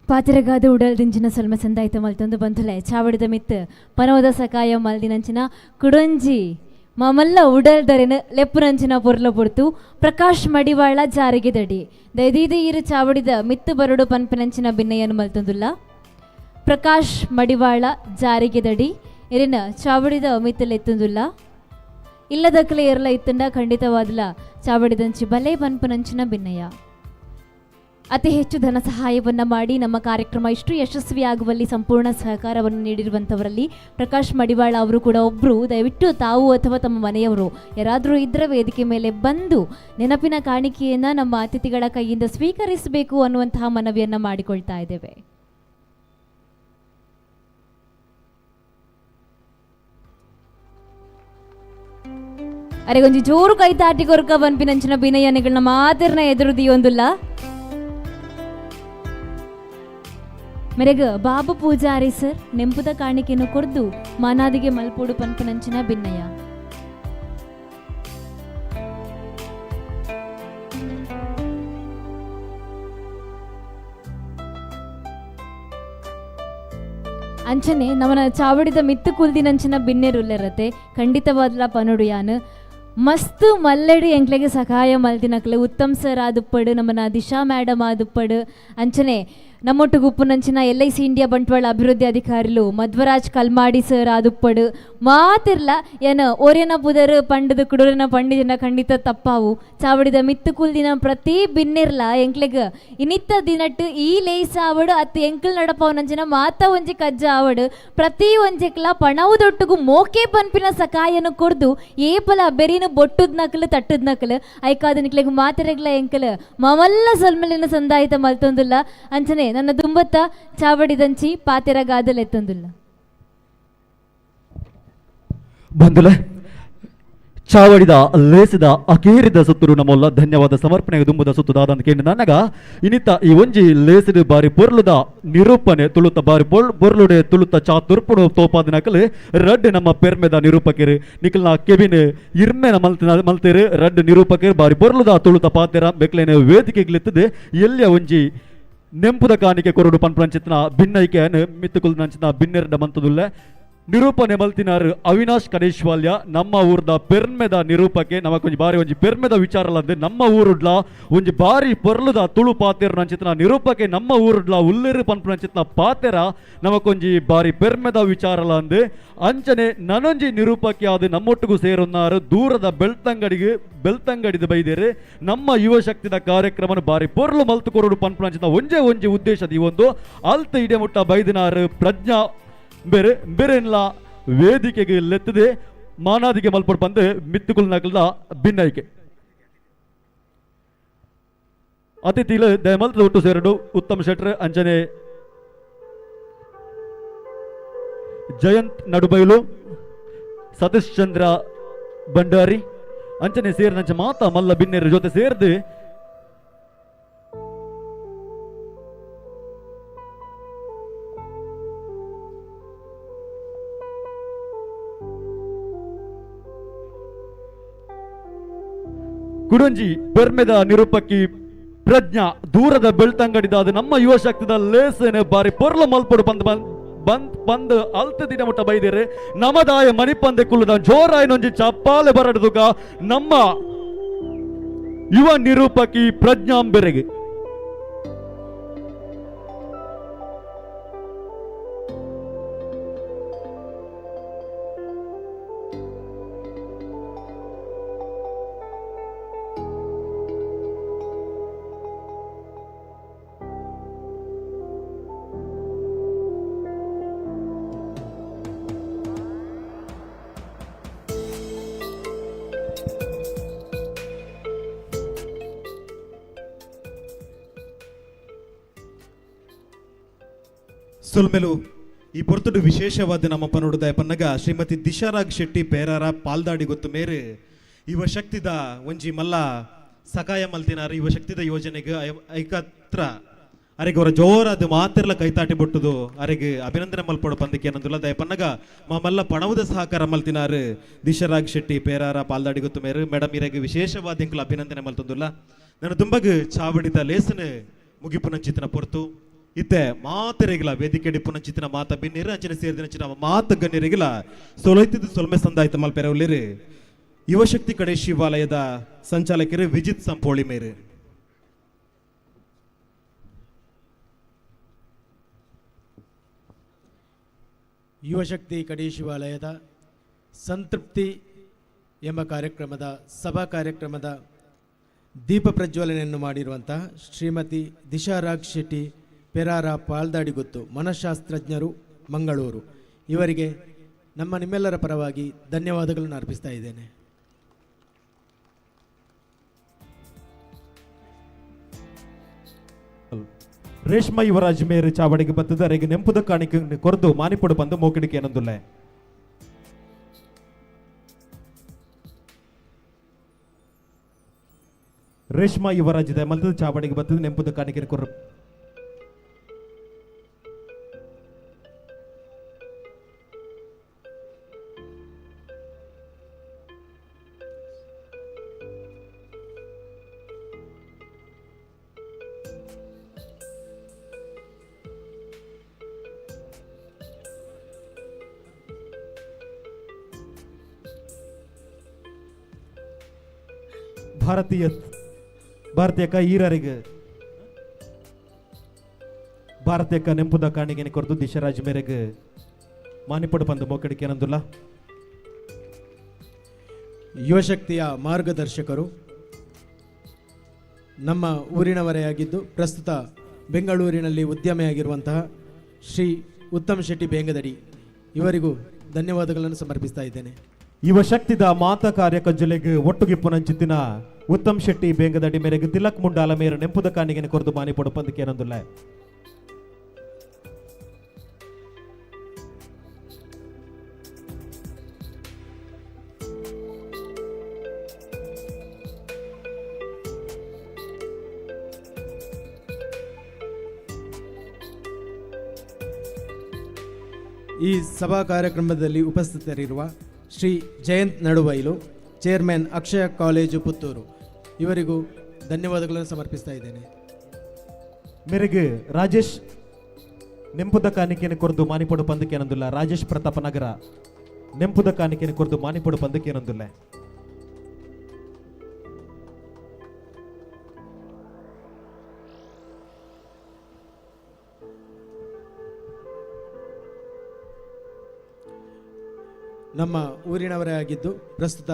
ಪಾತಿರಗಾದ ಉಡಲ್ದಿಂಚಿನ ಸೊಲ್ಮ ಸಂದಾಯ್ತ ಮಲ್ತೊಂದು ಬಂಧುಲೆ ಚಾವಡಿದ ಮಿತ್ ಪನವದ ಸಕಾಯ ಮಲ್ದಿನಂಚಿನ ಕುಡೊಂಜಿ ಮಮಲ್ಲ ಉಡಲ್ದರೆನ ಲೆಪ್ಪುನಂಚಿನ ಪೊರ್ಲ ಪೊರ್ತು ಪ್ರಕಾಶ್ ಮಡಿವಾಳ ಜಾರಿಗೆ ದಡಿ ದೈದೀದ ಈರು ಚಾವಡಿದ ಮಿತ್ತು ಬರಡು ಪನ್ಪನಂಚಿನ ಭಿನ್ನಯನ್ನು ಮಲ್ತೊಂದುಲ್ಲ ಪ್ರಕಾಶ್ ಮಡಿವಾಳ ಜಾರಿಗೆ ದಡಿ ಇರಿನ ಚಾವಡಿದ ಮಿತ್ತಲೆತ್ತುಂದುಲ್ಲ ಇಲ್ಲದಕ್ಕಲೆ ಎರಲ ಇತ್ತಂಡ ಖಂಡಿತವಾದಲ ಚಾವಡಿದಂಚಿ ಬಲೆ ಪನ್ಪನಂಚಿನ ಭಿನ್ನಯ ಅತಿ ಹೆಚ್ಚು ಧನ ಸಹಾಯವನ್ನು ಮಾಡಿ ನಮ್ಮ ಕಾರ್ಯಕ್ರಮ ಇಷ್ಟು ಯಶಸ್ವಿಯಾಗುವಲ್ಲಿ ಸಂಪೂರ್ಣ ಸಹಕಾರವನ್ನು ನೀಡಿರುವಂಥವರಲ್ಲಿ ಪ್ರಕಾಶ್ ಮಡಿವಾಳ ಅವರು ಕೂಡ ಒಬ್ಬರು. ದಯವಿಟ್ಟು ತಾವು ಅಥವಾ ತಮ್ಮ ಮನೆಯವರು ಯಾರಾದರೂ ಇದ್ದರೆ ವೇದಿಕೆ ಮೇಲೆ ಬಂದು ನೆನಪಿನ ಕಾಣಿಕೆಯನ್ನು ನಮ್ಮ ಅತಿಥಿಗಳ ಕೈಯಿಂದ ಸ್ವೀಕರಿಸಬೇಕು ಅನ್ನುವಂತಹ ಮನವಿಯನ್ನು ಮಾಡಿಕೊಳ್ತಾ ಇದ್ದೇವೆ. ಅರೆಗೊಂಜಿ ಜೋರು ಕೈ ತಾಟಿಕೊರ್ಕ ಬನ್ಪಿನಂಚಿನ ಬಿನಯನೆಗಳನ್ನ ಮಾತಿರ್ನ ಎದುರುದಿಯೊಂದುಲ್ಲ ಮೆರೆಗ ಬಾಬು ಪೂಜಾರಿ ಸರ್ ನೆಂಪುದ ಕಾಣಿಕೆಯನ್ನು ಕೊರ್ದು ಮಾನಾದಿಗೆ ಮಲ್ಪೋಡು ಪನ್ಪನಂಚಿನ ಭಿನ್ನಯ ಅಂಚನೆ ನಮನ ಚಾವಡಿದ ಮಿತ್ತು ಕುಲ್ದಿನಂಚಿನ ಭಿನ್ನೆರುಲ್ಲರತೆ ಖಂಡಿತವಾದ್ಲ ಪನೋಡು ಯಾನು ಮಸ್ತ್ ಮಲ್ಲೆಡು ಎಂಕ್ಲೆಗೆ ಸಹಾಯ ಮಲ್ದಿನಕ್ಲೆ ಉತ್ತಮ್ ಸರ್ ಆದುಪ್ಪಡು ನಮ್ಮನ ದಿಶಾ ಮೇಡಮ್ ಆದುಪ್ಪಡು ಅಂಚನೆ ನಮ್ಮೊಟ್ಟು ಗುಪ್ಪುನಂಚಿನ LIC ಇಂಡಿಯಾ ಬಂಟ್ವಾಳ ಅಭಿವೃದ್ಧಿ ಅಧಿಕಾರಿಲು ಮಧ್ವರಾಜ್ ಕಲ್ಮಾಡಿ ಸರ್ ಆದುಪ್ಪಡು ಮಾತಿರ್ಲ ಏನ ಓರ್ಯನ ಪುದರ್ ಪಂಡದ ಕುಡುರನ ಪಂಡಿಜನ ಖಂಡಿತ ತಪ್ಪಾವು ಚಾವಡಿದ ಮಿತ್ತು ಕುಲ್ದಿನ ಪ್ರತಿ ಬಿನ್ನಿರ್ಲ ಎಂಕ್ಲೆಗ್ ಇನಿತ್ತ ದಿನಟ್ಟು ಈ ಲೇಸ ಆವಡು ಅತ್ತು ಎಂಕಲ್ ನಡಪವನಂಚಿನ ಮಾತ ಒಂಜಿ ಕಜ್ಜ ಆವಡು ಪ್ರತಿ ಒಂಜೆಕ್ಲ ಪಣವುದೊಟ್ಟುಗು ಮೋಕೆ ಪನ್ಪಿನ ಸಕಾಯನು ಕೊರ್ದು ಏಪಲ ಬೆರಿನ ಬೊಟ್ಟುದ್ ನಕಲು ತಟ್ಟುದ್ ನಕಲು ಐಕಾದ ನಿಕ್ಲೆಗ್ ಮಾತಿರೆಗ್ಲ ಎಂಕಲ್ ಮಮಲ್ಲ ಸೊಲ್ಮಲಿನ ಸಂದಾಯಿತ ಮಲ್ತೊಂದುಲ್ಲ ಅಂಚನೆ ನನ್ನ ದುಂಬತ್ತ ಚಾವಡಿದಂಚಿ ಪಾತೆರಗಾದಲೆತ್ತೊಂದುಲ್ಲ ಬಂಧುಲೆ ಚಾವಡಿದ ಲೇಸಿದ ಅಕೇರಿದ ಸುತ್ತರು ನಮ್ಮಲ್ಲ ಧನ್ಯವಾದ ಸಮರ್ಪಣೆಗೆ ದುಂಬುದ ಸುತ್ತುದಾದಂತ ಕೇಳಿ ನನಗ ಇನ್ನಿತ್ತ ಈ ಒಂಜಿ ಲೇಸಿದ ಬಾರಿ ಪೊರ್ಲುದ ನಿರೂಪಣೆ ತುಳುತ್ತ ಬಾರಿ ಪೊರ್ಲುಡೆ ತುಳುತ್ತ ಚಾ ತುರ್ಪುಡು ತೋಪಾದ ನಕಲು ರಡ್ ನಮ್ಮ ಪೆರ್ಮೆದ ನಿರೂಪಕರು ನಿಕಲ್ನ ಕೆಬಿನ್ ಇರ್ಮೆನ ಮಲ್ತೇರು ರಡ್ ನಿರೂಪಕರು ಬಾರಿ ಪೊರ್ಲುದ ತುಳುತ್ತ ಪಾತೆರ ಬೆಕ್ಲೇನ ವೇದಿಕೆಗಳಿತ್ತದೆ ಎಲ್ಲಿಯ ಒಂಜಿ ನೆಂಪುದ ಕಾಣಿಕೆ ಕೊರಡು ಪನ್ಪಂಚಿತ್ನ ಭಿನ್ನೈಕೆ ಮಿತ್ತುಕುಲ್ ನಂಚಿನ ಭಿನ್ನೆರಡ ಮಂತದುಲ್ಲ ನಿರೂಪಣೆ ಮಲ್ತಿನಾರು ಅವಿನಾಶ್ ಕಡೇಶ್ವಾಲ್ಯ ನಮ್ಮ ಊರ್ದ ಪೆರ್ಮೆದ ನಿರೂಪಕ್ಕೆ ನಮಕೊಂಜಿ ಬಾರಿ ಒಂಜಿ ಪೆರ್ಮೆದ ವಿಚಾರಲಂದೆ ನಮ್ಮ ಊರುಡ್ಲ ಒಂಜಿ ಬಾರಿ ಪೊರ್ಲುದ ತುಳು ಪಾತೆರ ನಂಚಿತ್ನ ನಿರೂಪಕ್ಕೆ ನಮ್ಮ ಊರುಡ್ಲ ಉಲ್ಲೇರು ಪನ್ಪಂಚಿತ್ನ ಪಾತೆರ ನಮಕೊಂಜಿ ಬಾರಿ ಪೆರ್ಮೆದ ವಿಚಾರಲಂದೆ ಅಂಚನೆ ನನೊಂಜಿ ನಿರೂಪಕ್ಕೆ ಆದ ನಮ್ಮೊಟ್ಟಿಗೂ ಸೇರುన్నారు ದೂರದ ಬೆಳ್ತಂಗಡಿದ ಬೈದೇರೆ ನಮ್ಮ ಯುವ ಶಕ್ತಿದ ಕಾರ್ಯಕ್ರಮ ಬಾರಿ ಪೊರ್ಲು ಮಲ್ತು ಕೊರಡು ಪನ್ಪಂಚಿತ್ನ ಒಂಜಿ ಉದ್ದೇಶದ ಈ ಒಂದು ಅಲ್ತ ಇಡೆ ಮುಟ್ಟ ಬೈದಿನಾರು ಪ್ರಜ್ಞಾ ಬೇರೆಲ್ಲ ವೇದಿಕೆಗೆ ಲೆತ್ತದೆ ಮಾನಾದಿಗೆ ಮಲ್ಪಡ್ ಬಂದು ಮಿತ್ತುಕುಲ್ ನಕಲ್ದ ಭಿನ್ನೈಕೆ ಅತಿಥಿಲು ದಯಮಲ್ತದ ಒಟ್ಟು ಸೇರಡು ಉತ್ತಮ್ ಶೆಟ್ರ್ ಅಂಚನೆ ಜಯಂತ್ ನಡುಬೈಲು ಸತೀಶ್ ಚಂದ್ರ ಭಂಡಾರಿ ಅಂಚನೆ ಸೇರಿದಂಚ ಮಾತ ಮಲ್ಲ ಭಿನ್ನೆರ ಜೊತೆ ಸೇರಿದು ಕುಡಂಜಿ ಪೆರ್ಮೆದ ನಿರೂಪಕಿ ಪ್ರಜ್ಞಾ ದೂರದ ಬೆಳ್ತಂಗಡಿದ ನಮ್ಮ ಯುವ ಶಕ್ತಿದ ಲೇಸನೆ ಬಾರಿ ಪೊರ್ಲ ಮಲ್ಪಡು ಬಂದ್ ಅಲ್ತ ದಿನ ಮುಟ್ಟ ಬೈದೇರೆ ನಮದಾಯ ಮಣಿಪಂದೆ ಕುಲ್ಲದ ಜೋರಾಯನೊಂಜಿ ಚಪ್ಪಾಲೆ ಬರಡುದುಗ ನಮ್ಮ ಯುವ ನಿರೂಪಕಿ ಪ್ರಜ್ಞಾಂಬೆರೆಗೆ ಸುಲ್ಮೆಲು ಈ ಪೊರ್ತುಡು ವಿಶೇಷವಾದ ನಮ್ಮ ಪನ್ನೋಡು ಪನ್ನಗ ಶ್ರೀಮತಿ ದಿಶಾರಾಗ್ ಶೆಟ್ಟಿ ಪೇರಾರ ಪಾಲ್ದಾಡಿ ಗೊತ್ತು ಮೇರೆ ಯುವ ಶಕ್ತಿದ ಒಂಜಿ ಮಲ್ಲ ಸಕಾಯ ಮಲ್ತಿನಾರು ಯುವ ಶಕ್ತಿದ ಯೋಜನೆಗೆ ಐಕತ್ರ ಅರೆಗೆ ಅವರ ಜೋರಾದ ಮಾತಿರ್ಲ ಕೈತಾಟಿ ಬಿಟ್ಟುದು ಅರೆಗೆ ಅಭಿನಂದನೆ ಮಲ್ಪಡು ಪಂದಕ್ಕೆ ಏನಂದಿಲ್ಲ ದಯಪನ್ನಗ ಮಲ್ಲ ಪಣವುದ ಸಹಕಾರ ಮಲ್ತಿನಾರು ದಿಶಾರಾಗ್ ಶೆಟ್ಟಿ ಪೇರಾರ ಪಾಲ್ದಾಡಿ ಗೊತ್ತು ಮೇರೆ ಮೇಡಮ್ ಇರೆಗೆ ವಿಶೇಷವಾದ ಎಂಕುಲು ಅಭಿನಂದನೆ ಮಲ್ತಂದಿಲ್ಲ ನಾನು ತುಂಬಗ ಚಾವಡಿದ ಲೇಸನ ಮುಗಿಪುನ ಚಿತ್ರನ ಪೊರ್ತು ಇತ್ತೆ ಮಾತರೆಗಿಲ ವೇದಿಕೆ ಡಿಪ್ಪುನಂಚಿತ್ತಿನ ಮಾತ ಬಿನ್ನಿರು ಅಂಚನೆ ಸೇರಿದಿನ ಮಾತ ಗಣ್ಯರೆಗಿಲ ಸೊಲೈತಿದ್ದು ಸೊಲ್ಮೆ ಸಂದಾಯಿತ ಮಲ್ಪೆರವುಲಿರು ಯುವಶಕ್ತಿ ಕಡೆ ಶಿವಾಲಯದ ಸಂಚಾಲಕರು ವಿಜಿತ್ ಸಂಪೋಳಿ ಮೇರೆ. ಯುವಶಕ್ತಿ ಕಡೆ ಶಿವಾಲಯದ ಸಂತೃಪ್ತಿ ಎಂಬ ಕಾರ್ಯಕ್ರಮದ ಸಭಾ ಕಾರ್ಯಕ್ರಮದ ದೀಪ ಪ್ರಜ್ವಲನೆಯನ್ನು ಮಾಡಿರುವಂತಹ ಶ್ರೀಮತಿ ದಿಶಾರಾಗ್ ಶೆಟ್ಟಿ ಪೆರಾರ ಪಾಲ್ದಾಡಿಗುತ್ತು ಮನಃಶಾಸ್ತ್ರಜ್ಞರು ಮಂಗಳೂರು, ಇವರಿಗೆ ನಿಮ್ಮೆಲ್ಲರ ಪರವಾಗಿ ಧನ್ಯವಾದಗಳನ್ನು ಅರ್ಪಿಸ್ತಾ ಇದ್ದೇನೆ. ರೇಷ್ಮಾ ಯುವರಾಜ್ ಮೇರು ಚಾವಡಿಗೆ ಬತ್ತದ ಅರೆಗೆ ನೆಂಪುದ ಕಾಣಿಕೆ ಕೊರದು ಮಾನಿಪಡು ಬಂದು ಮೋಕಿಡಿಕೆ ಏನಂದುಲ್ಲ. ರೇಷ್ಮಾ ಯುವರಾಜ್ ಮಲ್ತದ ಚಾವಡಿಗೆ ಬತ್ತದ ನೆಂಪುದ ಕಾಣಿಕೆ ಕೊರ ಭಾರತೀಯ ಈರರಿಗೆ ಭಾರತೀಯ ನೆಂಪುದ ಕಾಣಿಗೆ ಕೊರದು ದಿಶರಾಜ್ ಮೇರೆಗೆ ಮಾನಿಪಡು ಬಂದು ಮೋಕಡಿಕೆ ಏನಂದುಲ್ಲ. ಯುವಶಕ್ತಿಯ ಮಾರ್ಗದರ್ಶಕರು ನಮ್ಮ ಊರಿನವರೇ ಆಗಿದ್ದು ಪ್ರಸ್ತುತ ಬೆಂಗಳೂರಿನಲ್ಲಿ ಉದ್ಯಮಿಯಾಗಿರುವಂತಹ ಶ್ರೀ ಉತ್ತಮ್ ಶೆಟ್ಟಿ ಬೇಂಗದಡಿ, ಇವರಿಗೂ ಧನ್ಯವಾದಗಳನ್ನು ಸಮರ್ಪಿಸ್ತಾ ಇದ್ದೇನೆ. ಯುವಶಕ್ತಿದ ಮಾತ ಕಾರ್ಯ ಕಜ್ಜಲೆಗೆ ಒಟ್ಟುಗೆ ಪುನಂಚಿತ್ತಿನ ಉತ್ತಮ್ ಶೆಟ್ಟಿ ಬೇಂಗದಡಿ ಮೇರೆಗೆ ತಿಲಕ್ ಮುಂಡಾಲ ಮೇರೆ ನೆಂಪುದ ಕಾಣಿಗೆ ಕೊರದು ಮಾನಿಪಡು ಬಂದಕ್ಕೆ ಏನಂದುಲ್ಲ. ಈ ಸಭಾ ಕಾರ್ಯಕ್ರಮದಲ್ಲಿ ಉಪಸ್ಥಿತರಿರುವ ಶ್ರೀ ಜಯಂತ್ ನಡುಬೈಲು, ಚೇರ್ಮನ್ ಅಕ್ಷಯ ಕಾಲೇಜು ಪುತ್ತೂರು, ಇವರಿಗೂ ಧನ್ಯವಾದಗಳನ್ನು ಸಮರ್ಪಿಸ್ತಾ ಇದ್ದೇನೆ. ಮೇರೆಗೆ ರಾಜೇಶ್ ನೆಂಪುದ ಕಾಣಿಕೆಯನ್ನು ಕೊರದು ಮಾನಿಪಡು ಬಂದಕ್ಕೆ ಏನಂದಿಲ್ಲ. ರಾಜೇಶ್ ಪ್ರತಾಪ ನಗರ ನೆಂಪುದ ಕಾಣಿಕೆಯನ್ನು ಕೊರದು ಮಾನಿಪಡು ಬಂದಕ್ಕೆ ಏನಂದಿಲ್ಲ. ನಮ್ಮ ಊರಿನವರೇ ಆಗಿದ್ದು ಪ್ರಸ್ತುತ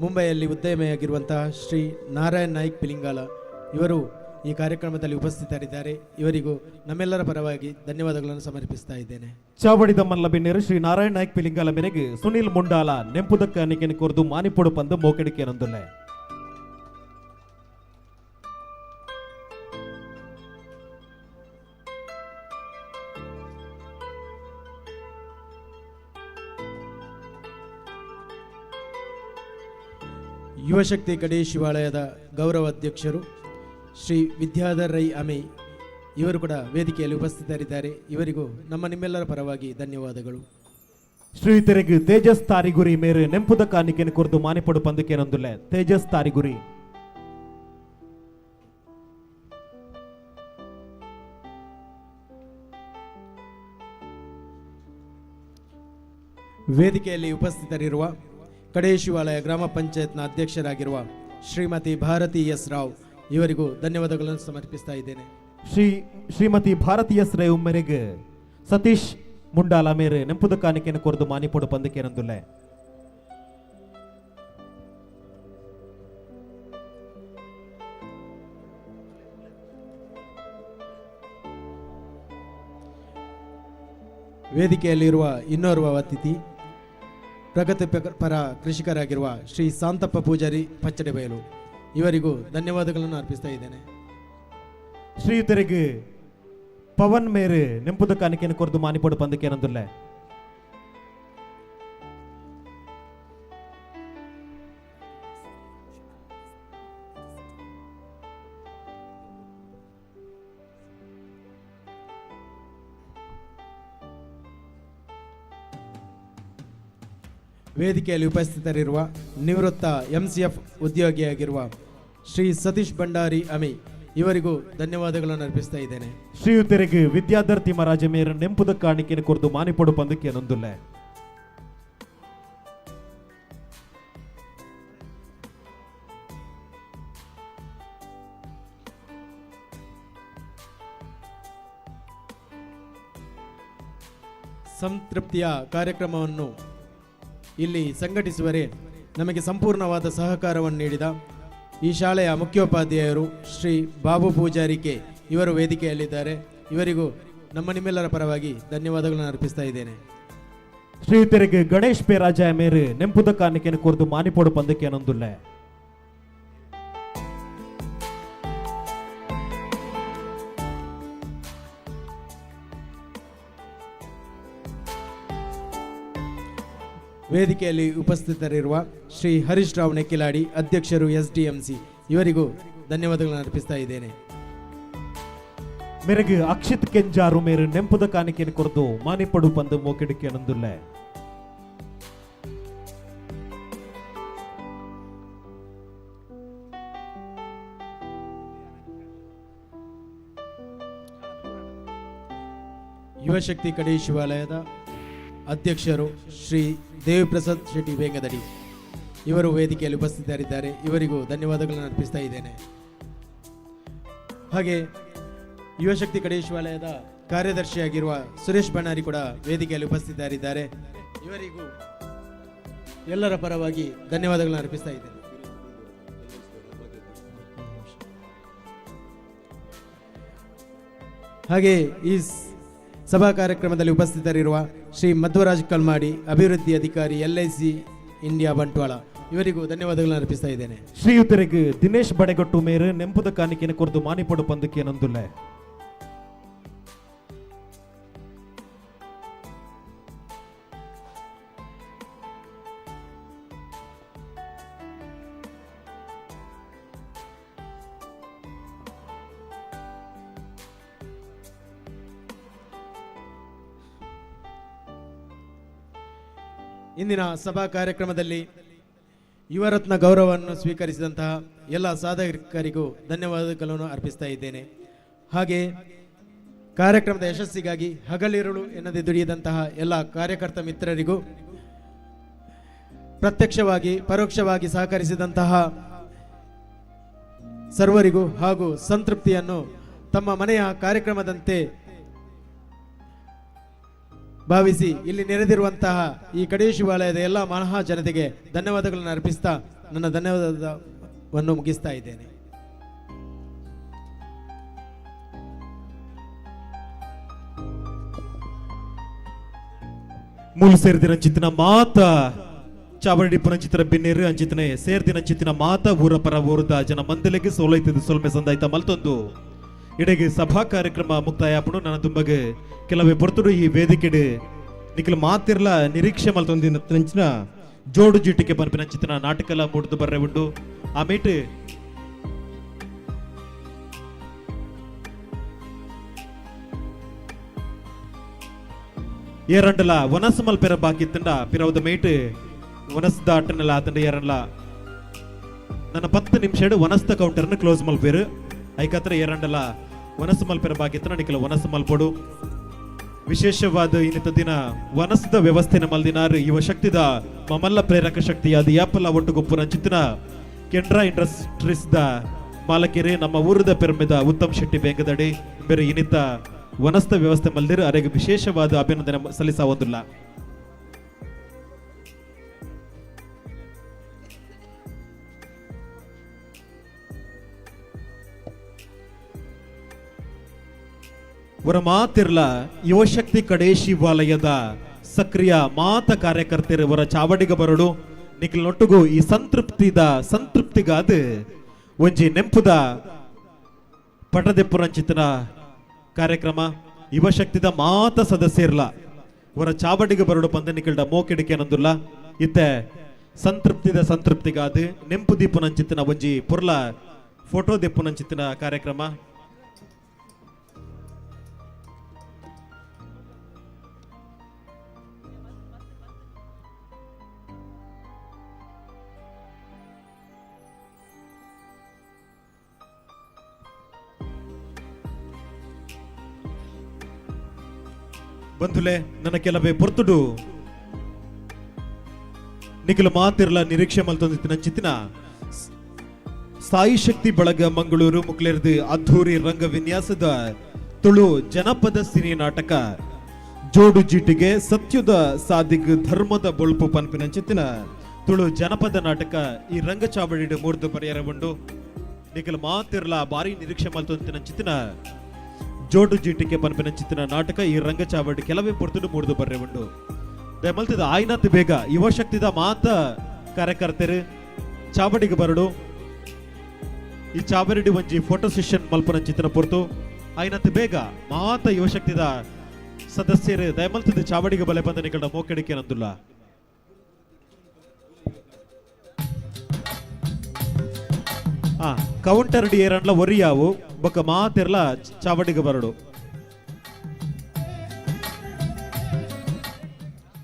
ಮುಂಬೈಯಲ್ಲಿ ಉದ್ಯಮಿಯಾಗಿರುವಂತಹ ಶ್ರೀ ನಾರಾಯಣ್ ನಾಯ್ಕ್ ಪಿಲಿಂಗಾಲ, ಇವರು ಈ ಕಾರ್ಯಕ್ರಮದಲ್ಲಿ ಉಪಸ್ಥಿತರಿದ್ದಾರೆ. ಇವರಿಗೂ ನಮ್ಮೆಲ್ಲರ ಪರವಾಗಿ ಧನ್ಯವಾದಗಳನ್ನು ಸಮರ್ಪಿಸ್ತಾ ಇದ್ದೇನೆ. ಚಾವಡಿದ ಮಲ್ಲಬಿನ್ನೇರು ಶ್ರೀ ನಾರಾಯಣ್ ನಾಯ್ಕ್ ಪಿಲಿಂಗಾಲ ಮೇರೆಗೆ ಸುನೀಲ್ ಮುಂಡಾಲ ನೆಂಪುದ ಕಾಣಿಕೆಯನ್ನು ಕೊರದು ಮಾನಿಪಡು ಬಂದು ಮೋಕಡಿಕೆ ಏನಂದುಲ್ಲ. ಯುವಶಕ್ತಿ ಕಡೆ ಶಿವಾಲಯದ ಗೌರವ ಅಧ್ಯಕ್ಷರು ಶ್ರೀ ವಿದ್ಯಾಧರ್ ರೈ ಅಮೈ, ಇವರು ಕೂಡ ವೇದಿಕೆಯಲ್ಲಿ ಉಪಸ್ಥಿತರಿದ್ದಾರೆ. ಇವರಿಗೂ ನಿಮ್ಮೆಲ್ಲರ ಪರವಾಗಿ ಧನ್ಯವಾದಗಳು. ಶ್ರೀ ತೆರೆಗೆ ತೇಜಸ್ ತಾರಿಗುರಿ ಮೇರೆ ನೆಂಪುದ ಕಾಣಿಕೆಯನ್ನು ಕೊರದು ಮಾನಿಪಡು ಬಂದಕ್ಕೆ ಏನಂದುಲ್ಲ. ತೇಜಸ್ ತಾರಿಗುರಿ ವೇದಿಕೆಯಲ್ಲಿ ಉಪಸ್ಥಿತರಿರುವ ಕಡೆ ಶಿವಾಲಯ ಗ್ರಾಮ ಪಂಚಾಯತ್ನ ಅಧ್ಯಕ್ಷರಾಗಿರುವ ಶ್ರೀಮತಿ ಭಾರತಿ ಎಸ್ ರಾವ್, ಇವರಿಗೂ ಧನ್ಯವಾದಗಳನ್ನು ಸಮರ್ಪಿಸ್ತಾ ಇದ್ದೇನೆ. ಶ್ರೀಮತಿ ಭಾರತಿ ಎಸ್ ರಾವ್ ಮೇರೆಗೆ ಸತೀಶ್ ಮುಂಡಾಲ ಮೇರೆ ನೆಂಪುದ ಕಾಣಿಕೆಯನ್ನು ಕೊರದು ಮಾನಿಪಡು ಬಂದಕ್ಕೆ ಏನಂದುಲ್ಲ. ವೇದಿಕೆಯಲ್ಲಿರುವ ಇನ್ನೋರ್ವ ಅತಿಥಿ ಪ್ರಗತಿ ಪರ ಕೃಷಿಕರಾಗಿರುವ ಶ್ರೀ ಶಾಂತಪ್ಪ ಪೂಜಾರಿ ಪಚ್ಚಡೆಬಯಲು, ಇವರಿಗೂ ಧನ್ಯವಾದಗಳನ್ನು ಅರ್ಪಿಸ್ತಾ ಇದ್ದೇನೆ. ಶ್ರೀಯುತರಿಗೆ ಪವನ್ ಮೇರೆ ನೆಂಪುದ ಕಾಣಿಕೆಯನ್ನು ಕೊರದು ಮಾನಿಪಡು ಬಂದಕ್ಕೆ ಏನಂದುಲ್ಲ. ವೇದಿಕೆಯಲ್ಲಿ ಉಪಸ್ಥಿತರಿರುವ ನಿವೃತ್ತ MCF ಉದ್ಯೋಗಿಯಾಗಿರುವ ಶ್ರೀ ಸತೀಶ್ ಭಂಡಾರಿ ಅಮಿ, ಇವರಿಗೂ ಧನ್ಯವಾದಗಳನ್ನು ಅರ್ಪಿಸ್ತಾ ಇದ್ದೇನೆ. ಶ್ರೀಯುತರಿಗೆ ವಿದ್ಯಾರ್ಥಿ ಮಹಾರಾಜ ಮೇರ ನೆಂಪುದ ಕಾಣಿಕೆಯನ್ನು ಕೊರದು ಮಾನಿಪಡು ಪಂದಕ್ಕೆ ನೊಂದುಲ್ಲ. ಸಂತೃಪ್ತಿಯ ಕಾರ್ಯಕ್ರಮವನ್ನು ಇಲ್ಲಿ ಸಂಘಟಿಸುವರೆ ನಮಗೆ ಸಂಪೂರ್ಣವಾದ ಸಹಕಾರವನ್ನು ನೀಡಿದ ಈ ಶಾಲೆಯ ಮುಖ್ಯೋಪಾಧ್ಯಾಯರು ಶ್ರೀ ಬಾಬು ಪೂಜಾರಿಕೆ ಇವರು ವೇದಿಕೆಯಲ್ಲಿದ್ದಾರೆ. ಇವರಿಗೂ ನಿಮ್ಮೆಲ್ಲರ ಪರವಾಗಿ ಧನ್ಯವಾದಗಳನ್ನು ಅರ್ಪಿಸ್ತಾ ಇದ್ದೇನೆ. ಶ್ರೀಯುತರಿಗೆ ಗಣೇಶ್ ಪೇ ರಾಜ ಮೇರೆ ನೆಂಪುದ ಕಾಣಿಕೆಯನ್ನು ಕೊರದು ಮಾನಿಪಡು ಪಂದಕ್ಕೆ ನೊಂದುಲ್ಲ. ವೇದಿಕೆಯಲ್ಲಿ ಉಪಸ್ಥಿತರಿರುವ ಶ್ರೀ ಹರೀಶ್ ರಾವ್ ನೆಕ್ಕಿಲಾಡಿ ಅಧ್ಯಕ್ಷರು SDMC ಇವರಿಗೂ ಧನ್ಯವಾದಗಳನ್ನು ಅರ್ಪಿಸ್ತಾ ಇದ್ದೇನೆ. ಮೇರೆಗೆ ಅಕ್ಷಿತ್ ಕೆಂಜಾರು ಮೇರೆ ನೆಂಪುದ ಕಾಣಿಕೆಯನ್ನು ಕೊರದು ಮಾನಿಪಡು ಪಂದ ಮೋಕೆಡಿಕೆ ನೊಂದುಲ್ಲ. ಯುವಶಕ್ತಿ ಕಡೆ ಶಿವಾಲಯದ ಅಧ್ಯಕ್ಷರು ಶ್ರೀ ದೇವಿಪ್ರಸಾದ್ ಶೆಟ್ಟಿ ವೇಂಗದಡಿ ಇವರು ವೇದಿಕೆಯಲ್ಲಿ ಉಪಸ್ಥಿತರಿದ್ದಾರೆ. ಇವರಿಗೂ ಧನ್ಯವಾದಗಳನ್ನು ಅರ್ಪಿಸ್ತಾ ಇದ್ದೇನೆ. ಹಾಗೆ ಯುವಶಕ್ತಿ ಕಡೆ ಶಿವಾಲಯದ ಕಾರ್ಯದರ್ಶಿಯಾಗಿರುವ ಸುರೇಶ್ ಬಣ್ಣಾರಿ ಕೂಡ ವೇದಿಕೆಯಲ್ಲಿ ಉಪಸ್ಥಿತರಿದ್ದಾರೆ. ಇವರಿಗೂ ಎಲ್ಲರ ಪರವಾಗಿ ಧನ್ಯವಾದಗಳನ್ನು ಅರ್ಪಿಸ್ತಾ ಇದ್ದೇನೆ. ಹಾಗೆ ಈ ಸಭಾ ಕಾರ್ಯಕ್ರಮದಲ್ಲಿ ಉಪಸ್ಥಿತರಿರುವ ಶ್ರೀ ಮಧ್ವರಾಜ್ ಕಲ್ಮಾಡಿ ಅಭಿವೃದ್ಧಿ ಅಧಿಕಾರಿ LIC ಇಂಡಿಯಾ ಬಂಟ್ವಾಳ ಇವರಿಗೂ ಧನ್ಯವಾದಗಳನ್ನು ಅರ್ಪಿಸ್ತಾ ಇದ್ದೇನೆ. ಶ್ರೀಯುತರಿಗೆ ದಿನೇಶ್ ಬಡೆಗಟ್ಟು ಮೇರೆ ನೆಂಪುದ ಕಾಣಿಕೆಯನ್ನು ಕೊರದು ಮಾನಿಪಡು ಪಂದಕ್ಕೆ ನೊಂದುಲ್ಲ. ಇಂದಿನ ಸಭಾ ಕಾರ್ಯಕ್ರಮದಲ್ಲಿ ಯುವರತ್ನ ಗೌರವವನ್ನು ಸ್ವೀಕರಿಸಿದಂತಹ ಎಲ್ಲ ಸಾಧಕರಿಗೂ ಧನ್ಯವಾದಗಳನ್ನು ಅರ್ಪಿಸ್ತಾ ಇದ್ದೇನೆ. ಹಾಗೆ ಕಾರ್ಯಕ್ರಮದ ಯಶಸ್ಸಿಗಾಗಿ ಹಗಲಿರುಳು ಎನ್ನದೆ ದುಡಿಯದಂತಹ ಎಲ್ಲ ಕಾರ್ಯಕರ್ತ ಮಿತ್ರರಿಗೂ ಪ್ರತ್ಯಕ್ಷವಾಗಿ ಪರೋಕ್ಷವಾಗಿ ಸಹಕರಿಸಿದಂತಹ ಸರ್ವರಿಗೂ ಹಾಗೂ ಸಂತೃಪ್ತಿಯನ್ನು ತಮ್ಮ ಮನೆಯ ಕಾರ್ಯಕ್ರಮದಂತೆ ಭಾವಿಸಿ ಇಲ್ಲಿ ನೆರೆದಿರುವಂತಹ ಈ ಕಡೆ ಶಿವಾಲಯದ ಎಲ್ಲ ಮಹಾ ಜನತೆಗೆ ಧನ್ಯವಾದಗಳನ್ನು ಅರ್ಪಿಸ್ತಾ ನನ್ನ ಧನ್ಯವಾದವನ್ನು ಮುಗಿಸ್ತಾ ಇದ್ದೇನೆ. ಮೂಲ ಸೇರ್ದಿನ ಚಿತ್ತಿನ ಮಾತ ಚಾವಡಿ ಪುನಚಿತ್ರ ಬಿನ್ನೇರು ಅಂಚಿತನೆ ಸೇರ್ದಿನ ಚಿತ್ತಿನ ಮಾತ ಊರ ಪರ ಊರದ ಜನ ಮಂದಲೆಗೆ ಸೋಲೈತದ ಸೊಲ್ಮೆ ಸಂದಾಯ್ತ ಮಲ್ತೊಂದು ಇಡೆಗೆ ಸಭಾ ಕಾರ್ಯಕ್ರಮ ಮುಕ್ತಾಯ ಆಪಣು ನನ್ನ ತುಂಬಗೆ ಕೆಲವೇ ಪೊರ್ತುಡು ಈ ವೇದಿಕೆಡೆ ನಿಖಿಲ್ ಮಾತಿರ್ಲ ನಿರೀಕ್ಷೆ ಮಲ್ತೊಂದಿನ ತಂಚಿನ ಜೋಡು ಜೀಟಿಗೆ ಬರ್ಪಿನ ಚಿತ್ರ ನಾಟಕಲ ಮೂಡ್ದು ಬರ್ರೆ ಉಂಡು ಆಮೇಲೆ ಏರಂಡಲ ವನಸ್ ಮಲ್ಪೆರ ಬಾಕಿತ್ತಂಡ ಪಿರವದ ಮೇಟ್ ವನಸ್ದ ಅಟ್ಟನಲ್ಲ ಆತಂಡ ಏರಲ್ಲ ನನ್ನ 10 ನಿಮಿಷ ವನಸ್ದ ಕೌಂಟರ್ನ ಕ್ಲೋಸ್ ಮಲ್ಪೇರು ಐಕತ್ರ ಏರಂಡಲ ವನಸ್ ಮಲ್ಪೆರ ಬಾಕಿತ್ತಂಡ ನಿಖಿಲ ವನಸ್ ಮಲ್ಪೋಡು ವಿಶೇಷವಾದ ಇನ್ನಿತ ದಿನ ವನಸ್ದ ವ್ಯವಸ್ಥೆನ ಮಲ್ದಿನಾರು ಯುವ ಶಕ್ತಿದ ಮಮಲ್ಲ ಪ್ರೇರಕ ಶಕ್ತಿಯಾದ ಯಾಪಲ್ಲ ಒಟ್ಟುಗೊಪ್ಪು ರಂಚಿತ್ತಿನ ಕೆಂಡ್ರಾ ಇಂಡಸ್ಟ್ರೀಸ್ ದ ಮಾಲಕೆರೆ ನಮ್ಮ ಊರದ ಪೆರ್ಮೆದ ಉತ್ತಮ್ ಶೆಟ್ಟಿ ಬೇಂಗದಡಿ ಬೇರೆ ಇನ್ನಿತ ವನಸ್ತ ವ್ಯವಸ್ಥೆ ಮಲ್ದಿರು ಅರೆಗೆ ವಿಶೇಷವಾದ ಅಭಿನಂದನೆ ಸಲ್ಲಿಸಾವಂದಿಲ್ಲ. ಅವರ ಮಾತಿರ್ಲ ಯುವಶಕ್ತಿ ಕಡೆ ಶಿವಾಲಯದ ಸಕ್ರಿಯ ಮಾತ ಕಾರ್ಯಕರ್ತರವರ ಚಾವಡಿಗ ಬರಡು ನಿಖಿಲ್ನೊಟ್ಟಿಗೂ ಈ ಸಂತೃಪ್ತಿಗಾದ ಒಂಜಿ ನೆಂಪುದ ಪಟದೆಪ್ಪುರಂಚಿತನ ಕಾರ್ಯಕ್ರಮ ಯುವಶಕ್ತಿದ ಮಾತ ಸದಸ್ಯರ್ಲ ಅವರ ಚಾವಡಿಗ ಬರಡು ಪಂದ ನಿಖಿಲ್ಡ ಮೋಕೆಡಿಕೆ ಅನ್ನೊಂದುಲ್ಲ ಇತ್ತೆ ಸಂತೃಪ್ತಿಗಾದ ನೆಂಪು ದೀಪುನಂಚಿತ್ತಿನ ಒಂಜಿ ಪುರ್ಲ ಫೋಟೋ ದೆಪ್ಪುನಂಚಿತ್ತಿನ ಕಾರ್ಯಕ್ರಮ ಬಂಧುಲೆ ನನ್ನ ಕೆಲವೇ ಪೊರ್ತುಡು ನಿಖಿಲ ಮಾತಿರ್ಲ ನಿರೀಕ್ಷೆ ಮಲ್ತೊಂದಿತ್ತು ನಂಚಿತ್ತಿನ ಸಾಯಿ ಶಕ್ತಿ ಬಳಗ ಮಂಗಳೂರು ಮುಕ್ಲೇರ್ದು ಅದ್ಧೂರಿ ರಂಗ ವಿನ್ಯಾಸದ ತುಳು ಜನಪದ ಸಿನಿ ನಾಟಕ ಜೋಡು ಜೀಟಿಗೆ ಸತ್ಯದ ಸಾದಿಗ್ ಧರ್ಮದ ಬೊಳ್ಪು ಪನ್ಪಿನಂಚಿತ್ತಿನ ತುಳು ಜನಪದ ನಾಟಕ ಈ ರಂಗ ಚಾವಡಿಡು ಮೂರ್ದು ಪರಿಹಾರಗೊಂಡು ನಿಖಿಲ ಮಾತಿರ್ಲ ಬಾರಿ ನಿರೀಕ್ಷೆ ಮಲ್ತೊಂದಿತ್ತಿನ ಜೋಡು ಜೀಟಿಗೆ ಪನ್ಪಿನಂಚಿತ್ತಿನ ನಾಟಕ ಈ ರಂಗ ಚಾವಡಿ ಕೆಲವೇ ಪೊರ್ತುಡು ಮೂರ್ದು ಬರ್ರೆಗೊಂಡು ದಯಮಲ್ತಿದ ಆಯ್ನತ್ ಬೇಗ ಯುವ ಶಕ್ತಿದ ಮಾತ ಕಾರ್ಯಕರ್ತರು ಚಾವಡಿಗೆ ಬರಡು ಈ ಚಾವಡಿ ಒಂಜಿ ಫೋಟೋ ಸೆಷನ್ ಮಲ್ಪನಂಚಿತ್ತಿನ ಪೊರ್ತು ಆಯ್ನತ್ ಬೇಗ ಮಾತ ಯುವ ಶಕ್ತಿದ ಸದಸ್ಯರು ದಯಮಲ್ತಿದ ಚಾವಡಿಗೆ ಬಲೆ ಬಂದ ನಿಕಟ ಮೋಕೆಡಿಕೆ ನಂದುಲ್ಲ ಕೌಂಟರ್ ಡಿ ಏರನ್ಲ ಒರಿಯಾವು ಬೊಕ್ಕ ಮಾತಿರ್ಲ ಚಾವಡಿಗೆ ಬರಡು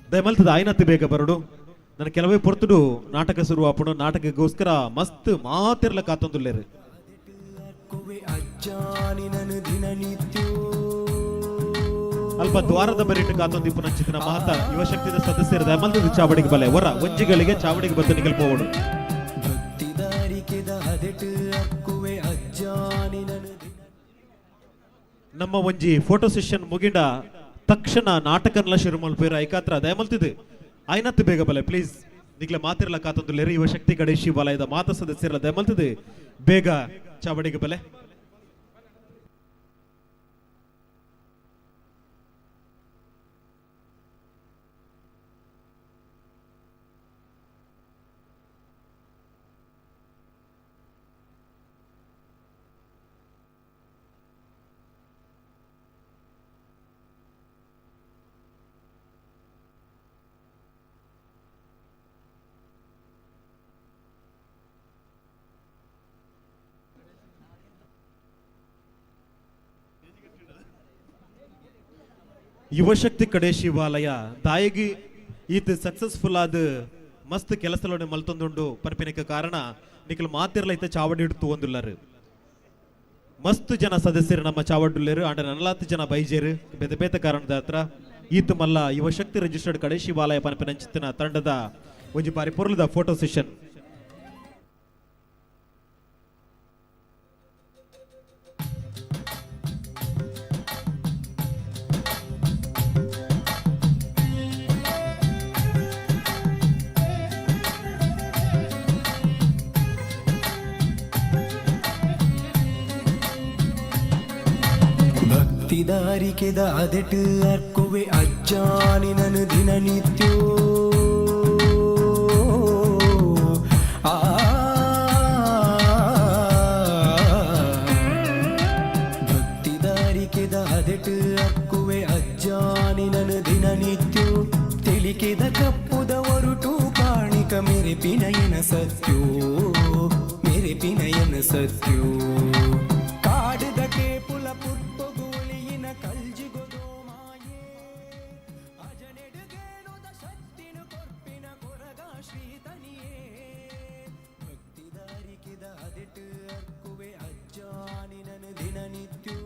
ದಯಮಲ್ತದ ಆಯ್ನತ್ತು ಬೇಗ ಬರಡು ನನ್ನ ಕೆಲವೇ ಪೊರ್ತುಡು ನಾಟಕ ಶುರು ಆಪುಡು ನಾಟಕಗೋಸ್ಕರ ಮಸ್ತ್ ಮಾತಿರ್ಲ ಕಾತೊಂದುಲ್ಲೇರು ಅಲ್ಪ ದ್ವಾರದ ಬರಿಟ್ಟು ಕಾತೊಂದಿಪ್ಪು ನಂಚಿನ ಮಾತ ಯುವ ಶಕ್ತಿದ ಸದಸ್ಯರು ದಯಮಲ್ತದ ಚಾವಡಿಗೆ ಬಲೆ ಹೊರ ಒಂಜಿಗಳಿಗೆ ಚಾವಡಿಗೆ ಬಂದು ನಿಗಲ್ಪೋಡು ನಮ್ಮ ಒಂಜಿ ಫೋಟೋ ಸೆಷನ್ ಮುಗಿಂಡ ತಕ್ಷಣ ನಾಟಕನ್ಲ ಶುರು ಮಲ್ಪೇರು ಐಕಾತ್ರ ದಯಮಲ್ತಿದೆ ಆಯ್ನತ್ತು ಬೇಗ ಬಲೆ ಪ್ಲೀಸ್ ನಿಗ್ಲೆ ಮಾತಿರ್ಲ ಕಾತೊಂದುಲ್ಲೇರು ಯುವ ಶಕ್ತಿ ಗಣೇಶಿ ವಲಯದ ಮಾತ ಸದಸ್ಯರ ದಯಮಲ್ತಿದೆ ಬೇಗ ಚಾವಡಿಗೆ ಬಲೆ ಯುವಶಕ್ತಿ ಕಡೆ ಶಿವಾಲಯ ದಾಯಿಗಿ ಈತ ಸಕ್ಸಸ್ಫುಲ್ ಆದ ಮಸ್ತ್ ಕೆಲಸಗಳನ್ನು ಮಲ್ತೊಂದುಂಡು ಪನ್ಪಿನಕ್ಕೆ ಕಾರಣ ನಿಖಲ್ ಮಾತಿರ್ಲ ಇತ್ತ ಚಾವಡಿ ಇಡ್ತು ಒಂದುಲ್ಲರು ಮಸ್ತ್ ಜನ ಸದಸ್ಯರು ನಮ್ಮ ಚಾವಡುಲ್ಲೇರು ಅಂಡ 40 ಜನ ಬೈಜೇರು ಬೇತೆ ಬೇತೆ ಕಾರಣದ ಹತ್ರ ಈತ ಮಲ್ಲ ಯುವಶಕ್ತಿ ರಿಜಿಸ್ಟರ್ಡ್ ಕಡೆ ಶಿವಾಲಯ ಪನ್ಪಿನಂಚಿತ್ತಿನ ತಂಡದ ಒಂಜಿ ಬಾರಿ ಪೊರ್ಲದ ಫೋಟೋ ಸೆಷನ್ ಭಕ್ತಿದಾರಿಕೆದ ಅದೆಟ್ ಅರ್ಕುವೆ ಅಜ್ಜಾನಿನನು ದಿನನಿತ್ಯೋ ಭಕ್ತಿದಾರಿಕೆದ ಅದೆಟ್ ಅರ್ಕುವೆ ಅಜ್ಜಾನಿನನು ದಿನನಿತ್ಯೋ ತಿಳಿಕೆದ ಕಪ್ಪುದ ಒರುಟು ಕಾಣಿಕ ಮೆರೆಪಿನಯನ ಸತ್ಯೋ ಮೆರೆಪಿನಯನ ಸತ್ಯೋ ಕಾಡಿದ ಕೇಪುಲ ಪುರ್ಪೊಗುಳಿಯಿನ ಕಲ್ಜಿಗೊದೋ ಮಾಯೇ ಅಜನೆಡುಗೇನುದ ಶಕ್ತಿನು ಕೊರ್ಪಿನ ಕೊರಗ ಶ್ರೀತನಿಯೇ ಭಕ್ತಿದಾರಿಕೆದ ಅದೆಟ್ಟು ಅರ್ಕುವೆ ಅಜ್ಜಾನಿನನು ದಿನನಿತ್ಯೋ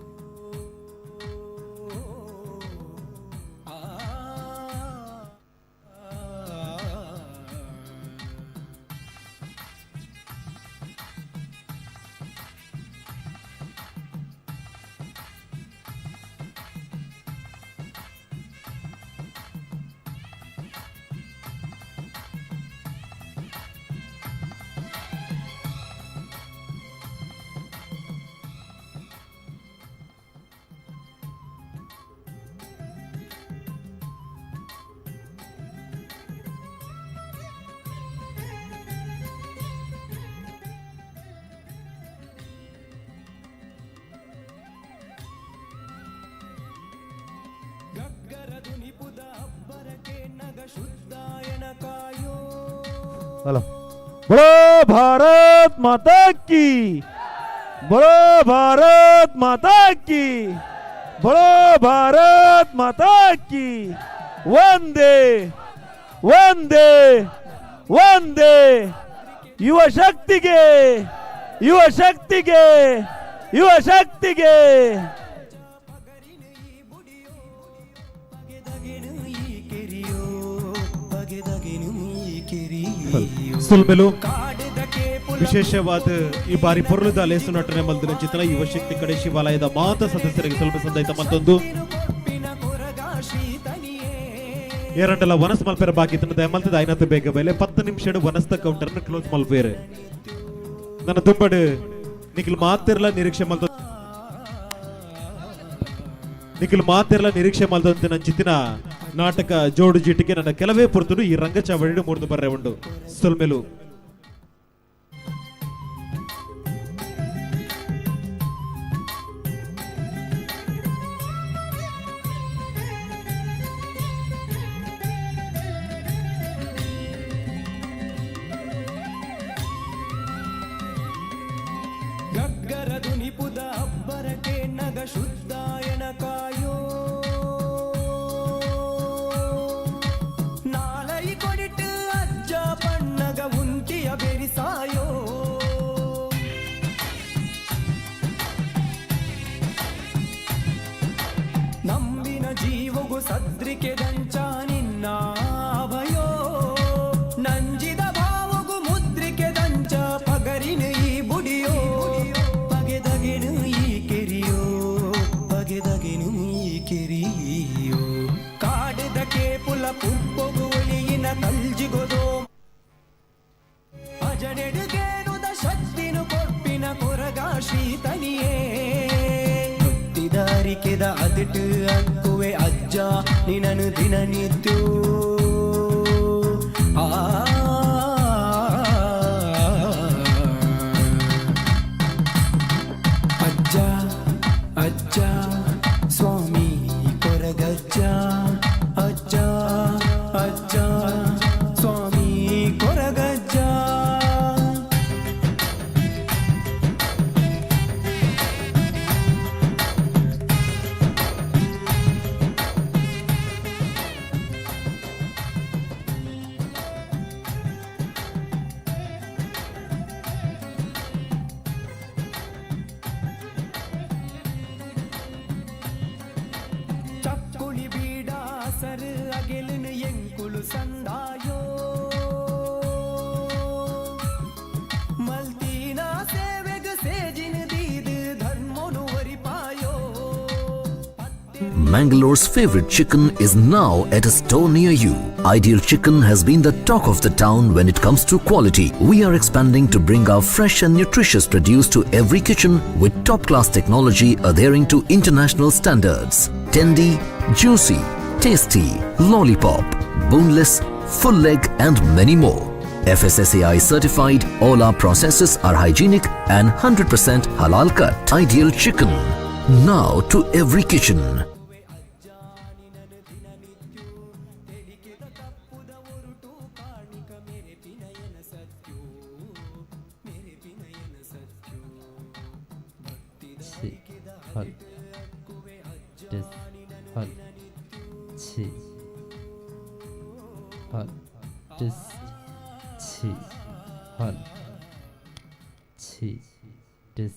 हेलो बोलो भारत माता की बोलो भारत माता की बोलो भारत माता की वंदे वंदे वंदे युवा शक्ति के युवा शक्ति के युवा शक्ति के ಸುಲ್ಮೆಲು ವಿಶೇಷವಾದ ಈ ಬಾರಿ ಪೊರ್ಲುದ ಲೇಸು ನಟನೆ ಮಲ್ದಿನ ಚಿತ್ರ ಯುವ ಶಕ್ತಿ ಕಡೆ ಶಿವಾಲಯದ ಮಾತ ಸದಸ್ಯರಿಗೆ ಸ್ವಲ್ಪ ಸಂದಾಯಿತ ಮತ್ತೊಂದು ಎರಡಲ್ಲ ವನಸ್ ಮಲ್ಪೇರ ಬಾಕಿ ತನ್ನದ ಮಲ್ತದ ಐನತ್ತು ಬೇಗ ಬೆಲೆ 10 ನಿಮಿಷ ವನಸ್ತ ಕೌಂಟರ್ ಕ್ಲೋಸ್ ಮಲ್ಪೇರು ನನ್ನ ತುಂಬಡು ನಿಖಿಲ್ ಮಾತಿರ್ಲ ನಿರೀಕ್ಷೆ ಮಲ್ತ ನನ್ನ ಚಿತ್ತಿನ ನಾಟಕ ಜೋಡು ಜೀಟಿಗೆ ನನ್ನ ಕೆಲವೇ ಪುರ್ತುಡು ಈ ರಂಗಚಾವಳಿ ಮೂರ್ದು ಬರ್ರೆ ಉಂಡು ಸೊಲ್ಮೆಲು ಗಗ್ಗರದು ನಿಪುದ ಅಬ್ಬರಕ್ಕೆ ನಗ ಶುದ್ಧಾಯನ ಕಾಯೋ ನಾಳೈ ಕೊಡಿಟ್ಟು ಅಜ್ಜ ಪಣ್ಣಗ ಉಂಟಿಯ ಬೆರಿಸಾಯೋ ನಂಬಿನ ಜೀವಗು ಸದ್ರಿಕೆ ದಂಚ ನಿನ್ನ ಭಯೋ ನಂಜಿದ ಭಾವಗು ಮುದ್ರಿಕೆ ದಂಚ ಪಗರಿನ ಈ ಬುಡಿಯೋ ಪಗೆದಗೆನು ಈ ಕೆರಿಯೋ ಪಗೆದಗೆನು ಈ ಕೆರಿಯೋ ಕಾಡಿದಕ್ಕೆ ಪುಲ ಪುಪ್ಪೊಗು ಒಲಿಯಿನ ಕಲ್ಜಿಗೊದೋ ಅಜನೆಡುಗೇನುದ ಶಕ್ತಿನು ಕೊರ್ಪಿನ ಕೊರಗ ಶ್ರೀತನಿಯೇ ಹುಟ್ಟಿದಾರಿಕೆದ ಅದಿಟ್ಟು ಅಕ್ಕುವೆ ಅಜ್ಜ ನಿನನು ದಿನನಿತ್ಯೋ ಅಜ್ಜ ಅಜ್ಜ ಸ್ವಾಮಿ ಕೊರಗಜ್ಜ ಅಜ್ಜ ಅಜ್ಜ ಸ್ವಾಮಿ ಕೊರಗಜ್ಜ ಚಕ್ಕುಳಿ ಬೀಡ ಸರು ಅಗೆಲಿನ ಎಂಕುಳು ಸಂದಾಯೋ ಮಲ್ತೀನ ಸೇವೆಗ ಸೇಜಿನ ದೀದು ಧರ್ಮನು ಒರಿಪಾಯೋ Mangalore's favorite chicken is now at a store near you. Ideal Chicken has been the talk of the town when it comes to quality. We are expanding to bring our fresh and nutritious produce to every kitchen with top-class technology adhering to international standards. Tendy, juicy, tasty, lollipop, boneless, full leg and many more. FSSAI certified, all our processes are hygienic and 100% halal cut. Ideal Chicken, now to every kitchen. Hal, des, hal, chi, hal, des, chi, hal, chi, des.